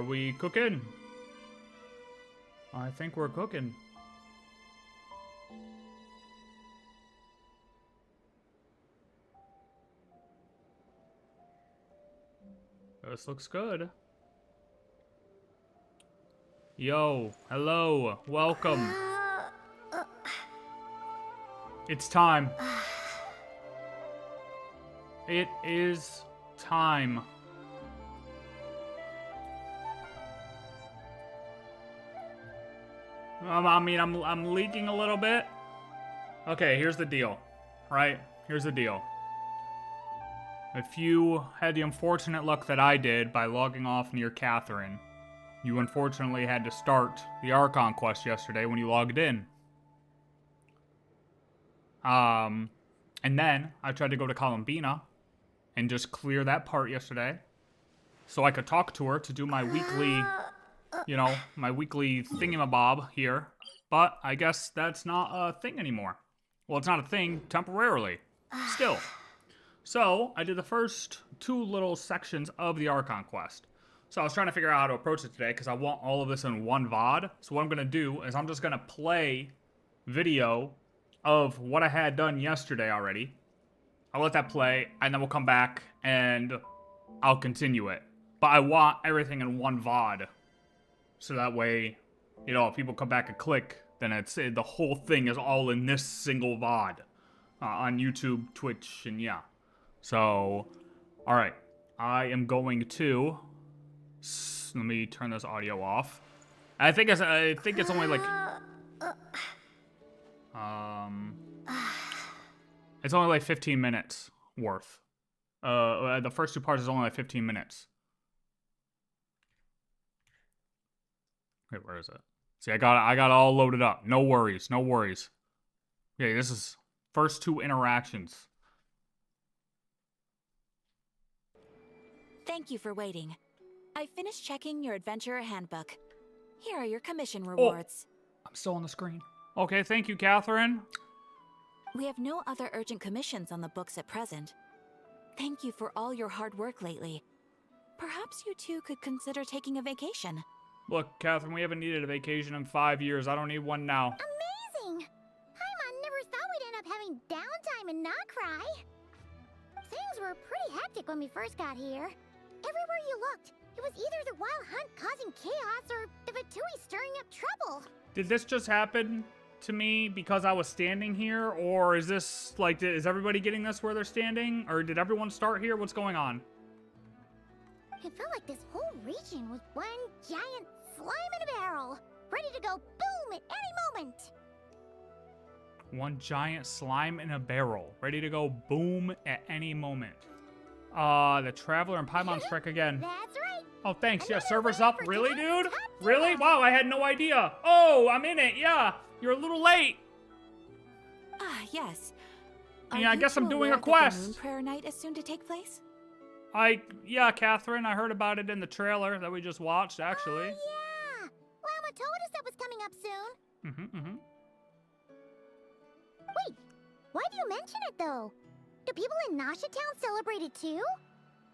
Are we cooking? I think we're cooking. This looks good. Yo, hello, welcome. It's time. It is time. I'm leaking a little bit. Okay, here's the deal, right? Here's the deal. If you had the unfortunate luck that I did by logging off near Catherine, you unfortunately had to start the ARCHON quest yesterday when you logged in. And then I tried to go to Columbina and just clear that part yesterday so I could talk to her to do my weekly, you know, my weekly thingamabob here. But I guess that's not a thing anymore. Well, it's not a thing temporarily. Still. So I did the first 2 little sections of the ARCHON quest. So I was trying to figure out how to approach it today because I want all of this in one VOD. So what I'm going to do is I'm just going to play video of what I had done yesterday already. I'll let that play, and then we'll come back and I'll continue it. But I want everything in one VOD. So that way, you know, if people come back and click, then it's the whole thing is all in this single VOD. On YouTube, Twitch, and yeah. So, alright. I am going to... Let me turn this audio off. I think it's only like... It's only like 15 minutes worth. The first 2 parts is only like 15 minutes. Wait, where is it? See, I got it all loaded up. No worries, no worries. Okay, this is first 2 interactions. Thank you for waiting. I finished checking your adventurer handbook. Here are your commission rewards. Oh, I'm still on the screen. Okay, thank you, Catherine. We have no other urgent commissions on the books at present. Thank you for all your hard work lately. Perhaps you two could consider taking a vacation. Look, Catherine, we haven't needed a vacation in 5 years. I don't need one now. Amazing! Paimon never thought we'd end up having downtime in Nod-Krai. Things were pretty hectic when we first got here. Everywhere you looked, it was either the Wild Hunt causing chaos or the Vatui stirring up trouble. Did this just happen to me because I was standing here? Or is this, like, is everybody getting this where they're standing? Or did everyone start here? What's going on? It felt like this whole region was one giant slime in a barrel, ready to go boom at any moment. One giant slime in a barrel, ready to go boom at any moment. The Traveler and Paimon strike again. That's right. Oh, thanks. Yeah, server's up. Really, dude? Really? Wow, I had no idea. Oh, I'm in it. Yeah, you're a little late. Ah, yes. Yeah, I guess I'm doing a quest. The moon prayer night is soon to take place? Yeah, Catherine, I heard about it in the trailer that we just watched, actually. Oh, yeah. Mama told us that was coming up soon. Wait, why do you mention it, though? Do people in Nasha Town celebrate it, too?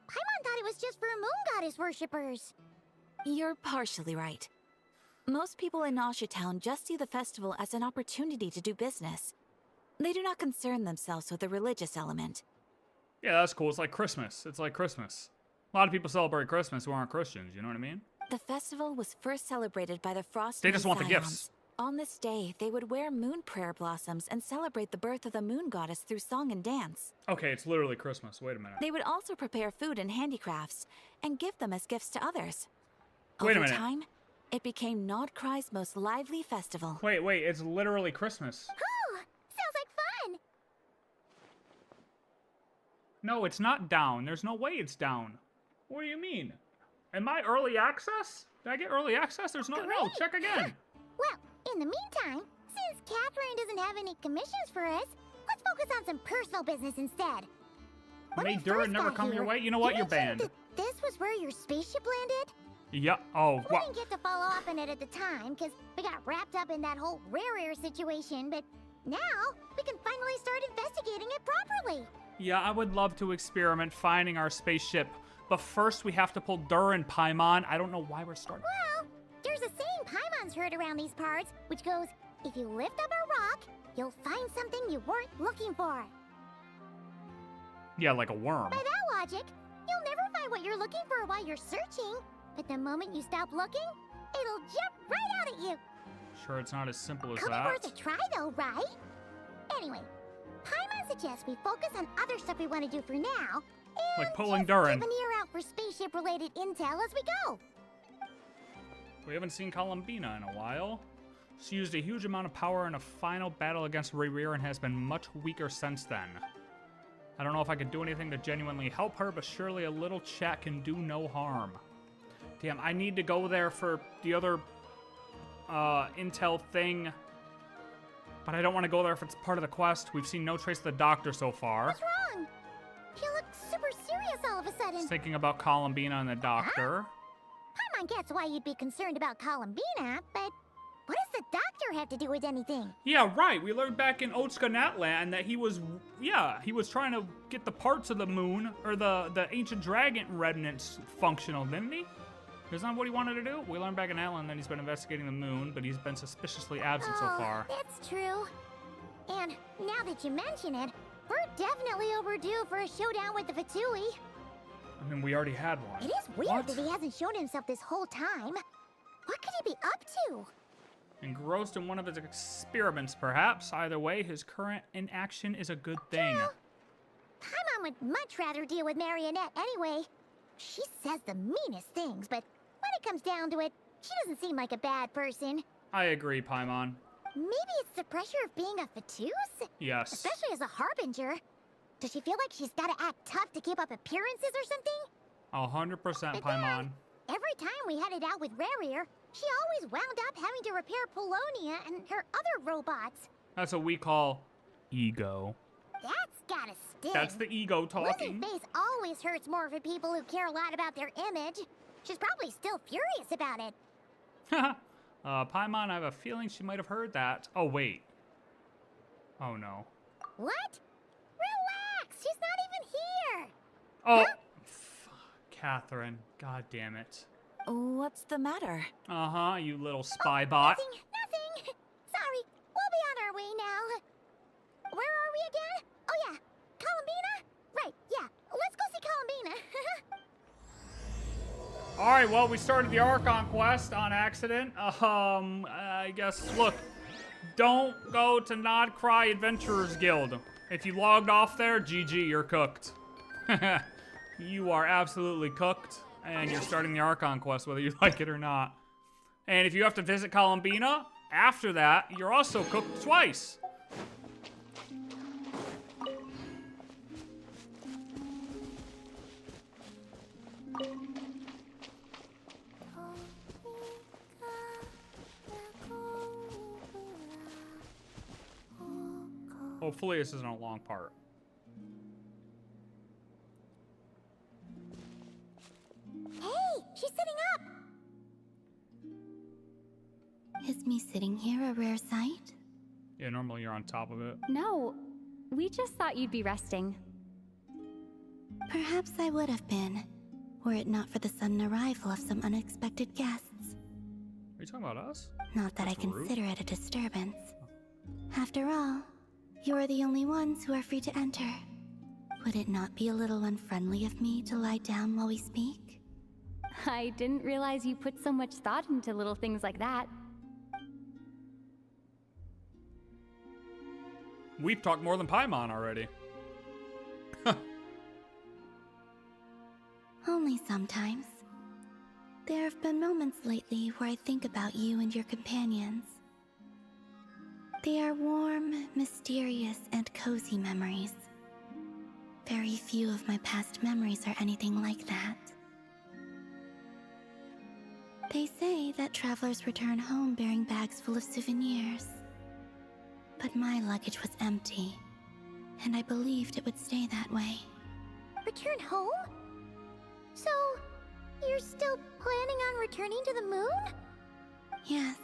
Paimon thought it was just for moon goddess worshippers. You're partially right. Most people in Nasha Town just see the festival as an opportunity to do business. They do not concern themselves with the religious element. Yeah, that's cool. It's like Christmas. It's like Christmas. A lot of people celebrate Christmas who aren't Christians, you know what I mean? The festival was first celebrated by the Frost They just Moon want the Scions. gifts. On this day, they would wear moon prayer blossoms and celebrate the birth of the moon goddess through song and dance. Okay, it's literally Christmas. Wait a minute. They would also prepare food and handicrafts and give them as gifts to others. Wait a Over minute. time, it became Nod-Krai's most lively festival. Wait, it's literally Christmas. Oh, sounds like fun. No, it's not down. There's no way it's down. What do you mean? Am I early access? Did I get early access? There's no, check again. Well, in the meantime, since Catherine doesn't have any commissions for us, let's focus on some personal business instead. May DURIN never come your way? You know what? You're banned. This was where your spaceship landed? Yeah. Oh, We wow. didn't get to follow up on it at the time, because we got wrapped up in that whole rare situation, but now we can finally start investigating it properly. Yeah, I would love to experiment finding our spaceship But first, we have to pull DURIN, Paimon. I don't know why we're starting. Well, there's a saying Paimon's heard around these parts, which goes, if you lift up a rock, you'll find something you weren't looking for. Yeah, like a worm. By that logic, you'll never find what you're looking for while you're searching. But the moment you stop looking, it'll jump right out at you. Sure, it's not as simple as Could be that. worth a try though, right? Anyway, Paimon suggests we focus on other stuff we want to do for now. And Like pulling just DURIN. keep an ear out for spaceship-related intel as we go. We haven't seen Columbina in a while. She used a huge amount of power in a final battle against Rerir and has been much weaker since then. I don't know if I could do anything to genuinely help her, but surely a little chat can do no harm. Damn, I need to go there for the other intel thing. But I don't want to go there if it's part of the quest. We've seen no trace of the doctor so far. What's wrong? You look super serious all of a sudden. Just thinking about Columbina and the doctor. Paimon gets why you'd be concerned about Columbina, but what does the doctor have to do with anything? Yeah, right. We learned back in Otska Natland that he was trying to get the parts of the moon, or the ancient dragon remnants functional, didn't he? Isn't that what he wanted to do? We learned back in Natland that he's been investigating the moon, but he's been suspiciously absent so far. That's true. And now that you mention it, we're definitely overdue for a showdown with the Fatui. I mean, we already had one. It is weird What? that he hasn't shown himself this whole time. What could he be up to? Engrossed in one of his experiments, perhaps. Either way, his current inaction is a good thing. True. Paimon would much rather deal with Marionette anyway. She says the meanest things, but when it comes down to it, she doesn't seem like a bad person. I agree, Paimon. Maybe it's the pressure of being a Fatuse? Yes. Especially as a Harbinger. Does she feel like she's gotta act tough to keep up appearances or something? 100%, Paimon. Every time we headed out with Rerir, she always wound up having to repair Polonia and her other robots. That's what we call ego. That's gotta sting. That's the ego talking. Losing face always hurts more for people who care a lot about their image. She's probably still furious about it. Paimon, I have a feeling she might have heard that. Oh, wait. Oh, no. What? Relax, she's not even here. Oh, Catherine. God damn it. What's the matter? Uh-huh, you little spy bot. Nothing. Sorry, we'll be on our way now. Where are we again? Oh yeah, Columbina? Right, yeah. Let's go see Columbina. Alright, well, we started the Archon quest on accident. I guess, look, don't go to Nod-Krai Adventurers Guild. If you logged off there, GG, you're cooked. You are absolutely cooked, and you're starting the Archon quest, whether you like it or not. And if you have to visit Columbina, after that, you're also cooked twice. Hopefully this isn't a long part. Hey, she's sitting up. Is me sitting here a rare sight? Yeah, normally you're on top of it. No, we just thought you'd be resting. Perhaps I would have been, were it not for the sudden arrival of some unexpected guests. Are you talking about us? Not that That's I rude. consider it a disturbance. After all, you are the only ones who are free to enter. Would it not be a little unfriendly of me to lie down while we speak? I didn't realize you put so much thought into little things like that. We've talked more than Paimon already. Only sometimes. There have been moments lately where I think about you and your companions. They are warm, mysterious, and cozy memories. Very few of my past memories are anything like that. They say that travelers return home bearing bags full of souvenirs. But my luggage was empty, and I believed it would stay that way. Return home? So, you're still planning on returning to the moon? Yes.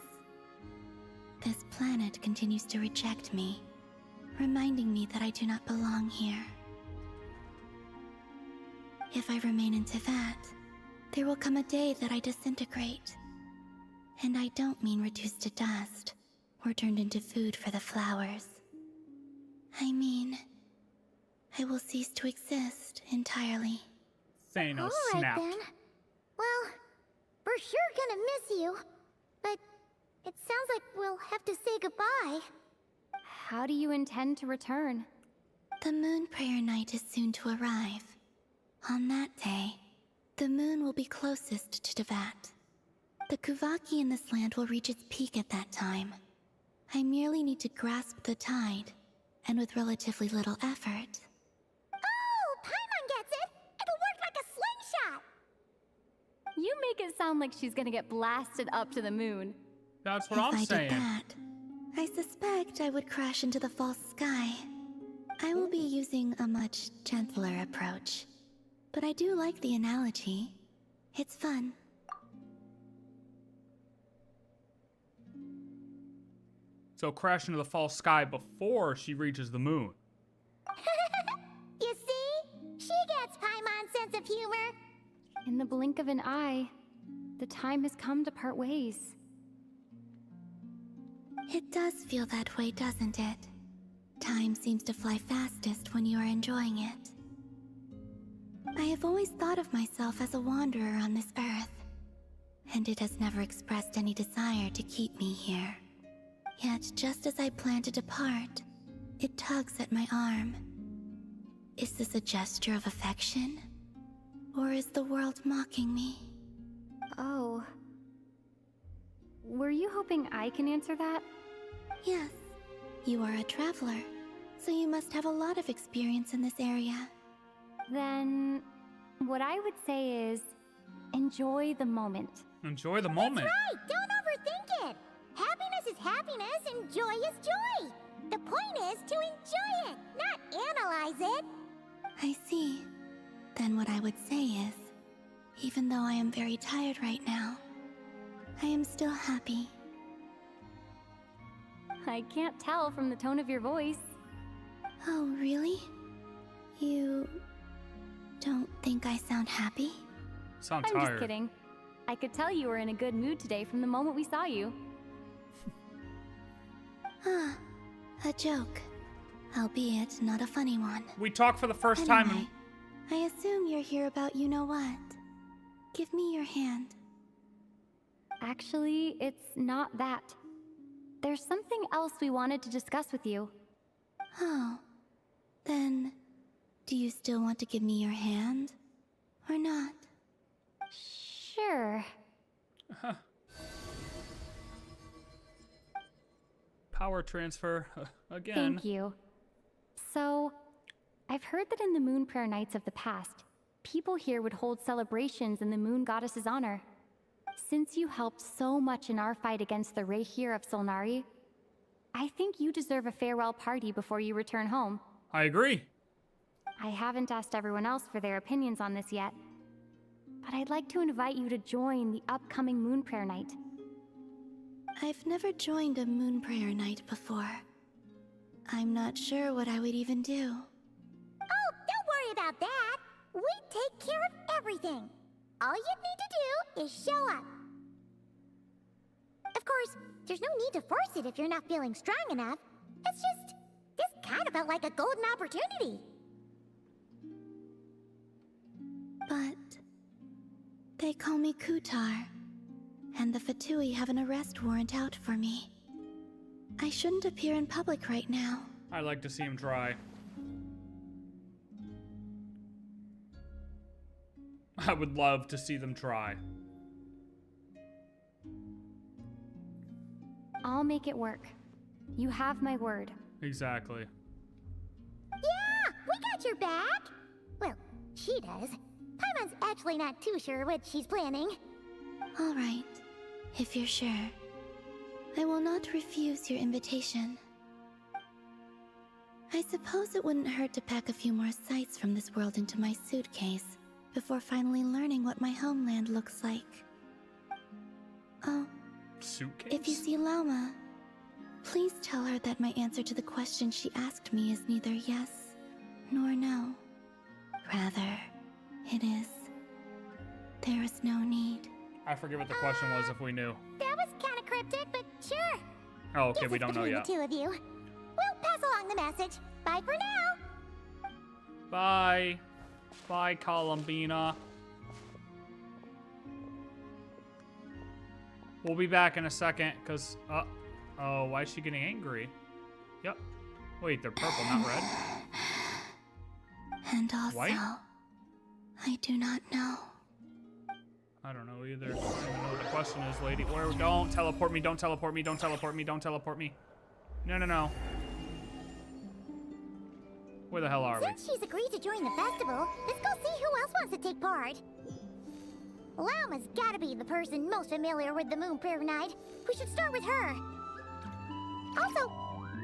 This planet continues to reject me, reminding me that I do not belong here. If I remain in Teyvat, there will come a day that I disintegrate. And I don't mean reduced to dust, or turned into food for the flowers. I mean, I will cease to exist entirely. Thanos All right snapped. then. Well, we're sure gonna miss you. But it sounds like we'll have to say goodbye. How do you intend to return? The Moon Prayer Night is soon to arrive. On that day, the moon will be closest to Teyvat. The Kuvaki in this land will reach its peak at that time. I merely need to grasp the tide, and with relatively little effort. Oh, Paimon gets it! It'll work like a slingshot! You make it sound like she's gonna get blasted up to the moon. That's what If I'm I saying. did that, I suspect I would crash into the false sky. I will be using a much gentler approach. But I do like the analogy. It's fun. So crash into the false sky before she reaches the moon. You see? She gets Paimon's sense of humor. In the blink of an eye, the time has come to part ways. It does feel that way, doesn't it? Time seems to fly fastest when you are enjoying it. I have always thought of myself as a wanderer on this earth, and it has never expressed any desire to keep me here. Yet, just as I plan to depart, it tugs at my arm. Is this a gesture of affection? Or is the world mocking me? Oh. Were you hoping I can answer that? Yes, you are a traveler, so you must have a lot of experience in this area. Then, what I would say is, enjoy the moment. Enjoy the moment. Right, don't overthink it. Happiness is happiness and joy is joy. The point is to enjoy it, not analyze it. I see. Then what I would say is, even though I am very tired right now, I am still happy. I can't tell from the tone of your voice. Oh, really? You don't think I sound happy? Sound I'm tired. just kidding. I could tell you were in a good mood today from the moment we saw you. Ah, a joke. Albeit not a funny one. We talked for the first Anyway, time. I assume you're here about you-know-what. Give me your hand. Actually, it's not that. There's something else we wanted to discuss with you. Oh, then do you still want to give me your hand? Or not? Sure. Power transfer again. Thank you. So, I've heard that in the Moon Prayer Nights of the past, people here would hold celebrations in the Moon Goddess's honor. Since you helped so much in our fight against the Rayhir of Solnari, I think you deserve a farewell party before you return home. I agree. I haven't asked everyone else for their opinions on this yet, but I'd like to invite you to join the upcoming Moon Prayer Night. I've never joined a Moon Prayer Night before. I'm not sure what I would even do. Oh, don't worry about that. We take care of everything. All you need to do is show up. Of course, there's no need to force it if you're not feeling strong enough. It's just, this kind of felt like a golden opportunity. But they call me Kutar, and the Fatui have an arrest warrant out for me. I shouldn't appear in public right now. I like to see him try. I would love to see them try. I'll make it work. You have my word. Exactly. Yeah, we got your back. Well, she does. Paimon's actually not too sure what she's planning. All right, if you're sure. I will not refuse your invitation. I suppose it wouldn't hurt to pack a few more sights from this world into my suitcase before finally learning what my homeland looks like. Oh, Suitcase? if you see Lauma, please tell her that my answer to the question she asked me is neither yes nor no. Rather, It is. There is no need. I forget what the question was if we knew. That was kind of cryptic, but sure. Oh, okay, Guess we it's don't know between yet. the two of you. We'll pass along the message. Bye for now. Bye. Bye, Columbina. We'll be back in a second, because, oh, why is she getting angry? Yep. Wait, they're purple, not red? And also, White? I do not know. I don't know either. I don't even know what the question is, lady. Where? Don't teleport me, don't teleport me, don't teleport me, don't teleport me. No, no, no. Where the hell are we? Since she's agreed to join the festival, let's go see who else wants to take part. Lauma's gotta be the person most familiar with the Moon Prayer Night. We should start with her. Also,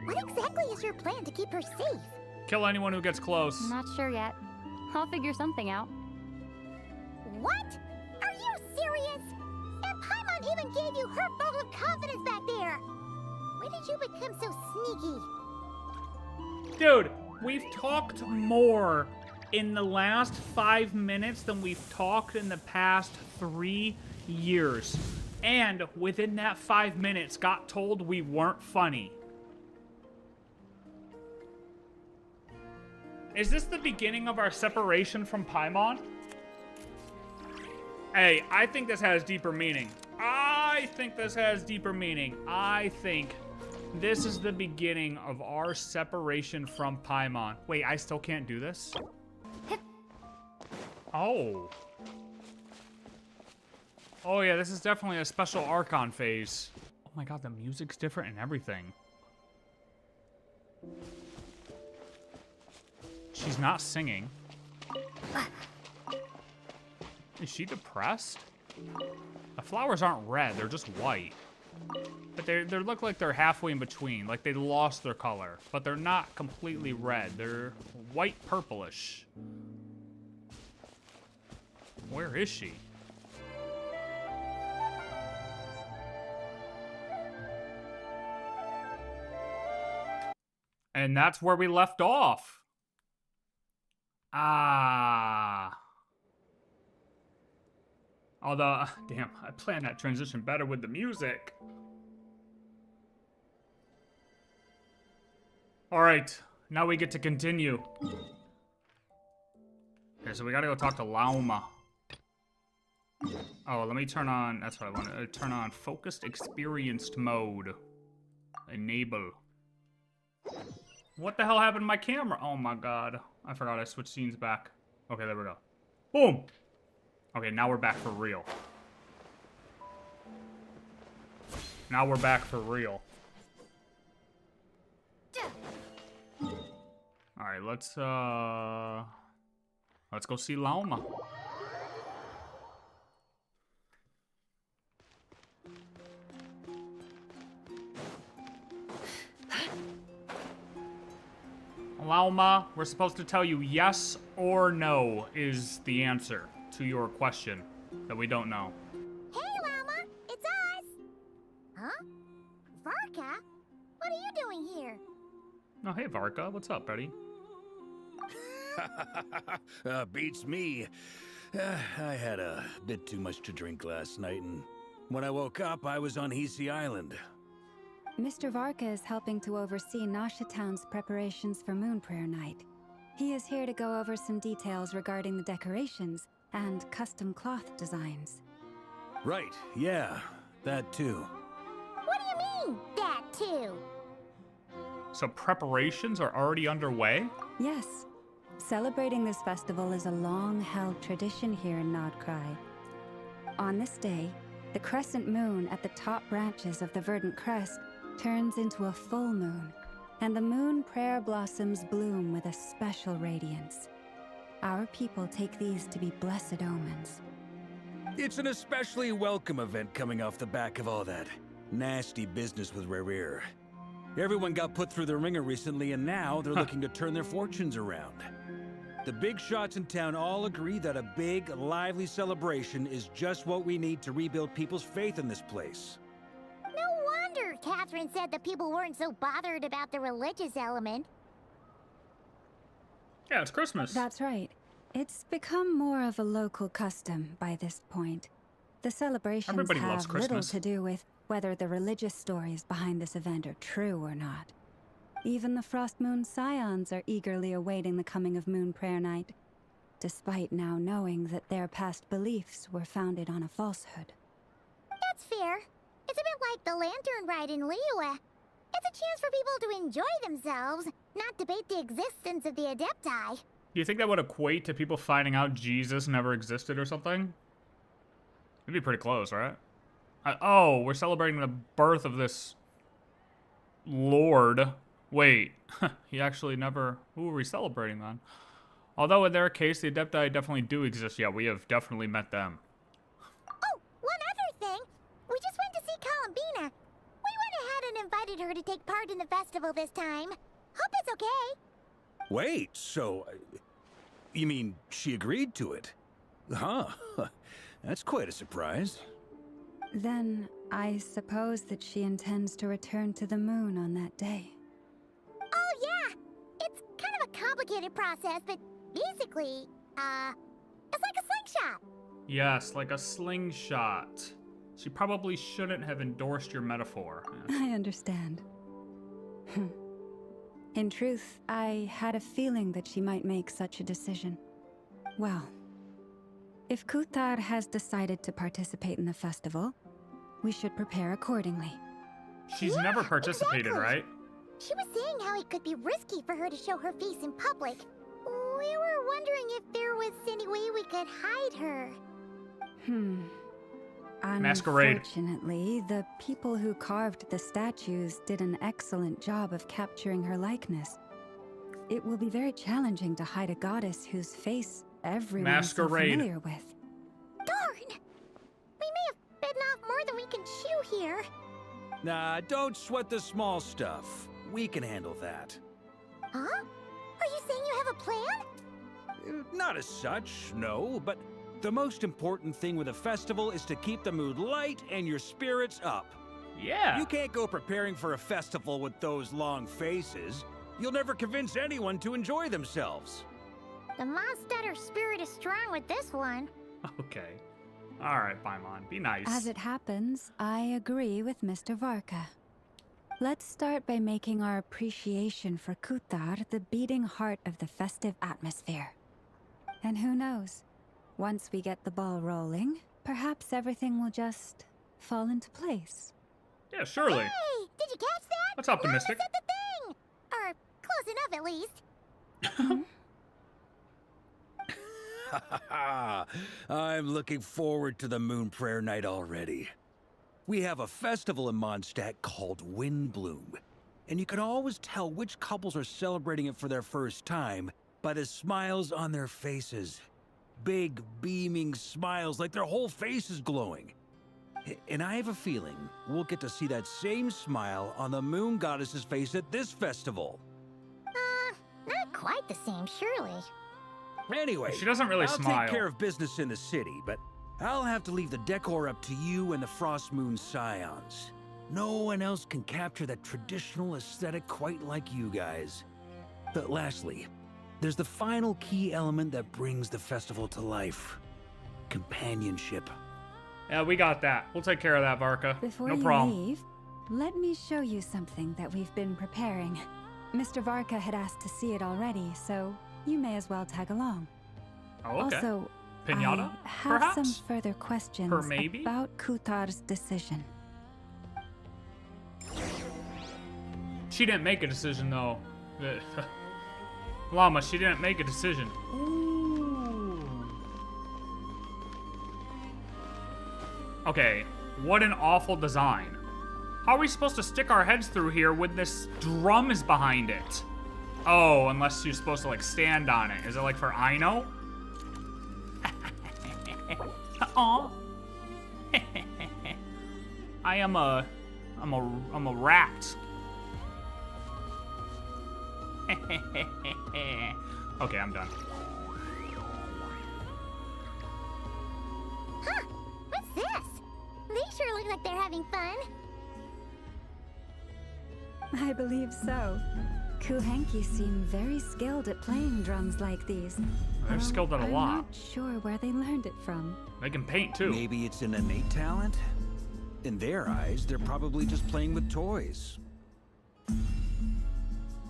what exactly is your plan to keep her safe? Kill anyone who gets close. Not sure yet. I'll figure something out. What? Are you serious? And Paimon even gave you her vote of confidence back there. When did you become so sneaky? Dude, we've talked more in the last 5 minutes than we've talked in the past 3 years. And within that 5 minutes, got told we weren't funny. Is this the beginning of our separation from Paimon? Hey, I think this has deeper meaning. I think this has deeper meaning. I think this is the beginning of our separation from Paimon. Wait, I still can't do this? Oh. Oh yeah, this is definitely a special Archon phase. Oh my god, the music's different and everything. She's not singing. Is she depressed? The flowers aren't red, they're just white. But they look like they're halfway in between, like they lost their color. But they're not completely red, they're white purplish. Where is she? And that's where we left off. Ah. Although, damn, I planned that transition better with the music. All right, now we get to continue. Okay, so we gotta go talk to Lauma. Oh, let me turn on, that's what I wanted. Turn on focused experienced mode. Enable. What the hell happened to my camera? Oh my god. I forgot I switched scenes back. Okay, there we go. Boom! Okay, now we're back for real. Now we're back for real. Alright, let's go see Lauma. Lauma, we're supposed to tell you yes or no is the answer to your question that we don't know. Hey, Lauma, it's us. Huh? Varka? What are you doing here? Oh, hey, Varka. What's up, buddy? Beats me. I had a bit too much to drink last night, and when I woke up, I was on Hisi Island. Mr. Varka is helping to oversee Nasha Town's preparations for Moon Prayer Night. He is here to go over some details regarding the decorations and custom cloth designs. Right, yeah, that too. What do you mean, that too? So preparations are already underway? Yes. Celebrating this festival is a long-held tradition here in Nod-Krai. On this day, the crescent moon at the top branches of the verdant crest turns into a full moon, and the moon prayer blossoms bloom with a special radiance. Our people take these to be blessed omens. It's an especially welcome event coming off the back of all that nasty business with Rare. Everyone got put through the ringer recently, and now they're looking to turn their fortunes around. The big shots in town all agree that a big, lively celebration is just what we need to rebuild people's faith in this place. No wonder Catherine said the people weren't so bothered about the religious element. Yeah, it's Christmas. That's right. It's become more of a local custom by this point. The celebrations Everybody loves have little Christmas. to do with whether the religious stories behind this event are true or not. Even the Frost Moon Scions are eagerly awaiting the coming of Moon Prayer Night, despite now knowing that their past beliefs were founded on a falsehood. That's fair. It's a bit like the Lantern Ride in Liyue. It's a chance for people to enjoy themselves, not debate the existence of the Adepti. Do you think that would equate to people finding out Jesus never existed or something? It'd be pretty close, right? Oh, we're celebrating the birth of this Lord. Wait, he actually never... Who are we celebrating then? Although in their case, the Adepti definitely do exist. Yeah, we have definitely met them. Oh, one other thing. We just went to see Columbina. We went ahead and invited her to take part in the festival this time. Hope it's okay. Wait, so... you mean she agreed to it? Huh. That's quite a surprise. Then, I suppose that she intends to return to the moon on that day. Oh, yeah. It's kind of a complicated process, but basically, it's like a slingshot. Yes, like a slingshot. She probably shouldn't have endorsed your metaphor. I understand. In truth, I had a feeling that she might make such a decision. Well, if Kuthar has decided to participate in the festival, we should prepare accordingly. She's Yeah, never participated, exactly. right? She was saying how it could be risky for her to show her face in public. We were wondering if there was any way we could hide her. Masquerade. Unfortunately, the people who carved the statues did an excellent job of capturing her likeness. It will be very challenging to hide a goddess whose face everyone is so Masquerade. familiar with. Darn! We may have bitten off more than we can chew here. Nah, don't sweat the small stuff. We can handle that. Huh? Are you saying you have a plan? Not as such, no, but the most important thing with a festival is to keep the mood light and your spirits up. Yeah. You can't go preparing for a festival with those long faces. You'll never convince anyone to enjoy themselves. The monster spirit is strong with this one. Okay. Alright, Paimon, be nice. As it happens, I agree with Mr. Varka. Let's start by making our appreciation for Kuthar the beating heart of the festive atmosphere. And who knows? Once we get the ball rolling, perhaps everything will just fall into place. Yeah, surely. Hey, did you catch that? That's optimistic. Lana said the thing! Or close enough, at least. I'm looking forward to the Moon Prayer Night already. We have a festival in Mondstadt called Windbloom, and you can always tell which couples are celebrating it for their first time by the smiles on their faces. Big, beaming smiles like their whole face is glowing. And I have a feeling we'll get to see that same smile on the Moon Goddess's face at this festival. Not quite the same, surely. Anyway, She doesn't really I'll smile. take care of business in the city, but I'll have to leave the decor up to you and the Frost Moon Scions. No one else can capture that traditional aesthetic quite like you guys. But lastly, there's the final key element that brings the festival to life. Companionship. Yeah, we got that. We'll take care of that, Varka. Before No you problem. leave, let me show you something that we've been preparing. Mr. Varka had asked to see it already, so you may as well tag along. Oh, okay. Also, Pinata, I have some perhaps? further questions Her maybe? about Kuthar's decision. She didn't make a decision, though. Llama, she didn't make a decision. Ooh. Okay, what an awful design. How are we supposed to stick our heads through here when this drum is behind it? Oh, unless you're supposed to, like, stand on it. Is it like for Aino? Aw. I'm a rat. Okay, I'm done. Huh? What's this? They sure look like they're having fun. I believe so. Kuhenki seem very skilled at playing drums like these. They're skilled at a lot. I'm not sure where they learned it from. They can paint too. Maybe it's an innate talent? In their eyes, they're probably just playing with toys.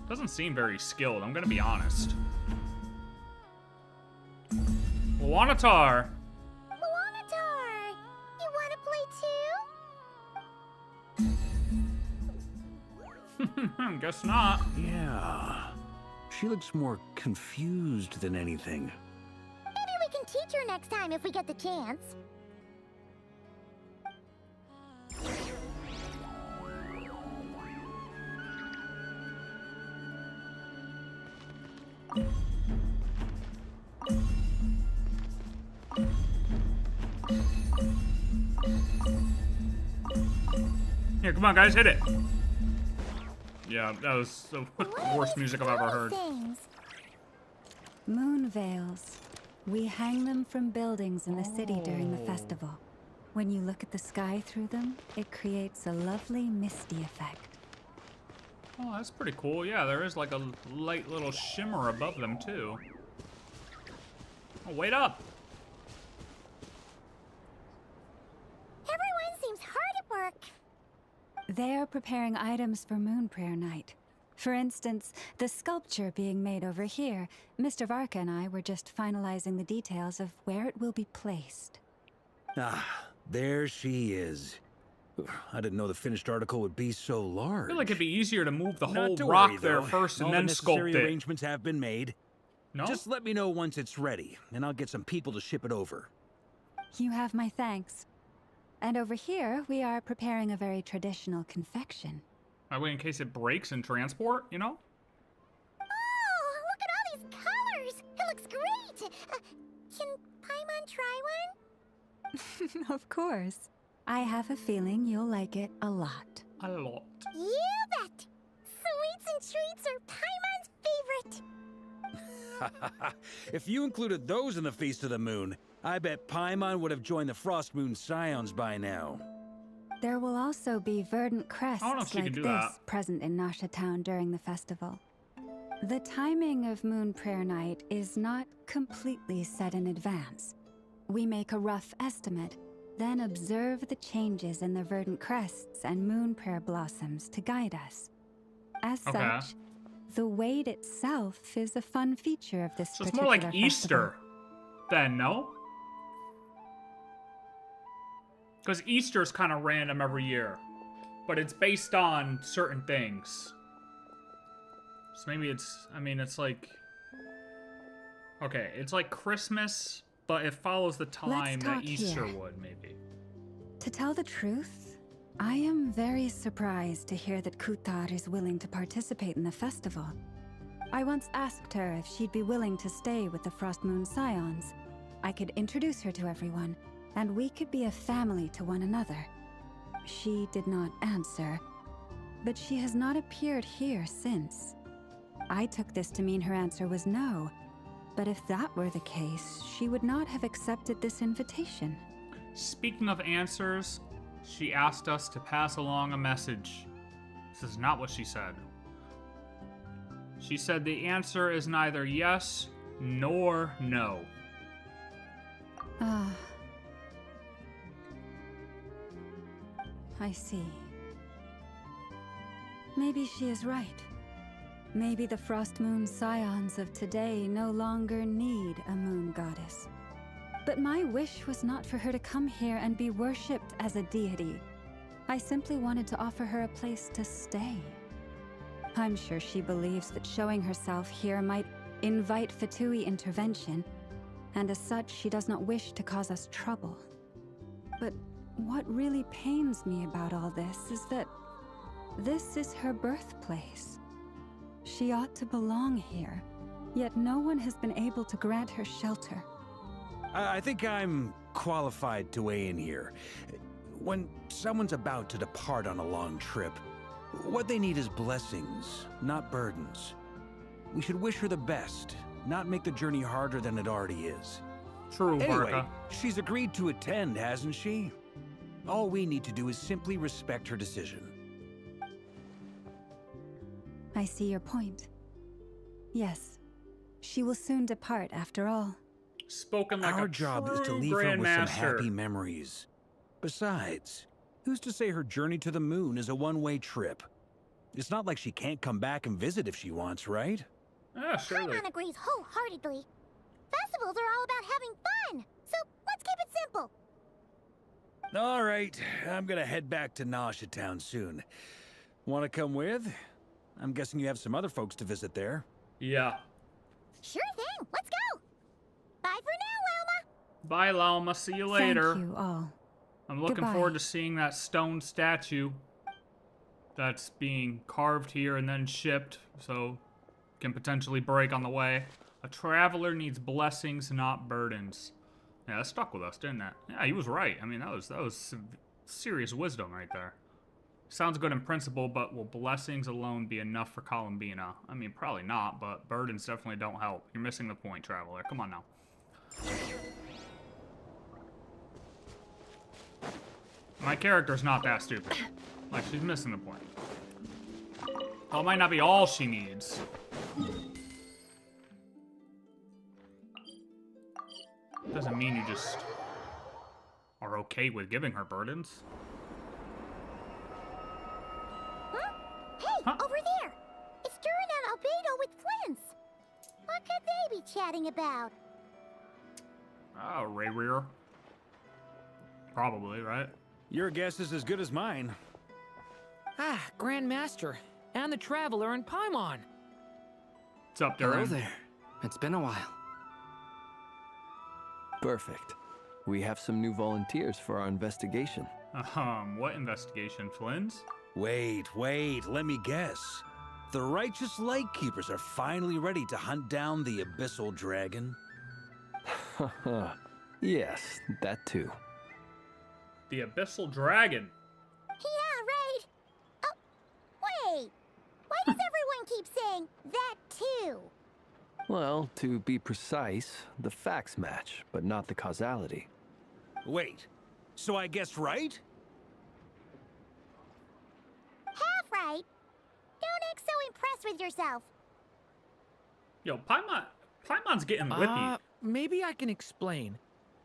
Doesn't seem very skilled, I'm gonna be honest. Luanatar! Luanatar! You wanna play too? Guess not. Yeah. She looks more confused than anything. Maybe we can teach her next time if we get the chance. Here, come on, guys, hit it. Yeah, that was the worst music I've ever heard. Things. Moon veils. We hang them from buildings in the city during the festival. When you look at the sky through them, it creates a lovely misty effect. Oh, that's pretty cool. Yeah, there is like a light little shimmer above them, too. Oh, wait up. Everyone seems hard at work. They are preparing items for Moon Prayer Night. For instance, the sculpture being made over here. Mr. Varka and I were just finalizing the details of where it will be placed. Ah, there she is. I didn't know the finished article would be so large. I feel like it'd be easier to move the Not whole to rock worry, there though. first and All then the sculpt necessary it. arrangements have been made. No? Just let me know once it's ready, and I'll get some people to ship it over. You have my thanks. And over here, we are preparing a very traditional confection. That way, in case it breaks in transport, you know? Oh, look at all these colors! It looks great! Can Paimon try one? Of course. I have a feeling you'll like it a lot. A lot. You bet! Sweets and treats are Paimon's favorite! If you included those in the Feast of the Moon, I bet Paimon would have joined the Frost Moon Scions by now. There will also be verdant crests don't know if she like can do this that. present in Nasha Town during the festival. The timing of Moon Prayer Night is not completely set in advance. We make a rough estimate, then observe the changes in the verdant crests and Moon Prayer blossoms to guide us. As Okay. such, the wait itself is a fun feature of this So it's particular more like festival. Easter, then, no? Because Easter's kind of random every year, but it's based on certain things. So maybe it's, I mean, it's like, okay, it's like Christmas, but it follows the time that talk Easter here. would, maybe. To tell the truth, I am very surprised to hear that Kutar is willing to participate in the festival. I once asked her if she'd be willing to stay with the Frost Moon Scions. I could introduce her to everyone, and we could be a family to one another. She did not answer, but she has not appeared here since. I took this to mean her answer was no, but if that were the case, she would not have accepted this invitation. Speaking of answers, she asked us to pass along a message. This is not what she said. She said the answer is neither yes nor no. Ah. I see. Maybe she is right. Maybe the Frost Moon Scions of today no longer need a moon goddess. But my wish was not for her to come here and be worshipped as a deity. I simply wanted to offer her a place to stay. I'm sure she believes that showing herself here might invite Fatui intervention, and as such she does not wish to cause us trouble. But what really pains me about all this is that this is her birthplace. She ought to belong here, yet no one has been able to grant her shelter. I think I'm qualified to weigh in here. When someone's about to depart on a long trip, what they need is blessings, not burdens. We should wish her the best, not make the journey harder than it already is. True, Anyway, Varka. she's agreed to attend, hasn't she? All we need to do is simply respect her decision. I see your point. Yes, she will soon depart after all. Spoken like Our a job is to true leave her with some grandmaster. happy memories. Besides, who's to say her journey to the moon is a one-way trip? It's not like she can't come back and visit if she wants, right? Yeah, surely. Paimon agrees wholeheartedly. Festivals are all about having fun, so let's keep it simple. All right, I'm gonna head back to Nausea Town soon. Want to come with? I'm guessing you have some other folks to visit there. Yeah. Sure thing, let's go. Bye for now, Wilma. Bye, Lalma. See you later. Thank you all. I'm looking Goodbye. forward to seeing that stone statue that's being carved here and then shipped, so can potentially break on the way. A traveler needs blessings, not burdens. Yeah, that stuck with us, didn't it? Yeah, he was right. I mean, that was serious wisdom right there. Sounds good in principle, but will blessings alone be enough for Columbina? I mean, probably not, but burdens definitely don't help. You're missing the point, traveler. Come on now. My character's not that stupid. Like, she's missing the point. Well, it might not be all she needs. Doesn't mean you just are okay with giving her burdens. Huh? Hey, Huh? over there. It's Durin and Albedo with Flints. What could they be chatting about? Oh, Rear. Probably, right? Your guess is as good as mine. Ah, Grand Master, and the Traveler and Paimon. What's up, Hello Durin? there. It's been a while. Perfect. We have some new volunteers for our investigation. What investigation, Flynn's? Wait, let me guess. The righteous Lightkeepers are finally ready to hunt down the Abyssal Dragon? Yes, that too. The Abyssal Dragon. Yeah, right. Oh, wait. Why does everyone keep saying that too? Well, to be precise, the facts match, but not the causality. Wait, so I guessed right? Half right. Don't act so impressed with yourself. Yo, Paimon's getting lippy. Maybe I can explain.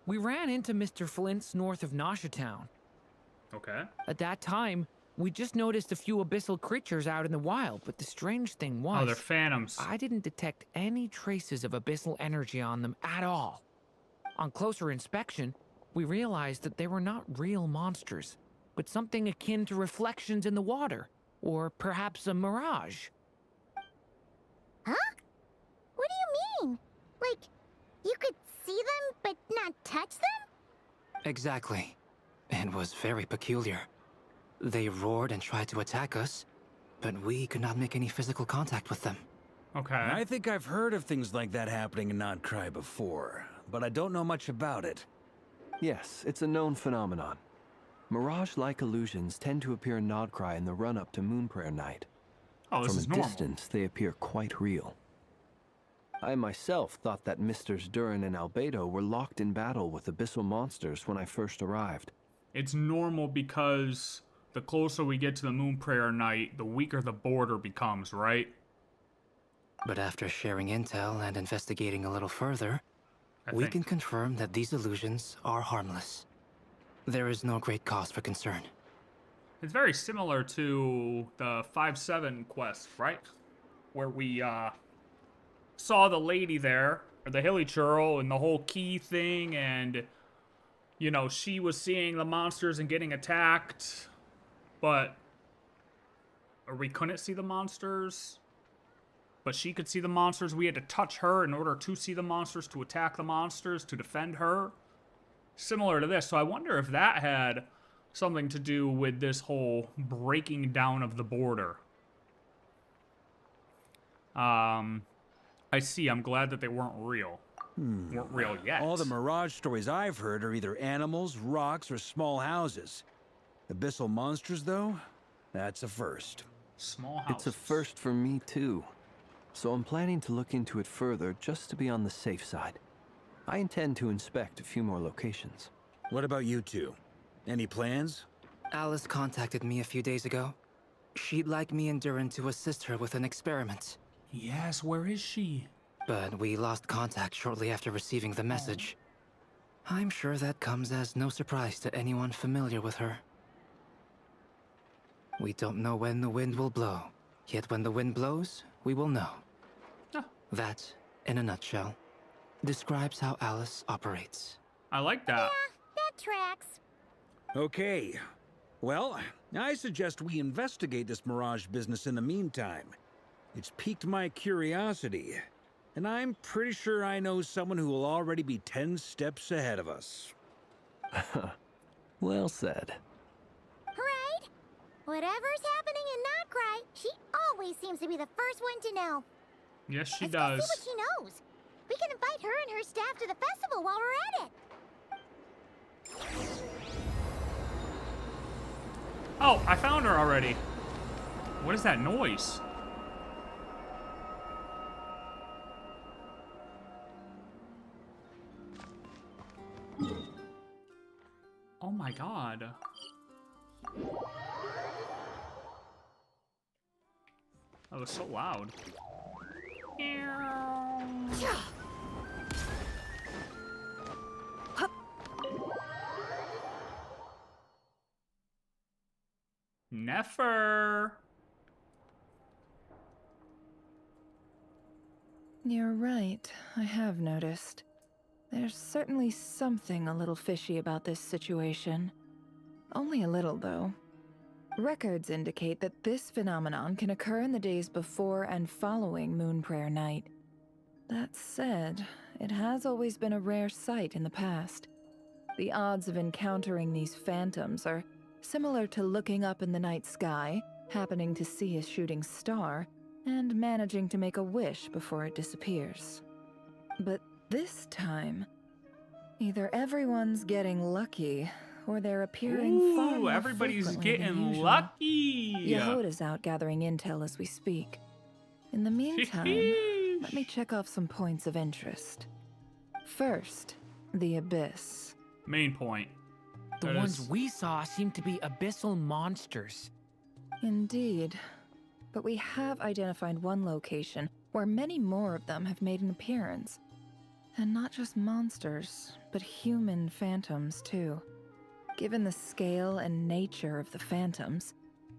We ran into Mr. Flint's north of Nausea Town. Okay. At that time, we just noticed a few abyssal creatures out in the wild, but the strange thing was... Oh, they're phantoms. I didn't detect any traces of abyssal energy on them at all. On closer inspection, we realized that they were not real monsters, but something akin to reflections in the water, or perhaps a mirage. Huh? What do you mean? Like, you could see them but not touch them? Exactly. It was very peculiar. They roared and tried to attack us, but we could not make any physical contact with them. Okay. I think I've heard of things like that happening in Nod-Krai before, but I don't know much about it. Yes, it's a known phenomenon. Mirage-like illusions tend to appear in Nod-Krai in the run-up to Moon Prayer Night. Oh, this From is a normal. distance, they appear quite real. I myself thought that Misters Durin and Albedo were locked in battle with abyssal monsters when I first arrived. It's normal because the closer we get to the Moon Prayer Night, the weaker the border becomes, right? But after sharing intel and investigating a little further, we think. can confirm that these illusions are harmless. There is no great cause for concern. It's very similar to the 5-7 quest, right? Where we saw the lady there, or the hilly churl, and the whole key thing, and you know, she was seeing the monsters and getting attacked, but or we couldn't see the monsters, but she could see the monsters. We had to touch her in order to see the monsters, to attack the monsters, to defend her. Similar to this. So I wonder if that had something to do with this whole breaking down of the border. I see. I'm glad that they weren't real. Weren't real yet. All the Mirage stories I've heard are either animals, rocks, or small houses. Abyssal monsters, though? That's a first. Small houses. It's a first for me, too. So I'm planning to look into it further just to be on the safe side. I intend to inspect a few more locations. What about you two? Any plans? Alice contacted me a few days ago. She'd like me and Durin to assist her with an experiment. Yes, where is she? But we lost contact shortly after receiving the message. I'm sure that comes as no surprise to anyone familiar with her. We don't know when the wind will blow, yet when the wind blows, we will know. Ah. That, in a nutshell, describes how Alice operates. I like that. Yeah, that tracks. Okay. Well, I suggest we investigate this Mirage business in the meantime. It's piqued my curiosity, and I'm pretty sure I know someone who will already be 10 steps ahead of us. Well said. Right? Whatever's happening in Nod-Krai, she always seems to be the first one to know. Yes, she Let's go does. see what she knows. We can invite her and her staff to the festival while we're at it. Oh, I found her already. What is that noise? Oh my god. That was so loud. Nefer. You're right, I have noticed. There's certainly something a little fishy about this situation. Only a little, though. Records indicate that this phenomenon can occur in the days before and following Moon Prayer Night. That said, it has always been a rare sight in the past. The odds of encountering these phantoms are similar to looking up in the night sky, happening to see a shooting star, and managing to make a wish before it disappears. But this time, either everyone's getting lucky, or they're appearing far more everybody's frequently than getting usual. lucky. Yehoda's out gathering intel as we speak. In the meantime, let me check off some points of interest. First, the Abyss. Main point. The That ones is- we saw seem to be abyssal monsters. Indeed. But we have identified one location where many more of them have made an appearance. And not just monsters, but human phantoms too. Given the scale and nature of the phantoms,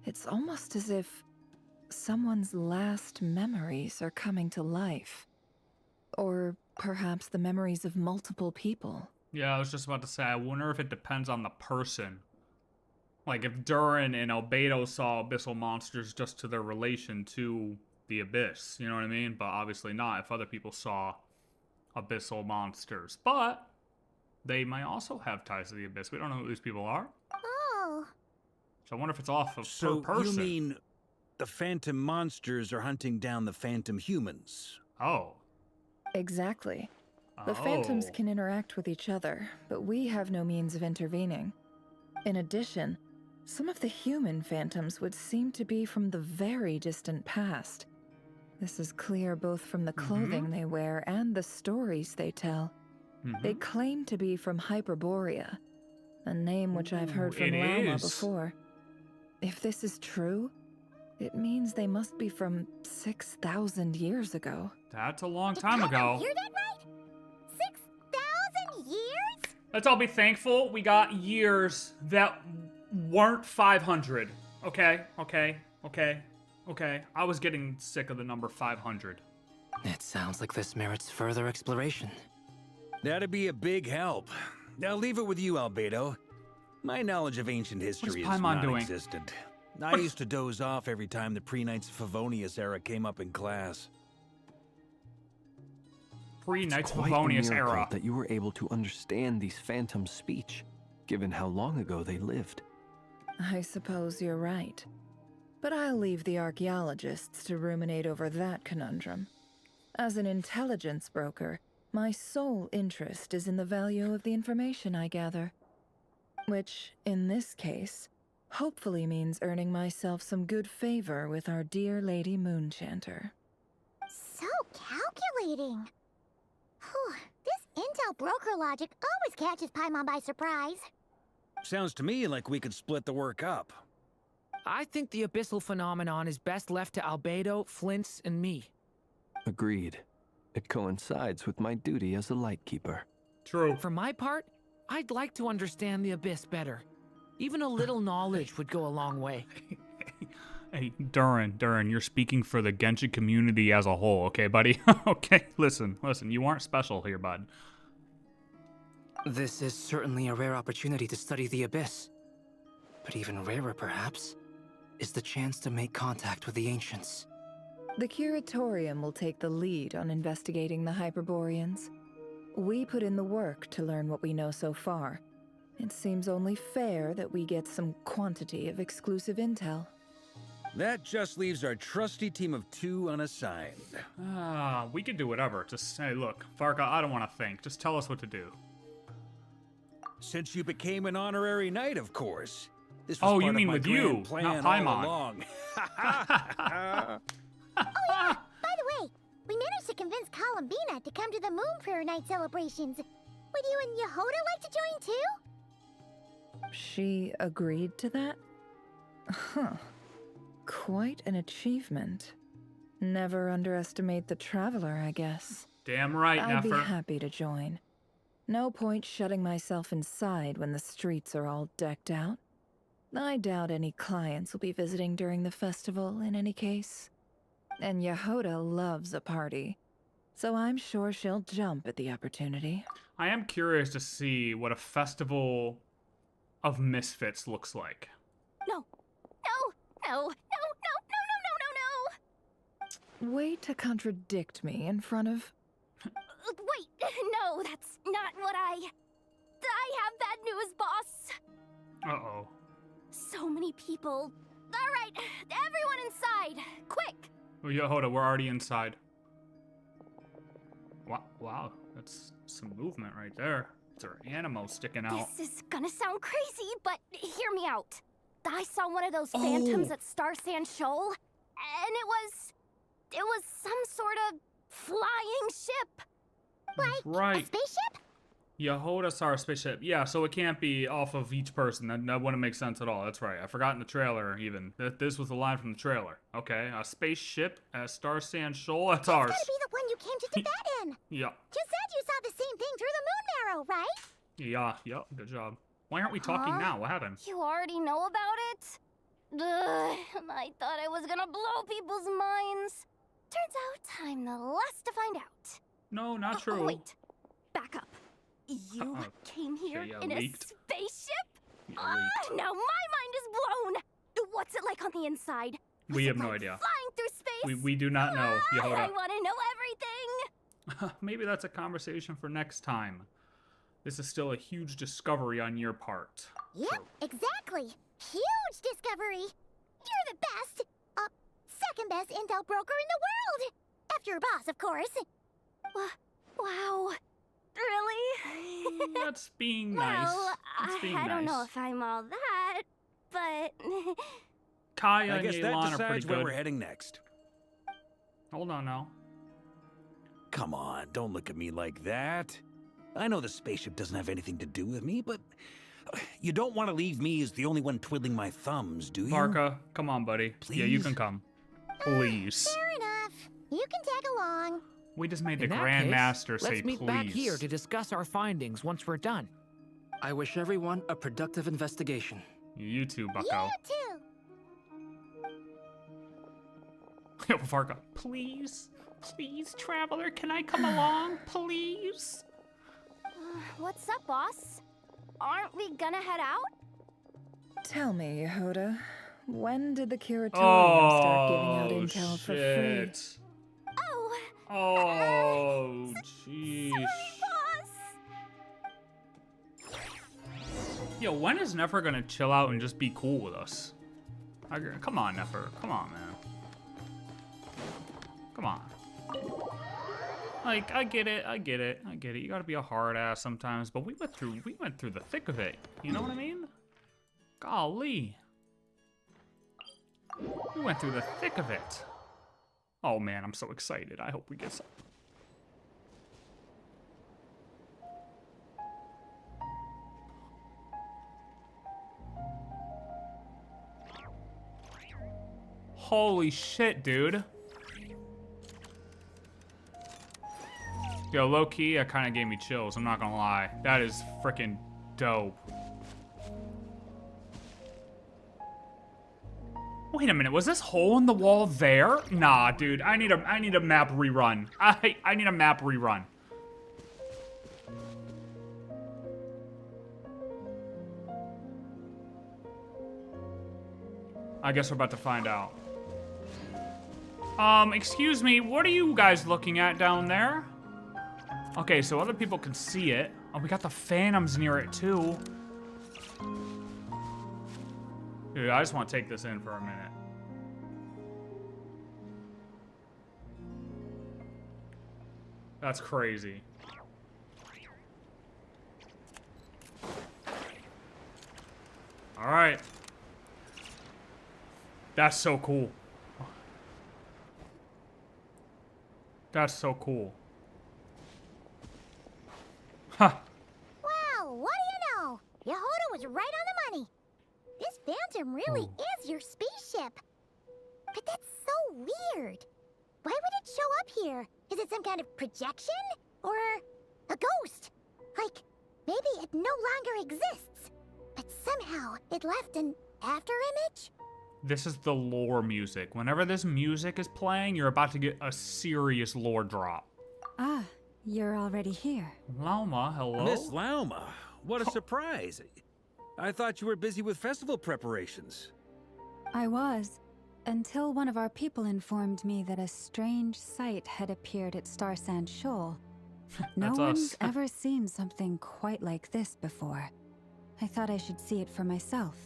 it's almost as if someone's last memories are coming to life. Or perhaps the memories of multiple people. Yeah, I was just about to say, I wonder if it depends on the person. Like, if Durin and Albedo saw abyssal monsters just to their relation to the Abyss, you know what I mean? But obviously not if other people saw abyssal monsters. But they might also have ties to the Abyss. We don't know who these people are. Oh. So I wonder if it's off of So per person. you mean the phantom monsters are hunting down the phantom humans? Oh. Exactly. The phantoms can interact with each other, but we have no means of intervening. In addition, some of the human phantoms would seem to be from the very distant past. This is clear both from the clothing they wear and the stories they tell. They claim to be from Hyperborea, a name which I've heard from it Lama is. before. If this is true, it means they must be from 6,000 years ago. That's a long time ago. Hear that right? 6,000 years? Let's all be thankful we got years that weren't 500. Okay? I was getting sick of the number 500. It sounds like this merits further exploration. That'd be a big help. I'll leave it with you, Albedo. My knowledge of ancient history is Paimon doing? non-existent. I used to doze off every time the pre-Knights of Favonius era came up in class. Pre-Knights of Quite a Favonius miracle era. that you were able to understand these phantoms' speech, given how long ago they lived. I suppose you're right. But I'll leave the archaeologists to ruminate over that conundrum. As an intelligence broker, my sole interest is in the value of the information I gather. Which, in this case, hopefully means earning myself some good favor with our dear Lady Moonchanter. So calculating. Whew, this intel broker logic always catches Paimon by surprise. Sounds to me like we could split the work up. I think the abyssal phenomenon is best left to Albedo, Flints, and me. Agreed. It coincides with my duty as a lightkeeper. True. For my part, I'd like to understand the abyss better. Even a little knowledge would go a long way. Hey, Durin, you're speaking for the Genshin community as a whole, okay, buddy? Okay, listen, you aren't special here, bud. This is certainly a rare opportunity to study the abyss. But even rarer, perhaps, is the chance to make contact with the ancients. The Curatorium will take the lead on investigating the Hyperboreans. We put in the work to learn what we know so far. It seems only fair that we get some quantity of exclusive intel. That just leaves our trusty team of 2 unassigned. We could do whatever. Just say, look, Farka, I don't want to think. Just tell us what to do. Since you became an honorary knight, of course. This was Oh, part you of mean my with grand you, plan not all Paimon. along. By the way, we managed to convince Columbina to come to the Moon Prayer Night celebrations. Would you and Yehoda like to join too? She agreed to that? Huh. Quite an achievement. Never underestimate the traveler, I guess. Damn right, I'd be Nefer. happy to join. No point shutting myself inside when the streets are all decked out. I doubt any clients will be visiting during the festival in any case. And Yehoda loves a party, so I'm sure she'll jump at the opportunity. I am curious to see what a festival of misfits looks like. No. Way to contradict me in front of... Wait, no, that's not what I have bad news, boss. Uh-oh. So many people. All right, everyone inside, quick. Oh, Yehoda, we're already inside. Wow, that's some movement right there. It's our animo sticking out. This is gonna sound crazy, but hear me out. I saw one of those phantoms at Star Sand Shoal, and it was some sort of flying ship. Like Right. a spaceship? Yehoda saw a spaceship. Yeah, so it can't be off of each person. That wouldn't make sense at all. That's right. I forgot in the trailer even. This was the line from the trailer. Okay, a spaceship at Star Sand Shoal. That's ours. It's gotta be the one you came to Tibet in. Yeah. You said you saw the same thing through the moon marrow, right? Yeah, good job. Why aren't we talking now? What happened? You already know about it? I thought I was gonna blow people's minds. Turns out I'm the last to find out. No, not true. Oh, wait. Back up. You came here Okay, in leaked. a spaceship? Yeah, leaked. Now my mind is blown. What's it like on the inside? We Was have it no like idea. Flying through space? We do not know, I Yehoda. want to know everything. Maybe that's a conversation for next time. This is still a huge discovery on your part. Yep, exactly. Huge discovery. You're the best. Second best intel broker in the world. After your boss, of course. Wow. Really? That's being nice. Well, That's being I don't know nice. if I'm all that, but... Kaya I and guess that Yelan are pretty decides where good. we're heading next. Hold on now. Come on, don't look at me like that. I know the spaceship doesn't have anything to do with me, but you don't want to leave me as the only one twiddling my thumbs, do you? Varka, come on, buddy. Yeah, you Please? can come. Please. Fair enough. You can tag along. We just made the In that Grandmaster case, say let's meet please. back here to discuss our findings once we're done. I wish everyone a productive investigation. You too, Bucko. You too. Yo, Varka. Please. Please, Traveler, can I come along? Please? What's up, boss? Aren't we gonna head out? Tell me, Yehoda, when did the Curatorium start giving out intel for free? shit. Oh, Oh, jeez. boss. Yo, when is Nefer gonna chill out and just be cool with us? Come on, Nefer. Come on, man. Come on. Like, I get it. You gotta be a hard ass sometimes, but we went through the thick of it. You know what I mean? Golly. We went through the thick of it. Oh man, I'm so excited. I hope we get some. Holy shit, dude. Yo, low-key, that kind of gave me chills. I'm not gonna lie. That is freaking dope. Wait a minute, was this hole in the wall there? Nah, dude, I need a map rerun. I need a map rerun. I guess we're about to find out. Excuse me, what are you guys looking at down there? Okay, so other people can see it. Oh, we got the phantoms near it too. Dude, I just want to take this in for a minute. That's crazy. All right. That's so cool. That's so cool. Huh. Wow, what do you know? Yehuda was right on the money. This phantom really is your spaceship. But that's so weird. Why would it show up here? Is it some kind of projection? Or a ghost? Like, maybe it no longer exists. But somehow it left an afterimage? This is the lore music. Whenever this music is playing, you're about to get a serious lore drop. Ah, you're already here. Lauma, hello? Miss Lauma, what a surprise. I thought you were busy with festival preparations. I was, until one of our people informed me that a strange sight had appeared at Star Sand Shoal. No one's ever seen something quite like this before. I thought I should see it for myself.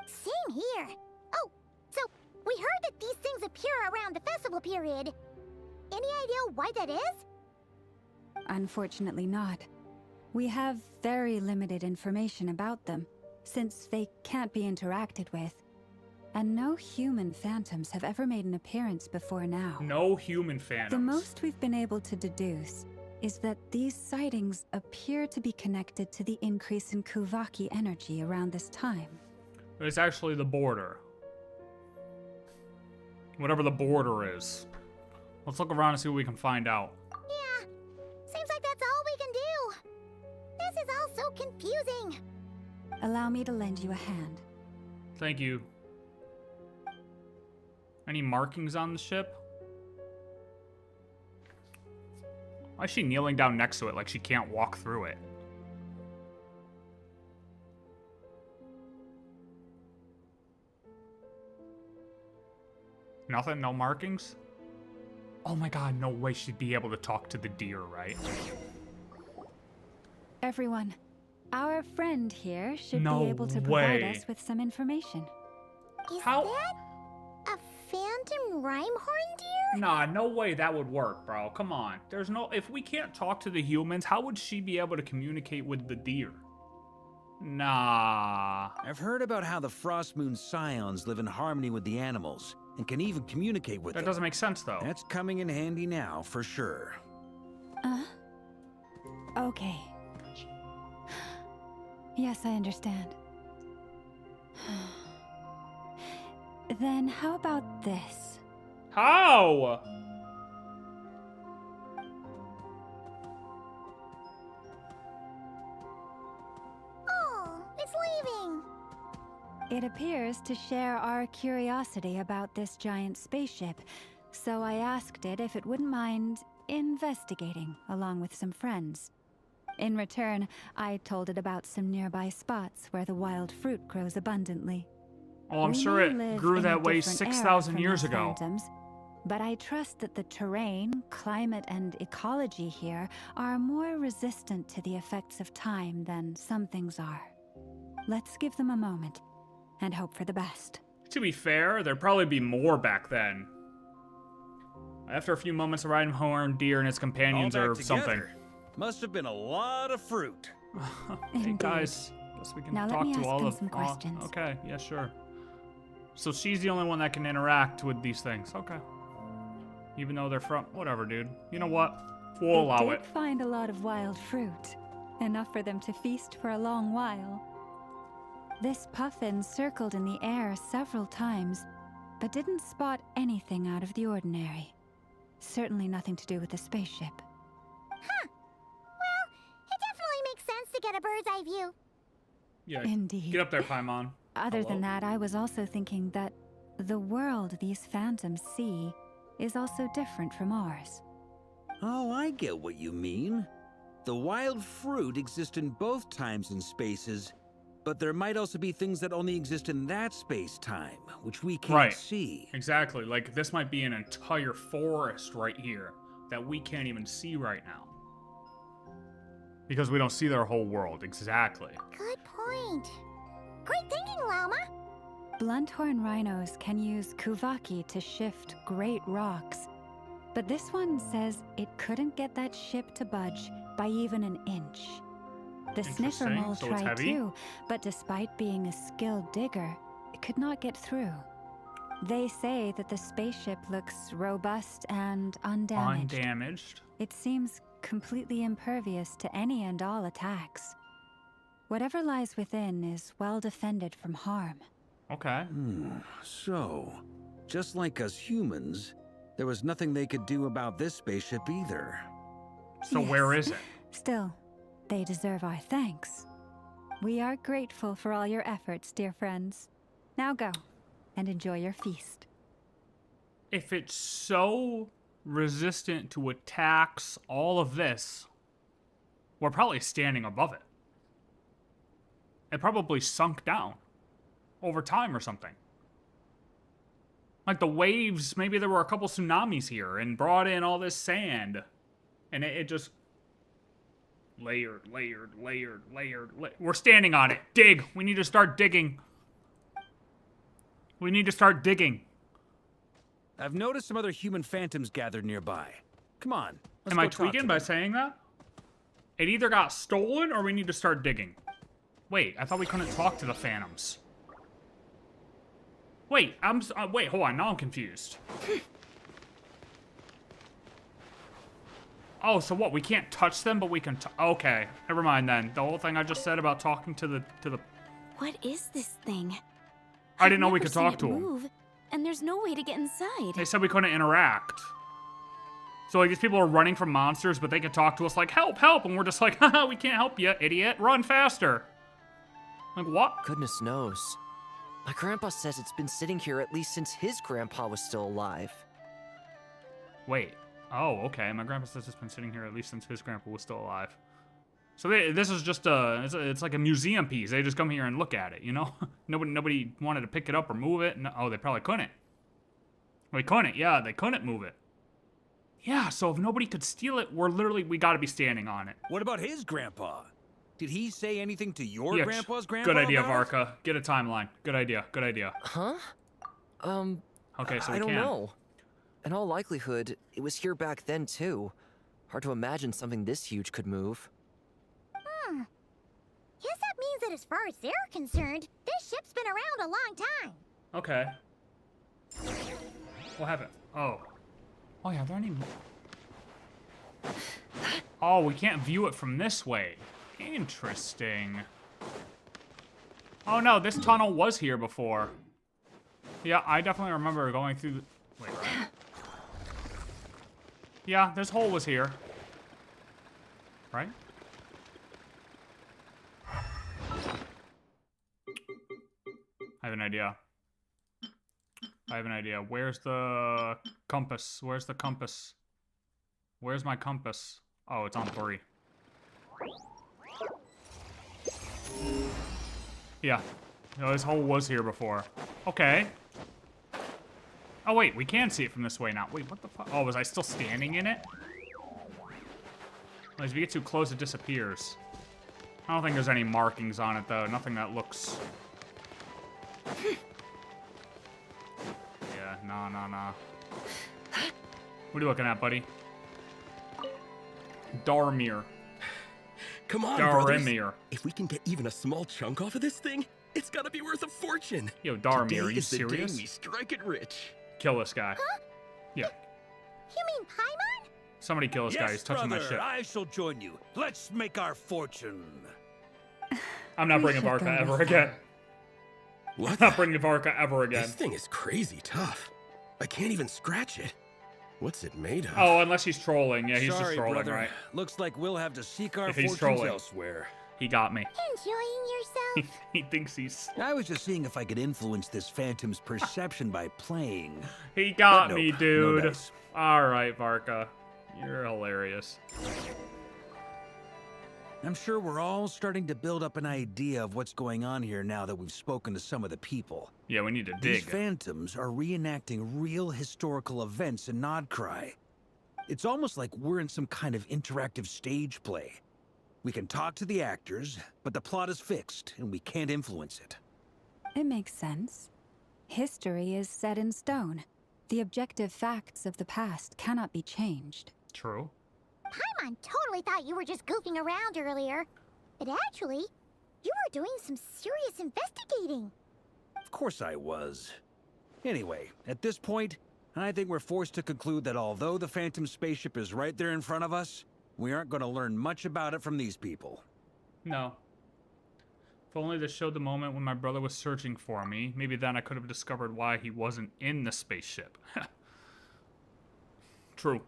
Same here. Oh, so we heard that these things appear around the festival period. Any idea why that is? Unfortunately not. We have very limited information about them, since they can't be interacted with. And no human phantoms have ever made an appearance before now. No human phantoms. The most we've been able to deduce is that these sightings appear to be connected to the increase in Kuvaki energy around this time. It's actually the border. Whatever the border is. Let's look around and see what we can find out. Yeah, seems like that's all we can do. This is all so confusing. Allow me to lend you a hand. Thank you. Any markings on the ship? Why is she kneeling down next to it like she can't walk through it? Nothing? No markings? Oh my god, no way she'd be able to talk to the deer, right? Everyone, our friend here should No be able to provide way. us with some information. Is How- that a phantom rhymehorn deer? Nah, no way that would work, bro. Come on. There's no... If we can't talk to the humans, how would she be able to communicate with the deer? Nah. I've heard about how the Frost Moon Scions live in harmony with the animals and can even communicate with That them. doesn't make sense, though. That's coming in handy now, for sure. Okay. Yes, I understand. Then how about this? How? Oh, it's leaving. It appears to share our curiosity about this giant spaceship, so I asked it if it wouldn't mind investigating along with some friends. In return, I told it about some nearby spots where the wild fruit grows abundantly. Oh, I'm We sure may it live grew in a that way different era 6,000 from years these ago. phantoms, but I trust that the terrain, climate, and ecology here are more resistant to the effects of time than some things are. Let's give them a moment and hope for the best. To be fair, there'd probably be more back then. After a few moments of riding horn, deer and its companions All or back something. together. Must have been a lot of fruit. Hey Indeed. guys, guess we can Now let talk me to ask all them of some questions. Okay, yeah, sure. So she's the only one that can interact with these things. Okay. Even though they're from whatever, dude. You know what? We'll allow did it. find a lot of wild fruit, enough for them to feast for a long while. This puffin circled in the air several times, but didn't spot anything out of the ordinary. Certainly nothing to do with the spaceship. Huh. Well, it definitely makes sense to get a bird's eye view. Yeah. Indeed. Get up there, Paimon. Other than that, I was also thinking that the world these phantoms see is also different from ours. Oh, I get what you mean. The wild fruit exists in both times and spaces, but there might also be things that only exist in that space-time, which we can't see. Exactly. Like, this might be an entire forest right here that we can't even see right now. Because we don't see their whole world. Exactly. Good point. Great thinking, Llama. Blunthorn rhinos can use kuvaki to shift great rocks, but this one says it couldn't get that ship to budge by even an inch. The sniffer Interesting. mole So it's tried heavy? too, but despite being a skilled digger, it could not get through. They say that the spaceship looks robust and undamaged. Undamaged. It seems completely impervious to any and all attacks. Whatever lies within is well defended from harm. Okay. So, just like us humans, there was nothing they could do about this spaceship either. So where is it? Still, they deserve our thanks. We are grateful for all your efforts, dear friends. Now go and enjoy your feast. If it's so resistant to attacks, all of this, we're probably standing above it. It probably sunk down over time or something. Like the waves, maybe there were a couple tsunamis here and brought in all this sand. And it just layered. We're standing on it. Dig. We need to start digging. We need to start digging. I've noticed some other human phantoms gathered nearby. Come on. Am I tweaking by saying that? It either got stolen or we need to start digging. Wait, I thought we couldn't talk to the phantoms. Wait, wait, hold on, now I'm confused. Oh, so what, we can't touch them, but we can okay, never mind then. The whole thing I just said about talking to the... What is this thing? I didn't know we I've could never talk seen to it him. move, and there's no way to get inside. They said we couldn't interact. So like these people are running from monsters, but they can talk to us like, help, help, and we're just like, haha, we can't help you, idiot, run faster. Like, what? Goodness knows. My grandpa says it's been sitting here at least since his grandpa was still alive. Wait. Oh, okay. My grandpa says it's been sitting here at least since his grandpa was still alive. So this is just it's like a museum piece. They just come here and look at it, you know? Nobody wanted to pick it up or move it. No, oh, they probably couldn't. They couldn't. Yeah, they couldn't move it. Yeah, so if nobody could steal it, we gotta be standing on it. What about his grandpa? Did he say anything to your Yeah, grandpa's grandpa? Good idea, about it? Varka. Get a timeline. Good idea. Good idea. Huh? Okay, so I don't know. In all likelihood, it was here back then too. Hard to imagine something this huge could move. Guess that means that as far as they're concerned, this ship's been around a long time. Okay. What happened? Oh. Oh yeah, are there any more? Oh, we can't view it from this way. Interesting. Oh no, this tunnel was here before. Yeah, I definitely remember going through the... Wait, right? Yeah, this hole was here. Right? I have an idea. Where's the compass? Where's the compass? Where's my compass? Oh, it's on 3. Yeah. No, this hole was here before. Okay. Oh, wait. We can see it from this way now. Wait, what the fuck? Oh, was I still standing in it? As we get too close, it disappears. I don't think there's any markings on it, though. Nothing that looks... Yeah, nah. What are you looking at, buddy? Darmir. Come on, Darimir. brothers. If we can get even a small chunk off of this thing, it's gotta be worth a fortune. Yo, Darmir, Today are you is the serious? day we strike it rich. Kill this guy. Huh? Yeah. You mean Paimon? Somebody kill this guy. He's touching my shit. I shall join you. Let's make our fortune. I'm not bringing should Varka go ever with again. What? Not bringing Varka ever again. This thing is crazy tough. I can't even scratch it. What's it made of? Oh, unless he's trolling. Yeah, he's Sorry, just trolling, brother. right? Looks like we'll have to seek our If he's fortunes trolling. elsewhere. He got me. Enjoying yourself? He thinks he's... I was just seeing if I could influence this phantom's perception by playing. He got But me, nope, dude. no dice. All right, Varka. You're hilarious. I'm sure we're all starting to build up an idea of what's going on here now that we've spoken to some of the people. Yeah, we need to These dig. phantoms are reenacting real historical events in Nod-Krai. It's almost like we're in some kind of interactive stage play. We can talk to the actors, but the plot is fixed, and we can't influence it. It makes sense. History is set in stone. The objective facts of the past cannot be changed. True. Paimon totally thought you were just goofing around earlier. But actually, you were doing some serious investigating. Of course I was. Anyway, at this point, I think we're forced to conclude that although the Phantom spaceship is right there in front of us, we aren't going to learn much about it from these people. No. If only this showed the moment when my brother was searching for me. Maybe then I could have discovered why he wasn't in the spaceship. True.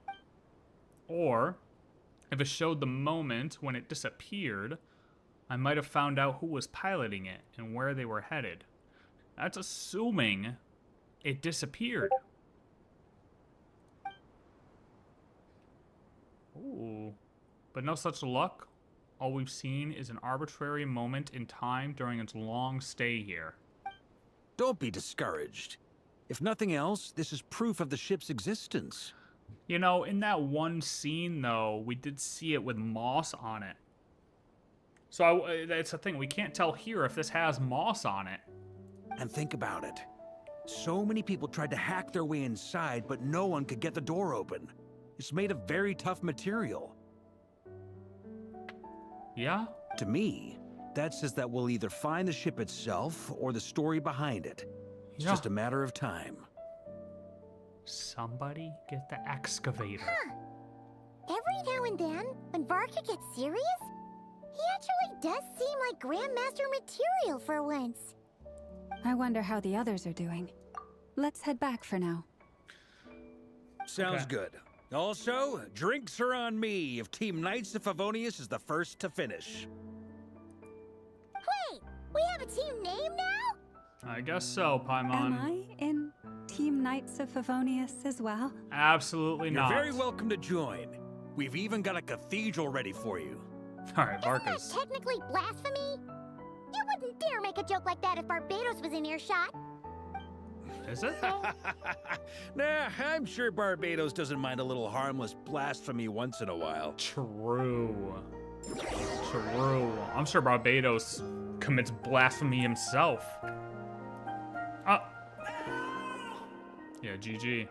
Or, if it showed the moment when it disappeared, I might have found out who was piloting it and where they were headed. That's assuming it disappeared. Ooh. But no such luck. All we've seen is an arbitrary moment in time during its long stay here. Don't be discouraged. If nothing else, this is proof of the ship's existence. You know, in that one scene, though, we did see it with moss on it. So that's the thing. We can't tell here if this has moss on it. And think about it. So many people tried to hack their way inside, but no one could get the door open. It's made of very tough material. Yeah? To me, that says that we'll either find the ship itself or the story behind it. It's just a matter of time. Somebody get the excavator. Huh. Every now and then, when Varka gets serious, he actually does seem like Grandmaster material for once. I wonder how the others are doing. Let's head back for now. Sounds good. Also, drinks are on me if Team Knights of Favonius is the first to finish. Wait, we have a team name now? I guess so, Paimon. Am I in Team Knights of Favonius as well? Absolutely You're not. very welcome to join. We've even got a cathedral ready for you. All right, Isn't Varka's. that technically blasphemy? You wouldn't dare make a joke like that if Barbados was in earshot. Is it though? Nah, I'm sure Barbados doesn't mind a little harmless blasphemy once in a while. True. True. I'm sure Barbados commits blasphemy himself. Yeah, GG.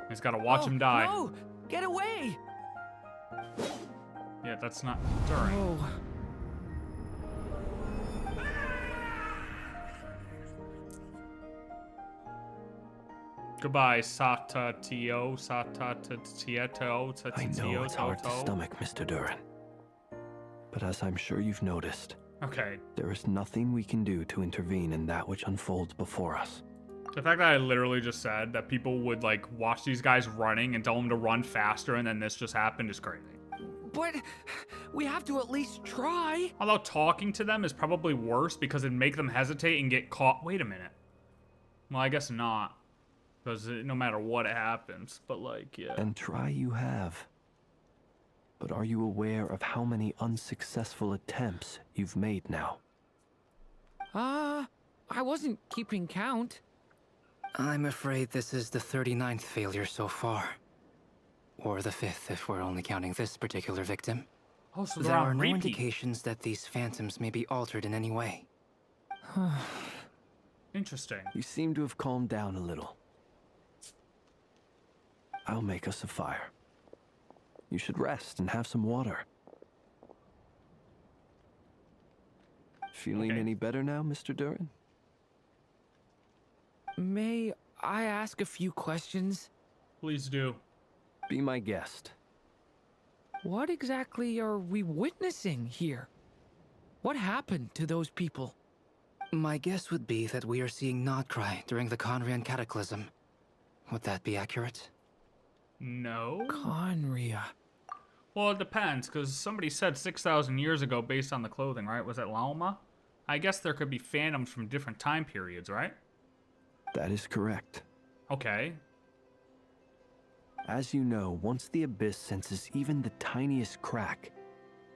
He's got to watch him die. No! Get away! Yeah, that's not Durin. Oh. Goodbye, Sata Tio, Sata Tieto, I know it's hard to stomach, Mr. Durin. But as I'm sure you've noticed, Okay. there is nothing we can do to intervene in that which unfolds before us. The fact that I literally just said that people would, like, watch these guys running and tell them to run faster and then this just happened is crazy. But we have to at least try. Although talking to them is probably worse because it'd make them hesitate and get caught. Wait a minute. Well, I guess not. Because no matter what happens, but like, yeah. And try you have. But are you aware of how many unsuccessful attempts you've made now? I wasn't keeping count. I'm afraid this is the 39th failure so far. Or the 5th if we're only counting this particular victim. Oh, so There are no indications that these phantoms may be altered in any way. Interesting. You seem to have calmed down a little. I'll make us a fire. You should rest and have some water. Feeling any better now, Mr. Durin? May I ask a few questions? Please do. Be my guest. What exactly are we witnessing here? What happened to those people? My guess would be that we are seeing Nod-Krai during the Conrian Cataclysm. Would that be accurate? No. Conria. Well, it depends, because somebody said 6,000 years ago based on the clothing, right? Was it Lauma? I guess there could be phantoms from different time periods, right? That is correct. Okay. As you know, once the Abyss senses even the tiniest crack,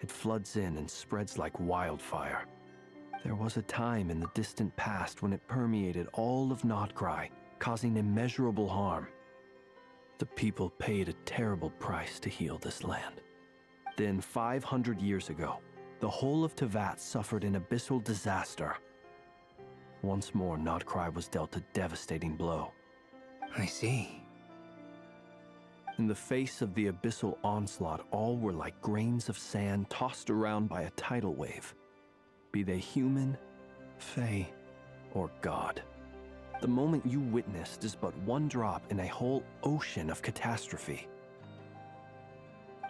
it floods in and spreads like wildfire. There was a time in the distant past when it permeated all of Nod-Krai, causing immeasurable harm. The people paid a terrible price to heal this land. Then, 500 years ago, the whole of Teyvat suffered an abyssal disaster. Once more, Nod-Krai was dealt a devastating blow. I see. In the face of the abyssal onslaught, all were like grains of sand tossed around by a tidal wave. Be they human, fae, or god. The moment you witnessed is but one drop in a whole ocean of catastrophe.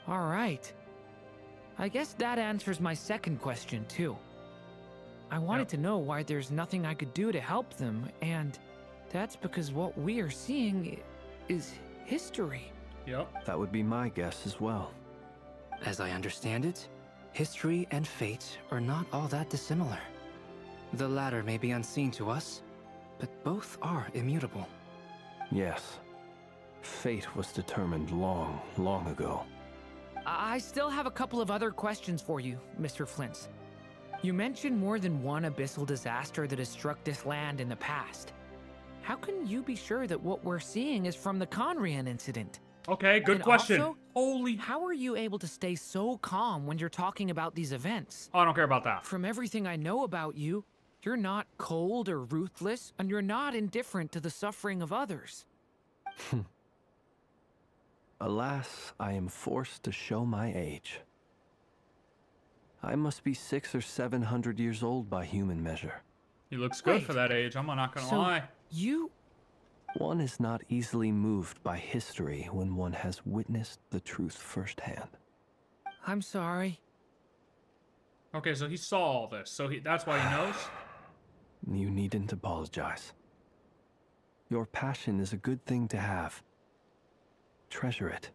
All right. I guess that answers my second question, too. I wanted to know why there's nothing I could do to help them, and that's because what we are seeing is history. Yep. That would be my guess as well. As I understand it, history and fate are not all that dissimilar. The latter may be unseen to us, but both are immutable. Yes. Fate was determined long, long ago. I still have a couple of other questions for you, Mr. Flint. You mentioned more than one abyssal disaster that has struck this land in the past. How can you be sure that what we're seeing is from the Conrian incident? Okay, good question. Also, Holy... How are you able to stay so calm when you're talking about these events? Oh, I don't care about that. From everything I know about you, you're not cold or ruthless, and you're not indifferent to the suffering of others. Alas, I am forced to show my age. I must be 600 or 700 years old by human measure. He looks good for that age, I'm not gonna lie. One is not easily moved by history when one has witnessed the truth firsthand. I'm sorry. Okay, so he saw all this, so that's why he knows? You needn't apologize. Your passion is a good thing to have. Treasure it,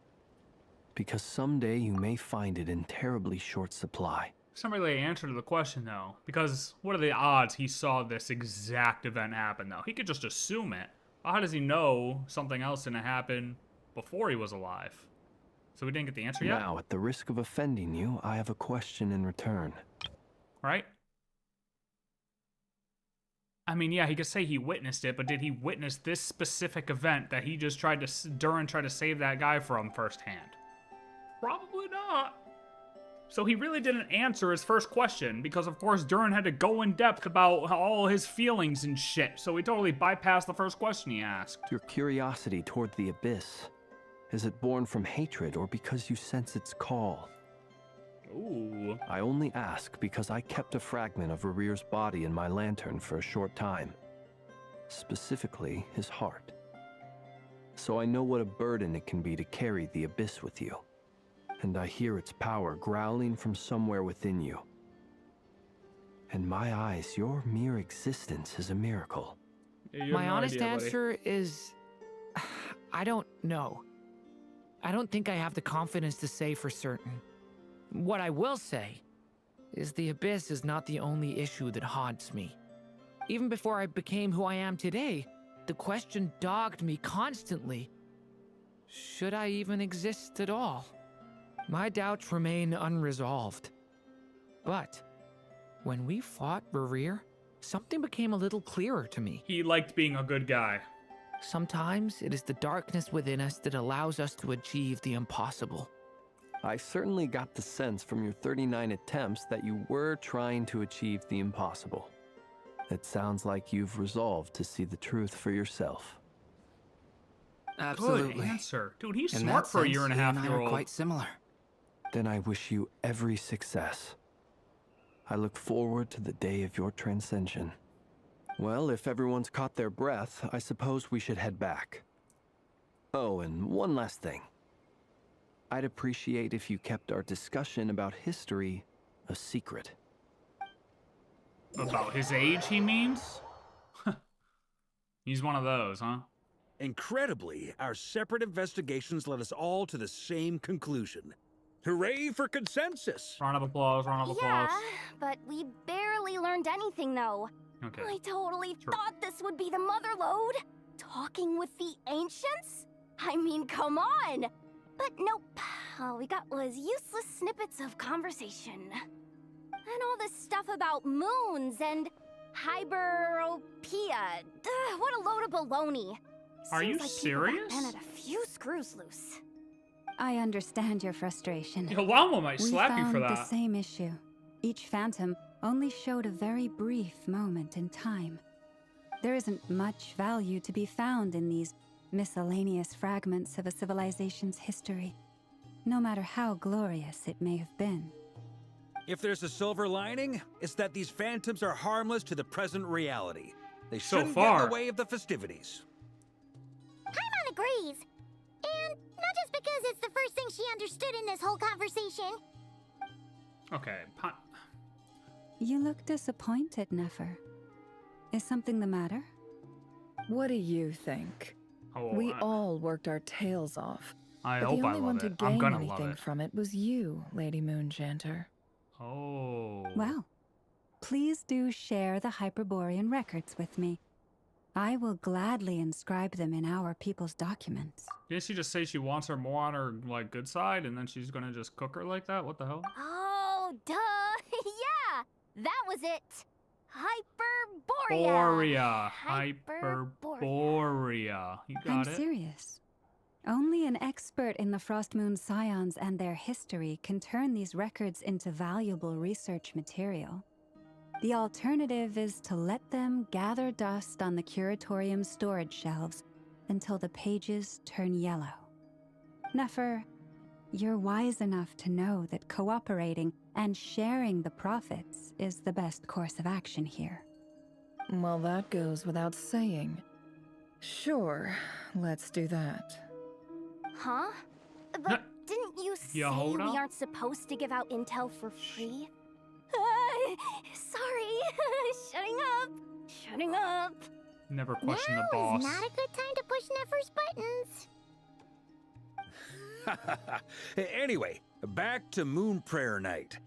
because someday you may find it in terribly short supply. It's not really an answer to the question, though, because what are the odds he saw this exact event happen, though? He could just assume it. How does he know something else didn't happen before he was alive? So we didn't get the answer yet? Now, at the risk of offending you, I have a question in return. Right? I mean, yeah, he could say he witnessed it, but did he witness this specific event that he just tried to, DURIN tried to save that guy from firsthand? Probably not. So he really didn't answer his first question, because of course DURIN had to go in depth about all his feelings and shit, so he totally bypassed the first question he asked. Your curiosity toward the Abyss, is it born from hatred or because you sense its call? Ooh. I only ask because I kept a fragment of Rarir's body in my lantern for a short time. Specifically, his heart. So I know what a burden it can be to carry the Abyss with you. And I hear its power growling from somewhere within you. In my eyes, your mere existence is a miracle. Yeah, My honest answer is... I don't know. I don't think I have the confidence to say for certain. What I will say is the Abyss is not the only issue that haunts me. Even before I became who I am today, the question dogged me constantly. Should I even exist at all? My doubts remain unresolved. But when we fought Rarir, something became a little clearer to me. He liked being a good guy. Sometimes it is the darkness within us that allows us to achieve the impossible. I certainly got the sense from your 39 attempts that you were trying to achieve the impossible. It sounds like you've resolved to see the truth for yourself. Absolutely. Good answer. Dude, he's In smart that for a sense, year and a he half I year are old. quite similar. Then I wish you every success. I look forward to the day of your transcension. Well, if everyone's caught their breath, I suppose we should head back. Oh, and one last thing. I'd appreciate if you kept our discussion about history a secret. About his age, he means? He's one of those, huh? Incredibly, our separate investigations led us all to the same conclusion. Hooray for consensus! Round of applause, round of applause. Yeah, but we barely learned anything, though. Okay. I totally Sure. thought this would be the mother lode. Talking with the ancients? I mean, come on! But nope. All we got was useless snippets of conversation. And all this stuff about moons and hyperopia. What a load of baloney. Are you Seems like people back serious? then had a few screws loose. I understand your frustration. Yo, Llama might We slap you found for the that. same issue. Each phantom only showed a very brief moment in time. There isn't much value to be found in these miscellaneous fragments of a civilization's history, no matter how glorious it may have been. If there's a silver lining, it's that these phantoms are harmless to the present reality. They So shouldn't get in far. the way of the festivities. Paimon agrees. And not just because it's the first thing she understood in this whole conversation. Okay, You look disappointed, Nefer. Is something the matter? What do you think? Oh, We all worked our tails off. I but hope the I only one love to it. I'm gain gonna love anything it. from it was you, Lady Moonjanter. Oh. Well, please do share the Hyperborean records with me. I will gladly inscribe them in our people's documents. Didn't she just say she wants her more on her, like, good side, and then she's gonna just cook her like that? What the hell? Oh, duh. Yeah, that was it. Hyperborea. Borea. Hyperborea. You I'm got it? serious. Only an expert in the Frost Moon Scions and their history can turn these records into valuable research material. The alternative is to let them gather dust on the curatorium's storage shelves until the pages turn yellow. Nefer, you're wise enough to know that cooperating and sharing the profits is the best course of action here. Well, that goes without saying. Sure, let's do that. Huh? But didn't you say Yeah, hold we up. aren't supposed to give out intel for free? Sorry. Shutting up. Never question the Now boss. is not a good time to push Nefer's buttons. Anyway, back to Moon Prayer Night.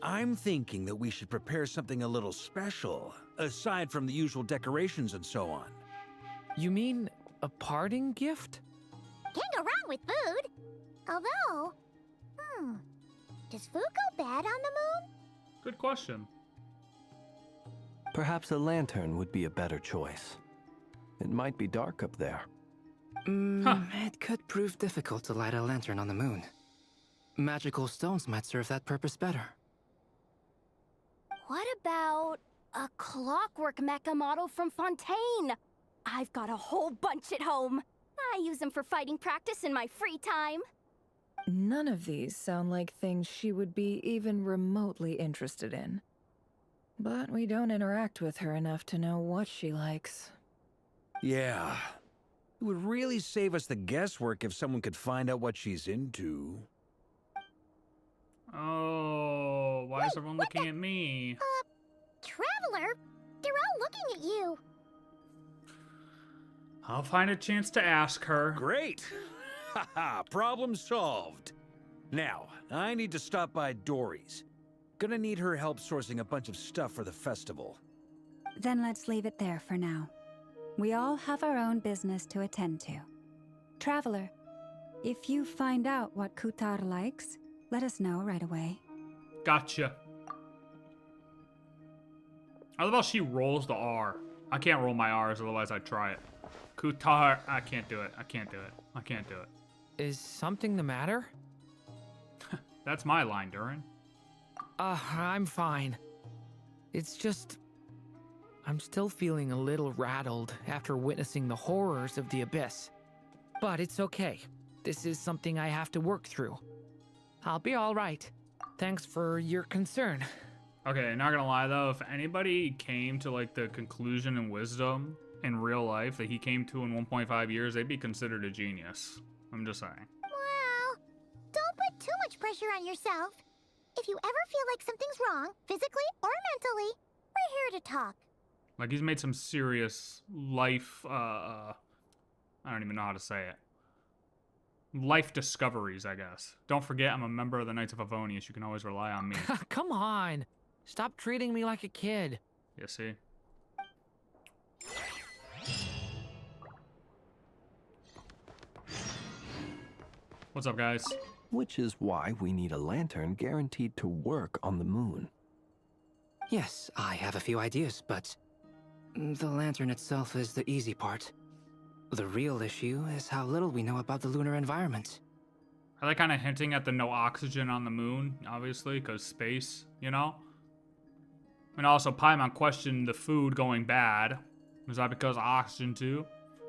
I'm thinking that we should prepare something a little special, aside from the usual decorations and so on. You mean a parting gift? Can't go wrong with food. Although, does food go bad on the moon? Good question. Perhaps a lantern would be a better choice. It might be dark up there. It could prove difficult to light a lantern on the moon. Magical stones might serve that purpose better. What about a clockwork mecha model from Fontaine? I've got a whole bunch at home. I use them for fighting practice in my free time. None of these sound like things she would be even remotely interested in. But we don't interact with her enough to know what she likes. Yeah. It would really save us the guesswork if someone could find out what she's into. Oh, why is everyone looking at me? Traveler, they're all looking at you. I'll find a chance to ask her. Great! Haha, problem solved. Now, I need to stop by Dory's. Gonna need her help sourcing a bunch of stuff for the festival. Then let's leave it there for now. We all have our own business to attend to. Traveler, if you find out what Kutar likes, let us know right away. Gotcha. I love how she rolls the R. I can't roll my R's, otherwise I'd try it. Kutar. I can't do it. I can't do it. I can't do it. Is something the matter? That's my line, Durin. I'm fine. It's just... I'm still feeling a little rattled after witnessing the horrors of the Abyss. But it's okay. This is something I have to work through. I'll be all right. Thanks for your concern. Okay, not gonna lie though, if anybody came to like the conclusion and wisdom in real life that he came to in 1.5 years, they'd be considered a genius. I'm just saying. Well, don't put too much pressure on yourself. If you ever feel like something's wrong, physically or mentally, We're here to talk. Like, he's made some serious life, I don't even know how to say it. Life discoveries, I guess. Don't forget, I'm a member of the Knights of Avonius. You can always rely on me. Come on. Stop treating me like a kid. You see? What's up, guys? Which is why we need a lantern guaranteed to work on the moon. Yes, I have a few ideas, but the lantern itself is the easy part. The real issue is how little we know about the lunar environment. Are they kind of hinting at the no oxygen on the moon, obviously, because space, you know? And also, Paimon questioned the food going bad. Is that because of oxygen, too?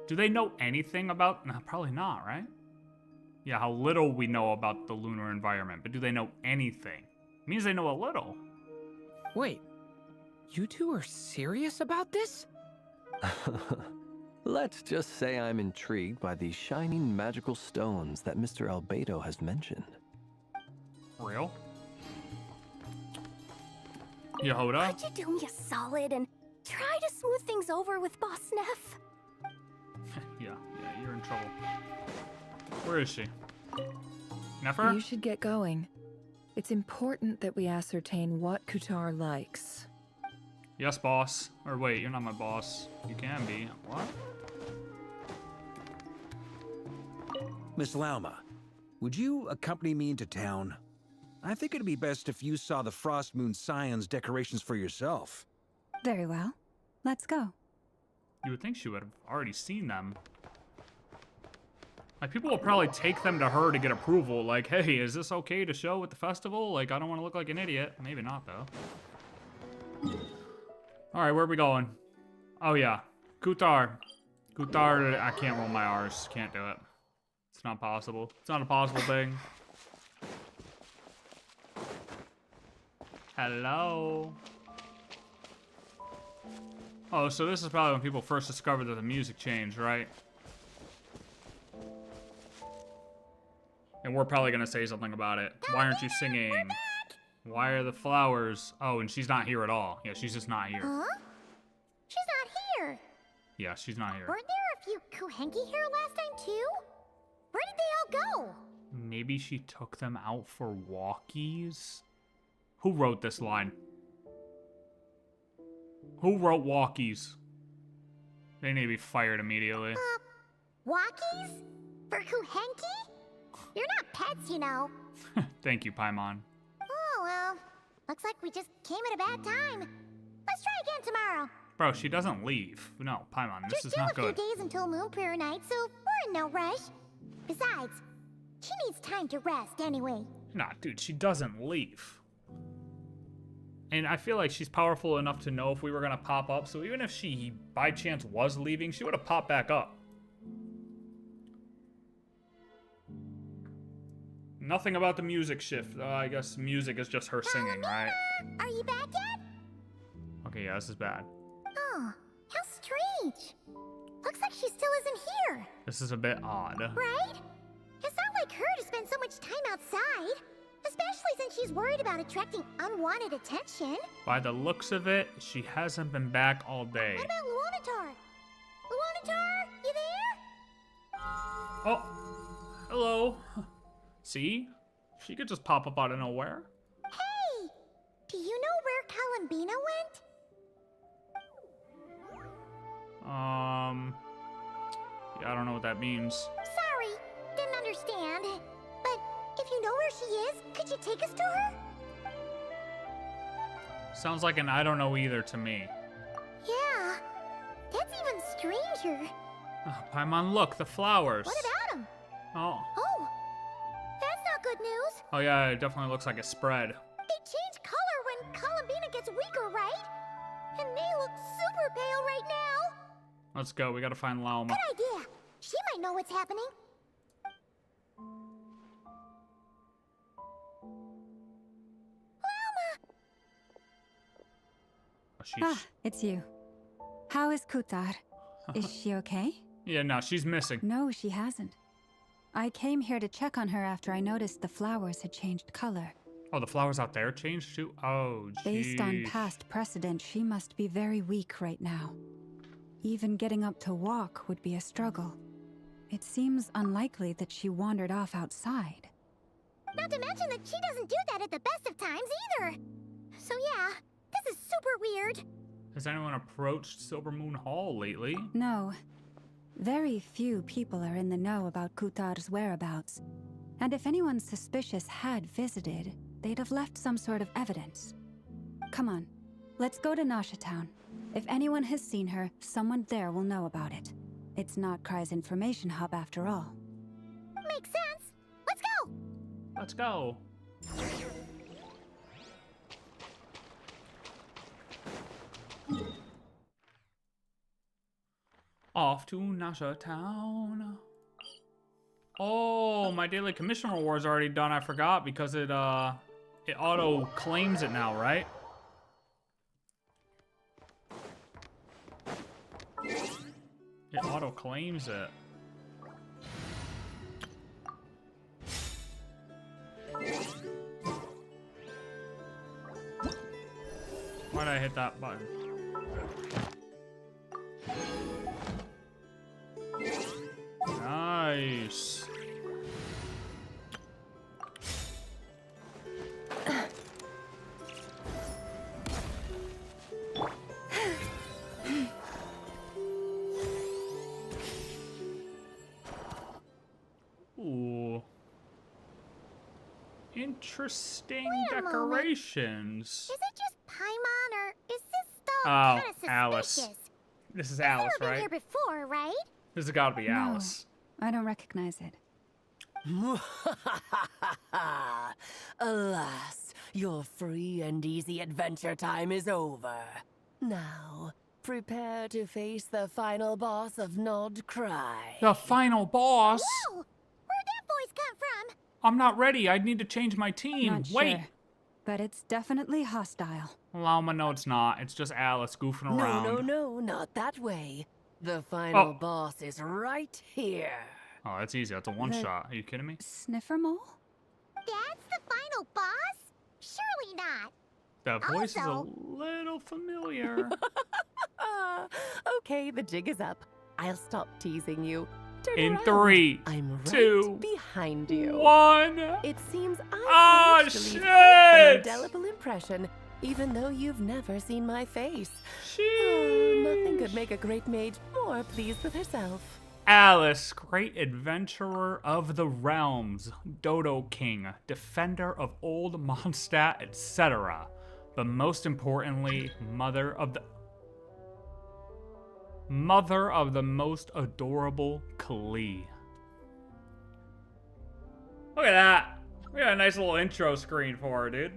Do they know anything about... No, probably not, right? Yeah, how little we know about the lunar environment, but do they know anything? It means they know a little. Wait, you two are serious about this? Let's just say I'm intrigued by these shining magical stones that Mr. Albedo has mentioned. Real? Yehoda? Could you do me a solid and try to smooth things over with Boss Neff? Yeah, you're in trouble. Where is she? Nefer? You should get going. It's important that we ascertain what Kutar likes. Yes, boss. Or wait, you're not my boss. You can be. What? Miss Lauma, would you accompany me into town? I think it'd be best if you saw the Frost Moon Scion's decorations for yourself. Very well. Let's go. You would think she would have already seen them. Like, people will probably take them to her to get approval. Like, hey, is this okay to show at the festival? Like, I don't want to look like an idiot. Maybe not, though. Alright, where are we going? Oh, yeah. Kutar. Kutar, I can't roll my R's. Can't do it. It's not possible. It's not a possible thing. Hello? Oh, so this is probably when people first discovered that the music changed, right? And we're probably gonna say something about it. Why aren't you singing? Why are the flowers? Oh, and she's not here at all. Yeah, she's just not here. Huh? She's not here. Yeah, she's not here. Weren't there a few Kuhenki here last time too? Where did they all go? Maybe she took them out for walkies? Who wrote this line? Who wrote walkies? They need to be fired immediately. Walkies? For Kuhenki? You're not pets, you know. Thank you, Paimon. Oh, well. Looks like we just came at a bad time. Let's try again tomorrow. Bro, she doesn't leave. No, Paimon, this is not good. Just still a few days until Moon Prayer Night, so we're in no rush. Besides, she needs time to rest anyway. Nah, dude, she doesn't leave. And I feel like she's powerful enough to know if we were gonna pop up, so even if she, by chance, was leaving, she would have popped back up. Nothing about the music shift. I guess music is just her singing, right? Are you back yet? Okay, yeah, this is bad. Oh, how strange. Looks like she still isn't here. This is a bit odd. Right? It's not like her to spend so much time outside. Especially since she's worried about attracting unwanted attention. By the looks of it, she hasn't been back all day. What about Luanatar? Luanatar, you there? Oh, hello. See? She could just pop up out of nowhere. Hey! Do you know where Columbina went? Yeah, I don't know what that means. Sorry, didn't understand. But if you know where she is, could you take us to her? Sounds like an I don't know either to me. Yeah, that's even stranger. Oh, Paimon, look, the flowers. What about them? Oh. Oh, that's not good news. Oh yeah, it definitely looks like a spread. They change color when Columbina gets weaker, right? And they look super pale right now. Let's go, we gotta find Lauma. Good idea. She might know what's happening. Ah, it's you. How is Kutar? Is she okay? Yeah, no, she's missing. No, she hasn't. I came here to check on her after I noticed the flowers had changed color. Oh, the flowers out there changed too? Oh, jeez. Based on past precedent, she must be very weak right now. Even getting up to walk would be a struggle. It seems unlikely that she wandered off outside. Not to mention that she doesn't do that at the best of times either. So yeah, this is super weird. Has anyone approached Silver Moon Hall lately? No. Very few people are in the know about Kutar's whereabouts. And if anyone suspicious had visited, they'd have left some sort of evidence. Come on, let's go to Nasha Town. If anyone has seen her, someone there will know about it. It's Nod-Krai's information hub after all. Makes sense. Let's go! Let's go. Off to Nasha Town. Oh, my daily commission reward's already done. I forgot because it auto claims it now, right? It auto claims it. Why did I hit that button? Nice. Ooh. Interesting decorations. Is it just Paimon, or is this still Oh, kind of suspicious? Alice. This is Alice, Never been right? here before, right? This has got to be No, Alice. I don't recognize it. Alas, your free and easy adventure time is over. Now, prepare to face the final boss of Nod-Krai. The final boss? Whoa! Where'd that voice come from? I'm not ready. I need to change my team. Not Wait. sure, but it's definitely hostile. Lama, no, it's not. It's just Alice goofing around. No, not that way. The final Oh. boss is right here. Oh, that's easy. That's a one-shot. Are you kidding me? Sniffer mole? That's the final boss? Surely not. That voice is a Also- little familiar. Okay, the jig is up. I'll stop teasing you. Turn In around. 3, I'm right 2, behind you. 1. It seems I Oh, managed to leave quite an shit! indelible impression, even though you've never seen my face. Sheesh. Nothing could make a great mage more pleased with herself. Alice, great adventurer of the realms, Dodo King, defender of old Mondstadt, etc. But most importantly, mother of the most adorable Klee. Look at that. We got a nice little intro screen for her, dude.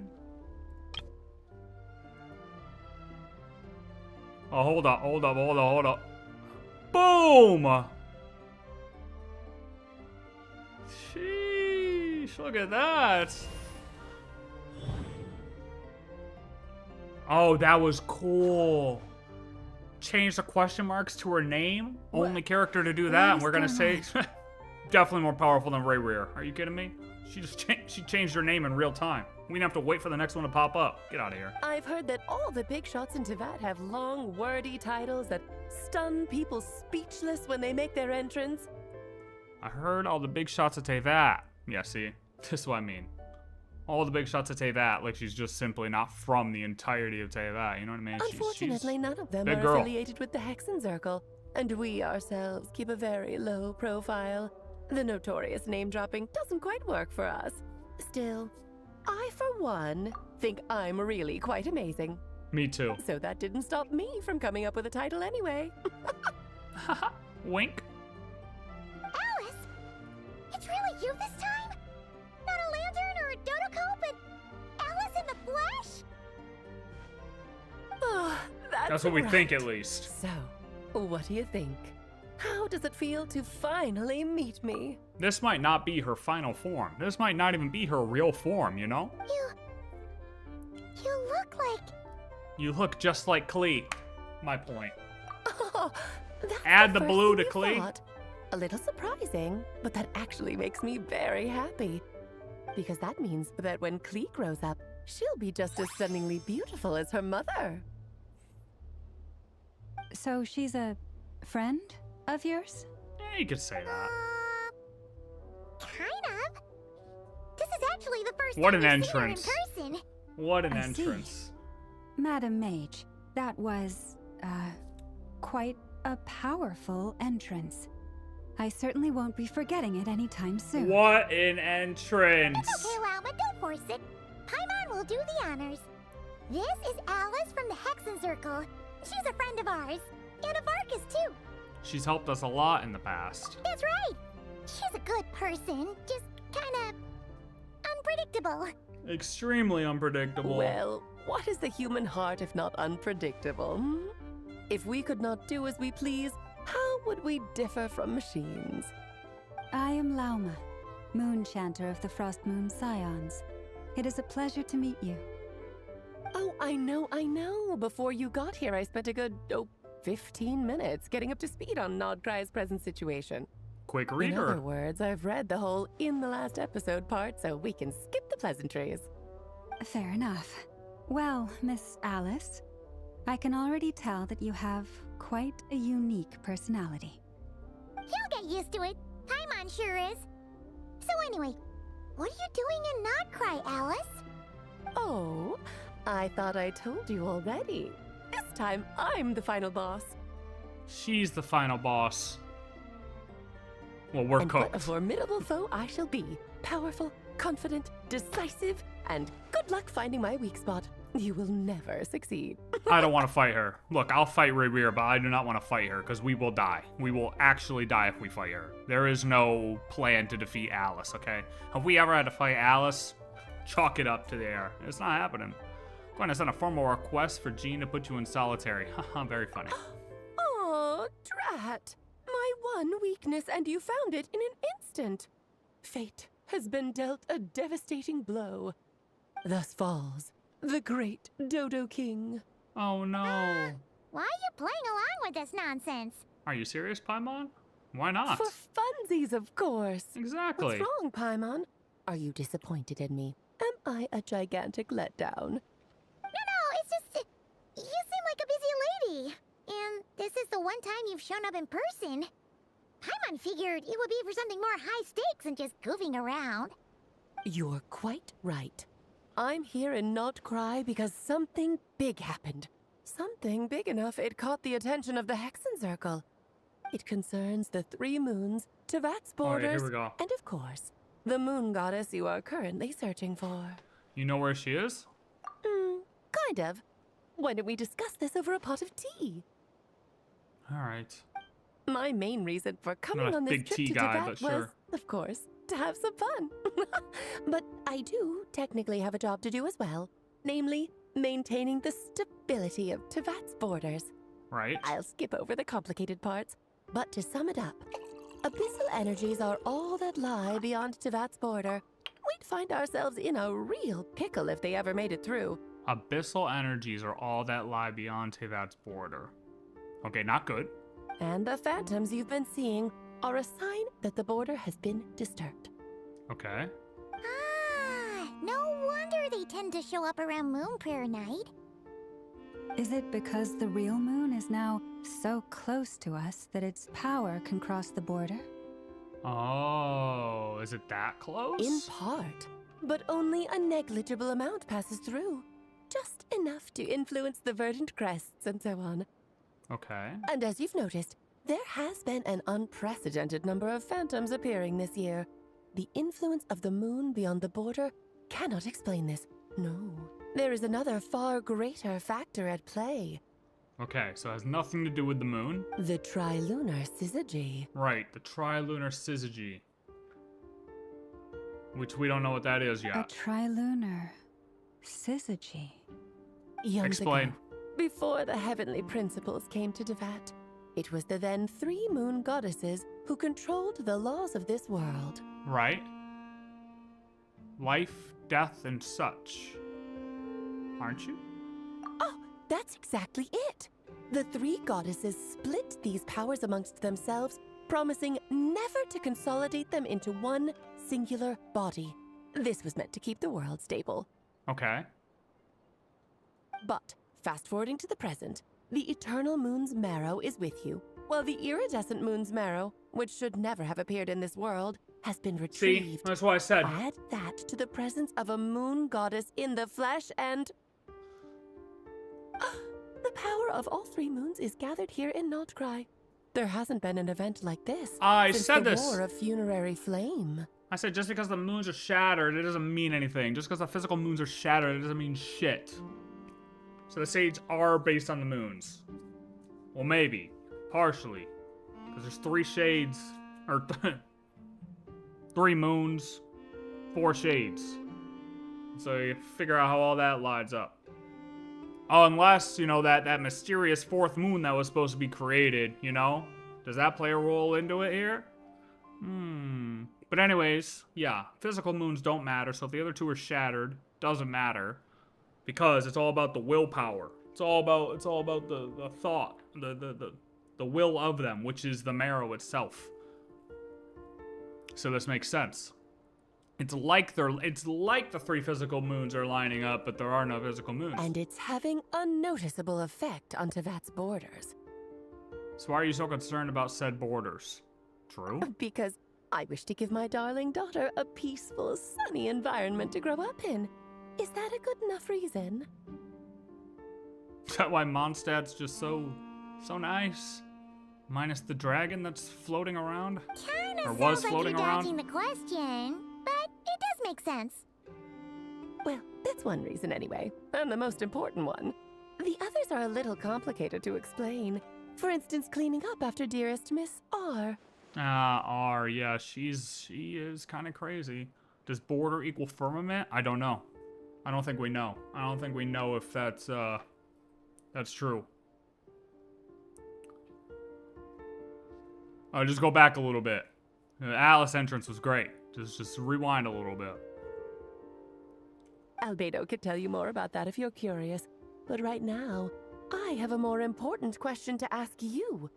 Oh, hold up. Boom! Sheesh, look at that. Oh, that was cool. Change the question marks to her name. Only character to do that, and we're gonna say definitely more powerful than Ray Rear. Are you kidding me? She just she changed her name in real time. We didn't have to wait for the next one to pop up. Get out of here. I've heard that all the big shots in Teyvat have long, wordy titles that stun people speechless when they make their entrance. I heard all the big shots of Teyvat. Yeah, see, this is what I mean. All the big shots of Teyvat, like she's just simply not from the entirety of Teyvat. You know what I mean? Unfortunately, none of them big are girl. affiliated with the Hexen Circle, and we ourselves keep a very low profile. The notorious name-dropping doesn't quite work for us. Still, I, for one, think I'm really quite amazing. Me too. So that didn't stop me from coming up with a title anyway. Wink. Alice! It's really you this time? Not a lantern or a dodo but Alice in the flesh? Oh, That's what we right. think, at least. So, what do you think? How does it feel to finally meet me? This might not be her final form. This might not even be her real form, you know? You look like... You look just like Klee. My point. Oh, that's Add the first blue thing to you Klee. thought. A little surprising, but that actually makes me very happy. because that means that when Klee grows up, she'll be just as stunningly beautiful as her mother. So she's a friend of yours? Yeah, you could say that. Kind of. This is actually the first What time an we've seen her in entrance. person. What an I see. entrance. Madam Mage, that was, quite a powerful entrance. I certainly won't be forgetting it anytime soon. What an entrance. It's okay, Lalma, don't force it. Paimon will do the honors. This is Alice from the Hexen Circle. She's a friend of ours. And of Arcus, too. She's helped us a lot in the past. That's right. She's a good person, just kinda unpredictable. Extremely unpredictable. Well, what is the human heart if not unpredictable? Hmm? If we could not do as we please, how would we differ from machines? I am Lauma, Moon Chanter of the Frost Moon Scions. It is a pleasure to meet you. Oh, I know. Before you got here, I spent a good, 15 minutes getting up to speed on Nod-Krai's present situation. Quick In reader. other words, I've read the whole in the last episode part, so we can skip the pleasantries. Fair enough. Well, Miss Alice, I can already tell that you have quite a unique personality. He'll get used to it. Paimon sure is. So anyway, what are you doing in Nod-Krai, Alice? Oh, I thought I told you already. This time, I'm the final boss. She's the final boss. Well, we're And what a cooked. formidable foe I shall be. Powerful, confident, decisive, and good luck finding my weak spot. You will never succeed. I don't want to fight her. Look, I'll fight Revere, but I do not want to fight her because we will die. We will actually die if we fight her. There is no plan to defeat Alice, okay? Have we ever had to fight Alice? Chalk it up to the air. It's not happening. I'm going to send a formal request for Jean to put you in solitary. Haha, very funny. Oh, drat. My one weakness, and you found it in an instant. Fate has been dealt a devastating blow. Thus falls the great Dodo King. Oh no. Why are you playing along with this nonsense? Are you serious, Paimon? Why not? For funsies, of course. Exactly. What's wrong, Paimon? Are you disappointed in me? Am I a gigantic letdown? No, it's just... you seem like a busy lady. And this is the one time you've shown up in person. Paimon figured it would be for something more high stakes than just goofing around. You're quite right. I'm here in Nod-Krai because something big happened. Something big enough it caught the attention of the Hexen Circle. It concerns the 3 moons, Tevat's borders, here we go. and of course, the moon goddess you are currently searching for. You know where she is? Kind of. Why don't we discuss this over a pot of tea? Alright. My main reason for coming Not a on this big trip tea to guy, Tevat but was, sure. of course, to have some fun. But I do technically have a job to do as well, namely, maintaining the stability of Tevat's borders. Right. I'll skip over the complicated parts, but to sum it up, abyssal energies are all that lie beyond Tevat's border. We'd find ourselves in a real pickle if they ever made it through. Abyssal energies are all that lie beyond Tevat's border. Okay, not good. And the phantoms you've been seeing are a sign that the border has been disturbed. Okay. No wonder they tend to show up around Moon Prayer Night. Is it because the real moon is now so close to us that its power can cross the border? Oh, is it that close? In part, but only a negligible amount passes through. Just enough to influence the verdant crests and so on. Okay. And as you've noticed, there has been an unprecedented number of phantoms appearing this year. The influence of the moon beyond the border cannot explain this. No, there is another far greater factor at play. Okay, so it has nothing to do with the moon. The trilunar syzygy. Right, the trilunar syzygy. Which we don't know what that is A yet. trilunar syzygy. Eons Explain. ago, before the heavenly principles came to Tevat, it was the then 3 moon goddesses who controlled the laws of this world. Right. Life, death, and such. Aren't you? Oh, that's exactly it. The 3 goddesses split these powers amongst themselves, promising never to consolidate them into one singular body. This was meant to keep the world stable. Okay. But, fast forwarding to the present, the eternal moon's marrow is with you, while the iridescent moon's marrow, which should never have appeared in this world, has been retrieved. See, that's what I said. Add that to the presence of a moon goddess in the flesh and... the power of all 3 moons is gathered here in Nod-Krai. There hasn't been an event like this since said the this. War of Funerary Flame. I said just because the moons are shattered, it doesn't mean anything. Just because the physical moons are shattered, it doesn't mean shit. So the shades are based on the moons. Well, maybe. Partially. Because there's 3 shades, or 3 moons, 4 shades. So you figure out how all that lines up. Oh, unless, you know, that mysterious 4th moon that was supposed to be created, you know? Does that play a role into it here? But anyways, yeah, physical moons don't matter, so if the other 2 are shattered, doesn't matter. Because it's all about the willpower. It's all about the thought, the will of them, which is the marrow itself. So this makes sense. It's like the 3 physical moons are lining up, but there are no physical moons. And it's having a noticeable effect on Tevat's borders. So why are you so concerned about said borders? True? Because I wish to give my darling daughter a peaceful, sunny environment to grow up in. Is that a good enough reason? Is that why Mondstadt's just so nice? Minus the dragon that's floating around? Kinda Or was sounds like floating you're around? dodging the question, but it does make sense. Well, that's one reason anyway, and the most important one. The others are a little complicated to explain. For instance, cleaning up after dearest Miss R. R, yeah, she is kind of crazy. Does border equal firmament? I don't know. I don't think we know. I don't think we know if that's true. Just go back a little bit. The Alice entrance was great. Just rewind a little bit. Albedo could tell you more about that if you're curious. But right now, I have a more important question to ask you.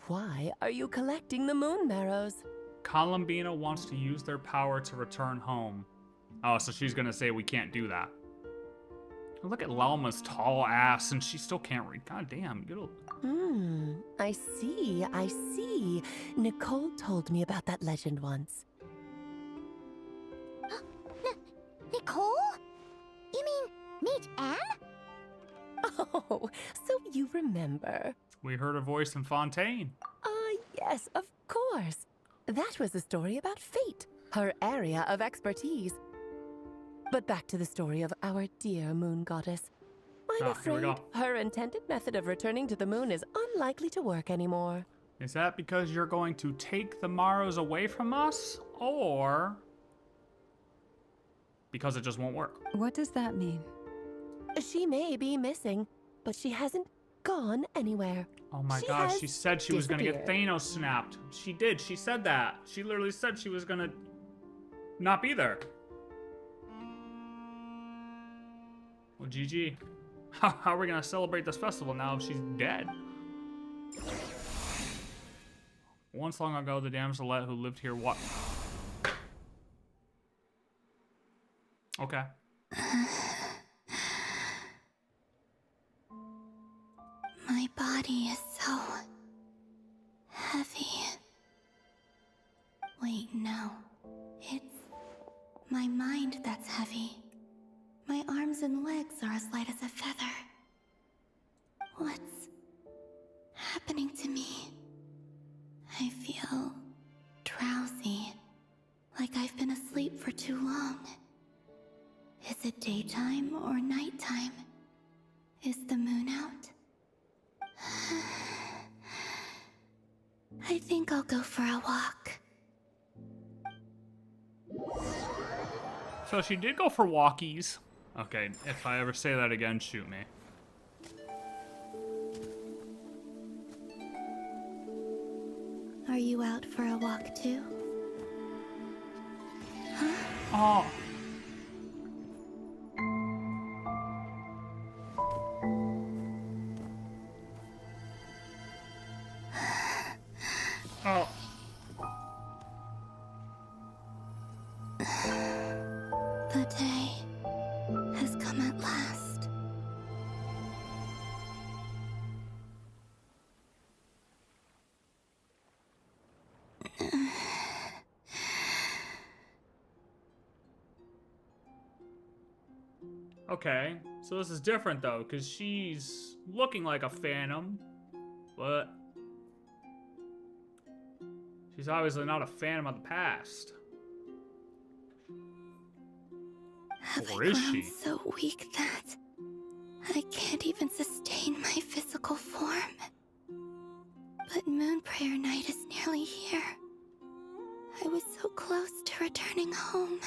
Why are you collecting the moon marrows? Columbina wants to use their power to return home. Oh, so she's gonna say we can't do that. Look at Lalma's tall ass, and she still can't read. God damn, get a... I see. Nicole told me about that legend once. Nicole? You mean meet Anne? Oh, so you remember. We heard a voice in Fontaine. Yes, of course. That was a story about fate, her area of expertise. But back to the story of our dear moon goddess. I'm afraid her intended method of returning to the moon is unlikely to work anymore. Is that because you're going to take the Marrows away from us? Or because it just won't work? What does that mean? She may be missing, but she hasn't gone anywhere. Oh my god, she said she was gonna get Thanos snapped. She did, she said that. She literally said she was gonna not be there. Well, GG. How are we gonna celebrate this festival now if she's dead? Once long ago, the damselette who lived here what? Okay. My body is so heavy. Wait, no. It's my mind that's heavy. My arms and legs are as light as a feather. What's happening to me? I feel drowsy, like I've been asleep for too long. Is it daytime or nighttime? Is the moon out? I think I'll go for a walk. So she did go for walkies. Okay, if I ever say that again, shoot me. Are you out for a walk too? Huh? Oh. Oh. Okay, so this is different though, because she's looking like a phantom, but she's obviously not a phantom of the past. Have Or I is grown she? so weak that I can't even sustain my physical form? But Moon Prayer Night is nearly here. I was so close to returning home.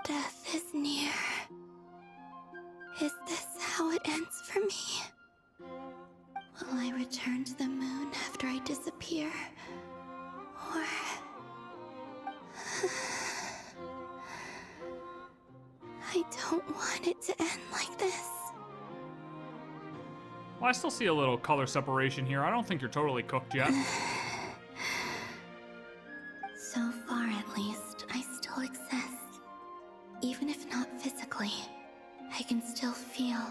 Death is near. Is this how it ends for me? Will I return to the moon after I disappear? Or... I don't want it to end like this. Well, I still see a little color separation here. I don't think you're totally cooked yet. So far, at least, I still exist. Even if not physically, I can still feel.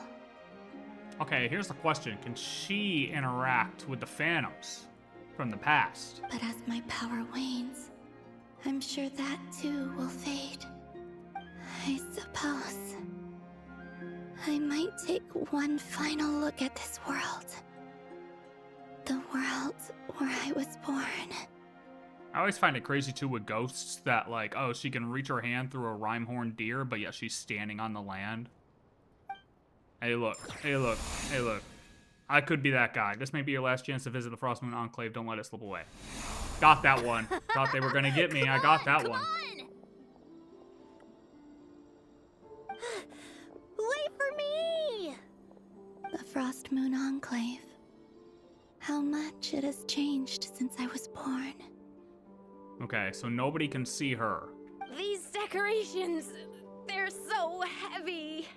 Okay, here's the question. Can she interact with the phantoms from the past? But as my power wanes, I'm sure that too will fade. I suppose I might take one final look at this world. The world where I was born. I always find it crazy too with ghosts that like, oh, she can reach her hand through a rhyme-horned deer, but yet she's standing on the land. Hey look, hey look, hey look. I could be that guy. This may be your last chance to visit the Frost Moon Enclave. Don't let it slip away. Got that one. Thought they were gonna get me. I got that one. Wait for me! The Frost Moon Enclave. How much it has changed since I was born. Okay, so nobody can see her. These decorations, they're so heavy.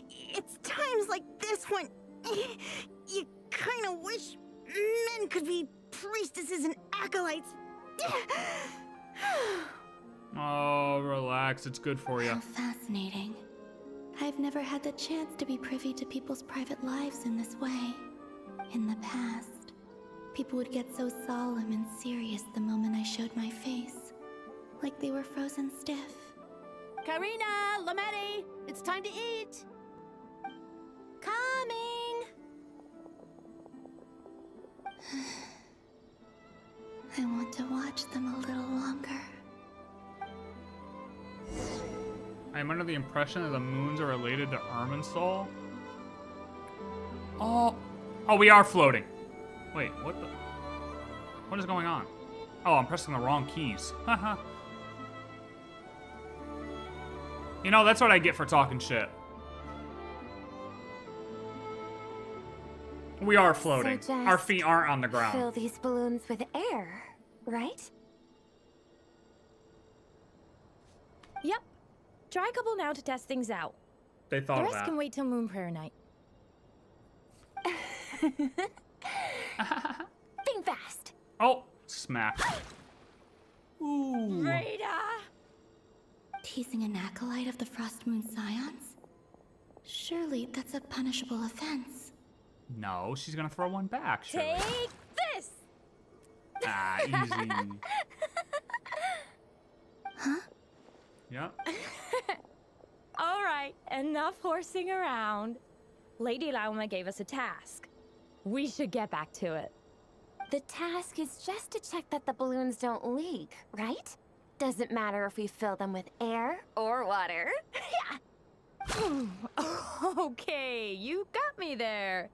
It's times like this when you kind of wish men could be priestesses and acolytes. Oh, relax. It's good for you. How fascinating. I've never had the chance to be privy to people's private lives in this way. In the past, people would get so solemn and serious the moment I showed my face. Like they were frozen stiff. Karina, Lametti, it's time to eat. Coming! I want to watch them a little longer. I am under the impression that the moons are related to Irminsul. Oh, we are floating. Wait, what is going on? Oh, I'm pressing the wrong keys. Haha. You know, that's what I get for talking shit. We are floating. So Our feet aren't on the ground. Fill these balloons with air, right? Yep. Try a couple now to test things out. They thought the of rest that. can wait till Moon Prayer Night. Think fast. Oh, smack. Ooh. Rita! Teasing an acolyte of the Frost Moon Scions? Surely that's a punishable offense. No, she's gonna throw one back. Surely. Take this! Ah, easy. Huh? Yep. All right, enough horsing around. Lady Lauma gave us a task. We should get back to it. The task is just to check that the balloons don't leak, right? Doesn't matter if we fill them with air or water. Okay, you got me there.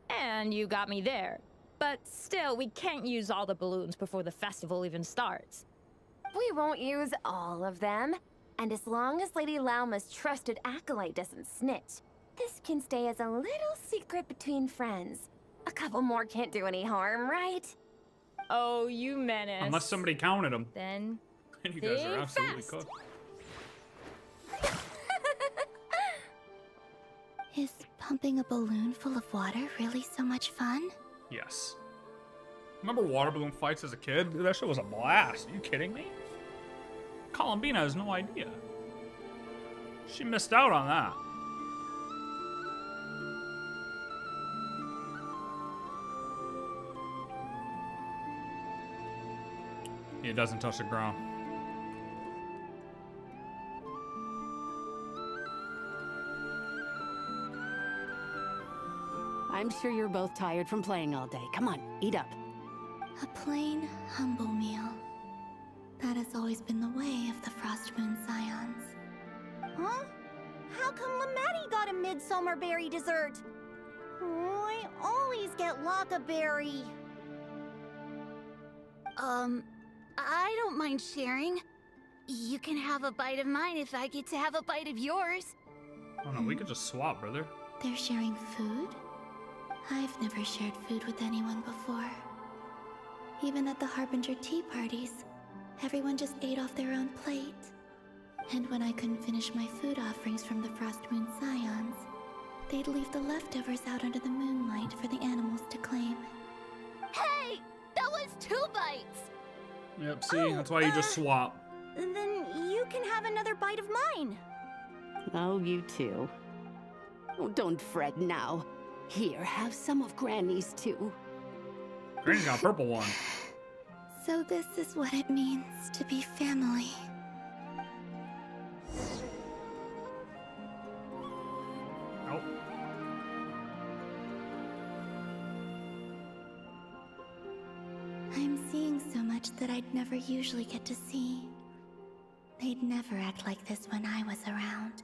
And you got me there. But still, we can't use all the balloons before the festival even starts. We won't use all of them. And as long as Lady Lauma's trusted acolyte doesn't snitch, this can stay as a little secret between friends. A couple more can't do any harm, right? Oh, you menace. Unless somebody counted them. Then And you guys are think absolutely fast. cooked. Is pumping a balloon full of water really so much fun? Yes. Remember water balloon fights as a kid? Dude, that shit was a blast. Are you kidding me? Columbina has no idea. She missed out on that. It doesn't touch the ground. I'm sure you're both tired from playing all day. Come on, eat up. A plain, humble meal. That has always been the way of the Frost Moon Scions. Huh? How come Lamatti got a midsummer berry dessert? Oh, I always get Lockaberry. I don't mind sharing. You can have a bite of mine if I get to have a bite of yours. Oh no, we could just swap, brother. They're sharing food? I've never shared food with anyone before. Even at the Harbinger tea parties, everyone just ate off their own plate. And when I couldn't finish my food offerings from the Frost Moon Scions, they'd leave the leftovers out under the moonlight for the animals to claim. Hey! That was 2 bites! Yep, see? That's why you just swap. Then you can have another bite of mine. Oh, you too. Oh, don't fret now. Here, have some of Granny's too. Granny's got a purple one. So this is what it means to be family. Oh. I'm seeing so much that I'd never usually get to see. They'd never act like this when I was around.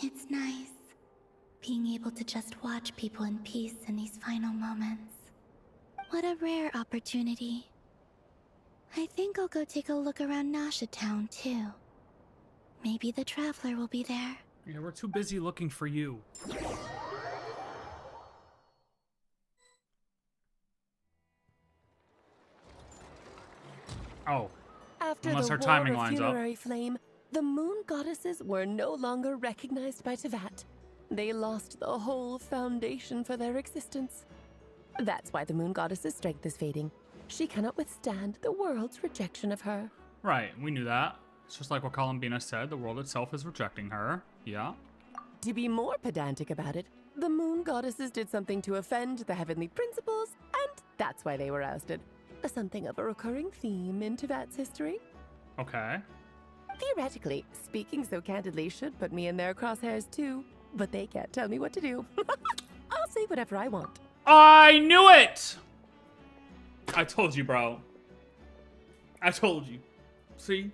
It's nice, being able to just watch people in peace in these final moments. What a rare opportunity. I think I'll go take a look around Nasha Town, too. Maybe the Traveler will be there. Yeah, we're too busy looking for you. Oh. After Unless the our war timing of lines up. funerary flame, the moon goddesses were no longer recognized by Tevat. They lost the whole foundation for their existence. That's why the moon goddess's strength is fading. She cannot withstand the world's rejection of her. Right, we knew that. It's just like what Columbina said, the world itself is rejecting her. Yeah. To be more pedantic about it, the moon goddesses did something to offend the heavenly principles, and that's why they were ousted. Something of a recurring theme in Tevat's history. Okay. Theoretically, speaking so candidly should put me in their crosshairs too, but they can't tell me what to do. I'll say whatever I want. I knew it! I told you, bro. I told you. See?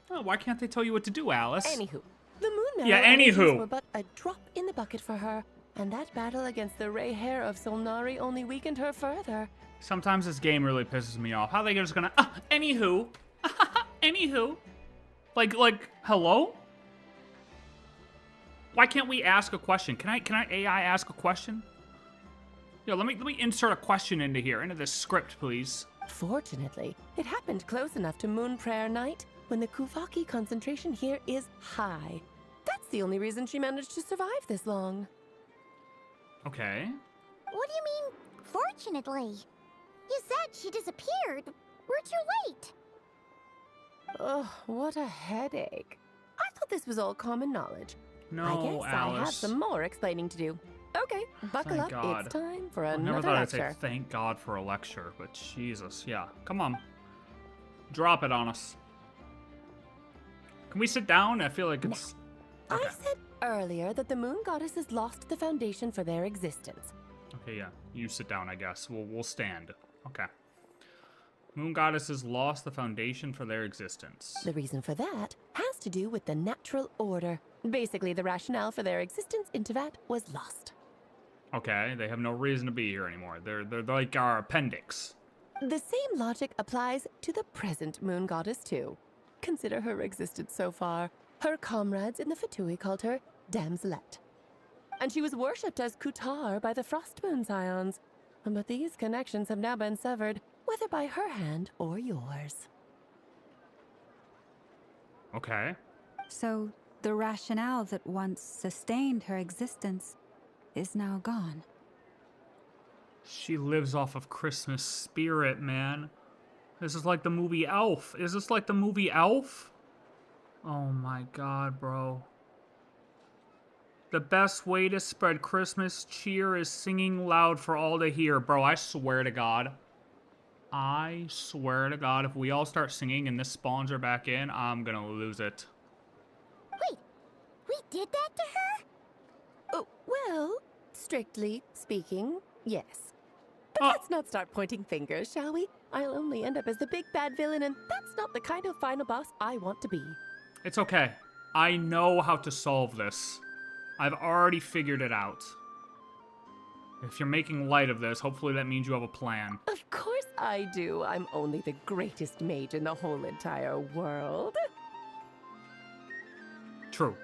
Oh, why can't they tell you what to do, Alice? Anywho, the moon Yeah, energies anywho. were but a drop in the bucket for her, and that battle against the Ray Hair of Solnari only weakened her further. Sometimes this game really pisses me off. How are they just gonna, anywho. Anywho. Like, hello? Why can't we ask a question? Can I AI ask a question? Yo, let me insert a question into here, into this script, please. Fortunately, it happened close enough to Moon Prayer Night when the Kuvaki concentration here is high. That's the only reason she managed to survive this long. Okay. What do you mean, fortunately? You said she disappeared. We're too late. Ugh, what a headache. I thought this was all common knowledge. No, I guess I have Alice. some more explaining to do. Okay, buckle Thank up. God. It's time for I another never thought lecture. I'd say thank God for a lecture, but Jesus, yeah. Come on. Drop it on us. Can we sit down? I feel like it's... Okay. I said earlier that the moon goddesses lost the foundation for their existence. Okay, yeah. You sit down, I guess. We'll stand. Okay. Moon goddesses lost the foundation for their existence. The reason for that has to do with the natural order. Basically, the rationale for their existence in Tevat was lost. Okay, they have no reason to be here anymore. They're like our appendix. The same logic applies to the present moon goddess, too. Consider her existence so far. Her comrades in the Fatui called her Damselette. And she was worshipped as Kutar by the Frost Moon Scions. But these connections have now been severed, whether by her hand or yours. Okay. So, the rationale that once sustained her existence is now gone. She lives off of Christmas spirit, man. This is like the movie Elf. Is this like the movie Elf? Oh my God, bro. The best way to spread Christmas cheer is singing loud for all to hear. Bro, I swear to God. I swear to God, if we all start singing and this spawns her back in, I'm gonna lose it. Wait, we did that to her? Oh, well, strictly speaking, yes. But let's not start pointing fingers, shall we? I'll only end up as the big bad villain, and that's not the kind of final boss I want to be. It's okay. I know how to solve this. I've already figured it out. If you're making light of this, hopefully that means you have a plan. Of course I do. I'm only the greatest mage in the whole entire world. True.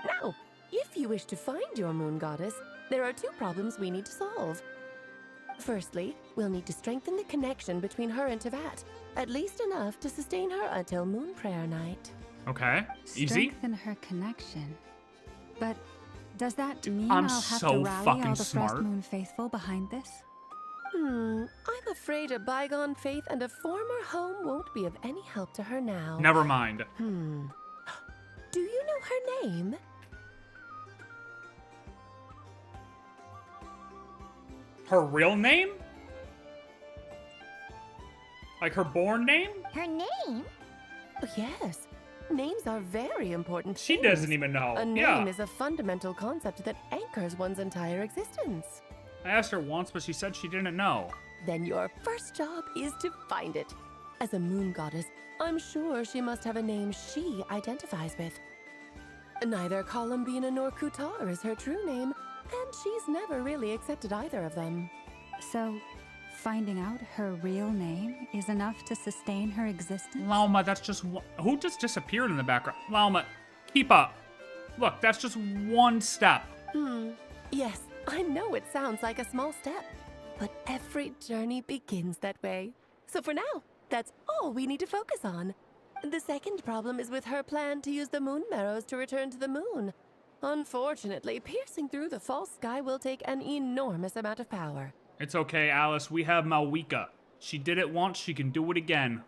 Now, if you wish to find your moon goddess, there are 2 problems we need to solve. Firstly, we'll need to strengthen the connection between her and Teyvat, at least enough to sustain her until Moon Prayer Night. Okay, easy. Strengthen her connection. But does that mean I'm I'll have so to rally fucking all the smart. Frost Moon faithful behind this? I'm afraid a bygone faith and a former home won't be of any help to her now. Never mind. Do you know her name? Her real name? Like her born name? Her name? Oh, yes. Names are very important. She doesn't even know. A name Yeah. is a fundamental concept that anchors one's entire existence. I asked her once, but she said she didn't know. Then your first job is to find it. As a moon goddess, I'm sure she must have a name she identifies with. Neither Columbina nor Kutar is her true name, and she's never really accepted either of them. So, finding out her real name is enough to sustain her existence? Lauma, that's just who just disappeared in the background? Lauma, keep up. Look, that's just one step. Yes, I know it sounds like a small step, but every journey begins that way. So for now, that's all we need to focus on. The second problem is with her plan to use the moon marrows to return to the moon. Unfortunately, piercing through the false sky will take an enormous amount of power. It's okay, Alice. We have Malwika. She did it once, she can do it again.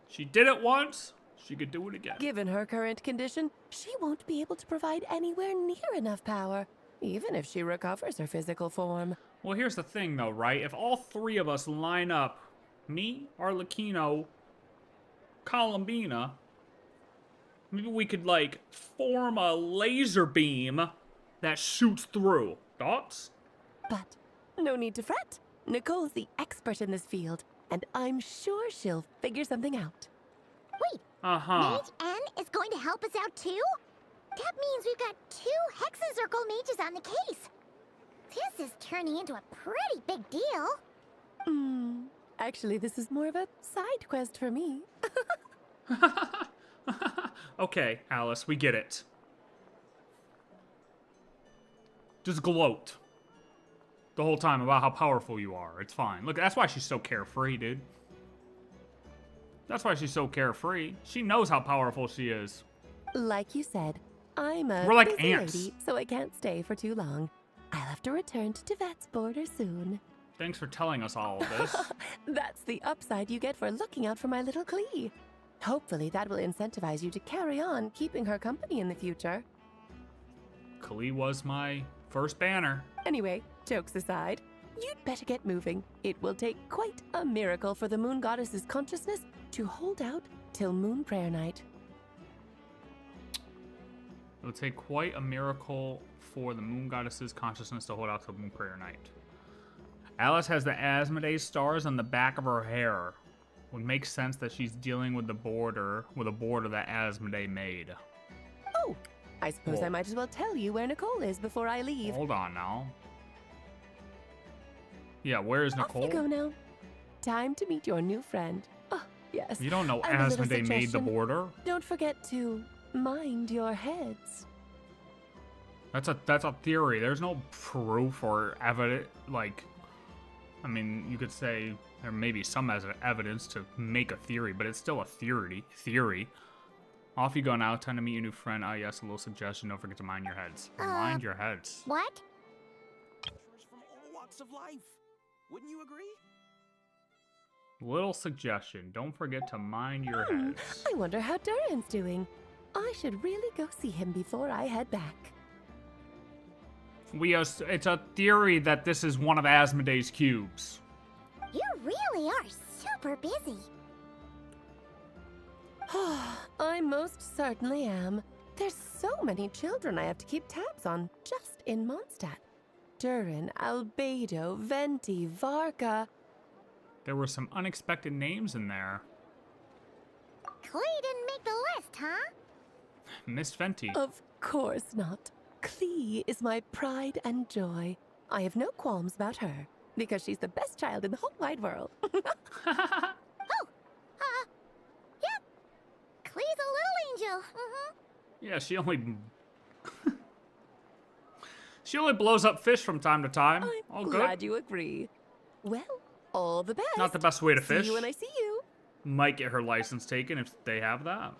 She did it once, she could do it again. Given her current condition, she won't be able to provide anywhere near enough power, even if she recovers her physical form. Well, here's the thing, though, right? If all 3 of us line up, me, Arlecchino, Columbina, maybe we could, like, form a laser beam that shoots through. Thoughts? But no need to fret. Nicole's the expert in this field, and I'm sure she'll figure something out. Wait, Uh-huh. Mage N is going to help us out too? That means we've got 2 Hexacircle mages on the case. This is turning into a pretty big deal. Actually, this is more of a side quest for me. Okay, Alice, we get it. Just gloat the whole time about how powerful you are. It's fine. Look, that's why she's so carefree, dude. That's why she's so carefree. She knows how powerful she is. Like you said, I'm a We're like busy ants. lady, so I can't stay for too long. I'll have to return to Teyvat's border soon. Thanks for telling us all of this. That's the upside you get for looking out for my little Klee. Hopefully that will incentivize you to carry on keeping her company in the future. Klee was my first banner. Anyway, jokes aside, you'd better get moving. It will take quite a miracle for the moon goddess's consciousness to hold out till Moon Prayer Night. It would take quite a miracle for the moon goddess's consciousness to hold out till Moon Prayer Night. Alice has the Asmodee stars on the back of her hair. Would make sense that she's dealing with a border that Asmodee made. Oh, I suppose Whoa. I might as well tell you where Nicole is before I leave. Hold on now. Yeah, where is Nicole? Off you go now. Time to meet your new friend. Oh, yes. You don't know And a little Asmodee made the suggestion. border? Don't forget to mind your heads. That's a theory. There's no proof or evidence. Like, I mean, you could say there may be some evidence to make a theory, but it's still a theory. Off you go now. Time to meet your new friend. Ah, yes, a little suggestion. Don't forget to mind your heads. Mind your heads. What? From all walks of life. Wouldn't you agree? Little suggestion. Don't forget to mind your heads. I wonder how DURIN's doing. I should really go see him before I head back. It's a theory that this is one of Asmodee's cubes. You really are super busy. I most certainly am. There's so many children I have to keep tabs on just in Mondstadt. Durin, Albedo, Venti, Varka. There were some unexpected names in there. Klee didn't make the list, huh? Miss Fenty. Of course not. Klee is my pride and joy. I have no qualms about her, because she's the best child in the whole wide world. Yep. Klee's a little angel. Yeah, she only blows up fish from time to time. All good. Glad you agree. Well, all the best. Not the best way to fish. See you when I see you. Might get her license taken if they have that.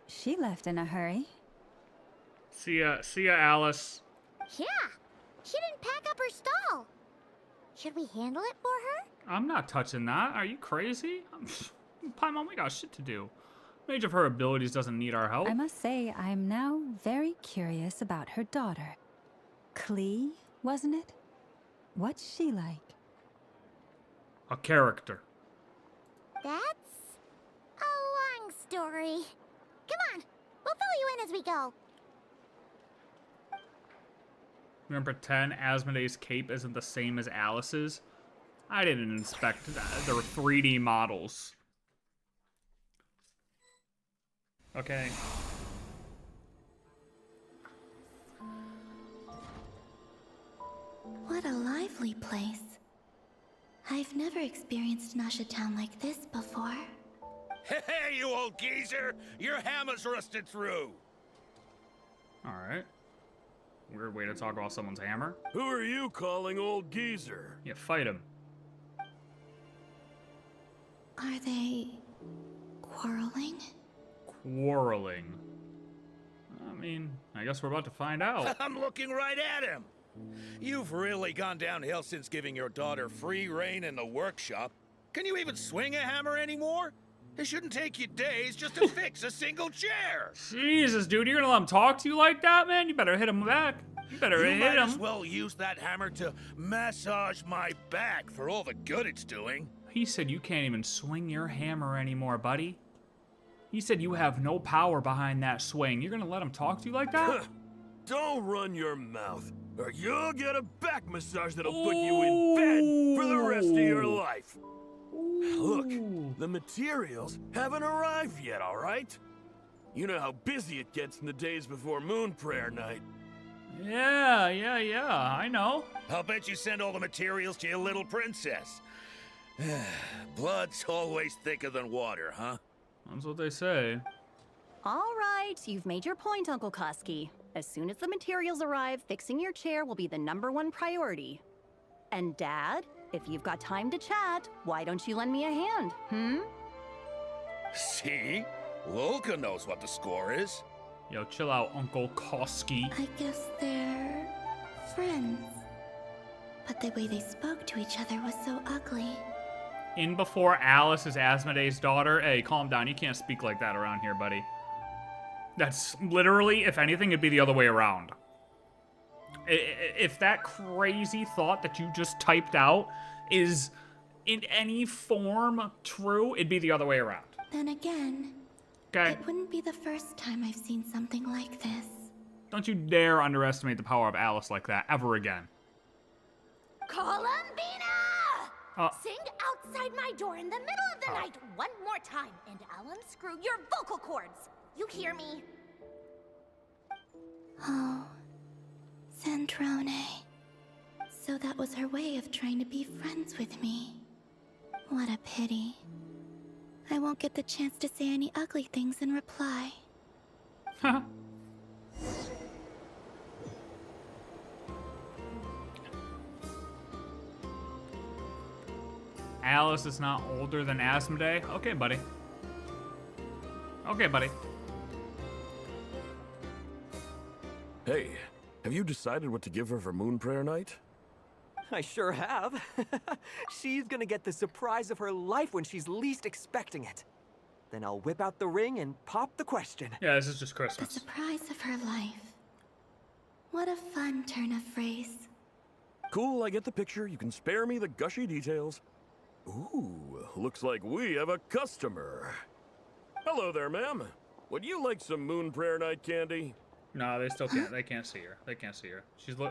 She left in a hurry. See ya, Alice. Yeah. She didn't pack up her stall. Should we handle it for her? I'm not touching that. Are you crazy? Paimon, we got shit to do. Mage of her abilities doesn't need our help. I must say, I am now very curious about her daughter. Klee, wasn't it? What's she like? A character. That's a long story. Come on, we'll fill you in as we go. We're gonna pretend Asmodee's cape isn't the same as Alice's. I didn't inspect their 3D models. Okay. What a lively place. I've never experienced Nasha Town like this before. Hey, you old geezer! Your hammer's rusted through! Alright. Weird way to talk about someone's hammer. Who are you calling old geezer? Yeah, fight him. Are they quarreling? Quarreling. I mean, I guess we're about to find out. I'm looking right at him! You've really gone downhill since giving your daughter free reign in the workshop. Can you even swing a hammer anymore? It shouldn't take you days just to fix a single chair. Jesus, dude, you're gonna let him talk to you like that, man? You better hit him back. You better hit might him. as well use that hammer to massage my back for all the good it's doing. He said you can't even swing your hammer anymore, buddy. He said you have no power behind that swing. You're gonna let him talk to you like that? Don't run your mouth, or you'll get a back massage that'll put you in bed for the rest of your life. Look, the materials haven't arrived yet, all right? You know how busy it gets in the days before Moon Prayer Night. Yeah, I know. I'll bet you send all the materials to your little princess. Blood's always thicker than water, huh? That's what they say. All right, you've made your point, Uncle Koski. As soon as the materials arrive, fixing your chair will be the #1 priority. And Dad, if you've got time to chat, why don't you lend me a hand, See? Lolka knows what the score is. Yo, chill out, Uncle Koski. I guess they're friends. But the way they spoke to each other was so ugly. In before Alice is Asmodee's daughter. Hey, calm down. You can't speak like that around here, buddy. That's literally, if anything, it'd be the other way around. If that crazy thought that you just typed out is in any form true, it'd be the other way around. Then again, Okay. it wouldn't be the first time I've seen something like this. Don't you dare underestimate the power of Alice like that ever again. Columbina! Sing outside my door in the middle of the night one more time, and I'll unscrew your vocal cords. You hear me? Oh, Zandrone. So that was her way of trying to be friends with me. What a pity. I won't get the chance to say any ugly things in reply. Alice is not older than Asmodee? Okay, buddy. Okay, buddy. Hey, have you decided what to give her for Moon Prayer Night? I sure have. She's gonna get the surprise of her life when she's least expecting it. Then I'll whip out the ring and pop the question. Yeah, this is just The Christmas. surprise of her life. What a fun turn of phrase. Cool, I get the picture. You can spare me the gushy details. Ooh, looks like we have a customer. Hello there, ma'am. Would you like some Moon Prayer Night candy? No, they still can't. They can't see her. They can't see her.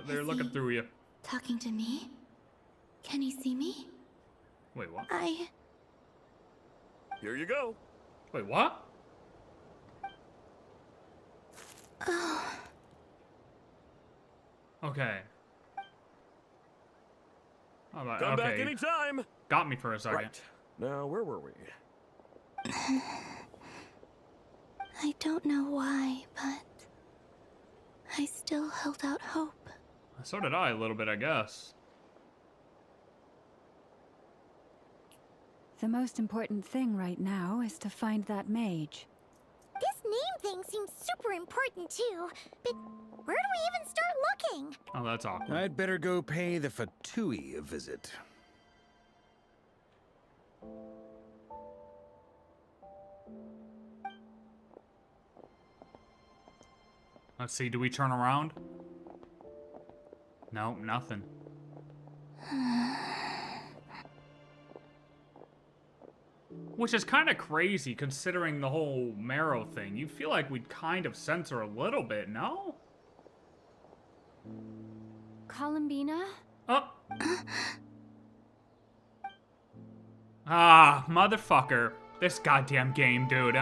They're looking through you. Talking to me? Can he see me? Wait, what? Here you go. Wait, what? Oh. Okay. Come back anytime. Got me for a second. Right. Now, where were we? I don't know why, but I still held out hope. So did I a little bit, I guess. The most important thing right now is to find that mage. This name thing seems super important too, but where do we even start looking? Oh, that's awkward. I'd better go pay the Fatui a visit. Let's see, do we turn around? Nope, nothing. Which is kind of crazy considering the whole marrow thing. You feel like we'd kind of censor a little bit, no? Columbina? Oh. Ah, motherfucker. This goddamn game, dude.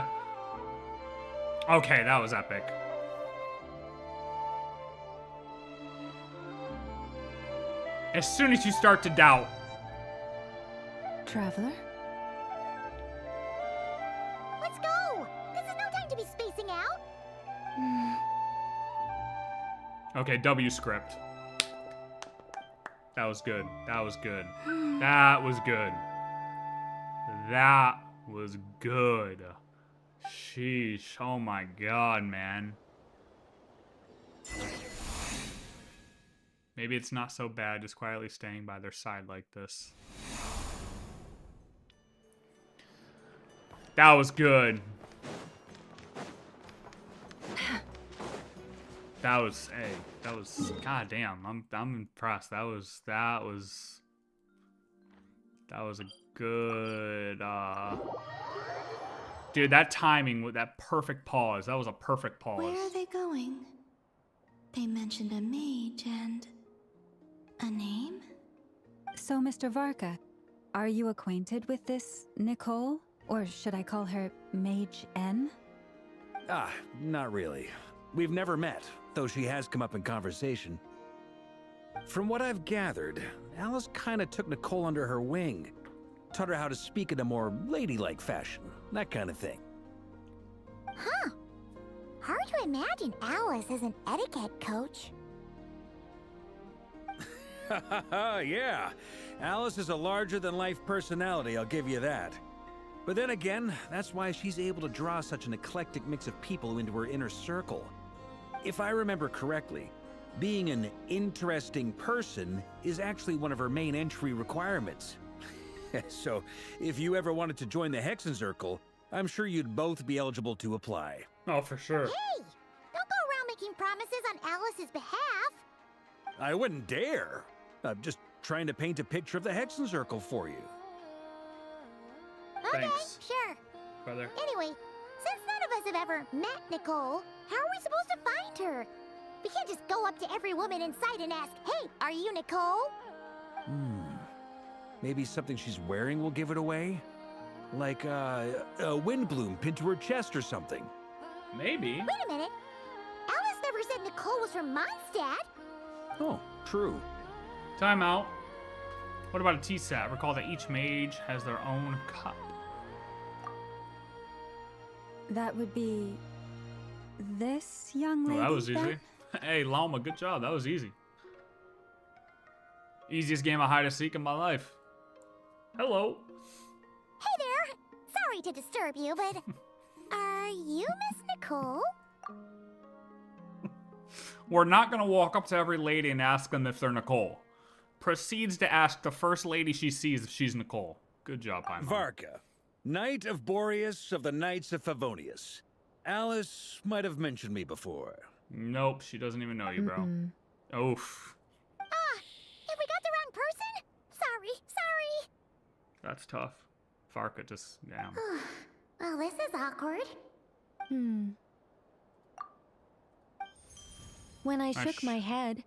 Okay, that was epic. As soon as you start to doubt. Traveler? Let's go! This is no time to be spacing out! Okay, W script. That was good. That was good. That was good. That was good. Sheesh. Oh my god, man. Maybe it's not so bad just quietly staying by their side like this. That was good. That was, hey, that was, goddamn, I'm impressed. That was a good, dude, that timing with that perfect pause, that was a perfect pause. Where are they going? They mentioned a mage and a name? So, Mr. Varka, are you acquainted with this Nicole? Or should I call her Mage N? Ah, not really. We've never met, though she has come up in conversation. From what I've gathered, Alice kinda took Nicole under her wing. Taught her how to speak in a more ladylike fashion, that kind of thing. Huh. Hard to imagine Alice as an etiquette coach. Yeah, Alice is a larger-than-life personality, I'll give you that. But then again, that's why she's able to draw such an eclectic mix of people into her inner circle. If I remember correctly, being an interesting person is actually one of her main entry requirements. So, if you ever wanted to join the Hexenzirkel, I'm sure you'd both be eligible to apply. Oh, for sure. Hey! Don't go around making promises on Alice's behalf. I wouldn't dare. I'm just trying to paint a picture of the Hexenzirkel for you. Okay, Thanks. sure. Brother. Anyway, since none of us have ever met Nicole, how are we supposed to find her? We can't just go up to every woman in sight and ask, hey, are you Nicole? Maybe something she's wearing will give it away? Like, a windbloom pinned to her chest or something. Maybe. Wait a minute. Alice never said Nicole was from Mondstadt. Oh, true. Time out. What about a TSAT? Recall that each mage has their own cup. That would be this young lady. Oh, that was then? easy. Hey, Llama, good job. That was easy. Easiest game of hide and seek in my life. Hello. Hey there. Sorry to disturb you, but are you Miss Nicole? We're not gonna walk up to every lady and ask them if they're Nicole. Proceeds to ask the first lady she sees if she's Nicole. Good job, Paimon. Varka, Knight of Boreas of the Knights of Favonius. Alice might have mentioned me before. Nope, she doesn't even know you, bro. Oof. If we That's tough. Varka just, damn. Well, this is awkward. When I shook my head,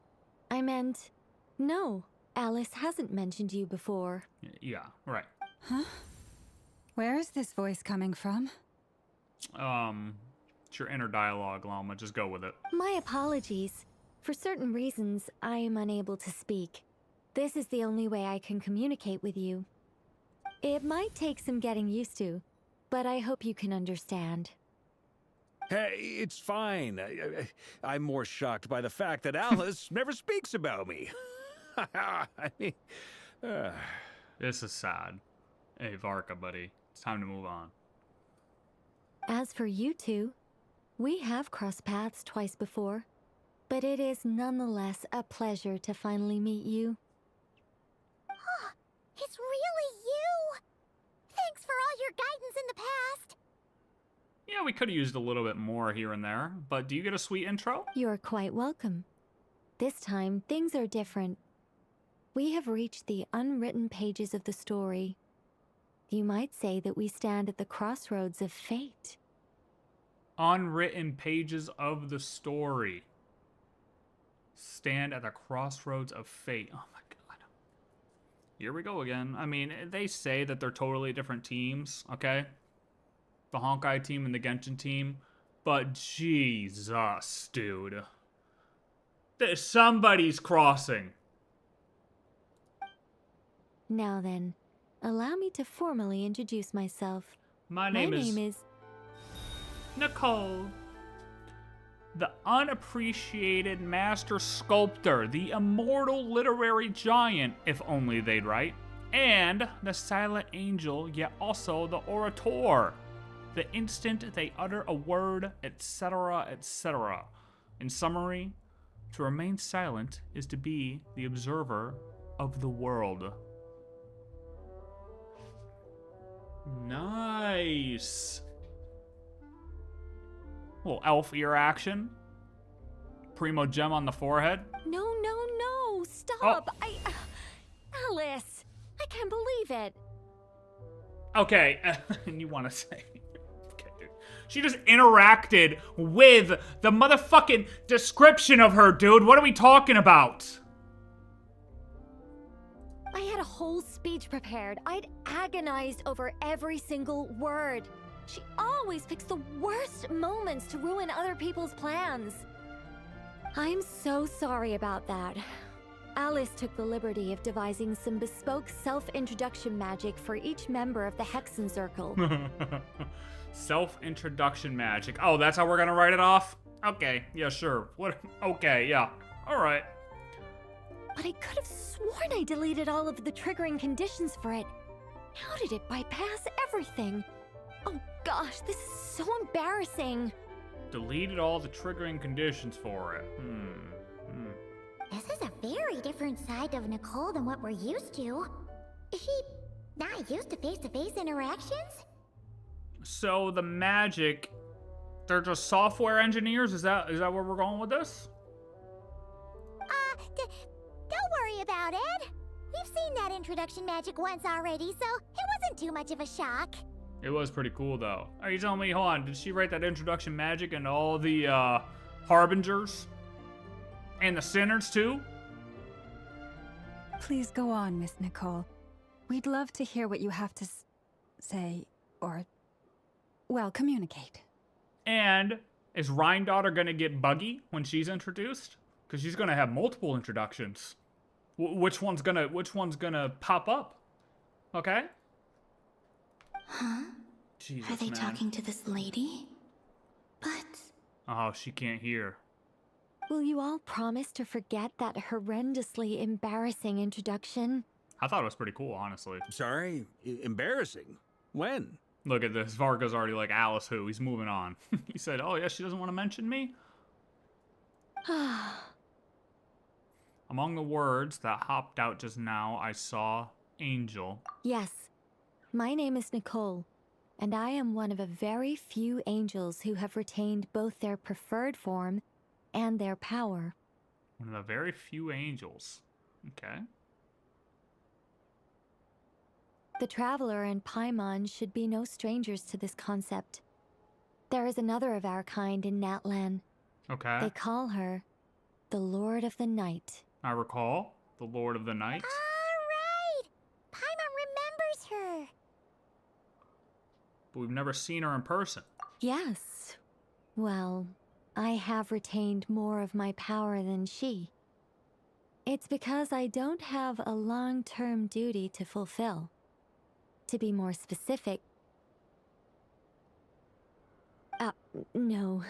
I meant, no, Alice hasn't mentioned you before. Yeah, right. Huh? Where is this voice coming from? It's your inner dialogue, Llama. Just go with it. My apologies. For certain reasons, I am unable to speak. This is the only way I can communicate with you. It might take some getting used to, but I hope you can understand. Hey, it's fine. I'm more shocked by the fact that Alice never speaks about me. I mean, This is sad. Hey, Varka, buddy. It's time to move on. As for you two, we have crossed paths twice before, but it is nonetheless a pleasure to finally meet you. It's really you! Thanks for all your guidance in the past! Yeah, we could have used a little bit more here and there, but do you get a sweet intro? You're quite welcome. This time, things are different. We have reached the unwritten pages of the story. You might say that we stand at the crossroads of fate. Unwritten pages of the story. Stand at the crossroads of fate. Oh my god. Here we go again. I mean, they say that they're totally different teams, okay? The Honkai team and the Genshin team. But Jesus, dude. Somebody's crossing. Now then, allow me to formally introduce myself. My name is Nicole. The unappreciated master sculptor, the immortal literary giant, if only they'd write, and the silent angel, yet also the orator. The instant they utter a word, etc., etc. In summary, to remain silent is to be the observer of the world. Nice. Little elf ear action. Primo gem on the forehead. No, stop! Alice, I can't believe it. Okay, and you want to say... Okay, dude. She just interacted with the motherfucking description of her, dude. What are we talking about? I had a whole speech prepared. I'd agonized over every single word. She always picks the worst moments to ruin other people's plans. I'm so sorry about that. Alice took the liberty of devising some bespoke self-introduction magic for each member of the Hexen Circle. Self-introduction magic. Oh, that's how we're gonna write it off? Okay, yeah, sure. What? Okay, yeah. Alright. But I could have sworn I deleted all of the triggering conditions for it. How did it bypass everything? Oh gosh, this is so embarrassing. Deleted all the triggering conditions for it. This is a very different side of Nicole than what we're used to. Is she not used to face-to-face interactions? So the magic, they're just software engineers? Is that where we're going with this? Don't worry about it. We've seen that introduction magic once already, so it wasn't too much of a shock. It was pretty cool, though. Are you telling me, hold on, did she write that introduction magic and all the, harbingers? And the sinners, too? Please go on, Miss Nicole. We'd love to hear what you have to say, or, well, communicate. And is Rhine-Daughter gonna get buggy when she's introduced? Because she's gonna have multiple introductions. Which one's gonna pop up? Okay? Huh? Jesus, Are they man. talking to this lady? But... Oh, she can't hear. Will you all promise to forget that horrendously embarrassing introduction? I thought it was pretty cool, honestly. Sorry? Embarrassing? When? Look at this. Varga's already like, Alice who? He's moving on. He said, oh yeah, she doesn't want to mention me? Among the words that hopped out just now, I saw angel. Yes, my name is Nicole, and I am one of a very few angels who have retained both their preferred form and their power. One of the very few angels. Okay. The Traveler and Paimon should be no strangers to this concept. There is another of our kind in Natlan. Okay. They call her the Lord of the Night. I recall the Lord of the Night. Alright! Paimon remembers her! But we've never seen her in person. Yes. Well, I have retained more of my power than she. It's because I don't have a long-term duty to fulfill. To be more specific... no.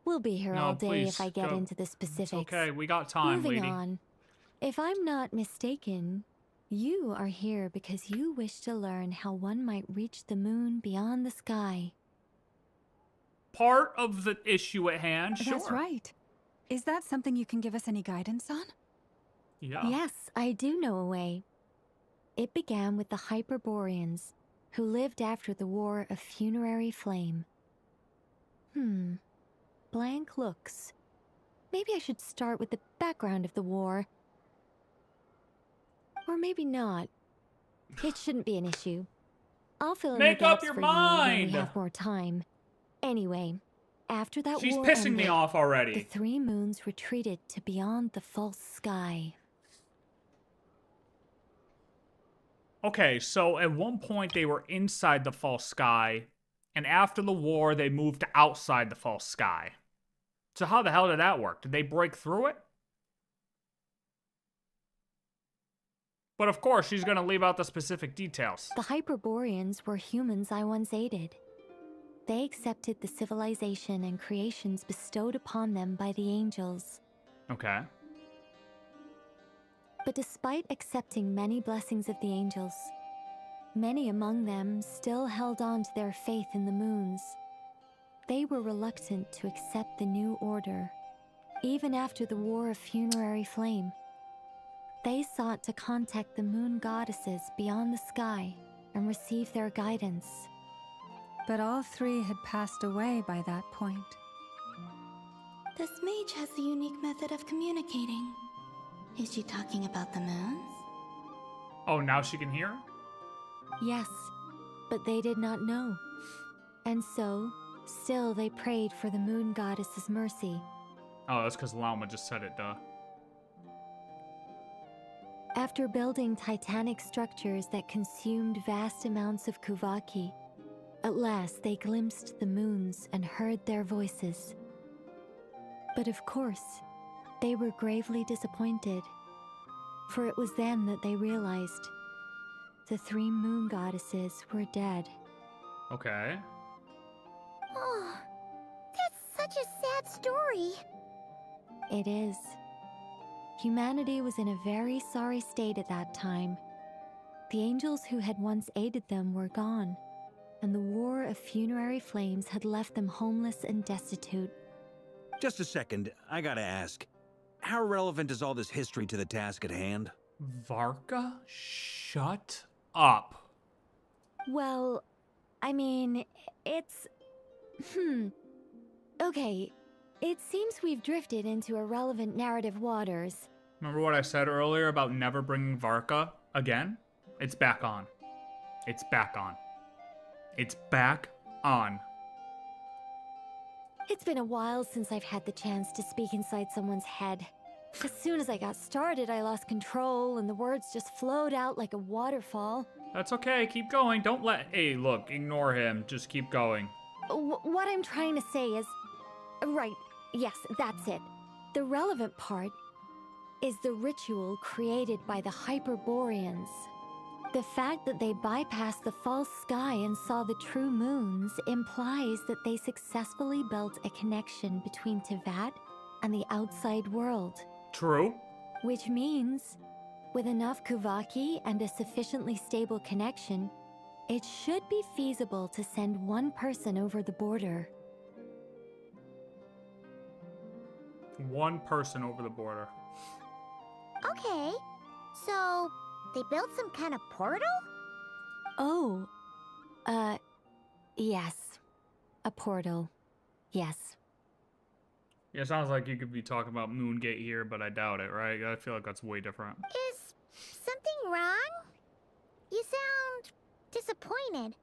We'll be here all day please, if I get go. into the specifics. It's okay, we got time, Moving lady. on. If I'm not mistaken, you are here because you wish to learn how one might reach the moon beyond the sky. Part of the issue at hand, sure. That's right. Is that something you can give us any guidance on? Yeah. Yes, I do know a way. It began with the Hyperboreans, who lived after the War of Funerary Flame. Blank looks. Maybe I should start with the background of the war. Or maybe not. It shouldn't be an issue. I'll fill in Make the up gaps your for mind! you when we have more time. Anyway, after that She's war pissing me ended, off already. the three moons retreated to beyond the false sky. Okay, so at one point they were inside the false sky, and after the war they moved to outside the false sky. So how the hell did that work? Did they break through it? But of course, she's gonna leave out the specific details. The Hyperboreans were humans I once aided. They accepted the civilization and creations bestowed upon them by the angels. Okay. But despite accepting many blessings of the angels, many among them still held on to their faith in the moons. They were reluctant to accept the new order, even after the War of Funerary Flame. They sought to contact the moon goddesses beyond the sky and receive their guidance. But all three had passed away by that point. This mage has a unique method of communicating. Is she talking about the moons? Oh, now she can hear? Yes, but they did not know. And so, still they prayed for the moon goddess's mercy. Oh, that's because Llama just said it, duh. After building titanic structures that consumed vast amounts of Kuvaki, at last they glimpsed the moons and heard their voices. But of course, they were gravely disappointed, for it was then that they realized the three moon goddesses were dead. Okay. Oh, that's such a sad story. It is. Humanity was in a very sorry state at that time. The angels who had once aided them were gone, and the War of Funerary Flames had left them homeless and destitute. Just a second, I gotta ask. How relevant is all this history to the task at hand? Varka? Shut up. Well, I mean, it's... Okay, it seems we've drifted into irrelevant narrative waters. Remember what I said earlier about never bringing Varka again? It's back on. It's back on. It's back on. It's been a while since I've had the chance to speak inside someone's head. As soon as I got started, I lost control and the words just flowed out like a waterfall. That's okay, keep going. Don't let... Hey, look, ignore him. Just keep going. What I'm trying to say is... Right, yes, that's it. The relevant part is the ritual created by the Hyperboreans. The fact that they bypassed the false sky and saw the true moons implies that they successfully built a connection between Tevat and the outside world. True. Which means, with enough Kuvaki and a sufficiently stable connection, it should be feasible to send one person over the border. One person over the border. Okay, so they built some kind of portal? Oh, yes. A portal. Yes. Yeah, it sounds like you could be talking about Moongate here, but I doubt it, right? I feel like that's way different. Is something wrong? You sound disappointed.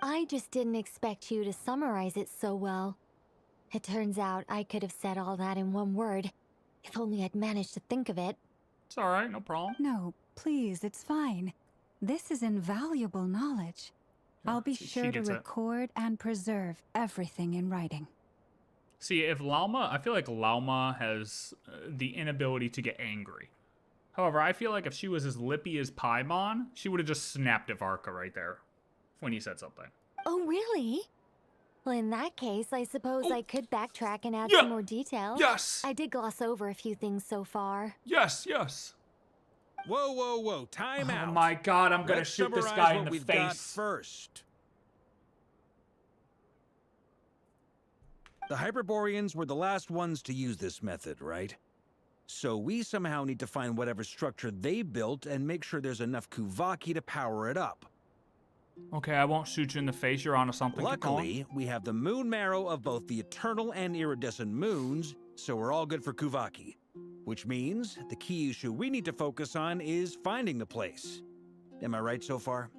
I just didn't expect you to summarize it so well. It turns out I could have said all that in one word, if only I'd managed to think of it. It's alright, no problem. No, please, it's fine. This is invaluable knowledge. I'll be sure to record and preserve everything in writing. See, if Lauma, I feel like Lauma has the inability to get angry. However, I feel like if she was as lippy as Paimon, she would have just snapped at Varka right there when he said something. Oh, really? Well, in that case, I suppose I could backtrack and add some more detail. Yes! I did gloss over a few things so far. Yes, yes. Whoa, whoa, whoa! Time out. Oh my God! I'm gonna Let's shoot this summarize guy in what the we've face. got first. The Hyperboreans were the last ones to use this method, right? So we somehow need to find whatever structure they built and make sure there's enough Kuvaki to power it up. Okay, I won't shoot you in the face. You're onto something. Luckily, we have the moon marrow of both the eternal and iridescent moons, so we're all good for Kuvaki. Which means the key issue we need to focus on is finding the place. Am I right so far?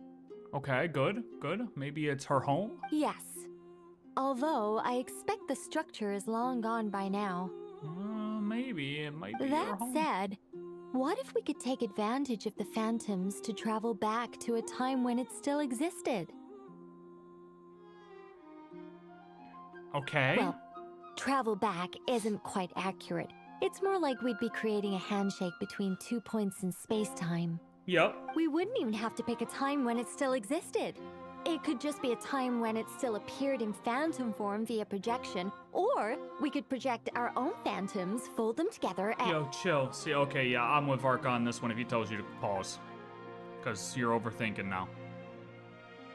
Okay, good, good. Maybe it's her home? Yes. Although, I expect the structure is long gone by now. Maybe. It might be her That home. said, what if we could take advantage of the phantoms to travel back to a time when it still existed? Okay. Well, travel back isn't quite accurate. It's more like we'd be creating a handshake between 2 points in space-time. Yep. We wouldn't even have to pick a time when it still existed. It could just be a time when it still appeared in phantom form via projection, or we could project our own phantoms, fold them together, and... Yo, chill. See, okay, yeah, I'm with Varka on this one if he tells you to pause. Because you're overthinking now.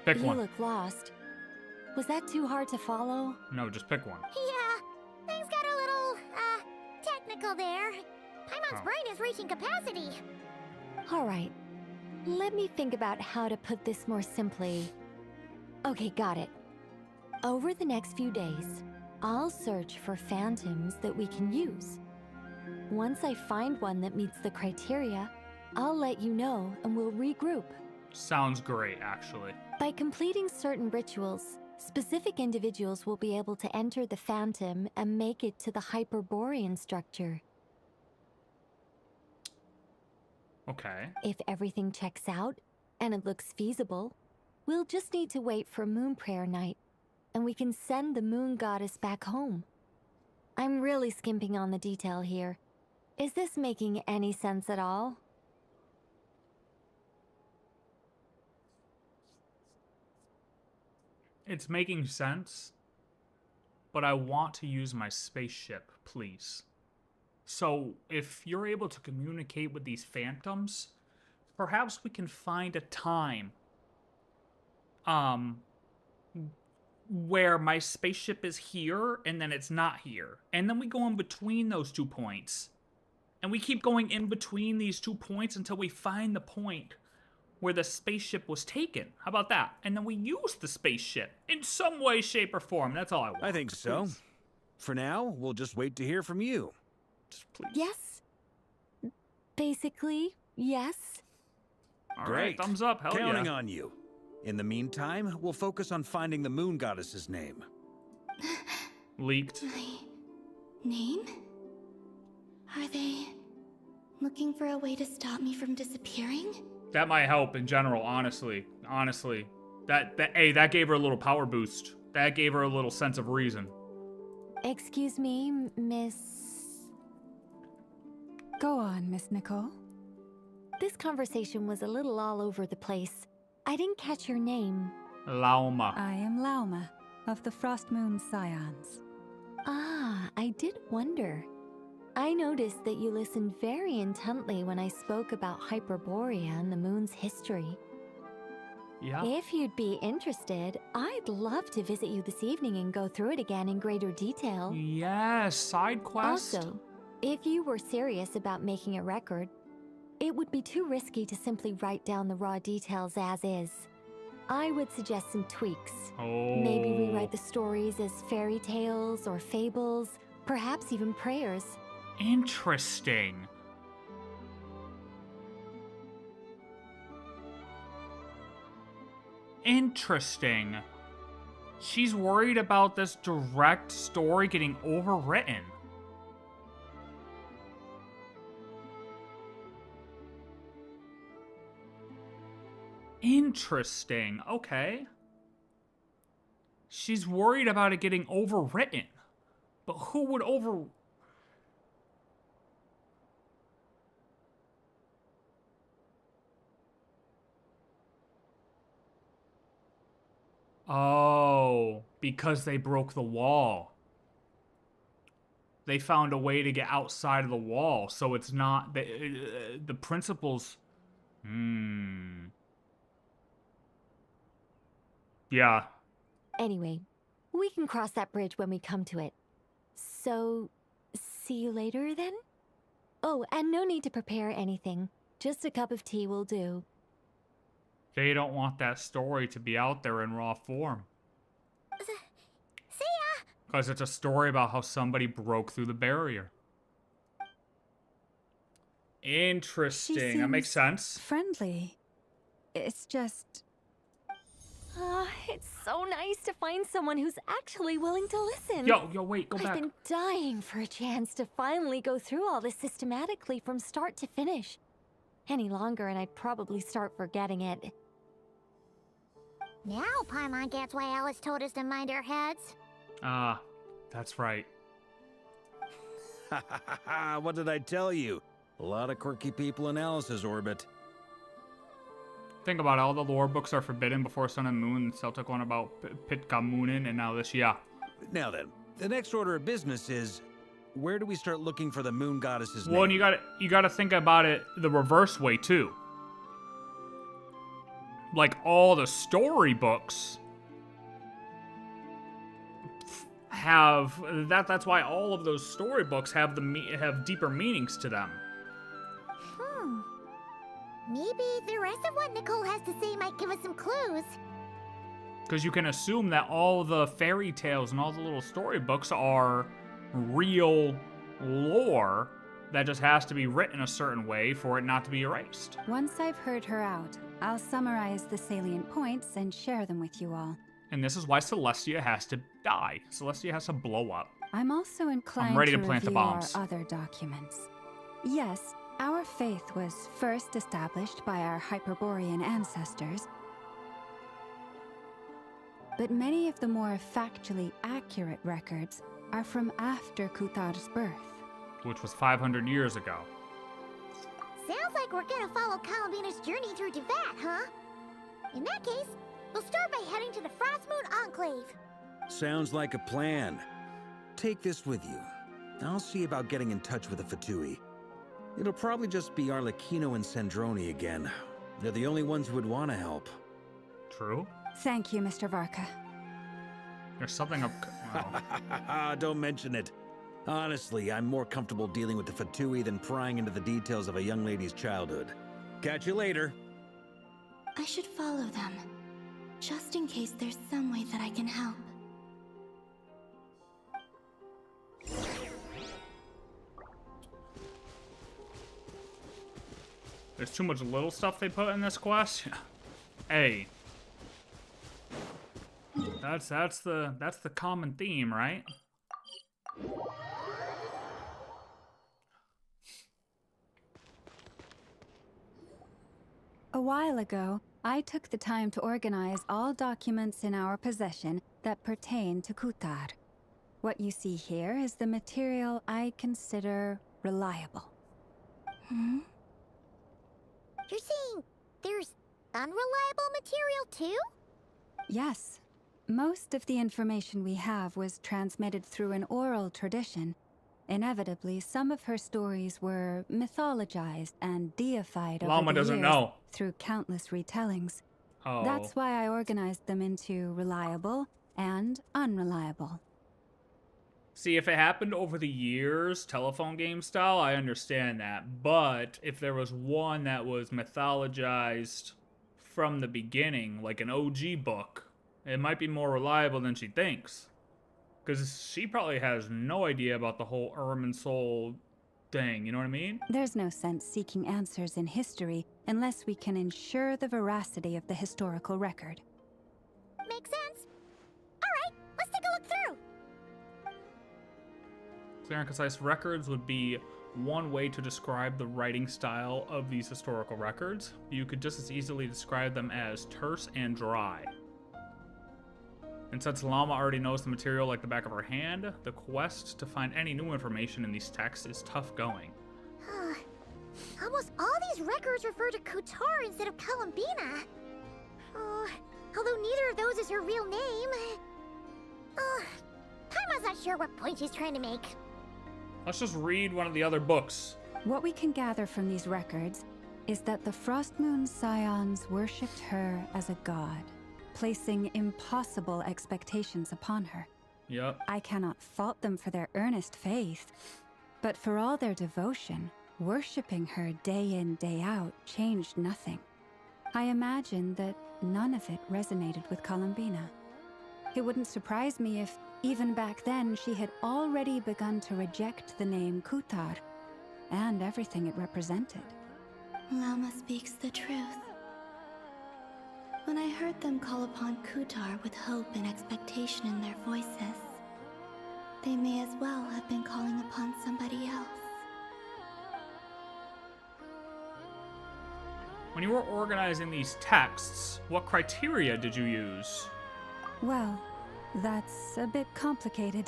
Pick You one. look lost. Was that too hard to follow? No, just pick one. Yeah, things got a little, technical there. Paimon's Oh. brain is reaching capacity. All right. Let me think about how to put this more simply. Okay, got it. Over the next few days, I'll search for phantoms that we can use. Once I find one that meets the criteria, I'll let you know and we'll regroup. Sounds great, actually. By completing certain rituals, specific individuals will be able to enter the phantom and make it to the Hyperborean structure. Okay. If everything checks out, and it looks feasible, we'll just need to wait for Moon Prayer Night, and we can send the Moon Goddess back home. I'm really skimping on the detail here. Is this making any sense at all? It's making sense, but I want to use my spaceship, please. So, if you're able to communicate with these phantoms, perhaps we can find a time where my spaceship is here and then it's not here. And then we go in between those 2 points. And we keep going in between these 2 points until we find the point where the spaceship was taken. How about that? And then we use the spaceship in some way, shape, or form. That's all I want. I think so. Please. For now, we'll just wait to hear from you. Just please. Yes. Basically, yes. All Great. right, thumbs up. Hell Counting yeah. on you. In the meantime, we'll focus on finding the moon goddess's name. Leaked. My name? Are they looking for a way to stop me from disappearing? That might help in general, honestly. Honestly. That gave her a little power boost. That gave her a little sense of reason. Excuse me, Miss... Go on, Miss Nicole. This conversation was a little all over the place. I didn't catch your name. Lauma. I am Lauma, of the Frost Moon Scions. Ah, I did wonder. I noticed that you listened very intently when I spoke about Hyperborea and the moon's history. Yeah. If you'd be interested, I'd love to visit you this evening and go through it again in greater detail. Yes, side quest. Also, if you were serious about making a record, it would be too risky to simply write down the raw details as is. I would suggest some tweaks. Maybe rewrite the stories as fairy tales or fables, perhaps even prayers. Interesting. Interesting. She's worried about this direct story getting overwritten. Interesting. Okay. She's worried about it getting overwritten. But who would over... Oh, because they broke the wall. They found a way to get outside of the wall, so it's not... The principles... Yeah. Anyway, we can cross that bridge when we come to it. So, see you later then? Oh, and no need to prepare anything. Just a cup of tea will do. They don't want that story to be out there in raw form. See ya! Because it's a story about how somebody broke through the barrier. Interesting. That makes sense. Friendly. It's just... It's so nice to find someone who's actually willing to listen. Yo, wait, go back. I've been dying for a chance to finally go through all this systematically from start to finish. Any longer and I'd probably start forgetting it. Now Paimon gets why Alice told us to mind our heads. That's right. What did I tell you? A lot of quirky people in Alice's orbit. Think about it, all the lore books are forbidden before Sun and Moon, and Cell took one about Pitcamunin, and now this, yeah. Now then, the next order of business is, where do we start looking for the moon goddess's name? Well, and you gotta think about it the reverse way, too. Like, all the storybooks have... That's why all of those storybooks have have deeper meanings to them. Maybe the rest of what Nicole has to say might give us some clues. Because you can assume that all the fairy tales and all the little storybooks are real lore that just has to be written a certain way for it not to be erased. Once I've heard her out, I'll summarize the salient points and share them with you all. And this is why Celestia has to die. Celestia has to blow up. I'm also inclined ready to to plant the review bombs. our other documents. Yes, our faith was first established by our Hyperborean ancestors, but many of the more factually accurate records are from after Kuthar's birth. Which was 500 years ago. Sounds like we're gonna follow Columbina's journey through Devat, huh? In that case, we'll start by heading to the Frostmoon Enclave. Sounds like a plan. Take this with you. I'll see about getting in touch with the Fatui. It'll probably just be Arlecchino and Sandroni again. They're the only ones who would want to help. True. Thank you, Mr. Varka. There's something up... Oh. Don't mention it. Honestly, I'm more comfortable dealing with the Fatui than prying into the details of a young lady's childhood. Catch you later. I should follow them, just in case there's some way that I can help. There's too much little stuff they put in this quest. Hey. That's the common theme, right? A while ago, I took the time to organize all documents in our possession that pertain to Kuthar. What you see here is the material I consider reliable. You're saying there's unreliable material too? Yes. Most of the information we have was transmitted through an oral tradition. Inevitably, some of her stories were mythologized and deified over Llama the doesn't years know. through countless retellings. Oh. That's why I organized them into reliable and unreliable. See, if it happened over the years, telephone game style, I understand that. But if there was one that was mythologized from the beginning, like an OG book, it might be more reliable than she thinks. Because she probably has no idea about the whole Irminsul thing, you know what I mean? There's no sense seeking answers in history unless we can ensure the veracity of the historical record. Clear and concise records would be one way to describe the writing style of these historical records. You could just as easily describe them as terse and dry. And since Llama already knows the material like the back of her hand, the quest to find any new information in these texts is tough going. Almost all these records refer to Kutar instead of Columbina. Although neither of those is her real name. Paimon's not sure what point she's trying to make. Let's just read one of the other books. What we can gather from these records is that the Frost Moon Scions worshipped her as a god, placing impossible expectations upon her. Yep. I cannot fault them for their earnest faith, but for all their devotion, worshipping her day in, day out changed nothing. I imagine that none of it resonated with Columbina. It wouldn't surprise me if, even back then, she had already begun to reject the name Kutar and everything it represented. Llama speaks the truth. When I heard them call upon Kutar with hope and expectation in their voices, they may as well have been calling upon somebody else. When you were organizing these texts, what criteria did you use? Well, that's a bit complicated.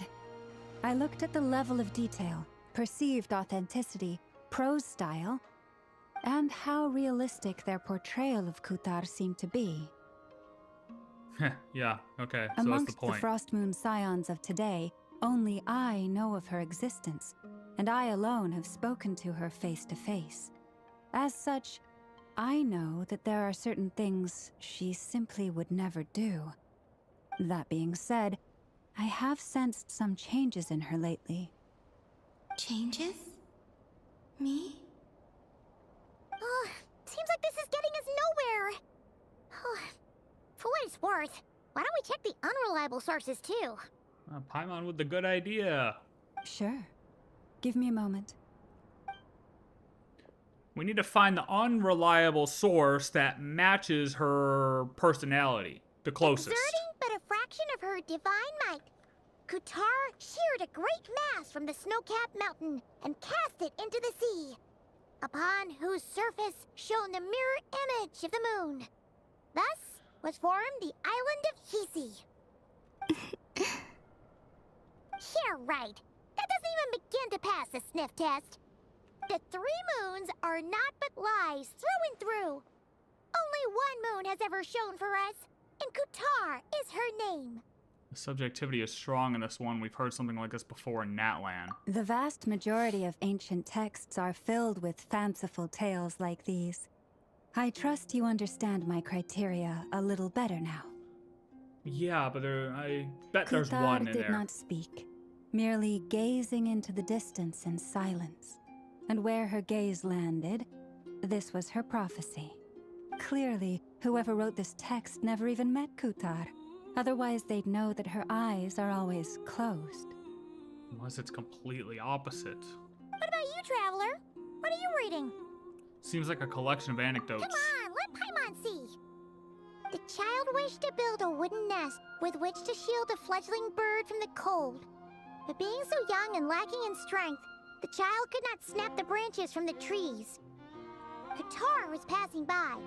I looked at the level of detail, perceived authenticity, prose style, and how realistic their portrayal of Kutar seemed to be. Yeah, okay, so Amongst that's the point. the Frost Moon Scions of today, only I know of her existence, and I alone have spoken to her face to face. As such, I know that there are certain things she simply would never do. That being said, I have sensed some changes in her lately. Changes? Me? Seems like this is getting us nowhere. For what it's worth, why don't we check the unreliable sources too? Paimon with the good idea. Sure. Give me a moment. We need to find the unreliable source that matches her personality, the closest. Exerting but a fraction of her divine might, Kutar sheared a great mass from the snow-capped mountain and cast it into the sea, upon whose surface shone the mirror image of the moon. Thus was formed the island of Hisi. Yeah, right. That doesn't even begin to pass the sniff test. The 3 moons are not but lies through and through. Only one moon has ever shone for us, and Kutar is her name. The subjectivity is strong in this one. We've heard something like this before in Natlan. The vast majority of ancient texts are filled with fanciful tales like these. I trust you understand my criteria a little better now. Yeah, but I bet there's Kutar one in did there. not speak, merely gazing into the distance in silence. And where her gaze landed, this was her prophecy. Clearly, whoever wrote this text never even met Kutar. Otherwise, they'd know that her eyes are always closed. Unless it's completely opposite. What about you, Traveler? What are you reading? Seems like a collection of anecdotes. Come on, let Paimon see. The child wished to build a wooden nest with which to shield a fledgling bird from the cold. But being so young and lacking in strength, the child could not snap the branches from the trees. Kutar was passing by.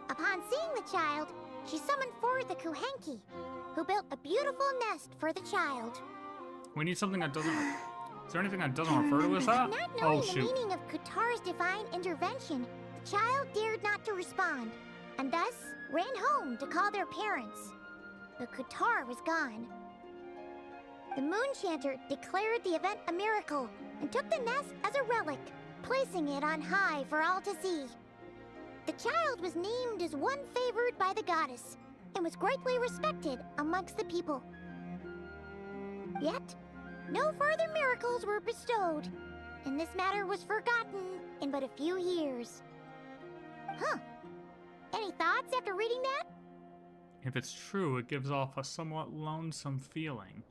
Upon seeing the child, she summoned forth the Kuhenki, who built a beautiful nest for the child. We need something that doesn't... Is there anything that doesn't refer to us that? Not knowing Oh, the shoot. meaning of Kutar's divine intervention, the child dared not to respond, and thus ran home to call their parents. But Kutar was gone. The Moon Chanter declared the event a miracle and took the nest as a relic, placing it on high for all to see. The child was named as one favored by the goddess and was greatly respected amongst the people. Yet, no further miracles were bestowed, and this matter was forgotten in but a few years. Huh. Any thoughts after reading that? If it's true, it gives off a somewhat lonesome feeling.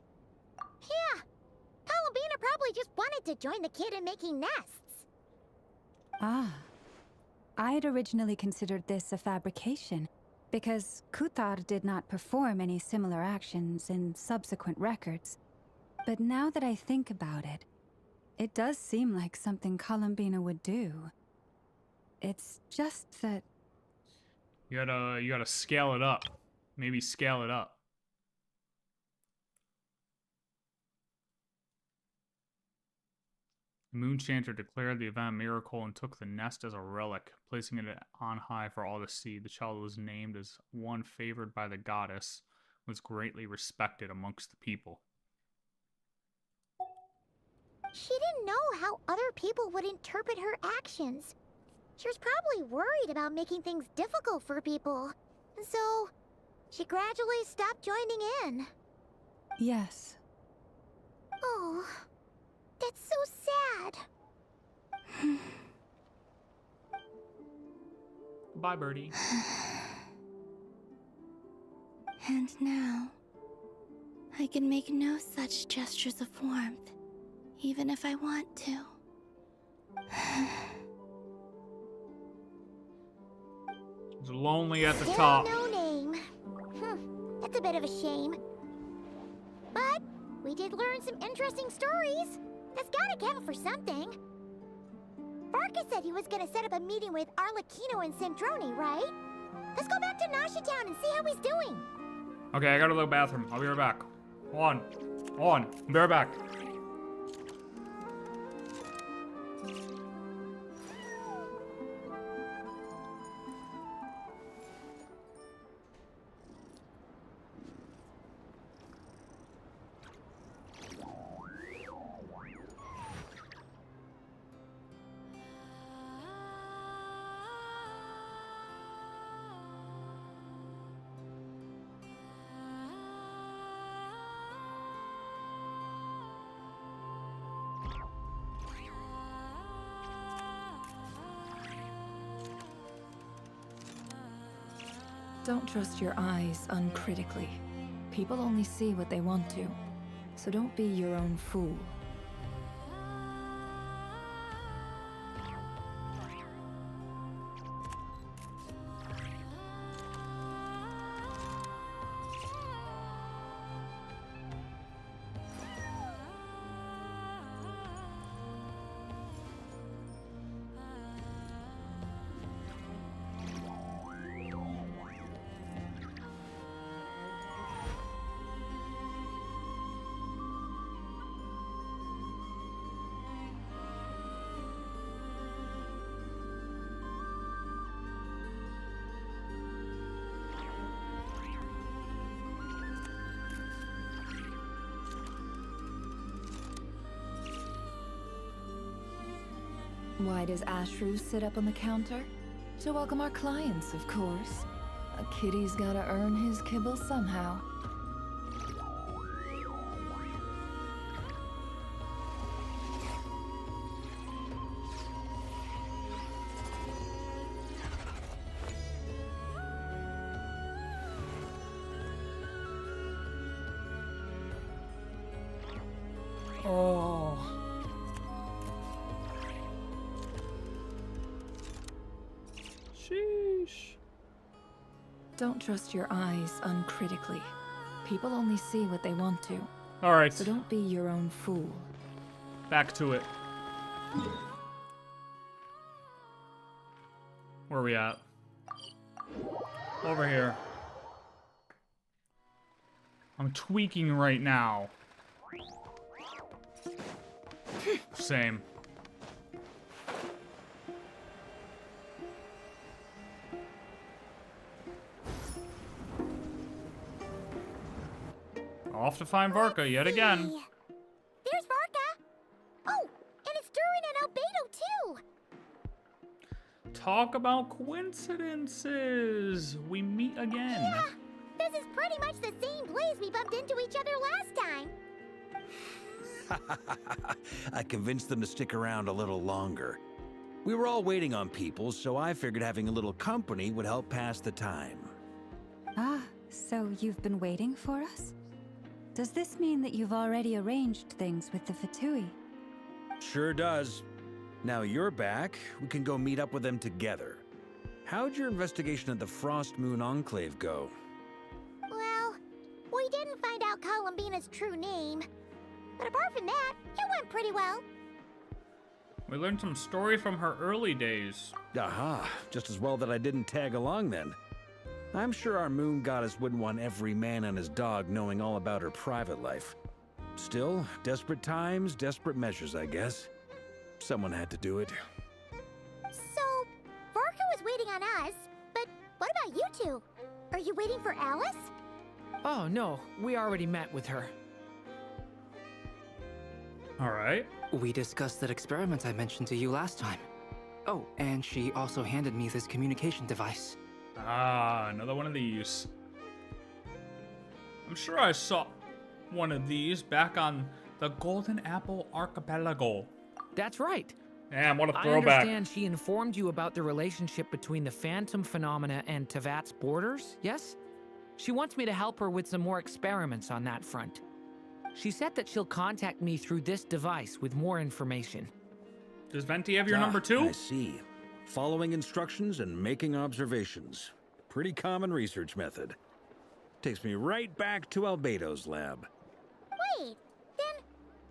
Yeah. Columbina probably just wanted to join the kid in making nests. Ah. I'd originally considered this a fabrication, because Kutar did not perform any similar actions in subsequent records. But now that I think about it, It does seem like something Columbina would do. It's just that... You gotta scale it up. Maybe scale it up. The Moon Chanter declared the event a miracle and took the nest as a relic, placing it on high for all to see. The child was named as one favored by the goddess, was greatly respected amongst the people. She didn't know how other people would interpret her actions. She was probably worried about making things difficult for people. And so, she gradually stopped joining in. Yes. Oh, that's so sad. Bye, Birdie. And now, I can make no such gestures of warmth, even if I want to. It's lonely at the Still top. no name. That's a bit of a shame. But we did learn some interesting stories. That's gotta count for something. Barca said he was gonna set up a meeting with Arlecchino and Centrone, right? Let's go back to Nasha Town and see how he's doing. Okay, I gotta go to the bathroom. I'll be right back. Hold on. I'll be right back. Don't trust your eyes uncritically. People only see what they want to, so don't be your own fool. Why does Ashru sit up on the counter? To welcome our clients, of course. A kitty's gotta earn his kibble somehow. Oh. Sheesh. Don't trust your eyes uncritically. People only see what they want to. All right. So don't be your own fool. Back to it. Where are we at? Over here. I'm tweaking right now. Same. Off to find Varka yet again. There's Varka. Oh, and it's Durin and Albedo too. Talk about coincidences. We meet again. Yeah, this is pretty much the same place we bumped into each other last time. I convinced them to stick around a little longer. We were all waiting on people, so I figured having a little company would help pass the time. Ah, so you've been waiting for us? Does this mean that you've already arranged things with the Fatui? Sure does. Now you're back, we can go meet up with them together. How'd your investigation of the Frost Moon Enclave go? Well, we didn't find out Columbina's true name. But apart from that, it went pretty well. We learned some story from her early days. Aha, just as well that I didn't tag along then. I'm sure our moon goddess wouldn't want every man and his dog knowing all about her private life. Still, desperate times, desperate measures, I guess. Someone had to do it. So, Varka was waiting on us, but what about you two? Are you waiting for Alice? Oh, no. We already met with her. All right. We discussed that experiment I mentioned to you last time. Oh, and she also handed me this communication device. Ah, another one of these. I'm sure I saw one of these back on the Golden Apple Archipelago. That's right. Damn, what a I throwback. understand she informed you about the relationship between the phantom phenomena and Tevat's borders, yes? She wants me to help her with some more experiments on that front. She said that she'll contact me through this device with more information. Does Venti have your number too? I see. Following instructions and making observations. Pretty common research method. Takes me right back to Albedo's lab. Wait, then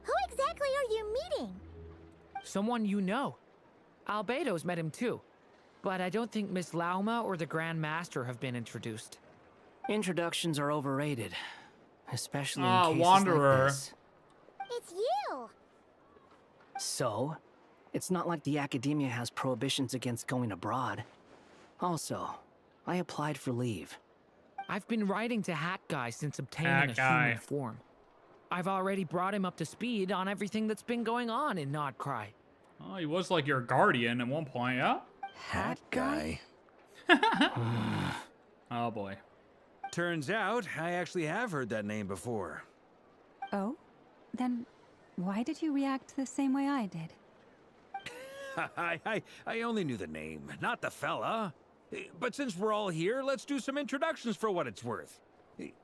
who exactly are you meeting? Someone you know. Albedo's met him too. But I don't think Miss Lauma or the Grand Master have been introduced. Introductions are overrated. Especially in Ah, cases Wanderer. like this. It's you! So, it's not like the academia has prohibitions against going abroad. Also, I applied for leave. I've been writing to Hat Guy since obtaining Hat a Guy. human form. I've already brought him up to speed on everything that's been going on in Nod-Krai. Oh, he was like your guardian at one point, yeah? Hat guy. Oh boy. Turns out, I actually have heard that name before. Oh? Then why did you react the same way I did? I only knew the name, not the fella. But since we're all here, let's do some introductions for what it's worth.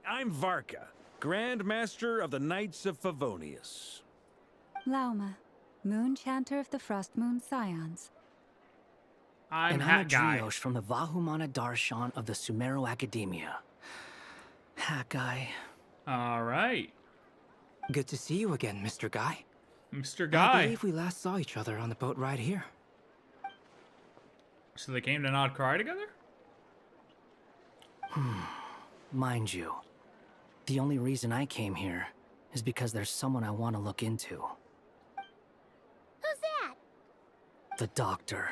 I'm Varka, Grand Master of the Knights of Favonius. Lauma, Moon Chanter of the Frost Moon Scions. I'm and I'm a Hat Guy. Drioche from the Vahumana Darshan of the Sumero Academia. Hat Guy. All right. Good to see you again, Mr. Guy. Mr. I Guy. believe we last saw each other on the boat ride here. So they came to Nod-Krai together? Mind you, the only reason I came here is because there's someone I want to look into. Who's that? The Doctor.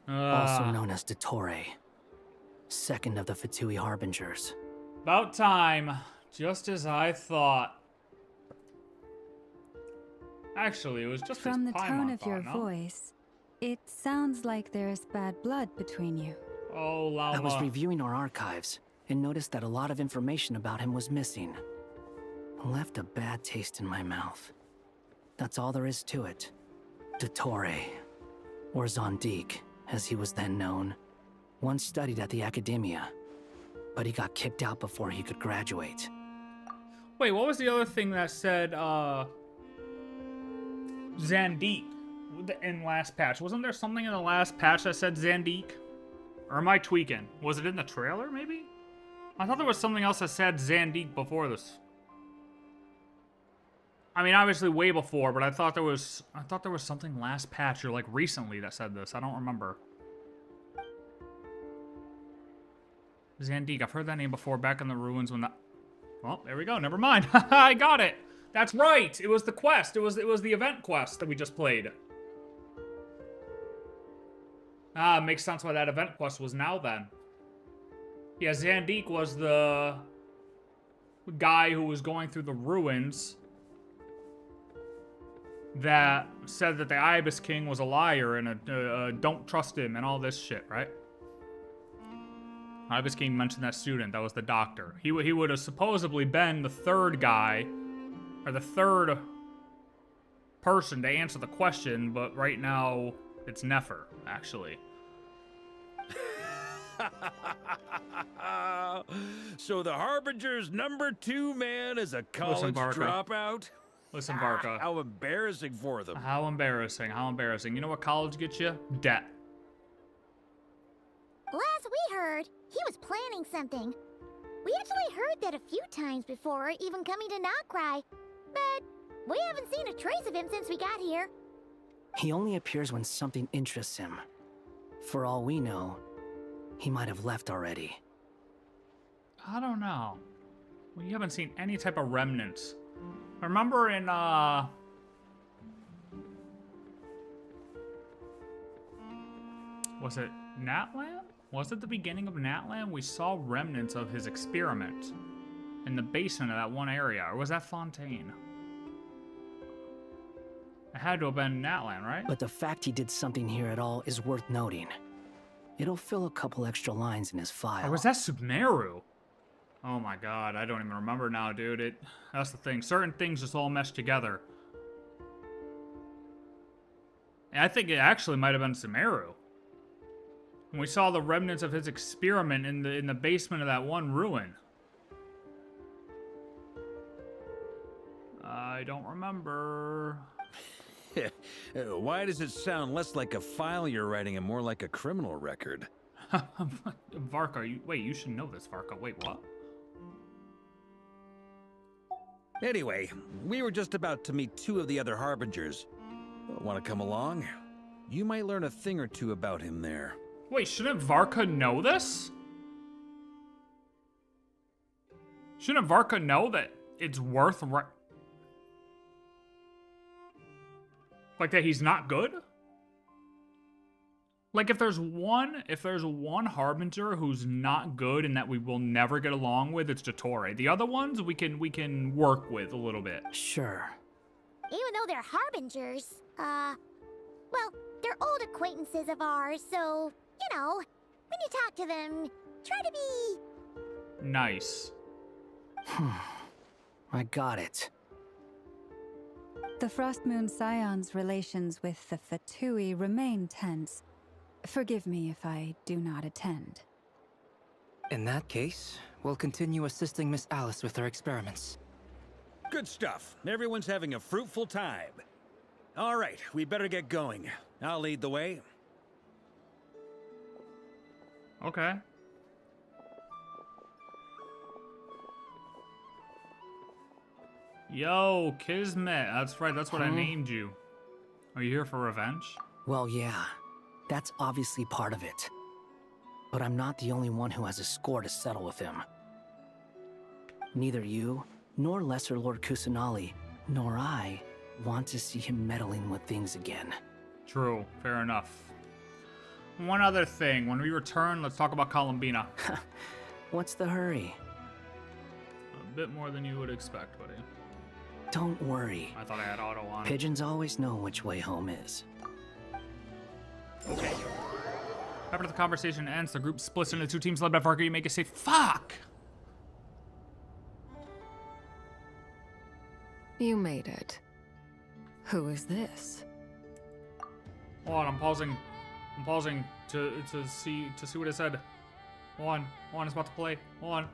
Also known as dottore. Second of the Fatui Harbingers. About time. Just as I thought. Actually, it was just From as the Paimon tone of thought, your no? voice, it sounds like there's bad blood between you. Oh, Lauma. I was reviewing our archives and noticed that a lot of information about him was missing. Left a bad taste in my mouth. That's all there is to it. Dottore, or Zondik, as he was then known, once studied at the Academia, but he got kicked out before he could graduate. Wait, what was the other thing that said, Zandik in last patch? Wasn't there something in the last patch that said Zandik? Or am I tweaking? Was it in the trailer, maybe? I thought there was something else that said Zandik before this. I mean, obviously way before, but I thought there was something last patch or like recently that said this. I don't remember. Zandik, I've heard that name before back in the ruins when that... Well, there we go. Never mind. I got it. That's right. It was the quest. It was the event quest that we just played. Ah, makes sense why that event quest was now then. Yeah, Zandik was the guy who was going through the ruins that said that the Ibis King was a liar and don't trust him and all this shit, right? Ibis King mentioned that student. That was the doctor. He would have supposedly been the third guy, or the third person to answer the question, but right now it's Nefer, actually. So the Harbinger's #2 man is a college dropout? Listen, Barca. How embarrassing for them. How embarrassing, how embarrassing. You know what college gets you? Debt. Last we heard, he was planning something. We actually heard that a few times before, even coming to Nod-Krai, but we haven't seen a trace of him since we got here. He only appears when something interests him. For all we know, he might have left already. I don't know. We haven't seen any type of remnants. I remember in, was it Natland? Was it the beginning of Natland? We saw remnants of his experiment in the basement of that one area. Or was that Fontaine? It had to have been Natland, right? But the fact he did something here at all is worth noting. It'll fill a couple extra lines in his file. Or was that Sumeru? Oh my god, I don't even remember now, dude. That's the thing. Certain things just all mesh together. And I think it actually might have been Sumeru. When we saw the remnants of his experiment in the basement of that one ruin. I don't remember. Why does it sound less like a file you're writing and more like a criminal record? Varka, you should know this, Varka. Wait, what? Anyway, we were just about to meet 2 of the other Harbingers. Want to come along? You might learn a thing or two about him there. Wait, shouldn't Varka know this? Shouldn't Varka know that it's worth like that he's not good? Like if there's one Harbinger who's not good and that we will never get along with, it's dottore. The other ones we can work with a little bit. Sure. Even though they're Harbingers, well, they're old acquaintances of ours, so, you know, when you talk to them, try to be... Nice. I got it. The Frost Moon Scion's relations with the Fatui remain tense. Forgive me if I do not attend. In that case, we'll continue assisting Miss Alice with her experiments. Good stuff. Everyone's having a fruitful time. All right, we better get going. I'll lead the way. Okay. Yo, Kismet. That's right, that's what I named you. Are you here for revenge? Well, yeah. That's obviously part of it. But I'm not the only one who has a score to settle with him. Neither you, nor Lesser Lord Kusanali, nor I want to see him meddling with things again. True, fair enough. One other thing, when we return, let's talk about Columbina. What's the hurry? A bit more than you would expect, buddy. Don't worry. I thought I had auto on. Pigeons always know which way home is. Okay. After the conversation ends, the group splits into 2 teams led by Varka. You make it safe. Fuck! You made it. Who is this? Hold on, I'm pausing. I'm pausing to see what it said. Hold on, it's about to play. Hold on.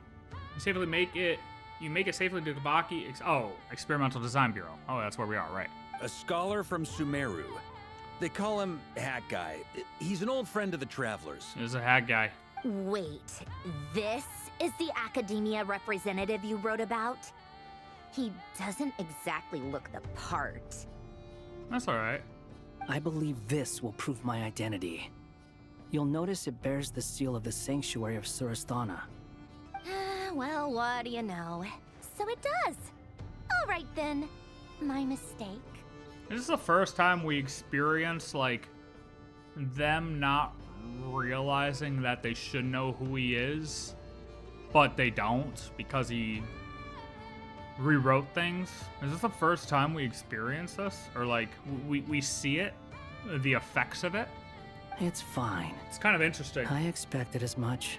You safely make it. You make it safely to Kabaki. Experimental Design Bureau. Oh, that's where we are, right? A scholar from Sumeru. They call him Hat Guy. He's an old friend of the Travelers. He's a Hat Guy. Wait, this is the academia representative you wrote about? He doesn't exactly look the part. That's alright. I believe this will prove my identity. You'll notice it bears the seal of the Sanctuary of Surasthana. Well, what do you know? So it does. All right then. My mistake. This is the first time we experience, like, them not realizing that they should know who he is, but they don't because he rewrote things. Is this the first time we experience this? Or, like, we see it? The effects of it? It's fine. It's kind of interesting. I expected as much.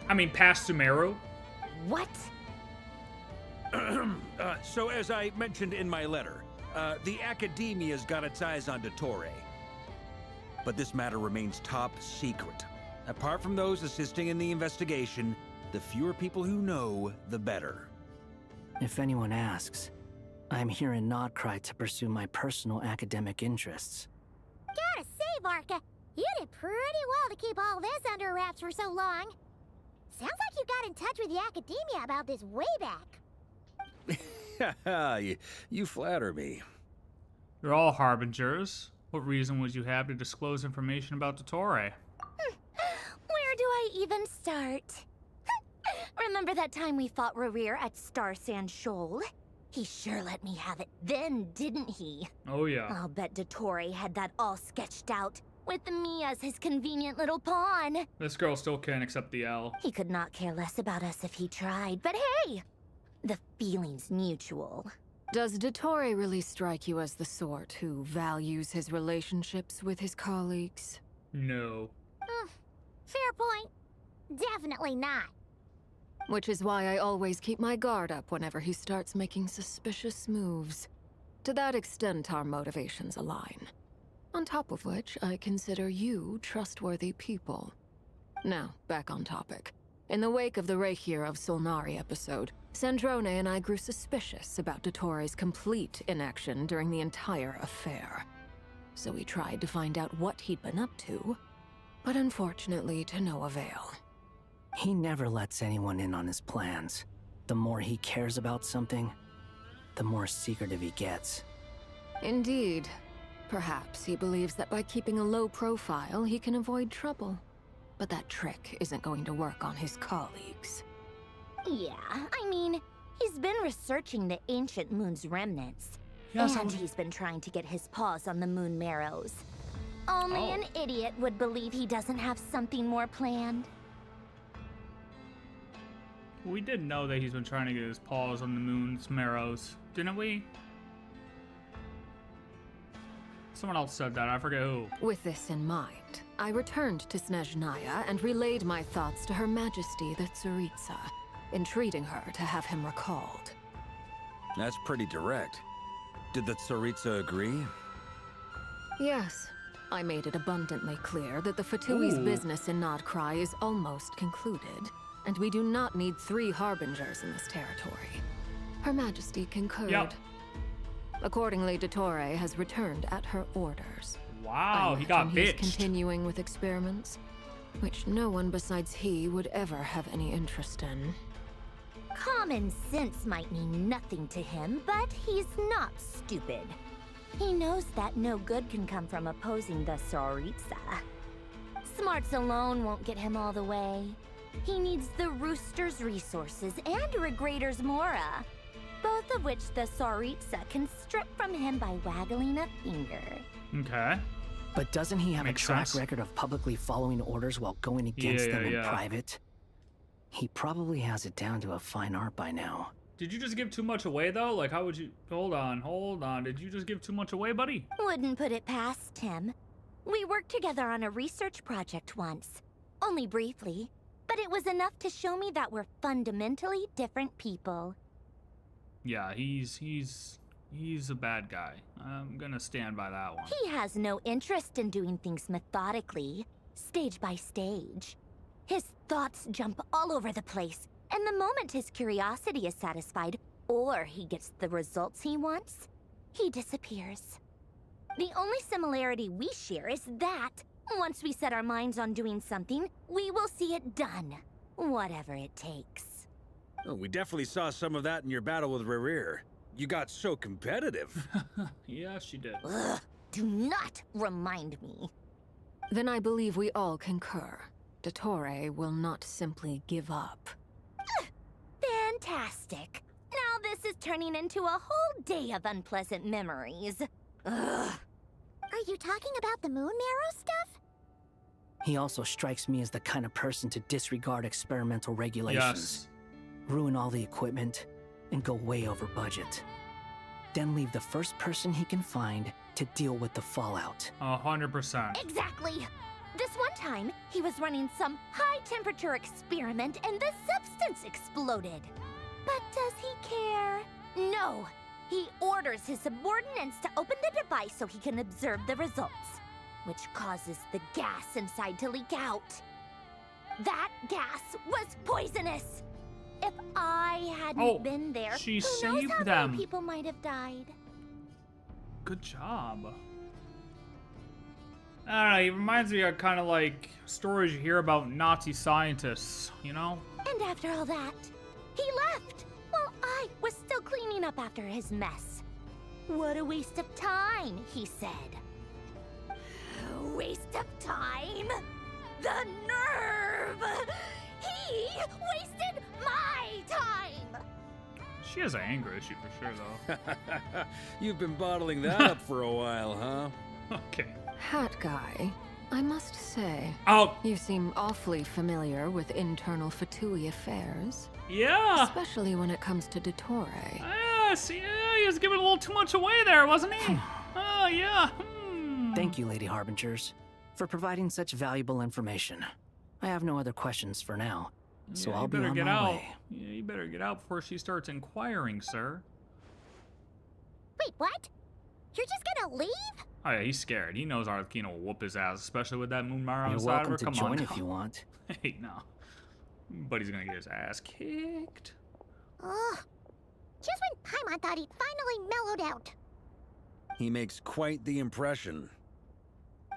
I mean, past Sumeru. What? So as I mentioned in my letter, the Academia's got its eyes on dottore. But this matter remains top secret. Apart from those assisting in the investigation, the fewer people who know, the better. If anyone asks, I'm here in Nod-Krai to pursue my personal academic interests. Gotta say, Varka, you did pretty well to keep all this under wraps for so long. Sounds like you got in touch with the Academia about this way back. You flatter me. You're all harbingers. What reason would you have to disclose information about dottore? Where do I even start? Remember that time we fought Rerir at Star Sand Shoal? He sure let me have it then, didn't he? Oh yeah. I'll bet dottore had that all sketched out, with me as his convenient little pawn. This girl still can't accept the L. He could not care less about us if he tried, but hey! The feeling's mutual. Does dottore really strike you as the sort who values his relationships with his colleagues? No. Fair point. Definitely not. Which is why I always keep my guard up whenever he starts making suspicious moves. To that extent, our motivations align. On top of which, I consider you trustworthy people. Now, back on topic. In the wake of the Reikir of Solnari episode, Sandrone and I grew suspicious about dottore's complete inaction during the entire affair. So we tried to find out what he'd been up to, but unfortunately to no avail. He never lets anyone in on his plans. The more he cares about something, the more secretive he gets. Indeed. Perhaps he believes that by keeping a low profile, he can avoid trouble. But that trick isn't going to work on his colleagues. Yeah, I mean, he's been researching the ancient moon's remnants. Yes, and he's been trying to get his paws on the moon marrows. Only an idiot would believe he doesn't have something more planned. We did know that he's been trying to get his paws on the moon's marrows, didn't we? Someone else said that, I forget who. With this in mind, I returned to Snezhnaya and relayed my thoughts to Her Majesty the Tsaritsa, entreating her to have him recalled. That's pretty direct. Did the Tsaritsa agree? Yes. I made it abundantly clear that the Fatui's Ooh. business in Nod-Krai is almost concluded, and we do not need 3 harbingers in this territory. Her Majesty concurred. Yep. Accordingly, dottore has returned at her orders. Wow, he got He's bitched. continuing with experiments, which no one besides he would ever have any interest in. Common sense might mean nothing to him, but he's not stupid. He knows that no good can come from opposing the Tsaritsa. Smarts alone won't get him all the way. He needs the Rooster's resources and Regrator's Mora, both of which the Tsaritsa can strip from him by waggling a finger. Okay. But doesn't he have Makes a track sense. record of publicly following orders while going against them in private? He probably has it down to a fine art by now. Did you just give too much away, though? Like, how would you... Hold on. Did you just give too much away, buddy? Wouldn't put it past him. We worked together on a research project once. Only briefly. But it was enough to show me that we're fundamentally different people. Yeah, he's a bad guy. I'm gonna stand by that one. He has no interest in doing things methodically, stage by stage. His thoughts jump all over the place, and the moment his curiosity is satisfied, or he gets the results he wants, he disappears. The only similarity we share is that, once we set our minds on doing something, we will see it done, whatever it takes. Oh, we definitely saw some of that in your battle with Rerir. You got so competitive. Yeah, she did. Ugh, do not remind me. Then I believe we all concur. Dottore will not simply give up. Fantastic. Now this is turning into a whole day of unpleasant memories. Ugh. Are you talking about the moon marrow stuff? He also strikes me as the kind of person to disregard experimental regulations, ruin all the equipment, and go way over budget. Then leave the first person he can find to deal with the fallout. 100%. Exactly. This one time, he was running some high-temperature experiment and the substance exploded. But does he care? No. He orders his subordinates to open the device so he can observe the results, which causes the gas inside to leak out. That gas was poisonous. If I hadn't been there, she who knows saved how them. many people might have died. Good job. I don't know, he reminds me of kind of like stories you hear about Nazi scientists, you know? And after all that, he left while I was still cleaning up after his mess. What a waste of time, he said. A waste of time? The nerve! He wasted my time! She has an anger issue for sure, though. You've been bottling that up for a while, huh? Okay. Hat guy, I must say. Oh! You seem awfully familiar with internal Fatui affairs. Yeah! Especially when it comes to dottore. Yes, yeah, he was giving a little too much away there, wasn't he? Oh, yeah. Thank you, Lady Harbingers, for providing such valuable information. I have no other questions for now, so Yeah, I'll you be better on get my out. way. Yeah, you better get out before she starts inquiring, sir. Wait, what? You're just gonna leave? Oh yeah, he's scared. He knows Arlecchino will whoop his ass, especially with that moon mire on You're the side of welcome her. to Come join on. if you want. Hey, no. But he's gonna get his ass kicked. Ugh. Just when Paimon thought he'd finally mellowed out. He makes quite the impression.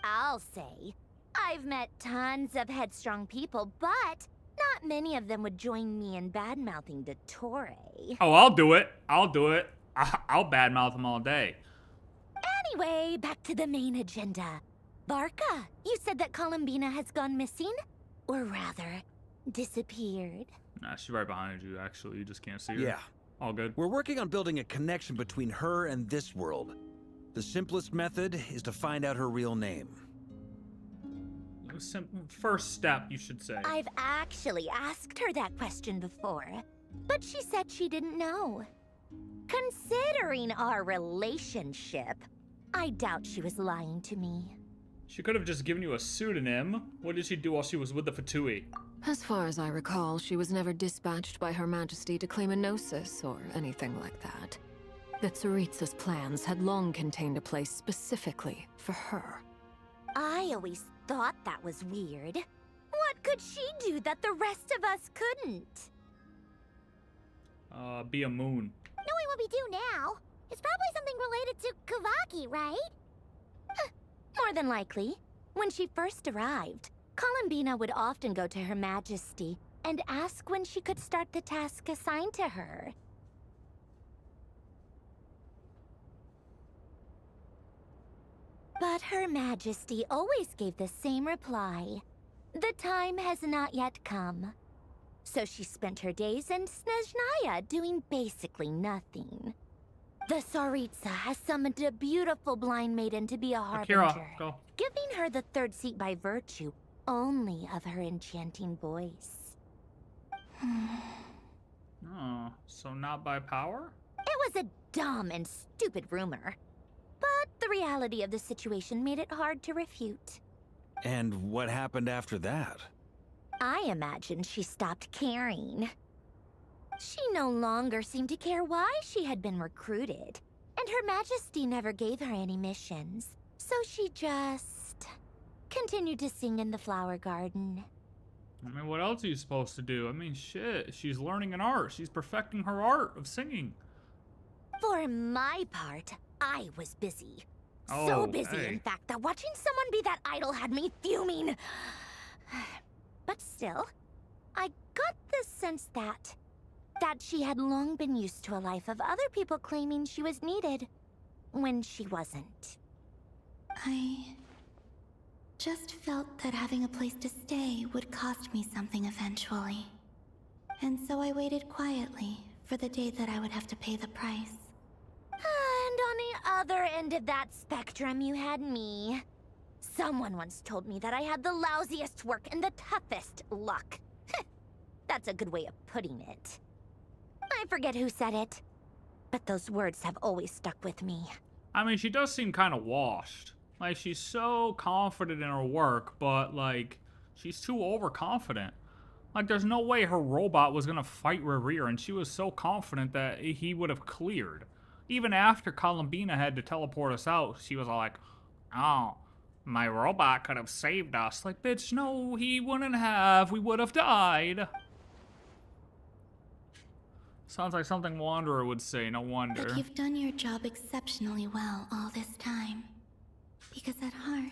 I'll say. I've met tons of headstrong people, but not many of them would join me in bad-mouthing dottore. Oh, I'll do it. I'll do it. I'll badmouth him all day. Anyway, back to the main agenda. Barca, you said that Columbina has gone missing? Or rather, disappeared. Nah, she's right behind you, actually. You just can't see her. Yeah. All good. We're working on building a connection between her and this world. The simplest method is to find out her real name. First step, you should say. I've actually asked her that question before, but she said she didn't know. Considering our relationship, I doubt she was lying to me. She could have just given you a pseudonym. What did she do while she was with the Fatui? As far as I recall, she was never dispatched by Her Majesty to claim a gnosis or anything like that. The Tsaritsa's plans had long contained a place specifically for her. I always thought that was weird. What could she do that the rest of us couldn't? Be a moon. Knowing what we do now, it's probably something related to Kavaki, right? More than likely. When she first arrived, Columbina would often go to Her Majesty and ask when she could start the task assigned to her. But Her Majesty always gave the same reply. The time has not yet come. So she spent her days in Snezhnaya doing basically nothing. The Tsaritsa has summoned a beautiful blind maiden to be a harbinger, Akira, go. giving her the third seat by virtue only of her enchanting voice. Oh, so not by power? It was a dumb and stupid rumor. But the reality of the situation made it hard to refute. And what happened after that? I imagine she stopped caring. She no longer seemed to care why she had been recruited, and Her Majesty never gave her any missions. So she just continued to sing in the flower garden. I mean, what else are you supposed to do? I mean, shit, she's learning an art. She's perfecting her art of singing. For my part, I was busy. Oh, So busy, hey. in fact, that watching someone be that idol had me fuming. But still, I got the sense that she had long been used to a life of other people claiming she was needed when she wasn't. I just felt that having a place to stay would cost me something eventually. And so I waited quietly for the day that I would have to pay the price. And on the other end of that spectrum, you had me. Someone once told me that I had the lousiest work and the toughest luck. That's a good way of putting it. I forget who said it, but those words have always stuck with me. I mean, she does seem kind of washed. Like, she's so confident in her work, but, like, she's too overconfident. Like, there's no way her robot was gonna fight Rerir, and she was so confident that he would have cleared. Even after Columbina had to teleport us out, she was all like, oh, my robot could have saved us. Like, bitch, no, he wouldn't have. We would have died. Sounds like something Wanderer would say, no wonder. But you've done your job exceptionally well all this time. Because at heart,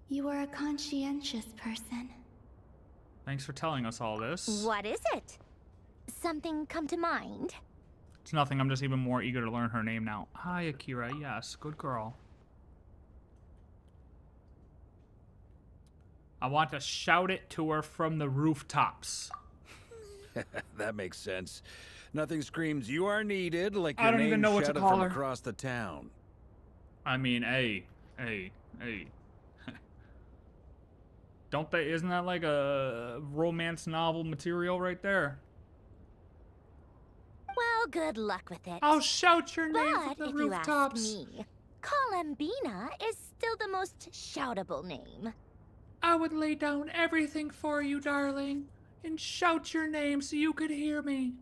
you are a conscientious person. Thanks for telling us all this. What is it? Something come to mind? It's nothing. I'm just even more eager to learn her name now. Hi, Akira. Yes, good girl. I want to shout it to her from the rooftops. That makes sense. Nothing screams you are needed like I your don't even name know what to shouted call from her. across the town. I mean, hey. Don't they? Isn't that like a romance novel material right there? Well, good luck with it. I'll shout your name But from the if you ask rooftops. me, Columbina is still the most shoutable name. I would lay down everything for you, darling, and shout your name so you could hear me.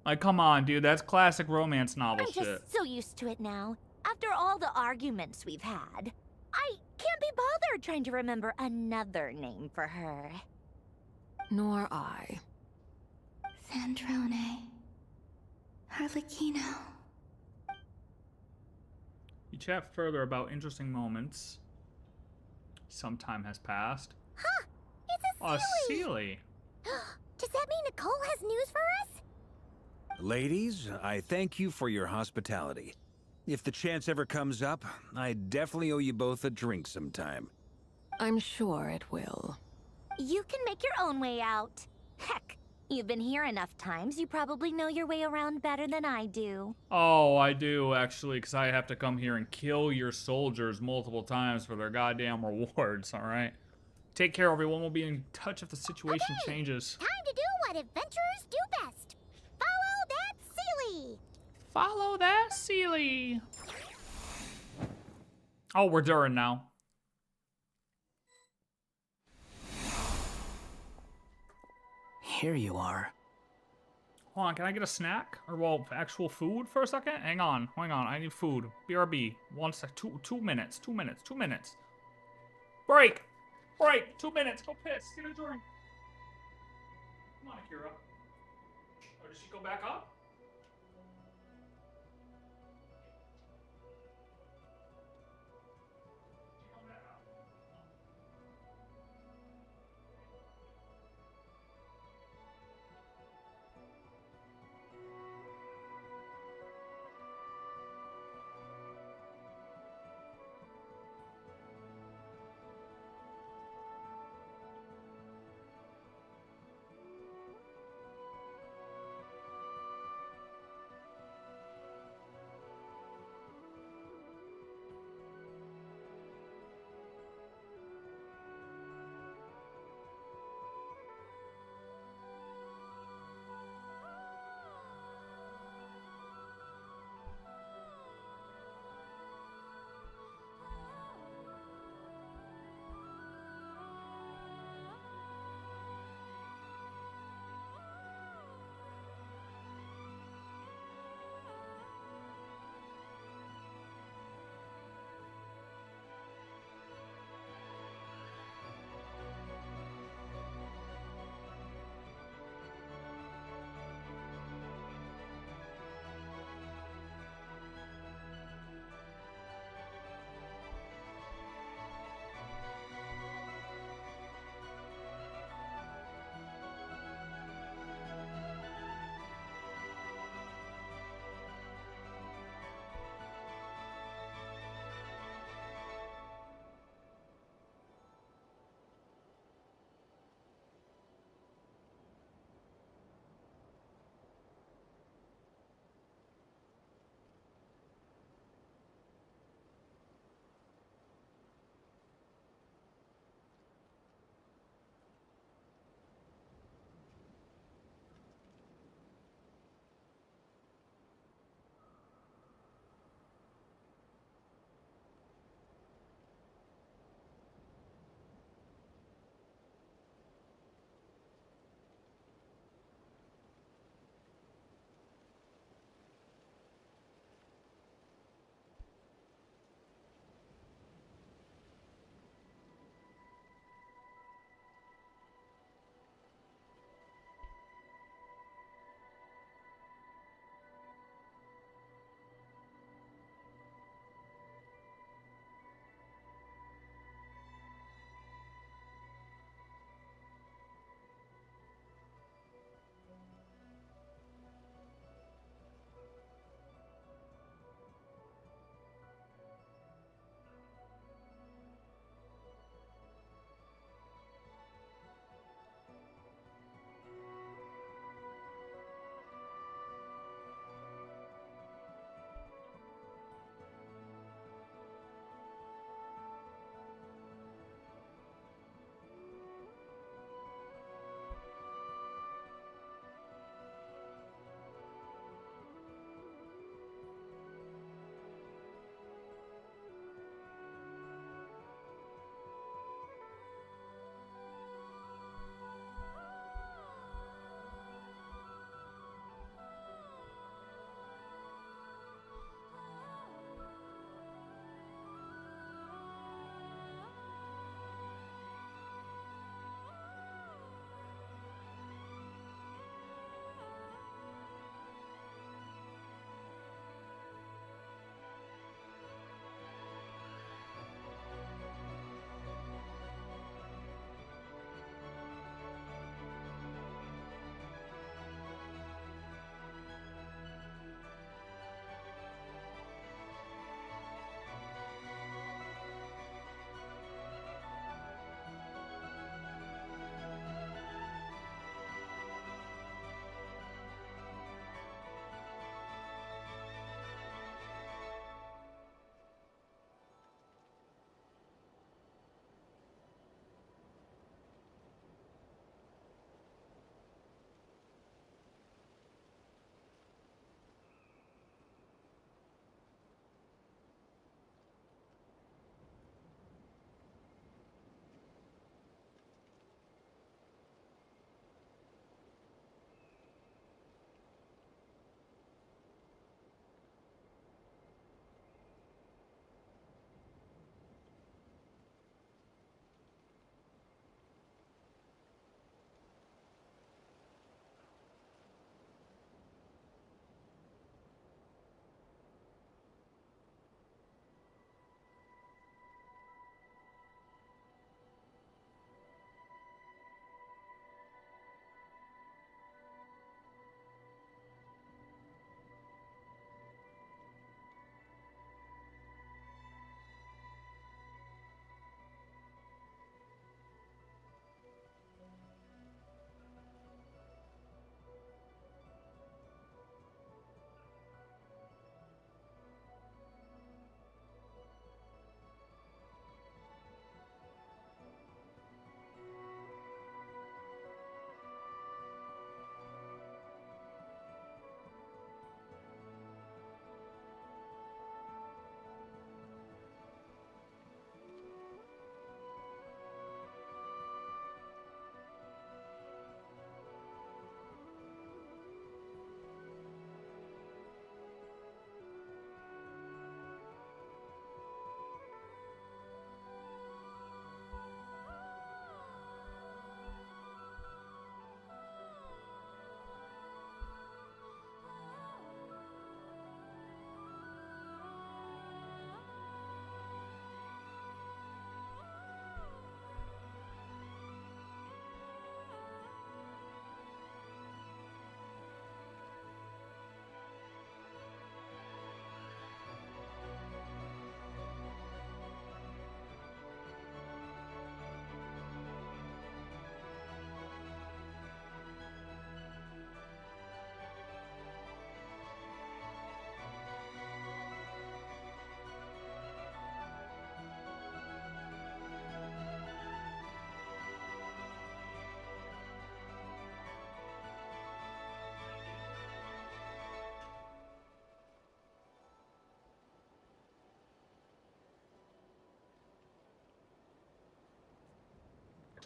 Like, come on, dude, that's classic romance novel I'm shit. just so used to it now. After all the arguments we've had, I can't be bothered trying to remember another name for her. Nor I. Sandrone. Harlequino. You chat further about interesting moments. Some time has passed. Huh! It's a Oh, Sealy! Sealy. Does that mean Nicole has news for us? Ladies, I thank you for your hospitality. If the chance ever comes up, I definitely owe you both a drink sometime. I'm sure it will. You can make your own way out. Heck, you've been here enough times, you probably know your way around better than I do. Oh, I do, actually, because I have to come here and kill your soldiers multiple times for their goddamn rewards, alright? Take care, everyone. We'll be in touch if the situation changes. Time to do what adventurers do best. Follow that Sealy! Follow that Sealy! Oh, we're Durin now. Here you are. Hold on, can I get a snack? Or, well, actual food for a second? Hang on, I need food. BRB. 1 sec. 2 minutes. 2 minutes. 2 minutes. Break! Break! 2 minutes. Go piss. Get a drink. Come on, Akira. Oh, did she go back up?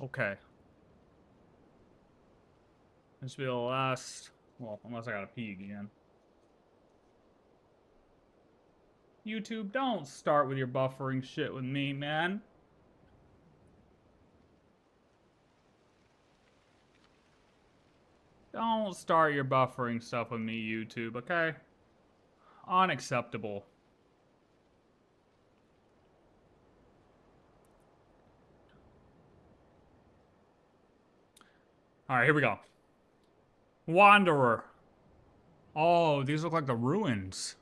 Okay. This will be the last. Well, unless I gotta pee again. YouTube, don't start with your buffering shit with me, man. Don't start your buffering stuff with me, YouTube, okay? Unacceptable. Alright, here we go. Wanderer. Oh, these look like the ruins.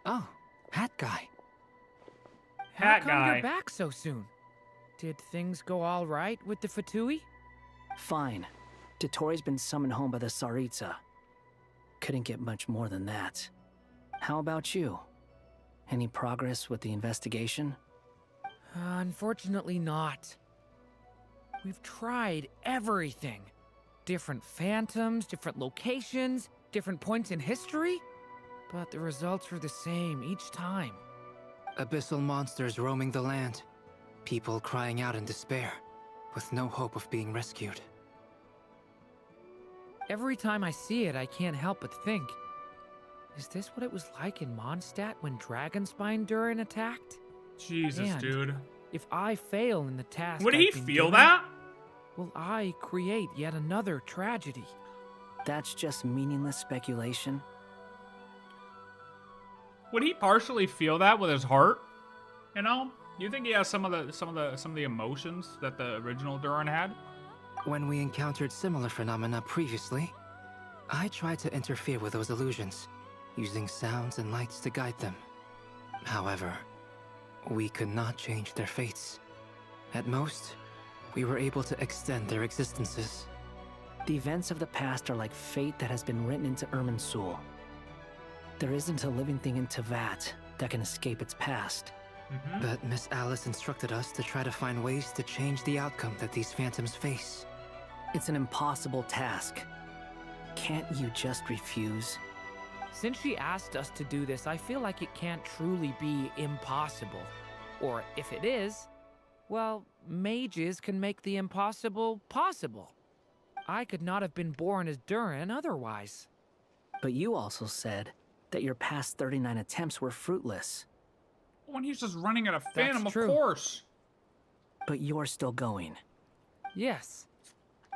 Oh, hat guy. How Hat come guy. you're back so soon? Did things go all right with the Fatui? Fine. Dottore's been summoned home by the Tsaritsa. Couldn't get much more than that. How about you? Any progress with the investigation? Unfortunately not. We've tried everything. Different phantoms, different locations, different points in history. But the results were the same each time. Abyssal monsters roaming the land. People crying out in despair, with no hope of being rescued. Every time I see it, I can't help but think, is this what it was like in Mondstadt when Dragonspine DURIN attacked? Jesus, And dude. if I fail in the task Would I've he been feel given, that? will I create yet another tragedy? That's just meaningless speculation. Would he partially feel that with his heart? You know? You think he has some of the emotions that the original DURIN had? When we encountered similar phenomena previously, I tried to interfere with those illusions, using sounds and lights to guide them. However, we could not change their fates. At most, we were able to extend their existences. The events of the past are like fate that has been written into Irminsul. There isn't a living thing in Tevat that can escape its past. But Miss Alice instructed us to try to find ways to change the outcome that these phantoms face. It's an impossible task. Can't you just refuse? Since she asked us to do this, I feel like it can't truly be impossible. Or if it is, well, mages can make the impossible possible. I could not have been born as DURIN otherwise. But you also said that your past 39 attempts were fruitless. When he's just running at a phantom, of true. course. But you're still going. Yes.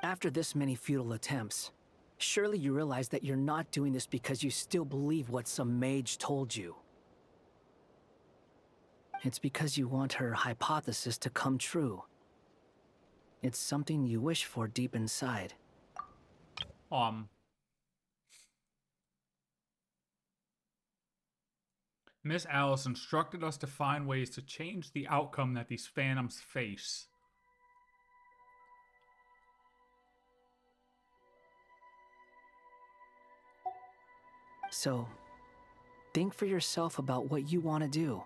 After this many futile attempts, surely you realize that you're not doing this because you still believe what some mage told you. It's because you want her hypothesis to come true. It's something you wish for deep inside. Miss Alice instructed us to find ways to change the outcome that these phantoms face. So, think for yourself about what you want to do.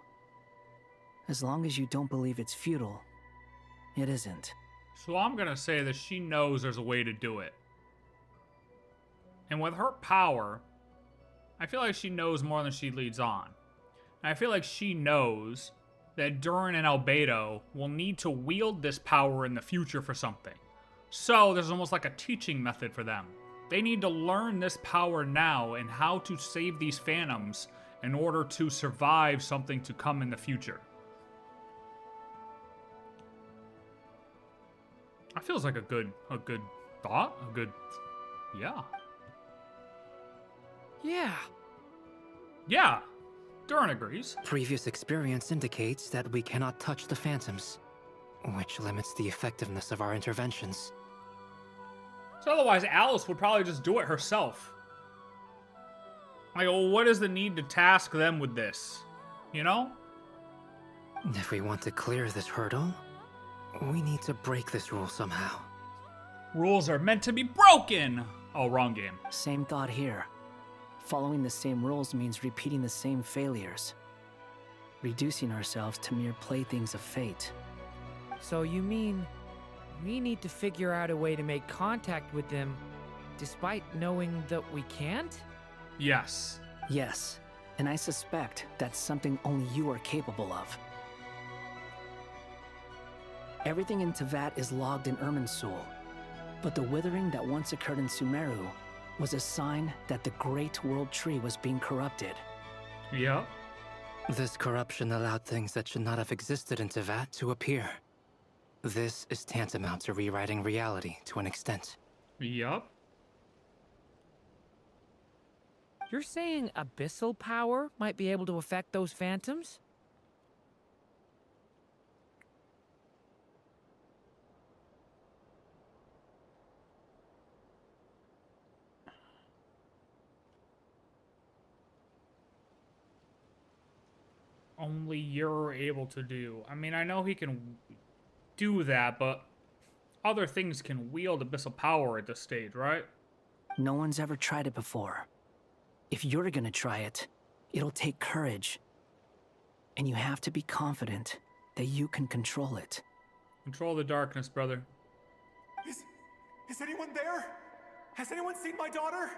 As long as you don't believe it's futile, it isn't. So I'm gonna say that she knows there's a way to do it. And with her power, I feel like she knows more than she leads on. And I feel like she knows that DURIN and Albedo will need to wield this power in the future for something. So there's almost like a teaching method for them. They need to learn this power now and how to save these phantoms in order to survive something to come in the future. That feels like a good thought, yeah. Yeah, DURIN agrees. Previous experience indicates that we cannot touch the phantoms, which limits the effectiveness of our interventions. So otherwise, Alice would probably just do it herself. Like, well, what is the need to task them with this? You know? If we want to clear this hurdle, we need to break this rule somehow. Rules are meant to be broken! Oh, wrong game. Same thought here. Following the same rules means repeating the same failures. Reducing ourselves to mere playthings of fate. So you mean we need to figure out a way to make contact with them despite knowing that we can't? Yes. Yes. And I suspect that's something only you are capable of. Everything in Teyvat is logged in Irminsul, but the withering that once occurred in Sumeru was a sign that the Great World Tree was being corrupted. Yeah. This corruption allowed things that should not have existed in Teyvat to appear. This is tantamount to rewriting reality to an extent. Yup. You're saying abyssal power might be able to affect those phantoms? Only you're able to do. I mean, I know he can do that, but other things can wield abyssal power at this stage, right? No one's ever tried it before. If you're gonna try it, it'll take courage. And you have to be confident that you can control it. Control the darkness, brother. Is anyone there? Has anyone seen my daughter?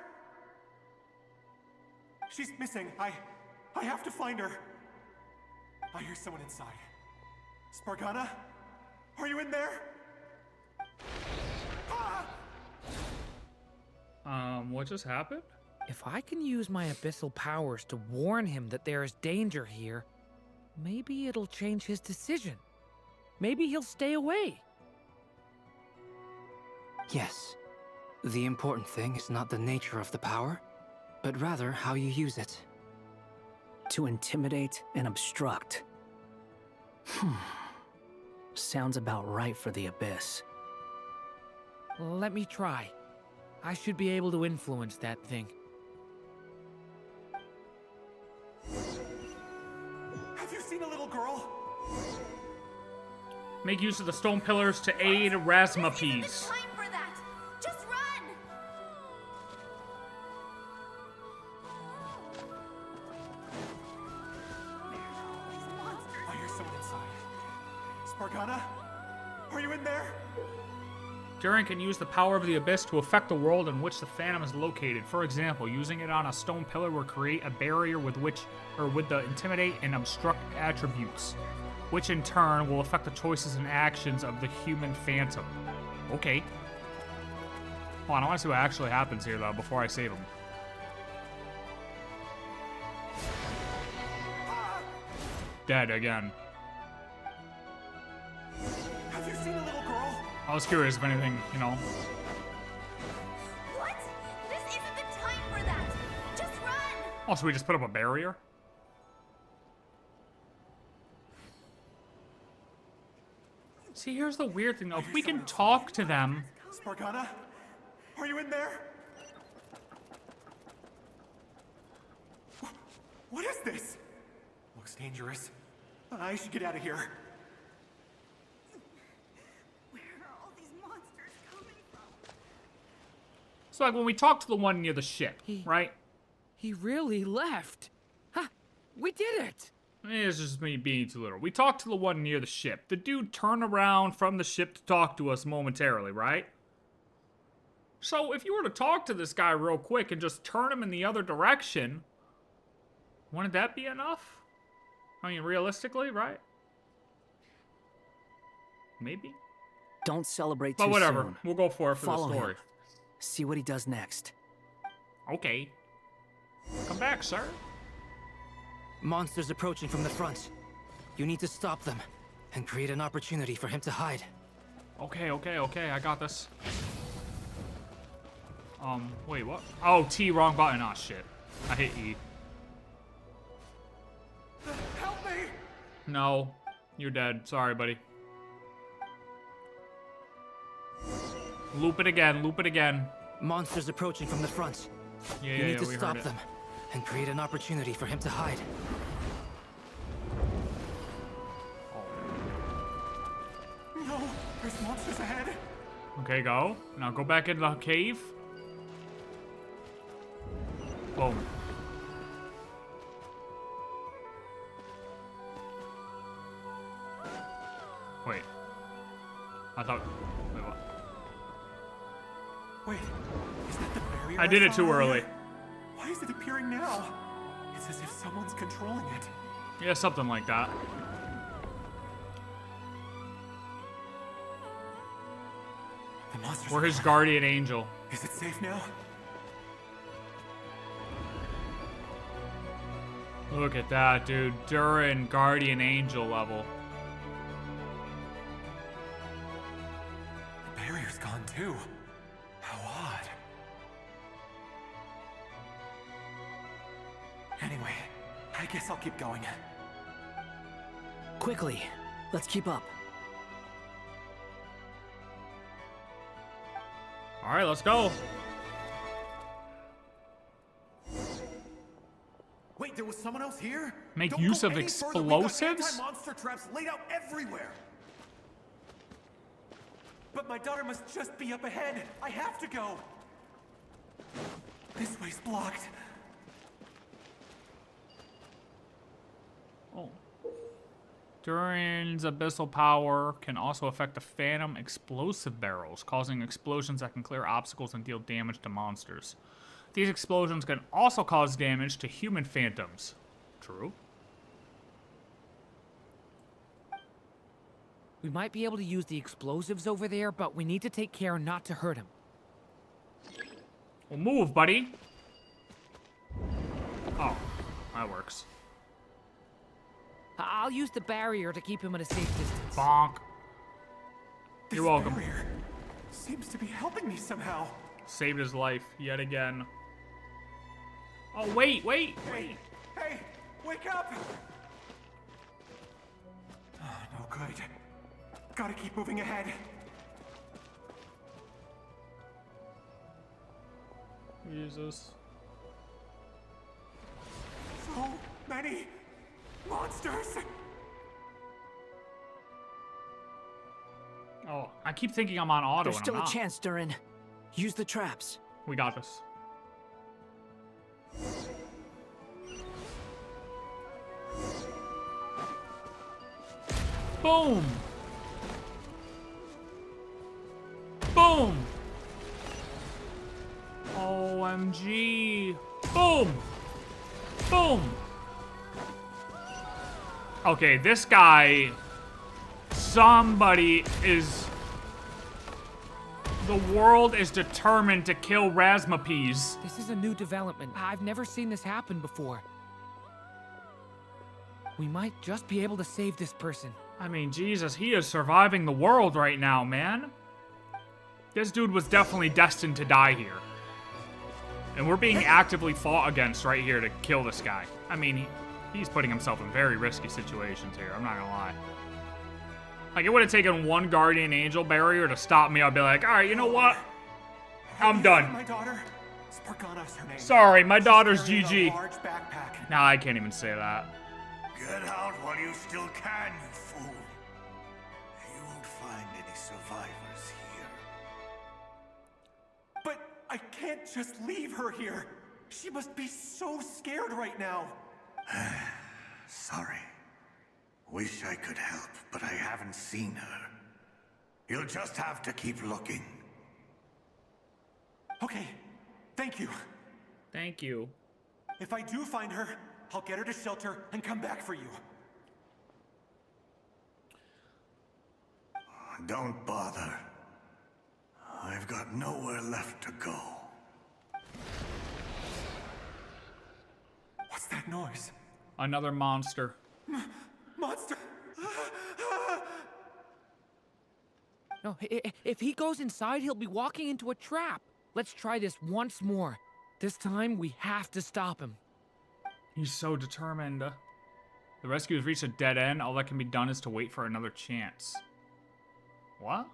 She's missing. I have to find her. I hear someone inside. Spargana? Are you in there? What just happened? If I can use my abyssal powers to warn him that there is danger here, maybe it'll change his decision. Maybe he'll stay away. Yes. The important thing is not the nature of the power, but rather how you use it. To intimidate and obstruct. Sounds about right for the Abyss. Let me try. I should be able to influence that thing. Have you seen a little girl? Make use of the stone pillars to aid Razmapies. Time for that! Just run! I hear someone inside. Spargana? Are you in there? Durin can use the power of the Abyss to affect the world in which the Phantom is located. For example, using it on a stone pillar will create a barrier with the intimidate and obstruct attributes, which in turn will affect the choices and actions of the human Phantom. Okay. Hold on, I want to see what actually happens here, though, before I save him. Dead again. Have you seen a little girl? I was curious if anything, you know. What? This isn't the time for that! Just run! Oh, so we just put up a barrier? See, here's the weird thing, though. If we can talk to them... Spargana? Are you in there? What is this? Looks dangerous. I should get out of here. Where are all these monsters coming from? So, like, when we talk to the one near the ship, right? He really left. Ha! We did it! It's just me being too little. We talked to the one near the ship. The dude turned around from the ship to talk to us momentarily, right? So, if you were to talk to this guy real quick and just turn him in the other direction, wouldn't that be enough? I mean, realistically, right? Maybe? Don't celebrate too But whatever, soon. we'll go for it for Follow the story. him. See what he does next. Okay. Come back, sir. Monsters approaching from the front. You need to stop them and create an opportunity for him to hide. Okay, I got this. Wait, what? Oh, T, wrong button. Oh, shit. I hit E. Help me! No, you're dead. Sorry, buddy. Loop it again. Monsters approaching from the front. Yeah, you need to we stop heard it. them and create an opportunity for him to hide. No, there's monsters ahead. Okay, go. Now go back into the cave. Boom. Wait. I thought... Wait, what? Wait, is that the barrier? I did it saw too earlier? early. Why is it appearing now? It's as if someone's controlling it. Yeah, something like that. The monsters We're are his gone. guardian angel. Is it safe now? Look at that, dude. DURIN guardian angel level. The barrier's gone too. How odd. Anyway, I guess I'll keep going. Quickly, let's keep up. All right, let's go. Wait, there was someone else here? Make Don't use go of any further. We got explosives? anti-monster traps laid out everywhere. But my daughter must just be up ahead. I have to go. This way's blocked. Oh. DURIN's abyssal power can also affect the phantom explosive barrels, causing explosions that can clear obstacles and deal damage to monsters. These explosions can also cause damage to human phantoms. True. We might be able to use the explosives over there, but we need to take care not to hurt him. Well, move, buddy. Oh, that works. I'll use the barrier to keep him at a safe distance. Bonk. You're welcome. Barrier seems to be helping me somehow. Saved his life yet again. Oh, wait. Hey, wake up! Oh, no good. Gotta keep moving ahead. Jesus. So many monsters! Oh, I keep thinking I'm on auto There's and still I'm a not. chance, DURIN. Use the traps. We got this. Boom! Boom! OMG! Boom! Boom! Okay, this guy... Somebody is... The world is determined to kill Razmapes. This is a new development. I've never seen this happen before. We might just be able to save this person. I mean, Jesus, he is surviving the world right now, man. This dude was definitely destined to die here. And we're being actively fought against right here to kill this guy. I mean, he's putting himself in very risky situations here, I'm not gonna lie. Like, it would have taken one guardian angel barrier to stop me. I'd be like, all right, you know what? I'm done. My daughter, Spargana's her name. Sorry, my daughter's She's carrying GG. a large backpack. Nah, I can't even say that. Get out while you still can, you fool. You won't find any survivors here. But I can't just leave her here. She must be so scared right now. Sorry. Wish I could help, but I haven't seen her. You'll just have to keep looking. Okay, thank you. Thank you. If I do find her, I'll get her to shelter and come back for you. Don't bother. I've got nowhere left to go. What's that noise? Another monster. Monster! No, if he goes inside, he'll be walking into a trap. Let's try this once more. This time, we have to stop him. He's so determined. The rescue has reached a dead end. All that can be done is to wait for another chance. What?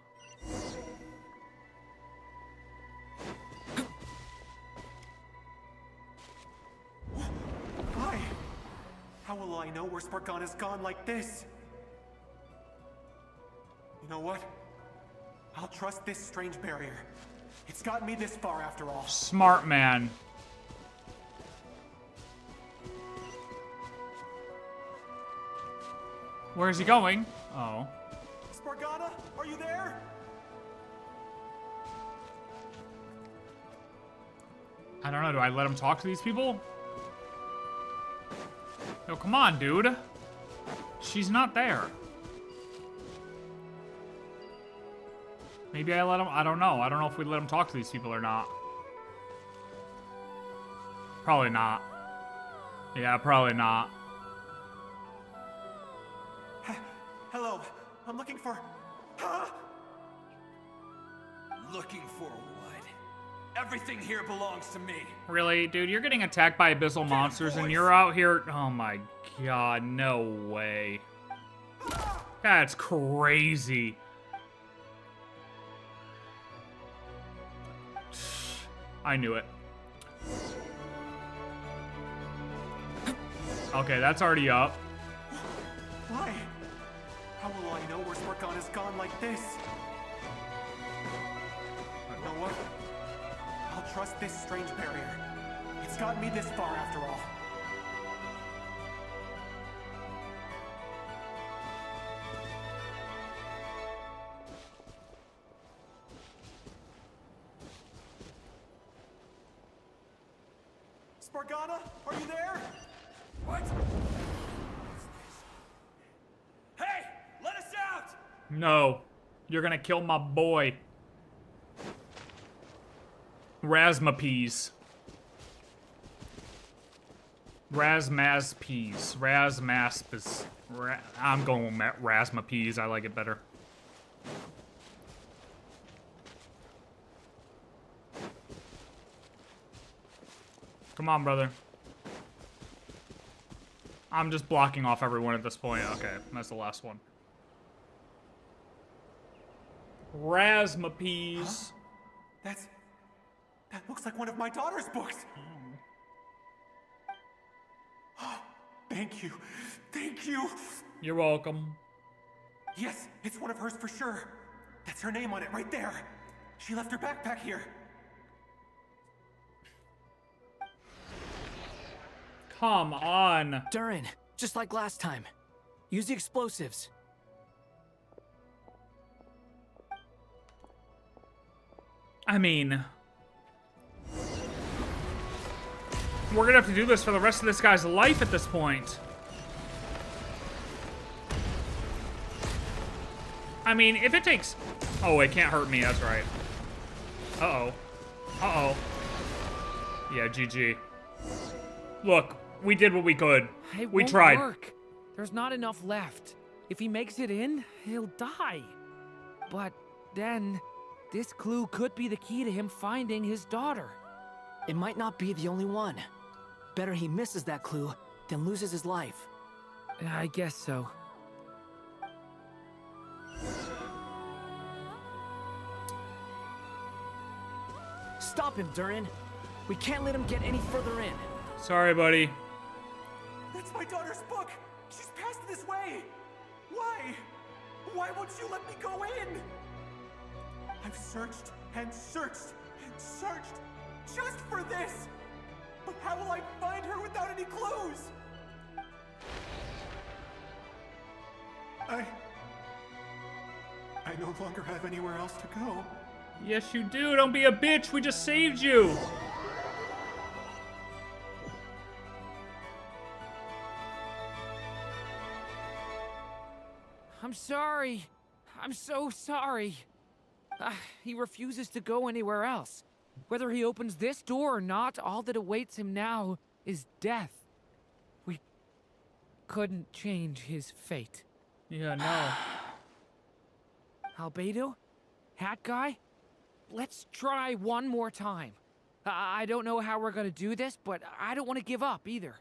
Why? How will I know where Spargana's gone like this? You know what? I'll trust this strange barrier. It's gotten me this far after all. Smart man. Where is he going? Oh. Spargana, are you there? I don't know. Do I let him talk to these people? Yo, come on, dude. She's not there. Maybe I let him... I don't know. I don't know if we let him talk to these people or not. Probably not. Yeah, probably not. Hello. I'm looking for... Huh? Looking for what? Everything here belongs to me. Really? Dude, you're getting attacked by abyssal monsters and you're out here... Oh my god, no way. That's crazy. I knew it. Okay, that's already up. Why? How will I know where Spargana's gone like this? You know what? I'll trust this strange barrier. It's gotten me this far after all. Spargana, are you there? What? Hey, let us out! No. You're gonna kill my boy. Razmapeas. Razmaspes. Razmaspes. I'm going with Razmapeas. I like it better. Come on, brother. I'm just blocking off everyone at this point. Okay, that's the last one. Razmapeas. Huh? That looks like one of my daughter's books. Thank you. Thank you. You're welcome. Yes, it's one of hers for sure. That's her name on it right there. She left her backpack here. Come on. DURIN, just like last time. Use the explosives. I mean... We're gonna have to do this for the rest of this guy's life at this point. I mean, if it takes... Oh, it can't hurt me, that's right. Uh-oh. Uh-oh. Yeah, GG. Look, we did what we could. We tried. Work. There's not enough left. If he makes it in, he'll die. But then, this clue could be the key to him finding his daughter. It might not be the only one. Better he misses that clue than loses his life. I guess so. Stop him, DURIN. We can't let him get any further in. Sorry, buddy. That's my daughter's book. She's passed this way. Why? Why won't you let me go in? I've searched and searched and searched just for this. But how will I find her without any clues? I no longer have anywhere else to go. Yes, you do. Don't be a bitch. We just saved you. I'm sorry. I'm so sorry. He refuses to go anywhere else. Whether he opens this door or not, all that awaits him now is death. We couldn't change his fate. Yeah, no. Albedo? Hat guy? Let's try one more time. I don't know how we're gonna do this, but I don't want to give up either.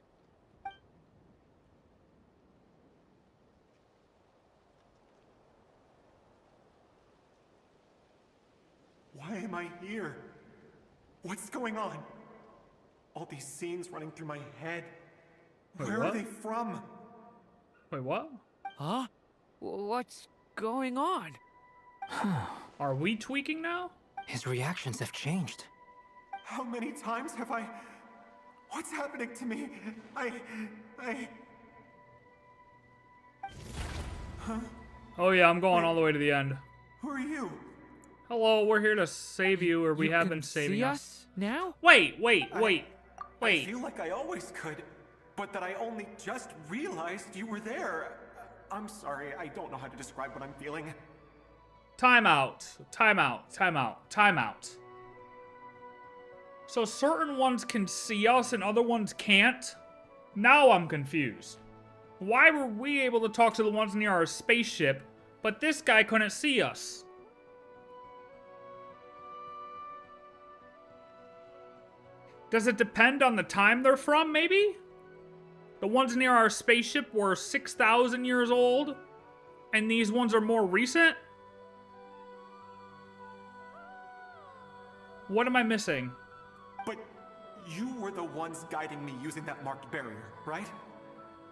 Why am I here? What's going on? All these scenes running through my head. Wait, Where what? are they from? Wait, what? Huh? What's going on? Are we tweaking now? His reactions have changed. How many times have I... What's happening to me? Huh? Oh yeah, I'm going all the way to the end. Who are you? Hello, we're here to save you, or we have been saving see us. us now? Wait. I feel like I always could. but that I only just realized you were there. I'm sorry, I don't know how to describe what I'm feeling. Time out. Time out. Time out. Time out. So certain ones can see us and other ones can't? Now I'm confused. Why were we able to talk to the ones near our spaceship, but this guy couldn't see us? Does it depend on the time they're from, maybe? The ones near our spaceship were 6,000 years old, and these ones are more recent? What am I missing? But you were the ones guiding me using that marked barrier, right?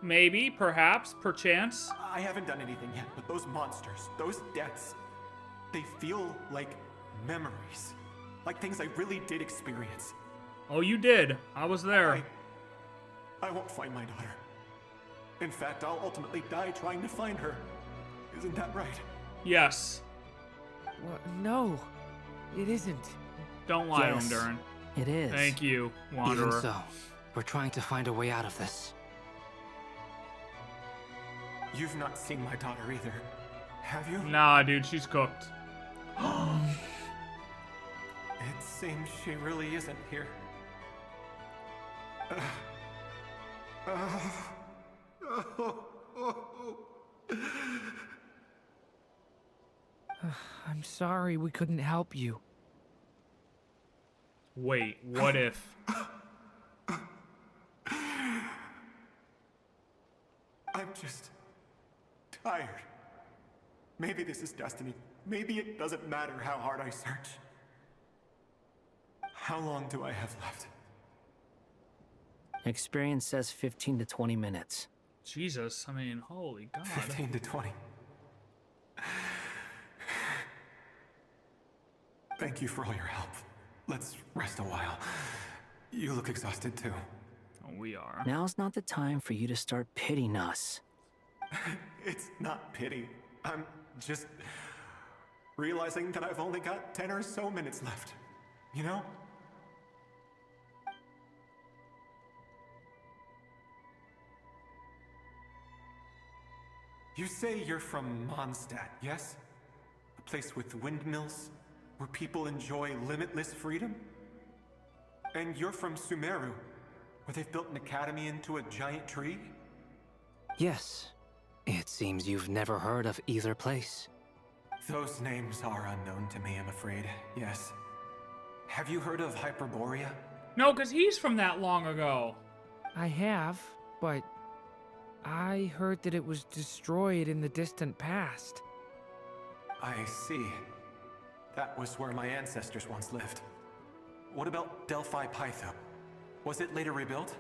Maybe, perhaps, perchance. I haven't done anything yet, but those monsters, those deaths, they feel like memories. Like things I really did experience. Oh, you did. I was there. I won't find my daughter. In fact, I'll ultimately die trying to find her. Isn't that right? Yes. What? No, it isn't. Don't lie to him, DURIN. It is. Thank you, Wanderer. Even so, we're trying to find a way out of this. You've not seen my daughter either, have you? Nah, dude, she's cooked. It seems she really isn't here. I'm sorry we couldn't help you. Wait, what if? I'm just tired. Maybe this is destiny. Maybe it doesn't matter how hard I search. How long do I have left? Experience says 15 to 20 minutes. Jesus, I mean, holy God. 15 to 20. Thank you for all your help. Let's rest a while. You look exhausted too. Oh, we are. Now's not the time for you to start pitying us. It's not pity. I'm just realizing that I've only got 10 or so minutes left. You know? You say you're from Mondstadt, yes? A place with windmills, where people enjoy limitless freedom? And you're from Sumeru, where they've built an academy into a giant tree? Yes. It seems you've never heard of either place. Those names are unknown to me, I'm afraid, yes. Have you heard of Hyperborea? No, because he's from that long ago. I have, but I heard that it was destroyed in the distant past. I see. That was where my ancestors once lived. What about Delphi Pytho? Was it later rebuilt?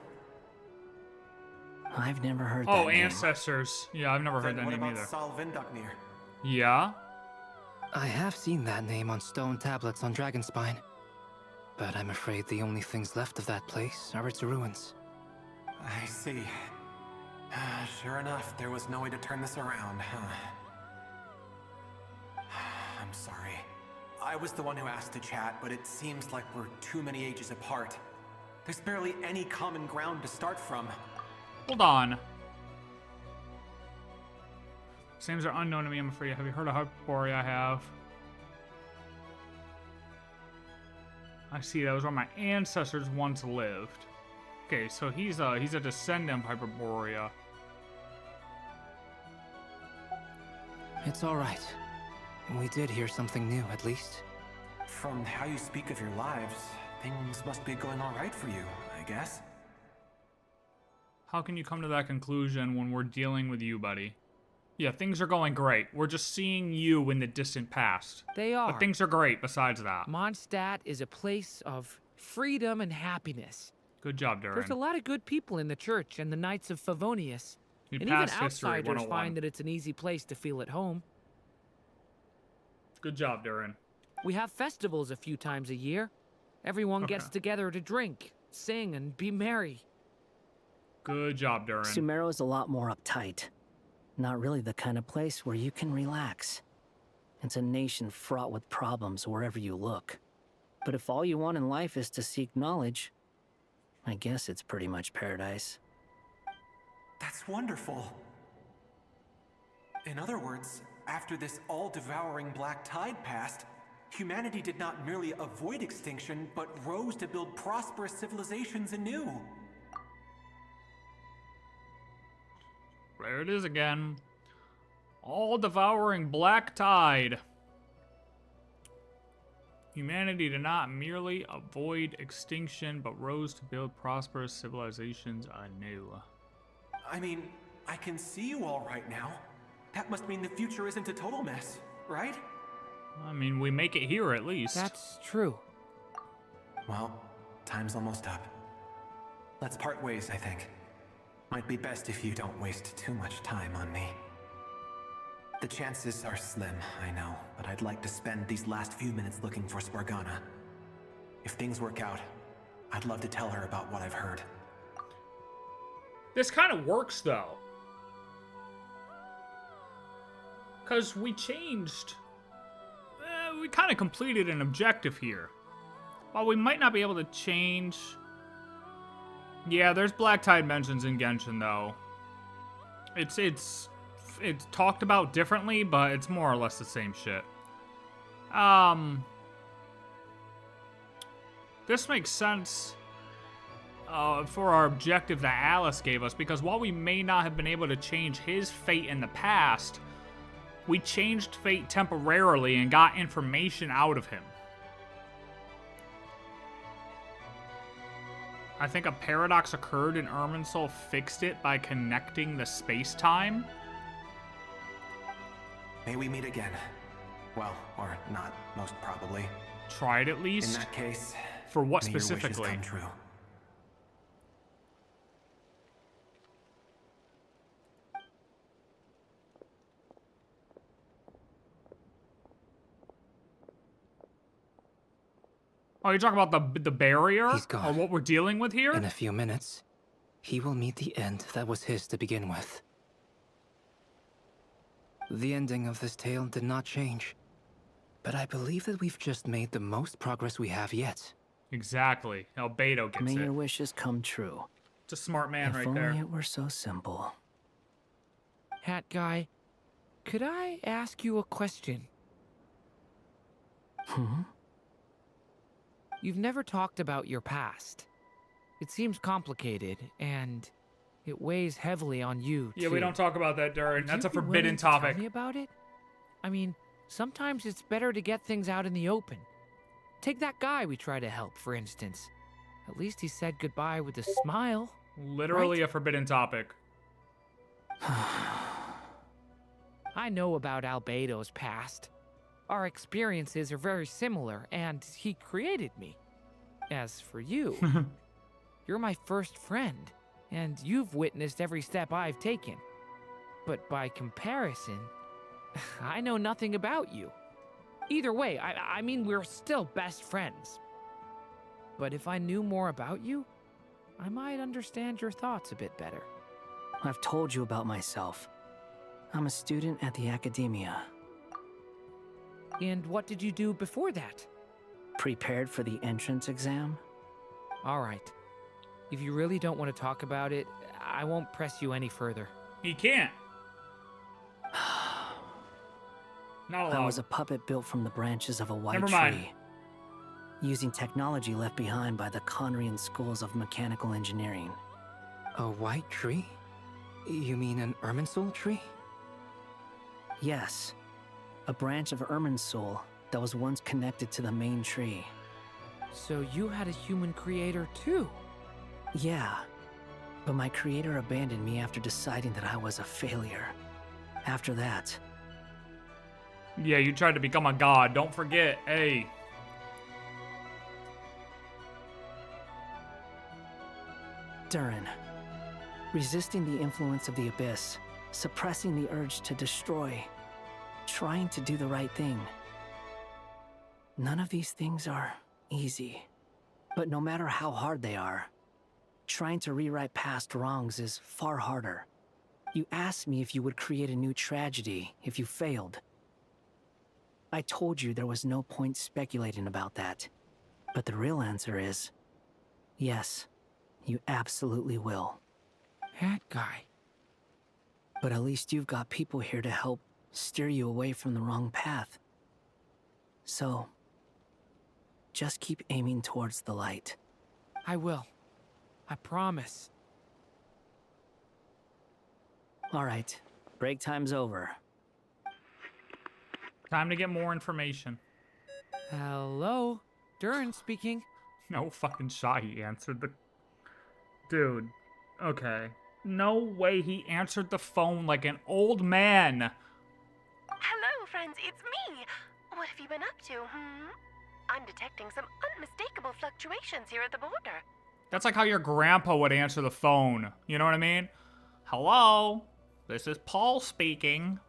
I've never heard that Oh, name. ancestors. Yeah, I've never heard that name either. What about Salvindaknir? Yeah? I have seen that name on stone tablets on Dragonspine. But I'm afraid the only things left of that place are its ruins. I see. Sure enough, there was no way to turn this around, huh? I'm sorry. I was the one who asked to chat, but it seems like we're too many ages apart. There's barely any common ground to start from. Hold on. Names are unknown to me, I'm afraid. Have you heard of Hyperborea? I have. I see, that was where my ancestors once lived. Okay, so he's a descendant of Hyperborea. It's all right. We did hear something new, at least. From how you speak of your lives, things must be going all right for you, I guess. How can you come to that conclusion when we're dealing with you, buddy? Yeah, things are going great. We're just seeing you in the distant past. They are. But things are great besides that. Mondstadt is a place of freedom and happiness. Good job, DURIN. There's a lot of good people in the church and the Knights of Favonius. You And even passed History outsiders 101. find that it's an easy place to feel at home. Good job, DURIN. We have festivals a few times a year. Everyone Okay. gets together to drink, sing, and be merry. Good job, DURIN. Sumeru is a lot more uptight. Not really the kind of place where you can relax. It's a nation fraught with problems wherever you look. But if all you want in life is to seek knowledge, I guess it's pretty much paradise. That's wonderful. In other words, after this all-devouring black tide passed, humanity did not merely avoid extinction, but rose to build prosperous civilizations anew. There it is again. All-devouring black tide. Humanity did not merely avoid extinction, but rose to build prosperous civilizations anew. I mean, I can see you all right now. That must mean the future isn't a total mess, right? I mean, we make it here at least. That's true. Well, time's almost up. Let's part ways, I think. Might be best if you don't waste too much time on me. The chances are slim, I know, but I'd like to spend these last few minutes looking for Spargana. If things work out, I'd love to tell her about what I've heard. This kind of works, though. Because we changed... we kind of completed an objective here. While we might not be able to change... Yeah, there's Black Tide mentions in Genshin, though. It's talked about differently, but it's more or less the same shit. This makes sense for our objective that Alice gave us, because while we may not have been able to change his fate in the past, we changed fate temporarily and got information out of him. I think a paradox occurred and Irminsul fixed it by connecting the space-time. May we meet again. Well, or not, most probably. Tried at least? In that case, for what may your specifically? wishes come true. Oh, you're talking about the barrier? He's gone. Or what we're dealing with here? In a few minutes, he will meet the end that was his to begin with. The ending of this tale did not change, but I believe that we've just made the most progress we have yet. Exactly. Albedo gets May it. your wishes come true. It's a smart man if right only there. it were so simple. Hat guy, could I ask you a question? You've never talked about your past. It seems complicated, and it weighs heavily on you, Yeah, too. we don't talk about that, Durin. Would That's you a be forbidden willing to topic. Tell me about it? I mean, sometimes it's better to get things out in the open. Take that guy we try to help, for instance. At least he said goodbye with a smile. Literally a forbidden topic. I know about Albedo's past. Our experiences are very similar, and he created me. As for you, you're my first friend, and you've witnessed every step I've taken. But by comparison, I know nothing about you. Either way, I mean, we're still best friends. But if I knew more about you, I might understand your thoughts a bit better. I've told you about myself. I'm a student at the academia. And what did you do before that? Prepared for the entrance exam? All right. If you really don't want to talk about it, I won't press you any further. He can't. Not allowed. I was a puppet built from the branches of a white Never tree. mind. Using technology left behind by the Conrian schools of mechanical engineering. A white tree? You mean an Irminsul tree? Yes. A branch of Irminsul that was once connected to the main tree. So you had a human creator too? Yeah. But my creator abandoned me after deciding that I was a failure. After that... Yeah, you tried to become a god. Don't forget. Hey. DURIN. Resisting the influence of the Abyss. Suppressing the urge to destroy. Trying to do the right thing. None of these things are easy. But no matter how hard they are, trying to rewrite past wrongs is far harder. You asked me if you would create a new tragedy if you failed. I told you there was no point speculating about that. But the real answer is, yes, you absolutely will. Hat guy, But at least you've got people here to help steer you away from the wrong path. So, just keep aiming towards the light. I will. I promise. All right, break time's over. Time to get more information. Hello? DURIN speaking. No fucking shot he answered the... Dude. Okay. No way he answered the phone like an old man. Hello, friends, it's me. What have you been up to, I'm detecting some unmistakable fluctuations here at the border. That's like how your grandpa would answer the phone. You know what I mean? Hello? This is Paul speaking.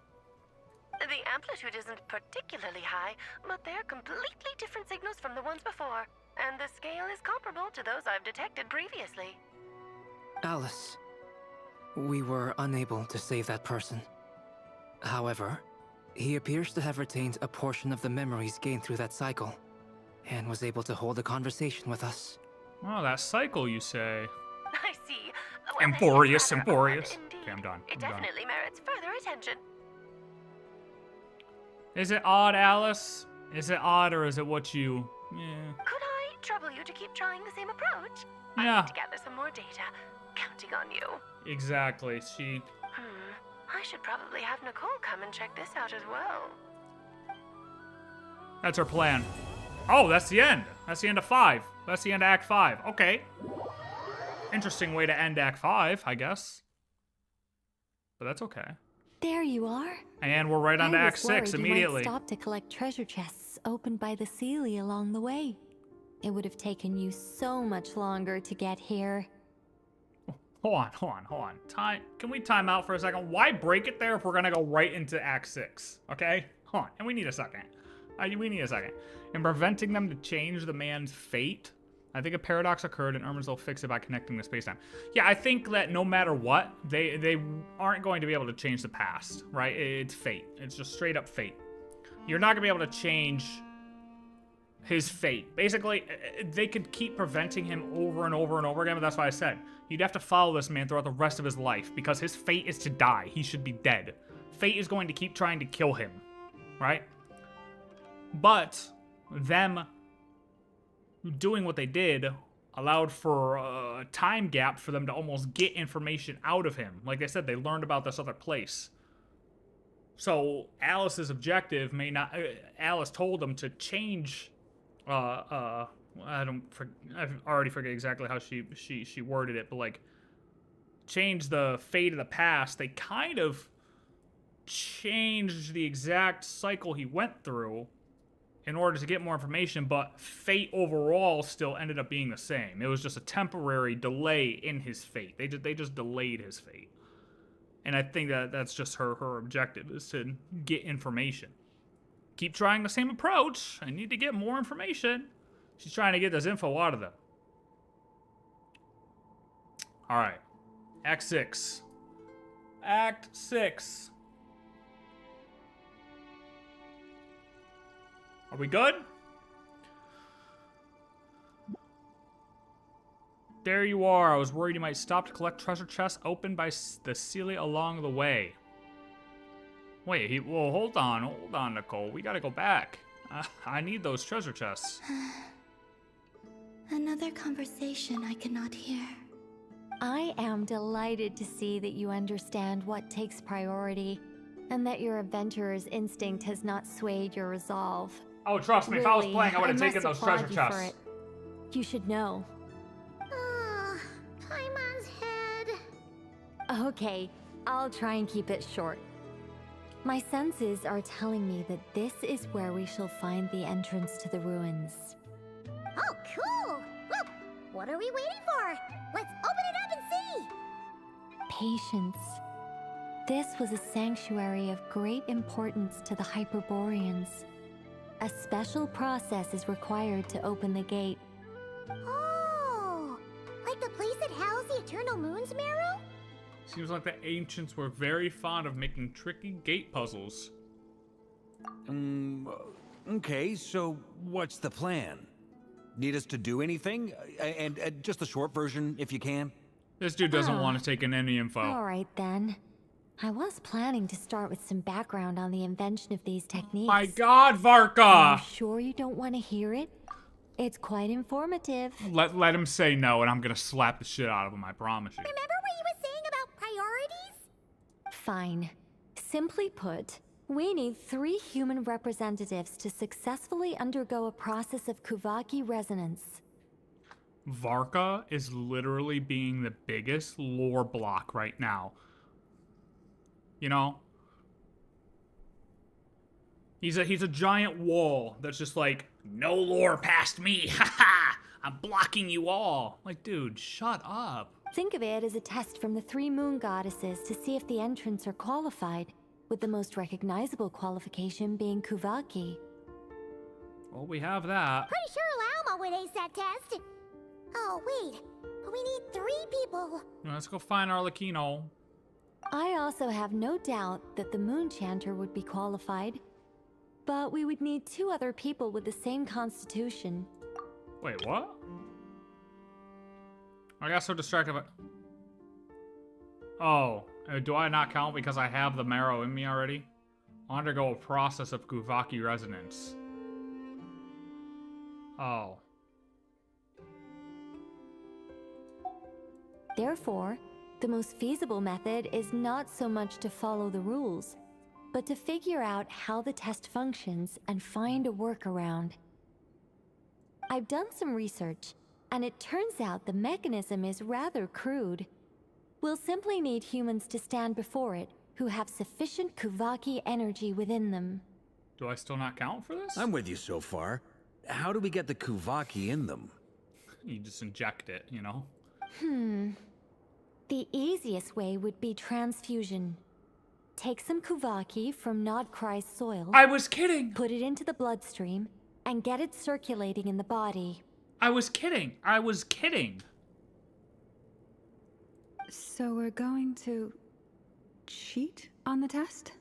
The amplitude isn't particularly high, but they're completely different signals from the ones before. And the scale is comparable to those I've detected previously. Alice, we were unable to save that person. However, he appears to have retained a portion of the memories gained through that cycle, and was able to hold a conversation with us. Oh, that cycle, you say? I see. Emporious. Okay, I'm done. It definitely merits further attention. Is it odd, Alice? Is it odd, or is it what you... Could I trouble you to keep trying the same approach? Yeah. I need to gather some more data. Counting on you. Exactly, she... I should probably have Nicole come and check this out as well. That's her plan. Oh, that's the end. That's the end of 5. That's the end of Act 5. Okay. Interesting way to end Act 5, I guess. But that's okay. There you are. And we're right on to Act 6 immediately. You might stop to collect treasure chests opened by the Sealy along the way. It would have taken you so much longer to get here. Hold on. Can we time out for a second? Why break it there if we're gonna go right into Act 6? Okay? Hold on. And we need a second. We need a second. In preventing them to change the man's fate, I think a paradox occurred and Irmin's will fix it by connecting the space-time. Yeah, I think that no matter what, they aren't going to be able to change the past, right? It's fate. It's just straight up fate. You're not gonna be able to change his fate. Basically, they could keep preventing him over and over and over again, but that's why I said, you'd have to follow this man throughout the rest of his life, because his fate is to die. He should be dead. Fate is going to keep trying to kill him, right? But them doing what they did allowed for a time gap for them to almost get information out of him. Like I said, they learned about this other place. So Alice's objective may not... Alice told them to change... I already forget exactly how she worded it, but like, change the fate of the past. They kind of changed the exact cycle he went through in order to get more information, but fate overall still ended up being the same. It was just a temporary delay in his fate. They just delayed his fate. And I think that that's just her objective, is to get information. Keep trying the same approach. I need to get more information. She's trying to get this info out of them. All right. Act 6. Act 6. Are we good? There you are. I was worried you might stop to collect treasure chests opened by the Sealy along the way. Wait, well, hold on, Nicole. We gotta go back. I need those treasure chests. Another conversation I cannot hear. I am delighted to see that you understand what takes priority, and that your adventurer's instinct has not swayed your resolve. Oh, trust me, if I was playing, I would have taken those treasure chests. You should know. Paimon's head. Okay, I'll try and keep it short. My senses are telling me that this is where we shall find the entrance to the ruins. Oh, cool! Well, what are we waiting for? Let's open it up and see! Patience. This was a sanctuary of great importance to the Hyperboreans. A special process is required to open the gate. Oh! Like the place that housed the Eternal Moon's Marrow? Seems like the ancients were very fond of making tricky gate puzzles. Okay, so what's the plan? Need us to do anything? And just the short version, if you can. This dude doesn't want to take in any info. All right, then. I was planning to start with some background on the invention of these techniques. My God, Are Varka! you sure you don't want to hear it? It's quite informative. Let him say no, and I'm gonna slap the shit out of him, I promise you. Remember what you were saying about priorities? Fine. Simply put, we need 3 human representatives to successfully undergo a process of Kuvaki resonance. Varka is literally being the biggest lore block right now. You know? He's a giant wall that's just like, no lore past me, haha! I'm blocking you all. Like, dude, shut up. Think of it as a test from the 3 moon goddesses to see if the entrants are qualified, with the most recognizable qualification being Kuvaki. Well, we have that. Pretty sure Lauma would ace that test. Oh, wait. But we need 3 people. Let's go find Arlecchino. I also have no doubt that the Moon Chanter would be qualified, but we would need 2 other people with the same constitution. Wait, what? I got so distracted by... Oh, do I not count because I have the marrow in me already? Undergo a process of Kuvaki resonance. Oh. Therefore, the most feasible method is not so much to follow the rules, but to figure out how the test functions and find a workaround. I've done some research, and it turns out the mechanism is rather crude. We'll simply need humans to stand before it who have sufficient Kuvaki energy within them. Do I still not count for this? I'm with you so far. How do we get the Kuvaki in them? You just inject it, you know? The easiest way would be transfusion. Take some Kuvaki from Nod-Krai's soil. I was kidding! Put it into the bloodstream, and get it circulating in the body. I was kidding! I was kidding! So we're going to cheat on the test?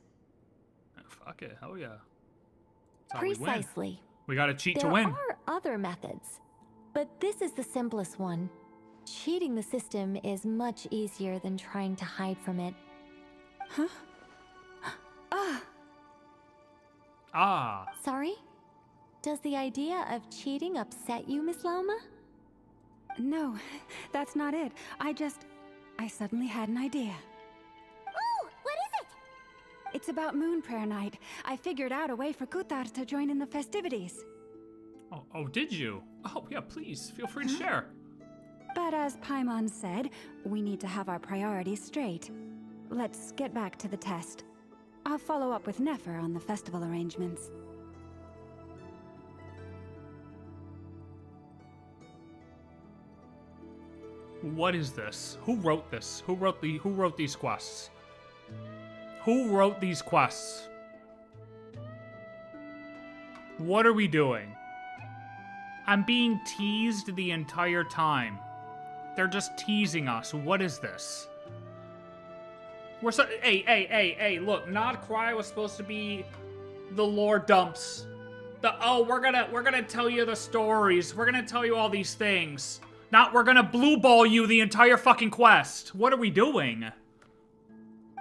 Fuck it, hell yeah. That's how we win. Precisely. We gotta cheat to win. There are other methods, but this is the simplest one. Cheating the system is much easier than trying to hide from it. Huh? Ah. Sorry? Does the idea of cheating upset you, Miss Lauma? No, that's not it. I suddenly had an idea. Ooh, what is it? It's about Moon Prayer Night. I figured out a way for Kuthar to join in the festivities. Oh, did you? Oh, yeah, please, feel free to share. But as Paimon said, we need to have our priorities straight. Let's get back to the test. I'll follow up with Nefer on the festival arrangements. What is this? Who wrote this? Who wrote these quests? Who wrote these quests? What are we doing? I'm being teased the entire time. They're just teasing us. What is this? We're so hey, look, Nod-Krai was supposed to be the lore dumps. We're gonna tell you the stories. We're gonna tell you all these things. Not we're gonna blue ball you the entire fucking quest. What are we doing?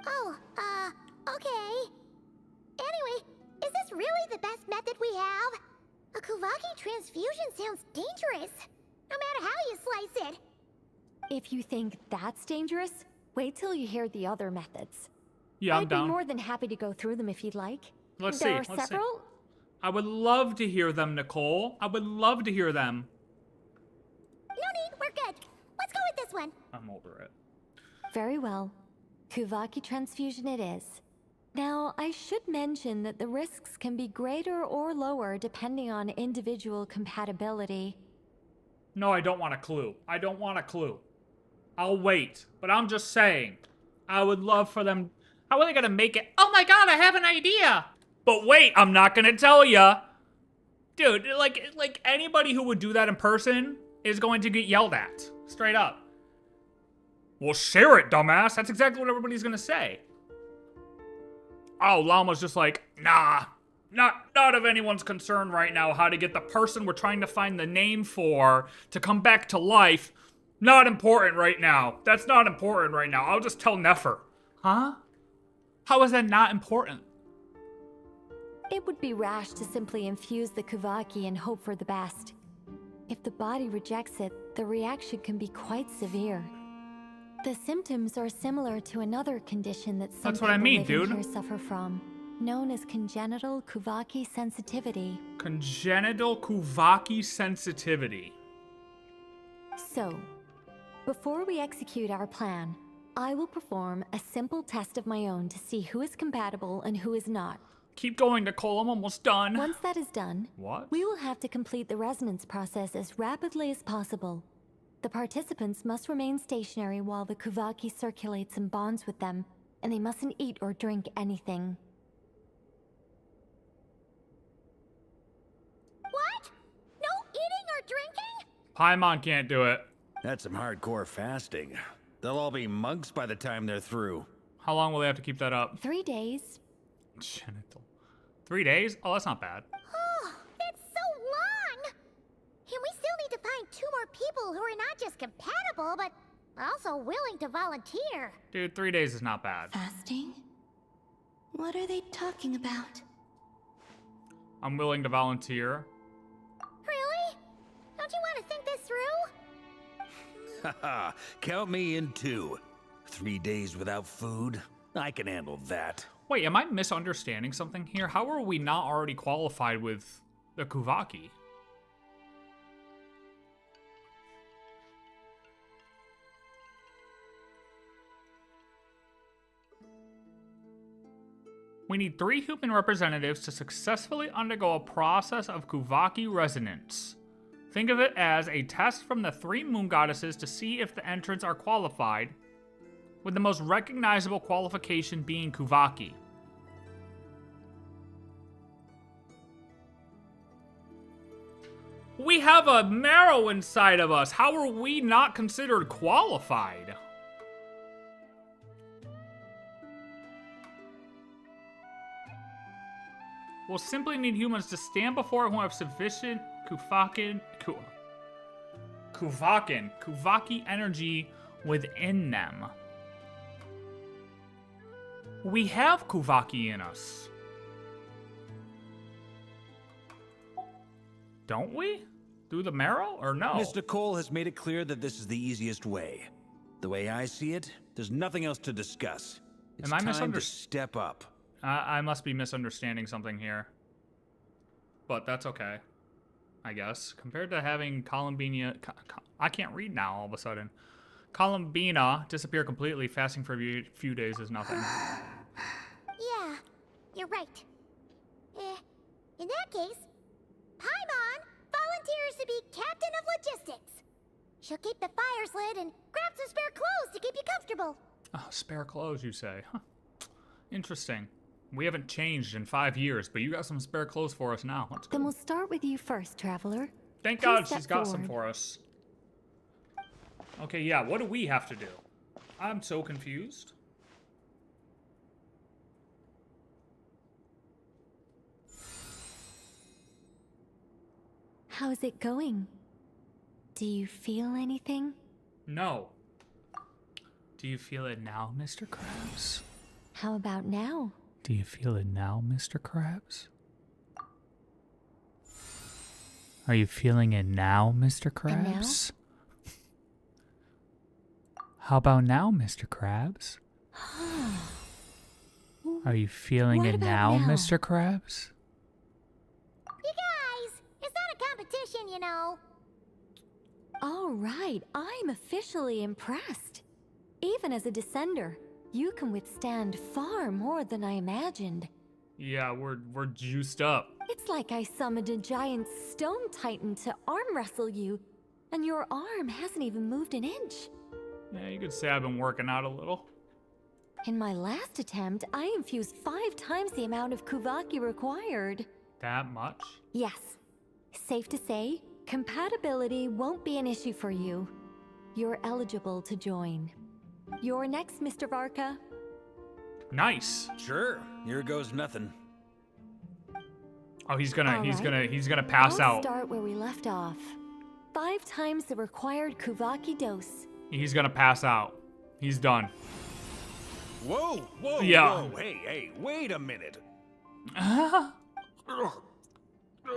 Oh, okay. Anyway, is this really the best method we have? A Kuvaki transfusion sounds dangerous, no matter how you slice it. If you think that's dangerous, wait till you hear the other methods. Yeah, I'm I'd down. be more than happy to go through them if you'd like. Let's there see. are Let's several. see. I would love to hear them, Nicole. I would love to hear them. No need, we're good. Let's go with this one. I'm over it. Very well. Kuvaki transfusion it is. Now, I should mention that the risks can be greater or lower depending on individual compatibility. No, I don't want a clue. I don't want a clue. I'll wait. But I'm just saying, I would love for them... How are they gonna make it? Oh my god, I have an idea! But wait, I'm not gonna tell ya! Dude, like anybody who would do that in person is going to get yelled at. Straight up. Well, share it, dumbass. That's exactly what everybody's gonna say. Oh, Llama's just like, nah. Not of anyone's concern right now how to get the person we're trying to find the name for to come back to life. Not important right now. That's not important right now. I'll just tell Nefer. Huh? How is that not important? It would be rash to simply infuse the Kuvaki and hope for the best. If the body rejects it, the reaction can be quite severe. The symptoms are similar to another condition that some That's what I people mean, living dude. here suffer from, known as congenital Kuvaki sensitivity. Congenital Kuvaki sensitivity. So, before we execute our plan, I will perform a simple test of my own to see who is compatible and who is not. Keep going, Nicole. I'm almost done. Once that is done, What? we will have to complete the resonance process as rapidly as possible. The participants must remain stationary while the Kuvaki circulates and bonds with them, and they mustn't eat or drink anything. What? No eating or drinking? Paimon can't do it. That's some hardcore fasting. They'll all be monks by the time they're through. How long will they have to keep that up? 3 days. Genital. 3 days? Oh, that's not bad. Oh, that's so long! And we still need to find 2 more people who are not just compatible, but also willing to volunteer. Dude, 3 days is not bad. Fasting? What are they talking about? I'm willing to volunteer. Really? Don't you want to think this through? Haha, count me in too. 3 days without food? I can handle that. Wait, am I misunderstanding something here? How are we not already qualified with the Kuvaki? We need 3 human representatives to successfully undergo a process of Kuvaki resonance. Think of it as a test from the 3 moon goddesses to see if the entrants are qualified, with the most recognizable qualification being Kuvaki. We have a marrow inside of us. How are we not considered qualified? We'll simply need humans to stand before it who have sufficient Kuvaki energy within them. We have Kuvaki in us. Don't we? Through the marrow, or no? Miss Nicole has made it clear that this is the easiest way. The way I see it, there's nothing else to discuss. It's Am I time to step up. I must be misunderstanding something here. But that's okay, I guess. Compared to having Columbina... I can't read now all of a sudden. Columbina disappear completely, fasting for a few days is nothing. Yeah, you're right. In that case, Paimon volunteers to be captain of logistics. She'll keep the fires lit and grab some spare clothes to keep you comfortable. Oh, spare clothes, you say? Huh. Interesting. We haven't changed in 5 years, but you got some spare clothes for us now. Let's go. Then we'll start with you first, traveler. Thank Please God step she's got some forward. for us. Okay, yeah, what do we have to do? I'm so confused. How's it going? Do you feel anything? No. Do you feel it now, Mr. Krabs? How about now? Do you feel it now, Mr. Krabs? Are you feeling it now, Mr. And now? Krabs? How about now, Mr. Krabs? Are you feeling What it about now, now? Mr. Krabs? You guys, it's not a competition, you know. All right, I'm officially impressed. Even as a descender, you can withstand far more than I imagined. Yeah, we're juiced up. It's like I summoned a giant stone titan to arm wrestle you, and your arm hasn't even moved an inch. Yeah, you could say I've been working out a little. In my last attempt, I infused 5 times the amount of Kuvaki required. That much? Yes. Safe to say, compatibility won't be an issue for you. You're eligible to join. You're next, Mr. Varka. Nice. Sure, here goes nothing. Oh, he's gonna All pass I'll out. start where we left off. 5 times the required Kuvaki dose. He's gonna pass out. He's done. Whoa, whoa, Yeah. whoa. Hey, wait a minute.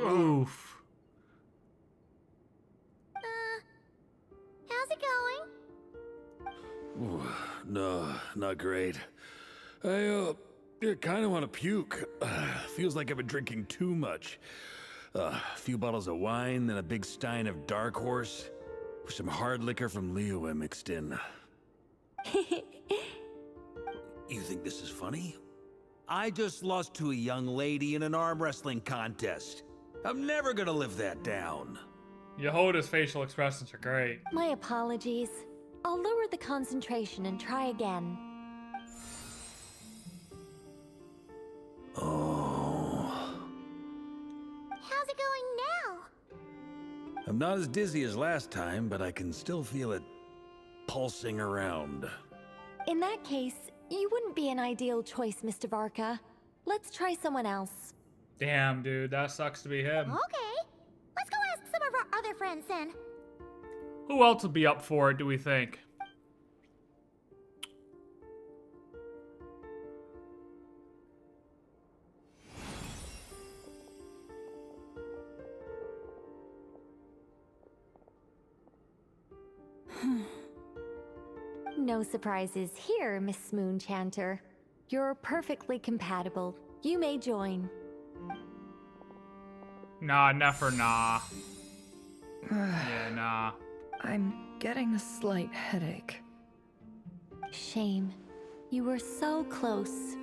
Oof. How's it going? Ooh, no, not great. I kind of want to puke. Feels like I've been drinking too much. A few bottles of wine, then a big stein of Dark Horse, with some hard liquor from Liyue mixed in. You think this is funny? I just lost to a young lady in an arm wrestling contest. I'm never gonna live that down. Yehoda's facial expressions are great. My apologies. I'll lower the concentration and try again. Oh. How's it going now? I'm not as dizzy as last time, but I can still feel it pulsing around. In that case, you wouldn't be an ideal choice, Mr. Varka. Let's try someone else. Damn, dude, that sucks to be him. Okay. Let's go ask some of our other friends then. Who else would be up for it, do we think? No surprises here, Miss Moonchanter. You're perfectly compatible. You may join. Nah, never nah. Yeah, nah. I'm getting a slight headache. Shame. You were so close.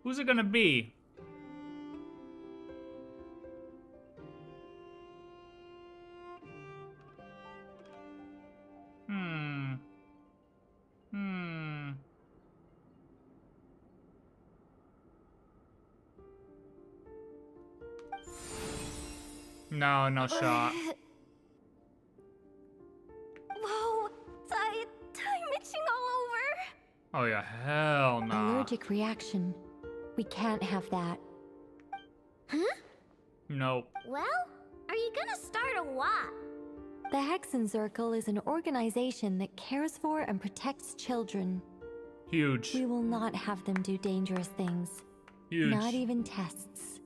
Who's it gonna be? No, no shot. Whoa, I'm itching all over. Oh yeah, hell no. Allergic reaction. We can't have that. Huh? Nope. Well, are you gonna start a what? The Hexenzirkel is an organization that cares for and protects children. Huge. We will not have them do dangerous things. Huge. Not even tests.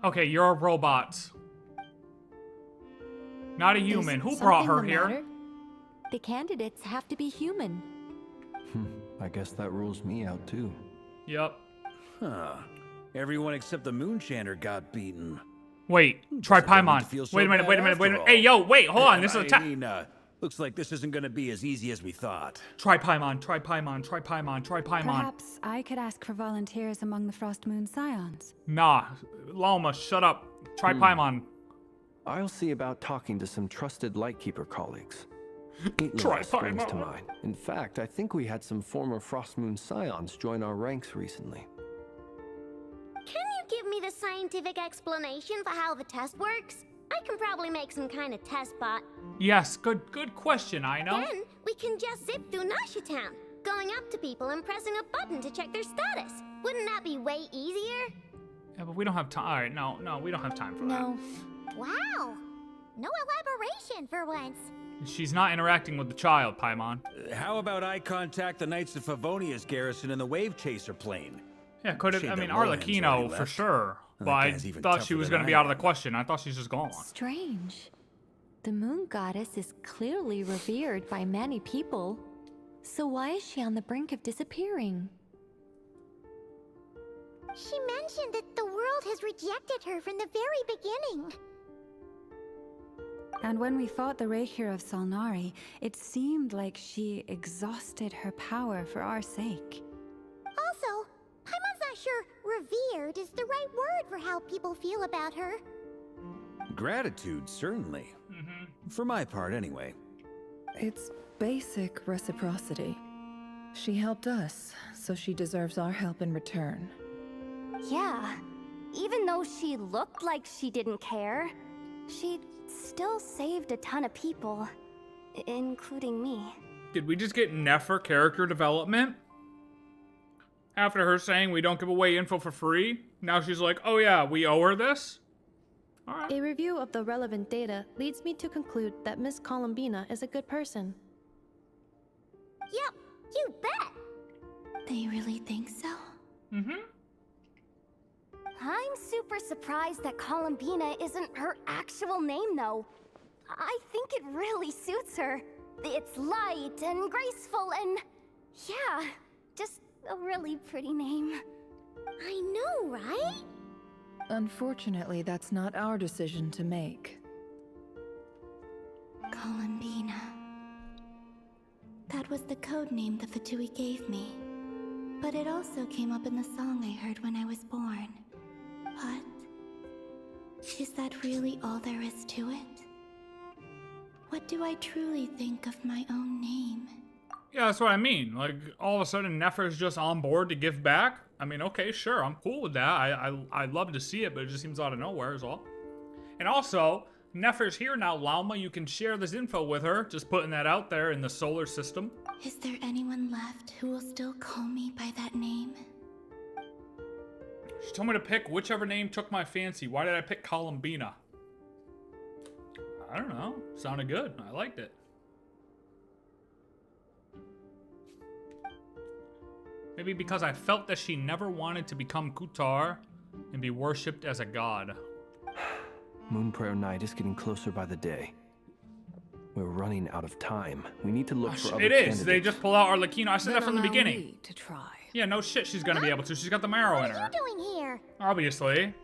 Okay, you're a robot. Not a human. Who brought her here? The candidates have to be human. I guess that rules me out too. Yep. Huh. Everyone except the Moonchanter got beaten. Wait, try Paimon. So Wait a minute, bad wait a minute, after wait a minute. all. Hey, yo, wait, hold on. This is a I test. mean, looks like this isn't gonna be as easy as we thought. Try Paimon, try Paimon, try Paimon, try Paimon. Perhaps I could ask for volunteers among the Frost Moon Scions. Nah, Lalma, shut up. Try Paimon. I'll see about talking to some trusted Lightkeeper colleagues. Try springs to Paimon. mind. In fact, I think we had some former Frost Moon Scions join our ranks recently. Can you give me the scientific explanation for how the test works? I can probably make some kind of test bot. Yes, good question, I know. Then we can just zip through Nasha Town, going up to people and pressing a button to check their status. Wouldn't that be way easier? Yeah, but we don't have time. All right, no, we don't have time for No. Wow. No elaboration for once. that. She's not interacting with the child, Paimon. How about I contact the Knights of Favonia's garrison in the Wave Chaser plane? Yeah, could have. Shame I mean, that Rohan's Arlecchino already for left. sure. That But I guy's even thought she tougher was than going to be I out of the am. question. I thought she's just gone. Strange. The moon goddess is clearly revered by many people. So why is she on the brink of disappearing? She mentioned that the world has rejected her from the very beginning. And when we fought the Reikir of Salnari, it seemed like she exhausted her power for our sake. Also, Paimon's not sure revered is the right word for how people feel about her. Gratitude, certainly. For my part, anyway. It's basic reciprocity. She helped us, so she deserves our help in return. Yeah. Even though she looked like she didn't care, she still saved a ton of people, including me. Did we just get Nefer character development? After her saying we don't give away info for free, now she's like, oh yeah, we owe her this? A review of the relevant data leads me to conclude that Miss Columbina is a good person. Yep, you bet! They really think so? Mm-hmm. I'm super surprised that Columbina isn't her actual name, though. I think it really suits her. It's light and graceful and... yeah, just a really pretty name. I know, right? Unfortunately, that's not our decision to make. Columbina. That was the code name the Fatui gave me. But it also came up in the song I heard when I was born. But... is that really all there is to it? What do I truly think of my own name? Yeah, that's what I mean. Like, all of a sudden, Nefer's just on board to give back. I mean, okay, sure, I'm cool with that. I'd love to see it, but it just seems out of nowhere is all. And also, Nefer's here now, Lauma. You can share this info with her. Just putting that out there in the solar system. Is there anyone left who will still call me by that name? She told me to pick whichever name took my fancy. Why did I pick Columbina? I don't know. Sounded good. I liked it. Maybe because I felt that she never wanted to become Kutar and be worshipped as a god. Moon Prayer Night is getting closer by the day. We're running out of time. We need to look for other candidates. They just pull out Arlecchino. I said that from the beginning. Me to try. Yeah, no shit she's gonna be able to. She's got the marrow in her. What are you doing here? Obviously.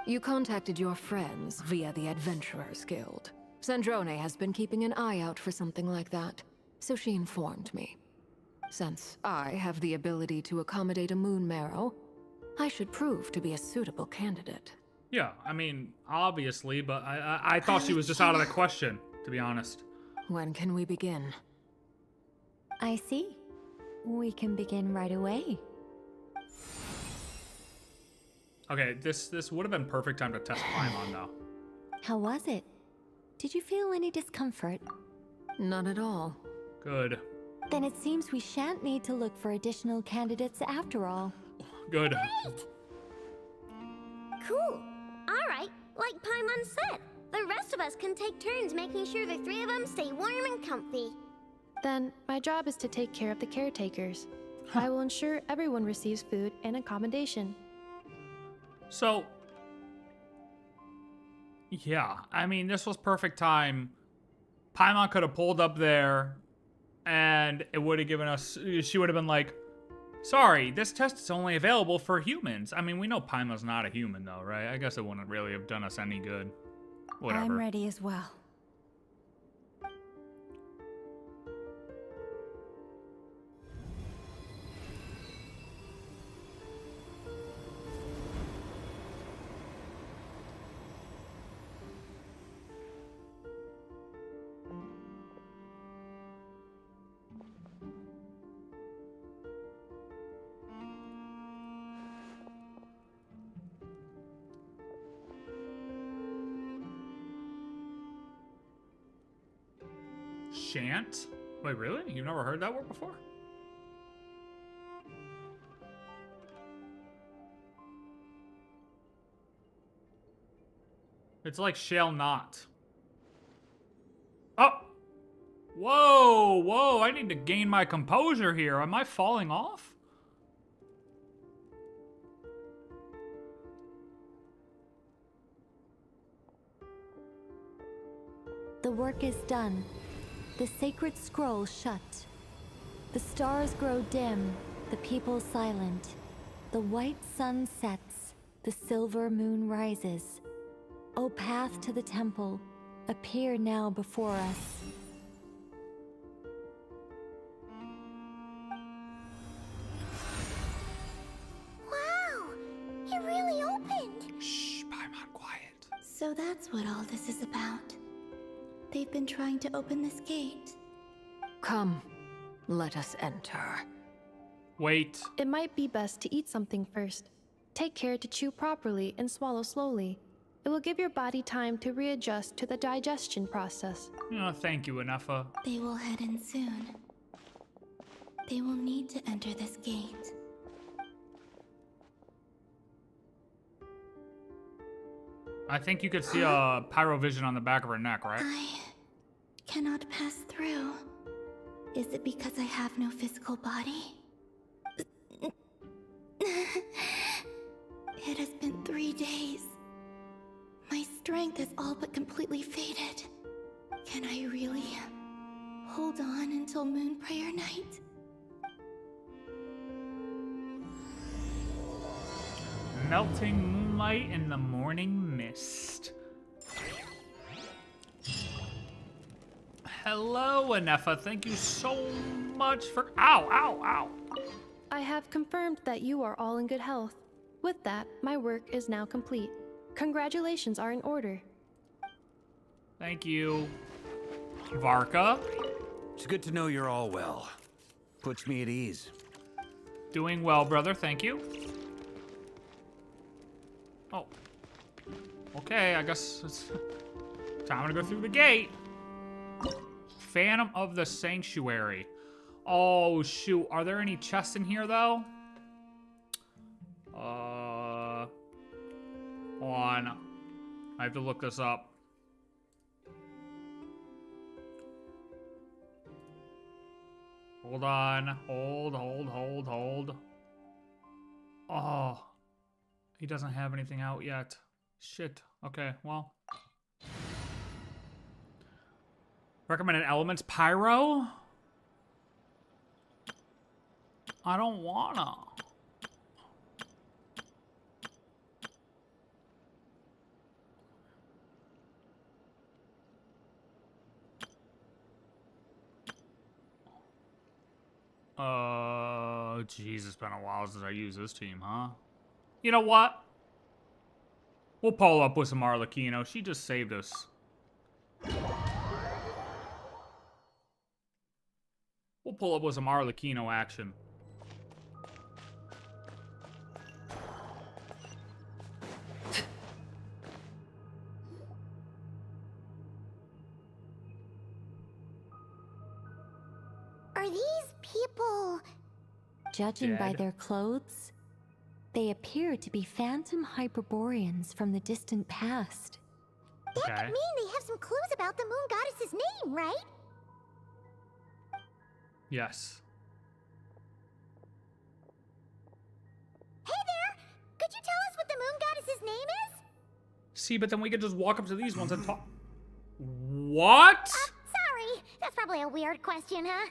You contacted your friends via the Adventurers Guild. Sandrone has been keeping an eye out for something like that, so she informed me. Since I have the ability to accommodate a moon marrow, I should prove to be a suitable candidate. Yeah, I mean, obviously, but I thought she was just out of the question, to be honest. When can we begin? I see. We can begin right away. Okay, this would have been perfect time to test Paimon, though. How was it? Did you feel any discomfort? None at all. Good. Then it seems we shan't need to look for additional candidates after all. Good. Great! Cool. Alright, like Paimon said, the rest of us can take turns making sure the three of them stay warm and comfy. Then, my job is to take care of the caretakers. I will ensure everyone receives food and accommodation. So, yeah, I mean, this was perfect time. Paimon could have pulled up there, and it would have given us, she would have been like, sorry, this test is only available for humans. I mean, we know Paimon's not a human, though, right? I guess it wouldn't really have done us any good. Whatever. I'm ready as well. Shan't? Wait, really? You've never heard that word before? It's like shall not. Oh! Whoa, whoa, I need to gain my composure here. Am I falling off? The work is done. The sacred scroll shut. The stars grow dim, the people silent. The white sun sets, the silver moon rises. O path to the temple, appear now before us. Wow! It really opened! Shh, Paimon, quiet. So that's what all this is about. They've been trying to open this gate. Come, let us enter. Wait. It might be best to eat something first. Take care to chew properly and swallow slowly. It will give your body time to readjust to the digestion process. Oh, thank you, Anefa. They will head in soon. They will need to enter this gate. I think you could see a pyrovision on the back of her neck, right? I cannot pass through. Is it because I have no physical body? It has been 3 days. My strength has all but completely faded. Can I really hold on until Moon Prayer Night? Melting moonlight in the morning mist. Hello, Anefa. Thank you so much for... Ow, ow, ow. I have confirmed that you are all in good health. With that, my work is now complete. Congratulations are in order. Thank you, Varka. It's good to know you're all well. Puts me at ease. Doing well, brother. Thank you. Oh. Okay, I guess it's time to go through the gate. Phantom of the Sanctuary. Oh, shoot. Are there any chests in here, though? Hold on. I have to look this up. Hold on. Hold. Oh. He doesn't have anything out yet. Shit. Okay, well. Recommended elements. Pyro? I don't wanna. Jeez, it's been a while since I used this team, huh? You know what? We'll pull up with some Arlecchino. She just saved us. We'll pull up with some Arlecchino action. Are these people... Judging by Dead. their clothes, they appear to be phantom Hyperboreans from the distant past. That could mean they have some clues about the moon goddess's name, right? Yes. Hey there! Could you tell us what the moon goddess's name is? See, but then we could just walk up to these ones and talk. What? Sorry, that's probably a weird question, huh?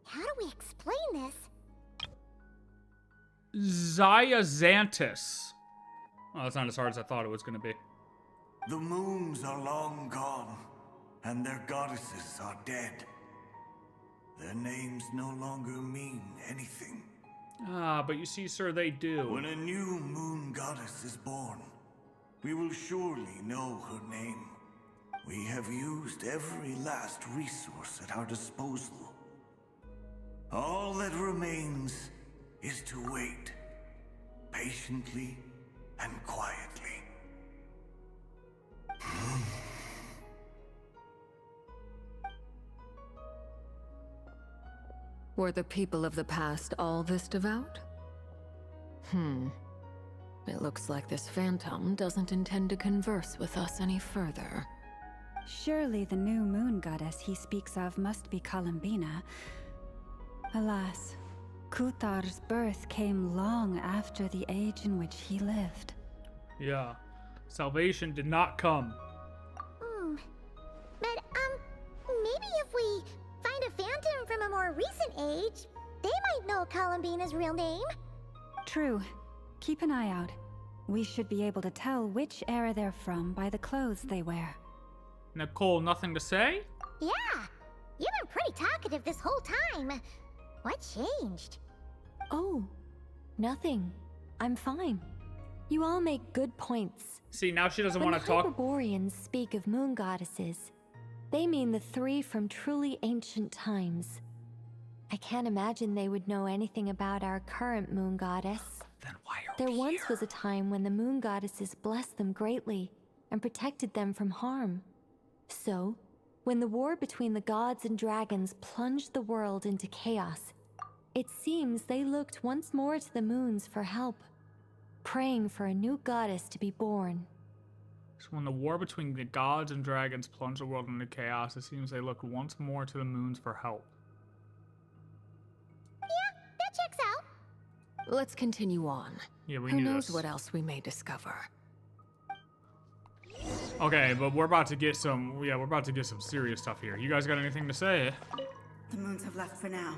How do we explain this? Zyazantis. Oh, that's not as hard as I thought it was going to be. The moons are long gone, and their goddesses are dead. Their names no longer mean anything. Ah, but you see, sir, they do. When a new moon goddess is born, we will surely know her name. We have used every last resource at our disposal. All that remains is to wait, patiently and quietly. Were the people of the past all this devout? It looks like this phantom doesn't intend to converse with us any further. Surely the new moon goddess he speaks of must be Columbina. Alas, Kuthar's birth came long after the age in which he lived. Yeah. Salvation did not come. But, maybe if we find a phantom from a more recent age, they might know Columbina's real name. True. Keep an eye out. We should be able to tell which era they're from by the clothes they wear. Nicole, nothing to say? Yeah, you've been pretty talkative this whole time. What changed? Oh, nothing. I'm fine. You all make good points. See, now she doesn't When want to the talk. Hyperboreans speak of moon goddesses, they mean the three from truly ancient times. I can't imagine they would know anything about our current moon goddess. Then why are There once was a time when the moon goddesses blessed them greatly and protected them from harm. So, when the war between the gods and dragons plunged the world into chaos, it seems they looked once more to the moons for help, praying for a new goddess to be born. So when the war between the gods and dragons plunged the world into chaos, it seems they looked once more to the moons for help. Yeah, that checks out. Let's continue on. Yeah, we Who knew knows this. what else we may discover. Okay, but we're about to get some, we're about to get some serious stuff here. You guys got anything to say? The moons have left for now,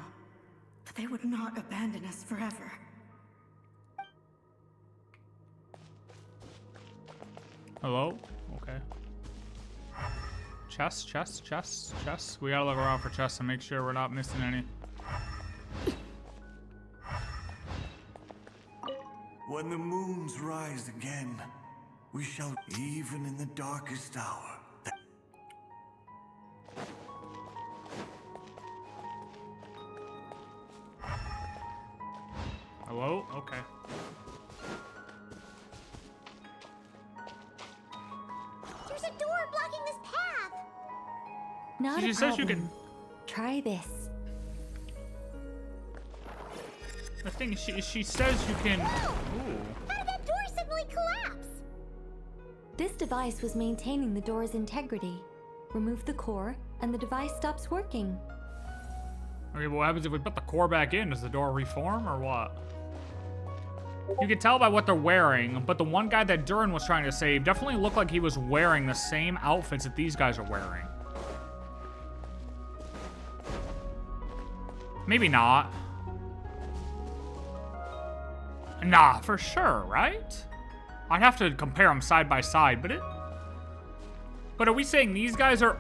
but they would not abandon us forever. Hello? Okay. Chests. We gotta look around for chests to make sure we're not missing any. When the moons rise again, we shall, even in the darkest hour. Hello? Okay. There's a door blocking this path. Not She a says you problem. can. Try this. The thing is, she says you can. Ooh. How did that door suddenly collapse? This device was maintaining the door's integrity. Remove the core, and the device stops working. Okay, but what happens if we put the core back in? Does the door reform or what? You can tell by what they're wearing, but the one guy that DURIN was trying to save definitely looked like he was wearing the same outfits that these guys are wearing. Maybe not. Nah, for sure, right? I'd have to compare them side by side, but are we saying these guys are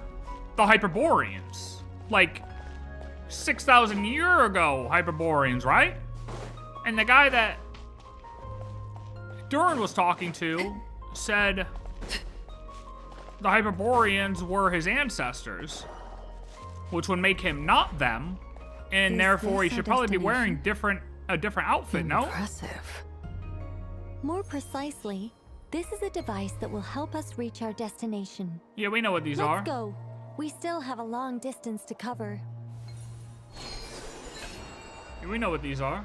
the Hyperboreans? Like 6,000 year ago Hyperboreans, right? And the guy that DURIN was talking to said the Hyperboreans were his ancestors, which would make him not them, and therefore he should probably be wearing a different outfit, no? Impressive. More precisely, this is a device that will help us reach our destination. Yeah, we know what these are. Let's go. We still have a long distance to cover. Yeah, we know what these are.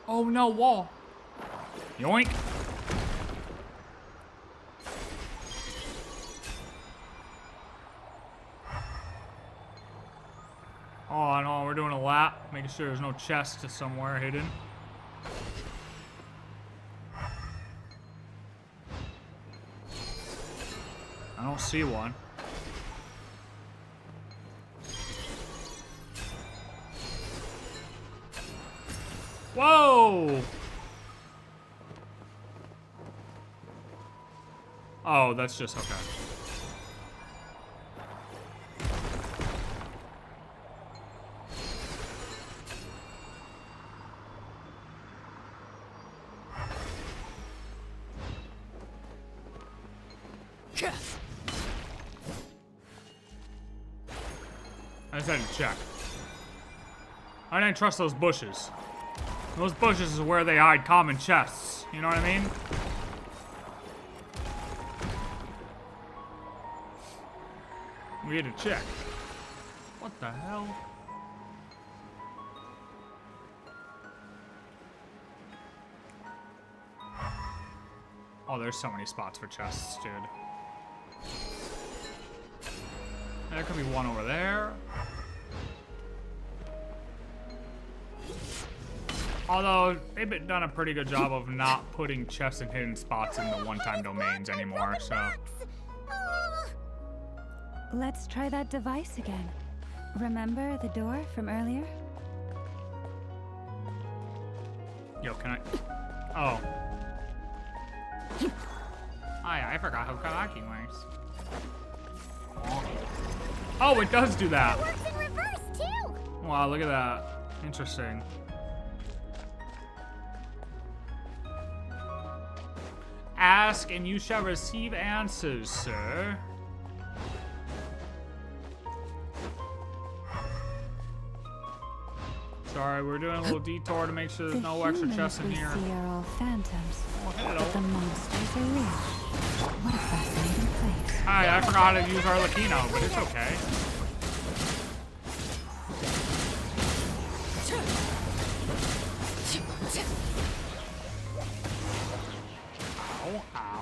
Oh no, wall. Yoink. Oh no, we're doing a lap, making sure there's no chest somewhere hidden. I don't see one. Whoa! Oh, that's just okay. I just had to check. I didn't trust those bushes. Those bushes is where they hide common chests. You know what I mean? We had to check. What the hell? Oh, there's so many spots for chests, dude. There could be one over there. Although, they've done a pretty good job of not putting chests and hidden spots in the one-time domains anymore, so... Let's try that device again. Remember the door from earlier? Yo, can I... Oh. I forgot how Kalaki works. Oh, it does do that! It works in reverse, too! Wow, look at that. Interesting. Ask and you shall receive answers, sir. Sorry, we're doing a little detour to make sure there's no extra chests in here. The humans we see are all phantoms, hello. but the monsters are real. What a fascinating place. Hi, I forgot how to use Arlecchino, but it's okay. Ow.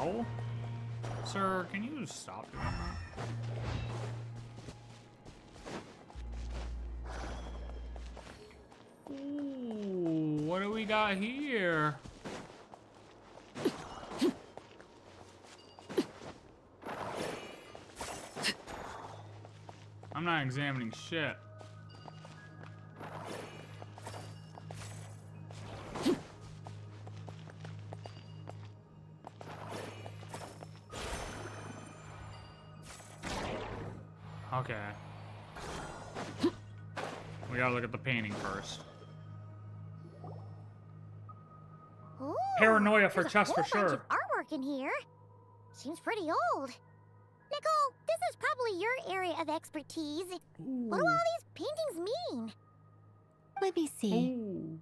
Nicole? Sir, can you stop doing that? Ooh, what do we got here? I'm not examining shit. Okay. We gotta look at the painting first. Ooh, Paranoia for there's chess a for whole sure. bunch of artwork in here. Seems pretty old. Nicole, this is probably your area of expertise. What do all these paintings mean? Let me see.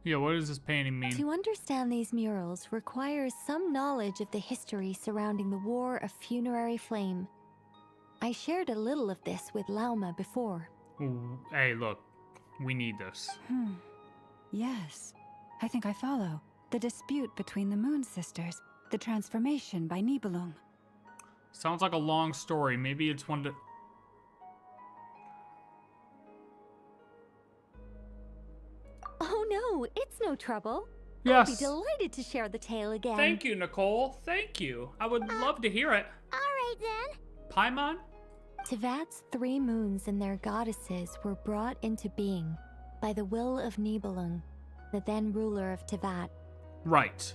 Yeah, what does this painting mean? To understand these murals requires some knowledge of the history surrounding the War of Funerary Flame. I shared a little of this with Lauma before. Ooh, hey, look. We need this. Yes, I think I follow. The dispute between the Moon Sisters, the transformation by Nibelung. Sounds like a long story. Maybe it's one to... Oh no, it's no trouble. Yes. I'll be delighted to share the tale again. Thank you, Nicole. Thank you. I would love to hear it. All right then. Paimon? Tevat's 3 moons and their goddesses were brought into being by the will of Nibelung, the then ruler of Tevat. Right.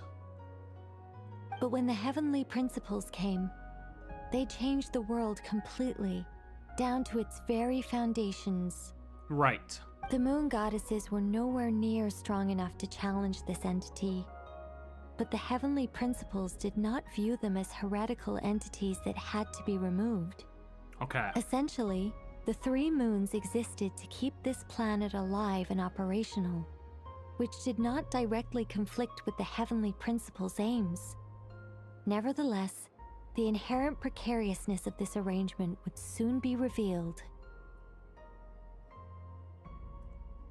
But when the heavenly principles came, they changed the world completely, down to its very foundations. Right. The moon goddesses were nowhere near strong enough to challenge this entity. But the heavenly principles did not view them as heretical entities that had to be removed. Okay. Essentially, the 3 moons existed to keep this planet alive and operational, which did not directly conflict with the heavenly principles' aims. Nevertheless, the inherent precariousness of this arrangement would soon be revealed.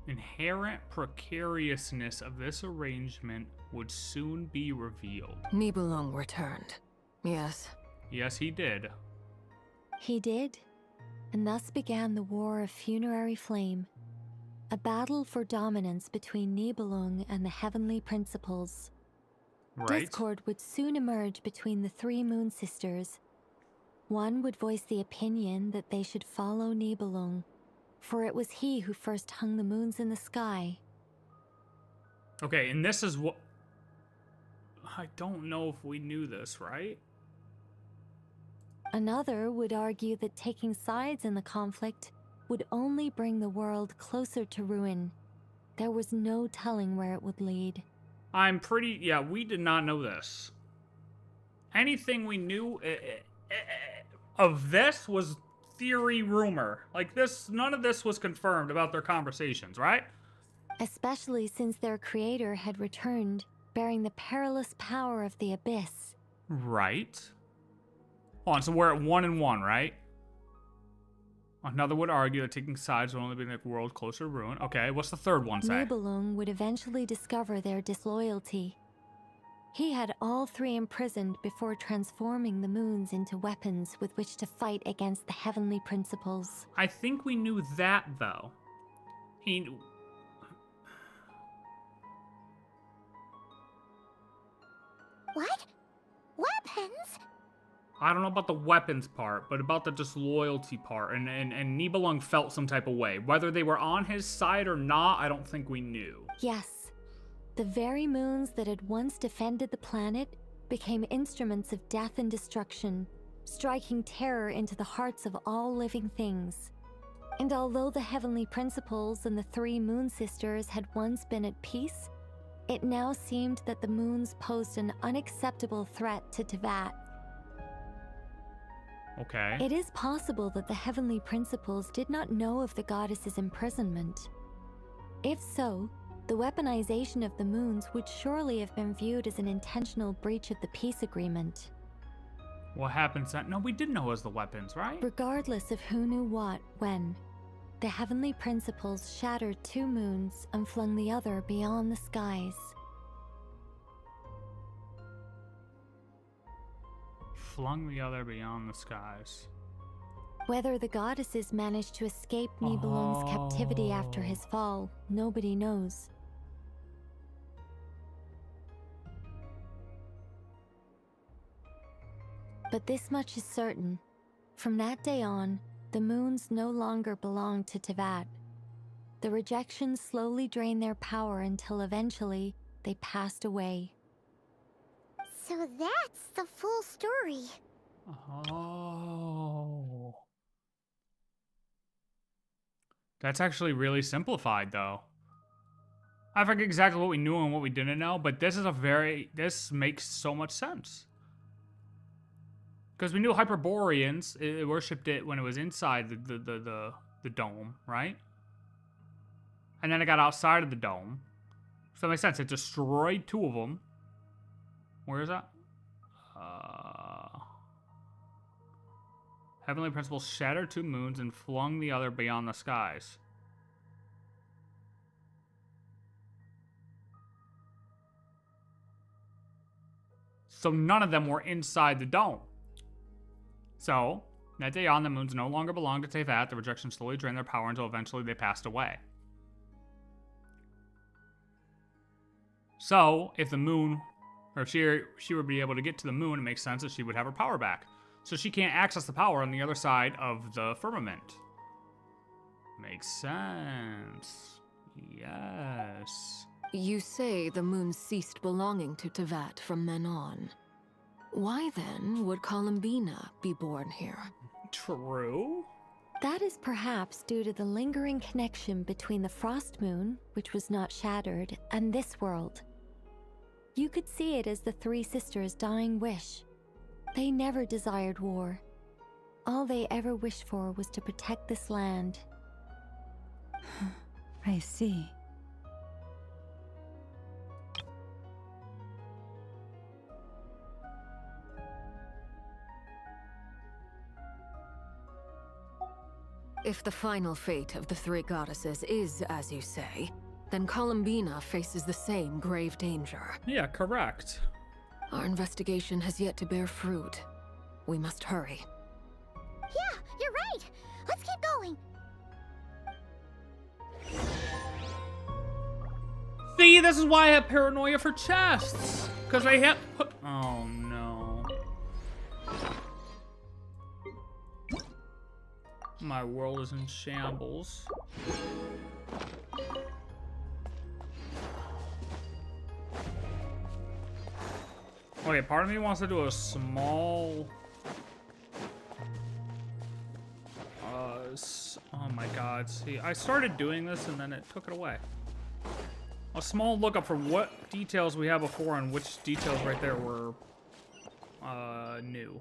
Inherent precariousness of this arrangement would soon be revealed. Nibelung returned. Yes. Yes, he did. He did, and thus began the War of Funerary Flame, a battle for dominance between Nibelung and the heavenly principles. Right. Discord would soon emerge between the 3 moon sisters. One would voice the opinion that they should follow Nibelung, for it was he who first hung the moons in the sky. Okay, and this is what... I don't know if we knew this, right? Another would argue that taking sides in the conflict would only bring the world closer to ruin. There was no telling where it would lead. Yeah, we did not know this. Anything we knew of this was theory, rumor. Like this, none of this was confirmed about their conversations, right? Especially since their creator had returned, bearing the perilous power of the abyss. Right. Hold on, so we're at 1 and 1, right? Another would argue that taking sides would only bring the world closer to ruin. Okay, what's the third one say? Nibelung would eventually discover their disloyalty. He had all 3 imprisoned before transforming the moons into weapons with which to fight against the heavenly principles. I think we knew that, though. What? Weapons? I don't know about the weapons part, but about the disloyalty part. And Nibelung felt some type of way. Whether they were on his side or not, I don't think we knew. Yes. The very moons that had once defended the planet became instruments of death and destruction, striking terror into the hearts of all living things. And although the heavenly principles and the 3 moon sisters had once been at peace, it now seemed that the moons posed an unacceptable threat to Tevat. Okay. It is possible that the heavenly principles did not know of the goddess's imprisonment. If so, the weaponization of the moons would surely have been viewed as an intentional breach of the peace agreement. What happens then? No, we didn't know it was the weapons, right? Regardless of who knew what, when, the heavenly principles shattered 2 moons and flung the other beyond the skies. Flung the other beyond the skies. Whether the goddesses managed to escape Nibelung's captivity after his fall, nobody knows. But this much is certain. From that day on, the moons no longer belonged to Tevat. The rejections slowly drained their power until eventually they passed away. So that's the full story. Oh. That's actually really simplified, though. I forget exactly what we knew and what we didn't know, but this makes so much sense. Because we knew Hyperboreans, it worshipped it when it was inside the dome, right? And then it got outside of the dome. So that makes sense. It destroyed 2 of them. Where is that? Heavenly Principles shattered 2 moons and flung the other beyond the skies. So none of them were inside the dome. So, that day on, the moons no longer belonged to Tevat. The rejection slowly drained their power until eventually they passed away. So, if the moon, or if she would be able to get to the moon, it makes sense that she would have her power back. So she can't access the power on the other side of the firmament. Makes sense. Yes. You say the moon ceased belonging to Tevat from then on. Why then would Columbina be born here? True. That is perhaps due to the lingering connection between the Frost Moon, which was not shattered, and this world. You could see it as the 3 sisters' dying wish. They never desired war. All they ever wished for was to protect this land. I see. If the final fate of the 3 goddesses is as you say, then Columbina faces the same grave danger. Yeah, correct. Our investigation has yet to bear fruit. We must hurry. Yeah, you're right. Let's keep going. See, this is why I have paranoia for chests. Because I have put... Oh, no. My world is in shambles. Okay, part of me wants to do a small... oh my god, see, I started doing this and then it took it away. A small lookup for what details we have before and which details right there were new.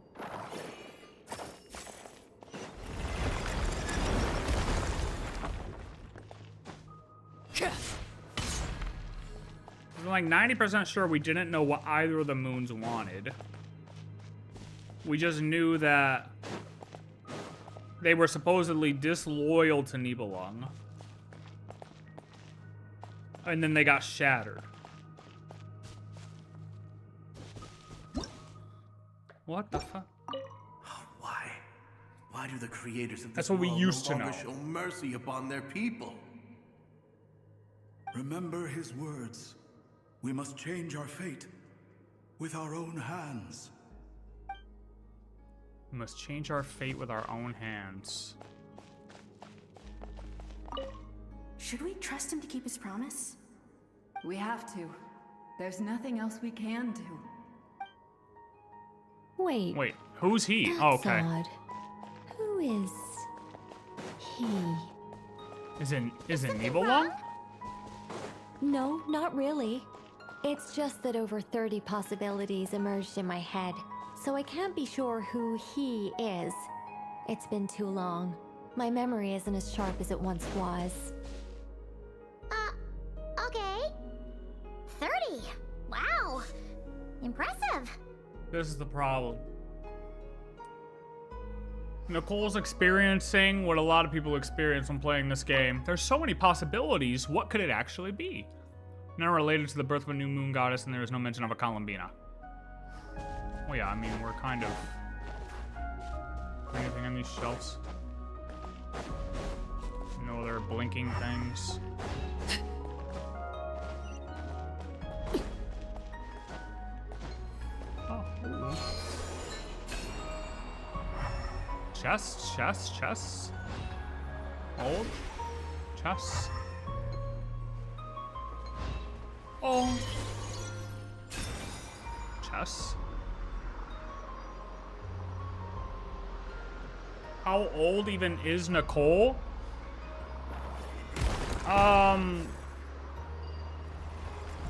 I'm like 90% sure we didn't know what either of the moons wanted. We just knew that they were supposedly disloyal to Nibelung. And then they got shattered. What the fuck? Why? Why do the creators of this That's what we world used to no longer know. show mercy upon their people? Remember his words. We must change our fate with our own hands. We must change our fate with our own hands. Should we trust him to keep his promise? We have to. There's nothing else we can do. Wait. Wait, who's he? That's Oh, okay. odd. Who is he? Is it Nibelung? No, not really. It's just that over 30 possibilities emerged in my head, so I can't be sure who he is. It's been too long. My memory isn't as sharp as it once was. Okay. 30. Wow. Impressive. This is the problem. Nicole's experiencing what a lot of people experience when playing this game. There's so many possibilities. What could it actually be? Now related to the birth of a new moon goddess, and there is no mention of a Columbina. Well, yeah, I mean, we're kind of... Anything on these shelves? No other blinking things. Oh. Ooh. Chests, chests, chests. Old. Chests. Oh. Chests. How old even is Nicole?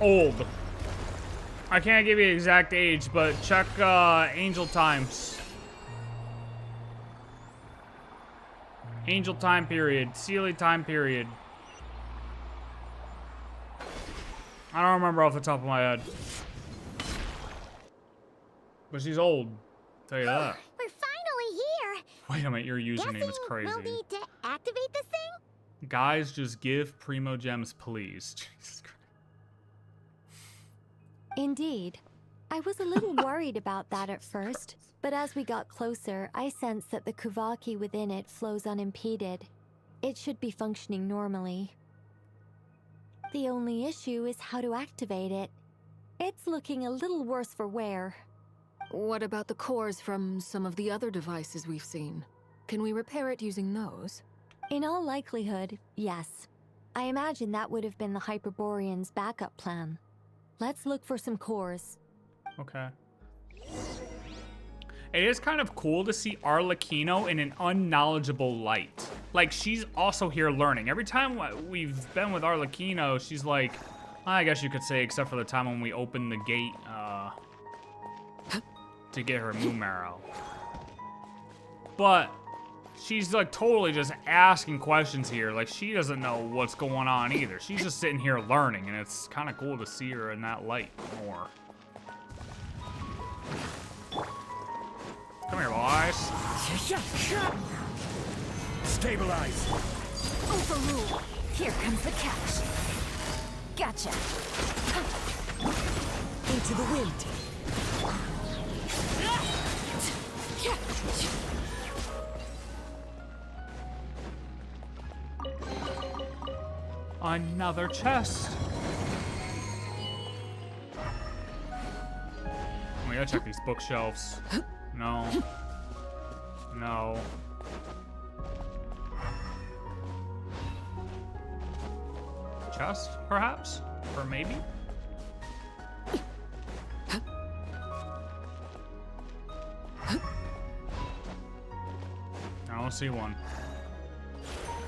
Old. I can't give you the exact age, but check Angel Times. Angel time period. Sealy time period. I don't remember off the top of my head. But she's old. Tell you that. We're finally here. Wait a minute, your username is crazy. We'll need to activate this thing? Guys, just give Primo Gems, please. Jesus Christ. Indeed. I was a little worried about that at first, but as we got closer, I sensed that the Kuvaki within it flows unimpeded. It should be functioning normally. The only issue is how to activate it. It's looking a little worse for wear. What about the cores from some of the other devices we've seen? Can we repair it using those? In all likelihood, yes. I imagine that would have been the Hyperborean's backup plan. Let's look for some cores. Okay. It is kind of cool to see Arlecchino in an unknowledgeable light. Like, she's also here learning. Every time we've been with Arlecchino, she's like, I guess you could say, except for the time when we opened the gate, to get her moon marrow. But she's like totally just asking questions here. Like, she doesn't know what's going on either. She's just sitting here learning, and it's kind of cool to see her in that light more. Come here, boys. Stabilize. Overrule. Here comes the catch. Gotcha. Into the wind. Another chest. We gotta check these bookshelves. No. No. Chest, perhaps? Or maybe? I don't see one.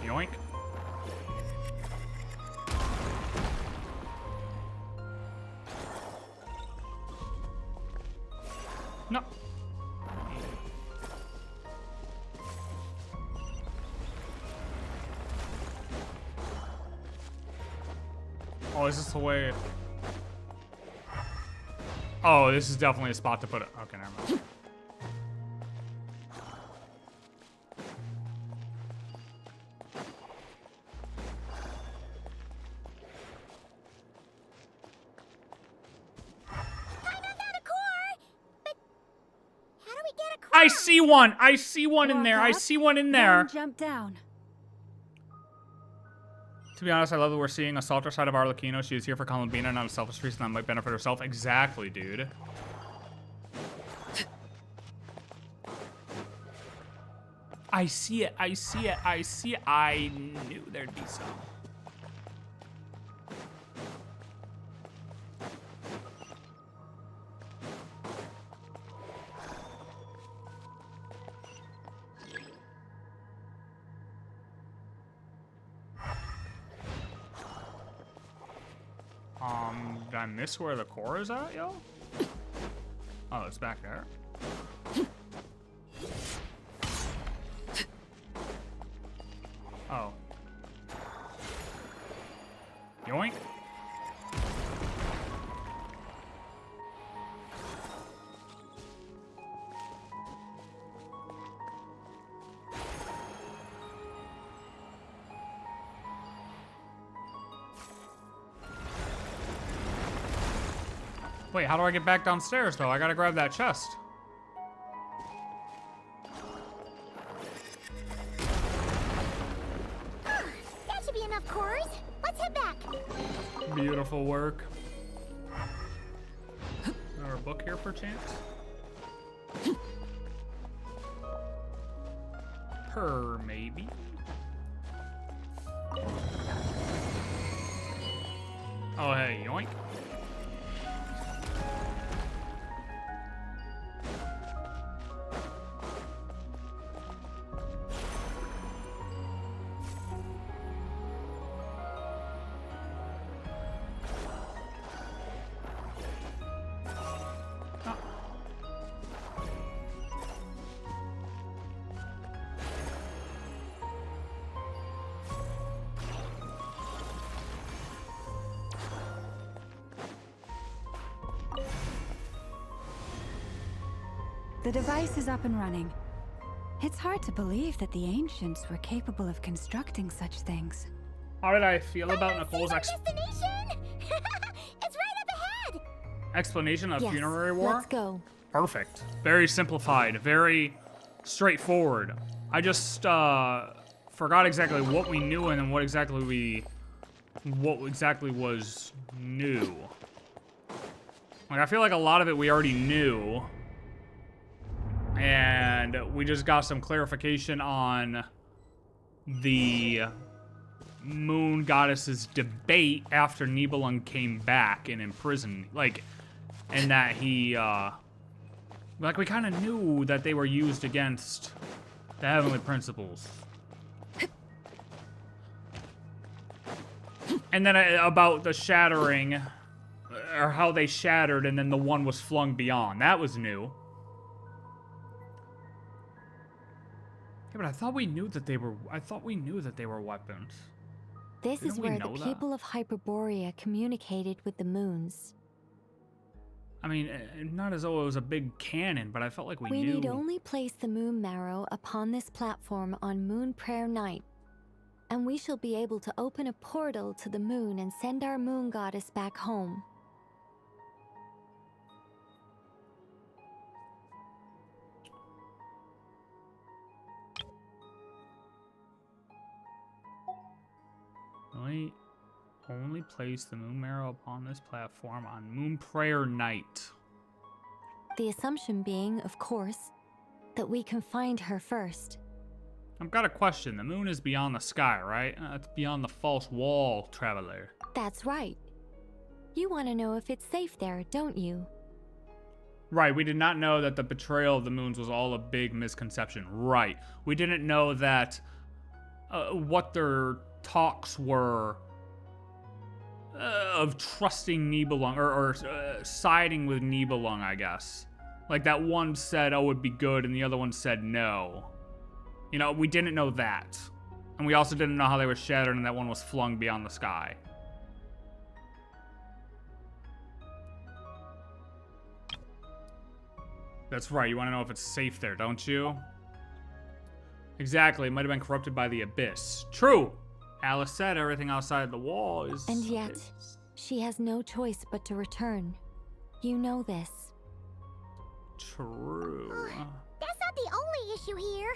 Yoink. No. Oh, is this the way? Oh, this is definitely a spot to put it. Okay, never mind. I see one. I see one in there. I see one in there. Jump down. To be honest, I love that we're seeing a softer side of Arlecchino. She is here for Columbina, not a selfish reason that might benefit herself. Exactly, dude. I see it. I see it. I see it. I knew there'd be some. Did I miss where the core is at, yo? Oh, it's back there. Oh. Yoink. Wait, how do I get back downstairs, though? I gotta grab that chest. That should be enough cores. Let's head back. Beautiful work. Is there a book here, perchance? Maybe. Oh, hey, yoink. The device is up and running. It's hard to believe that the ancients were capable of constructing such things. How did I feel about Nicole's Destination! It's right up ahead! explanation of Yes, funerary war? let's go. Perfect. Very simplified. Very straightforward. I just forgot exactly what we knew and then what exactly was new. Like, I feel like a lot of it we already knew. And we just got some clarification on the moon goddess's debate after Nibelung came back and imprisoned. Like, and that he, like, we kind of knew that they were used against the heavenly principles. And then about the shattering, or how they shattered and then the one was flung beyond. That was new. Yeah, but I thought we knew that they were weapons. This is where the people of Hyperborea communicated with the moons. I mean, not as though it was a big cannon, but I felt like we knew. We need only place the moon marrow upon this platform on Moon Prayer Night, and we shall be able to open a portal to the moon and send our moon goddess back home. Only place the moon marrow upon this platform on Moon Prayer Night. The assumption being, of course, that we can find her first. I've got a question. The moon is beyond the sky, right? It's beyond the false wall, traveler. That's right. You want to know if it's safe there, don't you? Right, we did not know that the betrayal of the moons was all a big misconception. Right. We didn't know that what their talks were of trusting Nibelung, or siding with Nibelung, I guess. Like, that one said, oh, it'd be good, and the other one said no. You know, we didn't know that. And we also didn't know how they were shattered and that one was flung beyond the sky. That's right, you want to know if it's safe there, don't you? Exactly, it might have been corrupted by the abyss. True! Alice said everything outside the wall is... And yet, she has no choice but to return. You know this. True. That's not the only issue here.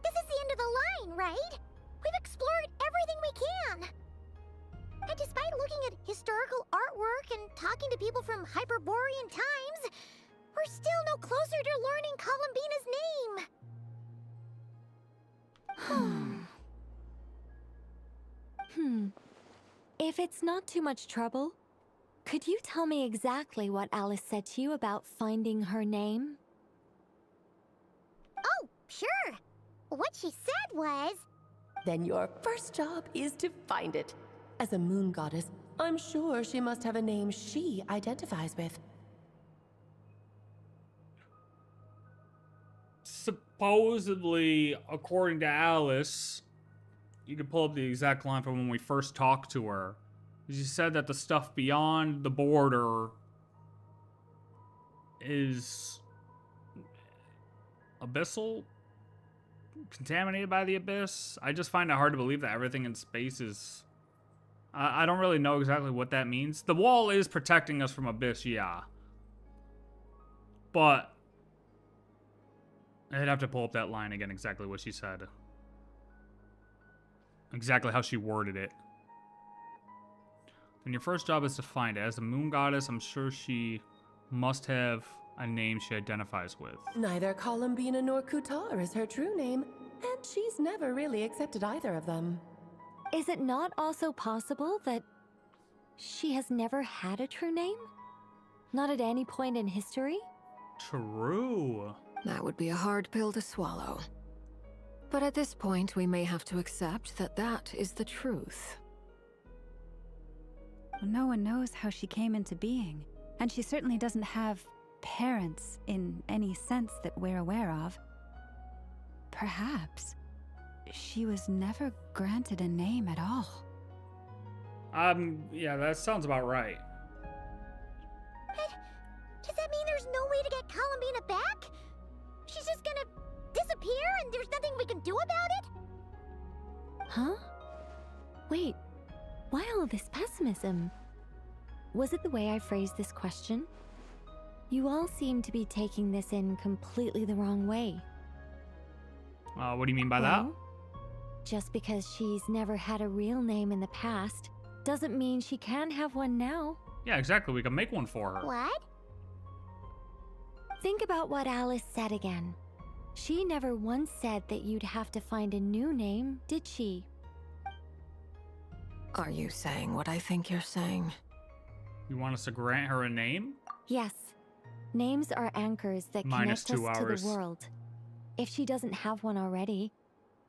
This is the end of the line, right? We've explored everything we can. And despite looking at historical artwork and talking to people from Hyperborean times, we're still no closer to learning Columbina's name. If it's not too much trouble, could you tell me exactly what Alice said to you about finding her name? Oh, sure. What she said was... Then your first job is to find it. As a moon goddess, I'm sure she must have a name she identifies with. Supposedly, according to Alice, you can pull up the exact line from when we first talked to her. She said that the stuff beyond the border is abyssal, contaminated by the abyss. I just find it hard to believe that everything in space is... I don't really know exactly what that means. The wall is protecting us from abyss, yeah. But I'd have to pull up that line again, exactly what she said. Exactly how she worded it. And your first job is to find it. As a moon goddess, I'm sure she must have a name she identifies with. Neither Columbina nor Kutar is her true name, and she's never really accepted either of them. Is it not also possible that she has never had a true name? Not at any point in history? True. That would be a hard pill to swallow. But at this point, we may have to accept that that is the truth. No one knows how she came into being, and she certainly doesn't have parents in any sense that we're aware of. Perhaps she was never granted a name at all. Yeah, that sounds about right. But does that mean there's no way to get Columbina back? She's just gonna disappear and there's nothing we can do about it? Huh? Wait, why all this pessimism? Was it the way I phrased this question? You all seem to be taking this in completely the wrong way. What do you mean by that? Just because she's never had a real name in the past doesn't mean she can't have one now. Yeah, exactly. We can make one for her. What? Think about what Alice said again. She never once said that you'd have to find a new name, did she? Are you saying what I think you're saying? You want us to grant her a name? Yes. Names are anchors that Minus connect 2 us hours. to the world. If she doesn't have one already,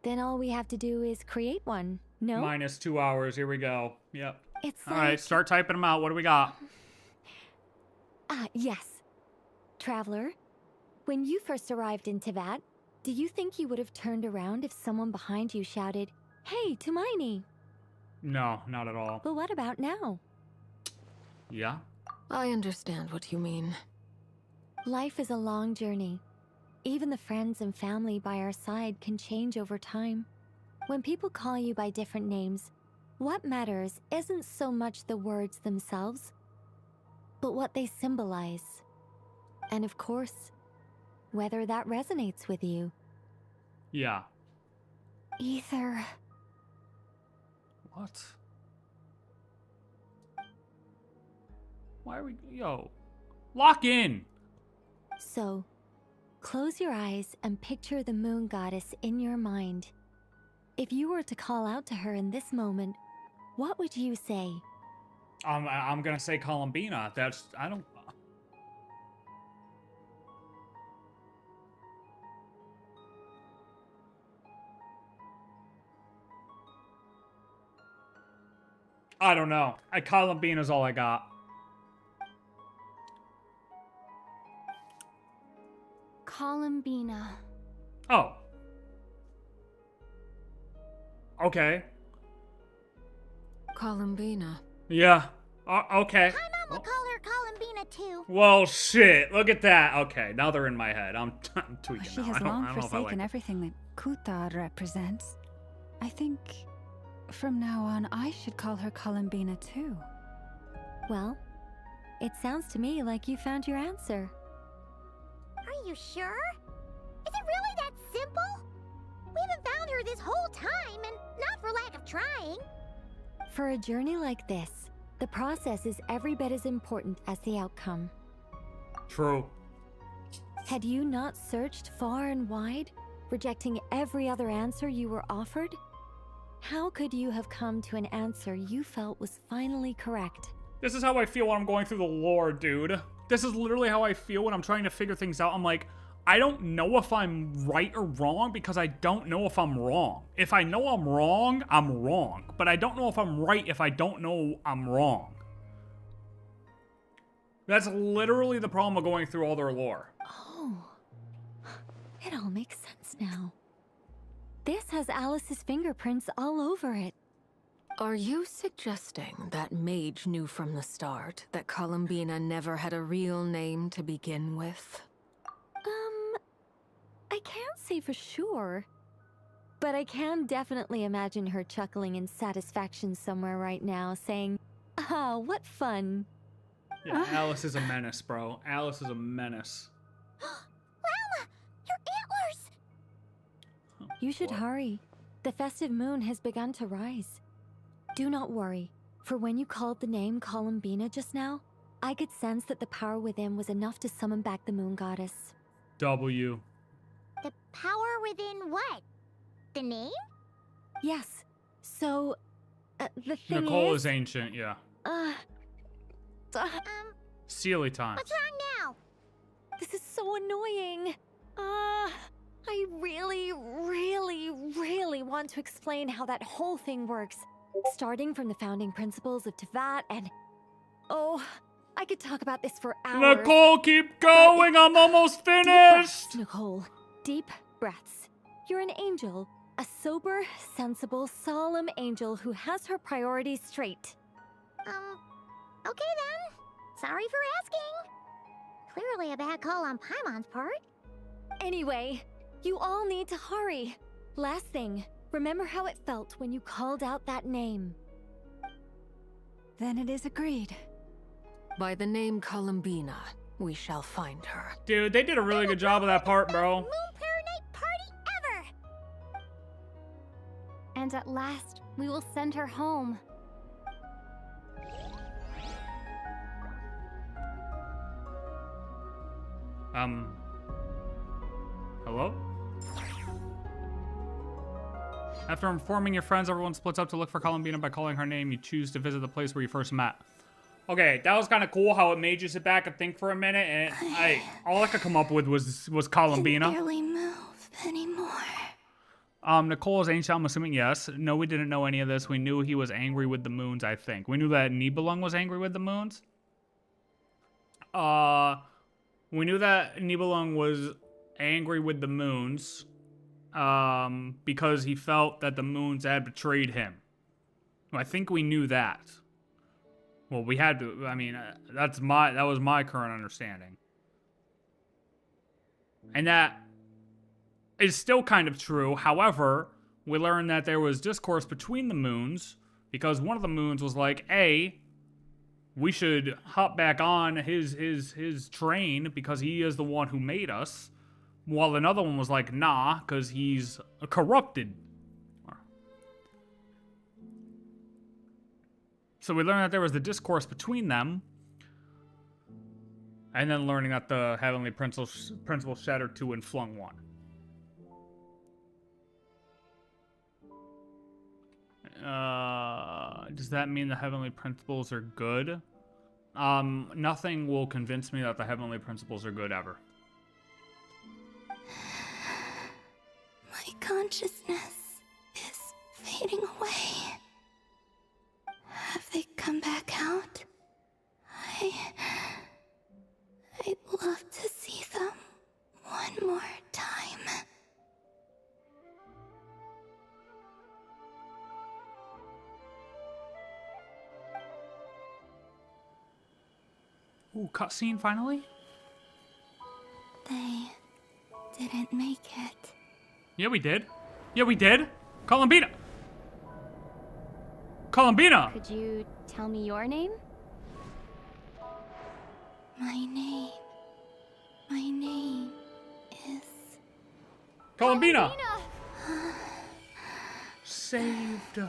then all we have to do is create one, no? Minus 2 hours. Here we go. Yep. It's All right, start typing them out. What do we got? Yes. Traveler, when you first arrived in Teyvat, do you think you would have turned around if someone behind you shouted, "Hey, Tumaini"? No, not at all. But what about now? Yeah? I understand what you mean. Life is a long journey. Even the friends and family by our side can change over time. When people call you by different names, what matters isn't so much the words themselves, but what they symbolize. And of course, whether that resonates with you. Yeah. Ether. What? Why are we... Yo. Lock in! So, close your eyes and picture the moon goddess in your mind. If you were to call out to her in this moment, what would you say? I'm gonna say Columbina. That's... I don't... I don't know. Columbina's all I got. Columbina. Oh. Okay. Columbina. Yeah. Okay. My mom will call her Columbina too. Well, shit. Look at that. Okay, now they're in my head. I'm tweaking She now. has I don't long know if I forsaken like it. everything that Kutar represents. I think from now on I should call her Columbina too. Well, it sounds to me like you found your answer. Are you sure? Is it really that simple? We haven't found her this whole time, and not for lack of trying. For a journey like this, the process is every bit as important as the outcome. True. Had you not searched far and wide, rejecting every other answer you were offered, how could you have come to an answer you felt was finally correct? This is how I feel when I'm going through the lore, dude. This is literally how I feel when I'm trying to figure things out. I'm like, I don't know if I'm right or wrong because I don't know if I'm wrong. If I know I'm wrong, I'm wrong. But I don't know if I'm right if I don't know I'm wrong. That's literally the problem of going through all their lore. Oh, it all makes sense now. This has Alice's fingerprints all over it. Are you suggesting that Mage knew from the start that Columbina never had a real name to begin with? I can't say for sure, but I can definitely imagine her chuckling in satisfaction somewhere right now, saying, "Ah, what fun." Yeah, Alice is a menace, bro. Alice is a menace. You should hurry. The festive moon has begun to rise. Do not worry, for when you called the name Columbina just now, I could sense that the power within was enough to summon back the moon goddess. W. The power within what? The name? Yes. So, the thing Nicole is ancient, yeah. Sealy times. What's wrong now? This is so annoying. I really, really, really want to explain how that whole thing works. Starting from the founding principles of Teyvat and... Oh, I could talk about this for hours. Nicole, keep going! I'm almost finished! Breaths, Nicole. Deep breaths. You're an angel. A sober, sensible, solemn angel who has her priorities straight. Okay then. Sorry for asking. Clearly a bad call on Paimon's part. Anyway, you all need to hurry. Last thing, remember how it felt when you called out that name. Then it is agreed. By the name Columbina, we shall find her. Dude, they did a really good job of that part, bro. Moon Paranite party ever! And at last, we will send her home. Hello? After informing your friends, everyone splits up to look for Columbina. By calling her name, you choose to visit the place where you first met. Okay, that was kind of cool how it made you sit back and think for a minute, and all I could come up with was Columbina. I can barely move anymore. Nicole is ancient, I'm assuming yes. No, we didn't know any of this. We knew he was angry with the moons, I think. We knew that Nibelung was angry with the moons. We knew that Nibelung was angry with the moons because he felt that the moons had betrayed him. I think we knew that. Well, we had to. I mean, that was my current understanding, and that is still kind of true. However, we learned that there was discourse between the moons because one of the moons was like, "Hey, we should hop back on his train because he is the one who made us," while another one was like, "Nah, because he's corrupted." So we learned that there was the discourse between them, and then learning that the heavenly principle shattered two and flung one. Does that mean the heavenly principles are good? Nothing will convince me that the heavenly principles are good ever. My consciousness is fading away. Have they come back out? I'd love to see them one more time. Ooh, cutscene finally? They didn't make it. Yeah, we did. Yeah, we did. Columbina! Columbina! Could you tell me your name? My name is... Columbina! Saved.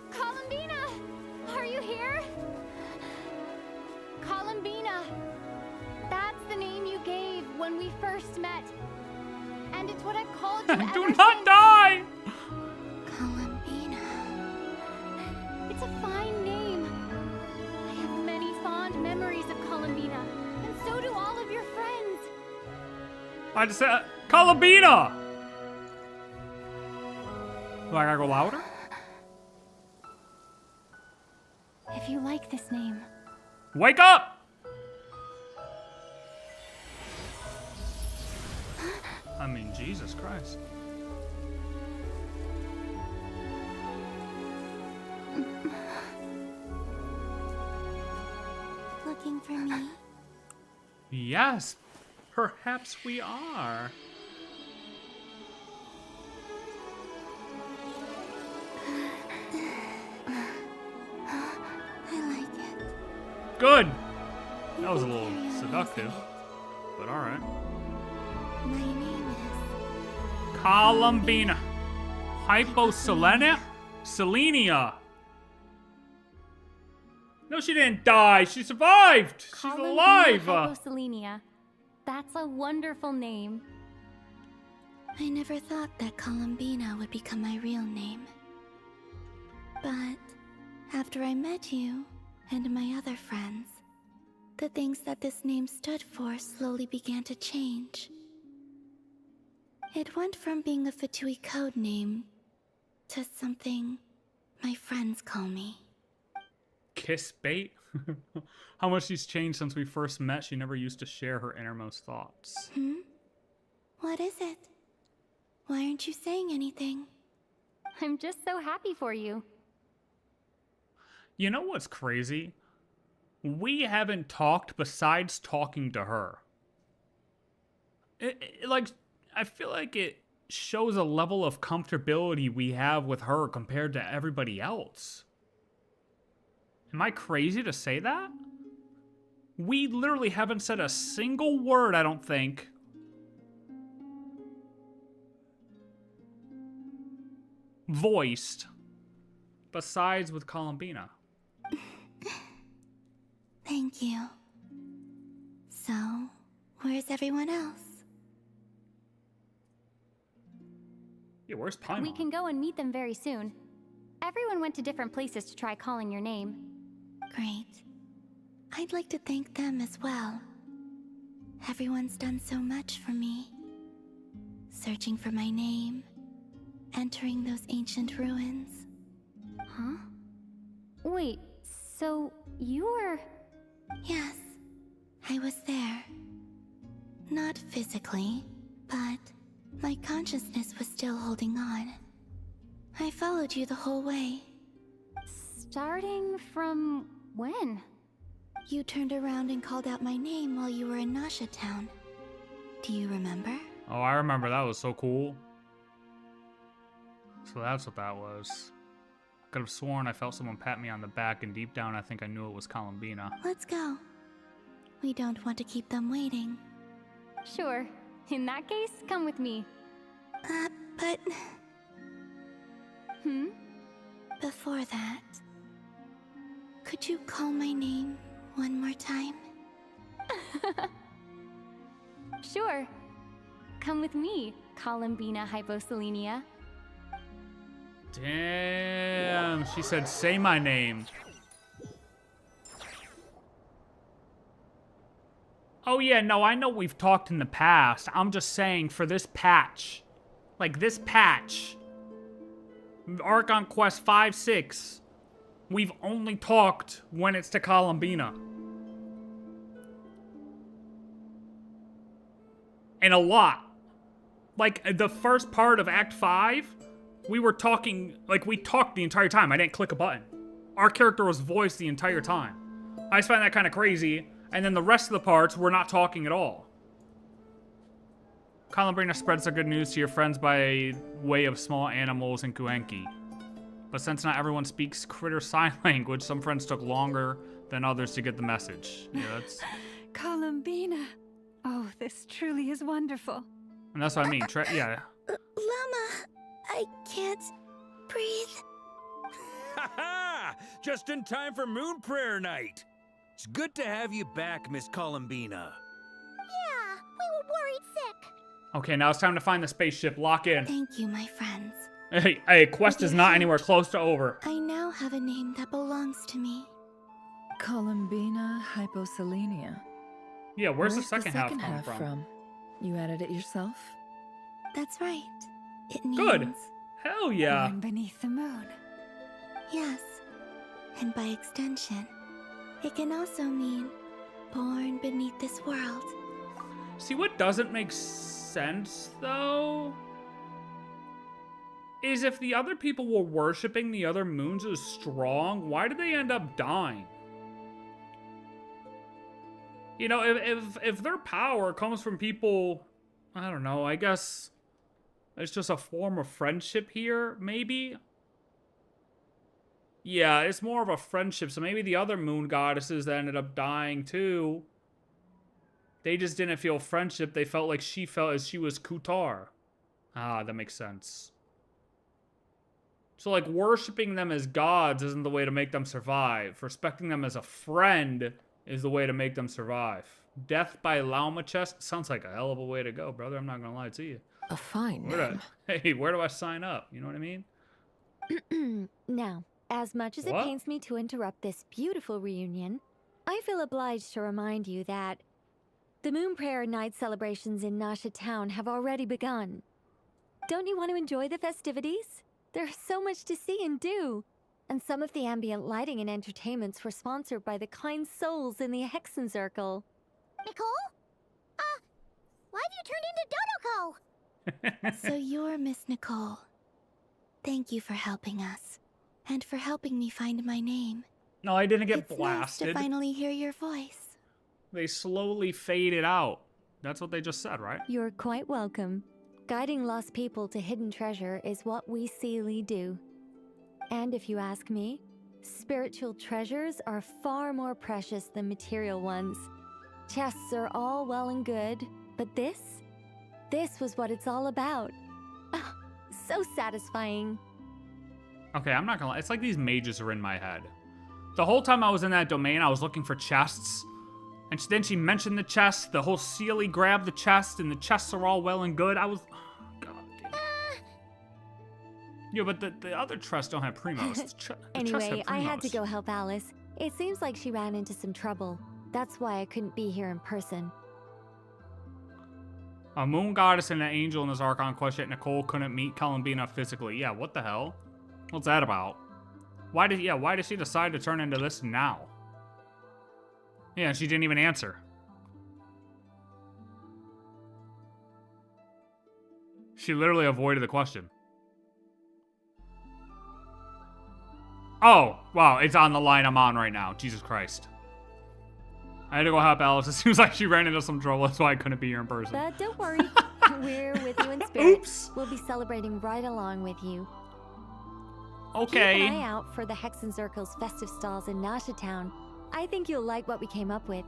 Columbina! Are you here? Columbina! That's the name you gave when we first met. And it's what I've called you Do ever not since. die! Columbina. It's a fine name. I have many fond memories of Columbina, and so do all of your friends. I just said Columbina! Do I gotta go louder? If you like this name, Wake up! I mean, Jesus Christ. Looking for me? Yes, perhaps we are. I like it. Good. That was a little seductive. but alright. My name is Columbina. Hyposelenia? Selenia. No, she didn't die. She survived. She's Columbina alive. Hyposelenia. That's a wonderful name. I never thought that Columbina would become my real name. But after I met you and my other friends, the things that this name stood for slowly began to change. It went from being a Fatui code name to something my friends call me. Kiss bait? How much she's changed since we first met. She never used to share her innermost thoughts. What is it? Why aren't you saying anything? I'm just so happy for you. You know what's crazy? We haven't talked besides talking to her. Like, I feel like it shows a level of comfortability we have with her compared to everybody else. Am I crazy to say that? We literally haven't said a single word, I don't think. Voiced. Besides with Columbina. Thank you. So, where's everyone else? Yeah, where's Paimon? We can go and meet them very soon. Everyone went to different places to try calling your name. Great. I'd like to thank them as well. Everyone's done so much for me. Searching for my name, entering those ancient ruins. Huh? Wait, so you were... Yes, I was there. Not physically, but my consciousness was still holding on. I followed you the whole way. Starting from when? You turned around and called out my name while you were in Nasha Town. Do you remember? Oh, I remember. That was so cool. So that's what that was. I could have sworn I felt someone pat me on the back, and deep down I think I knew it was Columbina. Let's go. We don't want to keep them waiting. Sure. In that case, come with me. But... Hmm? Before that, could you call my name one more time? Sure. Come with me, Columbina Hyposelenia. Damn, she said, say my name. Oh yeah, no, I know we've talked in the past. I'm just saying for this patch. Like this patch. Archon Quest 5, 6. We've only talked when it's to Columbina. And a lot. Like the first part of Act 5, we were talking, like we talked the entire time. I didn't click a button. Our character was voiced the entire time. I just find that kind of crazy. And then the rest of the parts, we're not talking at all. Columbina spreads the good news to your friends by way of small animals and Kuenki. But since not everyone speaks critter sign language, some friends took longer than others to get the message. Yeah, that's... Columbina. Oh, this truly is wonderful. And that's what I mean. Yeah. Llama, I can't breathe. Ha ha! Just in time for Moon Prayer Night. It's good to have you back, Miss Columbina. Yeah, we were worried sick. Okay, now it's time to find the spaceship. Lock in. Thank you, my friends. Hey, quest is not anywhere close to over. I now have a name that belongs to me. Columbina Hyposelenia. Yeah, where's the second half coming from? You added it yourself? That's right. It means... Good. Hell yeah. Born beneath the moon. Yes. And by extension, it can also mean born beneath this world. See, what doesn't make sense, though, is if the other people were worshipping the other moons as strong, why did they end up dying? You know, if their power comes from people, I don't know, I guess it's just a form of friendship here, maybe? Yeah, it's more of a friendship, so maybe the other moon goddesses that ended up dying too, They just didn't feel friendship. They felt like she felt as she was Kutar. Ah, that makes sense. So, like, worshipping them as gods isn't the way to make them survive. Respecting them as a friend is the way to make them survive. Death by Lauma chest sounds like a hell of a way to go, brother. I'm not gonna lie to you. A fine name. Hey, where do I sign up? You know what I mean? Now, as much as it pains me to interrupt this beautiful reunion, I feel obliged to remind you that the Moon Prayer Night celebrations in Nasha Town have already begun. Don't you want to enjoy the festivities? There's so much to see and do. And some of the ambient lighting and entertainments were sponsored by the kind souls in the Hexen Circle. Nicole? Why have you turned into Dodoco? So you're Miss Nicole. Thank you for helping us. And for helping me find my name. No, I didn't get it's blasted. Nice to finally hear your voice. They slowly faded out. That's what they just said, right? You're quite welcome. Guiding lost people to hidden treasure is what we Seelie do. And if you ask me, spiritual treasures are far more precious than material ones. Chests are all well and good, but this was what it's all about. Oh, so satisfying. Okay, I'm not gonna lie. It's like these mages are in my head. The whole time I was in that domain, I was looking for chests. And then she mentioned the chest. The whole Seelie grabbed the chest, and the chests are all well and good. I was... Oh, God damn. Yeah, but the other chests don't have primos. Anyway, I had to go help Alice. It seems like she ran into some trouble. That's why I couldn't be here in person. A moon goddess and an angel in this Archon quest yet Nicole couldn't meet Columbina physically. Yeah, what the hell? What's that about? Why did she decide to turn into this now? Yeah, she didn't even answer. She literally avoided the question. Oh, wow, it's on the line I'm on right now. Jesus Christ. I had to go help Alice. It seems like she ran into some trouble. That's why I couldn't be here in person. But don't worry. We're with you in spirit. Oops. We'll be celebrating right along with you. Okay. Keep an eye out for the Hexen Circle's festive stalls in Nasha Town. I think you'll like what we came up with.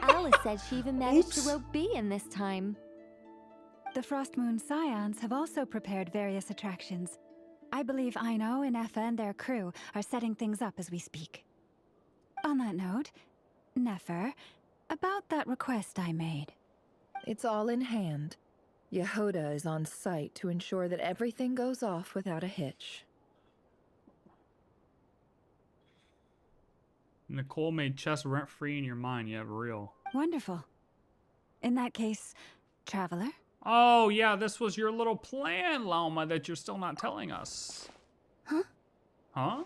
Alice said she even managed to rope B in this time. The Frost Moon Scions have also prepared various attractions. I believe Aino and Effa and their crew are setting things up as we speak. On that note, Nefer, about that request I made. It's all in hand. Yehoda is on site to ensure that everything goes off without a hitch. Nicole made chess rent-free in your mind. Yeah, real. Wonderful. In that case, Traveler? Oh, yeah, this was your little plan, Lauma, that you're still not telling us. Huh? Huh?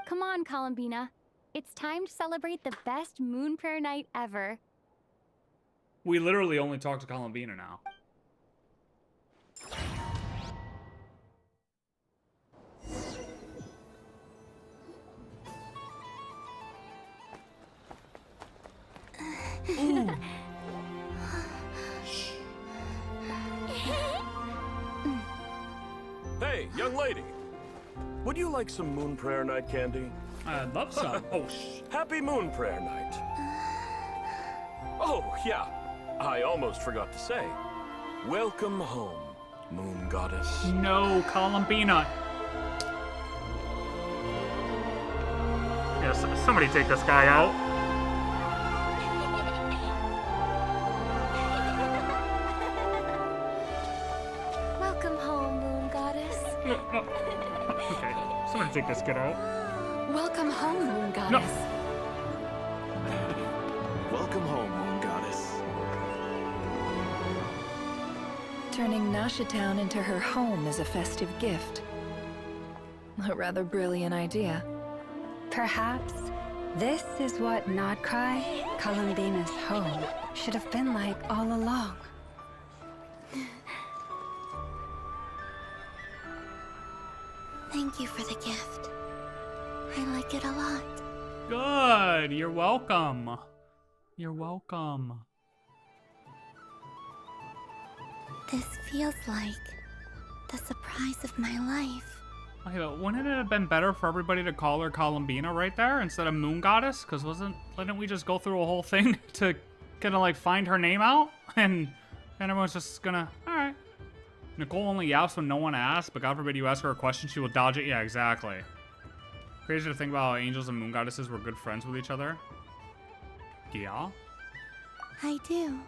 Come on, Columbina. It's time to celebrate the best Moon Prayer Night ever. We literally only talk to Columbina now. Hey, young lady. Would you like some Moon Prayer Night candy? I'd love some. Oh, Happy Moon Prayer Night. Oh, yeah. I almost forgot to say. Welcome home, Moon Goddess. No, Columbina. Yes, somebody take this guy out. Welcome home, Moon Goddess. No. Okay, somebody take this kid out. Welcome home, Moon Goddess. Welcome home, Moon Goddess. Turning Nasha Town into her home is a festive gift. A rather brilliant idea. Perhaps this is what Nod-Krai, Columbina's home, should have been like all along. Thank you for the gift. I like it a lot. Good. You're welcome. You're welcome. This feels like the surprise of my life. Okay, but wouldn't it have been better for everybody to call her Columbina right there instead of Moon Goddess? Because didn't we just go through a whole thing to gonna like find her name out, and everyone's just gonna, all right. Nicole only yaps when no one asks, but God forbid you ask her a question, she will dodge it. Yeah, exactly. Crazy to think about how angels and moon goddesses were good friends with each other. Yeah. I do.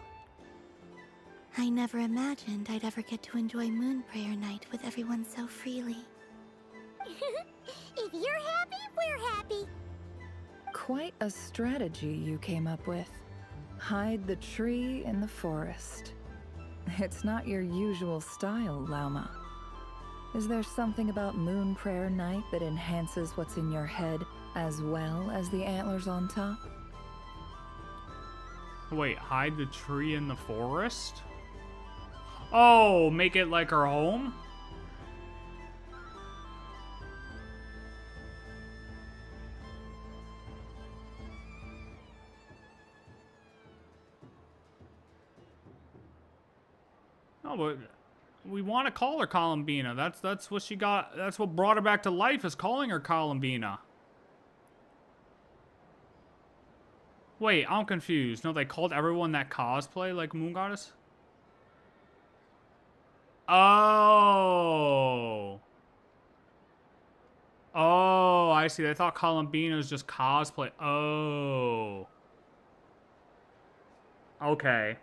I never imagined I'd ever get to enjoy Moon Prayer Night with everyone so freely. If you're happy, we're happy. Quite a strategy you came up with. Hide the tree in the forest. It's not your usual style, Lauma. Is there something about Moon Prayer Night that enhances what's in your head as well as the antlers on top? Wait, hide the tree in the forest? Oh, make it like her home? No, but we want to call her Columbina. That's what she got. That's what brought her back to life, is calling her Columbina. Wait, I'm confused. No, they called everyone that cosplay like Moon Goddess? Oh. Oh, I see. They thought Columbina was just cosplay. Oh. Okay.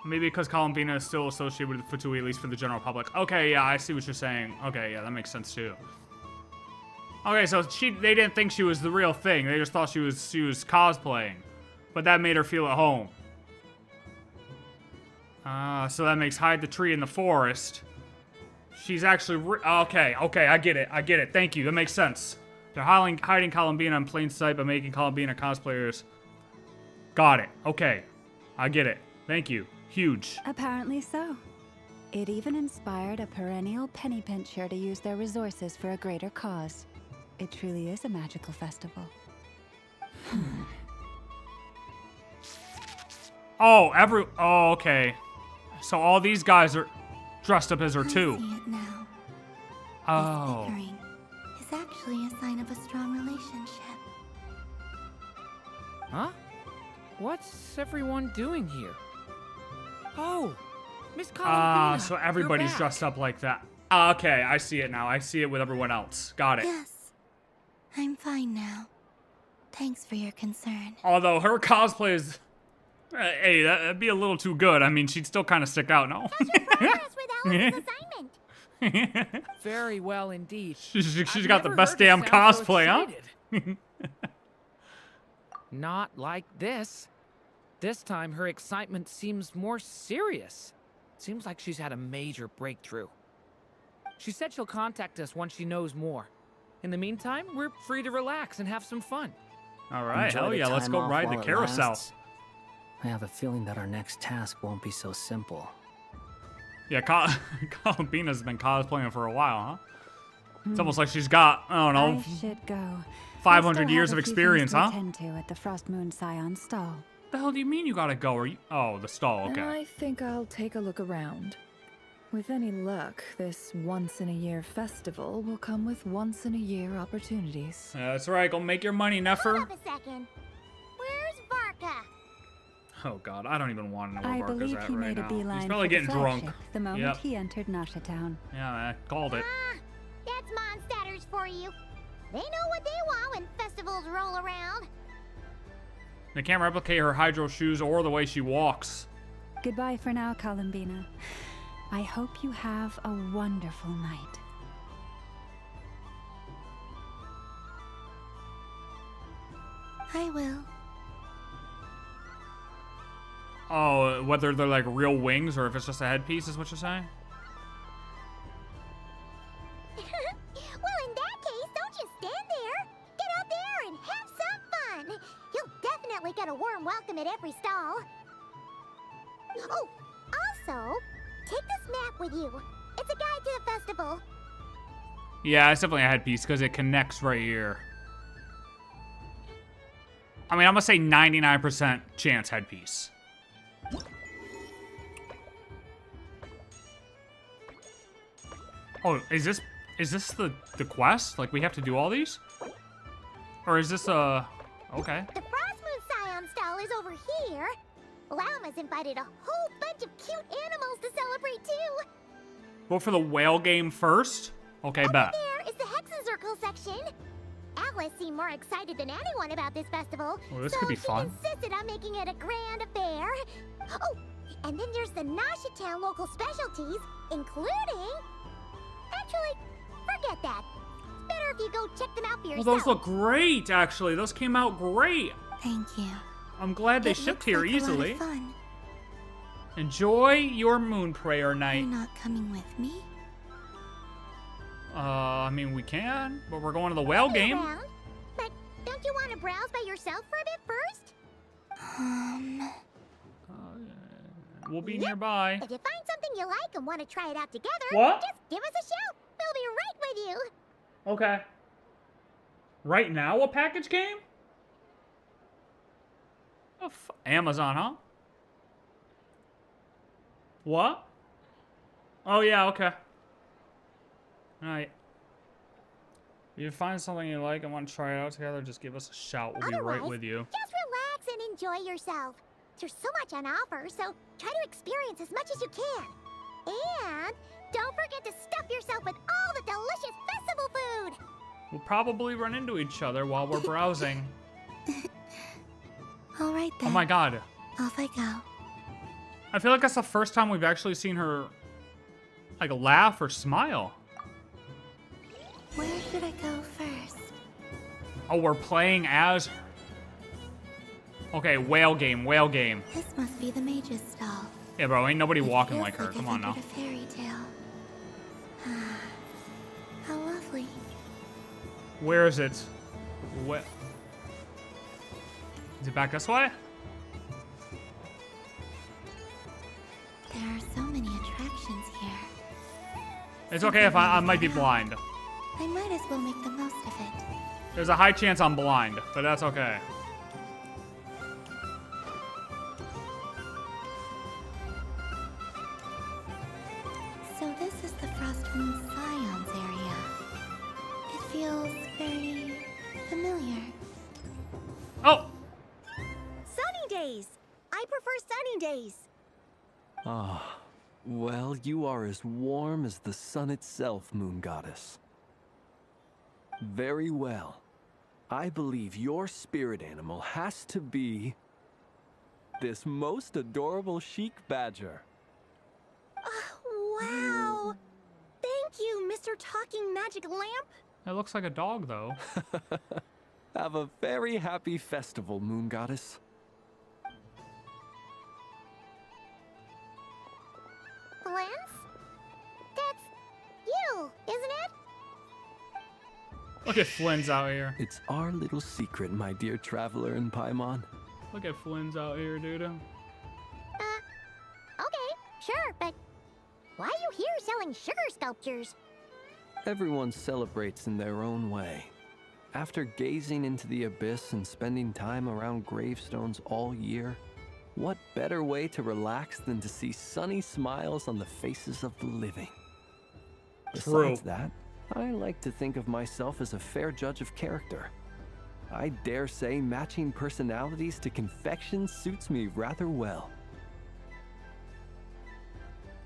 Maybe because Columbina is still associated with Fatui, at least for the general public. Okay, yeah, I see what you're saying. Okay, yeah, that makes sense too. Okay, so they didn't think she was the real thing. They just thought she was cosplaying. But that made her feel at home. So that makes hide the tree in the forest. She's actually okay, I get it. Thank you. That makes sense. They're hiding Columbina in plain sight by making Columbina cosplayers. Got it. Okay. I get it. Thank you. Huge. Apparently so. It even inspired a perennial penny pincher to use their resources for a greater cause. It truly is a magical festival. Oh, okay. So all these guys are dressed up as her too. I see it now. Oh. This bickering is actually a sign of a strong relationship. Huh? What's everyone doing here? Oh, Miss Columbina. So everybody's dressed up like that. Okay, I see it now. I see it with everyone else. Got it. Yes. I'm fine now. Thanks for your concern. Although her cosplay is... hey, that'd be a little too good. I mean, she'd still kind of stick out, no? Very well indeed. She's got the best damn cosplay, huh? Not like this. This time, her excitement seems more serious. Seems like she's had a major breakthrough. She said she'll contact us once she knows more. In the meantime, we're free to relax and have some fun. All right, hell yeah, let's go ride the carousel. I have a feeling that our next task won't be so simple. Yeah, Columbina's been cosplaying for a while, huh? It's almost like she's got, I don't know, I should go. 500 years of experience, huh? Attend to at the Frost Moon Scion stall. The hell do you mean you gotta go? Are you? Oh, the stall. Okay. I think I'll take a look around. With any luck, this once-in-a-year festival will come with once-in-a-year opportunities. That's right. Go make your money, Nefer. Hold up a second. Where's Varka? Oh God, I don't even want to know where I Varka's believe at he right made now. a beeline He's probably for the getting drunk. flagship the moment he entered Nasha Town. Yeah, I called it. That's Mondstadters for you. They know what they want when festivals roll around. They can't replicate her hydro shoes or the way she walks. Goodbye for now, Columbina. I hope you have a wonderful night. I will. Oh, whether they're like real wings or if it's just a headpiece is what you're saying? Well, in that case, don't just stand there. Get out there and have some fun. You'll definitely get a warm welcome at every stall. Oh, also, take this map with you. It's a guide to the festival. Yeah, it's definitely a headpiece because it connects right here. I mean, I'm gonna say 99% chance headpiece. Oh, is this Is this the quest? Like, we have to do all these? Or is this a... Okay. The Frost Moon Scion stall is over here. Lauma's invited a whole bunch of cute animals to celebrate too. Go for the whale game first? Okay, bet. There is the Hexenzircle section. Alice seemed more excited than anyone about this festival. Oh, this so could be she fun. insisted on making it a grand affair. Oh, and then there's the Nasha Town local specialties, including... Actually, forget that. It's better if you go check them out for Oh, yourself. those look great, actually. Those came out great. Thank you. I'm glad they It shipped looks here like a lot of easily. fun. Enjoy your moon prayer night. You're not coming with me? I mean, we can, but we're going to the whale game. Around. But don't you want to browse by yourself for a bit first? We'll be nearby. If you find something you like and want to try it out together, What? just give us a shout. We'll be right with you. Okay. Right now, a package game? Oh, Amazon, huh? What? Oh, yeah, okay. Alright. If you find something you like and want to try it out together, just give us a shout. We'll be right Otherwise, with you. Just relax and enjoy yourself. There's so much on offer, so try to experience as much as you can. And don't forget to stuff yourself with all the delicious festival food. We'll probably run into each other while we're browsing. All right then. Oh my god. Off I go. I feel like that's the first time we've actually seen her, like, laugh or smile. Where should I go first? Oh, we're playing as her. Okay, whale game, whale game. This must be the mage's stall. Yeah, bro, ain't nobody walking Feels like her. I've Come on now. entered a fairy tale. How lovely. Where is it? What? Is it back this way? There are so many attractions here. It's okay if I might be blind. I might as well make the most of it. There's a high chance I'm blind, but that's okay. So this is the Frost Moon Scions area. It feels very familiar. Oh! Sunny days! I prefer sunny days. Ah, well, you are as warm as the sun itself, Moon Goddess. Very well. I believe your spirit animal has to be this most adorable chic badger. Wow! Thank you, Mr. Talking Magic Lamp. It looks like a dog, though. Have a very happy festival, Moon Goddess. Flens? That's you, isn't it? Look at Flynn's out here. It's our little secret, my dear traveler in Paimon. Look at Flynn's out here, dude. Okay, sure, but why are you here selling sugar sculptures? Everyone celebrates in their own way. After gazing into the abyss and spending time around gravestones all year, what better way to relax than to see sunny smiles on the faces of the living? Besides that, I like to think of myself as a fair judge of character. I dare say matching personalities to confection suits me rather well.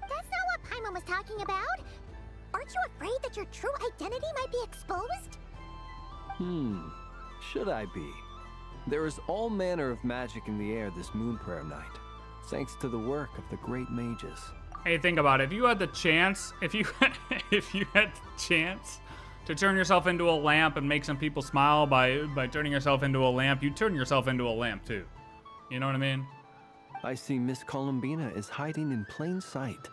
That's not what Paimon was talking about. Aren't you afraid that your true identity might be exposed? Should I be? There is all manner of magic in the air this moon prayer night, thanks to the work of the great mages. Hey, think about it. If you had the chance, if you had the chance to turn yourself into a lamp and make some people smile by turning yourself into a lamp, you'd turn yourself into a lamp too. You know what I mean? I see Miss Columbina is hiding in plain sight.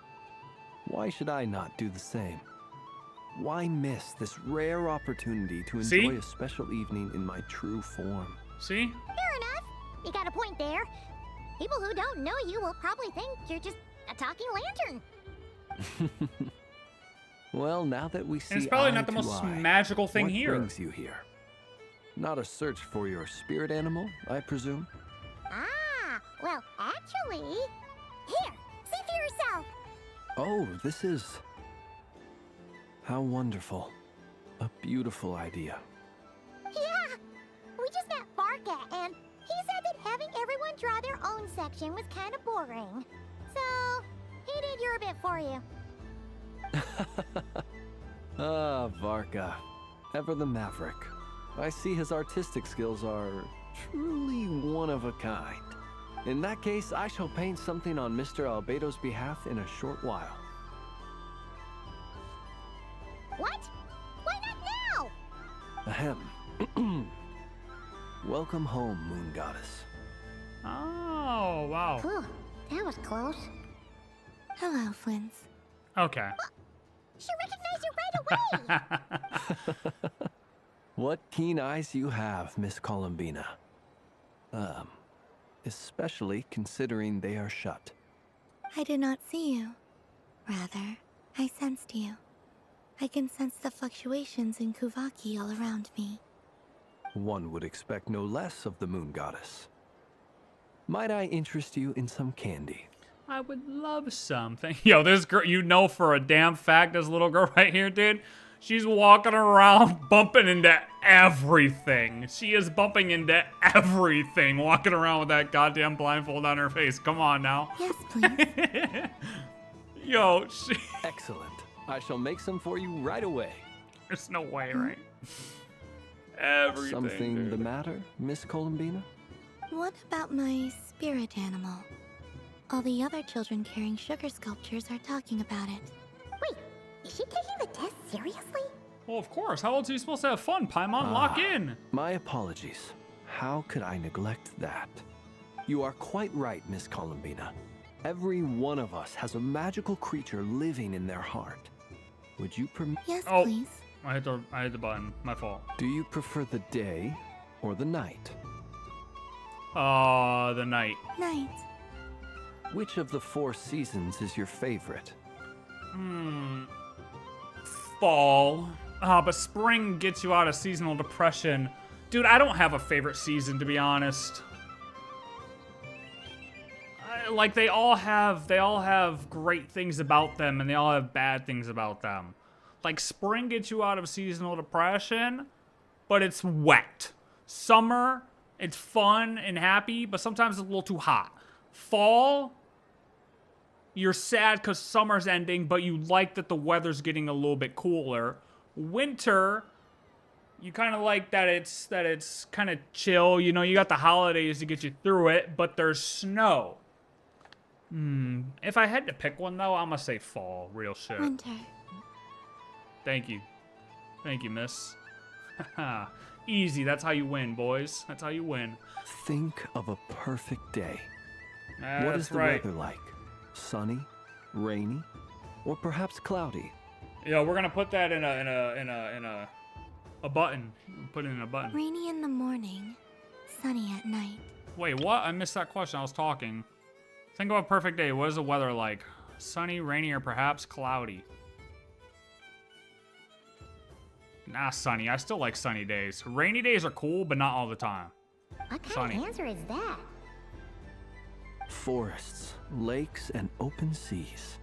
Why should I not do the same? Why miss this rare opportunity to enjoy a special evening in my true form? See? Fair enough. You got a point there. People who don't know you will probably think you're just a talking lantern. Well, now that we see And it's probably eye not the to most eye, magical thing what here. brings you here? Not a search for your spirit animal, I presume? Ah, well, actually... Here, see for yourself. Oh, this is... How wonderful. A beautiful idea. Yeah! We just met Varka, and he said that having everyone draw their own section was kind of boring. So, he did your bit for you. Ah, Varka. Ever the maverick. I see his artistic skills are truly one of a kind. In that case, I shall paint something on Mr. Albedo's behalf in a short while. What? Why not now? Ahem. Welcome home, Moon Goddess. Oh, wow. Whew, that was close. Hello, Flins. Okay. She recognized you right away! What keen eyes you have, Miss Columbina. Especially considering they are shut. I did not see you. Rather, I sensed you. I can sense the fluctuations in Kuvaki all around me. One would expect no less of the Moon Goddess. Might I interest you in some candy? I would love something. Yo, this girl, you know for a damn fact, this little girl right here, dude, she's walking around bumping into everything. She is bumping into everything, walking around with that goddamn blindfold on her face. Come on now. Yes, please. Yo, Excellent. I shall make some for you right away. There's no way, right? Everything. Something dude. the matter, Miss Columbina? What about my spirit animal? All the other children carrying sugar sculptures are talking about it. Wait, is she taking the test seriously? Well, of course. How else are you supposed to have fun? Paimon, lock in. My apologies. How could I neglect that? You are quite right, Miss Columbina. Every one of us has a magical creature living in their heart. Would you permit? Yes, Oh. please. I hit the button. My fault. Do you prefer the day or the night? The night. Night. Which of the 4 seasons is your favorite? Fall. But spring gets you out of seasonal depression. Dude, I don't have a favorite season, to be honest. Like, they all have great things about them, and they all have bad things about them. Like, spring gets you out of seasonal depression, but it's wet. Summer, it's fun and happy, but sometimes it's a little too hot. Fall, you're sad because summer's ending, but you like that the weather's getting a little bit cooler. Winter, you kind of like that it's kind of chill. You know, you got the holidays to get you through it, but there's snow. If I had to pick one, though, I'm going to say fall. Real shit. Winter. Thank you. Thank you, miss. Easy. That's how you win, boys. That's how you win. Think of a perfect day. What That's is the right. weather like? Sunny, rainy, or perhaps cloudy? Yeah, we're gonna put that in a button. Put it in a button. Rainy in the morning, sunny at night. Wait, what? I missed that question. I was talking. Think of a perfect day. What is the weather like? Sunny, rainy, or perhaps cloudy? Nah, sunny. I still like sunny days. Rainy days are cool, but not all the time. What kind Sunny. of answer is that? Forests, lakes, and open seas.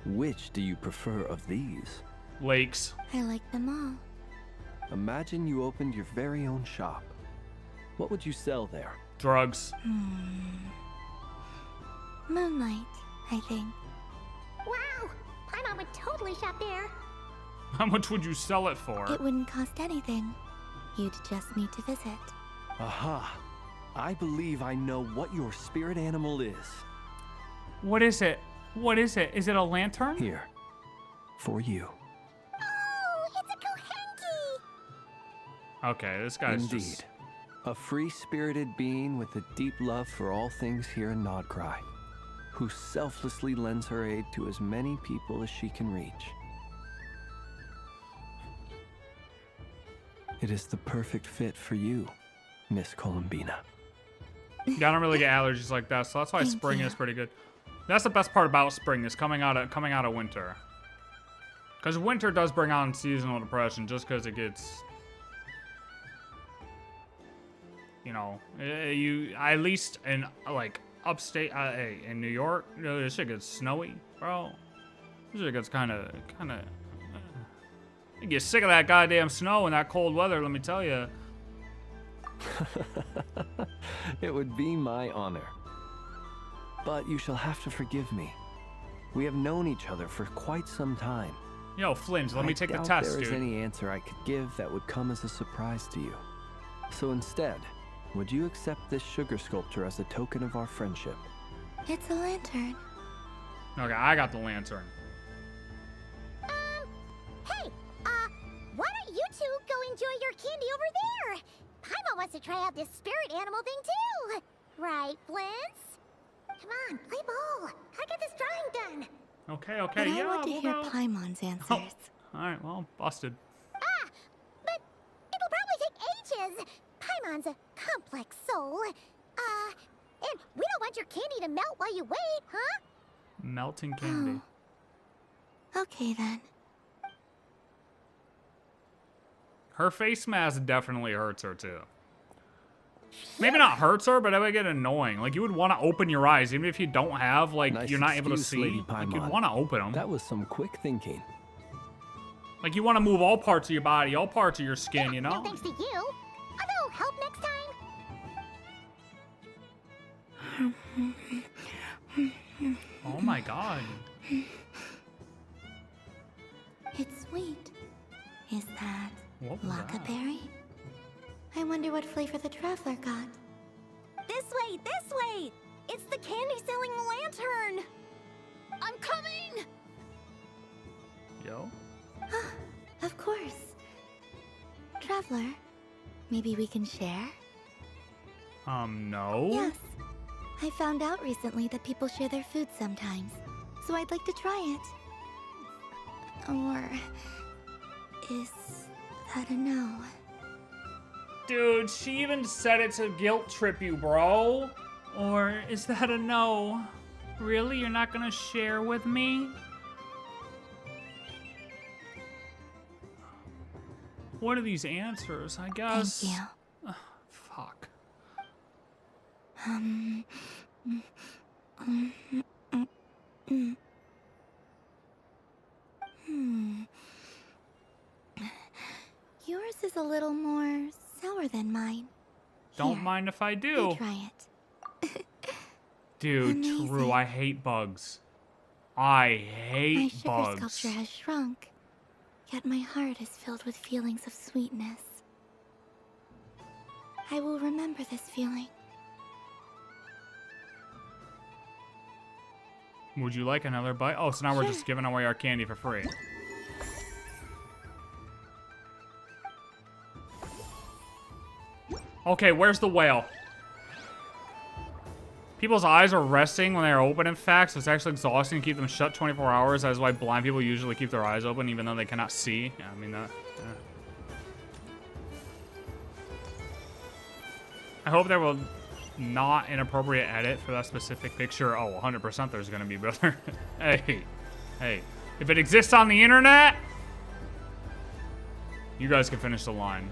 Which do you prefer of these? Lakes. I like them all. Imagine you opened your very own shop. What would you sell there? Drugs. Moonlight, I think. Wow! Paimon would totally shop there. How much would you sell it for? It wouldn't cost anything. You'd just need to visit. Aha! I believe I know what your spirit animal is. What is it? What is it? Is it a lantern? Here. For you. Oh, it's a Kohenki! Okay, this guy's Indeed. just... A free-spirited being with a deep love for all things here in Nod-Krai, who selflessly lends her aid to as many people as she can reach. It is the perfect fit for you, Miss Columbina. Yeah, I don't really get allergies like that, so that's why spring is pretty good. That's the best part about spring, is coming out of winter. Because winter does bring on seasonal depression, just because it gets, you know, at least in like upstate, in New York, you know, this shit gets snowy, bro. This shit gets kind of. I get sick of that goddamn snow and that cold weather, let me tell you. It would be my honor. But you shall have to forgive me. We have known each other for quite some time. Yo, Flinge, let me take the I doubt test, there is dude. any answer I could give that would come as a surprise to you. So instead, would you accept this sugar sculpture as a token of our friendship? It's a lantern. Okay, I got the lantern. Hey, why don't you two go enjoy your candy over there? Paimon wants to try out this spirit animal thing too. Right, Flint's? Come on, play ball. I get this drawing done. Okay, But yeah, I want to we'll hear go. Paimon's answers. Oh, alright, well, busted. But it'll probably take ages. Paimon's a complex soul. And we don't want your candy to melt while you wait, huh? Melting candy. Okay then. Her face mask definitely hurts her too. Maybe not hurts her, but it would get annoying. Like, you would want to open your eyes, even if you don't have, like, Nice you're not able to excuse, see. Lady Like, you'd Paimon. want to open them. That was some quick thinking. Like, you want to move all parts of your body, all parts of your skin, you know? No thanks to you. Although, help next time. Oh my god. It's sweet. Is that What was that? Lockaberry? I wonder what flavor the traveler got. This way, this way! It's the candy-selling lantern! I'm coming! Yo? Of course. Traveler, maybe we can share? No? Yes. I found out recently that people share their food sometimes, so I'd like to try it. Or is that a no? Dude, she even said it to guilt trip you, bro. Or is that a no? Really? You're not gonna share with me? What are these answers? I guess. Thank you. Fuck. Yours is a little more sour than mine. Don't mind if I do. Try it. Dude, Amazing. true. I hate bugs. I My hate sugar bugs. sculpture has shrunk, yet my heart is filled with feelings of sweetness. I will remember this feeling. Would you like another bite? Oh, so now we're just giving away our candy for free. Okay, where's the whale? People's eyes are resting when they're open, in fact, so it's actually exhausting to keep them shut 24 hours. That is why blind people usually keep their eyes open, even though they cannot see. Yeah, I mean, that... yeah. I hope there will not inappropriate edit for that specific picture. Oh, 100% there's gonna be, brother. Hey. If it exists on the internet, you guys can finish the line.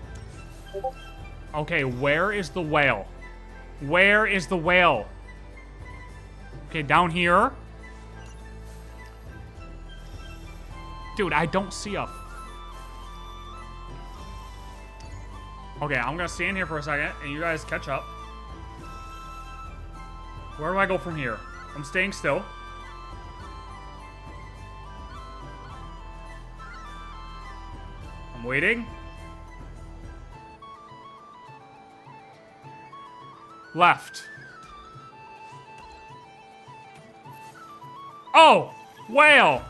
Okay, where is the whale? Where is the whale? Okay, down here. Dude, I don't see a... Okay, I'm gonna stand here for a second, and you guys catch up. Where do I go from here? I'm staying still. I'm waiting. Left. Oh! Whale!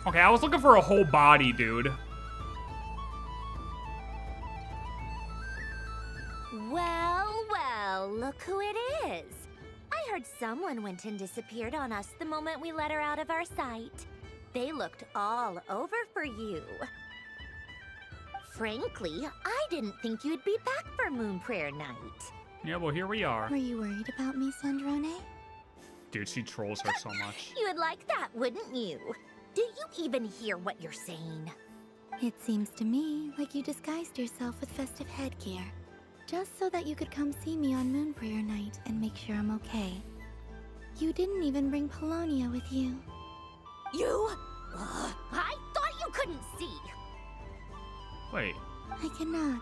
Okay, I was looking for a whole body, dude. Well, look who it is. I heard someone went and disappeared on us the moment we let her out of our sight. They looked all over for you. Frankly, I didn't think you'd be back for Moon Prayer Night. Yeah, well, here we are. Were you worried about me, Sandrone? Dude, she trolls her so much. You would like that, wouldn't you? Do you even hear what you're saying? It seems to me like you disguised yourself with festive headgear, just so that you could come see me on Moon Prayer Night and make sure I'm okay. You didn't even bring Polonia with you. You? I thought you could couldn't see. Wait. I cannot.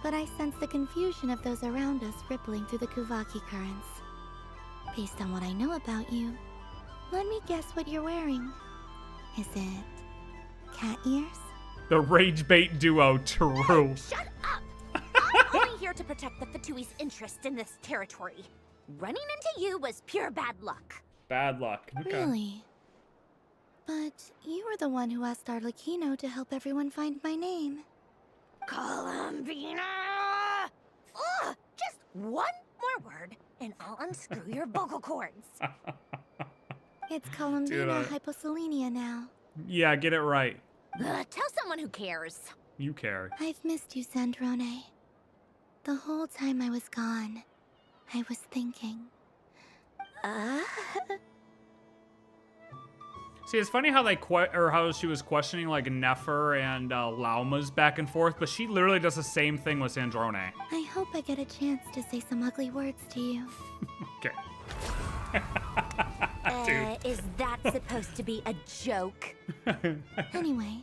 But I sense the confusion of those around us rippling through the Kuvaki currents. Based on what I know about you, let me guess what you're wearing. Is it cat ears? The rage bait duo, true. Shut up! I'm only here to protect the Fatui's interest in this territory. Running into you was pure bad luck. Bad luck. Okay. Really? But you were the one who asked Arlecchino to help everyone find my name. Columbina! Ugh! Just one more word, and I'll unscrew your vocal cords. It's Columbina Dude, hyposelenia now. Yeah, get it right. Tell someone who cares. You care. I've missed you, Sandrone. The whole time I was gone, I was thinking. See, it's funny how they how she was questioning like Nefer and Lauma's back and forth, but she literally does the same thing with Sandrone. I hope I get a chance to say some ugly words to you. Okay. Is that supposed to be a joke? Anyway,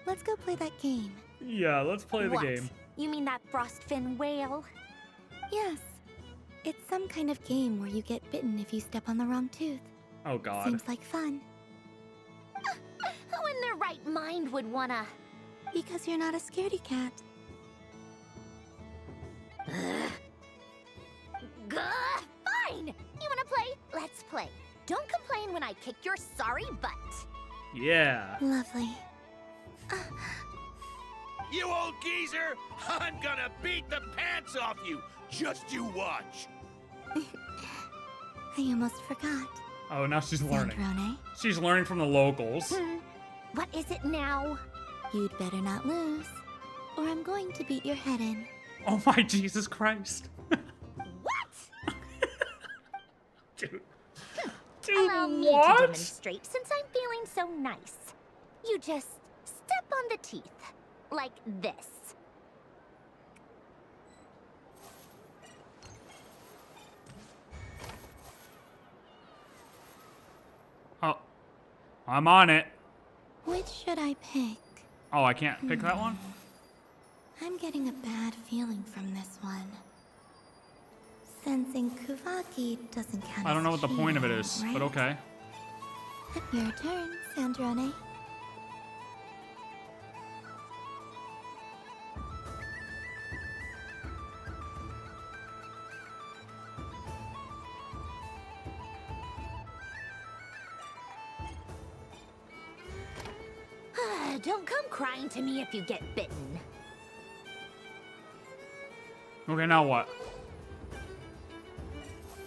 let's go play that game. Yeah, let's play the What? game. You mean that frostfin whale? Yes. It's some kind of game where you get bitten if you step on the wrong tooth. Oh god. Seems like fun. Who in their right mind would wanna? Because you're not a scaredy cat. Fine! You wanna play? Let's play. Don't complain when I kick your sorry butt. Yeah. Lovely. You old geezer! I'm gonna beat the pants off you! Just you watch! I almost forgot. Oh, now she's learning. Sandrone? She's learning from the locals. What is it now? You'd better not lose, or I'm going to beat your head in. Oh my Jesus Christ. What? Dude. Allow me to demonstrate since I'm feeling so nice. You just step on the teeth. Like this. Oh. I'm on it. Which should I pick? Oh, I can't pick that one? I'm getting a bad feeling from this one. Sensing Kuvaki doesn't count. I don't know what the point of it cheating, is, right? but okay. Your turn, Sandrone. Don't come crying to me if you get bitten. Okay, now what?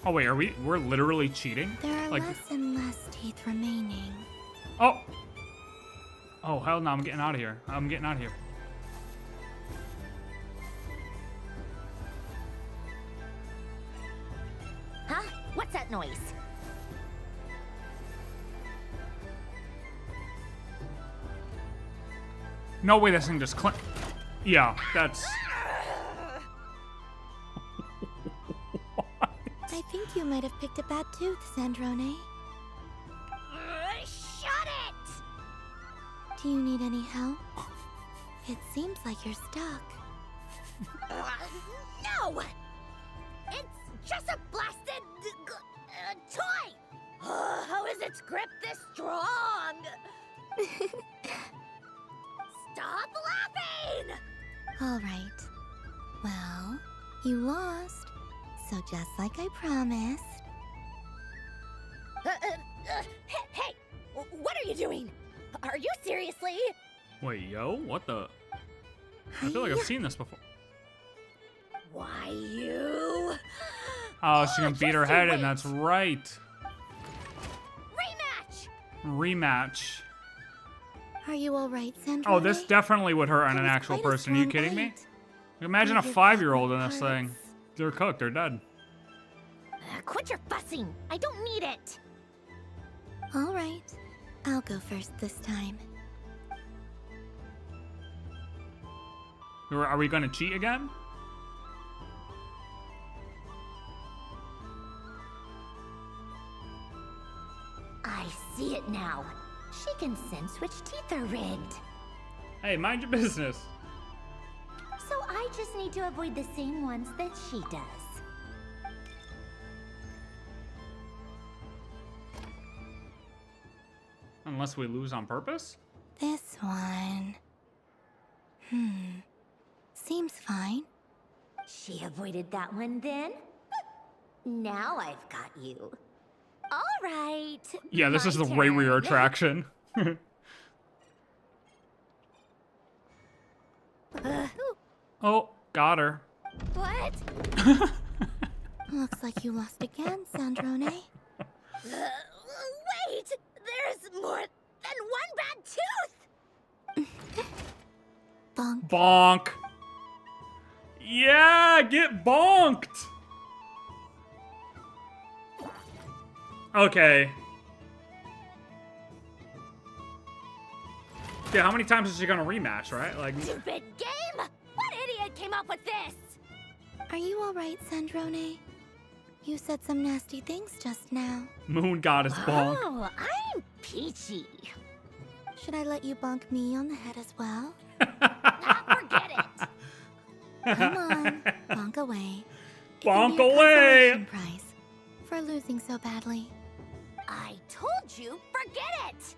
Oh wait, we're literally cheating? There are Like, less and less teeth remaining. oh! Oh, hell no, I'm getting out of here. I'm getting out of here. Huh? What's that noise? No way this thing just yeah, that's... I think you might have picked a bad tooth, Sandrone. Shut it! Do you need any help? It seems like you're stuck. No! It's just a blasted toy! How is its grip this strong? Stop laughing! All right. Well, you lost. So just like I promised. Hey! What are you doing? Are you seriously? Wait, yo? What the? I feel like I've seen this before. Why you? Oh, she can beat her head in, that's right. Rematch. Are you all right, Sandrone? Oh, this definitely would hurt on an actual person. Are you kidding me? Imagine a 5-year-old in this thing. They're cooked, they're dead. Quit your fussing. I don't need it. All right. I'll go first this time. Are we gonna cheat again? I see it now. She can sense which teeth are rigged. Hey, mind your business. So I just need to avoid the same ones that she does. Unless we lose on purpose? This one. Seems fine. She avoided that one then? Now I've got you. All right. Yeah, this is the my Ray turn. attraction. Oh, got her. What? Looks like you lost again, Sandrone. Wait! There's more than one bad tooth! Bonk. Bonk. Yeah, get bonked. Okay. Yeah, how many times is she gonna rematch, right? Like. Stupid game! What idiot came up with this? Are you alright, Sandrone? You said some nasty things just now. Moon Goddess bonk. Oh, I'm peachy. Should I let you bonk me on the head as well? Forget it. Come on, bonk away. Bonk away! Consolation prize for losing so badly. I told you, forget it!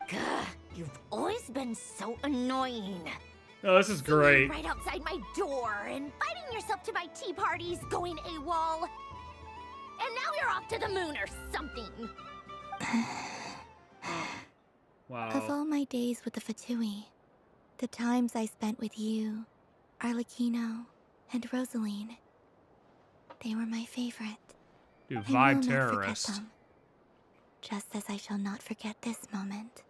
Gah, you've always been so annoying. Oh, this is great. Right outside my door, inviting yourself to my tea parties, going AWOL. And now you're off to the moon or something. Wow. Of all my days with the Fatui, the times I spent with you, Arlecchino, and Rosaline, they were my favorite. Dude, I Vi will not forget terrorist. them. Just as I shall not forget this moment.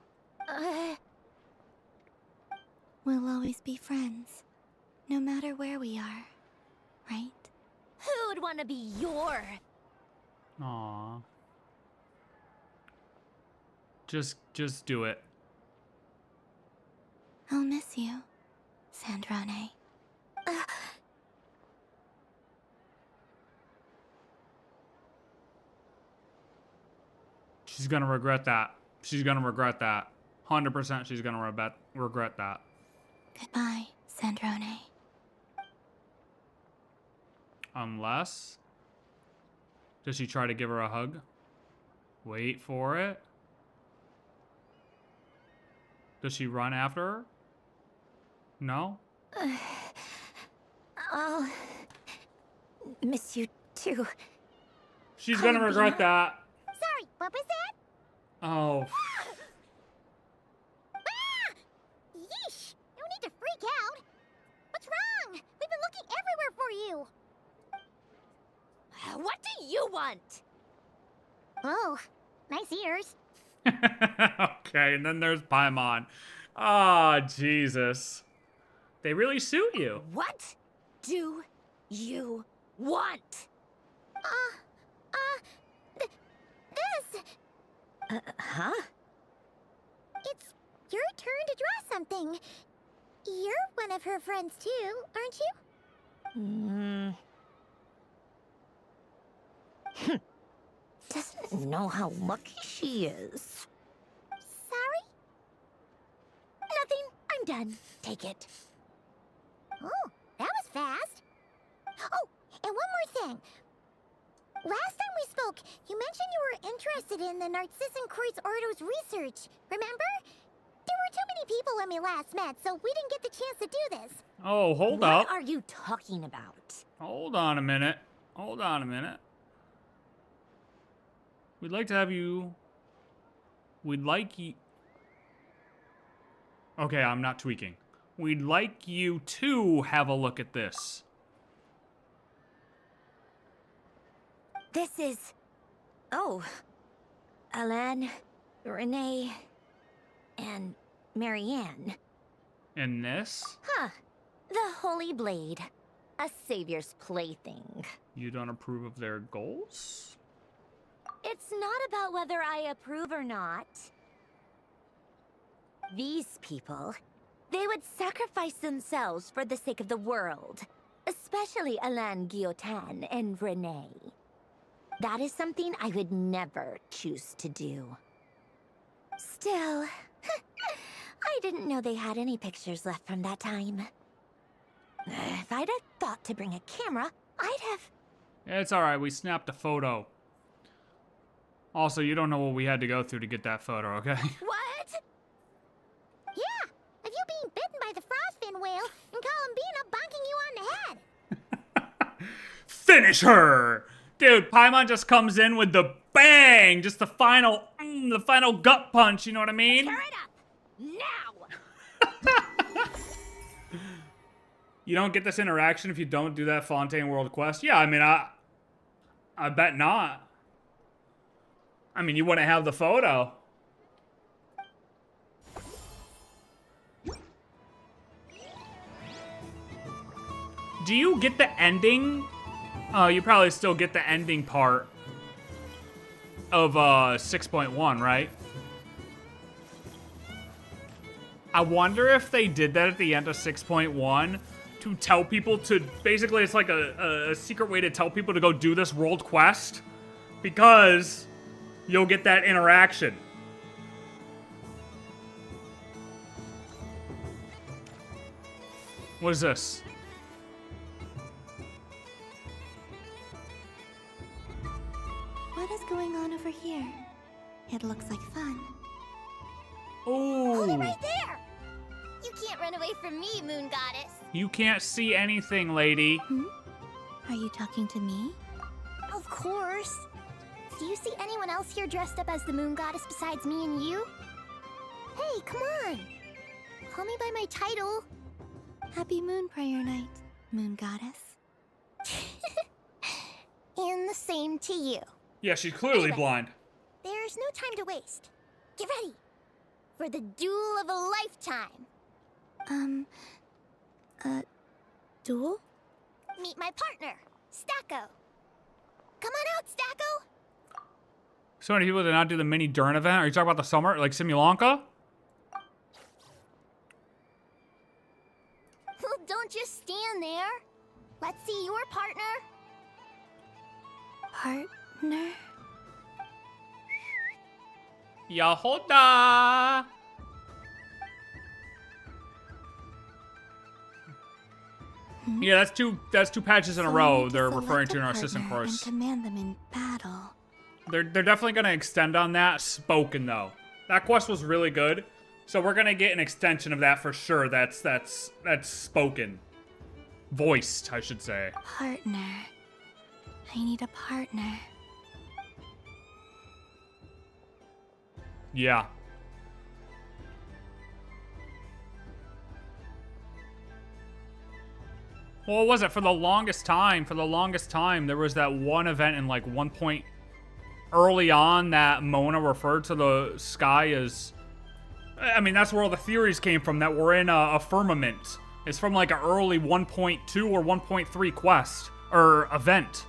We'll always be friends, no matter where we are, right? Who would want to be your... Aww. Just do it. I'll miss you, Sandrone. She's gonna regret that. She's gonna regret that. 100% she's gonna regret that. Goodbye, Sandrone. Unless... Does she try to give her a hug? Wait for it. Does she run after her? No? I'll... miss you too. She's gonna regret that. Sorry, what was that? Oh. Yeesh! No need to freak out. What's wrong? We've been looking everywhere for you. What do you want? Oh, nice ears. Okay, and then there's Paimon. Ah, Jesus. They really suit you. What do you want? This. Huh? It's your turn to draw something. You're one of her friends too, aren't you? Doesn't know how lucky she is. Sorry? Nothing. I'm done. Take it. Oh, that was fast. Oh, and one more thing. Last time we spoke, you mentioned you were interested in the Narcissan Kreuz Ordo's research. Remember? There were too many people when we last met, so we didn't get the chance to do this. Oh, hold up. What are you talking about? Hold on a minute. Hold on a minute. We'd like to have you... We'd like you... Okay, I'm not tweaking. We'd like you to have a look at this. This is... Oh. Alan, Renee, and Marianne. And this? Huh. The Holy Blade. A savior's plaything. You don't approve of their goals? It's not about whether I approve or not. These people, they would sacrifice themselves for the sake of the world. Especially Alain Guillotin and Renee. That is something I would never choose to do. Still, I didn't know they had any pictures left from that time. If I'd have thought to bring a camera, I'd have... It's alright, we snapped a photo. Also, you don't know what we had to go through to get that photo, okay? What? Yeah, of you being bitten by the frostfin whale and Columbina bonking you on the head. Finish her! Dude, Paimon just comes in with the bang! Just the final gut punch, you know what I mean? Tear it up! Now! You don't get this interaction if you don't do that Fontaine World quest? Yeah, I mean, I bet not. I mean, you wouldn't have the photo. Do you get the ending? Oh, you probably still get the ending part of 6.1, right? I wonder if they did that at the end of 6.1 to tell people to, basically it's like a secret way to tell people to go do this world quest because you'll get that interaction. What is this? What is going on over here? It looks like fun. Hold it Oh, right there! You can't run away from me, Moon Goddess. you can't see anything, lady. Are you talking to me? Of course. Do you see anyone else here dressed up as the Moon Goddess besides me and you? Hey, come on. Call me by my title. Happy Moon Prayer Night, Moon Goddess. And the same to you. Yeah, she's clearly blind. There's no time to waste. Get ready for the duel of a lifetime. Duel? Meet my partner, Stacko. Come on out, Stacko. So many people did not do the mini DURIN event. Are you talking about the summer, like Simulanka? Well, don't just stand there. Let's see your partner. Partner? Yahoda! Yeah, that's two patches in a row they're referring to in our assistant course. And command them in battle. They're definitely gonna extend on that. Spoken though. That quest was really good. So we're gonna get an extension of that for sure. That's spoken. Voiced, I should say. Partner. I need a partner. Yeah. Well, what was it? For the longest time, there was that one event in like one point early on that Mona referred to the sky as... I mean, that's where all the theories came from, that we're in a firmament. It's from like an early 1.2 or 1.3 quest, or event.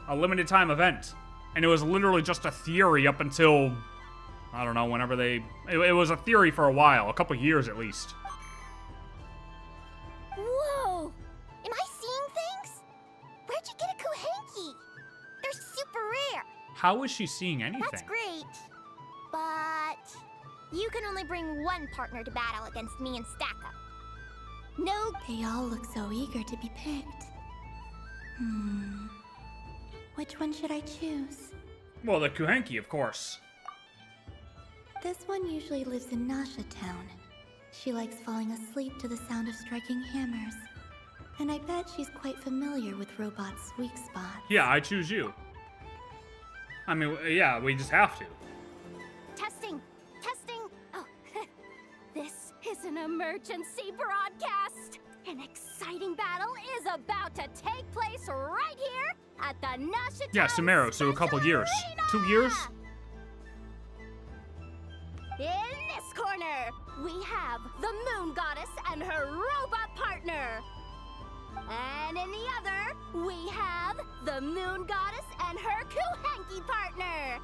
A limited time event. And it was literally just a theory up until, I don't know, whenever they... It was a theory for a while, a couple years at least. Whoa! Am I seeing things? Where'd you get a Kuhenki? They're super rare. How is she seeing anything? That's great. But you can only bring one partner to battle against me and Stacko. No. They all look so eager to be picked. Which one should I choose? Well, the Kuhenki, of course. This one usually lives in Nasha Town. She likes falling asleep to the sound of striking hammers. And I bet she's quite familiar with Robot's weak spots. Yeah, I choose you. I mean, yeah, we just have to. Testing! Testing! Oh, this is an emergency broadcast! An exciting battle is about to take place right here at the Nasha Yeah, Town Sumeru, so a couple years. 2 years? In this corner, we have the Moon Goddess and her robot partner. And in the other, we have the Moon Goddess and her Kuhenki partner.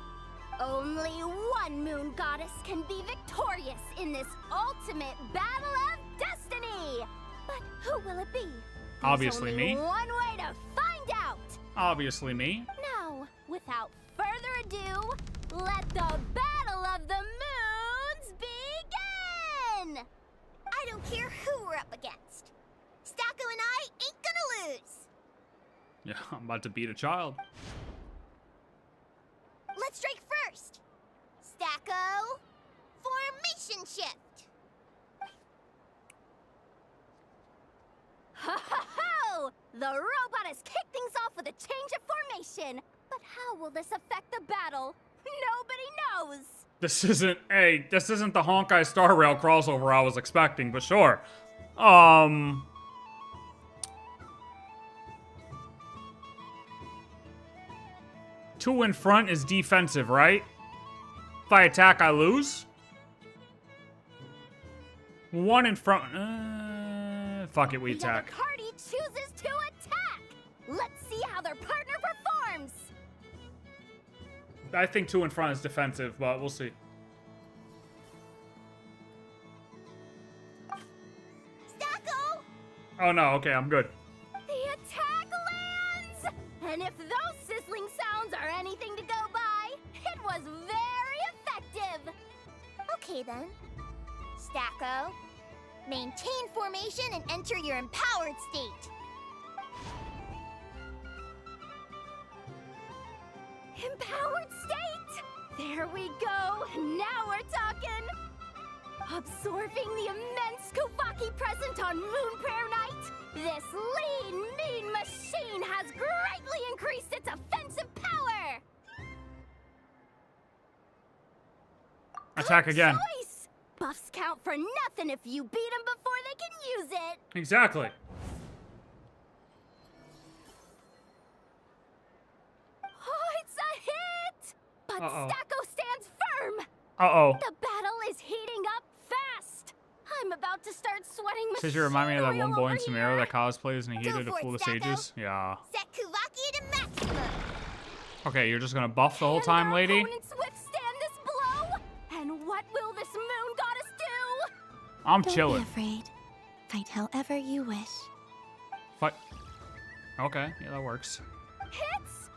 Only one Moon Goddess can be victorious in this ultimate battle of destiny. But who will it be? Obviously There's only me. one way to find out. Obviously me. Now, without further ado, let the Battle of the Moon about to beat a child. Let's strike first. Stacko, formation shift. Ho ho ho! The robot has kicked things off with a change of formation. But how will this affect the battle? Nobody knows. This isn't the Honkai Star Rail crossover I was expecting, but sure. Two in front is defensive, right? If I attack, I lose? One in front. Fuck it, we attack. The other party chooses to attack. Let's see how their partner performs. I think two in front is defensive, but we'll see. Stacko! Oh no, okay, I'm good. The attack lands! And if those sizzling sounds are anything to go by, it was very effective. Okay then. Stacko, maintain formation and enter your empowered state. Empowered state! There we go! Now we're talking! Absorbing the immense Kuvaki present on Moon Prayer Night, this lean, mean machine has greatly increased its offensive power! Attack again. Choice! Buffs count for nothing if you beat them before they can use it! Exactly. Oh, it's a hit! But Stacko stands firm! Uh-oh. The battle is heating up fast! I'm about to start sweating machinery. Says you remind me of that one boy in over Samara that cosplays and he hated to for it, fool the Stacko. sages? Yeah. Set Kuvaki to maximum. Okay, you're just gonna buff the whole time, lady? Opponents withstand this blow? And what will this moon goddess do? I'm Don't chilling. be afraid. Fight however you wish. Fight. Okay, yeah, that works. It's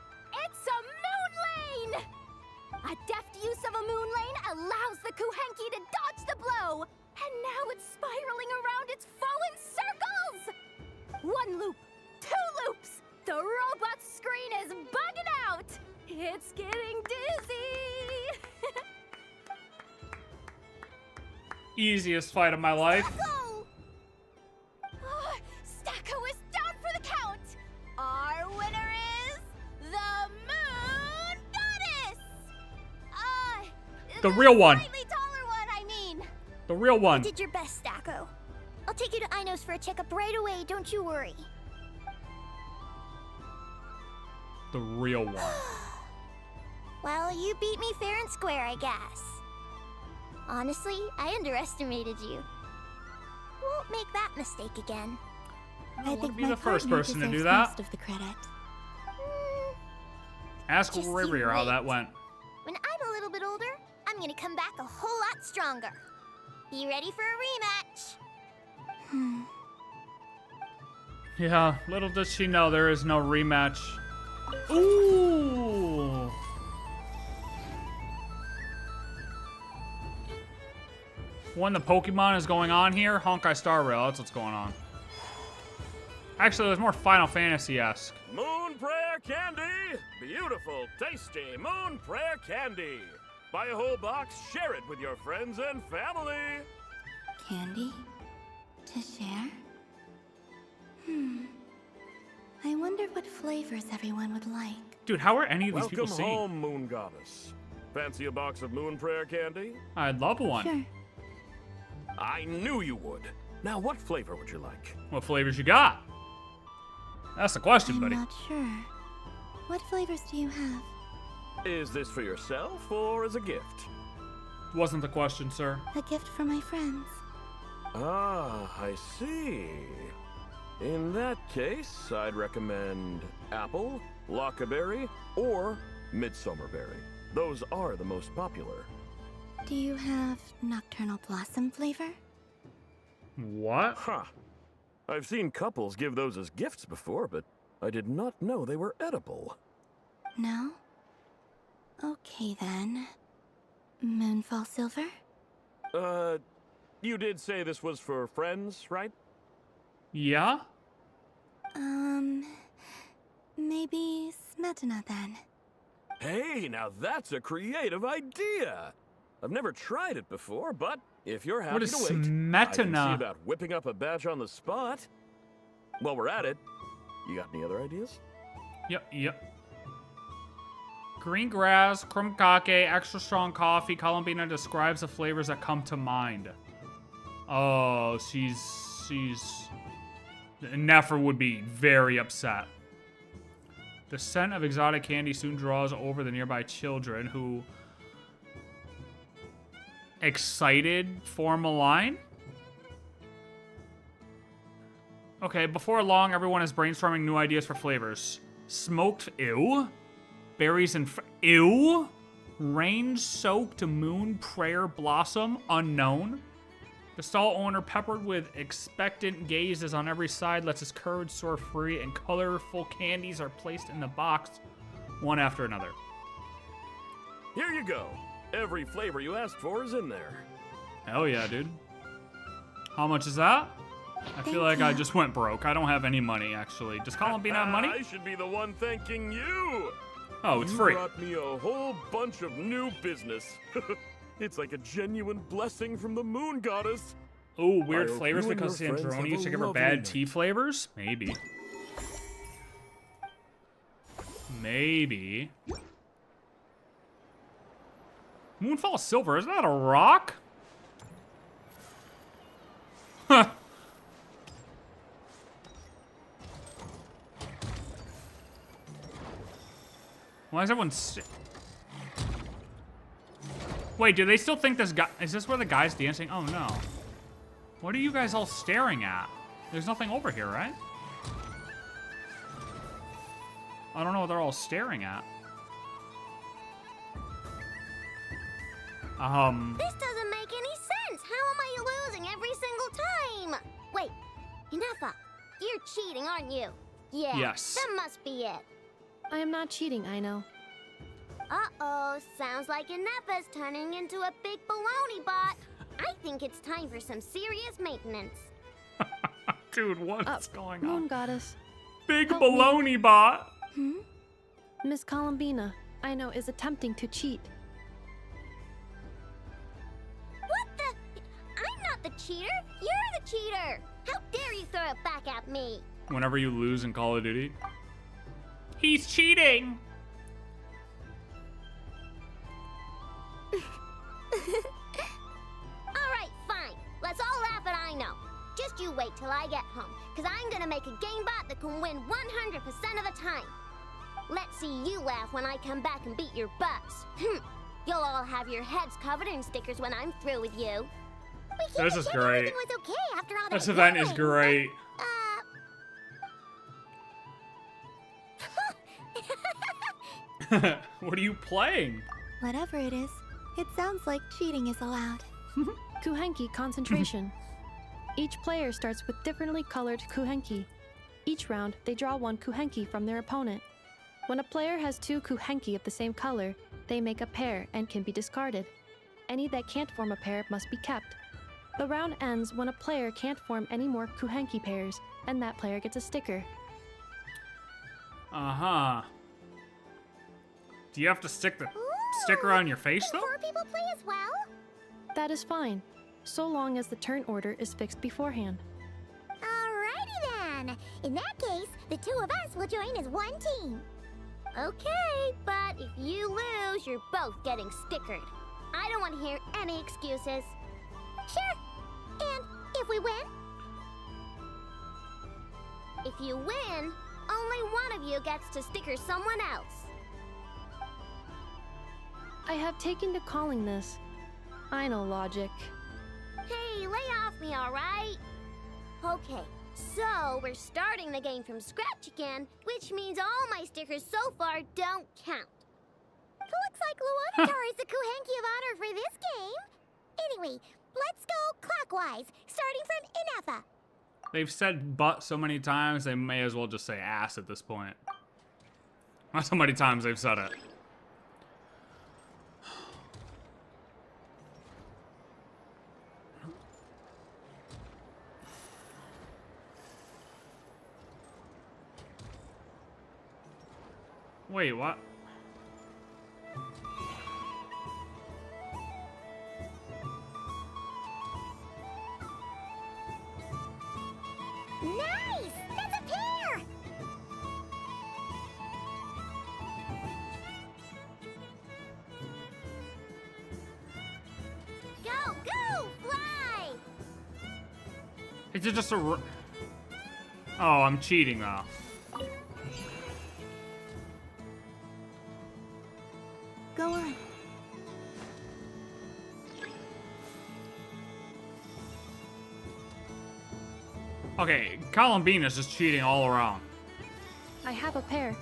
a moon lane! A deft use of a moon lane allows the Kuhenki to dodge the blow, and now it's spiraling around its foe in circles! One loop, two loops, the robot's screen is bugging out! It's getting dizzy! Easiest fight of my life. Stacko is down for the count! Our winner is the Moon Goddess! The real one. Slightly taller one, I mean. The real one. You did your best, Stacko. I'll take you to Ainos for a checkup right away, don't you worry. The real one. Well, you beat me fair and square, I guess. Honestly, I underestimated you. Won't make that mistake again. I think be my the first partner person to do deserves that. most of the credit. Ask Just you Riri how wait. that went. When I'm a little bit older, I'm gonna come back a whole lot stronger. Be ready for a rematch. Yeah, little does she know there is no rematch. Ooh. When the Pokemon is going on here, Honkai Star Rail, that's what's going on. Actually, it was more Final Fantasy-esque. Moon Prayer Candy! Beautiful, tasty Moon Prayer Candy! Buy a whole box, share it with your friends and family! Candy? To share? I wonder what flavors everyone would like. Dude, how are any of these people Welcome seeing? home, Moon Goddess. Fancy a box of Moon Prayer Candy? I'd love one. Sure. I knew you would. Now, what flavor would you like? What flavors you got? That's the question, buddy. I'm not sure. What flavors do you have? Is this for yourself or as a gift? Wasn't the question, sir. A gift for my friends. Ah, I see. In that case, I'd recommend apple, lockaberry, or midsummerberry. Those are the most popular. Do you have nocturnal blossom flavor? What? Huh. I've seen couples give those as gifts before, but I did not know they were edible. No? Okay then. Moonfall silver? You did say this was for friends, right? Yeah? Maybe smetana then. Hey, now that's a creative idea. I've never tried it before, but if you're happy What is to wait, I can see smetana? about whipping up a batch on the spot. While we're at it, you got any other ideas? Yep. Green grass, krumkake, extra strong coffee. Columbina describes the flavors that come to mind. Oh, she's... Nefer would be very upset. The scent of exotic candy soon draws over the nearby children who... Excited form a line? Okay, before long, everyone is brainstorming new ideas for flavors. Smoked, ew. Berries and ew. Rain-soaked moon prayer blossom, unknown. The stall owner, peppered with expectant gazes on every side, lets his courage soar free, and colorful candies are placed in the box, one after another. Here you go. Every flavor you asked for is in there. Hell yeah, dude. How much is that? I feel like I just went broke. I don't have any money, actually. Does Columbina have money? I should be the one thanking you. Oh, it's you free. Brought me a whole bunch of new business. It's like a genuine blessing from the moon goddess. Oh, weird I hope flavors you and because your friends Sandrone have used to a give her lovely bad night. tea flavors? Maybe. Maybe. Moonfall Silver, isn't that a rock? Huh. Why is everyone Wait, do they still think this guy... Is this where the guy's dancing? Oh, no. What are you guys all staring at? There's nothing over here, right? I don't know what they're all staring at. This doesn't make any sense. How am I losing every single time? Wait, Inefa, you're cheating, aren't you? Yeah. Yes. That must be it. I am not cheating, I know. Uh-oh, sounds like Inefa's turning into a big baloney bot. I think it's time for some serious maintenance. Dude, what's going on? Moon Goddess. Big help me. baloney bot. Miss Columbina, I know, is attempting to cheat. What the? I'm not the cheater. You're the cheater. How dare you throw it back at me? Whenever you lose in Call of Duty. He's cheating. Alright, fine. Let's all laugh at I know. Just you wait till I get home, because I'm gonna make a game bot that can win 100% of the time. Let's see you laugh when I come back and beat your butts. You'll all have your heads covered in stickers when I'm through with you. This is great. Everything was okay after all This that event is yelling, great. What are you playing? Whatever it is, it sounds like cheating is allowed. Kuhenki concentration. Each player starts with differently colored Kuhenki. Each round, they draw one Kuhenki from their opponent. When a player has two Kuhenki of the same color, they make a pair and can be discarded. Any that can't form a pair must be kept. The round ends when a player can't form any more Kuhenki pairs, and that player gets a sticker. Uh-huh. Do you have to stick the sticker on your face, though? Four people play as well? That is fine, so long as the turn order is fixed beforehand. Alrighty then. In that case, the two of us will join as one team. Okay, but if you lose, you're both getting stickered. I don't want to hear any excuses. Sure. And if we win? If you win, only one of you gets to sticker someone else. I have taken to calling this. I know logic. Hey, lay off me, alright? Okay, so we're starting the game from scratch again, which means all my stickers so far don't count. Looks like Luonatar is the Kuhenki of honor for this game. Anyway, let's go clockwise, starting from Inefa. They've said butt so many times, they may as well just say ass at this point. That's how many times they've said it. Wait, what? Nice! That's a pair! Go, go, fly! Is it just a... Oh, I'm cheating now. Go on. Okay, Columbina's just cheating all around. I have a pair.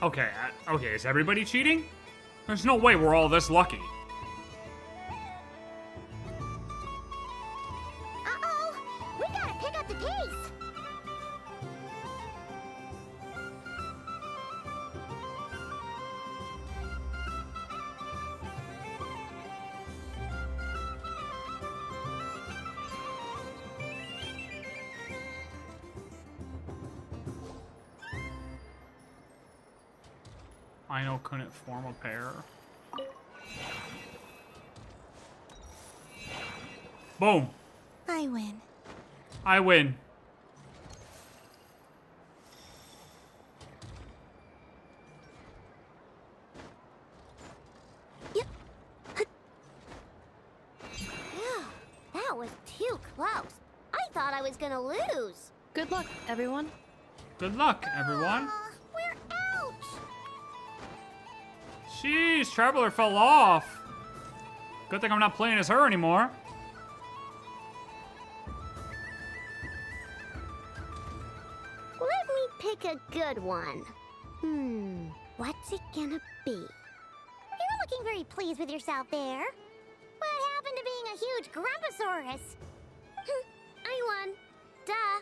Okay, okay, is everybody cheating? There's no way we're all this lucky. Uh-oh! We gotta pick up the pace! I know couldn't form a pair. Boom. I win. I win. Phew, that was too close. I thought I was gonna lose. Good luck, everyone. Good luck, everyone. We're out! Jeez, Traveler fell off. Good thing I'm not playing as her anymore. Let me pick a good one. What's it gonna be? You're looking very pleased with yourself there. What happened to being a huge Grumposaurus? I won. Duh.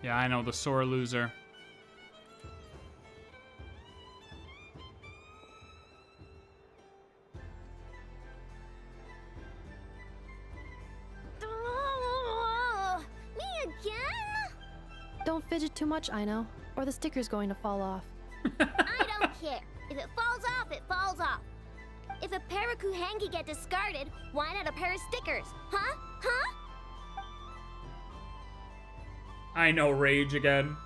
Yeah, I know, the sore loser. Me again? Don't fidget too much, I know, or the sticker's going to fall off. I don't care. If it falls off, it falls off. If a pair of Kuhenki get discarded, why not a pair of stickers? Huh? Huh? I know, rage again.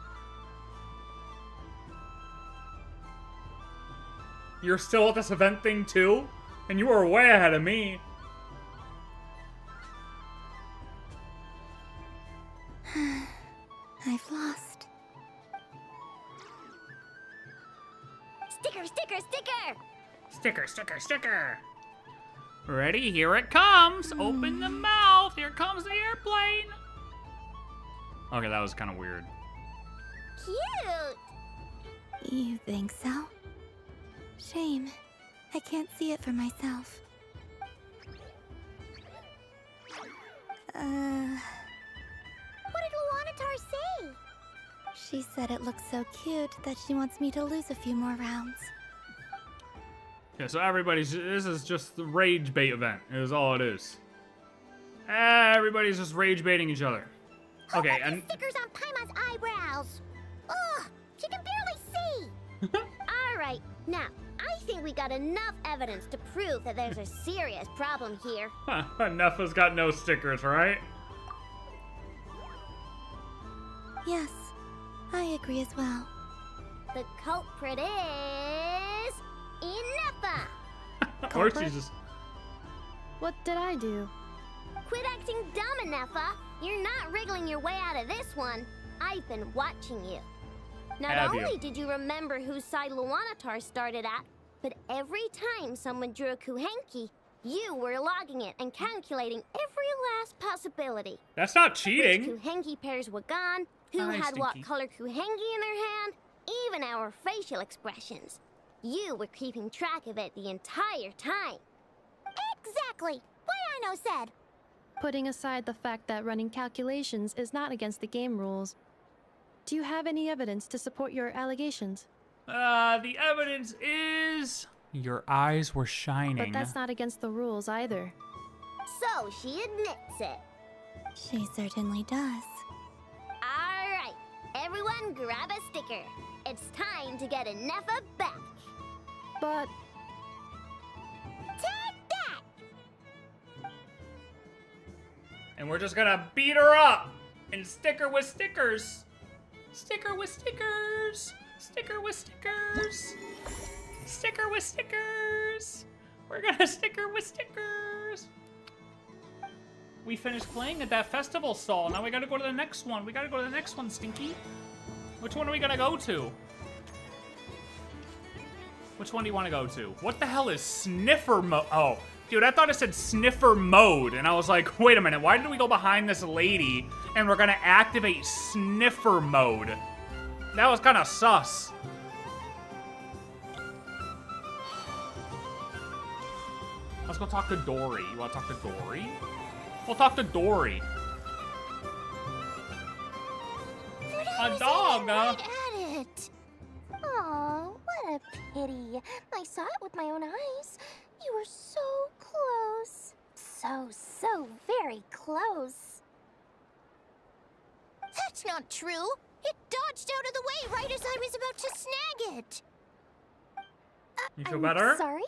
You're still at this event thing too? And you were way ahead of me. I've lost. Sticker, sticker, sticker! Sticker, sticker, sticker. Ready? Here it comes. Open the mouth. Here comes the airplane. Okay, that was kind of weird. Cute! You think so? Shame. I can't see it for myself. What did Luanatar say? She said it looks so cute that she wants me to lose a few more rounds. Yeah, so everybody's... This is just the rage bait event. Is all it is. Everybody's just rage baiting each other. Okay, and... Stickers on Paimon's eyebrows! Ugh! She can barely see! Alright, now, I think we got enough evidence to prove that there's a serious problem here. Nefa's got no stickers, right? Yes, I agree as well. The culprit is... Inefa! Or she's just... What did I do? Quit acting dumb, Inefa! You're not wriggling your way out of this one. I've been watching you. Not Have you? only did you remember whose side Luanatar started at, but every time someone drew a Kuhenki, you were logging it and calculating every last possibility. That's not cheating. Which Kuhenki pairs were gone, who Hi, had what Stinky. color Kuhenki in their hand, even our facial expressions. You were keeping track of it the entire time. Exactly! Why I no said. Putting aside the fact that running calculations is not against the game rules, do you have any evidence to support your allegations? The evidence is... Your eyes were shining. But that's not against the rules either. So she admits it. She certainly does. Alright, Everyone grab a sticker. It's time to get Nefa back. But... Take that! And we're just gonna beat her up and stick her with stickers. Sticker with stickers. Sticker with stickers. Sticker with stickers. We're gonna stick her with stickers. We finished playing at that festival stall. Now we gotta go to the next one. We gotta go to the next one, Stinky. Which one are we gonna go to? Which one do you want to go to? What the hell is sniffer mode? Oh, dude, I thought it said sniffer mode. And I was like, wait a minute. Why did we go behind this lady and we're gonna activate sniffer mode? That was kind of sus. Let's go talk to Dory. You want to talk to Dory? We'll talk to Dory. A dog. Right at it. Aw, what a pity. I saw it with my own eyes. You were so close. So very close. That's not true. It dodged out of the way right as I was about to snag it. You feel better? Sorry?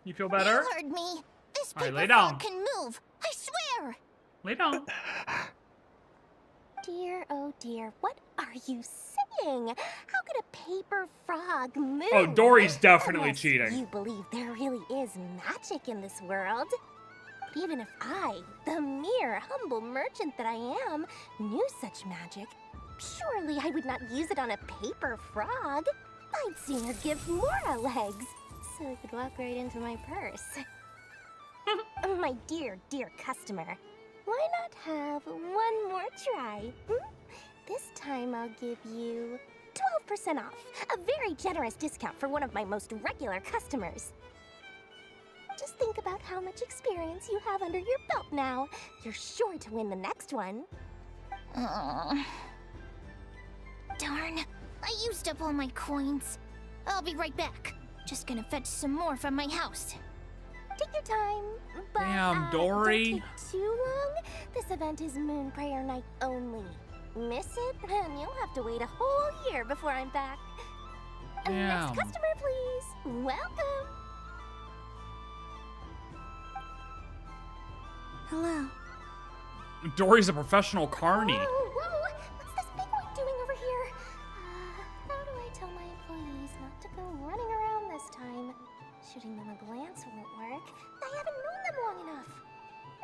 You feel better? You heard me. This All right, paper lay down. frog can move. I swear. Lay down. Dear, oh dear, what are you saying? How could a paper frog move? Oh, Dory's definitely Unless cheating. You believe there really is magic in this world. But even if I, the mere humble merchant that I am, knew such magic, surely I would not use it on a paper frog. I'd sooner give Mora legs, so it could walk right into my purse. My dear, dear customer, why not have one more try? This time I'll give you 12% off, a very generous discount for one of my most regular customers. Just think about how much experience you have under your belt now. You're sure to win the next one. Darn, I used up all my coins. I'll be right back. Just gonna fetch some more from my house. Take your time, but Damn, Dory. don't take too long. This event is Moon Prayer Night only. Miss it, and you'll have to wait a whole year before I'm back. Damn. Next customer, please. Welcome. Hello. Dory's a professional carny. Whoa, what's this big one doing over here? How do I tell my employees not to go running around this time? Shooting them a glance won't work. I haven't known them long enough.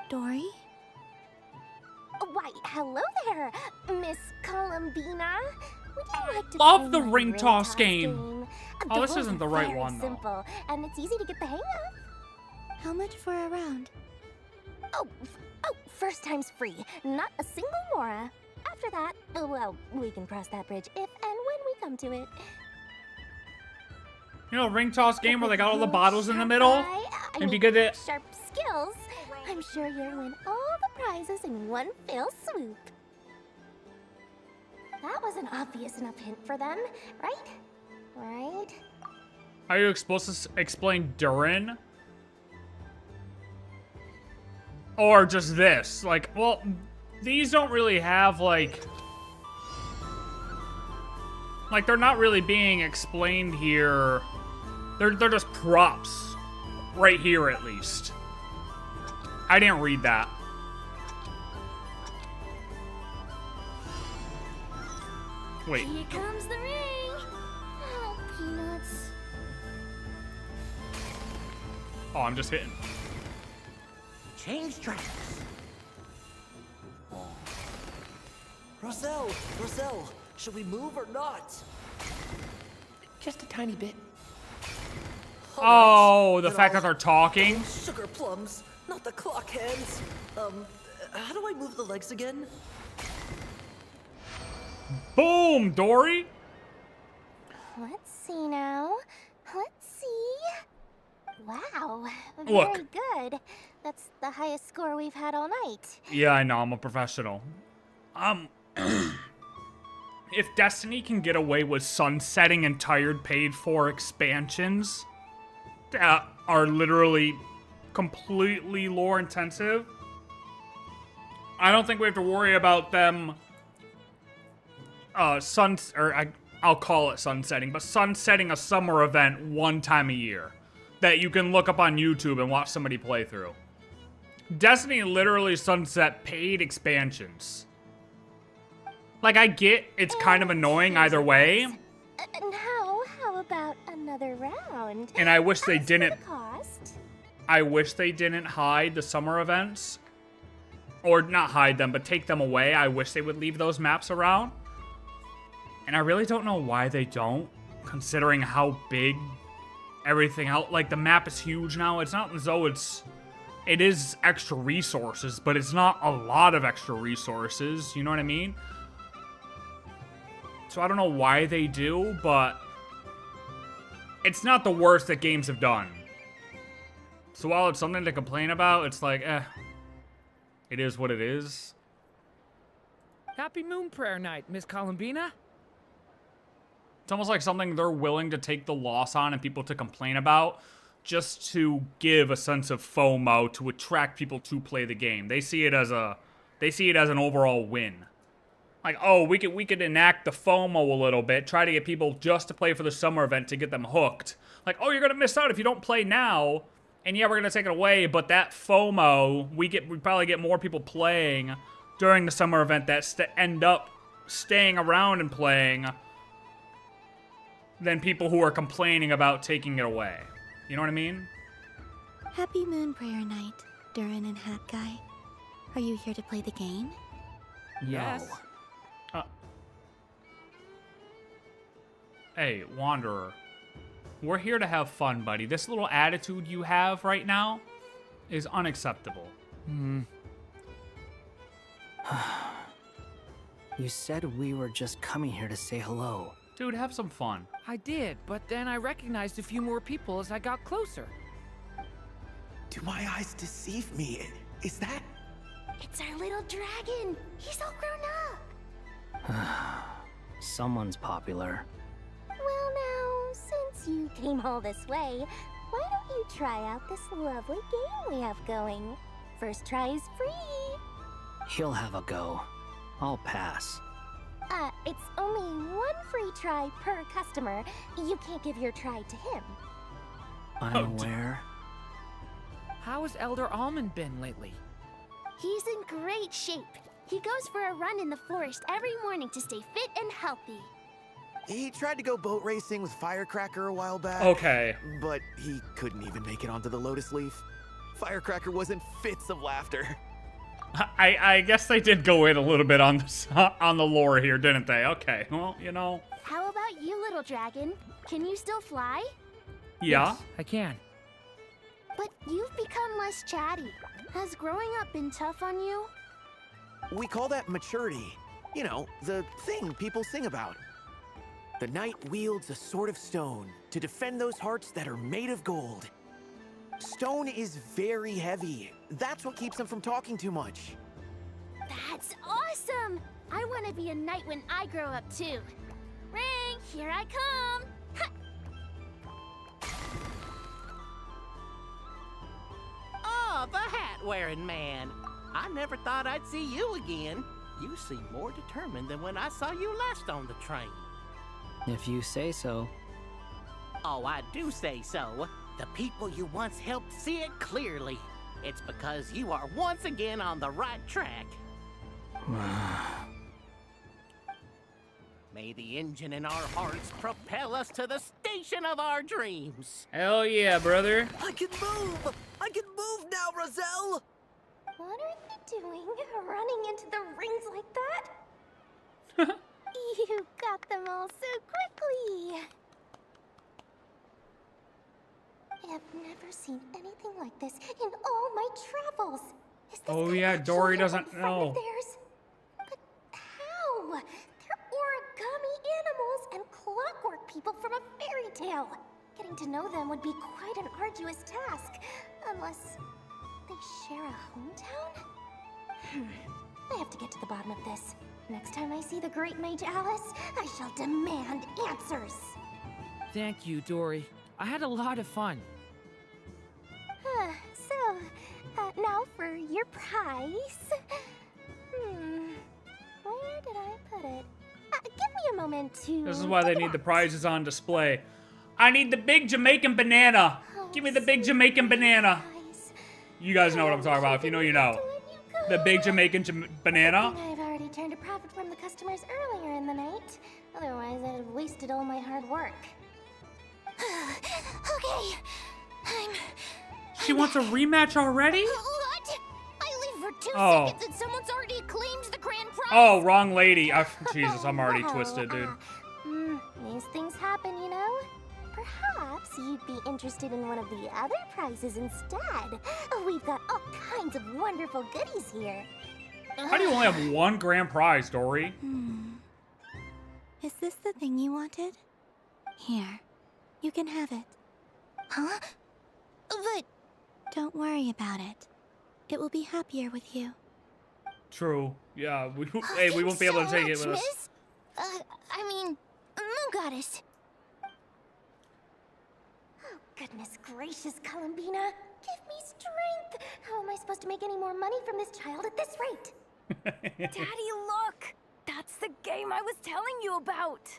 Dory? Why, hello there, Miss Columbina. Would you like to Love play the my ring toss game. Oh, this Those isn't the are right very one, though. simple, and it's easy to get the hang of. How much for a round? Oh, first time's free. Not a single mora. After that, well, we can cross that bridge if and when we come to it. You know, ring toss game where they got all the bottles in the middle? And if you get it... Sharp skills. I'm sure you'll win all the prizes in one fell swoop. That was an obvious enough hint for them, right? Right? Are you supposed to explain DURIN? Or just this? Like, well, these don't really have, like, they're not really being explained here. They're just props. Right here, at least. I didn't read that. Wait. Here comes the ring. Oh, peanuts. Oh, I'm just hitting. Change tracks. Roselle, should we move or not? Just a tiny bit. Oh, the fact that they're talking? Sugar plums, not the clock hands. How do I move the legs again? Boom, Dory. Let's see now. Let's see. Wow, very Look. good. That's the highest score we've had all night. Yeah, I know, I'm a professional. If Destiny can get away with sunsetting entire paid-for expansions that are literally completely lore-intensive, I don't think we have to worry about them I'll call it sunsetting, but sunsetting a summer event one time a year that you can look up on YouTube and watch somebody play through. Destiny literally sunset paid expansions. Like, I get it's kind of annoying either way. Now, how about another round? And I wish they didn't. Cost? I wish they didn't hide the summer events. Or not hide them, but take them away. I wish they would leave those maps around. And I really don't know why they don't, considering how big everything else. Like, the map is huge now. It's not as though it is extra resources, but it's not a lot of extra resources. You know what I mean? So I don't know why they do, but it's not the worst that games have done. So while it's something to complain about, it's like, it is what it is. Happy Moon Prayer Night, Miss Columbina. It's almost like something they're willing to take the loss on and people to complain about just to give a sense of FOMO to attract people to play the game. They see it as an overall win. Like, oh, we could enact the FOMO a little bit, try to get people just to play for the summer event to get them hooked. Like, oh, you're gonna miss out if you don't play now. And yeah, we're gonna take it away, but that FOMO, we probably get more people playing during the summer event that end up staying around and playing than people who are complaining about taking it away. You know what I mean? Happy Moon Prayer Night, DURIN and Hat Guy. Are you here to play the game? Yes. Hey, Wanderer. We're here to have fun, buddy. This little attitude you have right now is unacceptable. You said we were just coming here to say hello. Dude, have some fun. I did, but then I recognized a few more people as I got closer. Do my eyes deceive me? Is that... It's our little dragon. He's all grown up. Someone's popular. Well now, since you came all this way, why don't you try out this lovely game we have going? First try is free. He'll have a go. I'll pass. It's only one free try per customer. You can't give your try to him. I'm aware. How has Elder Almond been lately? He's in great shape. He goes for a run in the forest every morning to stay fit and healthy. He tried to go boat racing with Firecracker a while back. Okay. But he couldn't even make it onto the Lotus Leaf. Firecracker was in fits of laughter. I guess they did go in a little bit on the lore here, didn't they? Okay, well, you know. How about you, little dragon? Can you still fly? Yeah. Yes, I can. But you've become less chatty. Has growing up been tough on you? We call that maturity. You know, the thing people sing about. The knight wields a sword of stone to defend those hearts that are made of gold. Stone is very heavy. That's what keeps him from talking too much. That's awesome! I want to be a knight when I grow up too. Ring, here I come! Ha! Oh, the hat-wearing man. I never thought I'd see you again. You seem more determined than when I saw you last on the train. If you say so. Oh, I do say so. The people you once helped see it clearly. It's because you are once again on the right track. May the engine in our hearts propel us to the station of our dreams. Hell yeah, brother. I can move! I can move now, Roselle! What are you doing, running into the rings like that? You got them all so quickly! I have never seen anything like this in all my travels. Is this Yeah, Dory actually a doesn't friend know. of theirs? But how? They're origami animals and clockwork people from a fairy tale. Getting to know them would be quite an arduous task, unless they share a hometown? I have to get to the bottom of this. Next time I see the Great Mage Alice, I shall demand answers. Thank you, Dory. I had a lot of fun. Now for your prize. Where did I put it? Give me a moment to... This is why they need the prizes on display. I need the big Jamaican banana. Give me the big Jamaican banana. You guys know what I'm talking about. If you know, you know. The big Jamaican banana. I've already turned a profit from the customers earlier in the night. Otherwise, I'd have wasted all my hard work. Okay. She wants a rematch already? What? I leave for 2 Oh. seconds and someone's already claimed the grand prize. Oh, wrong lady. Jesus, I'm already twisted, dude. These things happen, you know? Perhaps you'd be interested in one of the other prizes instead. We've got all kinds of wonderful goodies here. How do you only have one grand prize, Dory? Is this the thing you wanted? Here. You can have it. Huh? But... Don't worry about it. It will be happier with you. True. Yeah, hey, we won't be able to take it with us. Miss? I mean, Moon Goddess. Oh, goodness gracious, Columbina. Give me strength. How am I supposed to make any more money from this child at this rate? Daddy, look! That's the game I was telling you about!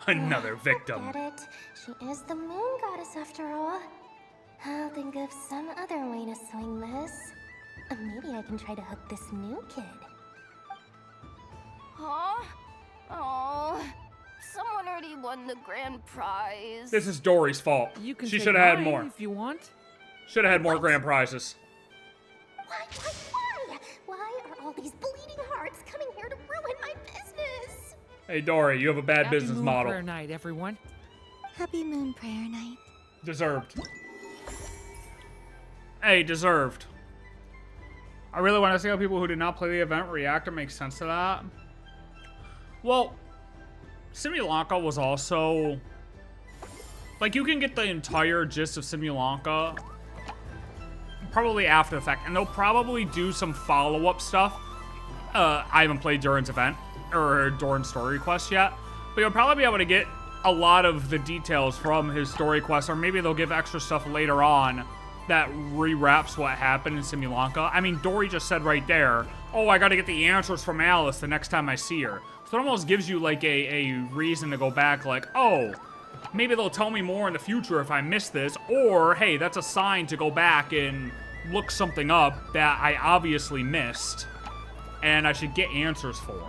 Another victim. Get it? She is the Moon Goddess after all. I'll think of some other way to swing this. Maybe I can try to hook this new kid. Huh? Oh, someone already won the grand prize. This is Dory's fault. You can She take should have had mine more. if you want. Should have had more grand prizes. Why are all these bleeding hearts coming here to ruin my business? Hey, Dory, you have a bad Happy business Moon model. Prayer night, everyone. Happy Moon Prayer Night. Deserved. Hey, deserved. I really want to see how people who did not play the event react or make sense of that. Well, Simulanka was also... Like, you can get the entire gist of Simulanka probably after the fact, and they'll probably do some follow-up stuff. I haven't played Durin's event, or Durin's story quest yet, but you'll probably be able to get a lot of the details from his story quest, or maybe they'll give extra stuff later on that rewraps what happened in Simulanka. I mean, Dory just said right there, oh, I gotta get the answers from Alice the next time I see her. So it almost gives you, like, a reason to go back, like, oh, maybe they'll tell me more in the future if I miss this, or, hey, that's a sign to go back and look something up that I obviously missed, and I should get answers for.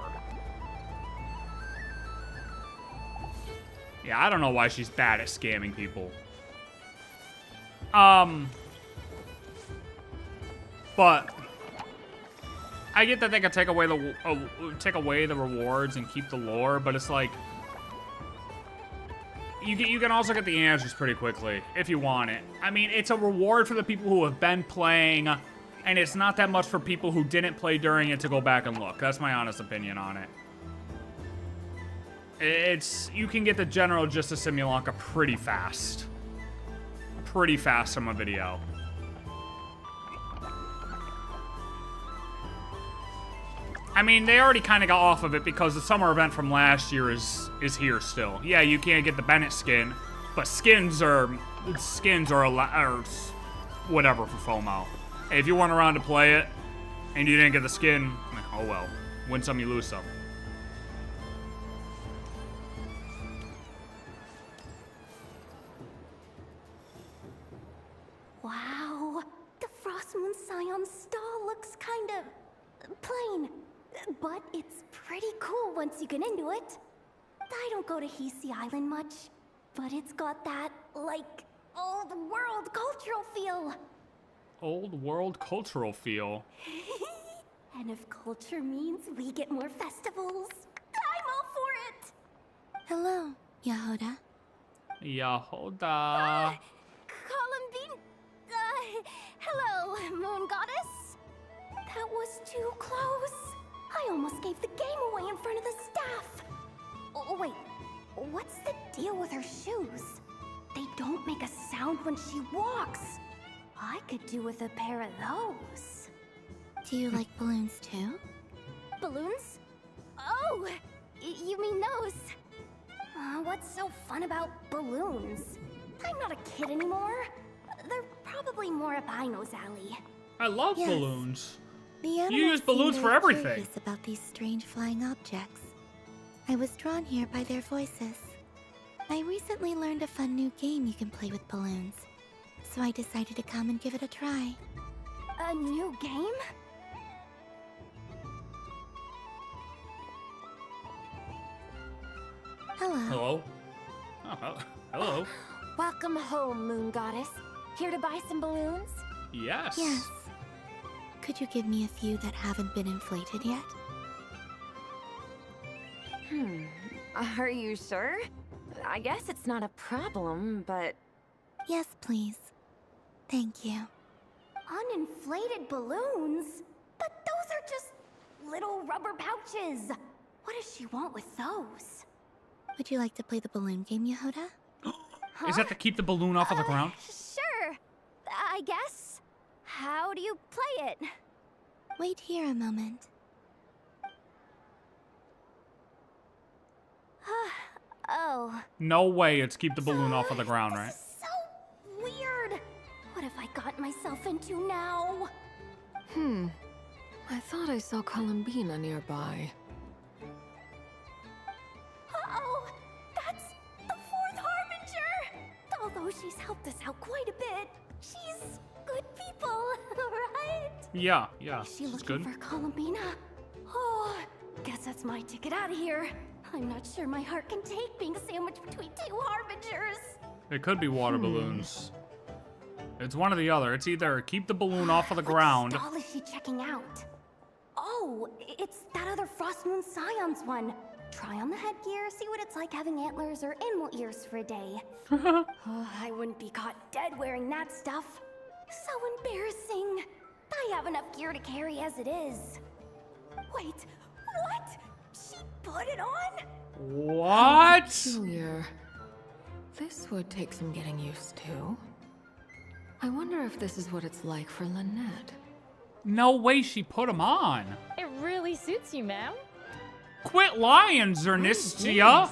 Yeah, I don't know why she's bad at scamming people. But I get that they can take away the rewards and keep the lore, but it's like you can also get the answers pretty quickly if you want it. I mean, it's a reward for the people who have been playing, and it's not that much for people who didn't play during it to go back and look. That's my honest opinion on it. You can get the general gist of Simulanka pretty fast. Pretty fast from a video. I mean, they already kind of got off of it because the summer event from last year is here still. Yeah, you can't get the Bennett skin, but skins are whatever for FOMO. Hey, if you weren't around to play it and you didn't get the skin, oh well. Win some, you lose some. Wow, the Frost Moon Scion stall looks kind of plain, but it's pretty cool once you get into it. I don't go to Hisi Island much, but it's got that, like, old world cultural feel. Old world cultural feel. And if culture means we get more festivals, I'm all for it. Hello, Yahoda. Yahoda. Columbine, hello, Moon Goddess. That was too close. I almost gave the game away in front of the staff. Oh, wait, what's the deal with her shoes? They don't make a sound when she walks. I could do with a pair of those. Do you like balloons too? Balloons? Oh, you mean those? What's so fun about balloons? I'm not a kid anymore. They're probably more up Aino's alley. I love balloons. The animals use balloons seem for very everything. curious about these strange flying objects. I was drawn here by their voices. I recently learned a fun new game you can play with balloons, so I decided to come and give it a try. A new game? Hello. Hello. Oh, hello. Welcome home, Moon Goddess. Here to buy some balloons? Yes. Yes. Could you give me a few that haven't been inflated yet? Are you sure? I guess it's not a problem, but... Yes, please. Thank you. Uninflated balloons? But those are just little rubber pouches. What does she want with those? Would you like to play the balloon game, Yehoda? Is that to keep the balloon off of the ground? Sure. I guess. How do you play it? Wait here a moment. Oh. No way it's keep the balloon off of the ground, right? So weird. What have I got myself into now? I thought I saw Columbina nearby. Uh-oh! That's the fourth Harbinger! Although she's helped us out quite a bit, she's good people, right? Yeah, Is she it's looking good. for Columbina? Oh, guess that's my ticket out of here. I'm not sure my heart can take being sandwiched between two Harbingers. It could be water balloons. It's one or the other. It's either keep the balloon off of the ground. What stall is she checking out? Oh, it's that other Frost Moon Scion's one. Try on the headgear, see what it's like having antlers or animal ears for a day. Oh, I wouldn't be caught dead wearing that stuff. So embarrassing. I have enough gear to carry as it is. Wait, what? She put it on? What? Peculiar. This would take some getting used to. I wonder if this is what it's like for Lynette. No way she put him on. It really suits you, ma'am. Quit lying, Zernistia.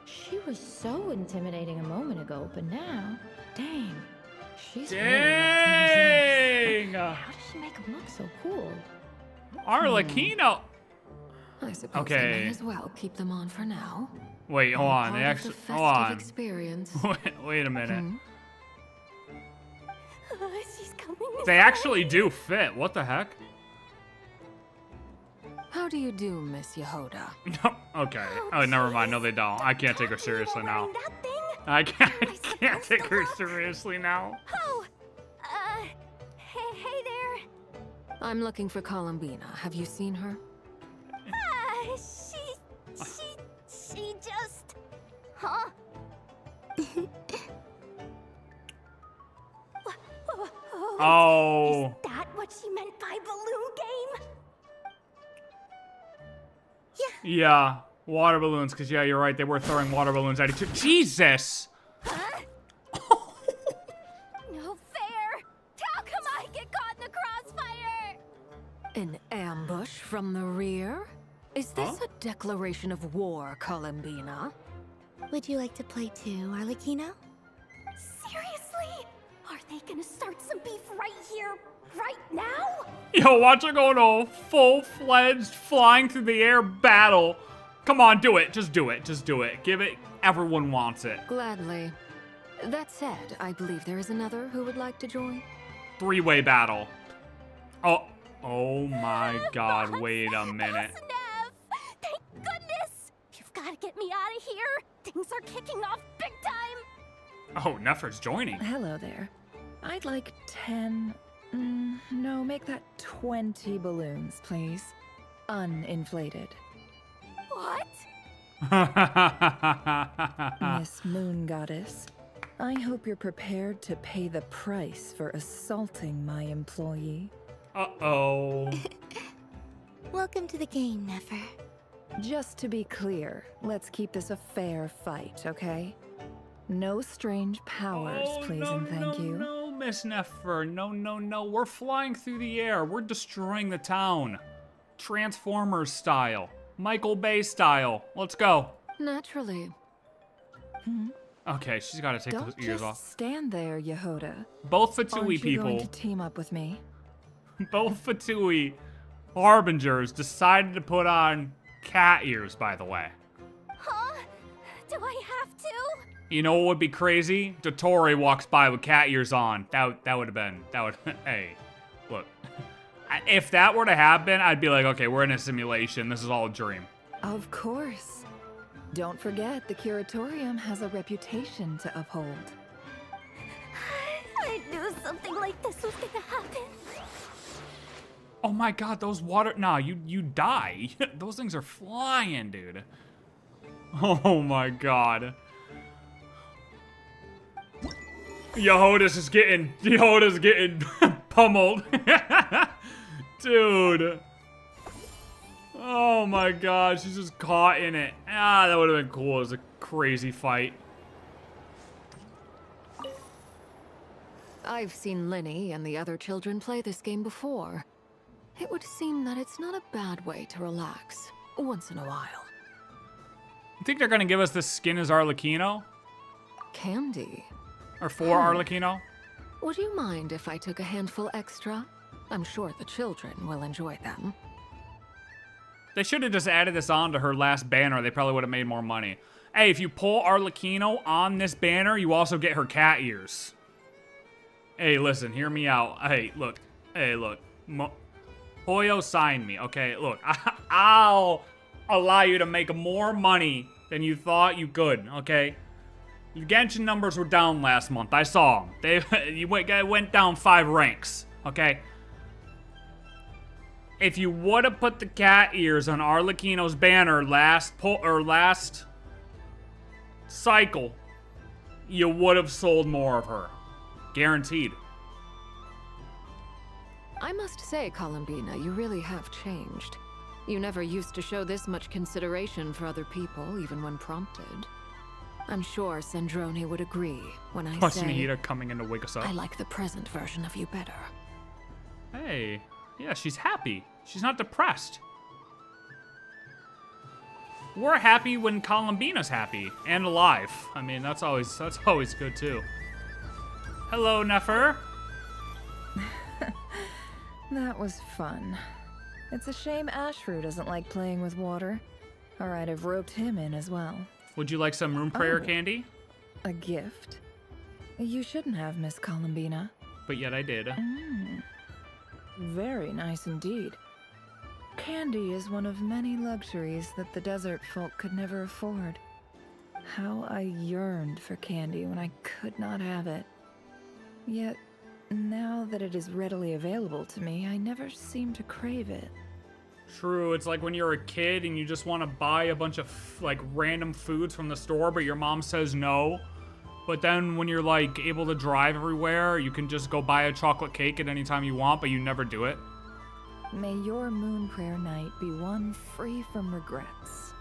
She was so intimidating a moment ago, but now, dang, she's Dang! How does she make him look so cool? Arlecchino. I suppose I Okay. may as well keep them on for now. Wait, hold on. They Part of actually. the Hold festive on. experience. Wait a minute. She's coming. They actually do fit. What the heck? How do you do, Miss Yehoda? Okay. Oh, never mind. No, they don't. I can't take her seriously now. I can't take her seriously now. Oh, hey there. I'm looking for Columbina. Have you seen her? She just... Huh? Oh. Is that what she meant by balloon game? Yeah. Water balloons. Because, yeah, you're right. They were throwing water balloons at each other. Jesus. Huh? No fair. How come I get caught in the crossfire? An ambush from the rear? Is this a declaration of war, Columbina? Would you like to play too, Arlecchino? Seriously? Are they gonna start some beef right here, right now? Yo, watch her go into a full-fledged flying through the air battle. Come on, do it. Just do it. Just do it. Give it. Everyone wants it. Gladly. That said, I believe there is another who would like to join. Three-way battle. Oh my God. Wait a minute. Thank goodness! You've gotta get me out of here. Things are kicking off big time. Oh, Nefer's joining. Hello there. I'd like 10... no, make that 20 balloons, please. Uninflated. What? Miss Moon Goddess, I hope you're prepared to pay the price for assaulting my employee. Uh-oh. Welcome to the game, Nefer. Just to be clear, let's keep this a fair fight, okay? No strange powers, please and thank you. No, Miss Nefer. No. We're flying through the air. We're destroying the town. Transformers style. Michael Bay style. Let's go. Naturally. Okay, she's got to take Don't those ears just off. stand there, Yehoda. Both Aren't Fatui you going people. to team up with me? Both Fatui harbingers decided to put on cat ears, by the way. Huh? Do I have to? You know what would be crazy? Dottore walks by with cat ears on. That would have been, hey, look. If that were to happen, I'd be like, okay, we're in a simulation. This is all a dream. Of course. Don't forget, the curatorium has a reputation to uphold. I knew something like this was gonna happen. Oh my god, those water, nah, you die. Those things are flying, dude. Oh my god. Yehoda's getting pummeled. Dude. Oh my god, she's just caught in it. Ah, that would have been cool. It was a crazy fight. I've seen Linny and the other children play this game before. It would seem that it's not a bad way to relax, once in a while. You think they're gonna give us this skin as Arlecchino? Candy. Or for Arlecchino? Would you mind if I took a handful extra? I'm sure the children will enjoy them. They should have just added this on to her last banner. They probably would have made more money. Hey, if you pull Arlecchino on this banner, you also get her cat ears. Hey, listen, hear me out. Hey, look. Hoyo signed me, okay? Look, I'll allow you to make more money than you thought you could, okay? Your Genshin numbers were down last month. I saw them. You went down 5 ranks, okay? If you would have put the cat ears on Arlecchino's banner last cycle, you would have sold more of her. Guaranteed. I must say, Columbina, you really have changed. You never used to show this much consideration for other people, even when prompted. I'm sure Sandrone would agree when I Plus say Nahida coming in to wake us up. I like the present version of you better. Hey, yeah, she's happy. She's not depressed. We're happy when Columbina's happy and alive. I mean, that's always good too. Hello, Nefer. That was fun. It's a shame Ashru doesn't like playing with water. All right, I've roped him in as well. Would you like some room prayer candy? A gift? You shouldn't have, Miss Columbina. But yet I did. Very nice indeed. Candy is one of many luxuries that the desert folk could never afford. How I yearned for candy when I could not have it. Yet, now that it is readily available to me, I never seem to crave it. True, it's like when you're a kid and you just want to buy a bunch of like random foods from the store, but your mom says no. But then when you're like able to drive everywhere, you can just go buy a chocolate cake at any time you want, but you never do it. May your moon prayer night be one free from regrets.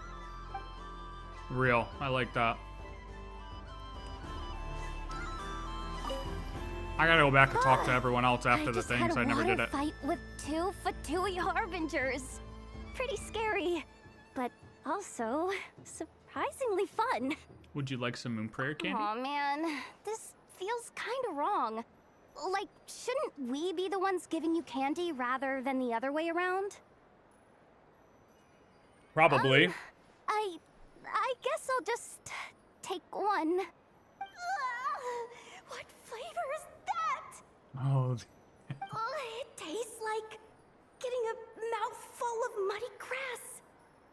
Real, I like that. I gotta go back and talk to everyone else after the thing, so I never did it. Fight with 2 Fatui harbingers. Pretty scary, but also surprisingly fun. Would you like some moon prayer candy? Aw, man, this feels kind of wrong. Like, shouldn't we be the ones giving you candy rather than the other way around? Probably. I guess I'll just take one. What flavor is that? Oh. It tastes like getting a mouthful of muddy grass.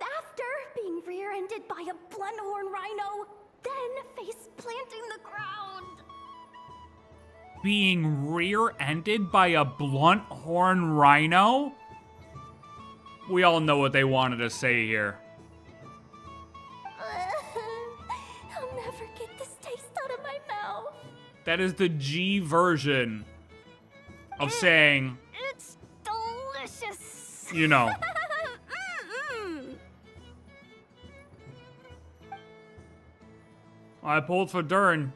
After being rear-ended by a blunt-horn rhino, then face-planting the ground. Being rear-ended by a blunt-horn rhino? We all know what they wanted to say here. I'll never get this taste out of my mouth. That is the G version of saying, It's delicious. you know. I pulled for DURIN.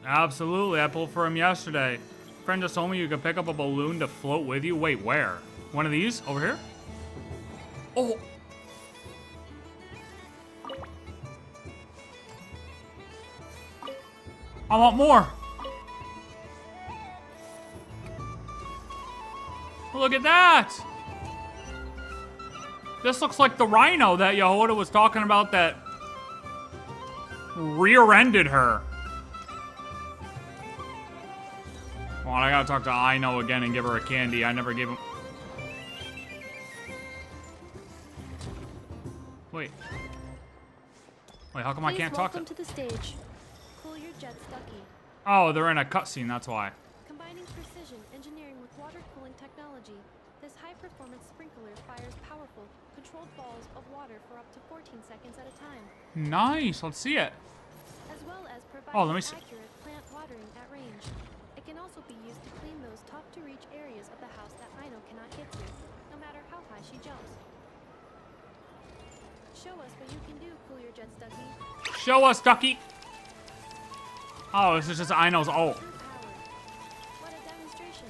Absolutely, I pulled for him yesterday. Friend just told me you could pick up a balloon to float with you. Wait, where? One of these? Over here? Oh! I want more! Look at that! This looks like the rhino that Yehoda was talking about that rear-ended her. Well, I gotta talk to Aino again and give her a candy. I never gave him... Wait. Wait, how come I can't talk to... Welcome to the stage. Cool your jets, Ducky. Oh, they're in a cutscene, that's why. Combining precision engineering with water cooling technology, this high-performance sprinkler fires powerful, controlled balls of water for up to 14 seconds at a time. Nice, let's see it. As well as providing let me see. accurate plant watering at range. It can also be used to clean those tough-to-reach areas of the house that Aino cannot get to, no matter how high she jumps. Show us what you can do, Cool Your Jets, Ducky. Show us, Ducky. Oh, this is just Aino's ult. What a demonstration.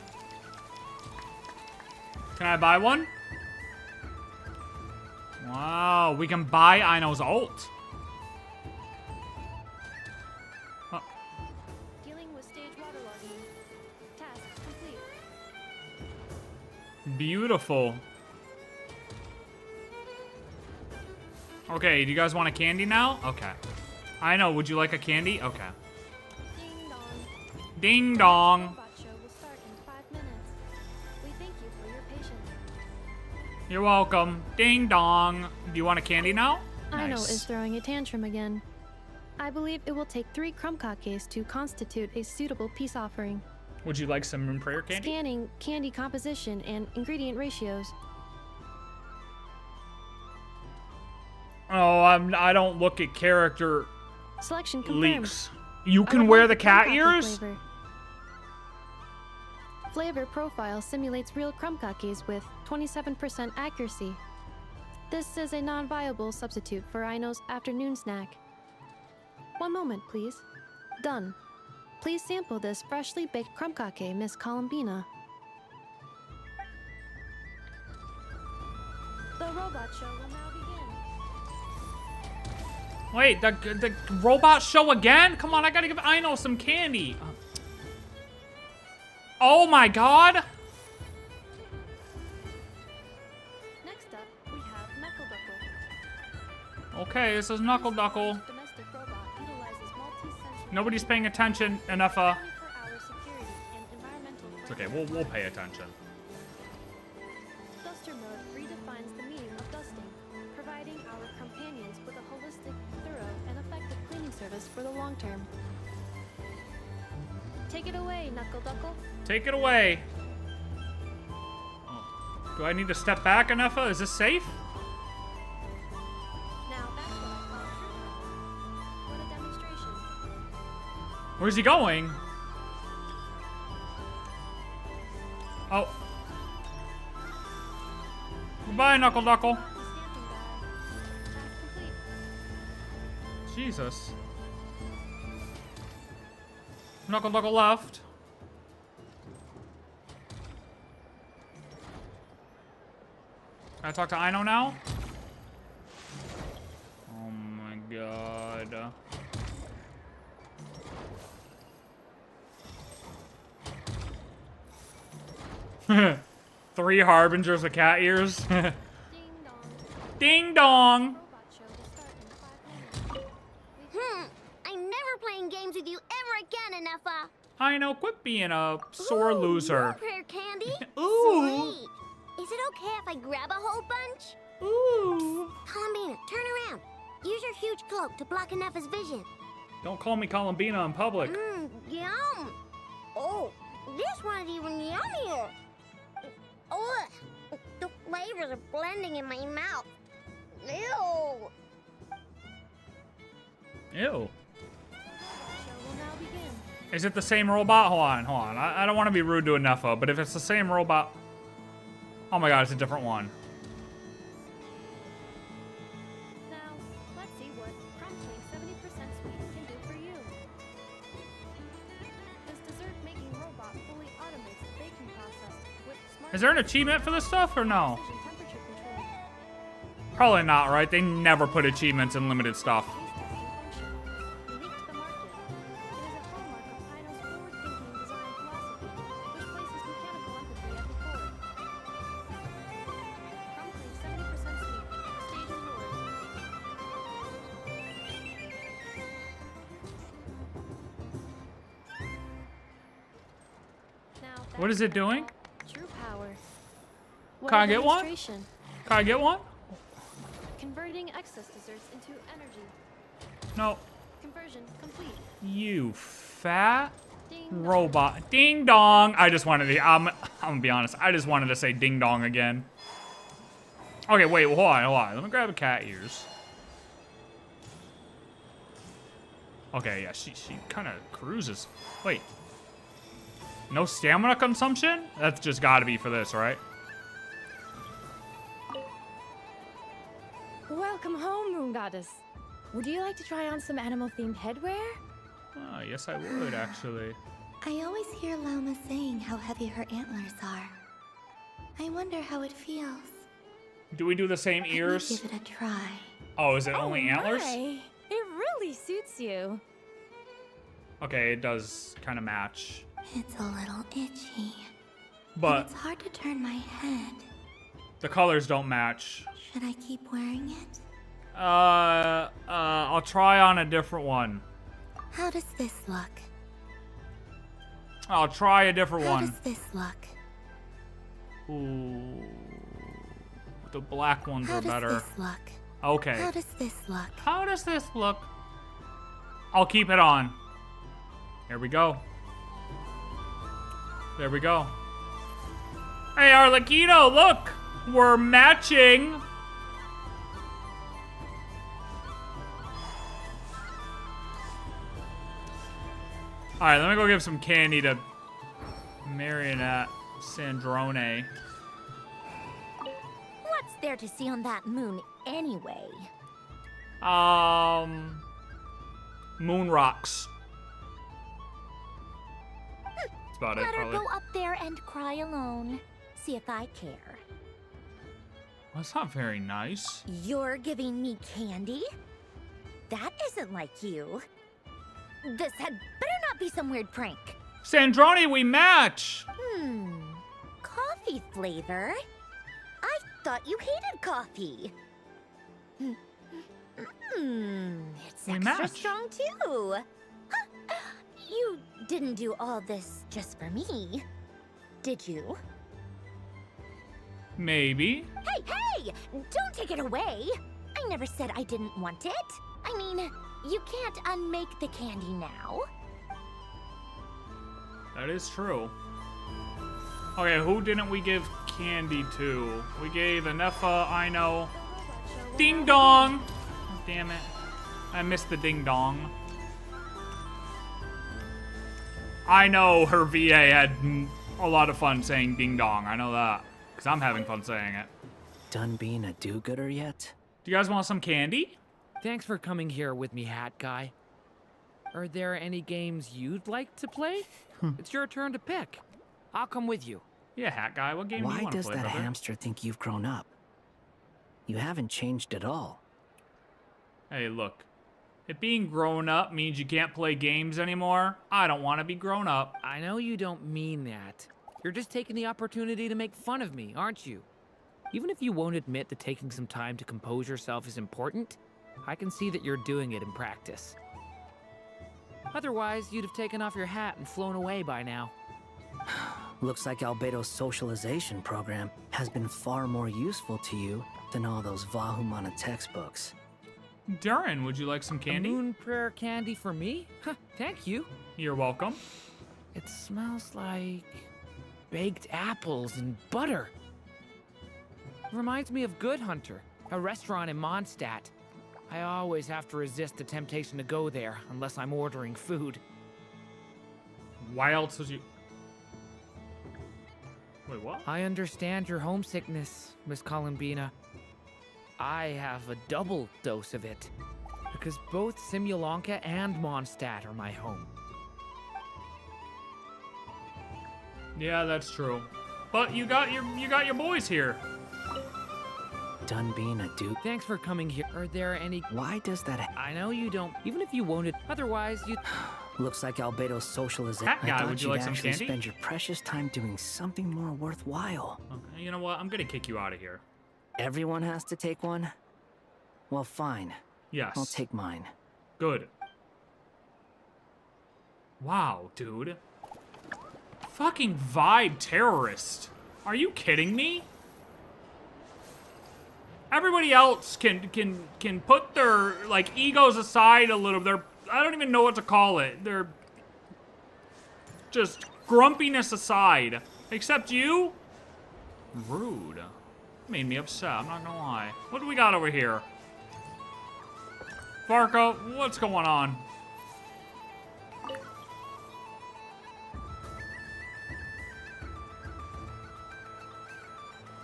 Can I buy one? Wow, we can buy Aino's ult. Huh. Dealing with stage waterlogging. Task complete. Beautiful. Okay, do you guys want a candy now? Okay. Aino, would you like a candy? Okay. Ding dong. Robot show will start in 5 minutes. We thank you for your patience. You're welcome. Ding dong. Do you want a candy now? Aino is throwing a tantrum again. I believe it will take 3 crumb-kakes to constitute a suitable peace offering. Would you like some prayer candy? Scanning candy composition and ingredient ratios. Oh, I don't look at character Selection confirmed. leaks. You can wear the cat ears? Flavor profile simulates real crumb-kakes with 27% accuracy. This is a non-viable substitute for Aino's afternoon snack. One moment, please. Done. Please sample this freshly baked crumb-kake, Miss Columbina. The robot show will now begin. Wait, the robot show again? Come on, I gotta give Aino some candy. Oh my god! Next up, we have Knuckle-Duckle. Okay, this is Knuckle-Duckle. Domestic robot utilizes multi-sensory... Nobody's paying attention enough, 24-hour security and environmental... It's okay, we'll pay attention. Duster mode redefines the meaning of dusting, providing our companions with a holistic, thorough, and effective cleaning service for the long term. Take it away, Knuckle-Duckle. Take it away. Oh. Do I need to step back, Anefa? Is this safe? Now that's what I call true. What a demonstration. Where's he going? Oh. Goodbye, Knuckle-Duckle. Jesus. Knuckle-Duckle left. Can I talk to Aino now? Oh my god. Three harbingers of cat ears. Ding dong. I'm never playing games with you ever again, Anefa. Aino, quit being a sore loser. Prayer candy? Ooh. Sweet. Is it okay if I grab a whole bunch? Ooh. Columbina, turn around. Use your huge cloak to block Anefa's vision. Don't call me Columbina in public. Yum. Oh, this one's even yummier. Ugh. The flavors are blending in my mouth. Ew. Ew. Is it the same robot? Hold on. I don't want to be rude to Anefa, but if it's the same robot... Oh my god, it's a different one. Now, let's see what promptly 70% sweet can do for you. This dessert-making robot fully automates the baking process with smart... Is there an achievement for this stuff or no? precision temperature control. Probably not, right? They never put achievements in limited stuff. Unique to the market, it is a hallmark of Aino's forward-thinking design philosophy, which places mechanical empathy at the core. Promptly 70% sweet What is it doing? True power. Can I get one? Demonstration. Can I get one? Converting excess desserts into energy. No. Conversion complete. You fat robot. Ding dong. I just wanted to, I'm gonna be honest. I just wanted to say ding dong again. Okay, wait, hold on. Let me grab a cat ears. Okay, yeah, she kind of cruises. Wait. No stamina consumption? That's just gotta be for this, right? Welcome home, Moon Goddess. Would you like to try on some animal-themed headwear? Yes, I would, actually. I always hear Llama saying how heavy her antlers are. I wonder how it feels. Do we do the same ears? Give it a try. Oh, is it only antlers? My. It really suits you. Okay, it does kind of match. It's a little itchy. But it's hard to turn my head. The colors don't match. Should I keep wearing it? I'll try on a different one. How does this look? I'll try a different one. How does this look? Ooh. The black ones are better. How does this look? Okay. How does this look? How does this look? I'll keep it on. Here we go. There we go. Hey, Arlecchino, look! We're matching. Alright, let me go give some candy to Marionette Sandrone. What's there to see on that moon anyway? Moon rocks. That's about it, Let her probably. go up there and cry alone. See if I care. Well, that's not very nice. You're giving me candy? That isn't like you. This had better not be some weird prank. Sandrone, we match! Coffee flavor? I thought you hated coffee. It's We extra match. strong too. Huh. You didn't do all this just for me, did you? Maybe. Hey! Don't take it away! I never said I didn't want it. I mean, you can't unmake the candy now. That is true. Okay, who didn't we give candy to? We gave Anefa, I know. Ding dong! Oh, damn it. I missed the ding dong. I know her VA had a lot of fun saying ding dong. I know that. Because I'm having fun saying it. Done being a do-gooder yet? Do you guys want some candy? Thanks for coming here with me, Hat Guy. Are there any games you'd like to play? It's your turn to pick. I'll come with you. Yeah, Hat Guy, what game do you Why want to does play, that brother? hamster think you've grown up? You haven't changed at all. Hey, look. If being grown up means you can't play games anymore, I don't want to be grown up. I know you don't mean that. You're just taking the opportunity to make fun of me, aren't you? Even if you won't admit that taking some time to compose yourself is important, I can see that you're doing it in practice. Otherwise, you'd have taken off your hat and flown away by now. Looks like Albedo's socialization program has been far more useful to you than all those Vahumana textbooks. Durin, would you like some candy? A moon prayer candy for me? Thank you. You're welcome. It smells like baked apples and butter. Reminds me of Good Hunter, a restaurant in Mondstadt. I always have to resist the temptation to go there unless I'm ordering food. Why else would you... Wait, what? I understand your homesickness, Miss Columbina. I have a double dose of it, because both Simulanka and Mondstadt are my home. Yeah, that's true. But you got your boys here. Done being a dude. Thanks for coming here. Are there any... Why does that... I know you don't... Even if you wanted... Otherwise, you... Looks like Albedo's socialization... Hat Guy, I thought would you you'd like some actually candy? spend your precious time doing something more worthwhile. Okay, you know what? I'm gonna kick you out of here. Everyone has to take one? Well, fine. Yes. I'll take mine. Good. Wow, dude. Fucking vibe terrorist. Are you kidding me? Everybody else can put their like egos aside a little. I don't even know what to call it. They're just grumpiness aside. Except you? Rude. Made me upset, I'm not gonna lie. What do we got over here? Farco, what's going on?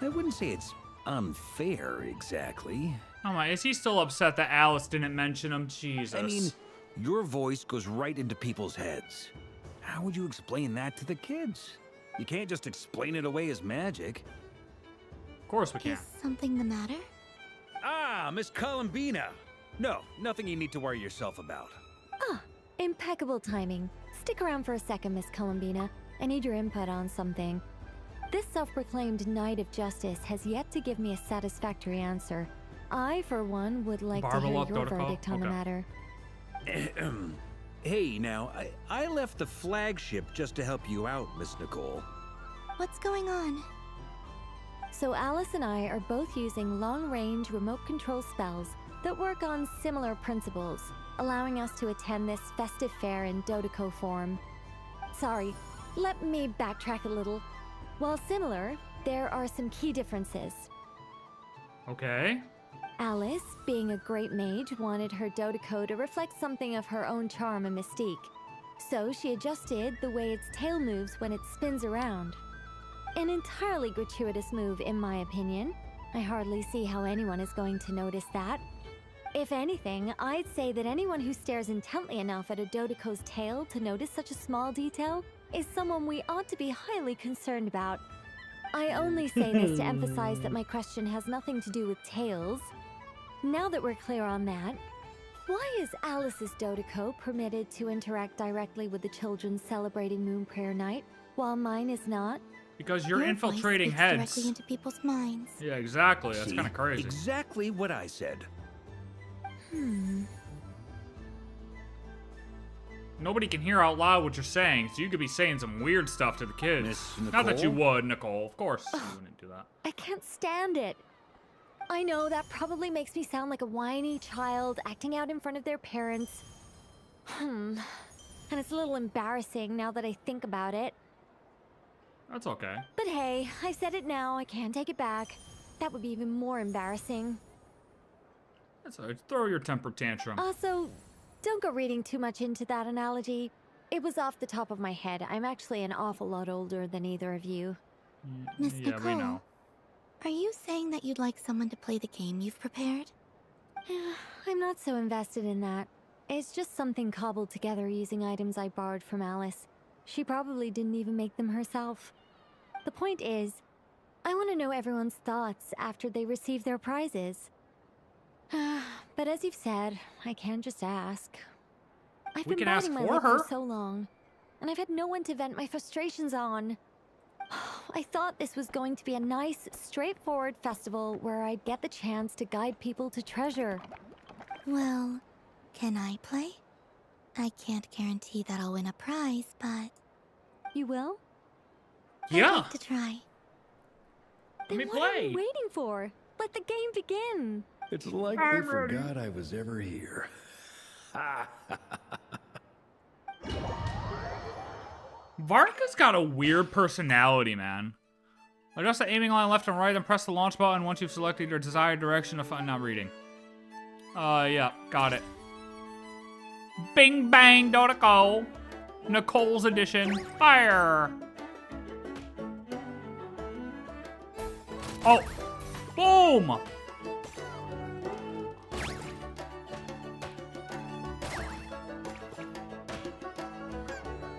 I wouldn't say it's unfair, exactly. Oh my, is he still upset that Alice didn't mention him? Jesus. I mean, your voice goes right into people's heads. How would you explain that to the kids? You can't just explain it away as magic. Of course we can. Is something the matter? Ah, Miss Columbina. No, nothing you need to worry yourself about. Ah, impeccable timing. Stick around for a second, Miss Columbina. I need your input on something. This self-proclaimed Knight of Justice has yet to give me a satisfactory answer. I, for one, would like to hear your verdict on the matter. Hey, now, I left the flagship just to help you out, Miss Nicole. What's going on? So Alice and I are both using long-range remote control spells that work on similar principles, allowing us to attend this festive fair in Dottore form. Sorry, let me backtrack a little. While similar, there are some key differences. Okay. Alice, being a great mage, wanted her Dottore to reflect something of her own charm and mystique. So she adjusted the way its tail moves when it spins around. An entirely gratuitous move, in my opinion. I hardly see how anyone is going to notice that. If anything, I'd say that anyone who stares intently enough at a Dottore's tail to notice such a small detail is someone we ought to be highly concerned about. I only say this to emphasize that my question has nothing to do with tails. Now that we're clear on that, why is Alice's Dottore permitted to interact directly with the children celebrating Moon Prayer Night, while mine is not? Because you're Your infiltrating voice speaks heads. directly into people's minds. Yeah, exactly. That's See, kind of crazy. Exactly what I said. Nobody can hear out loud what you're saying, so you could be saying some weird stuff to the kids. Miss Not that you Nicole? would, Nicole. Of course you wouldn't do that. I can't stand it. I know that probably makes me sound like a whiny child acting out in front of their parents. And it's a little embarrassing now that I think about it. That's okay. But hey, I said it now, I can't take it back. That would be even more embarrassing. That's all right. Throw your temper tantrum. Also, don't go reading too much into that analogy. It was off the top of my head. I'm actually an awful lot older than either of you. Miss Yeah, Nicole, we know. are you saying that you'd like someone to play the game you've prepared? I'm not so invested in that. It's just something cobbled together using items I borrowed from Alice. She probably didn't even make them herself. The point is, I want to know everyone's thoughts after they receive their prizes. But as you've said, I can't just ask. I've We been can ask biting my for lip her. for so long, and I've had no one to vent my frustrations on. I thought this was going to be a nice, straightforward festival where I'd get the chance to guide people to treasure. Well, can I play? I can't guarantee that I'll win a prize, but... You will? Yeah. I'd like to try. Let me Then what are play. we waiting for? Let the game begin! It's like they forgot I was ever here. Varka's got a weird personality, man. Adjust the aiming line left and right, then press the launch button once you've selected your desired direction of... I'm not reading. Yeah, got it. Bing bang, Dottore. Nicole's edition. Fire! Oh! Boom!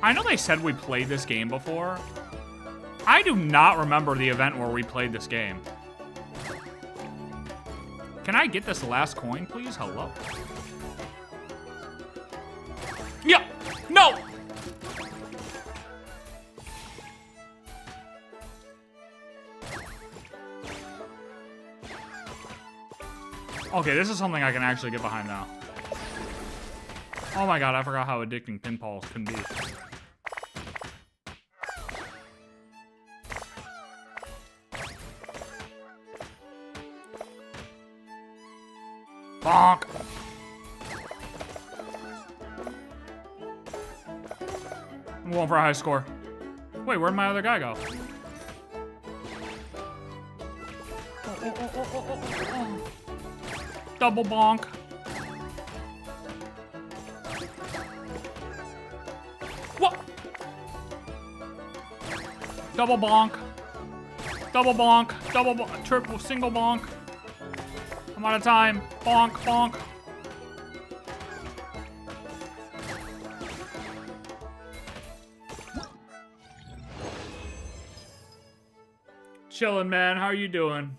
I know they said we played this game before. I do not remember the event where we played this game. Can I get this last coin, please? Hello? Yeah! No! Okay, this is something I can actually get behind now. Oh my god, I forgot how addicting pinballs can be. Bonk! I'm going for a high score. Wait, where'd my other guy go? Double bonk. What? Double bonk. Double bonk. Double bonk. Triple, single bonk. I'm out of time. Bonk, bonk. Chillin', man. How are you doing?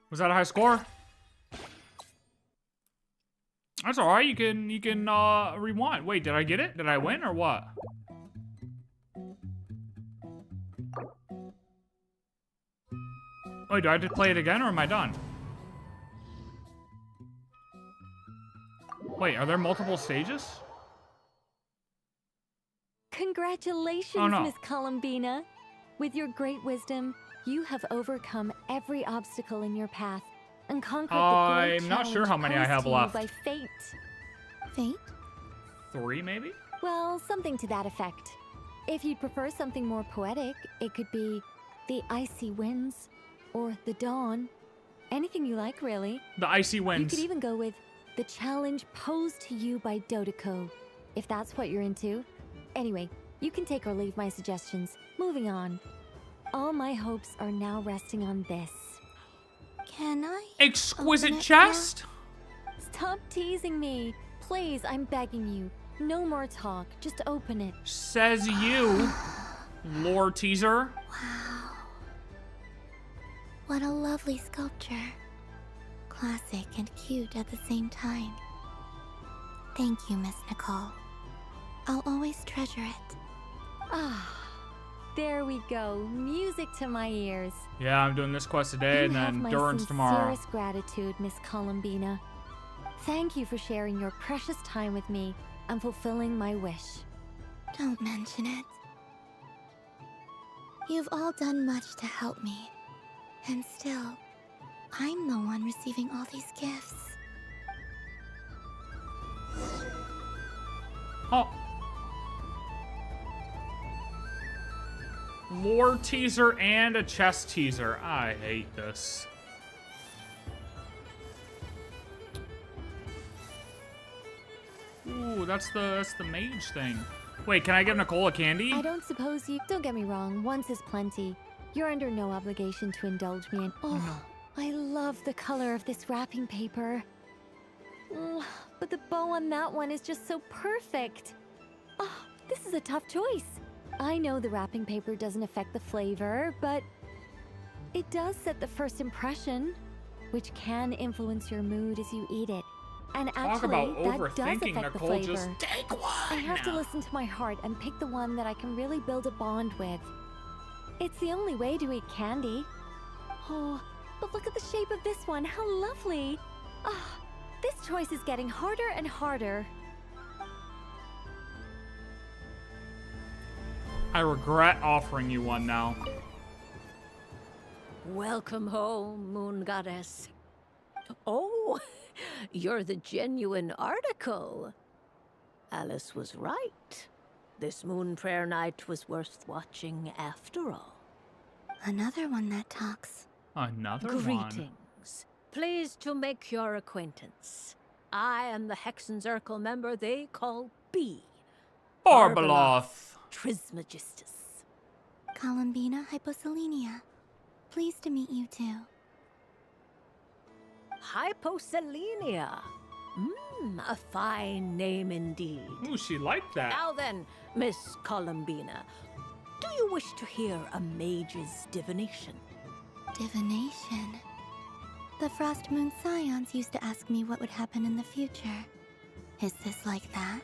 Was that a high score? That's all right. You can rewind. Wait, did I get it? Did I win or what? Wait, do I have to play it again or am I done? Wait, are there multiple stages? Congratulations, Oh, no. Miss Columbina. With your great wisdom, you have overcome every obstacle in your path and conquered the great I'm not sure challenge how many I posed have to you left. by fate. Fate? 3, maybe? Well, something to that effect. If you'd prefer something more poetic, it could be the icy winds or the dawn. Anything you like, really. The icy You winds. could even go with the challenge posed to you by Dotoko, if that's what you're into. Anyway, you can take or leave my suggestions. Moving on. All my hopes are now resting on this. Can I? Exquisite open it chest? Stop teasing me. Please, I'm begging you. No more talk. Just open it. Says you, lore teaser. Wow. What a lovely sculpture. Classic and cute at the same time. Thank you, Miss Nicole. I'll always treasure it. Ah, there we go. Music to my ears. Yeah, I'm doing this quest today You and have then my Durin's tomorrow. sincerest gratitude, Miss Columbina. Thank you for sharing your precious time with me and fulfilling my wish. Don't mention it. You've all done much to help me. And still, I'm the one receiving all these gifts. Oh. Lore teaser and a chest teaser. I hate this. Ooh, that's the mage thing. Wait, can I give Nicole a candy? I don't suppose you... Don't get me wrong, once is plenty. You're under no obligation to indulge me in... Oh, I love the color of this wrapping paper. But the bow on that one is just so perfect. Oh, this is a tough choice. I know the wrapping paper doesn't affect the flavor, but it does set the first impression, which can influence your mood as you eat it. And Talk actually, about that does overthinking, affect Nicole. the flavor. Just take one. I have to listen to my heart and pick the one that I can really build a bond with. It's the only way to eat candy. Oh, but look at the shape of this one. How lovely. Ah, this choice is getting harder and harder. I regret offering you one now. Welcome home, Moon Goddess. Oh, you're the genuine article. Alice was right. This moon prayer night was worth watching after all. Another one that talks. Another Greetings. one. Pleased to make your acquaintance. I am the Hexenzirkel member they call B. Barbeloth. Trismegistus. Columbina Hyposelenia. Pleased to meet you too. Hyposelenia. A fine name indeed. Ooh, she liked that. Now then, Miss Columbina, do you wish to hear a mage's divination? Divination. The Frost Moon Scions used to ask me what would happen in the future. Is this like that?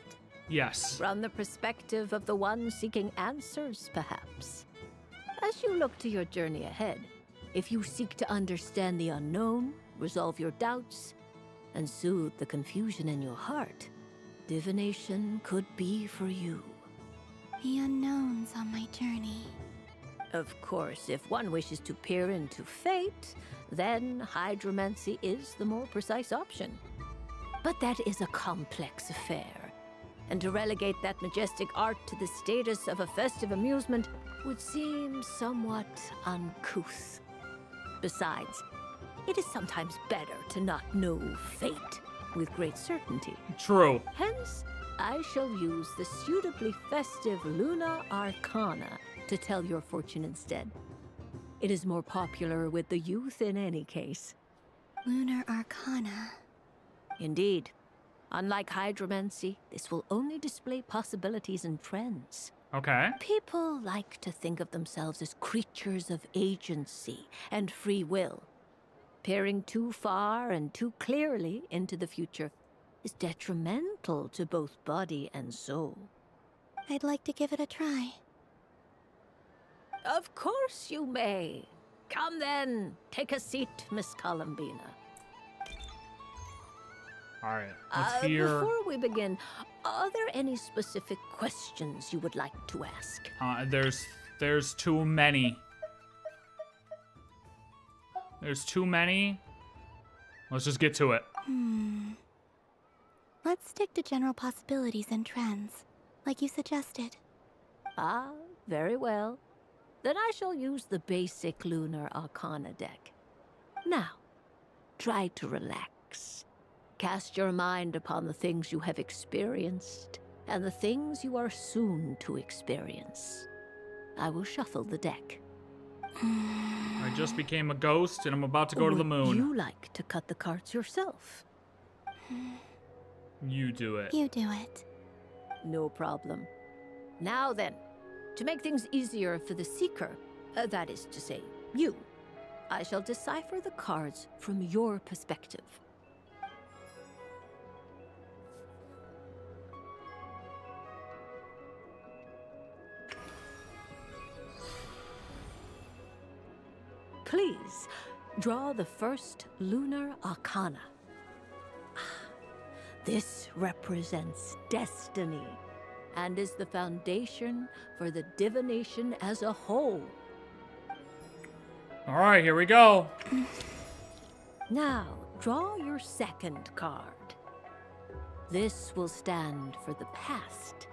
Yes. From the perspective of the one seeking answers, perhaps. As you look to your journey ahead, if you seek to understand the unknown, resolve your doubts, and soothe the confusion in your heart, divination could be for you. The unknowns on my journey. Of course, if one wishes to peer into fate, then hydromancy is the more precise option. But that is a complex affair, and to relegate that majestic art to the status of a festive amusement would seem somewhat uncouth. Besides, it is sometimes better to not know fate with great certainty. True. Hence, I shall use the suitably festive Luna Arcana to tell your fortune instead. It is more popular with the youth in any case. Lunar Arcana. Indeed. Unlike hydromancy, this will only display possibilities and trends. Okay. People like to think of themselves as creatures of agency and free will. Peering too far and too clearly into the future is detrimental to both body and soul. I'd like to give it a try. Of course you may. Come then, take a seat, Miss Columbina. All right, let's hear. Before we begin, are there any specific questions you would like to ask? There's too many. There's too many. Let's just get to it. Let's stick to general possibilities and trends, like you suggested. Ah, very well. Then I shall use the basic Lunar Arcana deck. Now, try to relax. Cast your mind upon the things you have experienced and the things you are soon to experience. I will shuffle the deck. I just became a ghost and I'm about to go to the moon. Would you like to cut the cards yourself? You do it. You do it. No problem. Now then, to make things easier for the seeker, that is to say, you, I shall decipher the cards from your perspective. Please, draw the first Lunar Arcana. This represents destiny and is the foundation for the divination as a whole. All right, here we go. Now, draw your second card. This will stand for the past,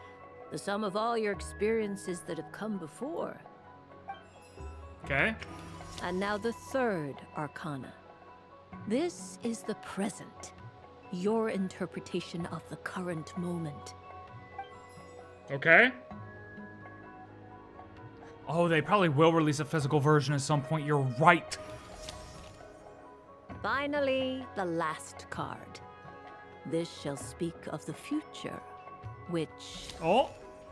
the sum of all your experiences that have come before. Okay. And now the third Arcana. This is the present, your interpretation of the current moment. Okay. Oh, they probably will release a physical version at some point. You're right. Finally, the last card. This shall speak of the future, which... Oh.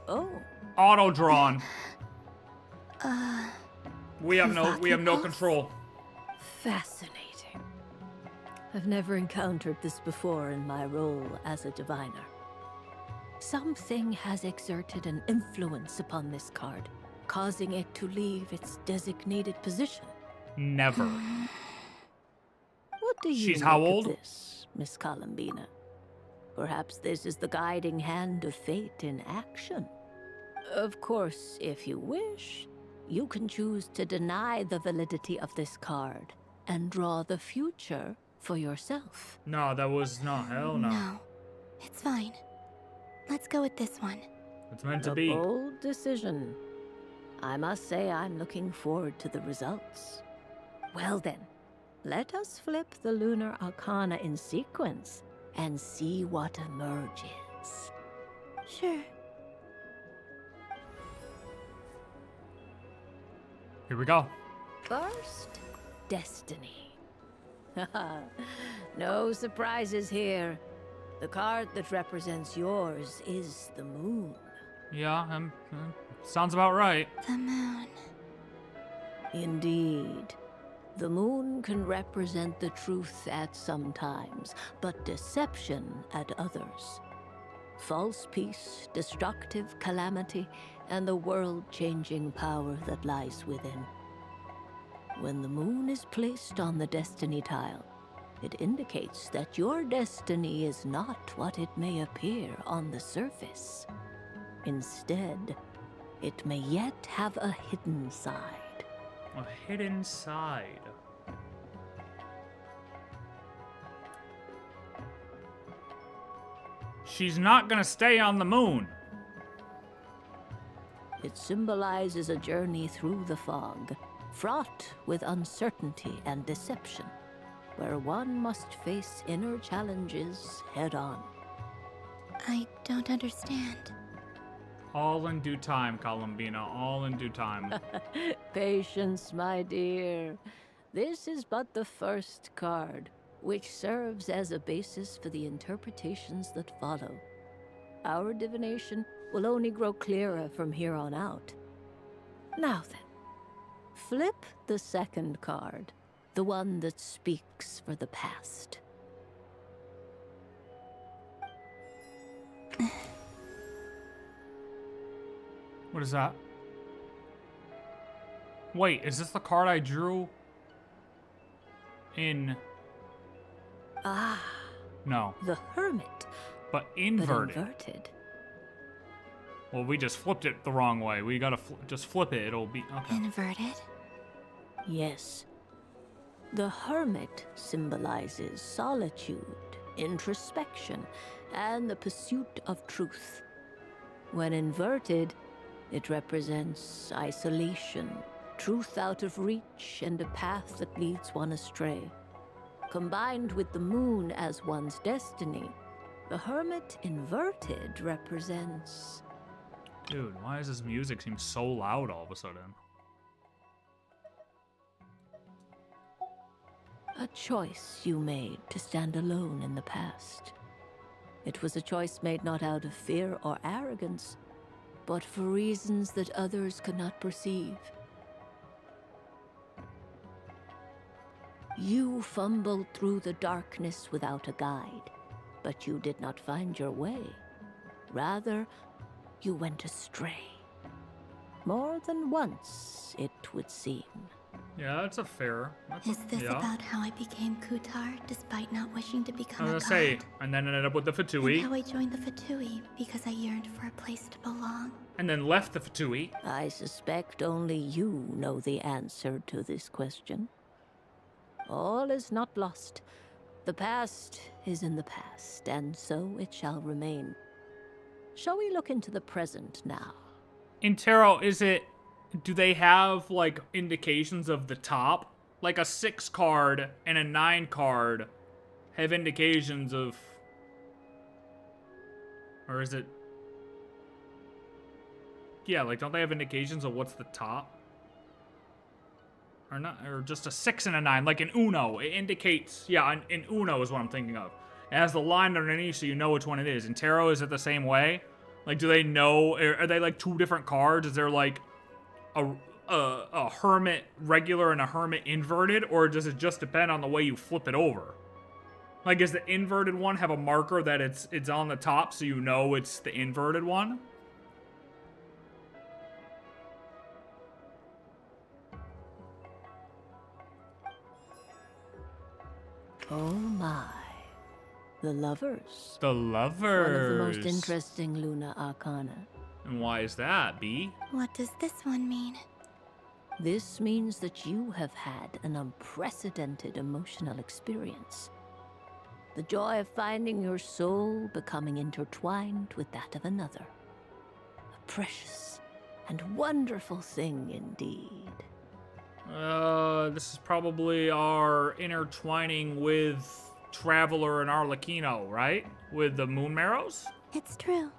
Oh. Auto-drawn. We have no control. Fascinating. I've never encountered this before in my role as a diviner. Something has exerted an influence upon this card, causing it to leave its designated position. Never. What do you She's make how of old? this, Miss Columbina? Perhaps this is the guiding hand of fate in action. Of course, if you wish, you can choose to deny the validity of this card and draw the future for yourself. No, that was not. Hell no. No, it's fine. Let's go with this one. It's meant to A be. bold decision. I must say I'm looking forward to the results. Well then, let us flip the Lunar Arcana in sequence and see what emerges. Sure. Here we go. First, Destiny. No surprises here. The card that represents yours is the moon. Yeah, sounds about right. The moon. Indeed. The moon can represent the truth at some times, but deception at others. False peace, destructive calamity, and the world-changing power that lies within. When the moon is placed on the destiny tile, it indicates that your destiny is not what it may appear on the surface. Instead, it may yet have a hidden side. A hidden side. She's not gonna stay on the moon. It symbolizes a journey through the fog, fraught with uncertainty and deception, where one must face inner challenges head on. I don't understand. All in due time, Columbina. All in due time. Patience, my dear. This is but the first card, which serves as a basis for the interpretations that follow. Our divination will only grow clearer from here on out. Now then, flip the second card, the one that speaks for the past. What is that? Wait, is this the card I drew in... Ah. No. The Hermit. But inverted. But inverted. Well, we just flipped it the wrong way. We gotta just flip it. It'll be... Okay. Inverted? Yes. The Hermit symbolizes solitude, introspection, and the pursuit of truth. When inverted, it represents isolation, truth out of reach, and a path that leads one astray. Combined with the moon as one's destiny, the Hermit inverted represents... Dude, why does this music seem so loud all of a sudden? A choice you made to stand alone in the past. It was a choice made not out of fear or arrogance, but for reasons that others could not perceive. You fumbled through the darkness without a guide, but you did not find your way. Rather, you went astray. More than once, it would seem. Yeah, that's a fair... Is this about how I became Kutar despite not wishing to become I a was god? gonna say, and then ended up with the Fatui. And how I joined the Fatui because I yearned for a place to belong. And then left the Fatui. I suspect only you know the answer to this question. All is not lost. The past is in the past, and so it shall remain. Shall we look into the present now? In tarot, is it... Do they have, like, indications of the top? Like a 6 card and a 9 card have indications of... Or is it... Yeah, like, don't they have indications of what's the top? Or not, or just a 6 and a 9, like in Uno. It indicates, yeah, in Uno is what I'm thinking of. It has the line underneath so you know which one it is. In tarot, is it the same way? Like, do they know, are they like 2 different cards? Is there like a hermit regular and a hermit inverted? Or does it just depend on the way you flip it over? Like, does the inverted one have a marker that it's on the top so you know it's the inverted one? Oh my. The Lovers. The Lovers. One of the most interesting Luna Arcana. And why is that, B? What does this one mean? This means that you have had an unprecedented emotional experience. The joy of finding your soul becoming intertwined with that of another. A precious and wonderful thing indeed. This is probably our intertwining with Traveler and Arlecchino, right? With the Moon Marrows? It's true.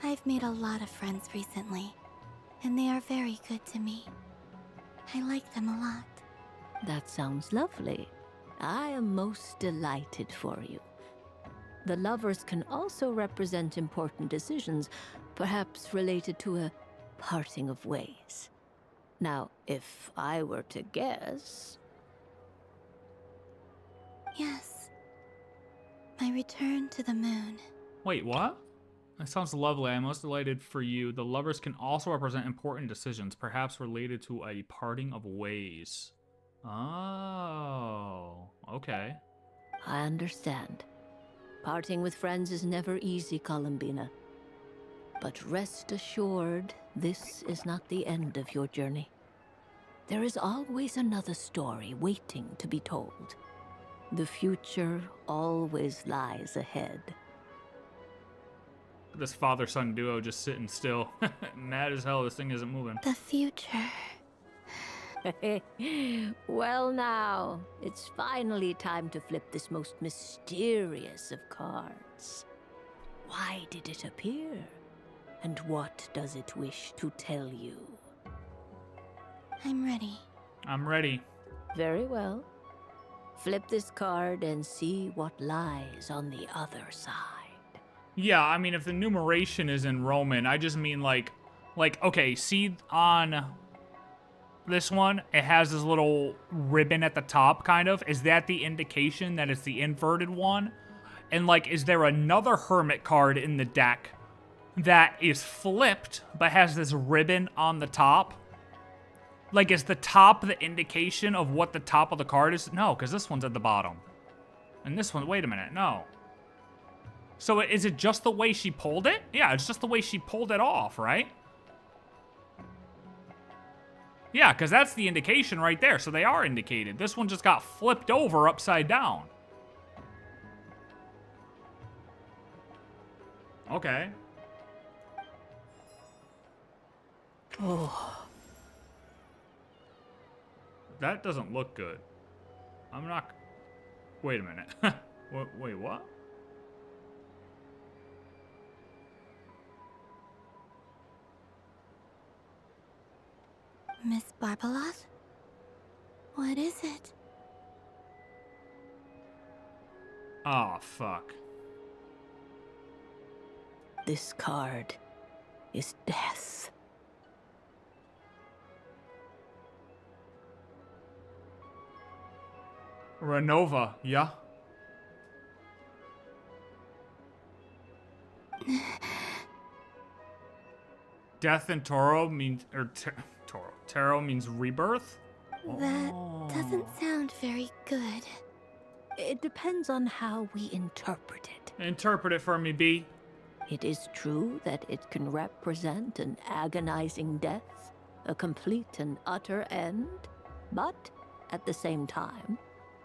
I've made a lot of friends recently, and they are very good to me. I like them a lot. That sounds lovely. I am most delighted for you. The Lovers can also represent important decisions, perhaps related to a parting of ways. Now, if I were to guess... Yes. My return to the moon. Wait, what? That sounds lovely. I'm most delighted for you. The Lovers can also represent important decisions, perhaps related to a parting of ways. Oh, okay. I understand. Parting with friends is never easy, Columbina. But rest assured, this is not the end of your journey. There is always another story waiting to be told. The future always lies ahead. this father-son duo just sitting still. Mad as hell, this thing isn't moving. The future. Well now, it's finally time to flip this most mysterious of cards. Why did it appear? And what does it wish to tell you? I'm ready. I'm ready. Very well. Flip this card and see what lies on the other side. Yeah, I mean, if the numeration is in Roman, I just mean like, okay, see on this one, it has this little ribbon at the top, kind of. Is that the indication that it's the inverted one? And like, is there another hermit card in the deck that is flipped, but has this ribbon on the top? Like, is the top the indication of what the top of the card is? No, because this one's at the bottom. And this one, wait a minute, no. So is it just the way she pulled it? Yeah, it's just the way she pulled it off, right? Yeah, because that's the indication right there. So they are indicated. This one just got flipped over upside down. Okay. Oh. That doesn't look good. I'm not... Wait a minute. Wait, what? Miss Barbeloth? What is it? Oh, fuck. This card is death. Renova, yeah? Death in Toro means... Tarot means rebirth? That doesn't sound very good. It depends on how we interpret it. Interpret it for me, B. It is true that it can represent an agonizing death, a complete and utter end, but at the same time,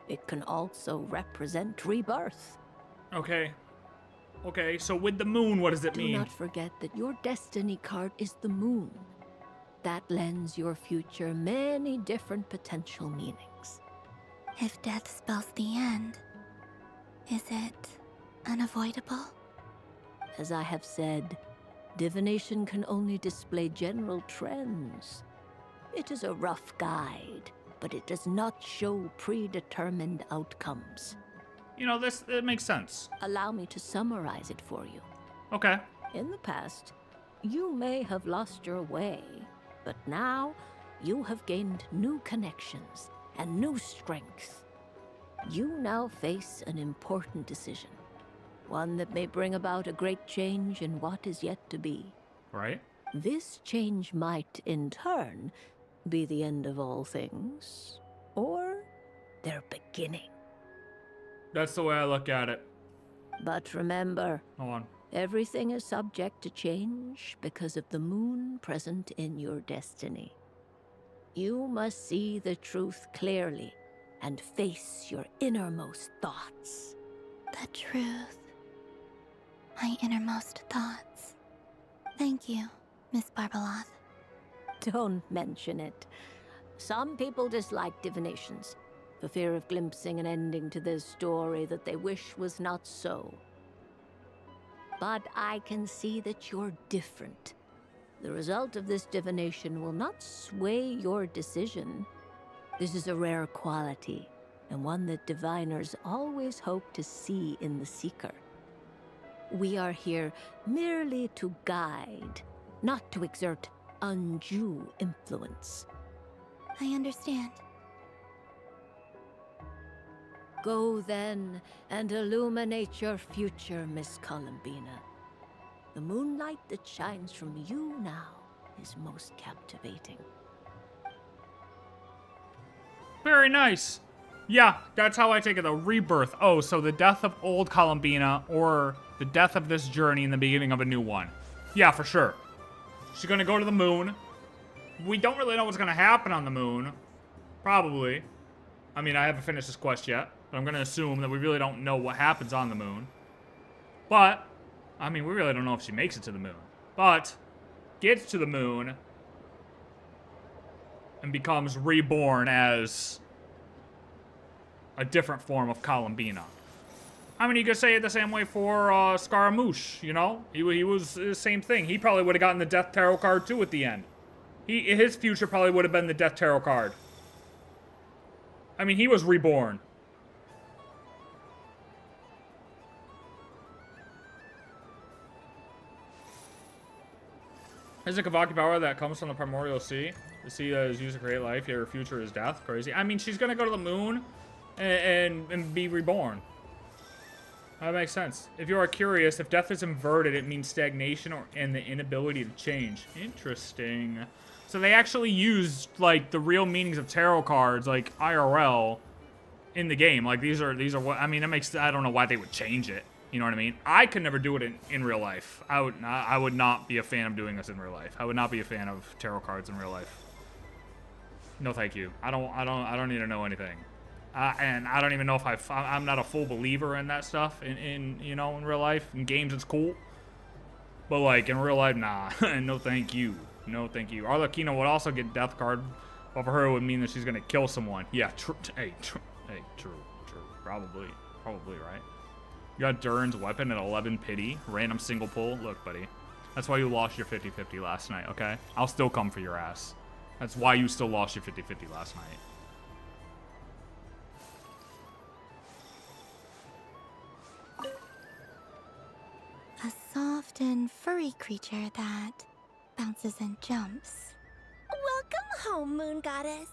it can also represent rebirth. Okay. Okay, so with the moon, what does it mean? Do not forget that your destiny card is the moon. That lends your future many different potential meanings. If death spells the end, is it unavoidable? As I have said, divination can only display general trends. It is a rough guide, but it does not show predetermined outcomes. You know, it makes sense. Allow me to summarize it for you. Okay. In the past, you may have lost your way, but now you have gained new connections and new strength. You now face an important decision, one that may bring about a great change in what is yet to be. Right. This change might, in turn, be the end of all things, or their beginning. That's the way I look at it. But remember, hold on. Everything is subject to change because of the moon present in your destiny. You must see the truth clearly and face your innermost thoughts. The truth. My innermost thoughts. Thank you, Miss Barbeloth. Don't mention it. Some people dislike divinations, for fear of glimpsing an ending to their story that they wish was not so. But I can see that you're different. The result of this divination will not sway your decision. This is a rare quality, and one that diviners always hope to see in the seeker. We are here merely to guide, not to exert undue influence. I understand. Go then and illuminate your future, Miss Columbina. The moonlight that shines from you now is most captivating. Very nice. Yeah, that's how I take it, the rebirth. Oh, so the death of old Columbina or the death of this journey in the beginning of a new one. Yeah, for sure. She's gonna go to the moon. We don't really know what's gonna happen on the moon. Probably. I mean, I haven't finished this quest yet, but I'm gonna assume that we really don't know what happens on the moon. But I mean, we really don't know if she makes it to the moon. But gets to the moon and becomes reborn as a different form of Columbina. I mean, you could say it the same way for Scaramouche, you know? He was the same thing. He probably would have gotten the Death Tarot card too at the end. His future probably would have been the Death Tarot card. I mean, he was reborn. Is it Kavaki power that comes from the primordial sea? The sea that is used to create life, yet her future is death? Crazy. I mean, she's gonna go to the moon and be reborn. That makes sense. If you are curious, if death is inverted, it means stagnation and the inability to change. Interesting. So they actually used, like, the real meanings of tarot cards, like, IRL, in the game. Like, these are what, I mean, it makes, I don't know why they would change it. You know what I mean? I could never do it in real life. I would not be a fan of doing this in real life. I would not be a fan of tarot cards in real life. No, thank you. I don't need to know anything. And I don't even know if I'm not a full believer in that stuff in you know, in real life. In games, it's cool. But, like, in real life, nah. No, thank you. No, thank you. Arlecchino would also get death card. Over her would mean that she's going to kill someone. Yeah, true. Hey, true. Probably, right? You got Durin's weapon at 11 pity. Random single pull. Look, buddy. That's why you lost your 50-50 last night, okay? I'll still come for your ass. That's why you still lost your 50-50 last night. A soft and furry creature that bounces and jumps. Welcome home, Moon Goddess.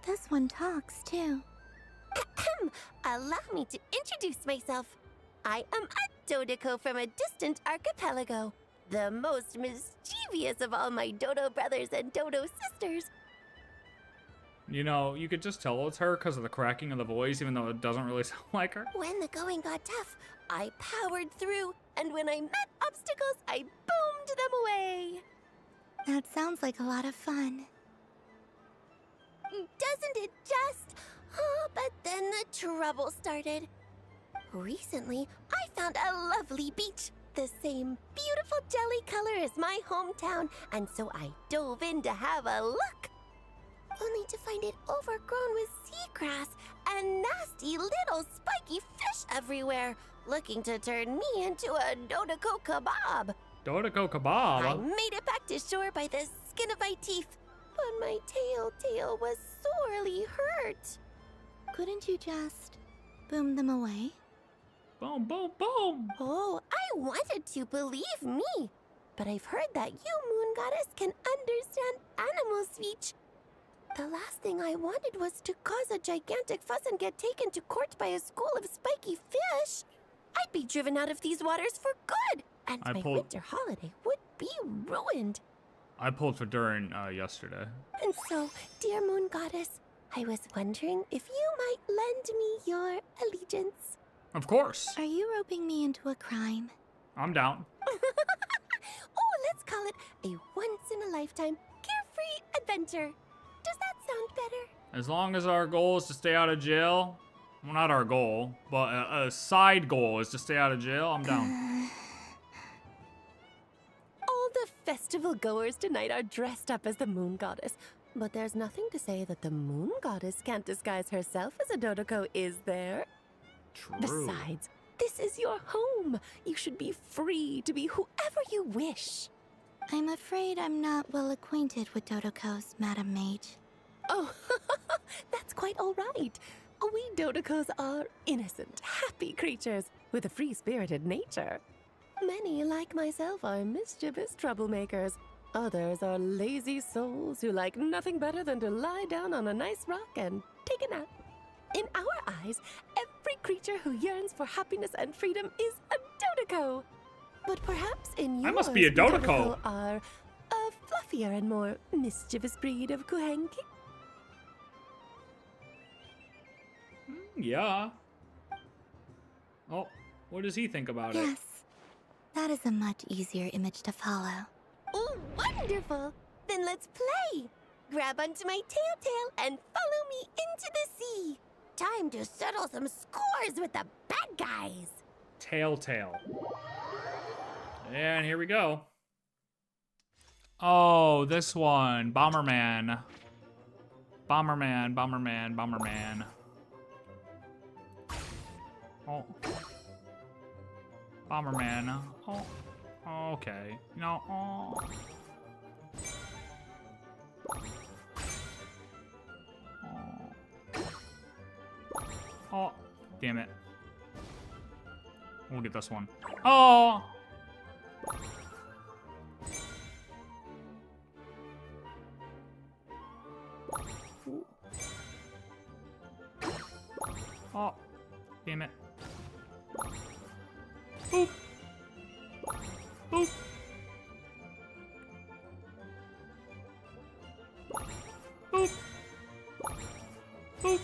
This one talks, too. Allow me to introduce myself. I am a Dodoco from a distant archipelago, the most mischievous of all my Dodo brothers and Dodo sisters. You know, you could just tell it's her because of the cracking of the voice, even though it doesn't really sound like her. When the going got tough, I powered through, and when I met obstacles, I boomed them away. That sounds like a lot of fun. Doesn't it just? Oh, but then the trouble started. Recently, I found a lovely beach, the same beautiful jelly color as my hometown, and so I dove in to have a look. Only to find it overgrown with seagrass and nasty little spiky fish everywhere, looking to turn me into a Dodoco kebab. Dodoco kebab? I made it back to shore by the skin of my teeth, but my tail was sorely hurt. Couldn't you just boom them away? Boom, boom, boom! Oh, I wanted to, believe me. But I've heard that you, Moon Goddess, can understand animal speech. The last thing I wanted was to cause a gigantic fuss and get taken to court by a school of spiky fish. I'd be driven out of these waters for good, and my winter holiday would be ruined. I pulled for Durin yesterday. And so, dear Moon Goddess, I was wondering if you might lend me your allegiance. Of course. Are you roping me into a crime? I'm down. Oh, let's call it a once-in-a-lifetime carefree adventure. Does that sound better? As long as our goal is to stay out of jail, well, not our goal, but a side goal is to stay out of jail, I'm down. All the festival goers tonight are dressed up as the Moon Goddess, but there's nothing to say that the Moon Goddess can't disguise herself as a Dodoco, is there? True. Besides, this is your home. You should be free to be whoever you wish. I'm afraid I'm not well acquainted with Dodocos, Madam Mage. Oh, that's quite all right. We Dodocos are innocent, happy creatures with a free-spirited nature. Many, like myself, are mischievous troublemakers. Others are lazy souls who like nothing better than to lie down on a nice rock and take a nap. In our eyes, every creature who yearns for happiness and freedom is a Dodoco. But perhaps in yours, I must be a Dodoco. Are a fluffier and more mischievous breed of Kuhenki. Yeah. Oh, what does he think about it? Yes, that is a much easier image to follow. Oh, wonderful! Then let's play! Grab onto my tail and follow me into the sea. Time to settle some scores with the bad guys. Telltale. And here we go. Oh, this one. Bomberman. Bomberman, Bomberman, Bomberman. Oh. Bomberman. Oh. Okay. No. Oh. Oh. Damn it. We'll get this one. Oh. Oh, damn it. Boop. Boop. Boop. Boop.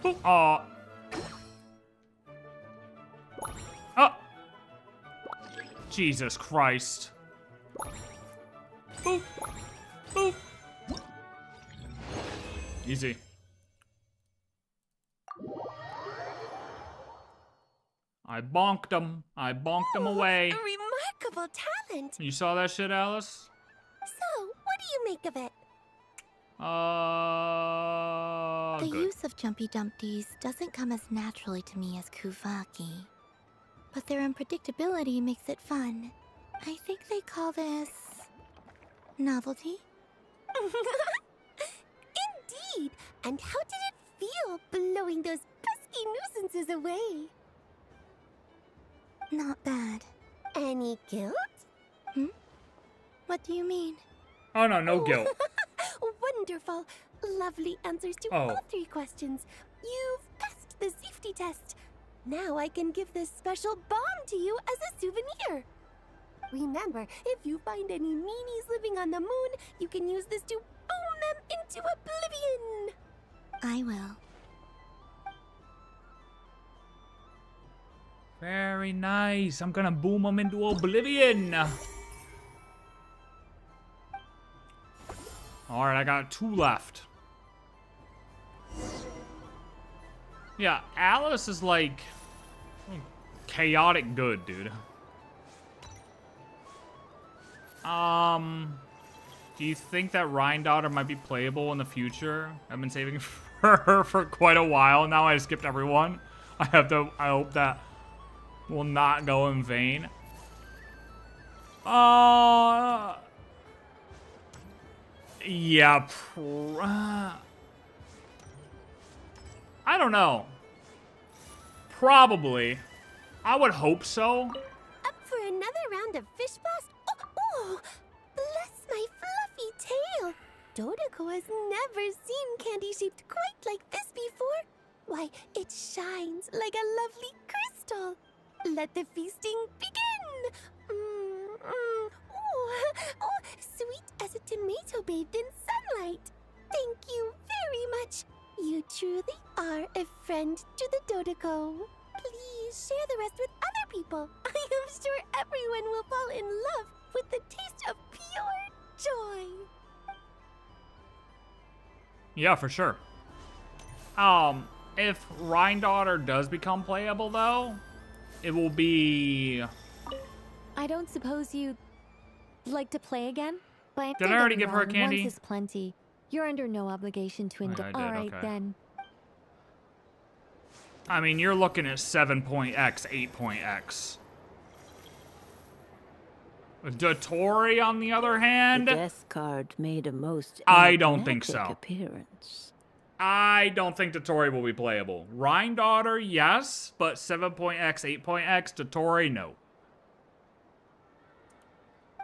Boop. Oh. Oh. Jesus Christ. Boop. Boop. Easy. I bonked him. I bonked him away. A remarkable talent. You saw that shit, Alice? So, what do you make of it? The Good. use of Jumpy Dumpties doesn't come as naturally to me as Kuvaki. But their unpredictability makes it fun. I think they call this... novelty? Indeed. And how did it feel blowing those pesky nuisances away? Not bad. Any guilt? What do you mean? Oh, no, no guilt. Wonderful. Lovely answers to Oh. all three questions. You've passed the safety test. Now I can give this special bomb to you as a souvenir. Remember, if you find any meanies living on the moon, you can use this to boom them into oblivion. I will. Very nice. I'm gonna boom them into oblivion. Alright, I got 2 left. Yeah, Alice is like chaotic good, dude. Do you think that Rhine Daughter might be playable in the future? I've been saving for her for quite a while. Now I skipped everyone. I hope that will not go in vain. Yeah, I don't know. Probably. I would hope so. Up for another round of fish blast? Oh, bless my fluffy tail. Dodoko has never seen candy shaped quite like this before. Why, it shines like a lovely crystal. Let the feasting begin. Oh, sweet as a tomato bathed in sunlight. Thank you very much. You truly are a friend to the Dodoko. Please share the rest with other people. I am sure everyone will fall in love with the taste of pure joy. Yeah, for sure. If Rhine Daughter does become playable, though, it will be... I don't suppose you'd like to play again? But Did I already give her a candy? Once is plenty. You're under no obligation to I did, All right, okay. then. I mean, you're looking at 7.x, 8.x. dottore, on the other hand... The death card made a most I don't think so. enigmatic appearance. I don't think dottore will be playable. Rhine Daughter, yes, but 7.x, 8.x, dottore, no.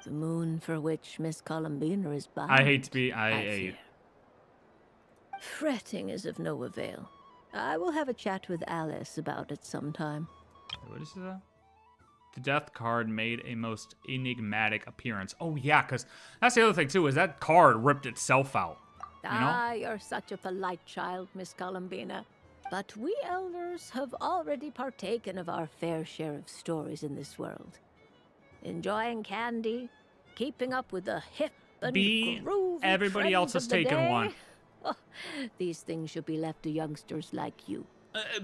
The moon for which Miss Columbina is bound. I hate to be... fear. Fretting is of no avail. I will have a chat with Alice about it sometime. What is that? The death card made a most enigmatic appearance. Oh, yeah, because that's the other thing, too, is that card ripped itself out. You know? You're such a polite child, Miss Columbina. But we elders have already partaken of our fair share of stories in this world. Enjoying candy, keeping up with the hip and groovy everybody else trends has of the taken day. one. Oh, these things should be left to youngsters like you.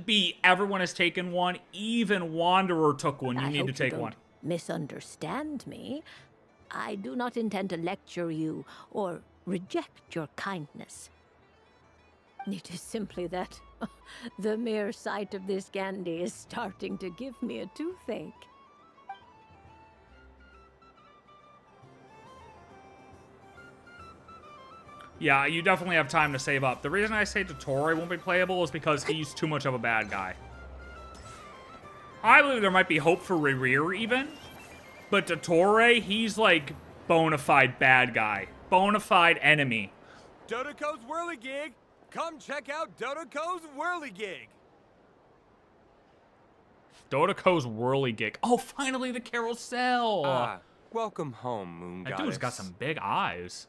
B, everyone has taken one. Even Wanderer took one. You I need to hope take you one. don't misunderstand me. I do not intend to lecture you or reject your kindness. It is simply that the mere sight of this candy is starting to give me a toothache. Yeah, you definitely have time to save up. The reason I say dottore won't be playable is because he's too much of a bad guy. I believe there might be hope for Rerear even, but dottore, he's like bona fide bad guy. Bona fide enemy. Dodoko's Whirligig! Come check out Dodoko's Whirligig! Dodoko's Whirligig. Oh, finally the carousel! Ah, welcome home, Moon That Goddess. dude's got some big eyes.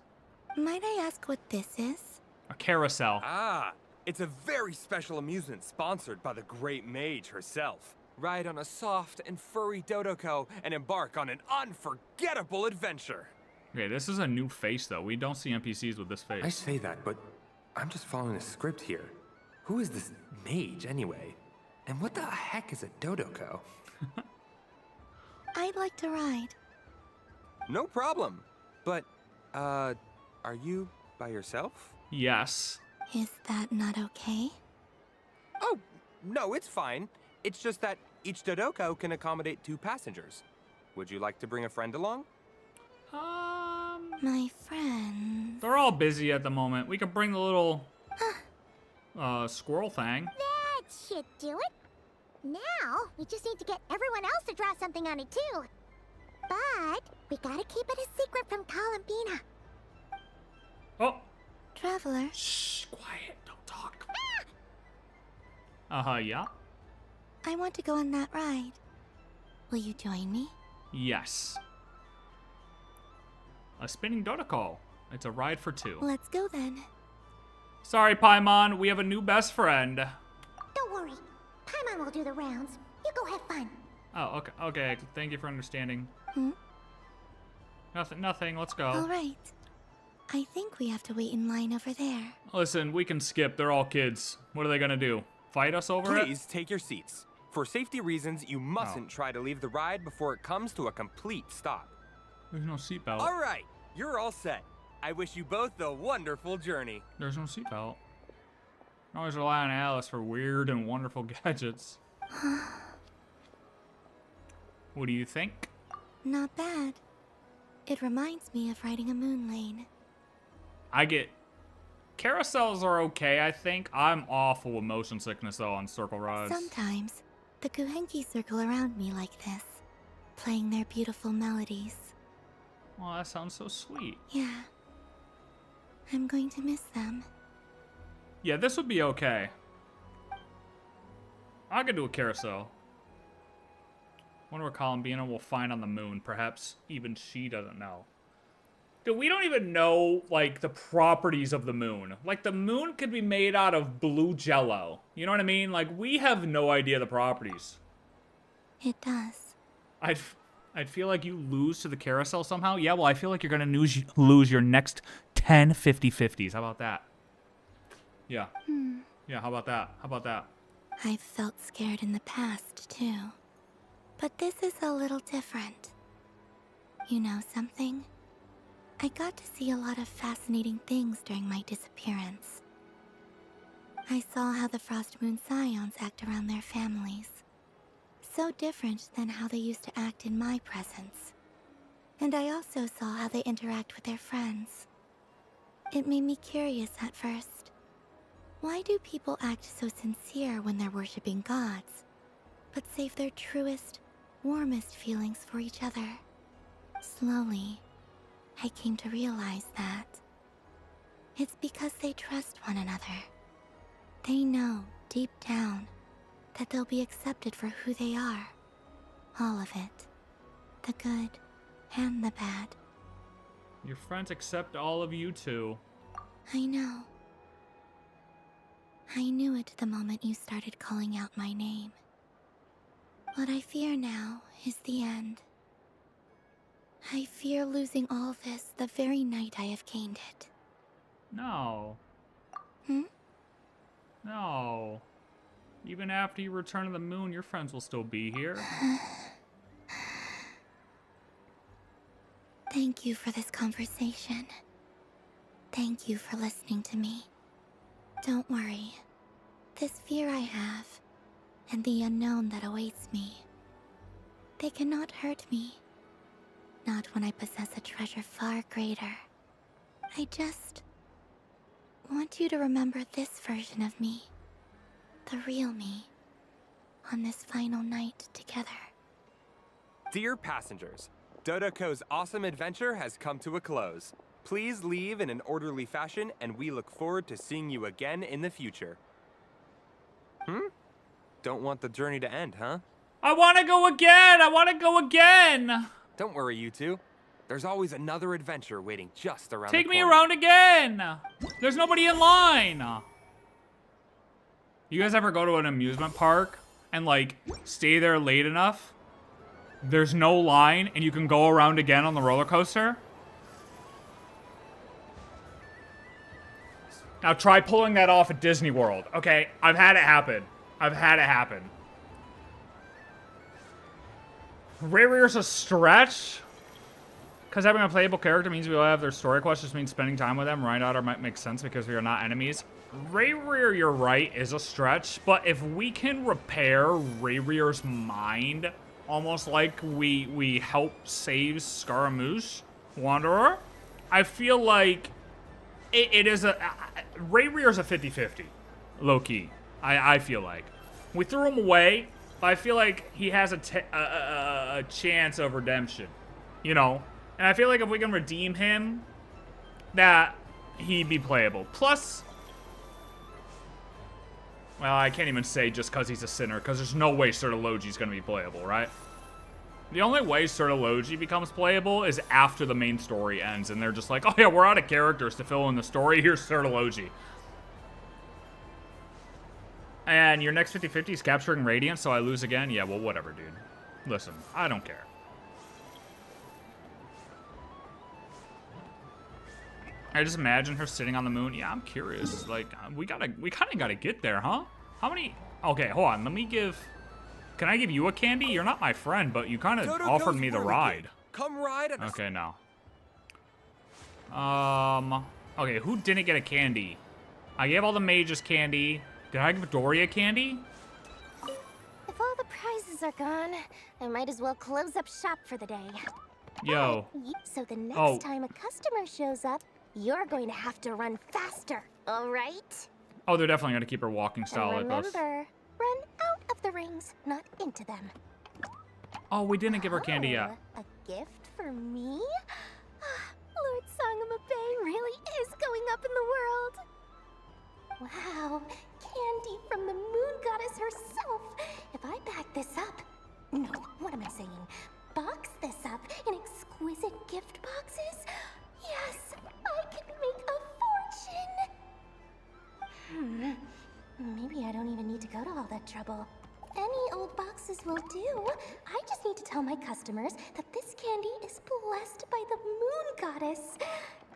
Might I ask what this is? A carousel. Ah, it's a very special amusement sponsored by the great mage herself. Ride on a soft and furry Dodoko and embark on an unforgettable adventure. Okay, this is a new face though. We don't see NPCs with this face. I say that, but I'm just following a script here. Who is this mage anyway? And what the heck is a Dodoko? I'd like to ride. No problem. But, are you by yourself? Yes. Is that not okay? Oh, no, it's fine. It's just that each Dodoko can accommodate 2 passengers. Would you like to bring a friend along? My friends. They're all busy at the moment. We could bring the little squirrel thing. That should do it. Now, we just need to get everyone else to draw something on it too. But we gotta keep it a secret from Columbina. Oh. Traveler. Shh, quiet. Don't talk. Yeah. I want to go on that ride. Will you join me? Yes. A spinning Dodoko. It's a ride for 2. Let's go then. Sorry, Paimon. We have a new best friend. Don't worry. Paimon will do the rounds. You go have fun. Oh, okay. Okay. Thank you for understanding. Nothing. Let's go. All right. I think we have to wait in line over there. Listen, we can skip. They're all kids. What are they gonna do? Fight us over it? Please take your seats. For safety reasons, you mustn't try to leave the ride before it comes to a complete stop. There's no seatbelt. All right, you're all set. I wish you both a wonderful journey. There's no seatbelt. I always rely on Alice for weird and wonderful gadgets. What do you think? Not bad. It reminds me of riding a moon lane. Carousels are okay, I think. I'm awful with motion sickness, though, on circle rides. Sometimes, the Kuhenki circle around me like this, playing their beautiful melodies. Well, that sounds so sweet. Yeah. I'm going to miss them. Yeah, this would be okay. I could do a carousel. Wonder what Columbina will find on the moon. Perhaps even she doesn't know. Dude, we don't even know, like, the properties of the moon. Like, the moon could be made out of blue jello. You know what I mean? Like, we have no idea the properties. It does. I'd feel like you lose to the carousel somehow. Yeah, well, I feel like you're going to lose your next 10 50-50s. How about that? Yeah. Yeah, how about that? How about that? I've felt scared in the past, too. But this is a little different. You know something? I got to see a lot of fascinating things during my disappearance. I saw how the Frost Moon Scions act around their families. So different than how they used to act in my presence. And I also saw how they interact with their friends. It made me curious at first. Why do people act so sincere when they're worshipping gods, but save their truest, warmest feelings for each other? Slowly, I came to realize that it's because they trust one another. They know, deep down, that they'll be accepted for who they are. All of it. The good and the bad. Your friends accept all of you too. I know. I knew it the moment you started calling out my name. What I fear now is the end. I fear losing all this the very night I have gained it. No. Hmm? No. Even after you return to the moon, your friends will still be here. Thank you for this conversation. Thank you for listening to me. Don't worry. This fear I have, and the unknown that awaits me, they cannot hurt me. Not when I possess a treasure far greater. I just want you to remember this version of me. The real me. On this final night together. Dear passengers, Dodoko's awesome adventure has come to a close. Please leave in an orderly fashion, and we look forward to seeing you again in the future. Don't want the journey to end, huh? I want to go again! I want to go again! Don't worry, you two. There's always another adventure waiting just around the Take corner. me around again! There's nobody in line! You guys ever go to an amusement park and, like, stay there late enough? There's no line and you can go around again on the roller coaster? Now try pulling that off at Disney World. Okay, I've had it happen. I've had it happen. Rayrear's a stretch? Because having a playable character means we will have their story quests, just means spending time with them. Rhinotter might make sense because we are not enemies. Rayrear, you're right, is a stretch. But if we can repair Rayrear's mind, almost like we help save Scaramouche, Wanderer, I feel like it is a... Rayrear's a 50-50, low-key. I feel like. We threw him away, but I feel like he has a chance of redemption, you know? And I feel like if we can redeem him, that he'd be playable. Plus, well, I can't even say just because he's a sinner, because there's no way Sertologi's going to be playable, right? The only way Sertologi becomes playable is after the main story ends, and they're just like, oh yeah, we're out of characters to fill in the story, here's Sertologi. And your next 50-50 is capturing Radiant, so I lose again? Yeah, well, whatever, dude. Listen, I don't care. I just imagine her sitting on the moon. Yeah, I'm curious. Like, we kind of gotta get there, huh? How many? Okay, hold on. Let me give. Can I give you a candy? You're not my friend, but you kind of offered me the ride. Come ride on Okay, no. Okay, who didn't get a candy? I gave all the mages candy. Did I give Doria candy? If all the prizes are gone, I might as well close up shop for the day. Yo. So the next time a customer shows up, you're going to have to run faster, all right? Oh, they're definitely gonna keep her walking style like Remember, this. run out of the rings, not into them. Oh, we didn't give her candy yet. A gift for me? Lord Sangamabe really is going up in the world. Wow, candy from the moon goddess herself. If I back this up, no, what am I saying? Box this up in exquisite gift boxes? Yes, I can make a fortune. Maybe I don't even need to go to all that trouble. Any old boxes will do. I just need to tell my customers that this candy is blessed by the moon goddess.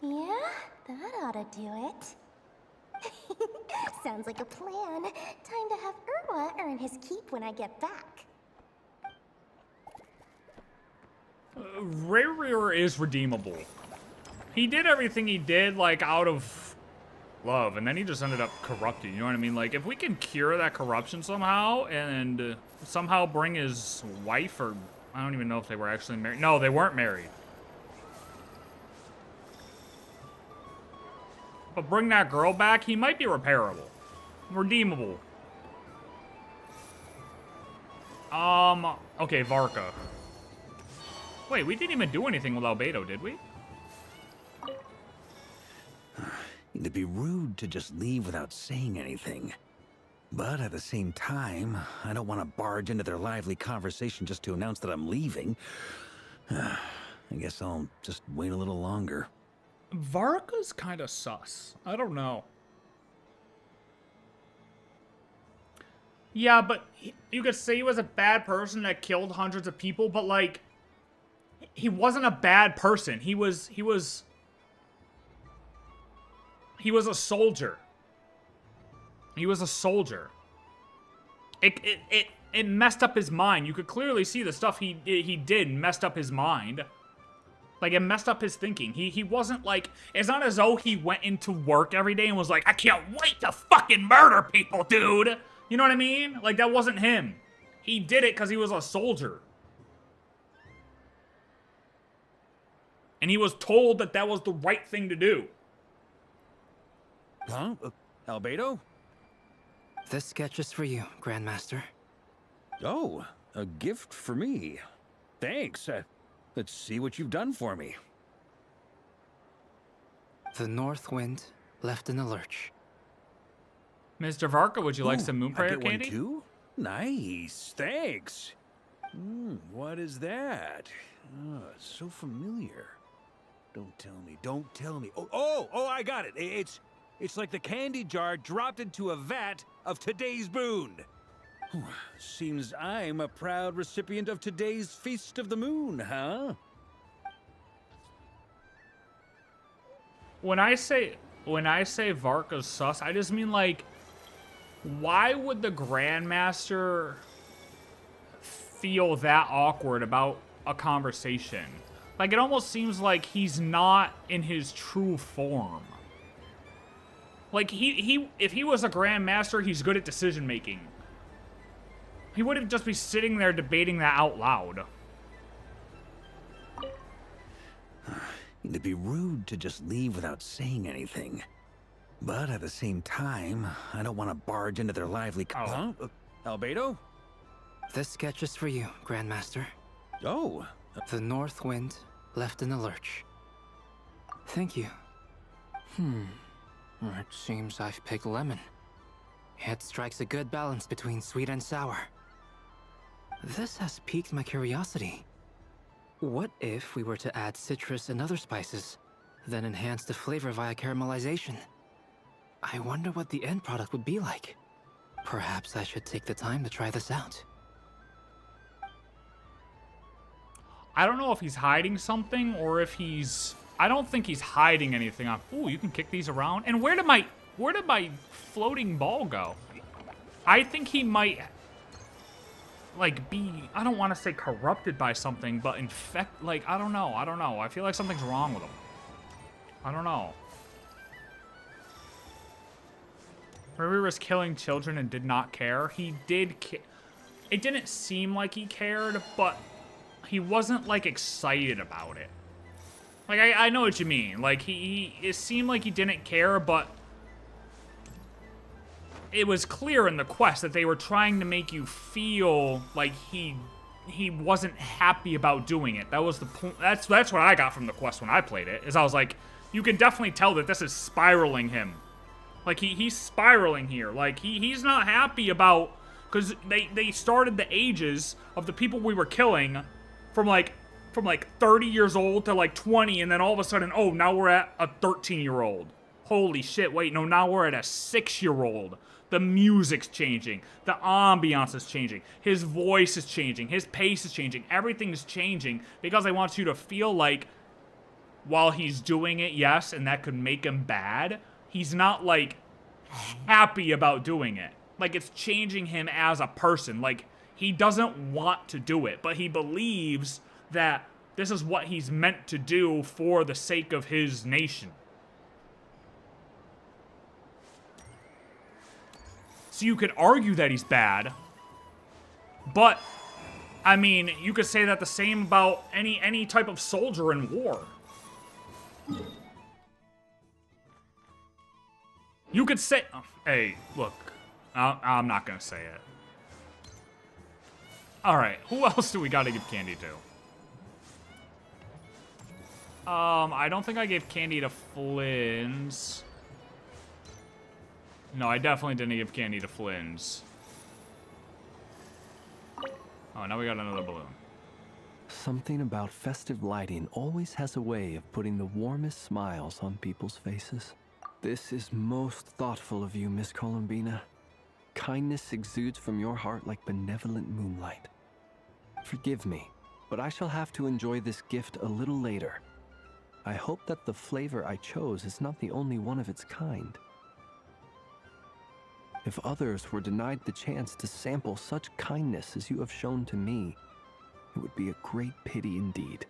Yeah, that ought to do it. Sounds like a plan. Time to have Irwa earn his keep when I get back. Rayrear is redeemable. He did everything he did, like, out of love, and then he just ended up corrupting, you know what I mean? Like, if we can cure that corruption somehow, and somehow bring his wife, or I don't even know if they were actually married. No, they weren't married. But bring that girl back, he might be repairable. Redeemable. Okay, Varka. Wait, we didn't even do anything with Albedo, did we? It'd be rude to just leave without saying anything. But at the same time, I don't want to barge into their lively conversation just to announce that I'm leaving. I guess I'll just wait a little longer. Varka's kind of sus. I don't know. Yeah, but you could say he was a bad person that killed hundreds of people, but like, he wasn't a bad person. He was a soldier. He was a soldier. it messed up his mind. You could clearly see the stuff he did messed up his mind. Like, it messed up his thinking. He wasn't like, it's not as though he went into work every day and was like, I can't wait to fucking murder people, dude. You know what I mean? Like, that wasn't him. He did it because he was a soldier. And he was told that that was the right thing to do. Huh? Albedo? This sketch is for you, Grandmaster. Oh, a gift for me. Thanks. Let's see what you've done for me. The North Wind left in the lurch. Mr. Varka, would you like some Moon Prayer I get candy? One too? Nice, thanks. What is that? Oh, it's so familiar. Don't tell me. Oh, I got it. It's like the candy jar dropped into a vat of today's boon. Seems I'm a proud recipient of today's Feast of the Moon, huh? When I say Varka's sus, I just mean, like, why would the Grandmaster feel that awkward about a conversation? Like, it almost seems like he's not in his true form. Like, if he was a Grandmaster, he's good at decision making. He wouldn't just be sitting there debating that out loud. It'd be rude to just leave without saying anything. But at the same time, I don't want to barge into their lively... Huh? Albedo? This sketch is for you, Grandmaster. Oh. The North Wind left in the lurch. Thank you. It seems I've picked lemon. It strikes a good balance between sweet and sour. This has piqued my curiosity. What if we were to add citrus and other spices, then enhance the flavor via caramelization? I wonder what the end product would be like. Perhaps I should take the time to try this out. I don't know if he's hiding something or if he's... I don't think he's hiding anything. Ooh, you can kick these around. And where did my floating ball go? I think he might, like, be... I don't want to say corrupted by something, but infect... Like, I don't know. I feel like something's wrong with him. I don't know. River was killing children and did not care. He did it didn't seem like he cared, but he wasn't, like, excited about it. Like, I know what you mean. Like, it seemed like he didn't care, but it was clear in the quest that they were trying to make you feel like he wasn't happy about doing it. That was the point. That's what I got from the quest when I played it, is I was like, you can definitely tell that this is spiraling him. Like, he's spiraling here. Like, he's not happy about... Because they started the ages of the people we were killing from like 30 years old to like 20, and then all of a sudden, oh, now we're at a 13-year-old. Holy shit, wait, no, now we're at a 6-year-old. The music's changing. The ambiance is changing. His voice is changing. His pace is changing. Everything's changing because I want you to feel like while he's doing it, yes, and that could make him bad, he's not, like, happy about doing it. Like, it's changing him as a person. Like, he doesn't want to do it, but he believes that this is what he's meant to do for the sake of his nation. So you could argue that he's bad, but, I mean, you could say that the same about any type of soldier in war. You could say... Oh, hey, look. I'm not gonna say it. Alright, who else do we gotta give candy to? I don't think I gave candy to Flynn's. No, I definitely didn't give candy to Flynn's. Oh, now we got another balloon. Something about festive lighting always has a way of putting the warmest smiles on people's faces. This is most thoughtful of you, Miss Columbina. Kindness exudes from your heart like benevolent moonlight. Forgive me, but I shall have to enjoy this gift a little later. I hope that the flavor I chose is not the only one of its kind. If others were denied the chance to sample such kindness as you have shown to me, it would be a great pity indeed.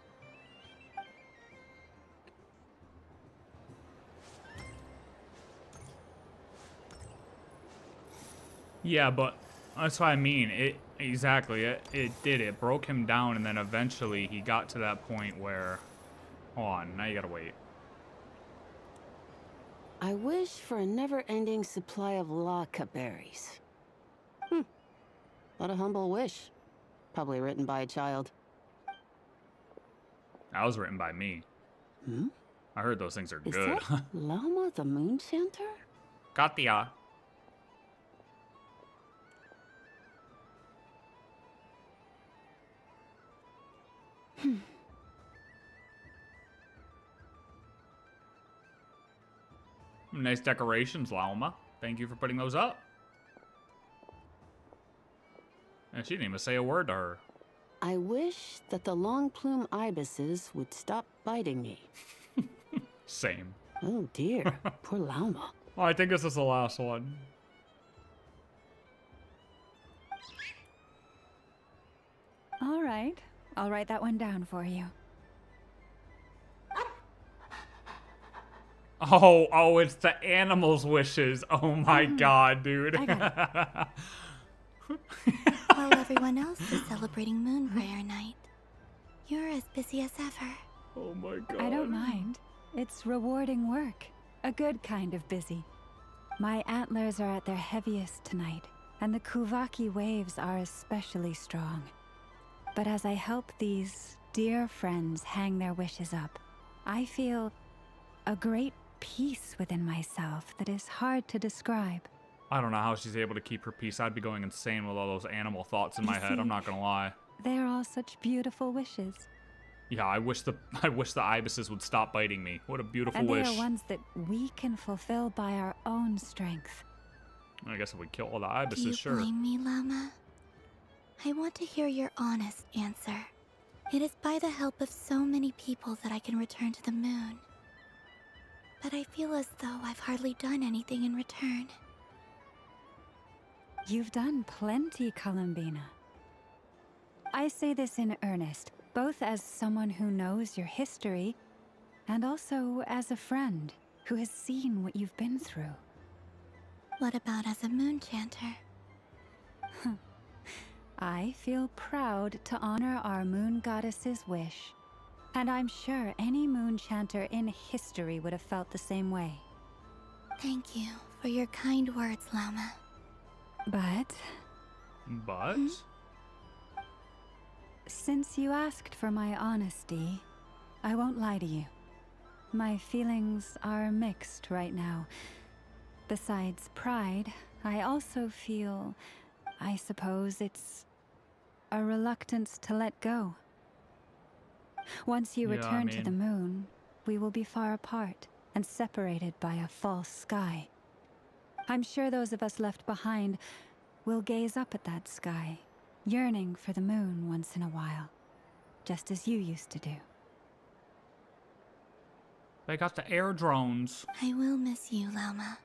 Yeah, but that's what I mean. It did. It broke him down, and then eventually he got to that point where... Hold on, now you gotta wait. I wish for a never-ending supply of laka berries. What a humble wish. Probably written by a child. That was written by me. I heard those things are Is good. that Llama the Moon Chanter? Katya. Nice decorations, Llama. Thank you for putting those up. And she didn't even say a word to her. I wish that the long plume ibises would stop biting me. Same. Oh dear, poor Llama. Oh, I think this is the last one. All right, I'll write that one down for you. Oh, it's the animals' wishes. Oh my god, dude. While everyone else is celebrating Moon Prayer Night, you're as busy as ever. Oh my god. I don't mind. It's rewarding work. A good kind of busy. My antlers are at their heaviest tonight, and the Kuvaki waves are especially strong. But as I help these dear friends hang their wishes up, I feel a great peace within myself that is hard to describe. I don't know how she's able to keep her peace. I'd be going insane with all those animal thoughts in my head. I'm not gonna lie. They're all such beautiful wishes. Yeah, I wish the ibises would stop biting me. What a beautiful wish. And they are ones that we can fulfill by our own strength. I guess if we kill all the ibises, Do you sure. blame me, Llama? I want to hear your honest answer. It is by the help of so many people that I can return to the moon. But I feel as though I've hardly done anything in return. You've done plenty, Columbina. I say this in earnest, both as someone who knows your history, and also as a friend who has seen what you've been through. What about as a moon chanter? I feel proud to honor our moon goddess's wish, and I'm sure any moon chanter in history would have felt the same way. Thank you for your kind words, Llama. But since you asked for my honesty, I won't lie to you. My feelings are mixed right now. Besides pride, I also feel, I suppose it's a reluctance to let go. Once you return to the moon, we will be far apart and separated by a false sky. I'm sure those of us left behind will gaze up at that sky, yearning for the moon once in a while, just as you used to do. They got the air drones. I will miss you, Llama.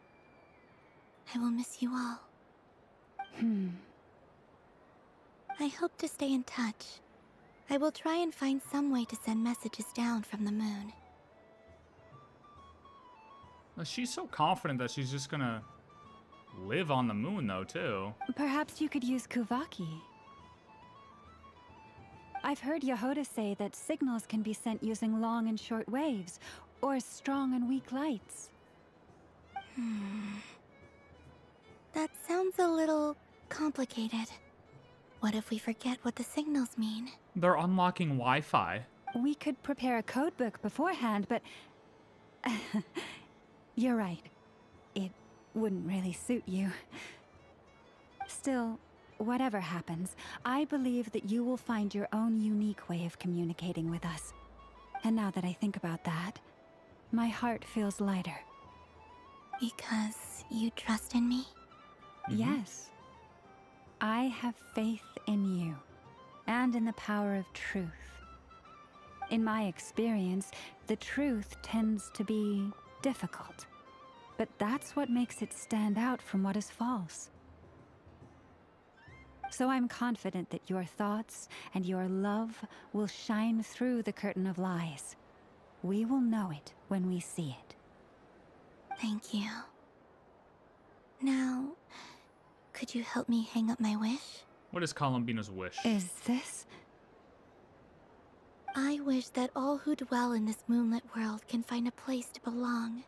I will miss you all. I hope to stay in touch. I will try and find some way to send messages down from the moon. She's so confident that she's just gonna live on the moon, though, too. Perhaps you could use Kuvaki. I've heard Yehoda say that signals can be sent using long and short waves, or strong and weak lights. That sounds a little complicated. What if we forget what the signals mean? They're unlocking Wi-Fi. We could prepare a codebook beforehand, but... You're right. It wouldn't really suit you. Still, whatever happens, I believe that you will find your own unique way of communicating with us. And now that I think about that, my heart feels lighter. Because you trust in me? Yes. I have faith in you, and in the power of truth. In my experience, the truth tends to be difficult. but that's what makes it stand out from what is false. So I'm confident that your thoughts and your love will shine through the curtain of lies. We will know it when we see it. Thank you. Now, could you help me hang up my wish? What is Columbina's wish? Is this? I wish that all who dwell in this moonlit world can find a place to belong.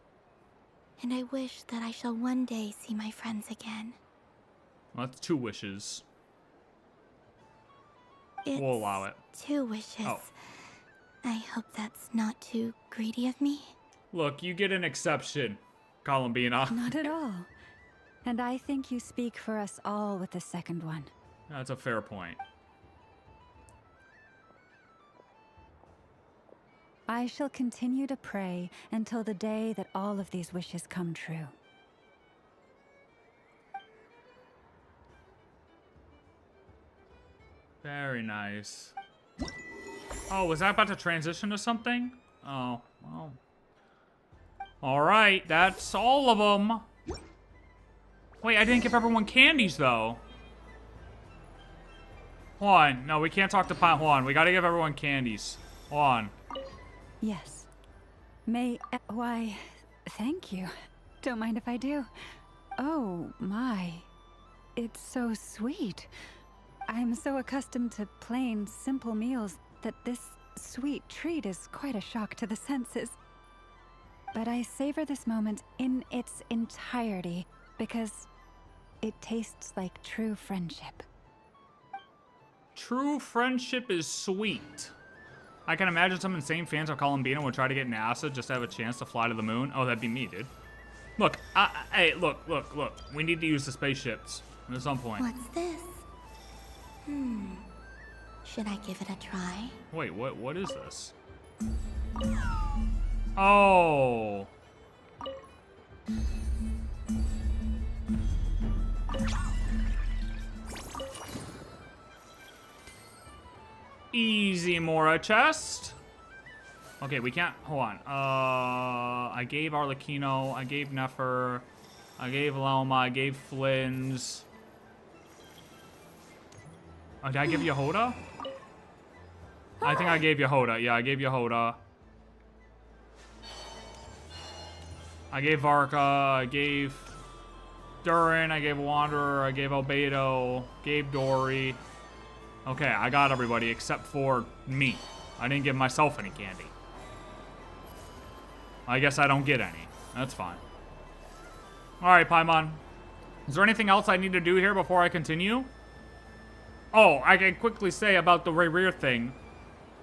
And I wish that I shall one day see my friends again. Well, that's 2 wishes. It's We'll allow it. 2 wishes. Oh. I hope that's not too greedy of me. Look, you get an exception, Columbina. Not at all. And I think you speak for us all with the second one. That's a fair point. I shall continue to pray until the day that all of these wishes come true. Very nice. Oh, was that about to transition to something? Oh, well. Alright, that's all of them. Wait, I didn't give everyone candies, though. Hold on. No, we can't talk to Hold on. We gotta give everyone candies. Hold on. Yes. Why, thank you. Don't mind if I do. Oh, my. It's so sweet. I'm so accustomed to plain, simple meals that this sweet treat is quite a shock to the senses. But I savor this moment in its entirety because it tastes like true friendship. True friendship is sweet. I can imagine some insane fans of Columbina would try to get NASA just to have a chance to fly to the moon. Oh, that'd be me, dude. Look, hey, look. We need to use the spaceships at some point. What's this? Should I give it a try? Wait, what is this? Oh. Easy, Mora chest. Okay, we can't. Hold on. I gave Arlecchino. I gave Nefer. I gave Loma. I gave Flynn's. Oh, did I give you Hoda? I think I gave you Hoda. Yeah, I gave you Hoda. I gave Varka. I gave Durin. I gave Wanderer. I gave Albedo. Gave Dory. Okay, I got everybody except for me. I didn't give myself any candy. I guess I don't get any. That's fine. Alright, Paimon. Is there anything else I need to do here before I continue? Oh, I can quickly say about the Rear thing.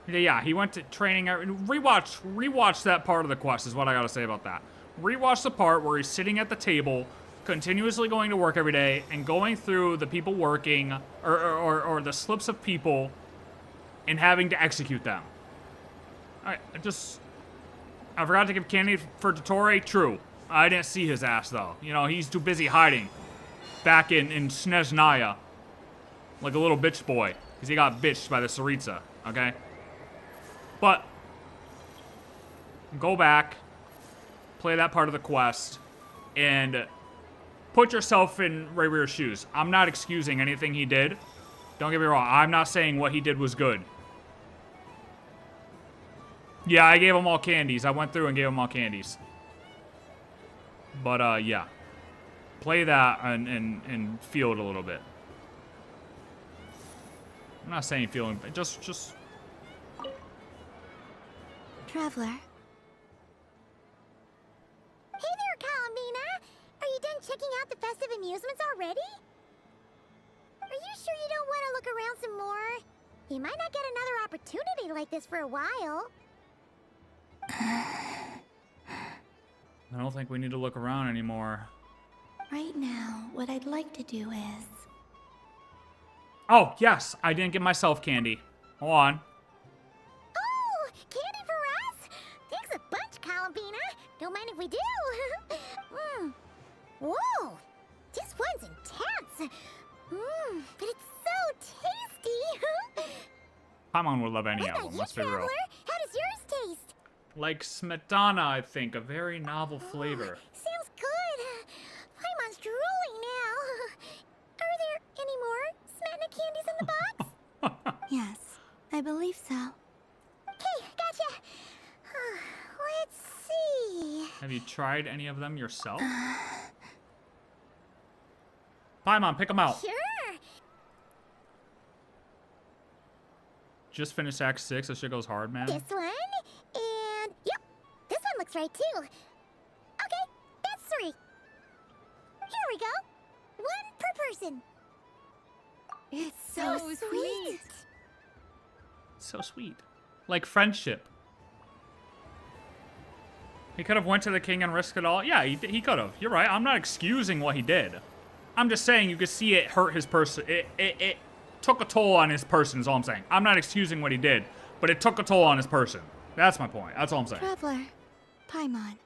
Yeah, he went to training. Rewatch that part of the quest is what I gotta say about that. Rewatch the part where he's sitting at the table, continuously going to work every day, and going through the people working, or the slips of people, and having to execute them. I forgot to give candy for dottore. True. I didn't see his ass, though. You know, he's too busy hiding back in Snezhnaya. Like a little bitch boy. Because he got bitched by the Tsaritsa, okay? But, go back, play that part of the quest, and put yourself in Rear's shoes. I'm not excusing anything he did. Don't get me wrong. I'm not saying what he did was good. Yeah, I gave him all candies. I went through and gave him all candies. But, yeah. Play that and feel it a little bit. I'm not saying feeling, but just... Traveler. Hey there, Columbina! Are you done checking out the festive amusements already? Are you sure you don't want to look around some more? You might not get another opportunity like this for a while. I don't think we need to look around anymore. Right now, what I'd like to do is... Oh, yes! I didn't get myself candy. Hold on. Oh! Candy for us? Thanks a bunch, Columbina. Don't mind if we do. Whoa! This one's intense. But it's so tasty. Paimon would love any What of about them, you, let's be real. Traveler? How does yours taste? Like smetana, I think. A very novel flavor. Sounds good. I believe so. Okay, gotcha. Let's see. Have you tried any of them yourself? Paimon, pick them out. Sure. Just finished Act 6. This shit goes hard, man. This one, and yep, this one looks right too. Okay, that's 3. Here we go. 1 per person. It's so sweet. So sweet. Like friendship. He could have went to the king and risked it all. Yeah, he could have. You're right. I'm not excusing what he did. I'm just saying you could see it hurt his person. It took a toll on his person is all I'm saying. I'm not excusing what he did, but it took a toll on his person. That's my point. That's all I'm saying. Traveler, Paimon.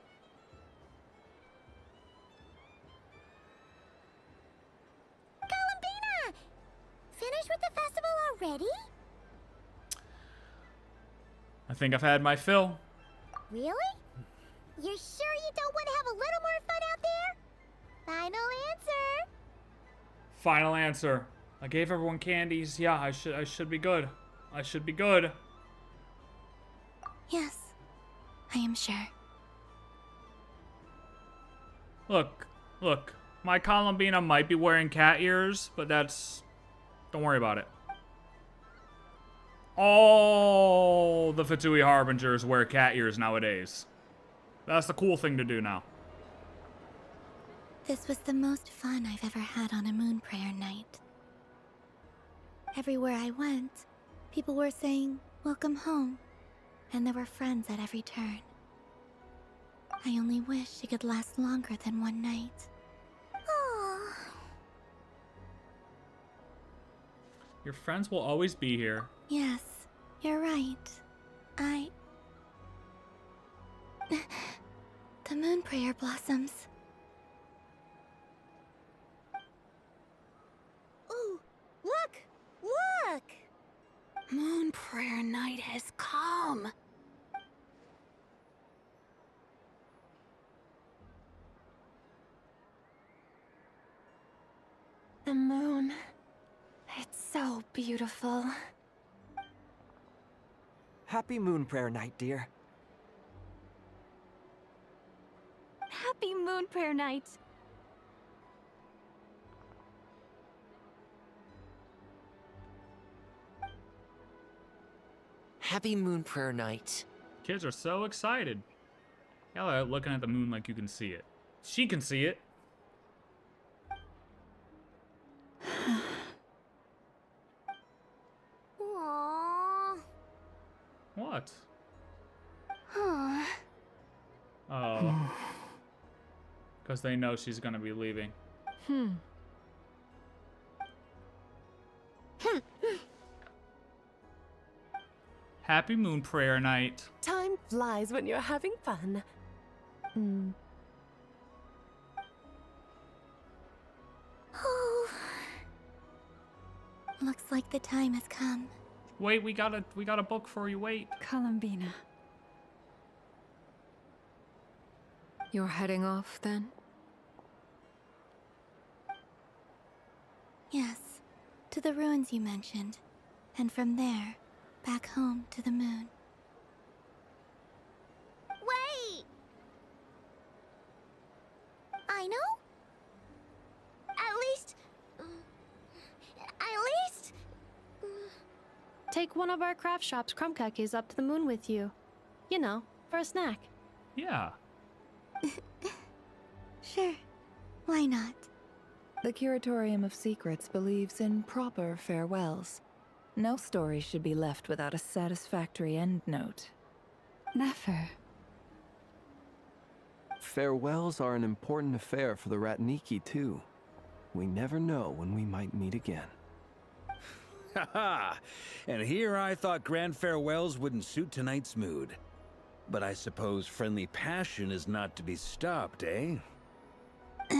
Columbina! Finished with the festival already? I think I've had my fill. Really? You're sure you don't want to have a little more fun out there? Final answer. Final answer. I gave everyone candies. Yeah, I should be good. I should be good. Yes, I am sure. Look. My Columbina might be wearing cat ears, but that's... Don't worry about it. All the Fatui Harbingers wear cat ears nowadays. That's the cool thing to do now. This was the most fun I've ever had on a moon prayer night. Everywhere I went, people were saying, "Welcome home," and there were friends at every turn. I only wish it could last longer than one night. Oh. Your friends will always be here. Yes, you're right. The moon prayer blossoms. Ooh, look! Moon prayer night has come. The moon. It's so beautiful. Happy moon prayer night, dear. Happy moon prayer night. Happy moon prayer night. Kids are so excited. Y'all are looking at the moon like you can see it. She can see it. Aww. What? Huh. Oh. Because they know she's gonna be leaving. Happy moon prayer night. Time flies when you're having fun. Oh. Looks like the time has come. Wait, we got a book for you. Wait. Columbina. You're heading off then? Yes, to the ruins you mentioned. And from there, back home to the moon. Wait! I know? At least... Take one of our craft shop's crumb cookies up to the moon with you. You know, for a snack. Yeah. Sure. Why not? The Curatorium of Secrets believes in proper farewells. No story should be left without a satisfactory endnote. Never. Farewells are an important affair for the Ratniki, too. We never know when we might meet again. Haha! And here I thought grand farewells wouldn't suit tonight's mood. But I suppose friendly passion is not to be stopped, eh? We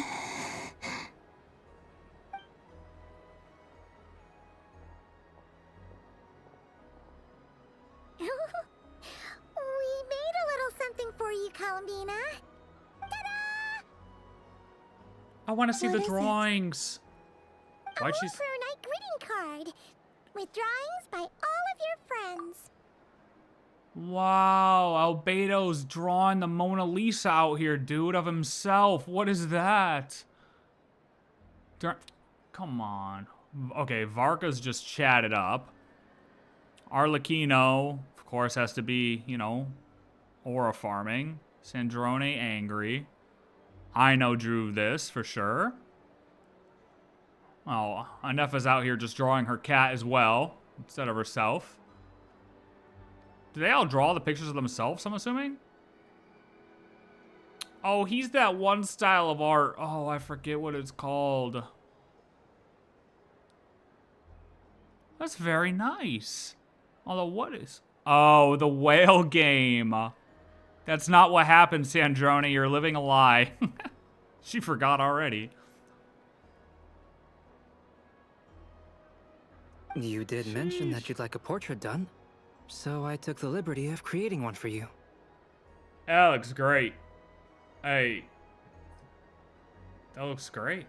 made a little something for you, Columbina. Ta-da! I want to see What the is it? drawings. A Why'd Moon she? Prayer Night greeting card with drawings by all of of your friends. Wow, Albedo's drawing the Mona Lisa out here, dude, of himself. What is that? Come on. Okay, Varka's just chatted up. Arlecchino, of course, has to be, you know, aura farming. Sandrone angry. I know drew this for sure. Oh, Anefa's out here just drawing her cat as well, instead of herself. Do they all draw the pictures of themselves, I'm assuming? Oh, he's that one style of art. Oh, I forget what it's called. That's very nice. Although, what is... Oh, the whale game. That's not what happened, Sandrone. You're living a lie. She forgot already. You did mention that you'd like a portrait done, so I took the liberty of creating one for you. That looks great. Hey. That looks great.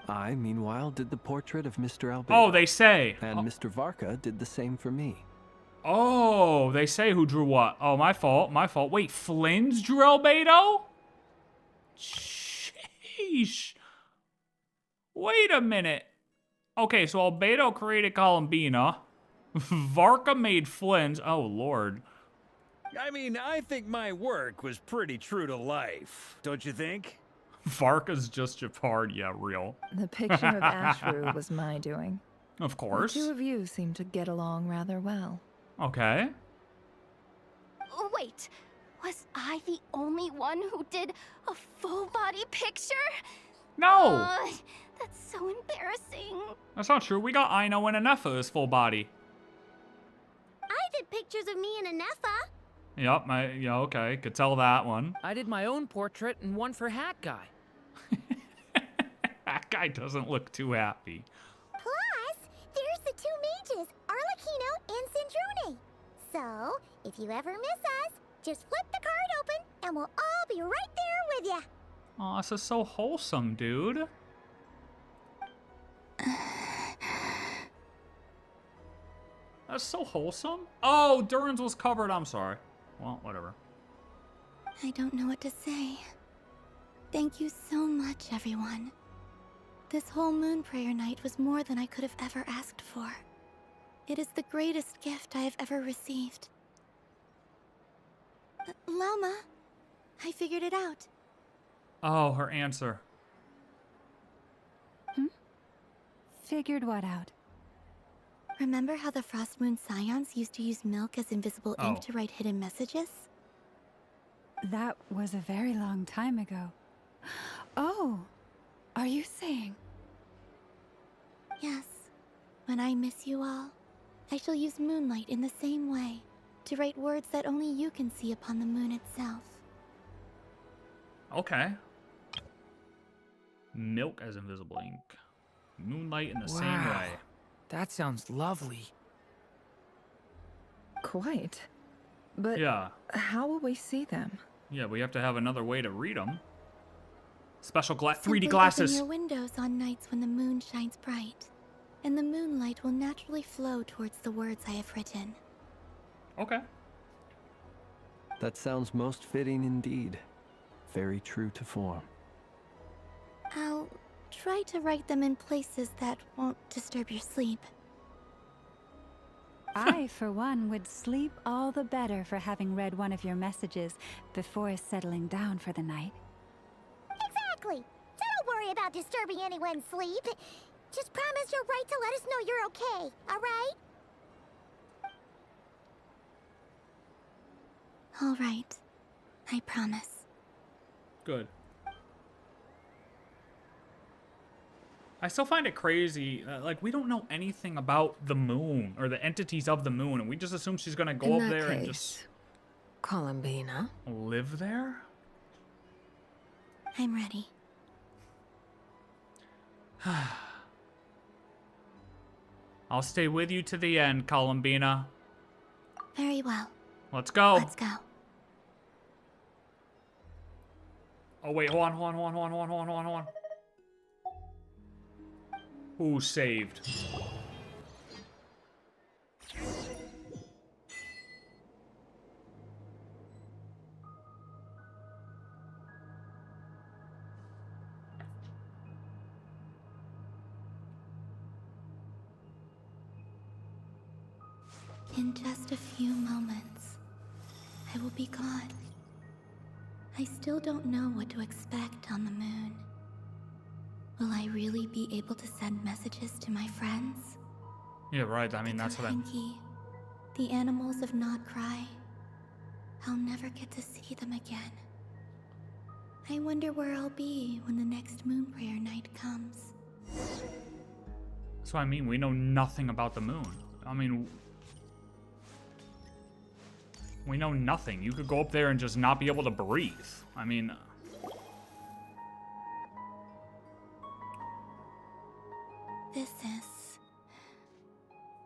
I, meanwhile, did the portrait of Mr. Albedo. Oh, they say. And Mr. Varka did the same for me. Oh, they say who drew what. Oh, my fault. My fault. Wait, Flynn's drew Albedo? Sheesh. Wait a minute. Okay, so Albedo created Columbina. Varka made Flynn's. Oh, Lord. I mean, I think my work was pretty true to life, don't you think? Varka's just Japard, yeah, real. The picture of Ashru was my doing. Of course. The two of you seem to get along rather well. Okay. Wait, was I the only one who did a full body picture? No! That's so embarrassing. That's not true. We got Aino and Anefa as full body. I did pictures of me and Anefa. Yep, yeah, okay. Could tell that one. I did my own portrait and one for Hat Guy. That guy doesn't look too happy. Plus, there's the two mages, Arlecchino and Sandrone. So, if you ever miss us, just flip the card open and we'll all be right there with you. Aw, this is so wholesome, dude. That's so wholesome. Oh, Durin's was covered. I'm sorry. Well, whatever. I don't know what to say. Thank you so much, everyone. This whole moon prayer night was more than I could have ever asked for. It is the greatest gift I have ever received. Lama, I figured it out. Oh, her answer. Figured what out? Remember how the Frost Moon Scions used to use milk as invisible ink Oh. to write hidden messages? That was a very long time ago. Oh, are you saying? Yes. When I miss you all, I shall use moonlight in the same way, to write words that only you can see upon the moon itself. Okay. Milk as invisible ink. Moonlight in the same Wow. way. That sounds lovely. Quite. But Yeah. how will we see them? Yeah, we have to have another way to read them. Special 3D Simply glasses. Open your windows on nights when the moon shines bright, and the moonlight will naturally flow towards the words I have written. Okay. That sounds most fitting indeed. Very true to form. I'll try to write them in places that won't disturb your sleep. I, for one, would sleep all the better for having read one of your messages before settling down for the night. Exactly. So don't worry about disturbing anyone's sleep. Just promise you'll write to let us know you're okay, alright? All right. I promise. Good. I still find it crazy. Like, we don't know anything about the moon or the entities of the moon, and we just assume she's gonna go In up that there and case, just Columbina. live there. I'm ready. I'll stay with you to the end, Columbina. Very well. Let's go. Let's go. Oh wait, hold on. Who saved? In just a few moments, I will be gone. I still don't know what to expect on the moon. Will I really be able to send messages to my friends? Yeah, right. I mean, that's what I'm... Kuhenki, the animals of Nod-Krai. I'll never get to see them again. I wonder where I'll be when the next moon prayer night comes. That's what I mean. We know nothing about the moon. I mean... We know nothing. You could go up there and just not be able to breathe. I mean...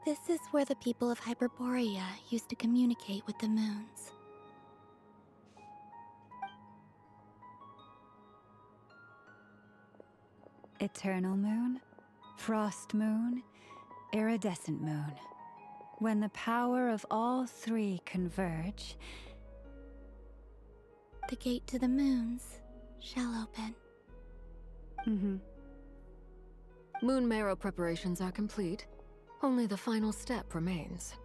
This is where the people of Hyperborea used to communicate with the moons. Eternal moon, frost moon, iridescent moon. When the power of all three converge, the gate to the moons shall open. Moon marrow preparations are complete. Only the final step remains.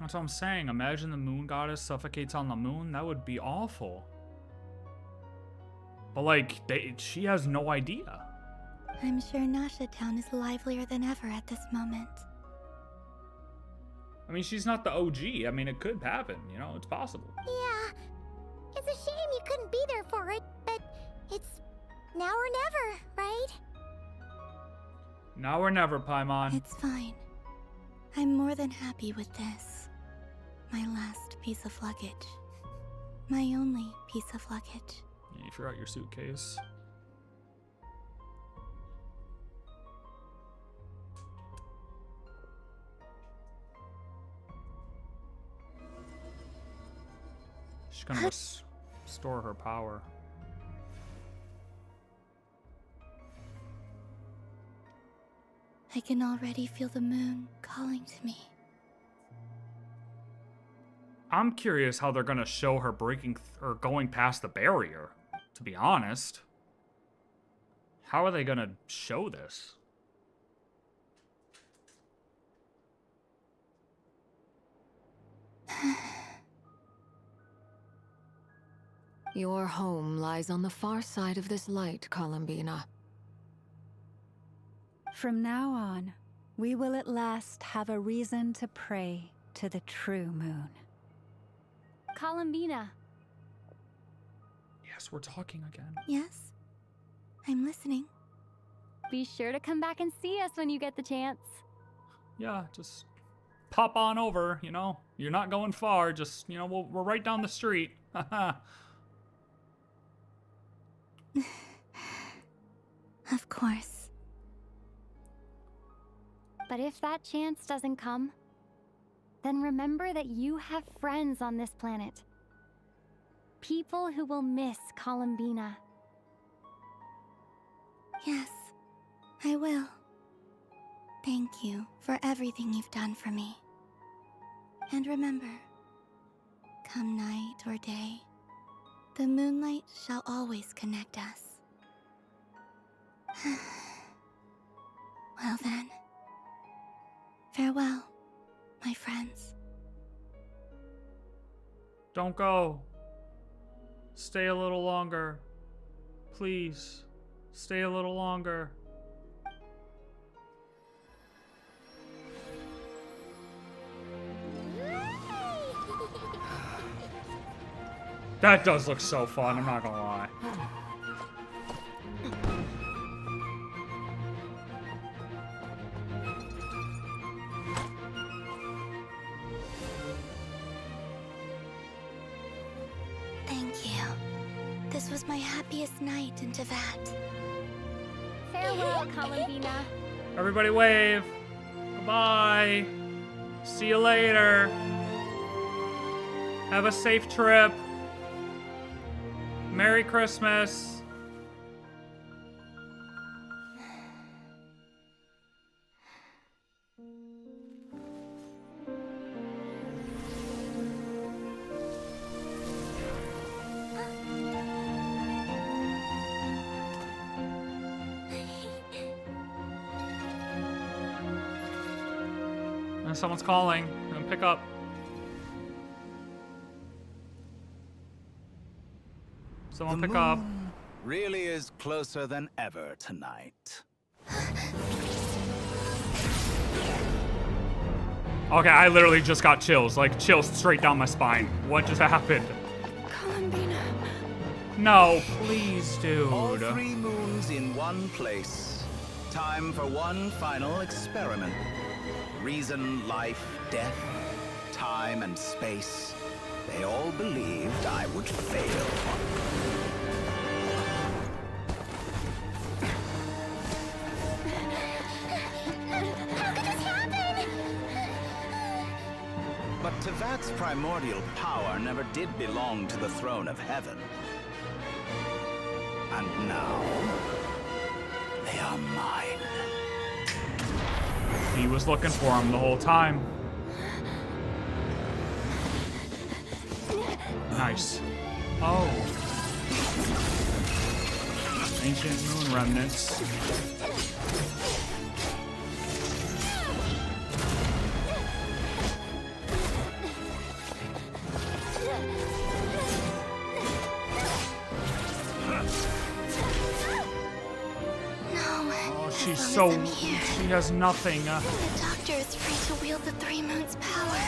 That's what I'm saying. Imagine the moon goddess suffocates on the moon. That would be awful. But like, she has no idea. I'm sure Nasha Town is livelier than ever at this moment. I mean, she's not the OG. I mean, it could happen, you know, it's possible. Yeah, it's a shame you couldn't be there for it, but it's now or never, right? Now or never, Paimon. It's fine. I'm more than happy with this. My last piece of luggage. My only piece of luggage. You forgot your suitcase. She's gonna restore her power. I can already feel the moon calling to me. I'm curious how they're gonna show her breaking or going past the barrier, to be honest. How are they gonna show this? Your home lies on the far side of this light, Columbina. from now on, we will at last have a reason to pray to the true moon. Columbina. Yes, we're talking again. Yes? I'm listening. Be sure to come back and see us when you get the chance. Yeah, just pop on over, you know? You're not going far, just, you know, we're right down the street. Haha. Of course. But if that chance doesn't come, then remember that you have friends on this planet. People who will miss Columbina. Yes, I will. Thank you for everything you've done for me. And remember, come night or day, the moonlight shall always connect us. Well then, farewell, my friends. Don't go. Stay a little longer. Please, stay a little longer. That does look so fun, I'm not gonna lie. Thank you. This was my happiest night in Tevat. Farewell, Columbina. Everybody wave. Goodbye. See you later. Have a safe trip. Merry Christmas. Someone's calling. Pick up. Someone pick up. Really is closer than ever tonight. Okay, I literally just got chills. Like, chills straight down my spine. What just happened? Columbina. No, please, dude. All 3 moons in one place. Time for one final experiment. Reason, life, death, time, and space. They all believed I would fail. How could this happen? But Tevat's primordial power never did belong to the throne of heaven. And now, they are mine. He was looking for him the whole time. Nice. Oh. Ancient moon remnants. Oh, she's so... She has nothing. The Doctor is free to wield the 3 moons' power.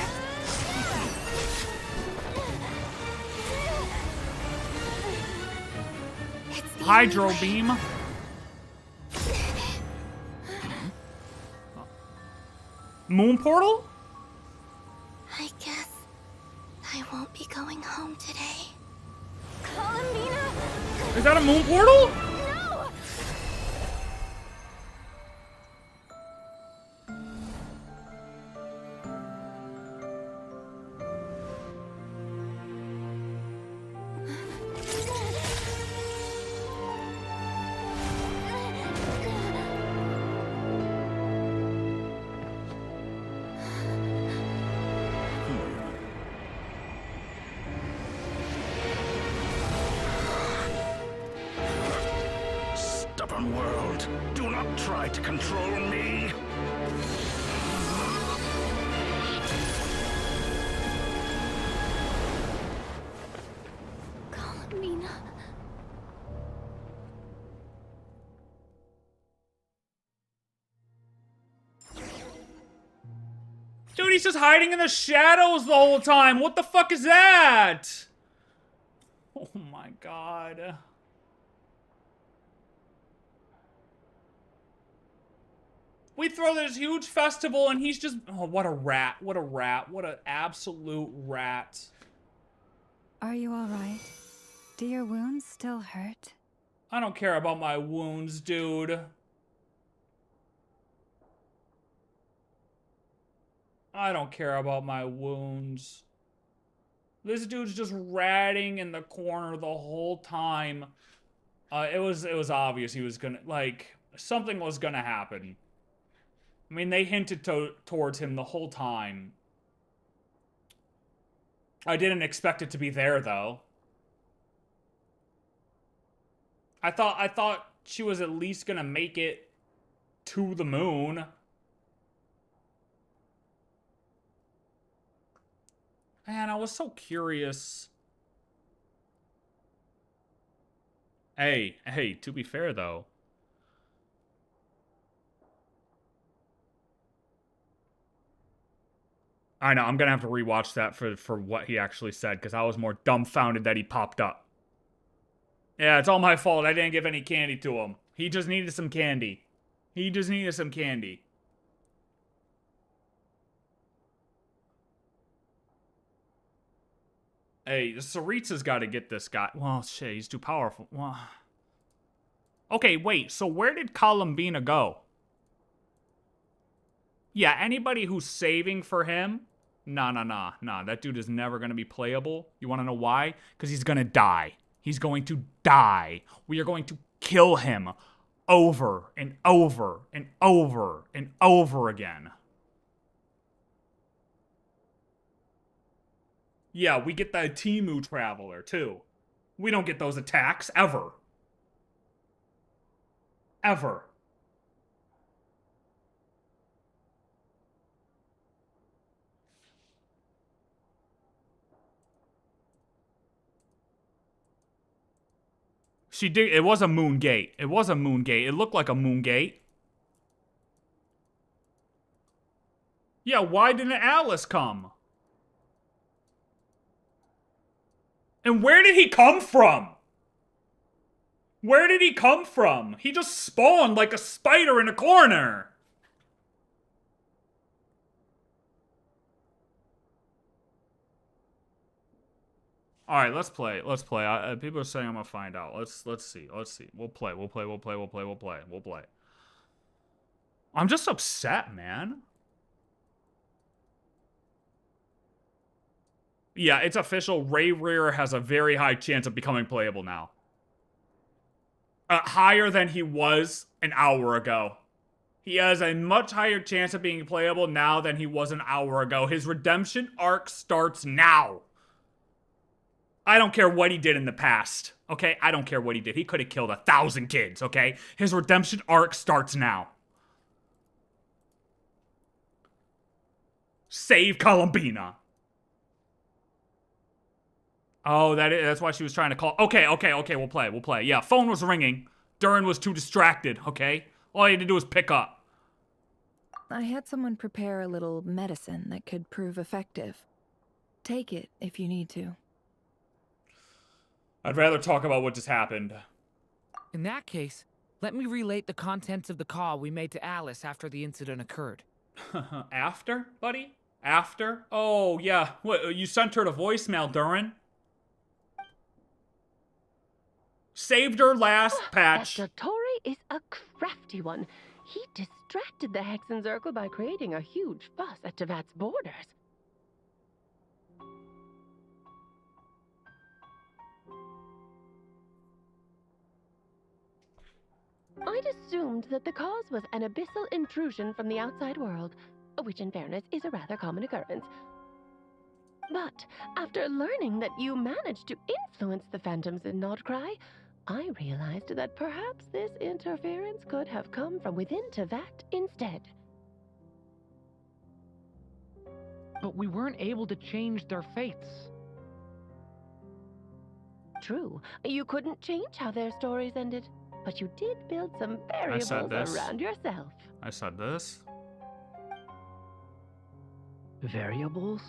Hydro beam. Moon portal? I guess I won't be going home today. Columbina! Is that a moon portal? No! Stubborn world, do not try to control me. Columbina. Dude, he's just hiding in the shadows the whole time. What the fuck is that? Oh my god. We throw this huge festival and he's just... Oh, what a rat. What a rat. What an absolute rat. Are you all right? Do your wounds still hurt? I don't care about my wounds, dude. I don't care about my wounds. This dude's just ratting in the corner the whole time. It was obvious he was gonna, like, something was gonna happen. I mean, they hinted towards him the whole time. I didn't expect it to be there, though. I thought she was at least gonna make it to the moon. Man, I was so curious. Hey, to be fair, though. I know, I'm gonna have to rewatch that for what he actually said, because I was more dumbfounded that he popped up. Yeah, it's all my fault. I didn't give any candy to him. He just needed some candy. He just needed some candy. Hey, Saritsa's got to get this guy. Well, shit, he's too powerful. Well... Okay, wait, so where did Columbina go? Yeah, anybody who's saving for him? Nah, that dude is never going to be playable. You want to know why? Because he's going to die. He's going to die. We are going to kill him over and over and over and over again. Yeah, we get the Timu Traveler, too. We don't get those attacks, ever. Ever. She did. It was a moon gate. It was a moon gate. It looked like a moon gate. Yeah, why didn't Alice come? And where did he come from? Where did he come from? He just spawned like a spider in a corner. All right, let's play. Let's play. People are saying I'm gonna find out. Let's see. Let's see. We'll play. We'll play. We'll play. We'll play. We'll play. We'll play. I'm just upset, man. Yeah, it's official. Ray Rear has a very high chance of becoming playable now. Higher than he was an hour ago. He has a much higher chance of being playable now than he was an hour ago. His redemption arc starts now. I don't care what he did in the past, okay? I don't care what he did. He could have killed 1,000 kids, okay? His redemption arc starts now. Save Columbina. Oh, that's why she was trying to call. Okay, we'll play. Yeah, phone was ringing. Durin was too distracted, okay? All you had to do was pick up. I had someone prepare a little medicine that could prove effective. Take it if you need to. I'd rather talk about what just happened. In that case, let me relate the contents of the call we made to Alice after the incident occurred. After, buddy? After? Oh, yeah. What, you sent her the voicemail, Durin? Saved her last patch. That dottore is a crafty one. He distracted the Hexen Circle by creating a huge fuss at Tevat's borders. I'd assumed that the cause was an abyssal intrusion from the outside world, which in fairness is a rather common occurrence. But after learning that you managed to influence the phantoms in Nod-Krai, I realized that perhaps this interference could have come from within Tevat instead. But we weren't able to change their fates. True, you couldn't change how their stories ended, but you did build some variables around yourself. I said this. Variables?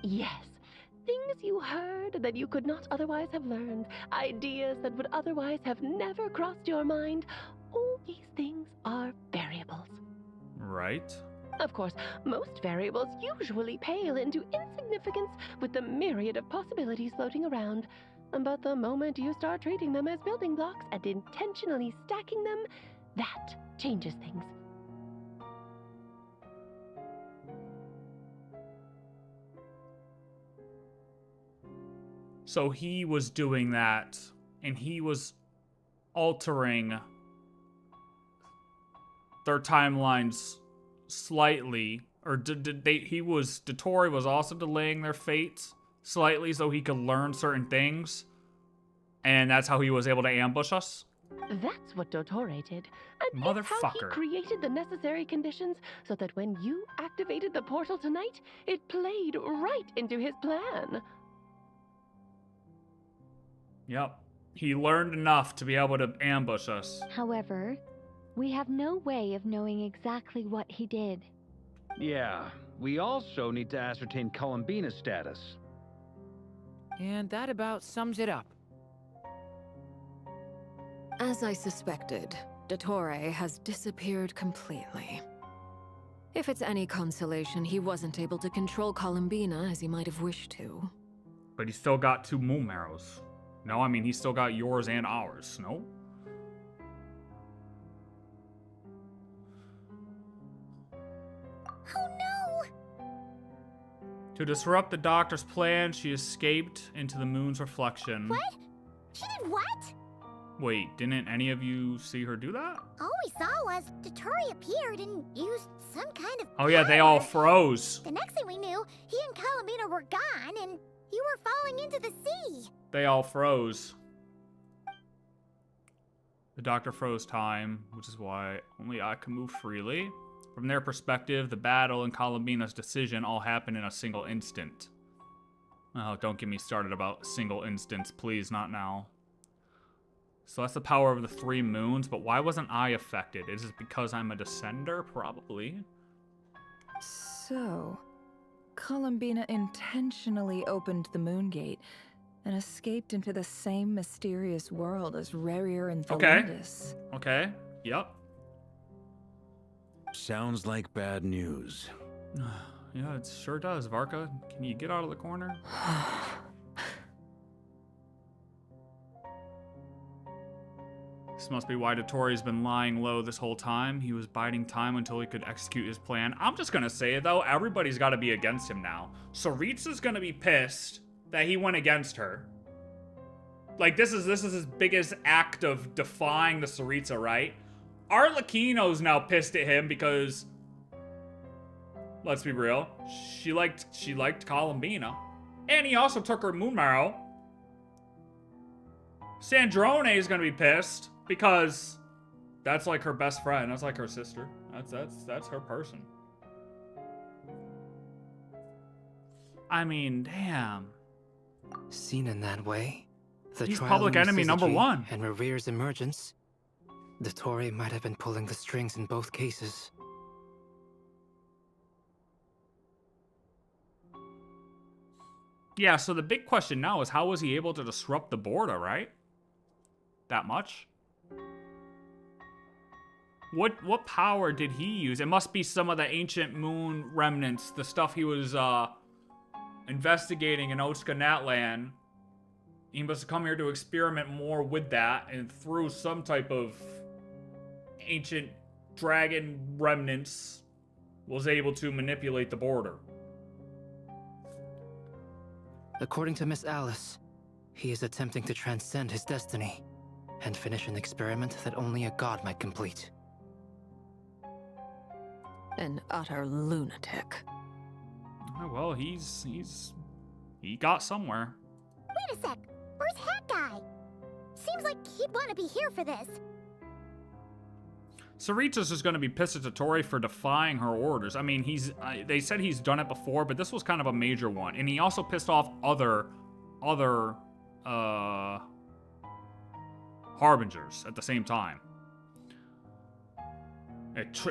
Yes. Things you heard that you could not otherwise have learned. Ideas that would otherwise have never crossed your mind. All these things are variables. Right. Of course, most variables usually pale into insignificance with the myriad of possibilities floating around. But the moment you start treating them as building blocks and intentionally stacking them, that changes things. So he was doing that, and he was altering their timelines slightly, or dottore was also delaying their fates slightly so he could learn certain things, and that's how he was able to ambush us. That's what dottore did, and Motherfucker. it's how he created the necessary conditions so that when you activated the portal tonight, it played right into his plan. Yep. He learned enough to be able to ambush us. However, we have no way of knowing exactly what he did. Yeah, we also need to ascertain Columbina's status. And that about sums it up. As I suspected, dottore has disappeared completely. If it's any consolation, he wasn't able to control Columbina as he might have wished to. But he still got 2 moon arrows. No, I mean, he still got yours and ours, no? Oh no! To disrupt the doctor's plan, she escaped into the moon's reflection. What? She did what? Wait, didn't any of you see her do that? All we saw was dottore appeared and used some kind of Oh yeah, they all froze. The next thing we knew, he and Columbina were gone and you were falling into the sea. They all froze. The doctor froze time, which is why only I can move freely. From their perspective, the battle and Columbina's decision all happened in a single instant. Oh, don't get me started about single instance, please, not now. So that's the power of the 3 moons, but why wasn't I affected? Is it because I'm a descender? Probably. So, Columbina intentionally opened the moon gate and escaped into the same mysterious world as Rarier and Thalindus. Okay. Yep. Sounds like bad news. Yeah, it sure does. Varka, can you get out of the corner? This must be why Dottore's been lying low this whole time. He was biding time until he could execute his plan. I'm just gonna say it though, everybody's gotta be against him now. Saritsa's gonna be pissed that he went against her. Like, this is his biggest act of defying the Saritsa, right? Arlecchino's now pissed at him because, let's be real, she liked Columbina. And he also took her moon marrow. Sandrone is gonna be pissed because that's like her best friend. That's like her sister. That's her person. I mean, damn. Seen in that way, the he's trial public of enemy number Syzygy 1. and Reviere's emergence, dottore might have been pulling the strings in both cases. Yeah, so the big question now is how was he able to disrupt the border, right? That much? What power did he use? It must be some of the ancient moon remnants, the stuff he was investigating in Natlan. He must have come here to experiment more with that, and through some type of ancient dragon remnants was able to manipulate the border. According to Miss Alice, he is attempting to transcend his destiny and finish an experiment that only a god might complete. An utter lunatic. Oh, well, he got somewhere. Wait a sec. Where's Hat Guy? Seems like he'd want to be here for this. Saritsa's just going to be pissed at Dottore for defying her orders. I mean, they said he's done it before, but this was kind of a major one. And he also pissed off other harbingers at the same time.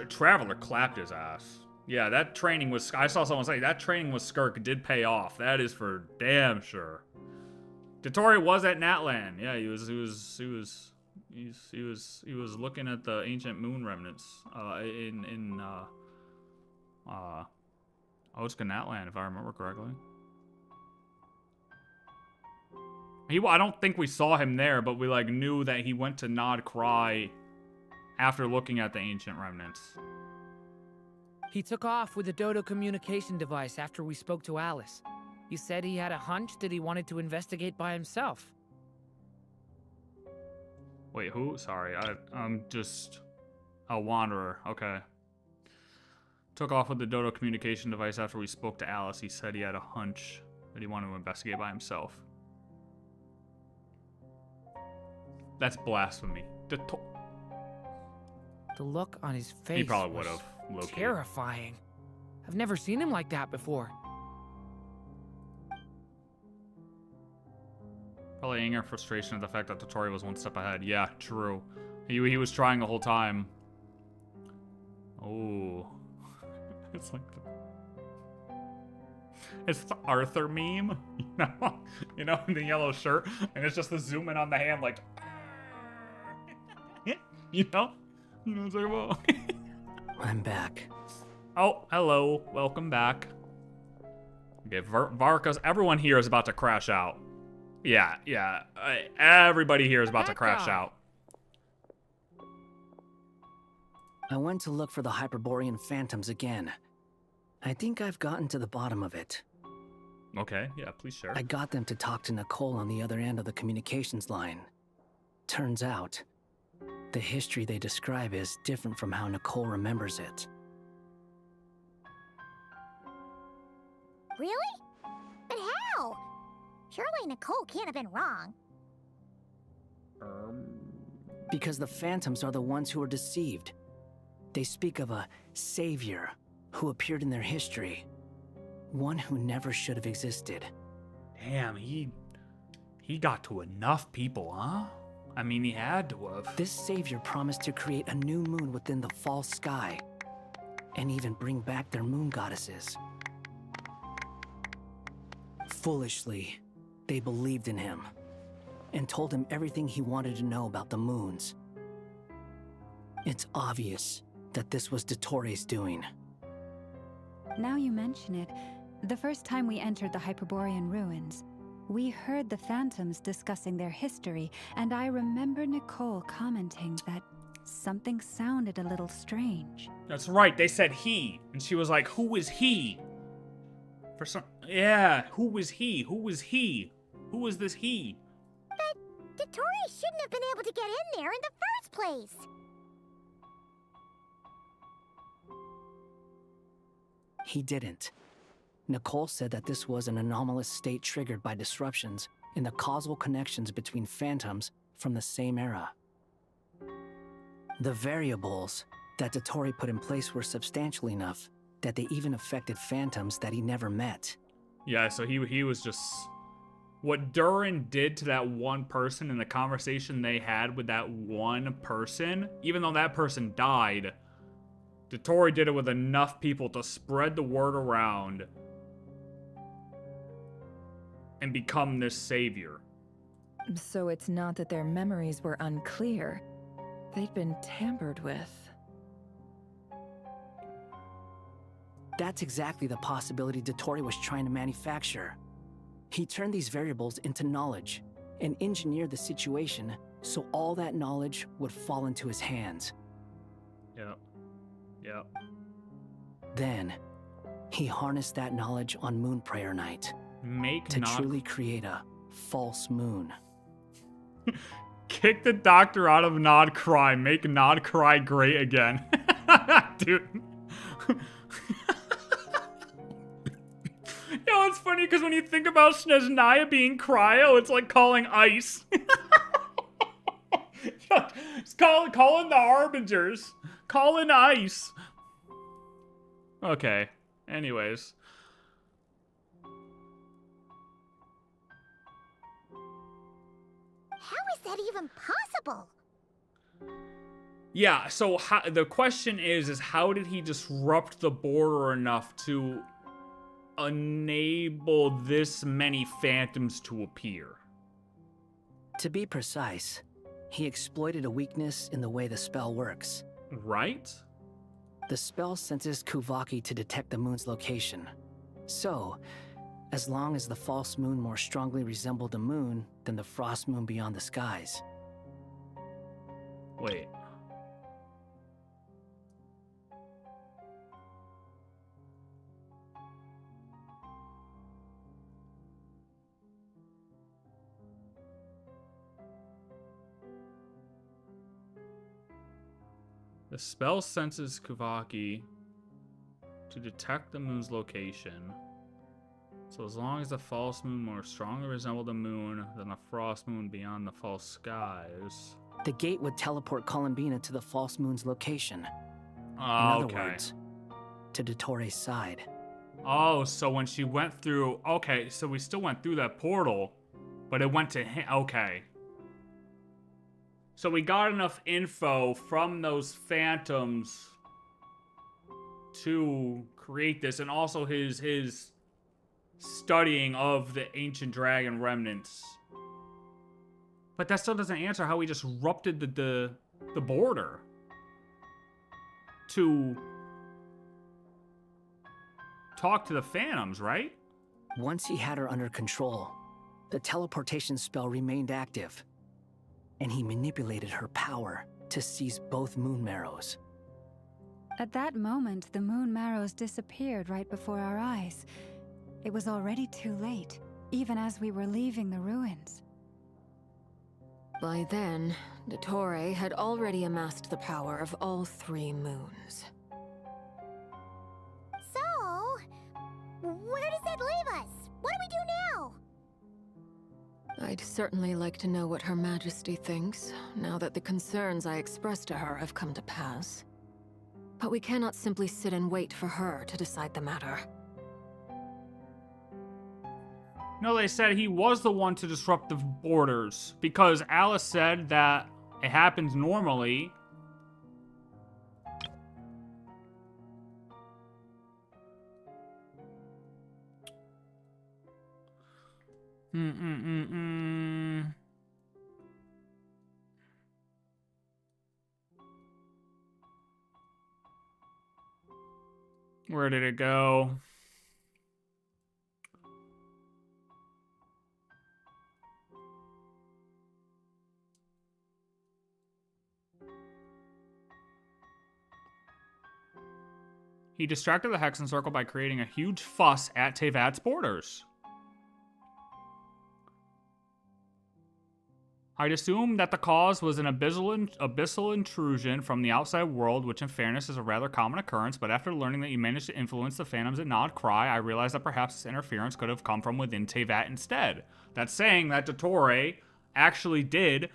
Traveler clapped his ass. Yeah, that training was... I saw someone say that training with Skirk did pay off. That is for damn sure. Dottore was at Natlan. Yeah, he was looking at the ancient moon remnants in Otska Natlan, if I remember correctly. I don't think we saw him there, but we like knew that he went to Nod-Krai after looking at the ancient remnants. He took off with the Dodo communication device after we spoke to Alice. He said he had a hunch that he wanted to investigate by himself. Wait, who? Sorry, I'm just a wanderer. Okay. Took off with the Dodo communication device after we spoke to Alice. He said he had a hunch that he wanted to investigate by himself. That's blasphemy. The look on his face He probably would have. Terrifying. I've never seen him like that before. Probably anger and frustration at the fact that Dottore was one step ahead. Yeah, true. He was trying the whole time. Oh. It's like it's the Arthur meme, you know, in the yellow shirt, and it's just the zoom in on the hand, like, you know what I'm talking about. I'm back. Oh, hello, welcome back. Okay, Varka's. Everyone here is about to crash out. Yeah. Everybody here is about to crash out. I went to look for the Hyperborean phantoms again. I think I've gotten to the bottom of it. Okay, yeah, please share. I got them to talk to Nicole on the other end of the communications line. Turns out, the history they describe is different from how Nicole remembers it. Really? But how? Surely Nicole can't have been wrong. Because the phantoms are the ones who are deceived. They speak of a savior who appeared in their history. One who never should have existed. Damn, he got to enough people, huh? I mean, he had to have. This savior promised to create a new moon within the false sky, and even bring back their moon goddesses. Foolishly, they believed in him, and told him everything he wanted to know about the moons. It's obvious that this was Dottore's doing. Now you mention it, the first time we entered the Hyperborean ruins, we heard the phantoms discussing their history, and I remember Nicole commenting that something sounded a little strange. That's right, they said he, and she was like, who is he? For some, yeah, who was he? Who was he? Who was this he? But Dottore shouldn't have been able to get in there in the first place. He didn't. Nicole said that this was an anomalous state triggered by disruptions in the causal connections between phantoms from the same era. The variables that Dottore put in place were substantial enough that they even affected phantoms that he never met. Yeah, so he was just... What DURIN did to that one person in the conversation they had with that one person, even though that person died, Dottore did it with enough people to spread the word around and become this savior. So it's not that their memories were unclear. They'd been tampered with. That's exactly the possibility Dottore was trying to manufacture. He turned these variables into knowledge and engineered the situation so all that knowledge would fall into his hands. Yep. Yep. Then, he harnessed that knowledge on Moon Prayer Night to truly create a false moon. Kick the doctor out of Nod-Krai. Make Nod-Krai great again. Dude. Yo, it's funny because when you think about Snezhnaya being cryo, it's like calling ice. It's calling the Harbingers. Calling ice. Okay. Anyways. How is that even possible? Yeah, so the question is how did he disrupt the border enough to enable this many phantoms to appear? To be precise, he exploited a weakness in the way the spell works. Right? The spell senses Kuvaki to detect the moon's location. So, as long as the false moon more strongly resembled the moon than the frost moon beyond the skies. Wait. The spell senses Kuvaki to detect the moon's location. So as long as the false moon more strongly resembled the moon than the frost moon beyond the false skies. The gate would teleport Columbina to the false moon's location. In other words, to Dottore's side. Oh, so when she went through... Okay, so we still went through that portal, but it went to him. Okay. So we got enough info from those phantoms to create this, and also his studying of the ancient dragon remnants. But that still doesn't answer how he disrupted the border to talk to the phantoms, right? Once he had her under control, the teleportation spell remained active, and he manipulated her power to seize both moon marrows. At that moment, the moon marrows disappeared right before our eyes. It was already too late, even as we were leaving the ruins. By then, Dottore had already amassed the power of all 3 moons. So, where does that leave us? What do we do now? I'd certainly like to know what Her Majesty thinks, now that the concerns I expressed to her have come to pass. But we cannot simply sit and wait for her to decide the matter. No, they said he was the one to disrupt the borders because Alice said that it happens normally. Where did it go? He distracted the Hexen Circle by creating a huge fuss at Tevat's borders. I'd assumed that the cause was an abyssal intrusion from the outside world, which in fairness is a rather common occurrence, but after learning that you managed to influence the phantoms at Nod-Krai, I realized that perhaps this interference could have come from within Tevat instead. That's saying that dottore actually did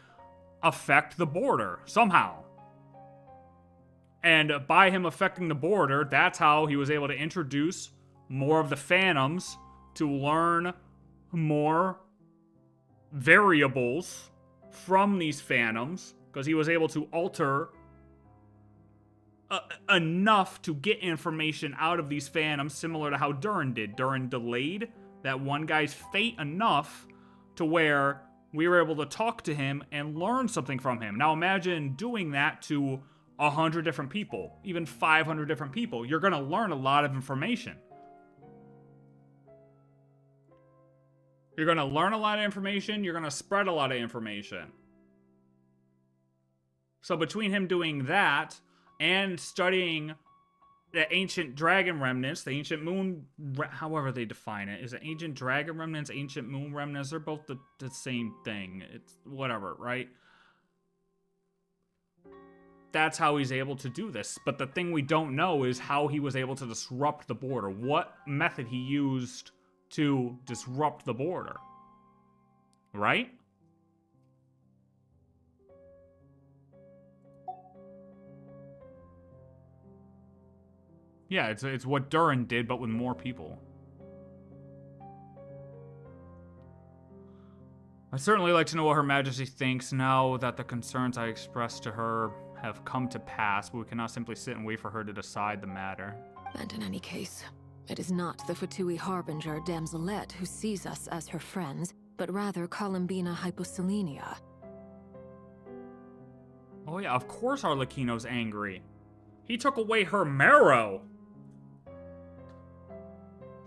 affect the border, somehow. And by him affecting the border, that's how he was able to introduce more of the phantoms to learn more variables from these phantoms, because he was able to alter enough to get information out of these phantoms, similar to how DURIN did. DURIN delayed that one guy's fate enough to where we were able to talk to him and learn something from him. Now imagine doing that to 100 different people, even 500 different people. You're going to learn a lot of information. You're going to learn a lot of information. You're going to spread a lot of information. So between him doing that and studying the ancient dragon remnants, the ancient moon, however they define it, is it ancient dragon remnants, ancient moon remnants? They're both the same thing. It's whatever, right? That's how he's able to do this. But the thing we don't know is how he was able to disrupt the border. What method he used to disrupt the border, right? Yeah, it's what DURIN did, but with more people. I'd certainly like to know what Her Majesty thinks now that the concerns I expressed to her have come to pass, but we cannot simply sit and wait for her to decide the matter. And in any case, it is not the Fatui Harbinger Damselette who sees us as her friends, but rather Columbina Hyposelenia. Oh yeah, of course Arlecchino's angry. He took away her marrow.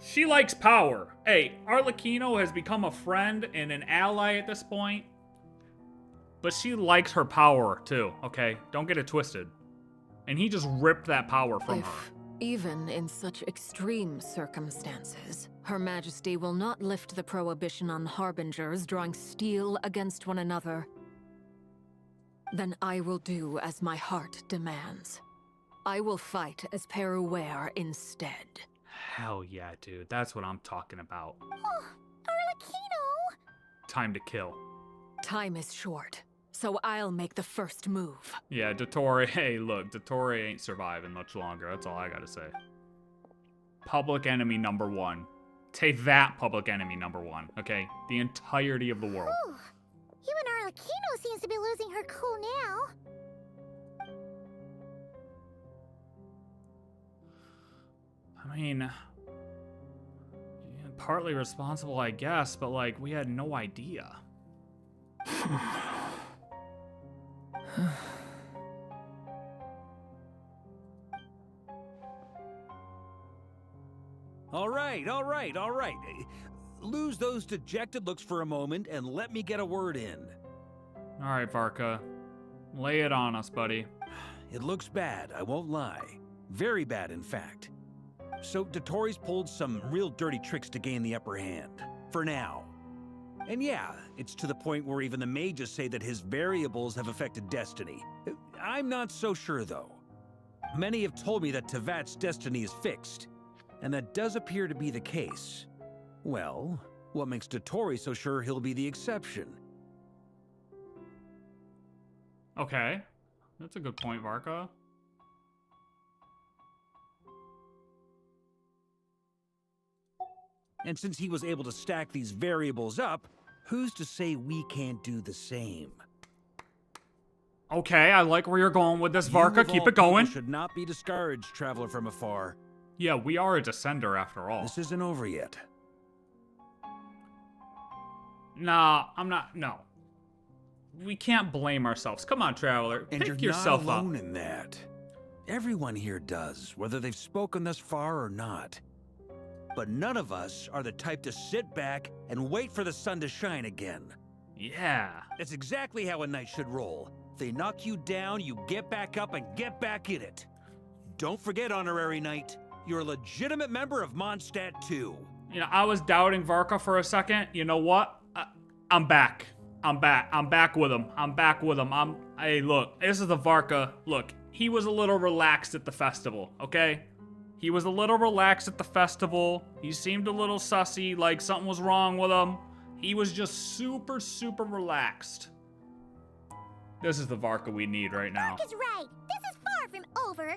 She likes power. Hey, Arlecchino has become a friend and an ally at this point. But she likes her power too, okay? Don't get it twisted. And he just ripped that power from her. Even in such extreme circumstances, Her Majesty will not lift the prohibition on harbingers drawing steel against one another. Then I will do as my heart demands. I will fight as Peruware instead. Hell yeah, dude. That's what I'm talking about. Oh, Arlecchino! Time to kill. Time is short, so I'll make the first move. Yeah, dottore, hey, look, dottore ain't surviving much longer. That's all I gotta say. Public enemy number one. Tevat public enemy number one, okay? The entirety of the world. Ooh, even Arlecchino seems to be losing her cool now. I mean, partly responsible, I guess, but like, we had no idea. All right. Lose those dejected looks for a moment and let me get a word in. All right, Varka. Lay it on us, buddy. It looks bad, I won't lie. Very bad, in fact. So dottore's pulled some real dirty tricks to gain the upper hand. For now. And yeah, it's to the point where even the mages say that his variables have affected destiny. I'm not so sure, though. Many have told me that Tevat's destiny is fixed. And that does appear to be the case. Well, what makes dottore so sure he'll be the exception? Okay. That's a good point, Varka. And since he was able to stack these variables up, who's to say we can't do the same? Okay, I like where you're going with this, You Varka. of Keep all it going. people should not be discouraged, traveler from afar. Yeah, we are a descender after all. This isn't over yet. Nah, I'm not. No. We can't blame ourselves. Come on, traveler. And Pick you're yourself not up. alone in that. Everyone here does, whether they've spoken thus far or not. But none of us are the type to sit back and wait for the sun to shine again. Yeah. That's exactly how a knight should roll. If they knock you down, you get back up and get back in it. Don't forget, honorary knight, you're a legitimate member of Mondstadt too. You know, I was doubting Varka for a second. You know what? I'm back. I'm back. I'm back with him. I'm back with him. Hey, look, this is the Varka. Look, he was a little relaxed at the festival, okay? He was a little relaxed at the festival. He seemed a little sussy, like something was wrong with him. He was just super, super relaxed. This is the Varka we need right now. Varka's right. This is far from over.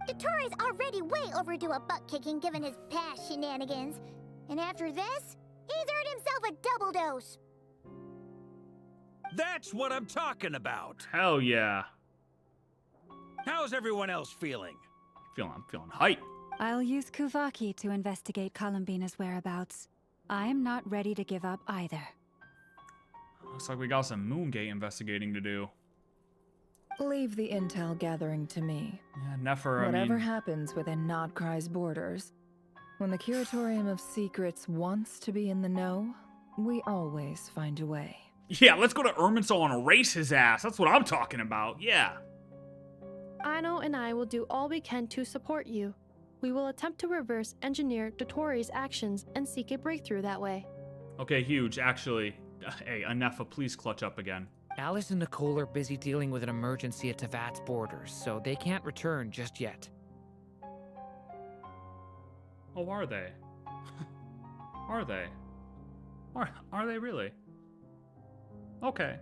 Dottore's already way overdue a butt-kicking given his past shenanigans. And after this, he's earned himself a double dose. That's what I'm talking about. Hell yeah. How's everyone else feeling? I'm feeling hype. I'll use Kuvaki to investigate Columbina's whereabouts. I'm not ready to give up either. Looks like we got some Moongate investigating to do. Leave the intel gathering to me. Yeah, Nefer, Whatever happens within Nod-Krai's borders, when the Curatorium of Secrets wants to be in the know, we always find a way. Yeah, let's go to Irminsul and erase his ass. That's what I'm talking about. Yeah. Ano and I will do all we can to support you. We will attempt to reverse engineer Dottore's actions and seek a breakthrough that way. Okay, huge. Actually, hey, Anefa, please clutch up again. Alice and Nicole are busy dealing with an emergency at Tevat's borders, so they can't return just yet. Oh, are they? Are they? Are they really? Okay.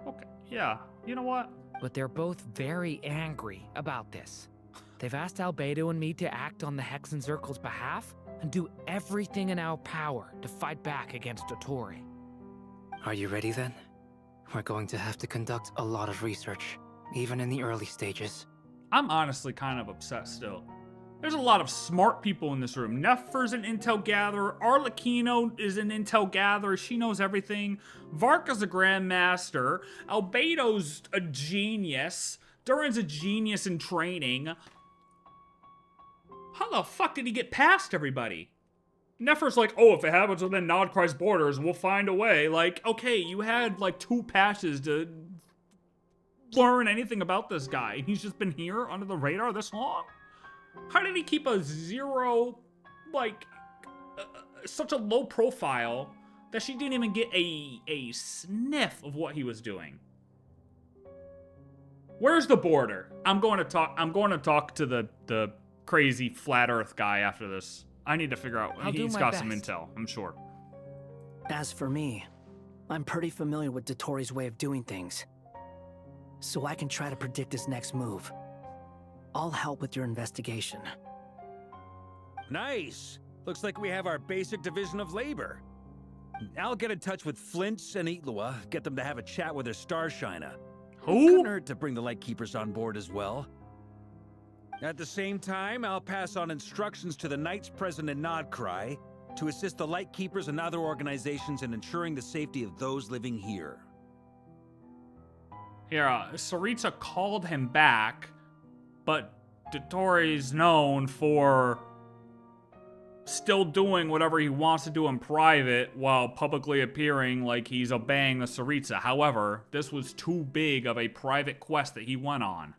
Okay. Yeah. You know what? But they're both very angry about this. They've asked Albedo and me to act on the Hexen Circle's behalf and do everything in our power to fight back against dottore. Are you ready then? We're going to have to conduct a lot of research, even in the early stages. I'm honestly kind of upset still. There's a lot of smart people in this room. Nefer's an intel gatherer. Arlecchino is an intel gatherer. She knows everything. Varka's a grandmaster. Albedo's a genius. Durin's a genius in training. How the fuck did he get past everybody? Nefer's like, oh, if it happens within Nod-Krai's borders, we'll find a way. Like, okay, you had like 2 patches to learn anything about this guy. He's just been here under the radar this long? How did he keep a zero, like, such a low profile that she didn't even get a sniff of what he was doing? Where's the border? I'm going to talk to the crazy flat Earth guy after this. I need to figure out. He's got some intel, I'm sure. As for me, I'm pretty familiar with Dottore's way of doing things, so I can try to predict his next move. I'll help with your investigation. Nice. Looks like we have our basic division of labor. I'll get in touch with Flints and Itlua, get them to have a chat with their Starshiner. Who? Couldn't hurt to bring the Lightkeepers on board as well. At the same time, I'll pass on instructions to the knights present in Nod-Krai to assist the Lightkeepers and other organizations in ensuring the safety of those living here. Here, Saritsa called him back, but Dottore's known for still doing whatever he wants to do in private while publicly appearing like he's obeying the Saritsa. However, this was too big of a private quest that he went on.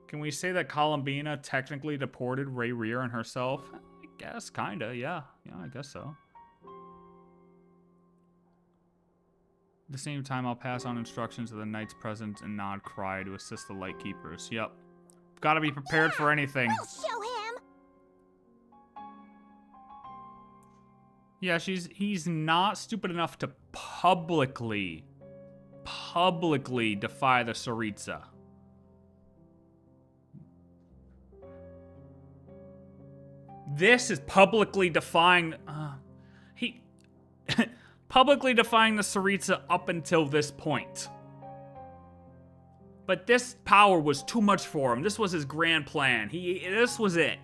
Can we say that Columbina technically deported Ray Rear and herself? I guess, kinda, yeah. Yeah, I guess so. At the same time, I'll pass on instructions to the knights present in Nod-Krai to assist the Lightkeepers. Yep. Gotta be prepared for anything. We'll show him. Yeah, he's not stupid enough to publicly defy the Saritsa. This is publicly defying... he... publicly defying the Tsaritsa up until this point. But this power was too much for him. This was his grand plan. This was it.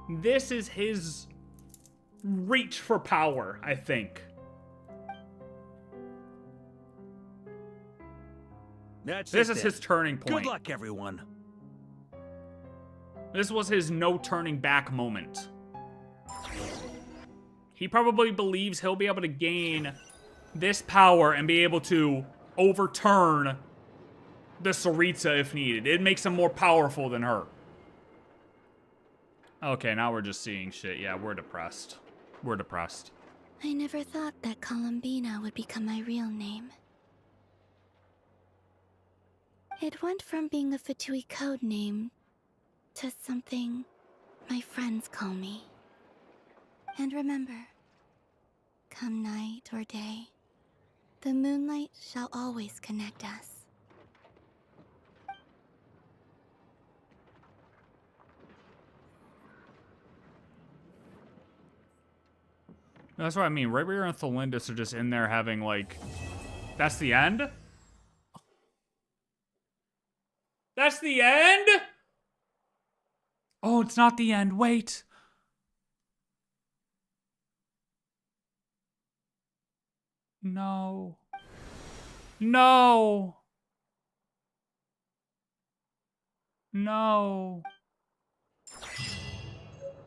This is his reach for power, I think. This is his turning point. Good luck, everyone. This was his no turning back moment. He probably believes he'll be able to gain this power and be able to overturn the Tsaritsa if needed. It makes him more powerful than her. Okay, now we're just seeing shit. Yeah, we're depressed. We're depressed. I never thought that Columbina would become my real name. It went from being a Fatui code name to something my friends call me. And remember, come night or day, the moonlight shall always connect us. That's what I mean. Rabier and Thelindis are just in there having, like... That's the end? That's the end? Oh, it's not the end. Wait. No. No. No.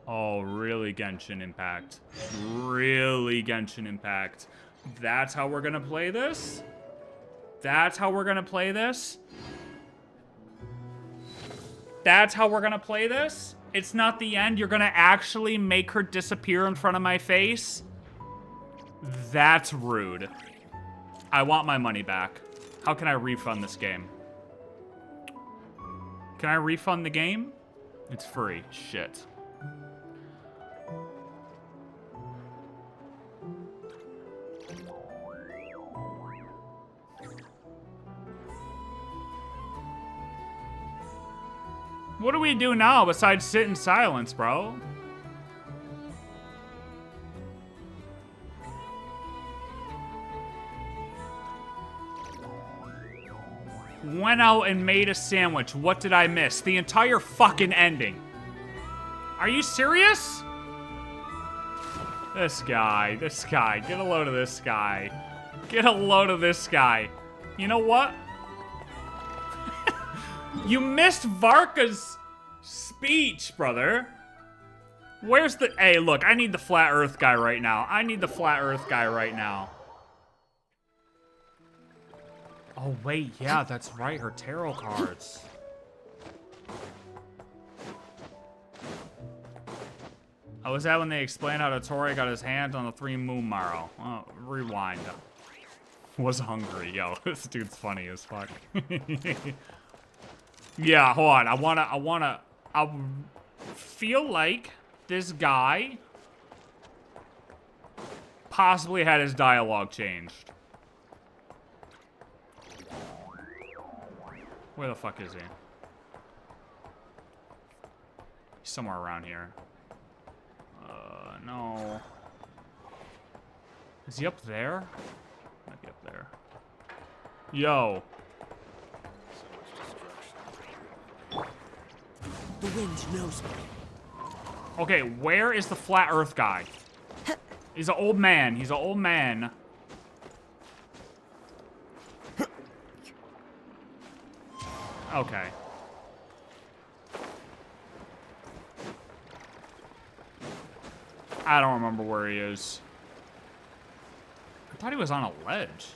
Oh, really Genshin Impact. Really Genshin Impact. That's how we're gonna play this? That's how we're gonna play this? That's how we're gonna play this? It's not the end. You're gonna actually make her disappear in front of my face? That's rude. I want my money back. How can I refund this game? Can I refund the game? It's free. Shit. What do we do now besides sit in silence, bro? Went out and made a sandwich. What did I miss? The entire fucking ending. Are you serious? This guy. Get a load of this guy. Get a load of this guy. You know what? You missed Varka's speech, brother. Where's the... Hey, look, I need the Flat Earth guy right now. I need the Flat Earth guy right now. Oh, wait, yeah, that's right, her tarot cards. How was that when they explained how dottore got his hands on the 3 moon marrow? Oh, rewind. Was hungry, yo. This dude's funny as fuck. Yeah, hold on. I feel like this guy possibly had his dialogue changed. Where the fuck is he? He's somewhere around here. No. Is he up there? Might be up there. Yo. The wind knows me. Okay, where is the Flat Earth guy? He's an old man. He's an old man. Okay. I don't remember where he is. I thought he was on a ledge.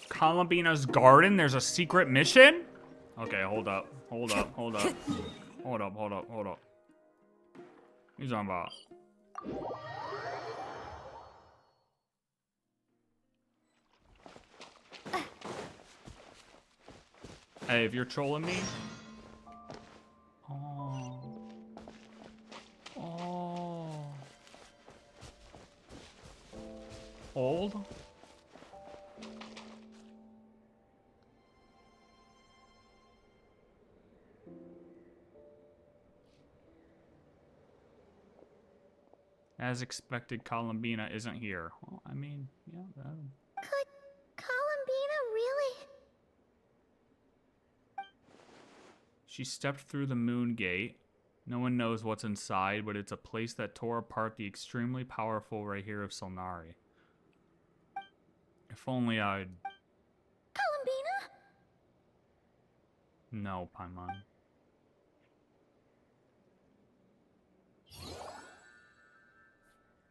Columbina's garden, there's a secret mission? Okay, hold up. Hold up. He's on about. Hey, if you're trolling me. Oh. Old? As expected, Columbina isn't here. Well, I mean, yeah. Could Columbina really? She stepped through the moon gate. No one knows what's inside, but it's a place that tore apart the extremely powerful right here of Solnari. If only I'd... Columbina? No, Paimon.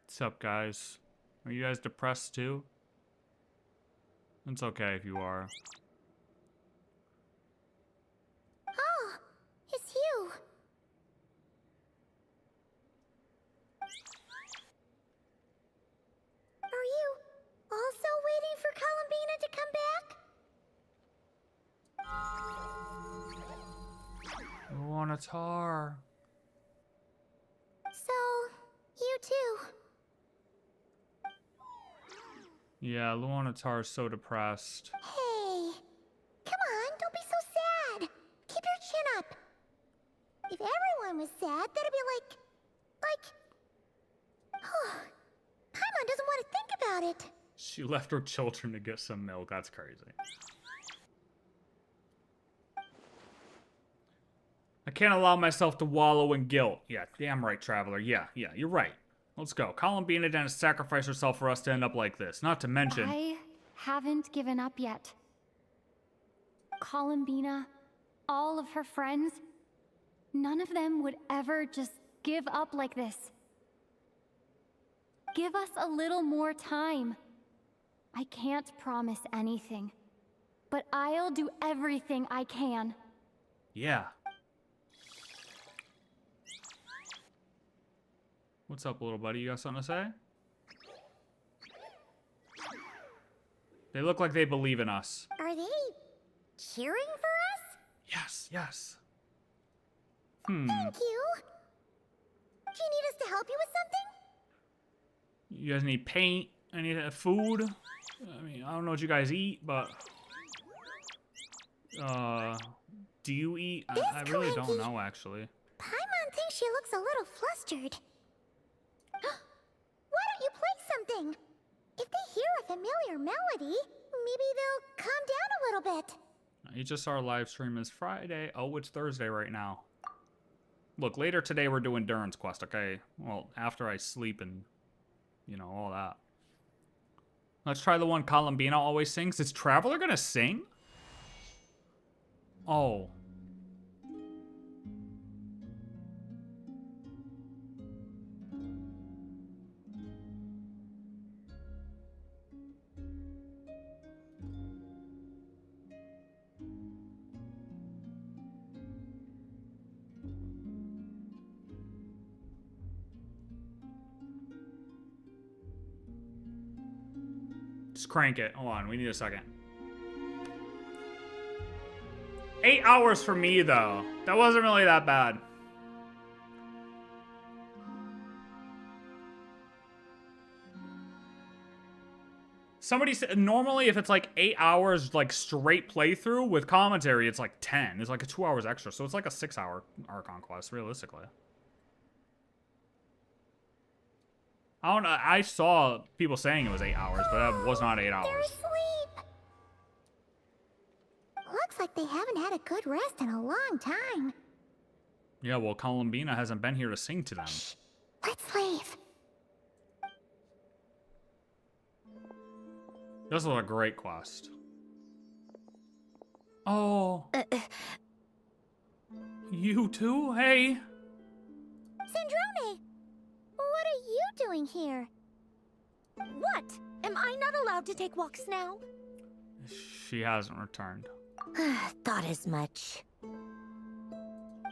What's up, guys? Are you guys depressed too? It's okay if you are. Oh, it's you. Are you also waiting for Columbina to come back? Luanatar. So, you too. Yeah, Luanatar is so depressed. Hey, come on, don't be so sad. Keep your chin up. If everyone was sad, that'd be like... Paimon doesn't want to think about it. She left her children to get some milk. That's crazy. I can't allow myself to wallow in guilt. Yeah, damn right, Traveler. Yeah, you're right. Let's go. Columbina didn't sacrifice herself for us to end up like this. Not to mention... I haven't given up yet. Columbina, all of her friends, none of them would ever just give up like this. Give us a little more time. I can't promise anything, but I'll do everything I can. Yeah. What's up, little buddy? You got something to say? They look like they believe in us. Are they cheering for us? Yes. Thank you. Do you need us to help you with something? You guys need paint? I need food? I mean, I don't know what you guys eat, but... do you eat? I really don't know, actually. Paimon thinks she looks a little flustered. Why don't you play something? If they hear a familiar melody, maybe they'll calm down a little bit. You just saw our live stream is Friday. Oh, it's Thursday right now. Look, later today we're doing DURIN's quest, okay? Well, after I sleep and, you know, all that. Let's try the one Columbina always sings. Is Traveler gonna sing? Oh. Just crank it. Hold on, we need a second. 8 hours for me, though. That wasn't really that bad. Somebody said, normally if it's like 8 hours, like straight playthrough with commentary, it's like 10. It's like a 2 hours extra. So it's like a 6-hour Archon quest, realistically. I don't know. I saw people saying it was 8 hours, but that was not 8 hours. They're asleep. Looks like they haven't had a good rest in a long time. Yeah, well, Columbina hasn't been here to sing to them. Shh. Let's leave. This was a great quest. Oh. You too? Hey. Sandrone! What are you doing here? What? Am I not allowed to take walks now? She hasn't returned. Thought as much.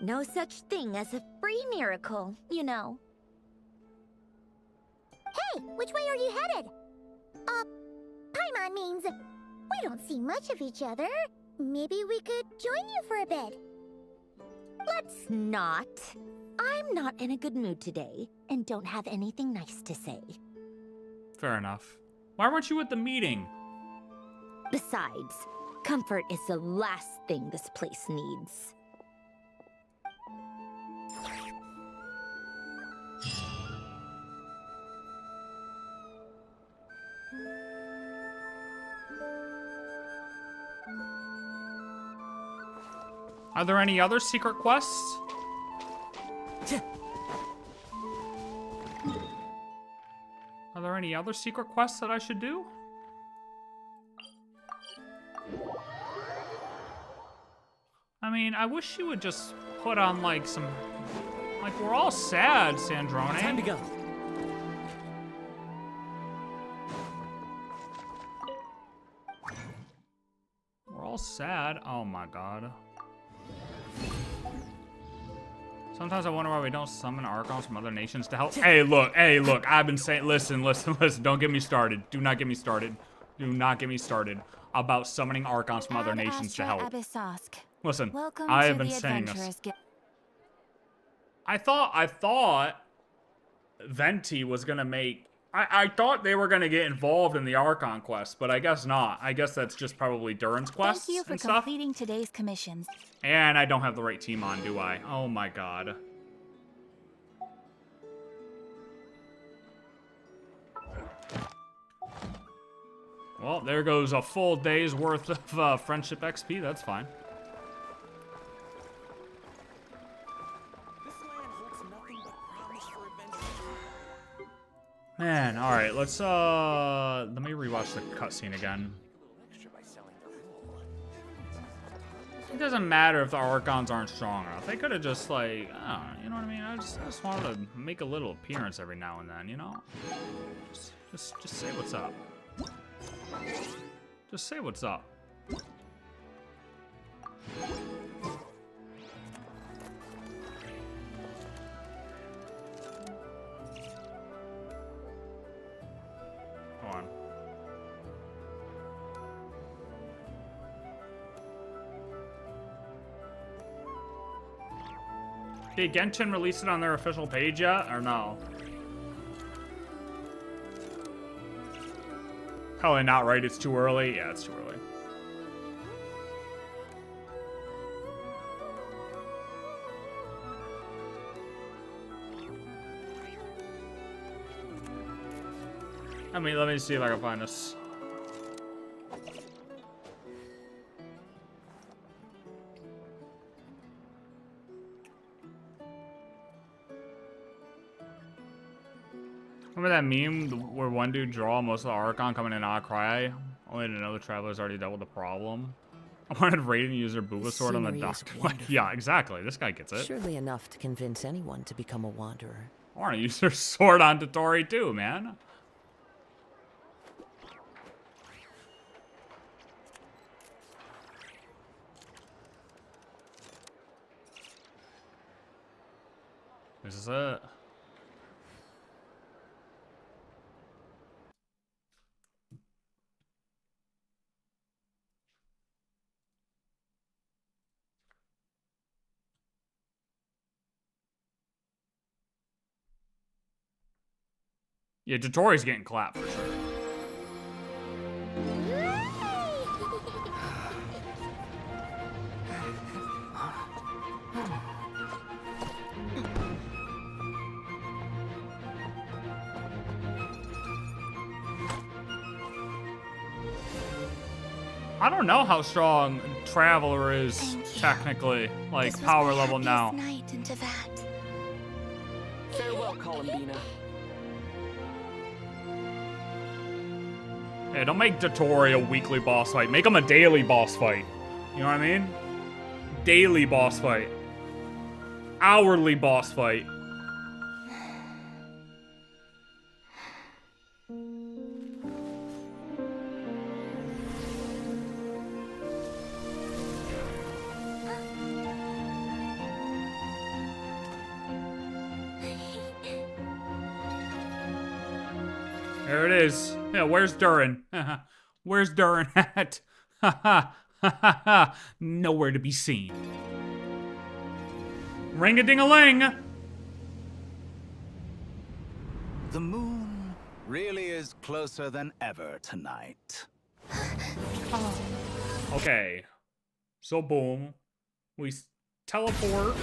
No such thing as a free miracle, you know. Hey, which way are you headed? Paimon means we don't see much of each other. Maybe we could join you for a bit. Let's not. I'm not in a good mood today and don't have anything nice to say. Fair enough. Why weren't you at the meeting? Besides, comfort is the last thing this place needs. Are there any other secret quests? Are there any other secret quests that I should do? I mean, I wish you would just put on like some... Like, we're all sad, Sandrone. Time to go. We're all sad. Oh my god. Sometimes I wonder why we don't summon Archons from other nations to help. Hey, look, I've been saying, listen, don't get me started. Do not get me started. Do not get me started about summoning Archons from other nations to help. Listen, I have been saying this. I thought Venti was gonna make, I thought they were gonna get involved in the Archon quest, but I guess not. I guess that's just probably Durin's quests Thank you for and stuff. completing today's commissions. And I don't have the right team on, do I? Oh my god. Well, there goes a full day's worth of friendship XP. That's fine. Man, all right, let's let me rewatch the cutscene again. It doesn't matter if the Archons aren't strong enough. They could have just like, I don't know, you know what I mean? I just wanted to make a little appearance every now and then, you know? Just say what's up. Just say what's up. Hold on. Did Genshin release it on their official page yet, or no? Probably not, right? It's too early? Yeah, it's too early. I mean, let me see if I can find this. Remember that meme where one dude draw most of the Archon coming in Nod-Krai, only to know the traveler's already dealt with the problem? I wanted Raiden to use her Booba sword on the dock. Yeah, exactly. This guy gets it. Surely enough to convince anyone to become a wanderer. I want to use her sword on dottore too, man. This is it. Yeah, dottore's getting clapped for sure. I don't know how strong Traveler is technically, like power level now. Night into that. Farewell, Columbina. Yeah, don't make dottore a weekly boss fight. Make him a daily boss fight. You know what I mean? Daily boss fight. Hourly boss fight. There it is. Yeah, where's Durin? Where's Durin at? Nowhere to be seen. Ring-a-ding-a-ling! The moon really is closer than ever tonight. Okay. So boom. We teleport.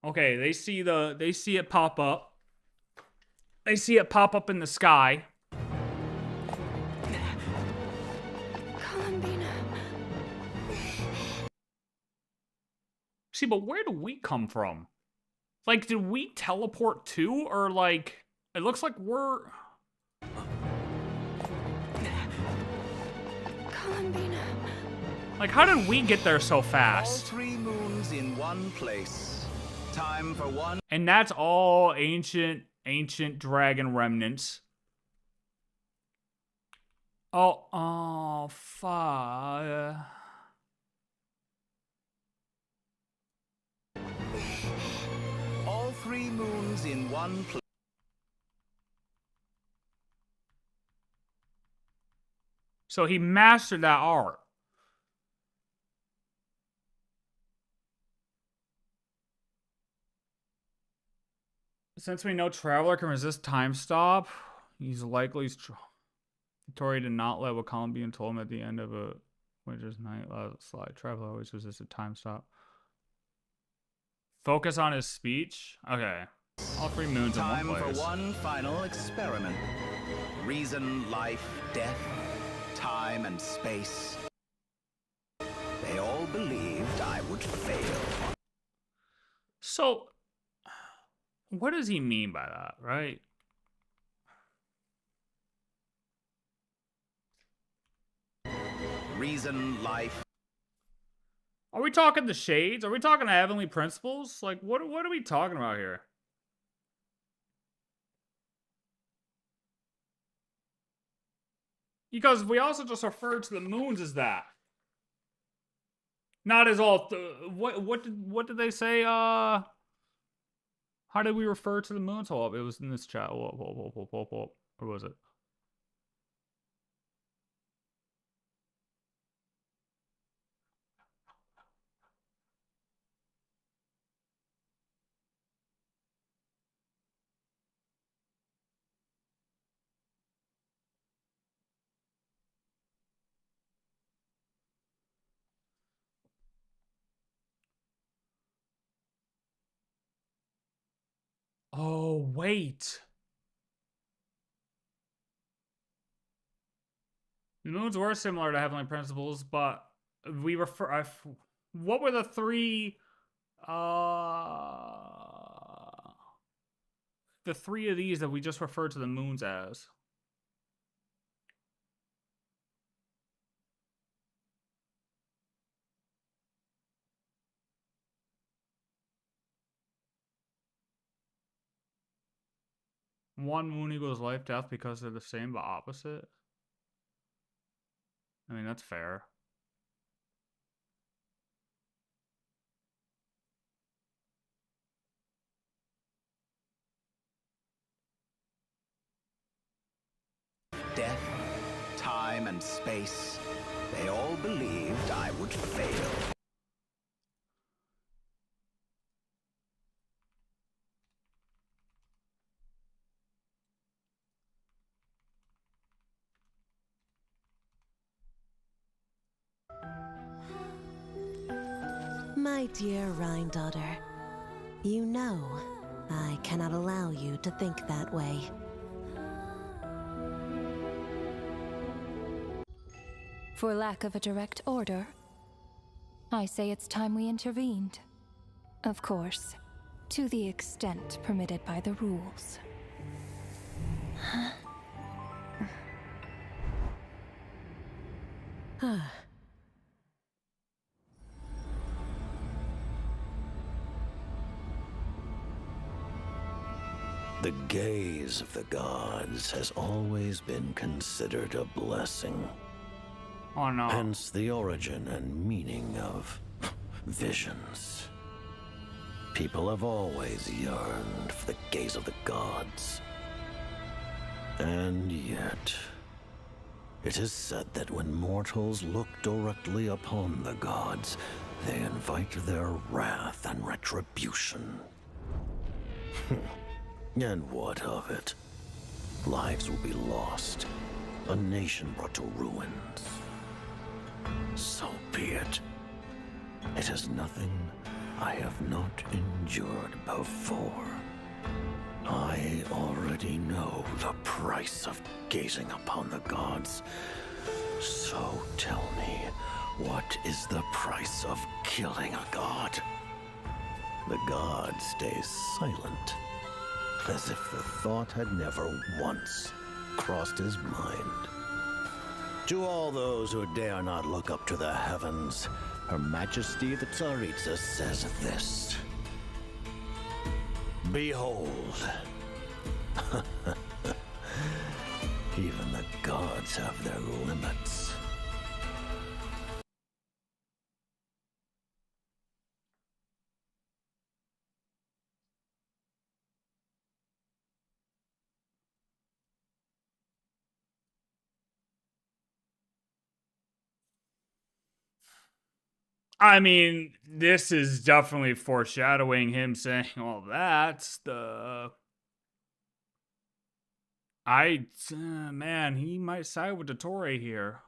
Okay, they see it pop up. They see it pop up in the sky. Columbina. See, but where do we come from? Like, did we teleport too? Or like, it looks like we're... Columbina. Like, how did we get there so All fast? 3 moons in one place. Time for one. And that's all ancient dragon remnants. Oh, fuck. All 3 moons in one place. So he mastered that art. Since we know Traveler can resist time stop, he's likely Dottore did not let what Columbina told him at the end of a winter's night slide. Traveler always resisted time stop. Focus on his speech? Okay. All 3 moons in one Time place. for one final experiment. Reason, life, death, time, and space. They all believed I would fail. So, what does he mean by that, right? Reason, life. Are we talking the shades? Are we talking heavenly principles? Like, what are we talking about here? Because we also just referred to the moons as that. Not as all... what did they say? How did we refer to the moons? Hold up, it was in this chat. Whoa. Where was it? Oh, wait. The moons were similar to heavenly principles, but we refer... what were the 3... the 3 of these that we just referred to the moons as? One moon equals life, death because they're the same but opposite. I mean, that's fair. Death, time, and space. They all believed I would fail. My dear Rhine daughter, you know I cannot allow you to think that way. For lack of a direct order, I say it's time we intervened. Of course, to the extent permitted by the rules. The gaze of the gods has always been considered a blessing. Oh no. Hence the origin and meaning of visions. People have always yearned for the gaze of the gods. And yet, it is said that when mortals look directly upon the gods, they invite their wrath and retribution. And what of it? Lives will be lost. A nation brought to ruins. So be it. It is nothing I have not endured before. I already know the price of gazing upon the gods. So tell me, what is the price of killing a god? The god stays silent, as if the thought had never once crossed his mind. To all those who dare not look up to the heavens, Her Majesty the Tsaritsa says this. Behold. Even the gods have their limits. I mean, this is definitely foreshadowing him saying, well, that's the... man, he might side with dottore here.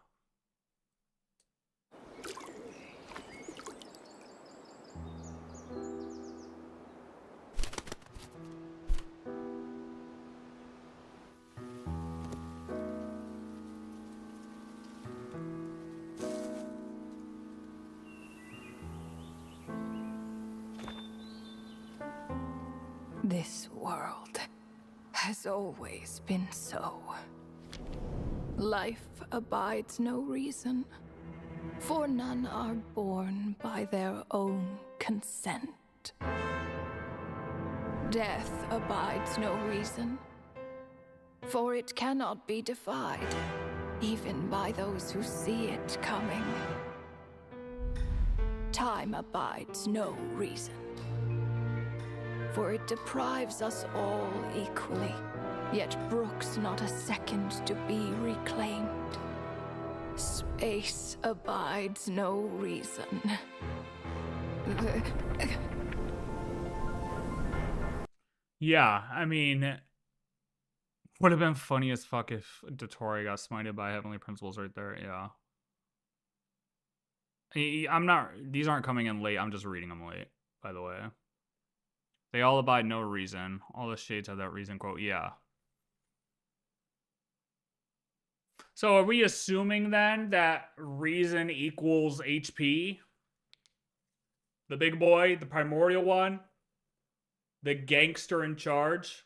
This world has always been so. Life abides no reason, for none are born by their own consent. Death abides no reason, for it cannot be defied, even by those who see it coming. Time abides no reason, for it deprives us all equally, yet brooks not a second to be reclaimed. Space abides no reason. Yeah, I mean, would have been funny as fuck if dottore got smited by heavenly principles right there, yeah. I'm not, these aren't coming in late, I'm just reading them late, by the way. They all abide no reason. All the shades have that reason quote. Yeah. So are we assuming then that reason equals HP? The big boy, the primordial one? The gangster in charge?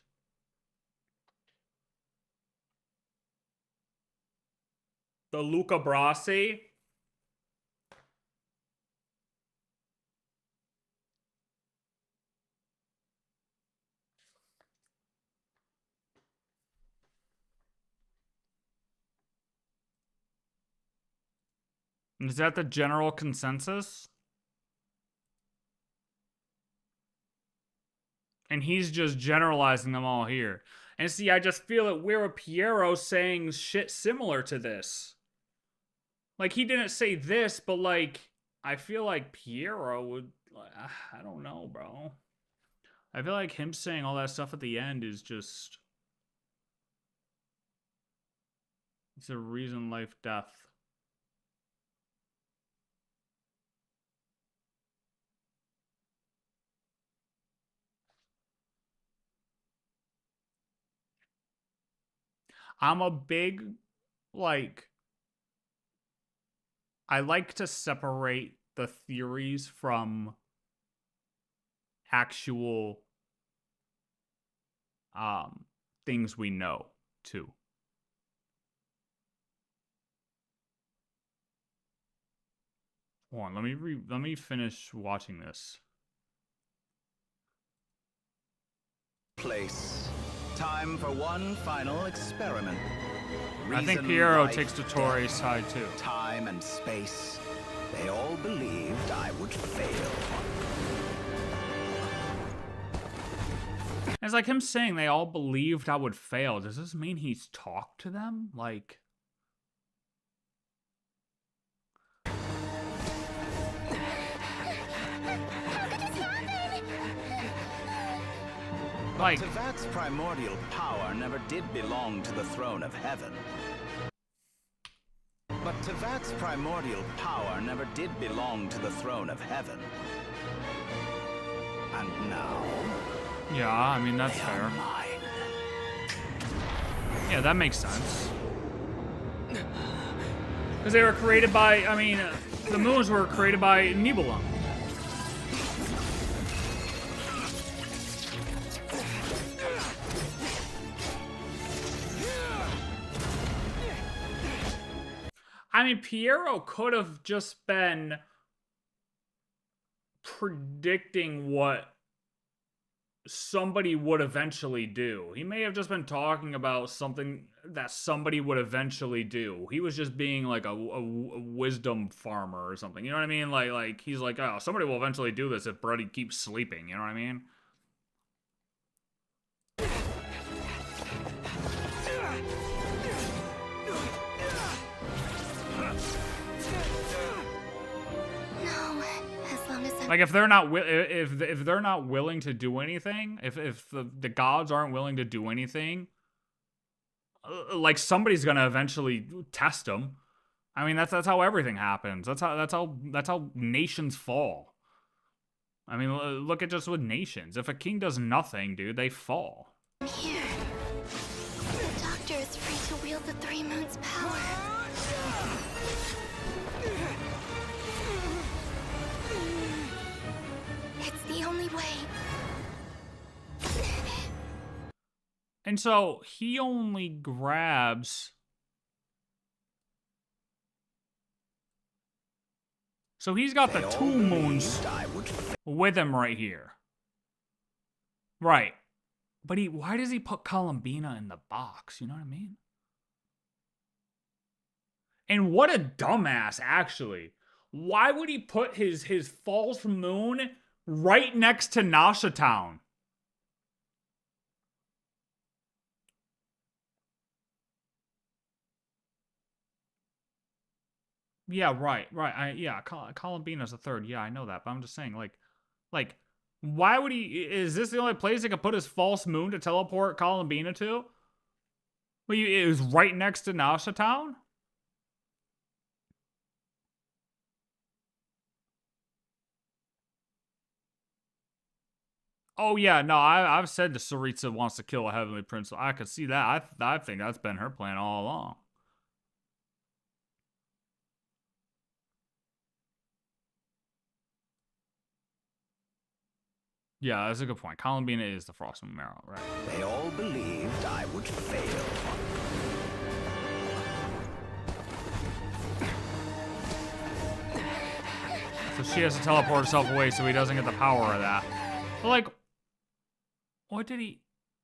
The Luca Brasi? Is that the general consensus? And he's just generalizing them all here. And see, I just feel that we're a Piero saying shit similar to this. Like, he didn't say this, but like, I feel like Piero would, I don't know, bro. I feel like him saying all that stuff at the end is just, it's a reason, life, death. I'm a big, like, I like to separate the theories from actual things we know, too. Hold on, let me finish watching this. Place. Time for one final experiment. I think Piero takes dottore's side too. Time and space. They all believed I would fail. It's like him saying they all believed I would fail. Does this mean he's talked to them? Like... Like, Tevat's primordial power never did belong to the throne of heaven. But Tevat's primordial power never did belong to the throne of heaven. And now... yeah, I mean, that's fair. Yeah, that makes sense. Because they were created by, I mean, the moons were created by Nibelung. I mean, Piero could have just been predicting what somebody would eventually do. He may have just been talking about something that somebody would eventually do. He was just being like a wisdom farmer or something. You know what I mean? Like he's like, oh, somebody will eventually do this if Brody keeps sleeping. You know what I mean? Like if they're not if they're not willing to do anything, if the gods aren't willing to do anything, like somebody's gonna eventually test them. I mean that's how everything happens. That's how nations fall. I mean look at just with nations. If a king does nothing, dude, they fall. Here, the doctor is free to wield the Three Moons' power. It's the only way. And so he only grabs. So he's got the two moons with him right here. Right. But why does he put Columbina in the box? You know what I mean? And what a dumbass, actually. Why would he put his false moon right next to Nasha Town? Yeah, right. Columbina's a third. Yeah, I know that, but I'm just saying, like, why would he? Is this the only place he could put his false moon to teleport Columbina to? Well, it was right next to Nasha Town. Oh yeah, no, I've said that Saritsa wants to kill a Heavenly Prince. I could see that. I think that's been her plan all along. Yeah, that's a good point. Columbina is the Frost Moon Marrow, right? They all believed I would fail. So she has to teleport herself away so he doesn't get the power of that. But like, what did he...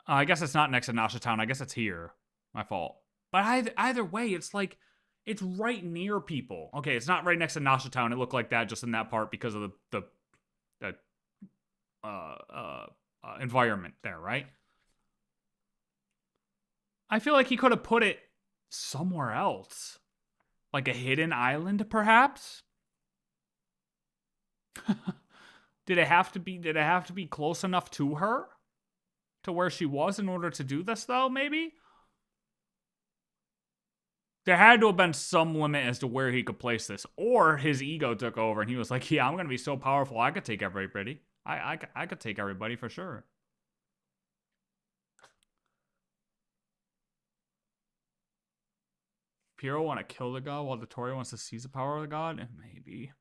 I guess it's not next to Nasha Town. I guess it's here. My fault. But either way, it's like, it's right near people. Okay, it's not right next to Nasha Town. It looked like that just in that part because of the environment there, right? I feel like he could have put it somewhere else. Like a hidden island, perhaps? Did it have to be close enough to her? To where she was in order to do this, though, maybe? There had to have been some limit as to where he could place this. Or his ego took over and he was like, yeah, I'm going to be so powerful, I could take everybody. I could take everybody for sure. Piero want to kill the god while dottore wants to seize the power of the god? Maybe.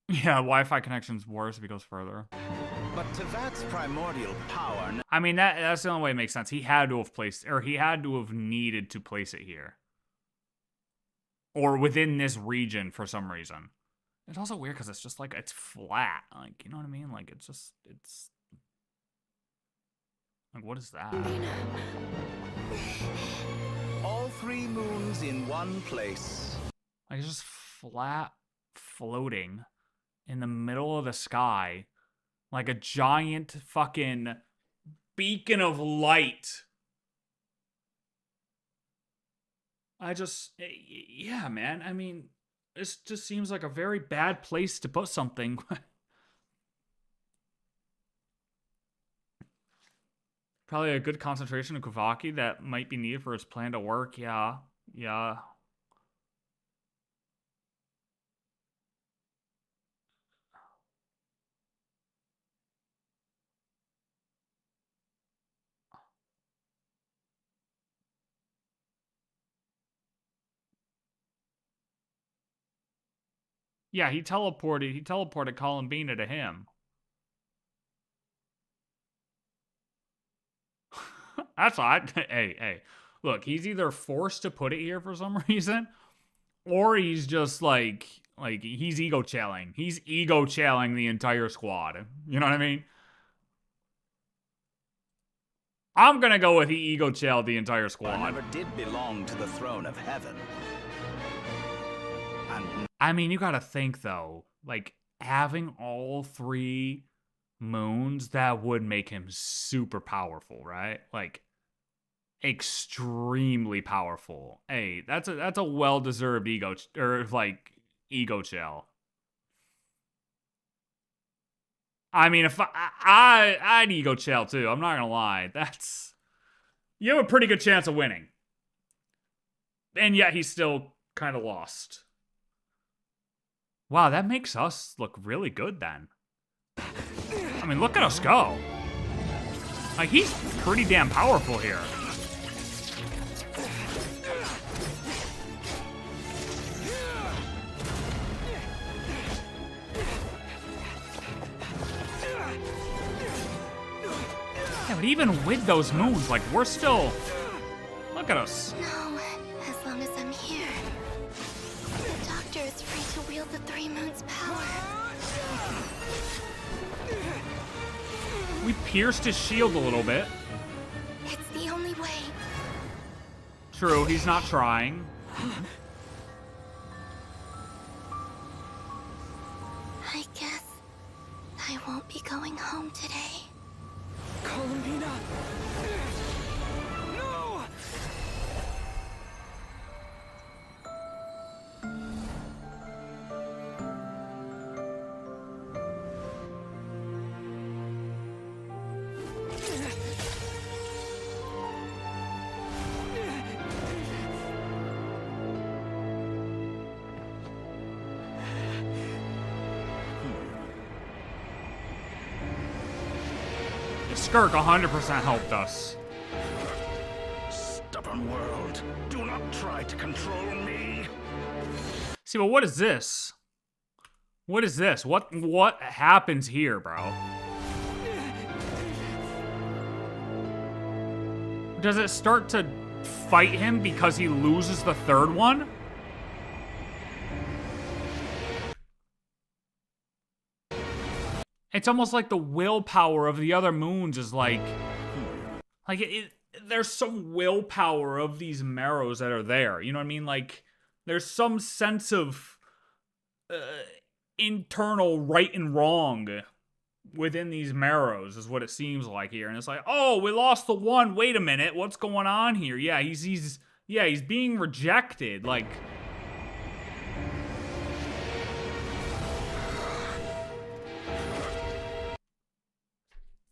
Yeah, Wi-Fi connection's worse if he goes further. But Tevat's primordial power... I mean, that's the only way it makes sense. He had to have placed, or he had to have needed to place it here. Or within this region for some reason. It's also weird because it's just like, it's flat. Like, you know what I mean? Like, it's... Like, what is that? All three moons in one place. Like, it's just flat, floating in the middle of the sky. Like a giant fucking beacon of light. Yeah, man. I mean, This just seems like a very bad place to put something. Probably a good concentration of Kavaki that might be needed for his plan to work. Yeah. Yeah. Yeah, he teleported Columbina to him. That's odd. Hey. Look, he's either forced to put it here for some reason, or he's just like he's ego-challing. He's ego-challing the entire squad. You know what I mean? I'm gonna go with he ego-challed the entire squad. I never did belong to the throne of heaven. And I mean, you gotta think, though. Like, having all 3 moons, that would make him super powerful, right? Like, extremely powerful. Hey, that's a well-deserved ego chill. I mean, if I'd ego chill too. I'm not gonna lie. You have a pretty good chance of winning, and yet he's still kind of lost. Wow, that makes us look really good then. I mean, look at us go. Like, he's pretty damn powerful here. Yeah, but even with those moons, like, we're still... Look at us. No, as long as I'm here. The Doctor is free to wield the 3 moons' power. We pierced his shield a little bit. It's the only way. True, he's not trying. I guess I won't be going home today. Columbina! No! Skirk 100% helped us. stubborn world, do not try to control me. See, but what is this? What is this? What happens here, bro? Does it start to fight him because he loses the 3rd one? It's almost like the willpower of the other moons is like there's some willpower of these marrows that are there. You know what I mean? Like, there's some sense of internal right and wrong within these marrows is what it seems like here. And it's like, oh, we lost the 1. Wait a minute, what's going on here? Yeah, he's being rejected. Like,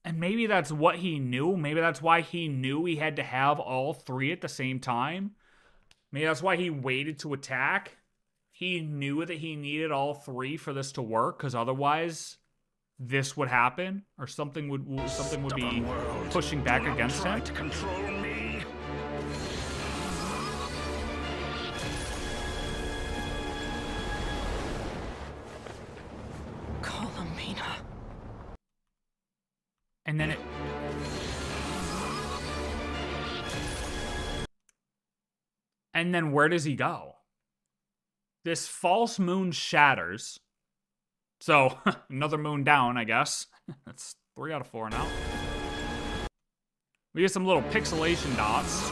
and maybe that's what he knew. Maybe that's why he knew he had to have all 3 at the same time. Maybe that's why he waited to attack. He knew that he needed all 3 for this to work, because otherwise this would happen, or something would be pushing back against him. To control me. Columbina. And then it... And then where does he go? This false moon shatters. So, another moon down, I guess. That's 3 out of 4 now. We get some little pixelation dots.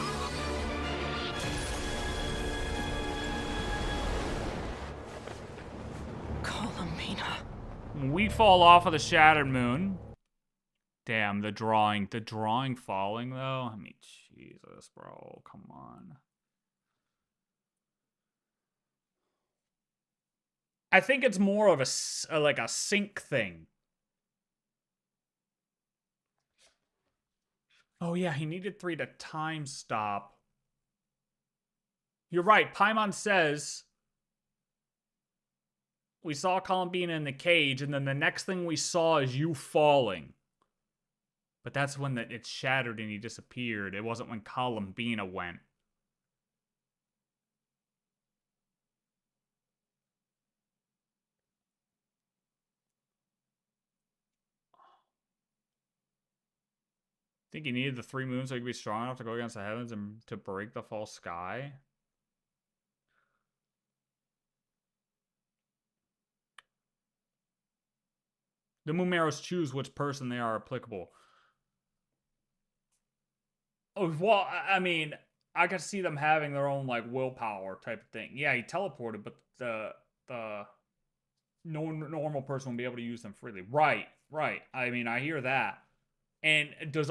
Columbina. We fall off of the shattered moon. Damn, the drawing falling, though. I mean, Jesus, bro, come on. I think it's more of like a sync thing. Oh yeah, he needed 3 to time stop. You're right. Paimon says we saw Columbina in the cage, and then the next thing we saw is you falling. But that's when it shattered and he disappeared. It wasn't when Columbina went. Think he needed the 3 moons so he could be strong enough to go against the heavens and to break the false sky? The Moomeros choose which person they are applicable. Oh, well, I mean, I could see them having their own, like, willpower type of thing. Yeah, he teleported, but the no normal person will be able to use them freely. Right. I mean, I hear that. And does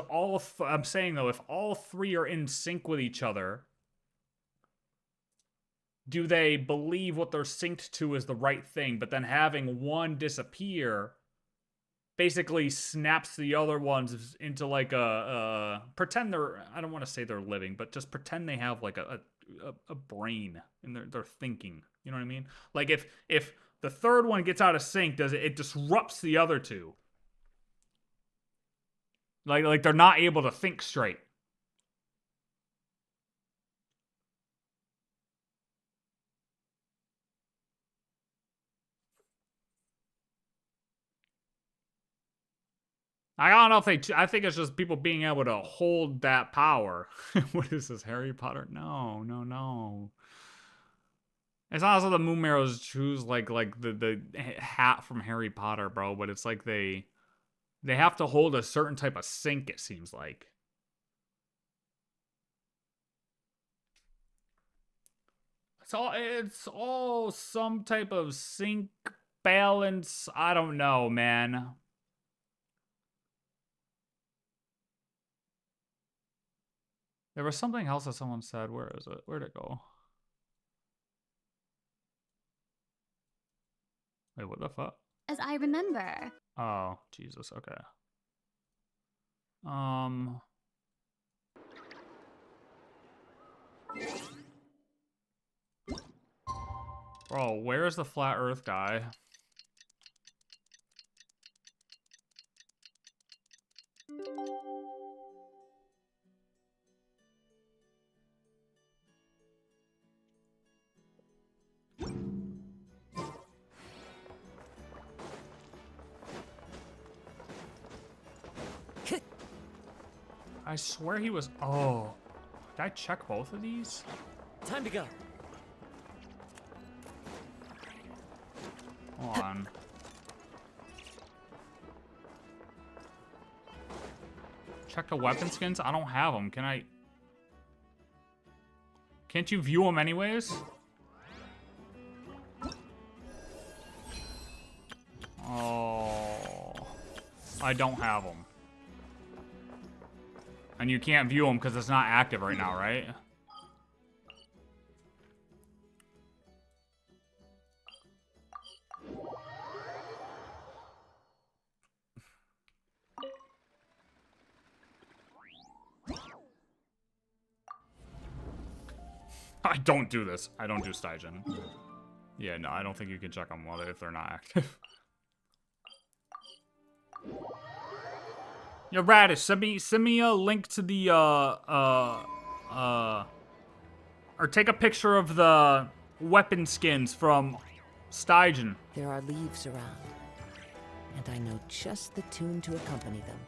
I'm saying, though, if all 3 are in sync with each other, do they believe what they're synced to is the right thing, but then having one disappear basically snaps the other ones into like pretend they're, I don't want to say they're living, but just pretend they have like a brain and they're thinking, you know what I mean? Like if the third one gets out of sync, it disrupts the other 2. Like they're not able to think straight. I don't know if I think it's just people being able to hold that power. What is this, Harry Potter? No. It's not also the Moomeros choose like the hat from Harry Potter, bro, but it's like they have to hold a certain type of sync, it seems like. It's all some type of sync balance. I don't know, man. There was something else that someone said. Where is it? Where'd it go? Wait, what the fuck? As I remember. Oh, Jesus. Okay. Bro, where's the flat Earth guy? I swear he was. Oh, did I check both of these? Time to go. Hold on. Check the weapon skins? I don't have them. Can I? Can't you view them anyways? Oh, I don't have them. And you can't view them because it's not active right now, right? I don't do this. I don't do Stygian. Yeah, no, I don't think you can check them if they're not active. Yo, Radish, send me a link to the, or take a picture of the weapon skins from Stygian. There are leaves around, and I know just the tune to accompany them,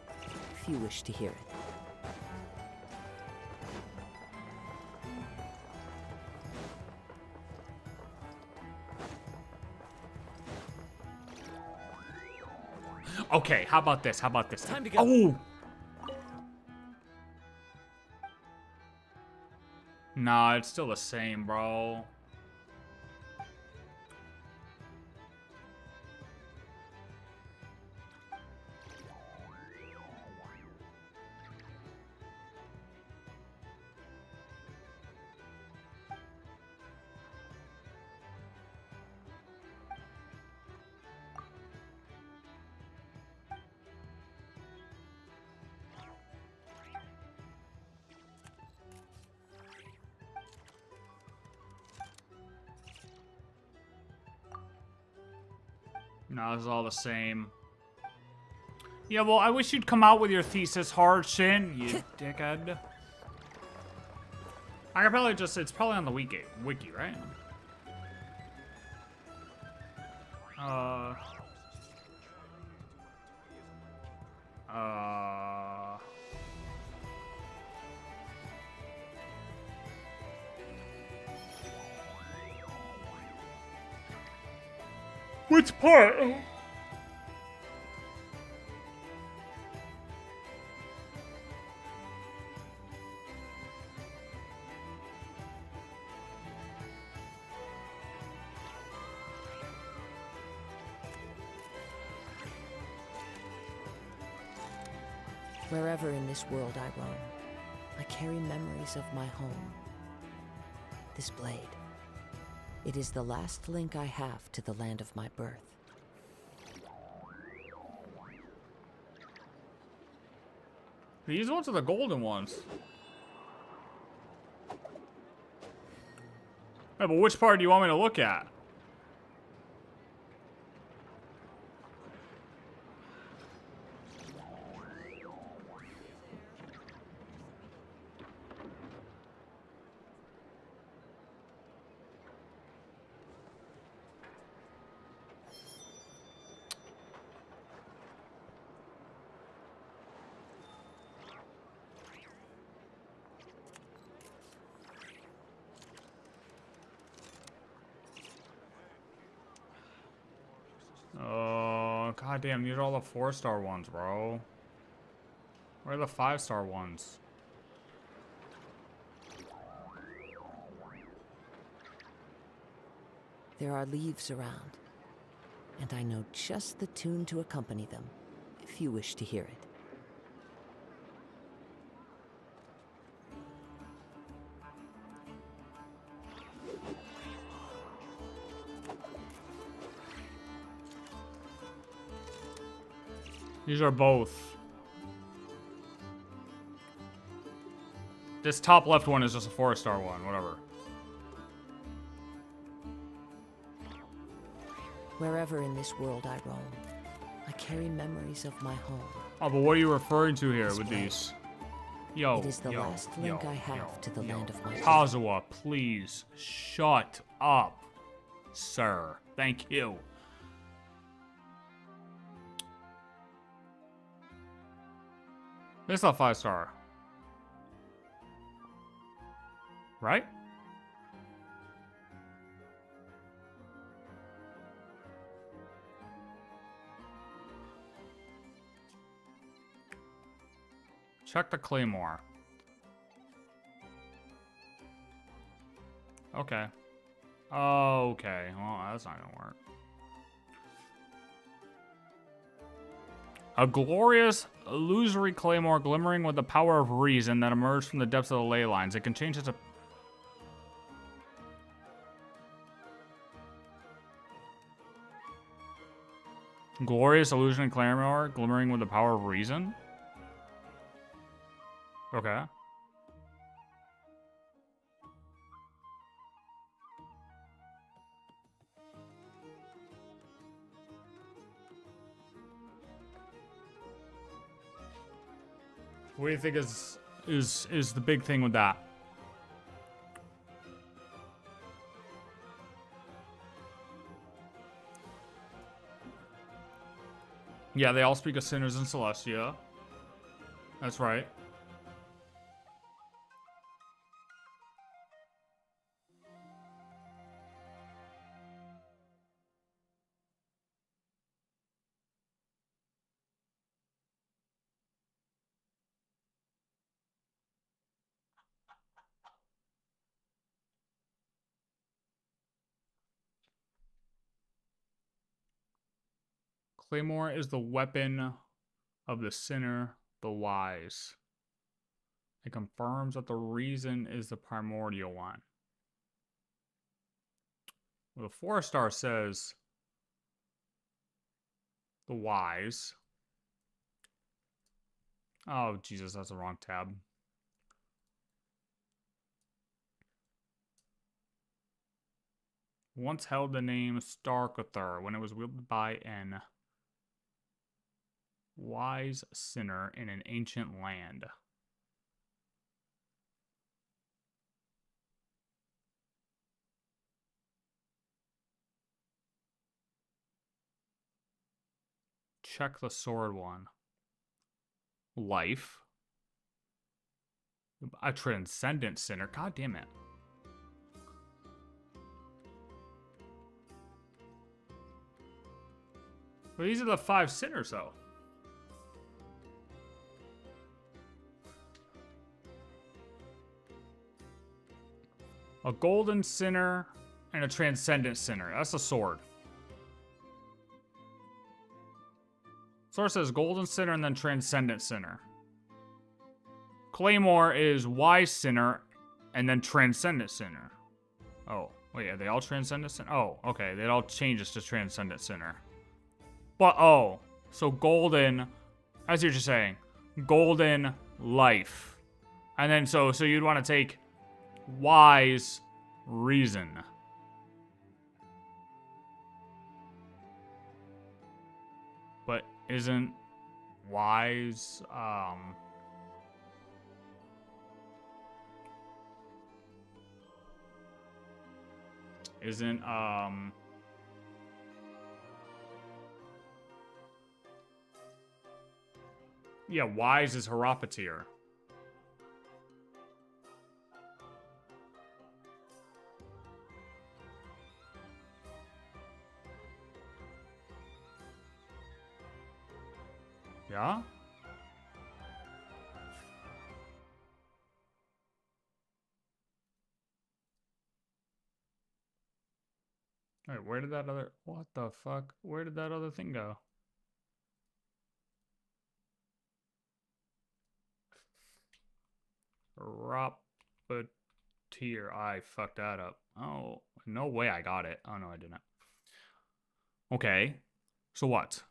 if you wish to hear it. Okay, how about this? Time to go. Oh! Nah, it's still the same, bro. No, it's all the same. Yeah, well, I wish you'd come out with your thesis, Harshin, you dickhead. I could probably just, it's probably on the wiki, right? Which part? Wherever in this world I roam, I carry memories of my home. This blade, it is the last link I have to the land of my birth. These ones are the golden ones. Hey, but which part do you want me to look at? Oh, goddamn, these are all the 4-star ones, bro. Where are the 5-star ones? There are leaves around, and I know just the tune to accompany them, if you wish to hear it. These are both. This top left one is just a 4-star one, whatever. Wherever in this world I roam, I carry memories of my home. Oh, but what are you referring to here with these? Yo, it is the last link I have to the land of my birth. Kazuha, please shut up, sir. Thank you. This is a 5-star. Right? Check the claymore. Okay. Okay. Well, that's not gonna work. A glorious, illusory claymore glimmering with the power of reason that emerged from the depths of the ley lines. It can change its... Glorious illusion claymore glimmering with the power of reason? Okay. What do you think is the big thing with that? Yeah, they all speak of sinners in Celestia. That's right. Claymore is the weapon of the sinner, the wise. It confirms that the reason is the primordial one. Well, the 4-star says the wise. Oh, Jesus, that's the wrong tab. Once held the name Starkother when it was wielded by an wise sinner in an ancient land. Check the sword one. Life. A transcendent sinner. God damn it. Well, these are the 5 sinners, though. A golden sinner and a transcendent sinner. That's a sword. Sword says golden sinner and then transcendent sinner. Claymore is wise sinner and then transcendent sinner. Oh, wait, are they all transcendent sinner? Oh, okay, they all changes to transcendent sinner. But, oh, so golden, as you're just saying, golden life. And then, so you'd want to take wise reason. But isn't wise, yeah, wise is Hieropatir. Yeah? Alright, where did that other... What the fuck? Where did that other thing go? Hieropatir. I fucked that up. Oh, no way I got it. Oh, no, I didn't. Okay. So what?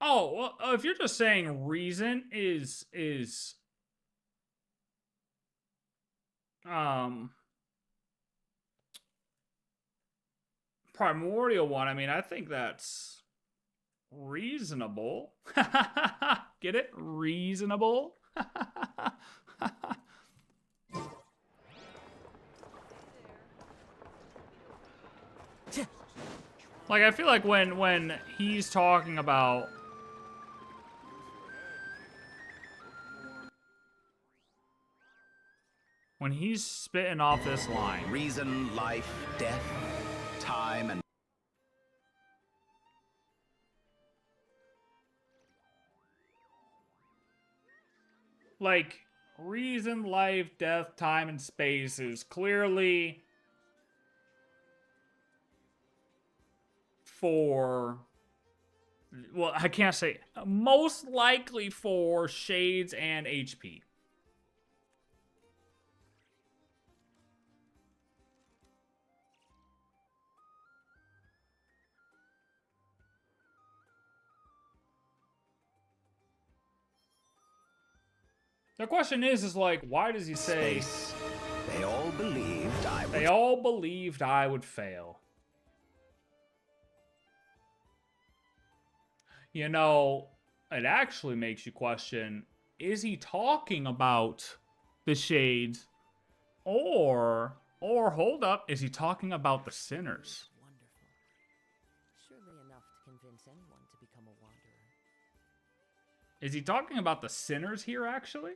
Oh, well, if you're just saying reason is primordial one, I mean, I think that's reasonable. Get it? Reasonable. Like, I feel like when he's talking about when he's spitting off this line, reason, life, death, time, and like, reason, life, death, time, and space is clearly for, well, I can't say, most likely for Shades and HP. The question is like, why does he say... Space. They all believed I would... They all believed I would fail. You know, it actually makes you question, is he talking about the Shades? Or hold up, is he talking about the sinners? Wonderful. Surely enough to convince anyone to become a wanderer. Is he talking about the sinners here, actually?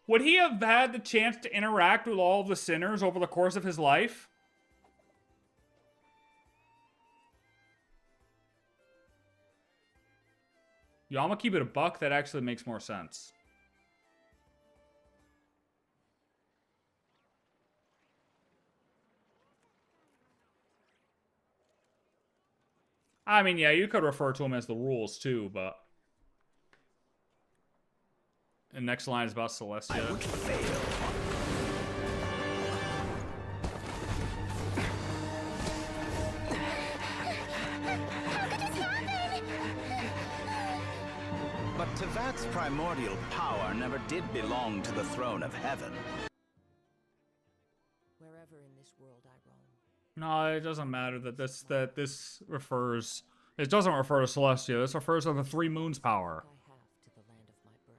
Would he have had the chance to interact with all of the sinners over the course of his life? Yo, I'm gonna keep it a buck. That actually makes more sense. I mean, yeah, you could refer to them as the rules too, but... The next line is about Celestia. I would fail. But Tevat's primordial power never did belong to the throne of heaven. Wherever in this world I roam. No, it doesn't matter that this refers. It doesn't refer to Celestia. This refers to the Three Moons power. I have to the land of my birth.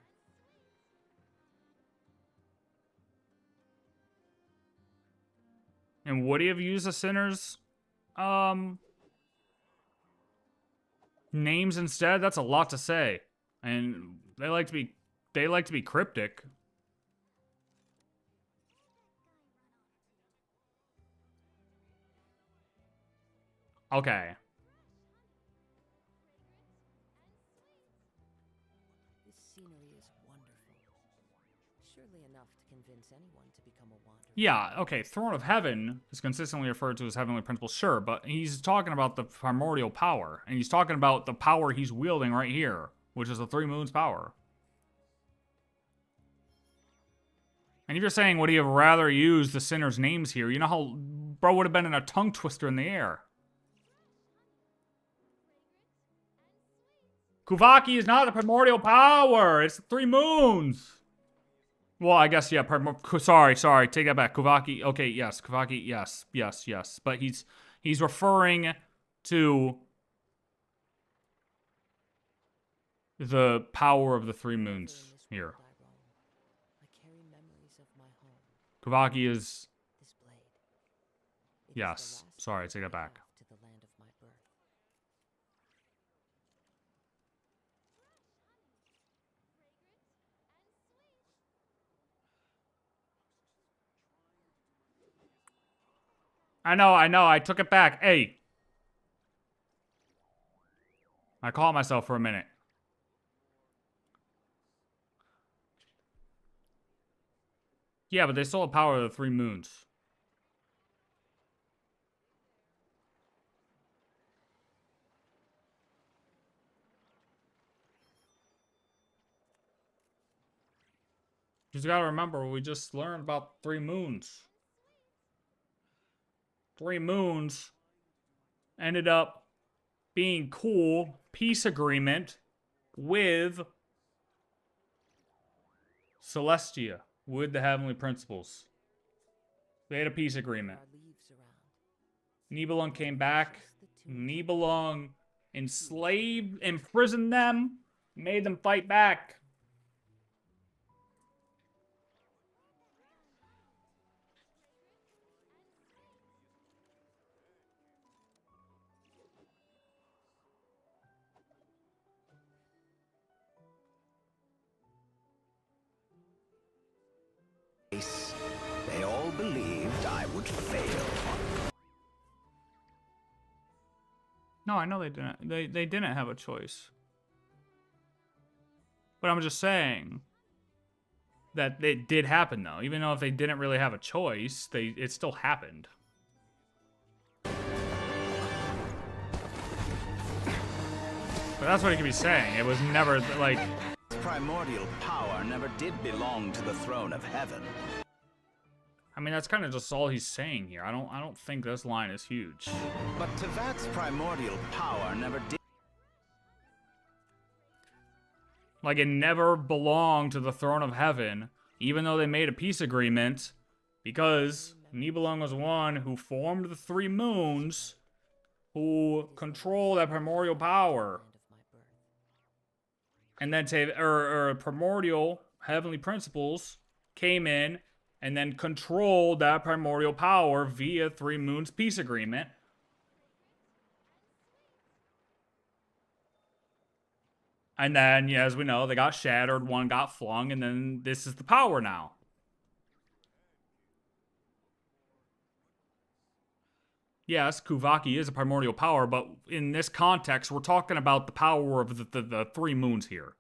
And would he have used the sinners names instead? That's a lot to say. And they like to be cryptic. Okay. This scenery is wonderful. Surely enough to convince anyone to become a wanderer. Yeah, okay, Throne of Heaven is consistently referred to as Heavenly Principle, sure, but he's talking about the primordial power, and he's talking about the power he's wielding right here, which is the Three Moons power. And if you're saying, would he have rather used the sinners' names here, you know how bro would have been in a tongue twister in the air. Kuvaki is not the primordial power, it's the Three Moons. Well, I guess, yeah, sorry, take that back. Kuvaki, okay, yes, Kuvaki, yes. But he's referring to the power of the Three Moons here. Kuvaki is, yes, sorry, take that back. I know, I took it back. Hey. I caught myself for a minute. Yeah, but they still have power of the Three Moons. You just gotta remember, we just learned about Three Moons. Three Moons ended up being cool. Peace agreement with Celestia, with the Heavenly Principles. They had a peace agreement. Nibelung came back. Nibelung enslaved, imprisoned them, made them fight back. They all believed I would fail. No, I know they didn't. They didn't have a choice. But I'm just saying that it did happen, though. Even though if they didn't really have a choice, it still happened. But that's what he could be saying. It was never, like... Primordial power never did belong to the throne of heaven. I mean, that's kind of just all he's saying here. I don't think this line is huge. But Tevat's primordial power never did. Like, it never belonged to the throne of heaven, even though they made a peace agreement, because Nibelung was one who formed the Three Moons, who control that primordial power. And then primordial heavenly principles came in and then controlled that primordial power via Three Moons peace agreement. And then, yeah, as we know, they got shattered, one got flung, and then this is the power now. Yes, Kuvaki is a primordial power, but in this context, we're talking about the power of the Three Moons here.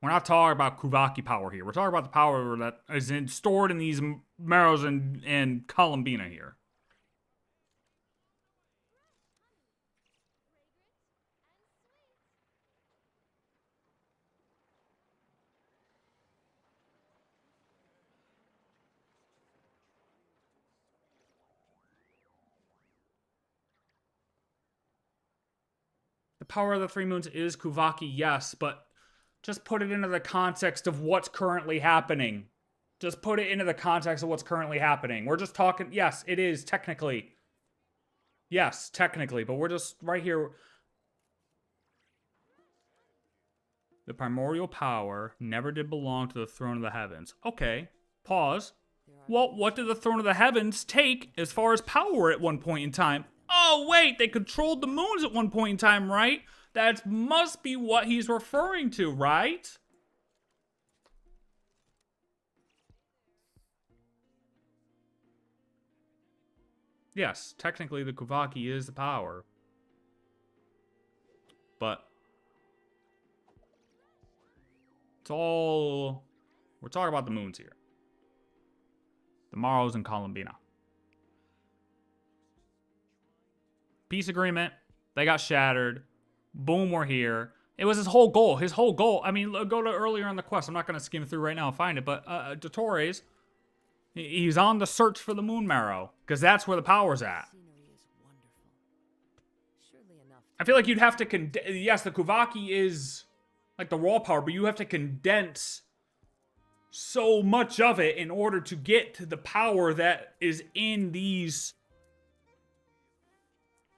We're not talking about Kuvaki power here. We're talking about the power that is stored in these marrows in Columbina here. The power of the three moons is Kuvaki, yes, but just put it into the context of what's currently happening. Just put it into the context of what's currently happening. We're just talking, yes, it is technically. Yes, technically, but we're just right here. The primordial power never did belong to the throne of the heavens. Okay, pause. Well, what did the throne of the heavens take as far as power at one point in time? Oh, wait, they controlled the moons at one point in time, right? That must be what he's referring to, right? Yes, technically the Kuvaki is the power. But it's all... We're talking about the moons here. The Morrows and Columbina. Peace agreement. They got shattered. Boom, we're here. It was his whole goal. His whole goal. I mean, go to earlier on the quest. I'm not going to skim through right now and find it. But Dottore's, he's on the search for the Moon Marrow. Because that's where the power's at. I feel like you'd have to... Yes, the Kuvaki is like the raw power. But you have to condense so much of it in order to get to the power that is in these...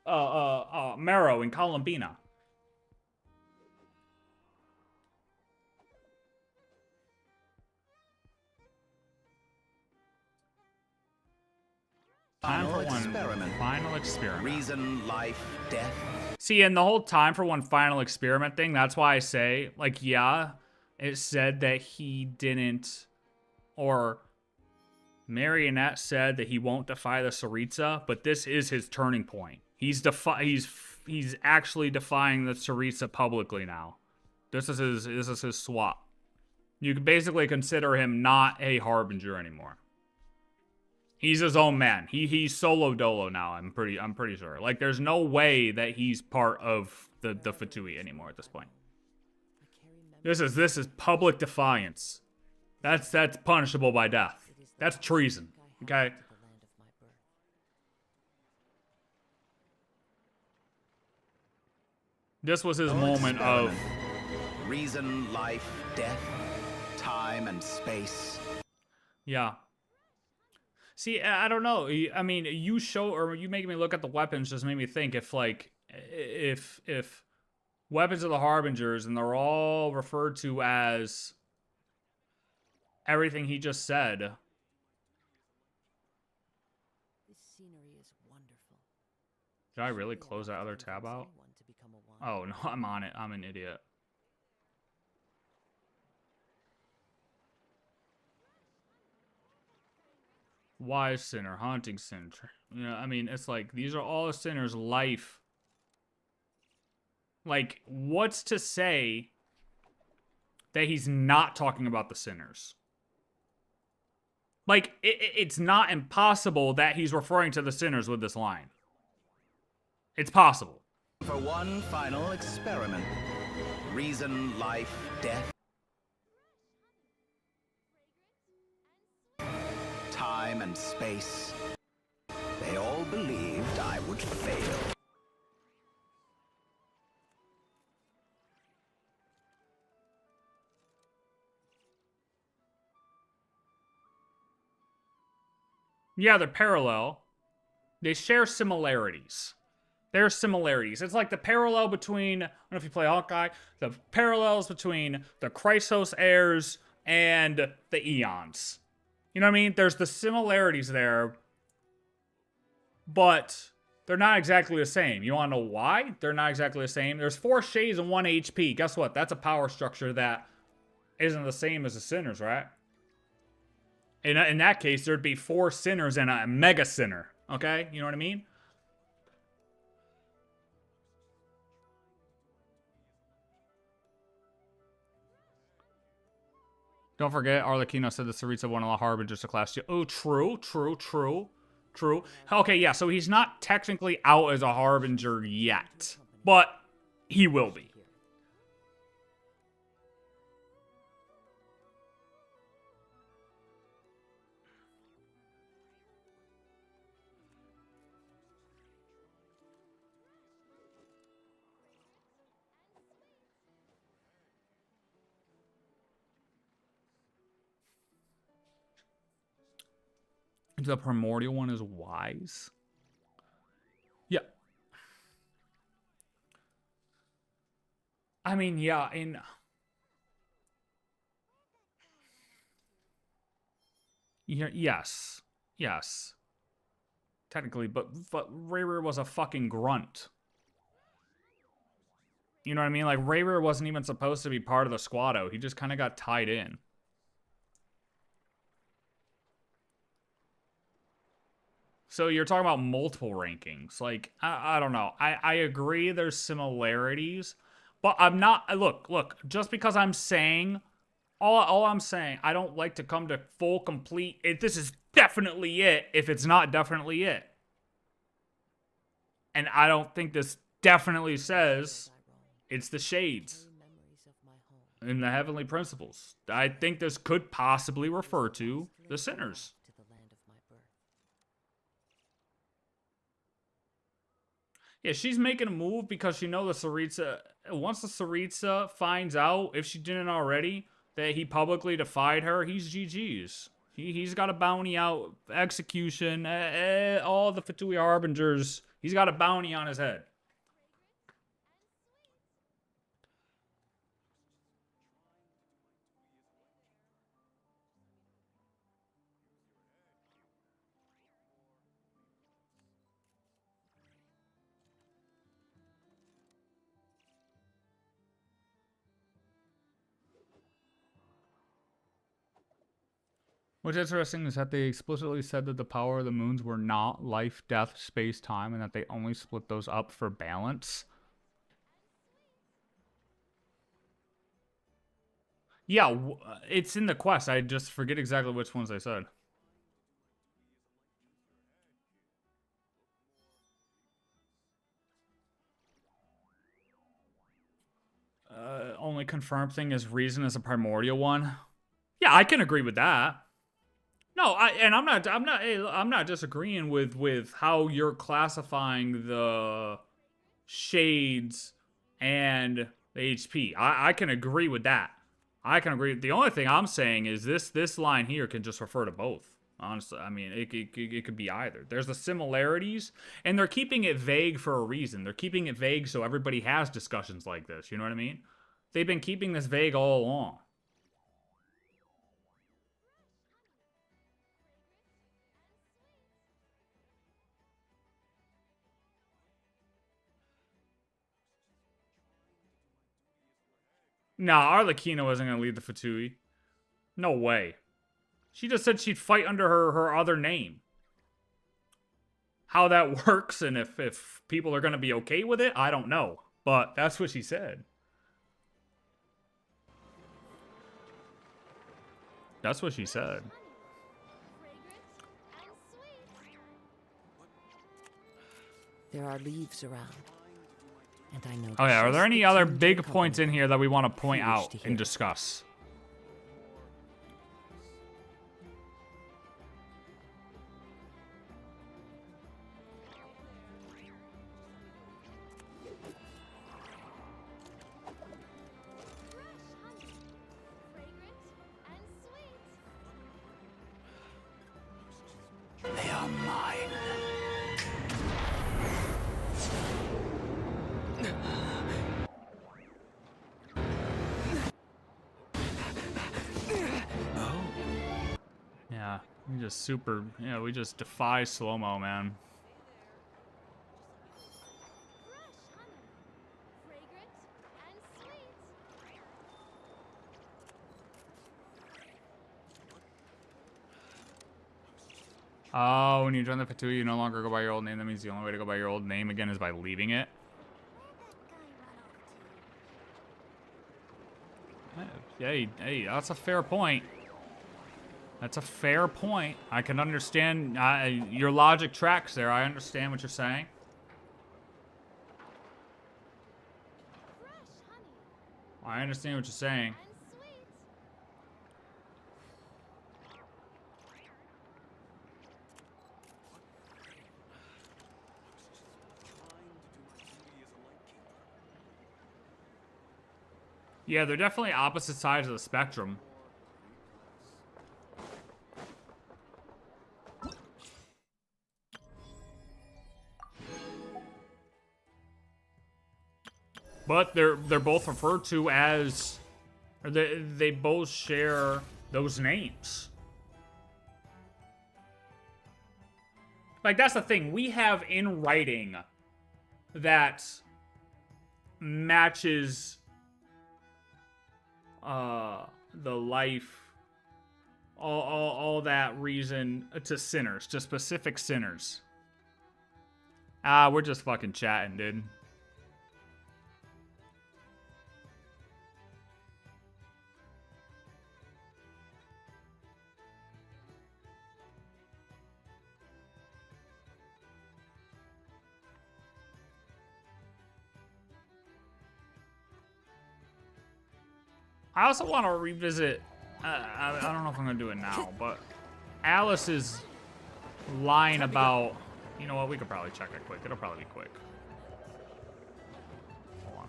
Marrow in Columbina. Final experiment. Final experiment. Reason, life, death. See, and the whole time for one final experiment thing, that's why I say, like, yeah, it said that he didn't, or Marionette said that he won't defy the Tsaritsa, but this is his turning point. He's actually defying the Tsaritsa publicly now. This is his swap. You can basically consider him not a Harbinger anymore. He's his own man. He's solo dolo now. I'm pretty sure. Like, there's no way that he's part of the Fatui anymore at this point. This is public defiance. That's punishable by death. That's treason. Okay. This was his moment of reason, life, death, time, and space. Yeah. See, I don't know. I mean, you making me look at the weapons just made me think if weapons of the Harbingers and they're all referred to as everything he just said. This scenery is wonderful. Did I really close that other tab out? Oh, no, I'm on it. I'm an idiot. Wise sinner, haunting sinner. You know, I mean, it's like, these are all a sinner's life. Like, what's to say that he's not talking about the sinners? Like, it's not impossible that he's referring to the sinners with this line. It's possible. For one final experiment. Reason, life, death. Time and space. They all believed I would fail. Yeah, they're parallel. They share similarities. There's similarities. It's like the parallel between, I don't know if you play Hawkeye, the parallels between the Chrysos heirs and the Eons. You know what I mean? There's the similarities there, but they're not exactly the same. You want to know why they're not exactly the same? There's 4 shades and 1 HP. Guess what? That's a power structure that isn't the same as the sinners, right? In that case, there'd be 4 sinners and a mega sinner. Okay? You know what I mean? Don't forget, Arlecchino said the Tsaritsa one of the Harbingers to class 2. Oh, true. Okay, yeah, so he's not technically out as a Harbinger yet, but he will be. The primordial one is wise. Yeah. I mean, yeah, yes. Yes. Technically, but Rayrir was a fucking grunt. You know what I mean? Like, Rayrir wasn't even supposed to be part of the squado. He just kind of got tied in. So you're talking about multiple rankings. Like, I don't know. I agree there's similarities, but I'm not... Look, just because I'm saying... All I'm saying, I don't like to come to full complete... This is definitely it if it's not definitely it. And I don't think this definitely says it's the shades in the heavenly principles. I think this could possibly refer to the sinners. Yeah, she's making a move because she knows the Tsaritsa... Once the Tsaritsa finds out, if she didn't already, that he publicly defied her, he's GG's. He's got a bounty out, execution, all the Fatui Harbingers. He's got a bounty on his head. What's interesting is that they explicitly said that the power of the moons were not life, death, space, time, and that they only split those up for balance. Yeah, it's in the quest. I just forget exactly which ones I said. Only confirmed thing is reason is a primordial one. Yeah, I can agree with that. No, I'm not disagreeing with how you're classifying the shades and the HP. I can agree with that. I can agree. The only thing I'm saying is this line here can just refer to both. Honestly, I mean, it could be either. There's the similarities, and they're keeping it vague for a reason. They're keeping it vague so everybody has discussions like this. You know what I mean? They've been keeping this vague all along. Nah, Arlecchino wasn't going to lead the Fatui. No way. She just said she'd fight under her other name. How that works and if people are going to be okay with it, I don't know. But that's what she said. That's what she said. There are leaves around. And I know. Oh yeah, are there any other big points in here that we want to point out and discuss? They are mine. Yeah, we just super, yeah, we just defy slow-mo, man. Oh, when you join the Fatui, you no longer go by your old name. That means the only way to go by your old name again is by leaving it. Hey, that's a fair point. That's a fair point. I can understand your logic tracks there. I understand what you're saying. I understand what you're saying. Yeah, they're definitely opposite sides of the spectrum. But they're both referred to as, or they both share those names. Like, that's the thing. We have in writing that matches the life, all that reason to sinners, to specific sinners. We're just fucking chatting, dude. I also want to revisit, I don't know if I'm going to do it now, but Alice's line about, you know what, we could probably check it quick. It'll probably be quick. Hold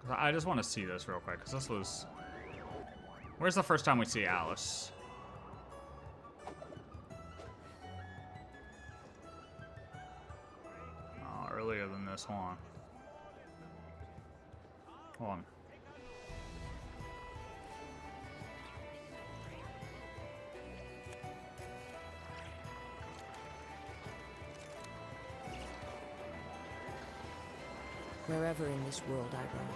on. I just want to see this real quick, because this was, where's the first time we see Alice? Oh, earlier than this, hold on. Hold on. Wherever in this world I roam,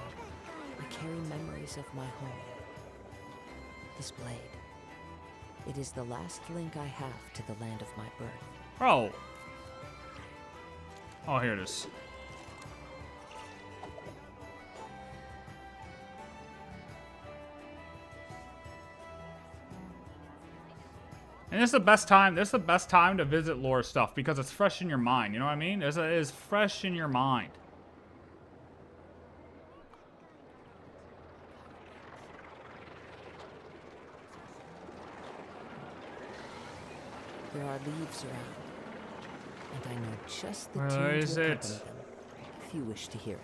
I carry memories of my home. This blade. It is the last link I have to the land of my birth. Oh. Oh, here it is. And this is the best time. This is the best time to visit lore stuff because it's fresh in your mind. You know what I mean? It is fresh in your mind. There are leaves around, and I know just the Where tune is to it? accompany them, if you wish to hear it.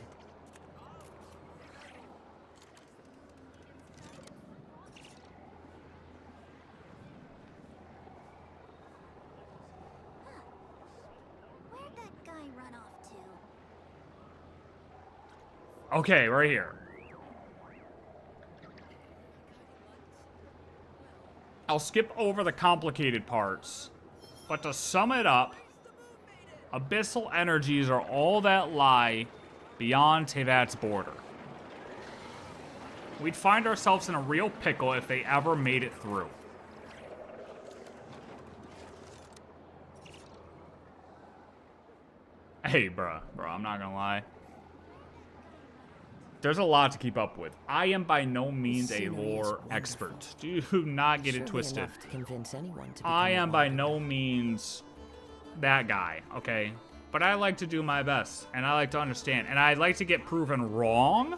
Where'd that guy run off to? Okay, right here. I'll skip over the complicated parts, but to sum it up, abyssal energies are all that lie beyond Tevat's border. We'd find ourselves in a real pickle if they ever made it through. Hey, bruh, I'm not gonna lie. There's a lot to keep up with. I am by no means a lore expert. Do not get it twisted. I am by no means that guy, okay? But I like to do my best, and I like to understand, and I like to get proven wrong.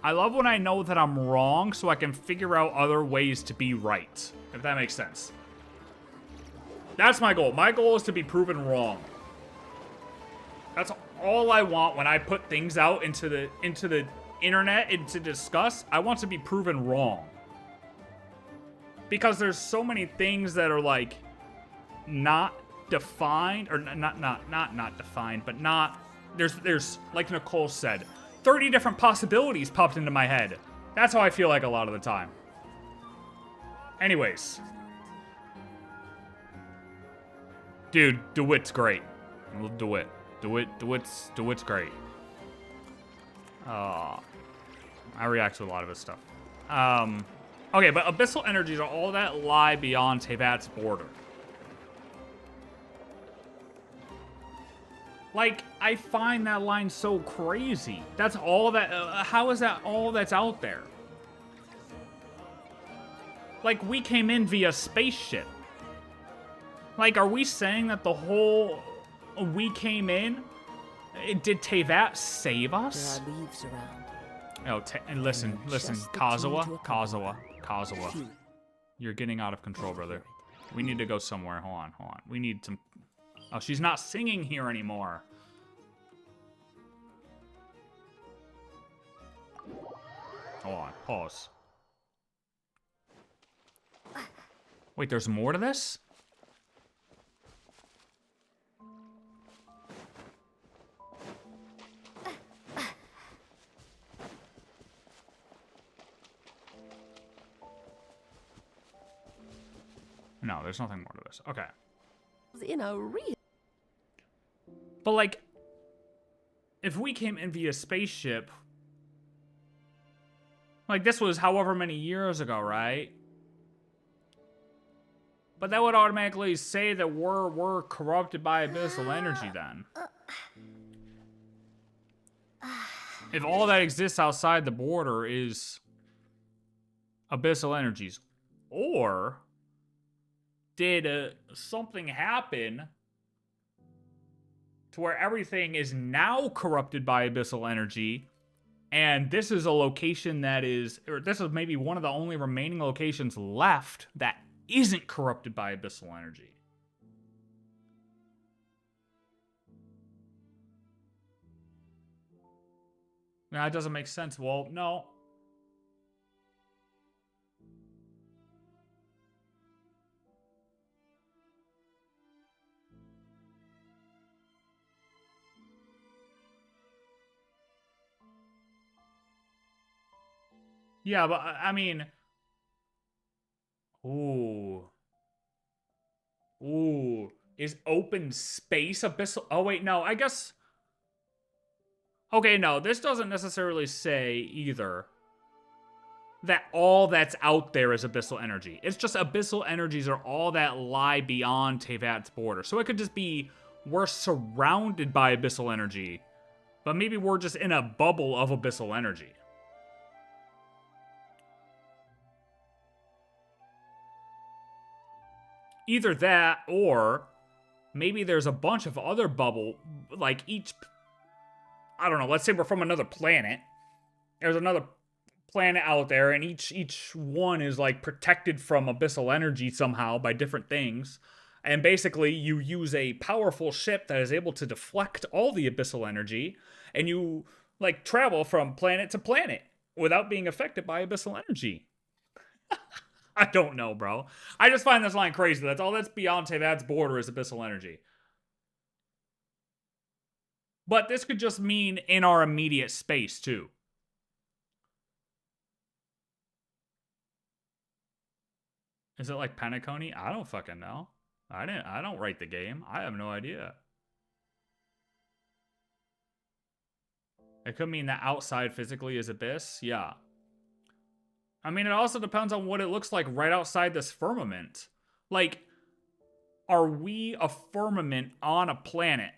I love when I know that I'm wrong so I can figure out other ways to be right, if that makes sense. That's my goal. My goal is to be proven wrong. That's all I want when I put things out into the internet and to discuss. I want to be proven wrong. Because there's so many things that are like not defined, or not defined, but not, there's like Nicole said, 30 different possibilities popped into my head. That's how I feel like a lot of the time. Anyways. Dude, DeWitt's great. DeWitt. DeWitt's great. I react to a lot of his stuff. Okay, but abyssal energies are all that lie beyond Tevat's border. Like, I find that line so crazy. That's all that, how is that all that's out there? Like, we came in via spaceship. Like, are we saying that the whole, we came in, did Tevat save us? There are leaves around. Oh, and listen, Kazuha. You're getting out of control, brother. We need to go somewhere. Hold on. We need some... Oh, she's not singing here anymore. Hold on. Pause. Wait, there's more to this? No, there's nothing more to this. Okay. In a real. But, like, if we came in via spaceship, like, this was however many years ago, right? But that would automatically say that we're corrupted by abyssal energy then. If all that exists outside the border is abyssal energies. Or did something happen to where everything is now corrupted by abyssal energy, and this is a location that is, or this is maybe one of the only remaining locations left that isn't corrupted by abyssal energy. That doesn't make sense. Well, no. Yeah, but I mean, ooh, is open space abyssal? Oh wait, no, I guess. Okay, no, this doesn't necessarily say either that all that's out there is abyssal energy. It's just abyssal energies are all that lie beyond Tevat's border. So it could just be we're surrounded by abyssal energy, but maybe we're just in a bubble of abyssal energy. Either that, or maybe there's a bunch of other bubble, like each, I don't know, let's say we're from another planet. There's another planet out there, and each one is like protected from abyssal energy somehow by different things. And basically, you use a powerful ship that is able to deflect all the abyssal energy, and you like travel from planet to planet without being affected by abyssal energy. I don't know, bro. I just find this line crazy. That's all that's beyond Tevat's border is abyssal energy. But this could just mean in our immediate space, too. Is it like Penacony? I don't fucking know. I don't write the game. I have no idea. It could mean that outside physically is abyss. Yeah. I mean, it also depends on what it looks like right outside this firmament. Like, are we a firmament on a planet,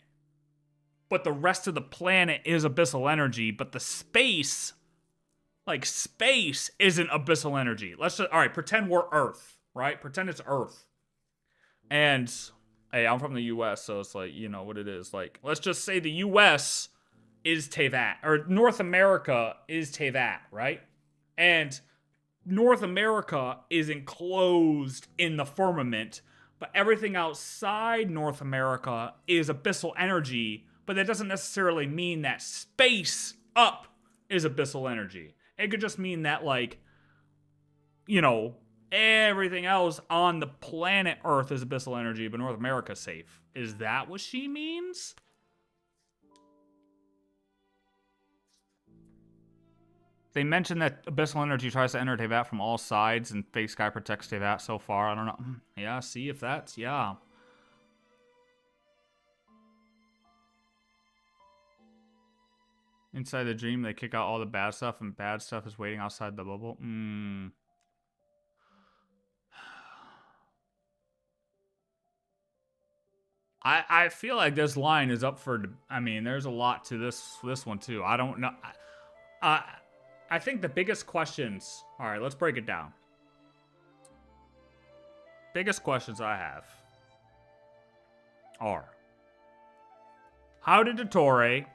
but the rest of the planet is abyssal energy, but the space, like space, isn't abyssal energy? Let's just, all right, pretend we're Earth, right? Pretend it's Earth. And, hey, I'm from the US, so it's like, you know what it is. Like, let's just say the US is Tevat, or North America is Tevat, right? And North America is enclosed in the firmament, but everything outside North America is abyssal energy, but that doesn't necessarily mean that space up is abyssal energy. It could just mean that, like, you know, everything else on the planet Earth is abyssal energy, but North America's safe. Is that what she means? They mentioned that abyssal energy tries to enter Tevat from all sides, and Fake Sky protects Tevat so far. I don't know. Yeah, see if that's... Yeah. Inside the dream, they kick out all the bad stuff, and bad stuff is waiting outside the bubble. I feel like this line is up for... I mean, there's a lot to this one, too. I don't know... I think the biggest questions... Alright, let's break it down. Biggest questions I have are... How did dottore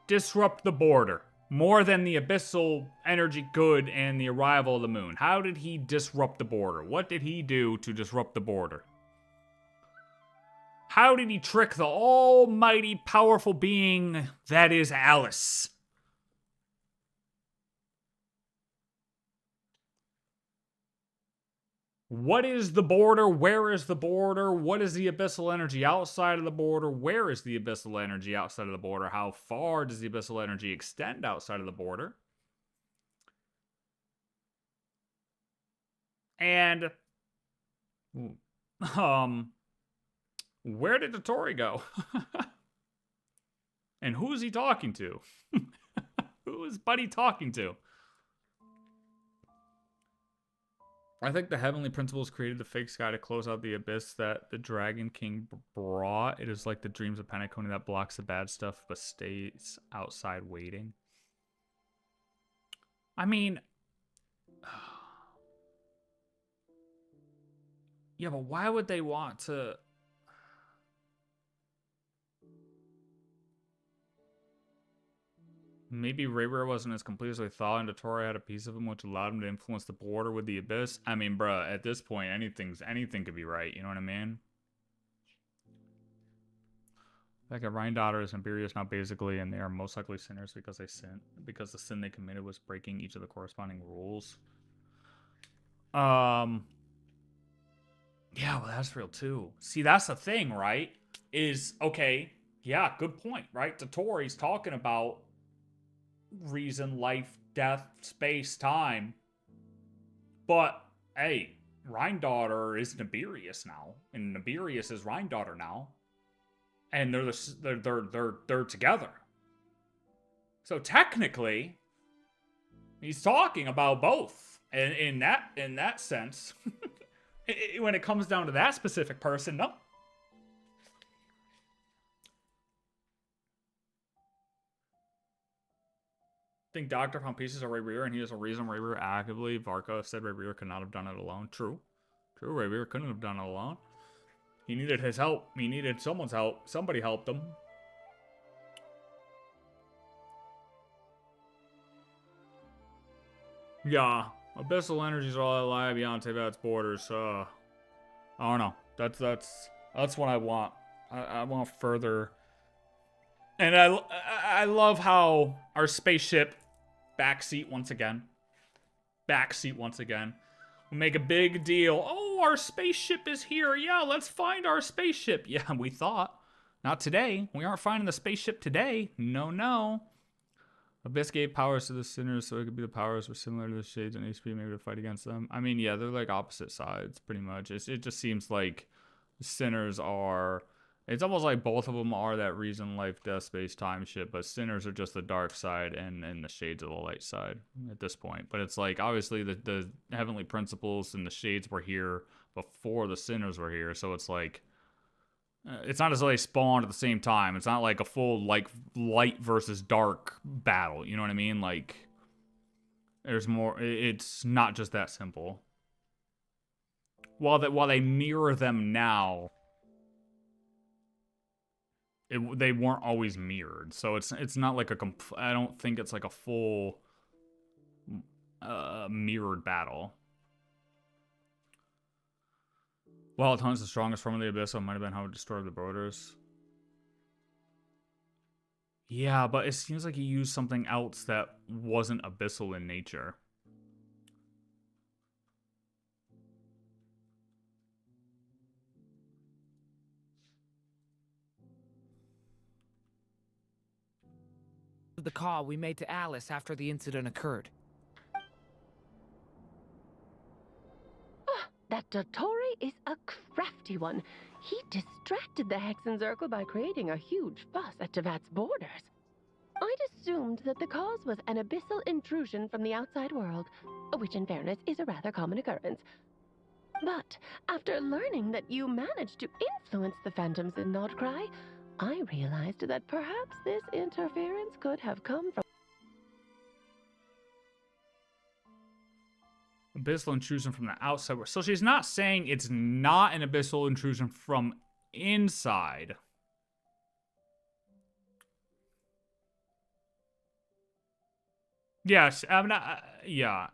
disrupt the border more than the abyssal energy good and the arrival of the moon? How did he disrupt the border? What did he do to disrupt the border? How did he trick the almighty powerful being that is Alice? What is the border? Where is the border? What is the abyssal energy outside of the border? Where is the abyssal energy outside of the border? How far does the abyssal energy extend outside of the border? And Where did dottore go? And who is he talking to? Who is Buddy talking to? I think the Heavenly Principles created the fake sky to close out the abyss that the Dragon King brought. It is like the dreams of Penacony that blocks the bad stuff but stays outside waiting. I mean... Yeah, but why would they want to... Maybe Raywear wasn't as complete as they thought, and dottore had a piece of him which allowed him to influence the border with the abyss. I mean, bruh, at this point, anything could be right. You know what I mean? Like a Rhine daughter is Imperious now, basically, and they are most likely sinners because they sin. Because the sin they committed was breaking each of the corresponding rules. Yeah, well, that's real too. See, that's the thing, right? Is okay. Yeah, good point, right? Dottore's talking about reason, life, death, space, time. But hey, Rhine daughter is Nibirius now, and Nibirius is Rhine daughter now, and they're together. So technically, he's talking about both, and in that sense, when it comes down to that specific person, no. I think Doctor found pieces of Raywear, and he has a reason Raywear actively. Varka said Raywear could not have done it alone. True. Raywear couldn't have done it alone. He needed his help. He needed someone's help. Somebody helped him. Yeah, abyssal energies are all that lie beyond Tevat's borders. I don't know. That's what I want. I want further. And I love how our spaceship backseat once again. We make a big deal. Oh, our spaceship is here. Yeah, let's find our spaceship. Yeah, we thought. Not today. We aren't finding the spaceship today. No. Abyss gave powers to the sinners, so it could be the powers were similar to the shades and HP, maybe to fight against them. I mean, yeah, they're like opposite sides, pretty much. It just seems like sinners are... It's almost like both of them are that reason, life, death, space, time shit, but sinners are just the dark side and the shades of the light side at this point. But it's like, obviously, the heavenly principles and the shades were here before the sinners were here, so it's like... It's not as though they spawned at the same time. It's not like a full, like, light versus dark battle. You know what I mean? Like, there's more... It's not just that simple. While they mirror them now... they weren't always mirrored, so it's not like I don't think it's like a full mirrored battle. While at times the strongest form of the abyss, so it might have been how it destroyed the borders. Yeah, but it seems like he used something else that wasn't abyssal in nature. The call we made to Alice after the incident occurred. That dottore is a crafty one. He distracted the Hexenzirkel by creating a huge fuss at Tevat's borders. I'd assumed that the cause was an abyssal intrusion from the outside world, which in fairness is a rather common occurrence. But after learning that you managed to influence the phantoms in Nod-Krai, I realized that perhaps this interference could have come from... Abyssal intrusion from the outside. So she's not saying it's not an abyssal intrusion from inside. Yes, I'm not... yeah.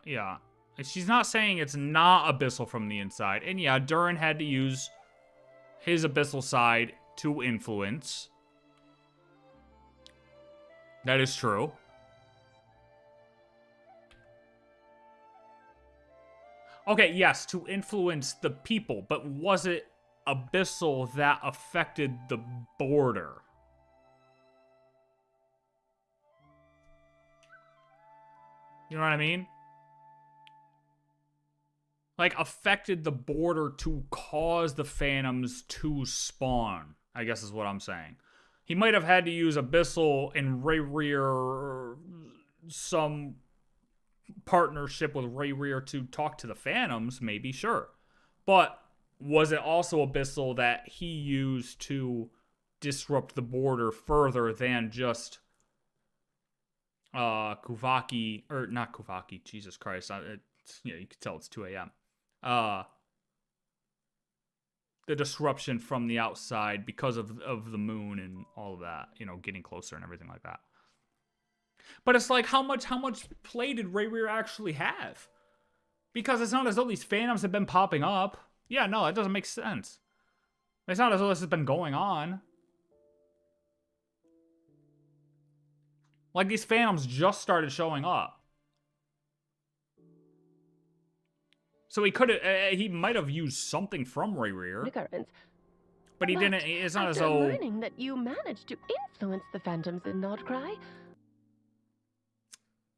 She's not saying it's not abyssal from the inside. And yeah, DURIN had to use his abyssal side to influence. That is true. Okay, yes, to influence the people, but was it abyssal that affected the border? You know what I mean? like, affected the border to cause the phantoms to spawn, I guess is what I'm saying. He might have had to use Abyssal and Ray Rear, some partnership with Ray Rear to talk to the phantoms, maybe, sure. But was it also Abyssal that he used to disrupt the border further than just Kuvaki, or not Kuvaki, Jesus Christ, you can tell it's 2 a.m. The disruption from the outside because of the moon and all of that, getting closer and everything like that. But it's like, how much play did Ray Rear actually have? Because it's not as though these phantoms have been popping up. Yeah, no, that doesn't make sense. It's not as though this has been going on. Like, these phantoms just started showing up. So he might have used something from Ray Rear. But he didn't, it's not as though... After learning that you managed to influence the phantoms in Nod-Krai,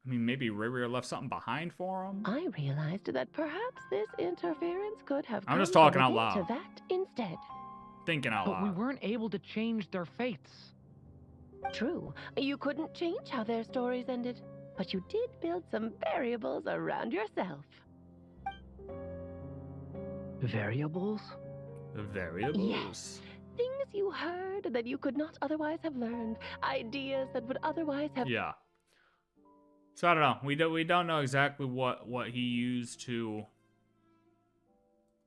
I mean, maybe Ray Rear left something behind for him? I realized that perhaps this interference could have I'm just talking out come loud. to that instead. Thinking out loud. But we weren't able to change their fates. True, you couldn't change how their stories ended, but you did build some variables around yourself. Variables? Variables? Yes. Things you heard that you could not otherwise have learned. Ideas that would otherwise have... Yeah. So I don't know. We don't know exactly what he used to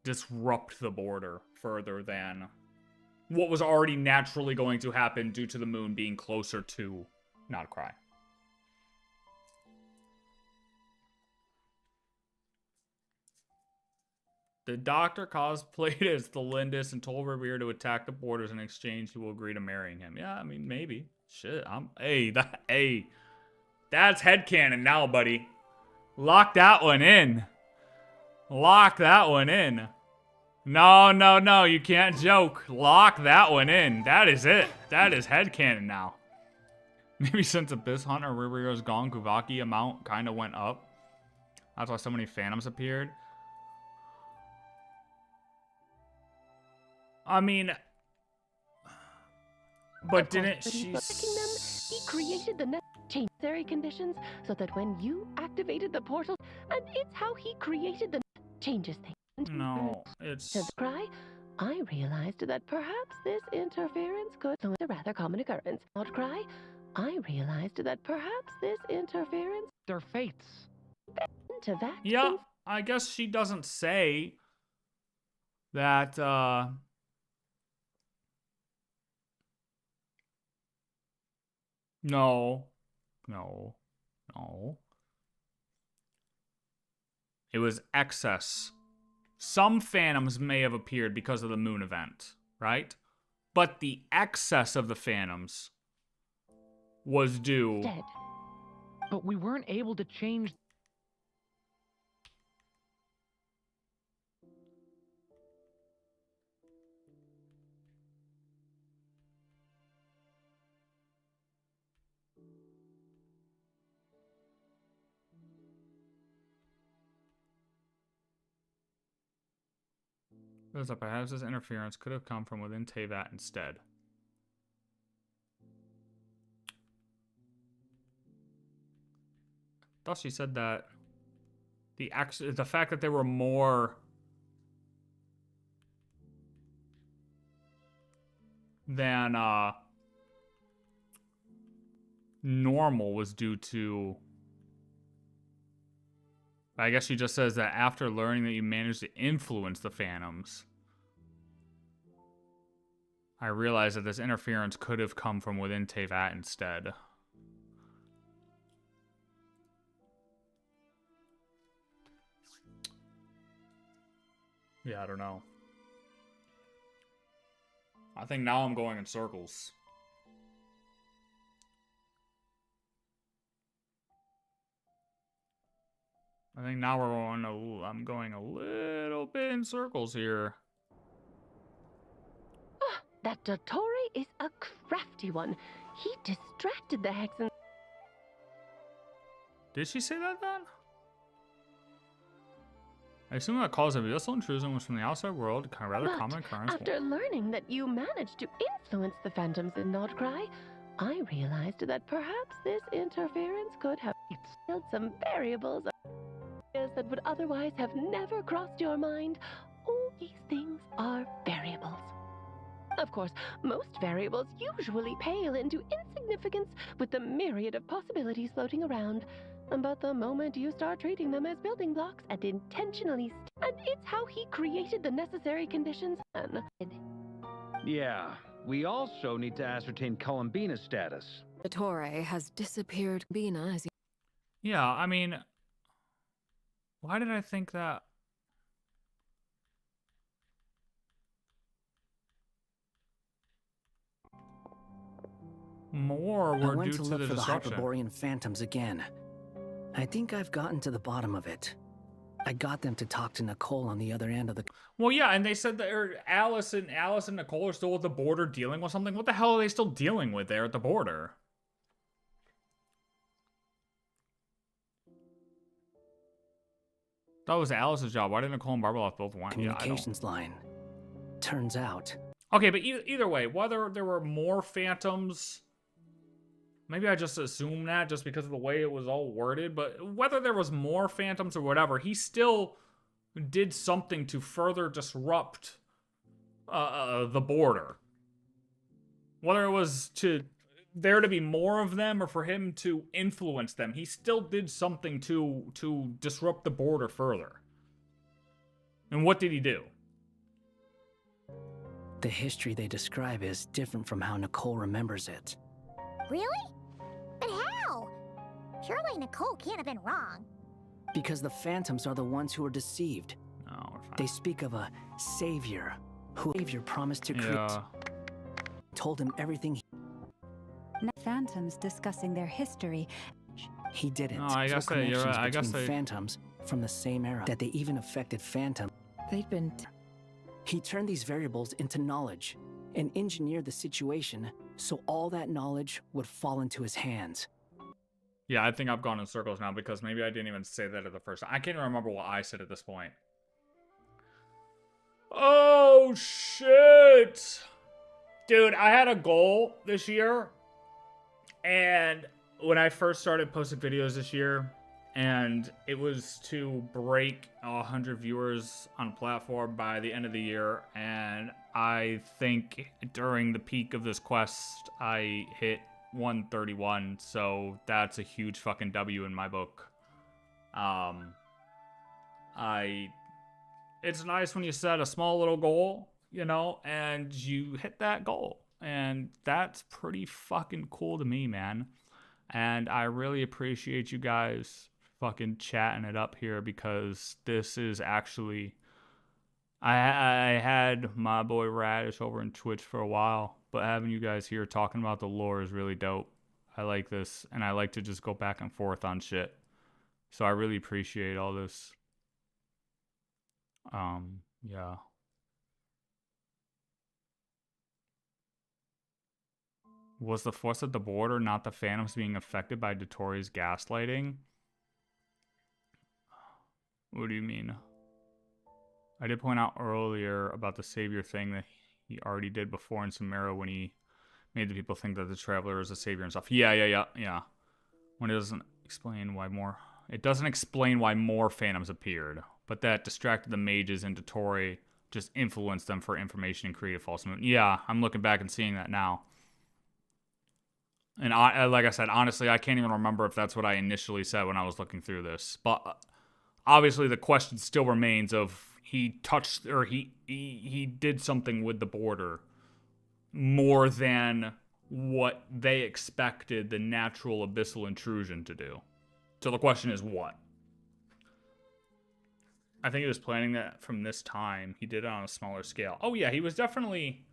disrupt the border further than what was already naturally going to happen due to the moon being closer to Nod-Krai. The doctor cosplayed as the Lindis and told Revere to attack the borders. In exchange, he will agree to marrying him. Yeah, I mean, maybe. Shit, that's headcanon now, buddy. Lock that one in. Lock that one in. No, you can't joke. Lock that one in. That is it. That is headcanon now. Maybe since Abyss Hunter River's gone, Kuvaki amount kind of went up. That's why so many phantoms appeared. I mean, but didn't she... He created the necessary conditions so that when you activated the portal, and it's how he created the changes things. No, it's... To Nod-Krai, I realized that perhaps this interference could be a rather common occurrence. Nod-Krai, I realized that perhaps this interference... Their fates. To that... Yeah, I guess she doesn't say that, No. It was excess. Some phantoms may have appeared because of the moon event, right? But the excess of the phantoms was due... Dead. But we weren't able to change... So perhaps this interference could have come from within Teyvat instead. I thought she said that the fact that there were more than normal was due to... I guess she just says that after learning that you managed to influence the phantoms, I realized that this interference could have come from within Teyvat instead. Yeah, I don't know. I think now I'm going in circles. I think now I'm going a little bit in circles here. That dottore is a crafty one. He distracted the hex and... Did she say that then? I assume that cause of abyssal intrusion was from the outside world, a rather common occurrence. After learning that you managed to influence the phantoms in Nod-Krai, I realized that perhaps this interference could have instilled some variables that would otherwise have never crossed your mind. All these things are variables. Of course, most variables usually pale into insignificance with the myriad of possibilities floating around. But the moment you start treating them as building blocks and intentionally and it's how he created the necessary conditions. Yeah, we also need to ascertain Columbina's status. Dottore has disappeared. Bina as Yeah, I mean, why did I think that? More were I went due to to look the for the disruption. Hyperborean phantoms again. I think I've gotten to the bottom of it. I got them to talk to Nicole on the other end of the... Well, yeah, and they said that Alice and Nicole are still at the border dealing with something. What the hell are they still dealing with there at the border? That was Alice's job. Why didn't Nicole and Barbara both want? Communications line. Turns out. Okay, but either way, whether there were more phantoms, maybe I just assumed that just because of the way it was all worded, but whether there was more phantoms or whatever, he still did something to further disrupt the border. Whether it was there to be more of them or for him to influence them, he still did something to disrupt the border further. And what did he do? The history they describe is different from how Nicole remembers it. Really? But how? Surely Nicole can't have been wrong. Because the phantoms are the ones who are deceived. No, we're fine. They speak of a savior, who savior promised to create. Told him everything. Phantoms discussing their history. He didn't. No, I guess you're right. I guess phantoms from the same era. That they even affected phantom. They'd been. He turned these variables into knowledge and engineered the situation so all that knowledge would fall into his hands. Yeah, I think I've gone in circles now because maybe I didn't even say that at the first time. I can't even remember what I said at this point. Oh, shit. Dude, I had a goal this year. And when I first started posting videos this year, and it was to break 100 viewers on a platform by the end of the year. And I think during the peak of this quest, I hit 131. So that's a huge fucking W in my book. It's nice when you set a small little goal, you know, and you hit that goal. And that's pretty fucking cool to me, man. And I really appreciate you guys fucking chatting it up here because this is actually... I had my boy Radish over in Twitch for a while, but having you guys here talking about the lore is really dope. I like this, and I like to just go back and forth on shit. So I really appreciate all this. Yeah. Was the force at the border not the phantoms being affected by Dottore's gaslighting? What do you mean? I did point out earlier about the savior thing that he already did before in Samara when he made the people think that the traveler is a savior and stuff. Yeah. When it doesn't explain why more... It doesn't explain why more phantoms appeared, but that distracted the mages and Dottore just influenced them for information and created false movement. Yeah, I'm looking back and seeing that now. And like I said, honestly, I can't even remember if that's what I initially said when I was looking through this. But obviously the question still remains of he touched or he did something with the border more than what they expected the natural abyssal intrusion to do. So the question is what? I think he was planning that from this time. He did it on a smaller scale. Oh yeah, he was definitely...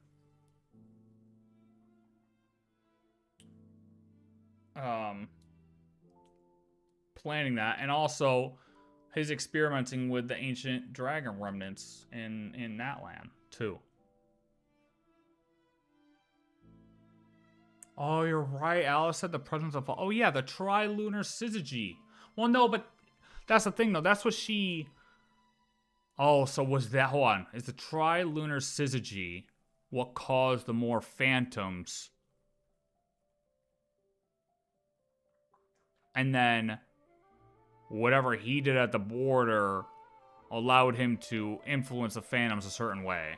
planning that, and also his experimenting with the ancient dragon remnants in that land too. Oh, you're right. Alice said the presence of... Oh yeah, the trilunar syzygy. Well, no, but that's the thing though. That's what she Oh, so was that... Hold on. Is the trilunar syzygy what caused the more phantoms? And then whatever he did at the border allowed him to influence the phantoms a certain way.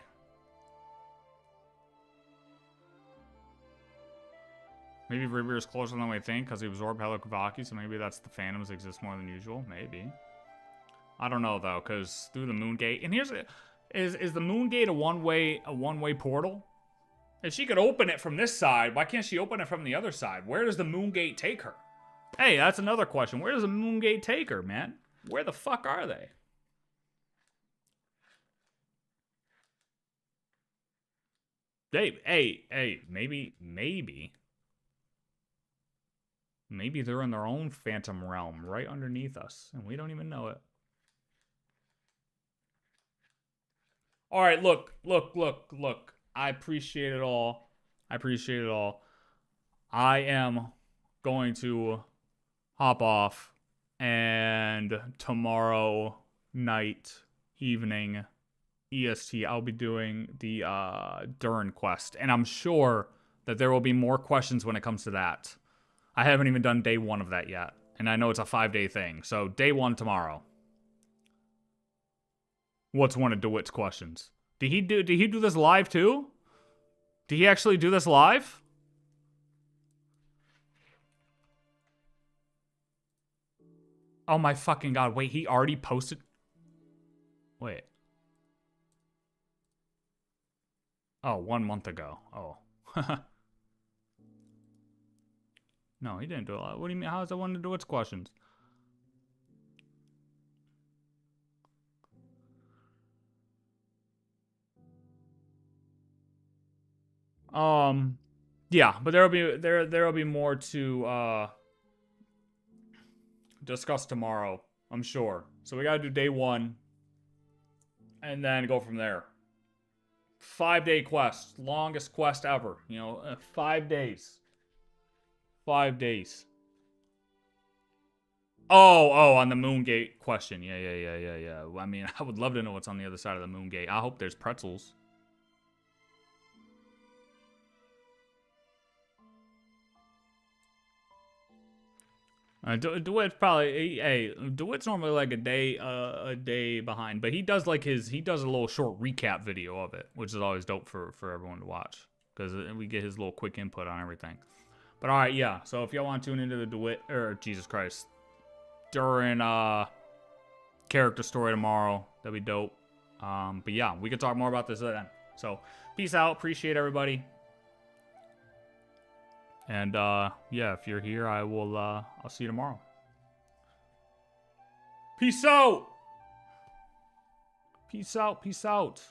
Maybe Ribir is closer than we think because he absorbed Hello Kavaki, so maybe that's the phantoms exist more than usual. Maybe. I don't know though, because through the moon gate. And here's is the moon gate a one-way portal? If she could open it from this side, why can't she open it from the other side? Where does the moon gate take her? Hey, that's another question. Where does the moon gate take her, man? Where the fuck are they? Hey, maybe they're in their own phantom realm right underneath us, and we don't even know it. All right, look. I appreciate it all. I am going to hop off, and tomorrow night, evening, EST, I'll be doing the DURIN quest, and I'm sure that there will be more questions when it comes to that. I haven't even done day 1 of that yet, and I know it's a 5-day thing, so day 1 tomorrow. What's one of DeWitt's questions? Did he do this live too? Did he actually do this live? Oh my fucking god, wait, he already posted? Wait. Oh, 1 month ago. Oh. No, he didn't do it live. What do you mean? How is that one to do its questions? Yeah, but there'll be more to discuss tomorrow, I'm sure. So we gotta do day 1, and then go from there. 5-day quest, longest quest ever. You know, 5 days. 5 days. Oh, on the moon gate question. Yeah. I mean, I would love to know what's on the other side of the moon gate. I hope there's pretzels. DeWitt's probably, hey, DeWitt's normally like a day behind, but he does a little short recap video of it, which is always dope for everyone to watch, because we get his little quick input on everything. But all right, yeah. So if y'all want to tune into the DeWitt, or Jesus Christ, DURIN character story tomorrow, that'd be dope. But yeah, we can talk more about this then. So peace out. Appreciate everybody. And yeah, if you're here, I'll see you tomorrow. Peace out. Peace out.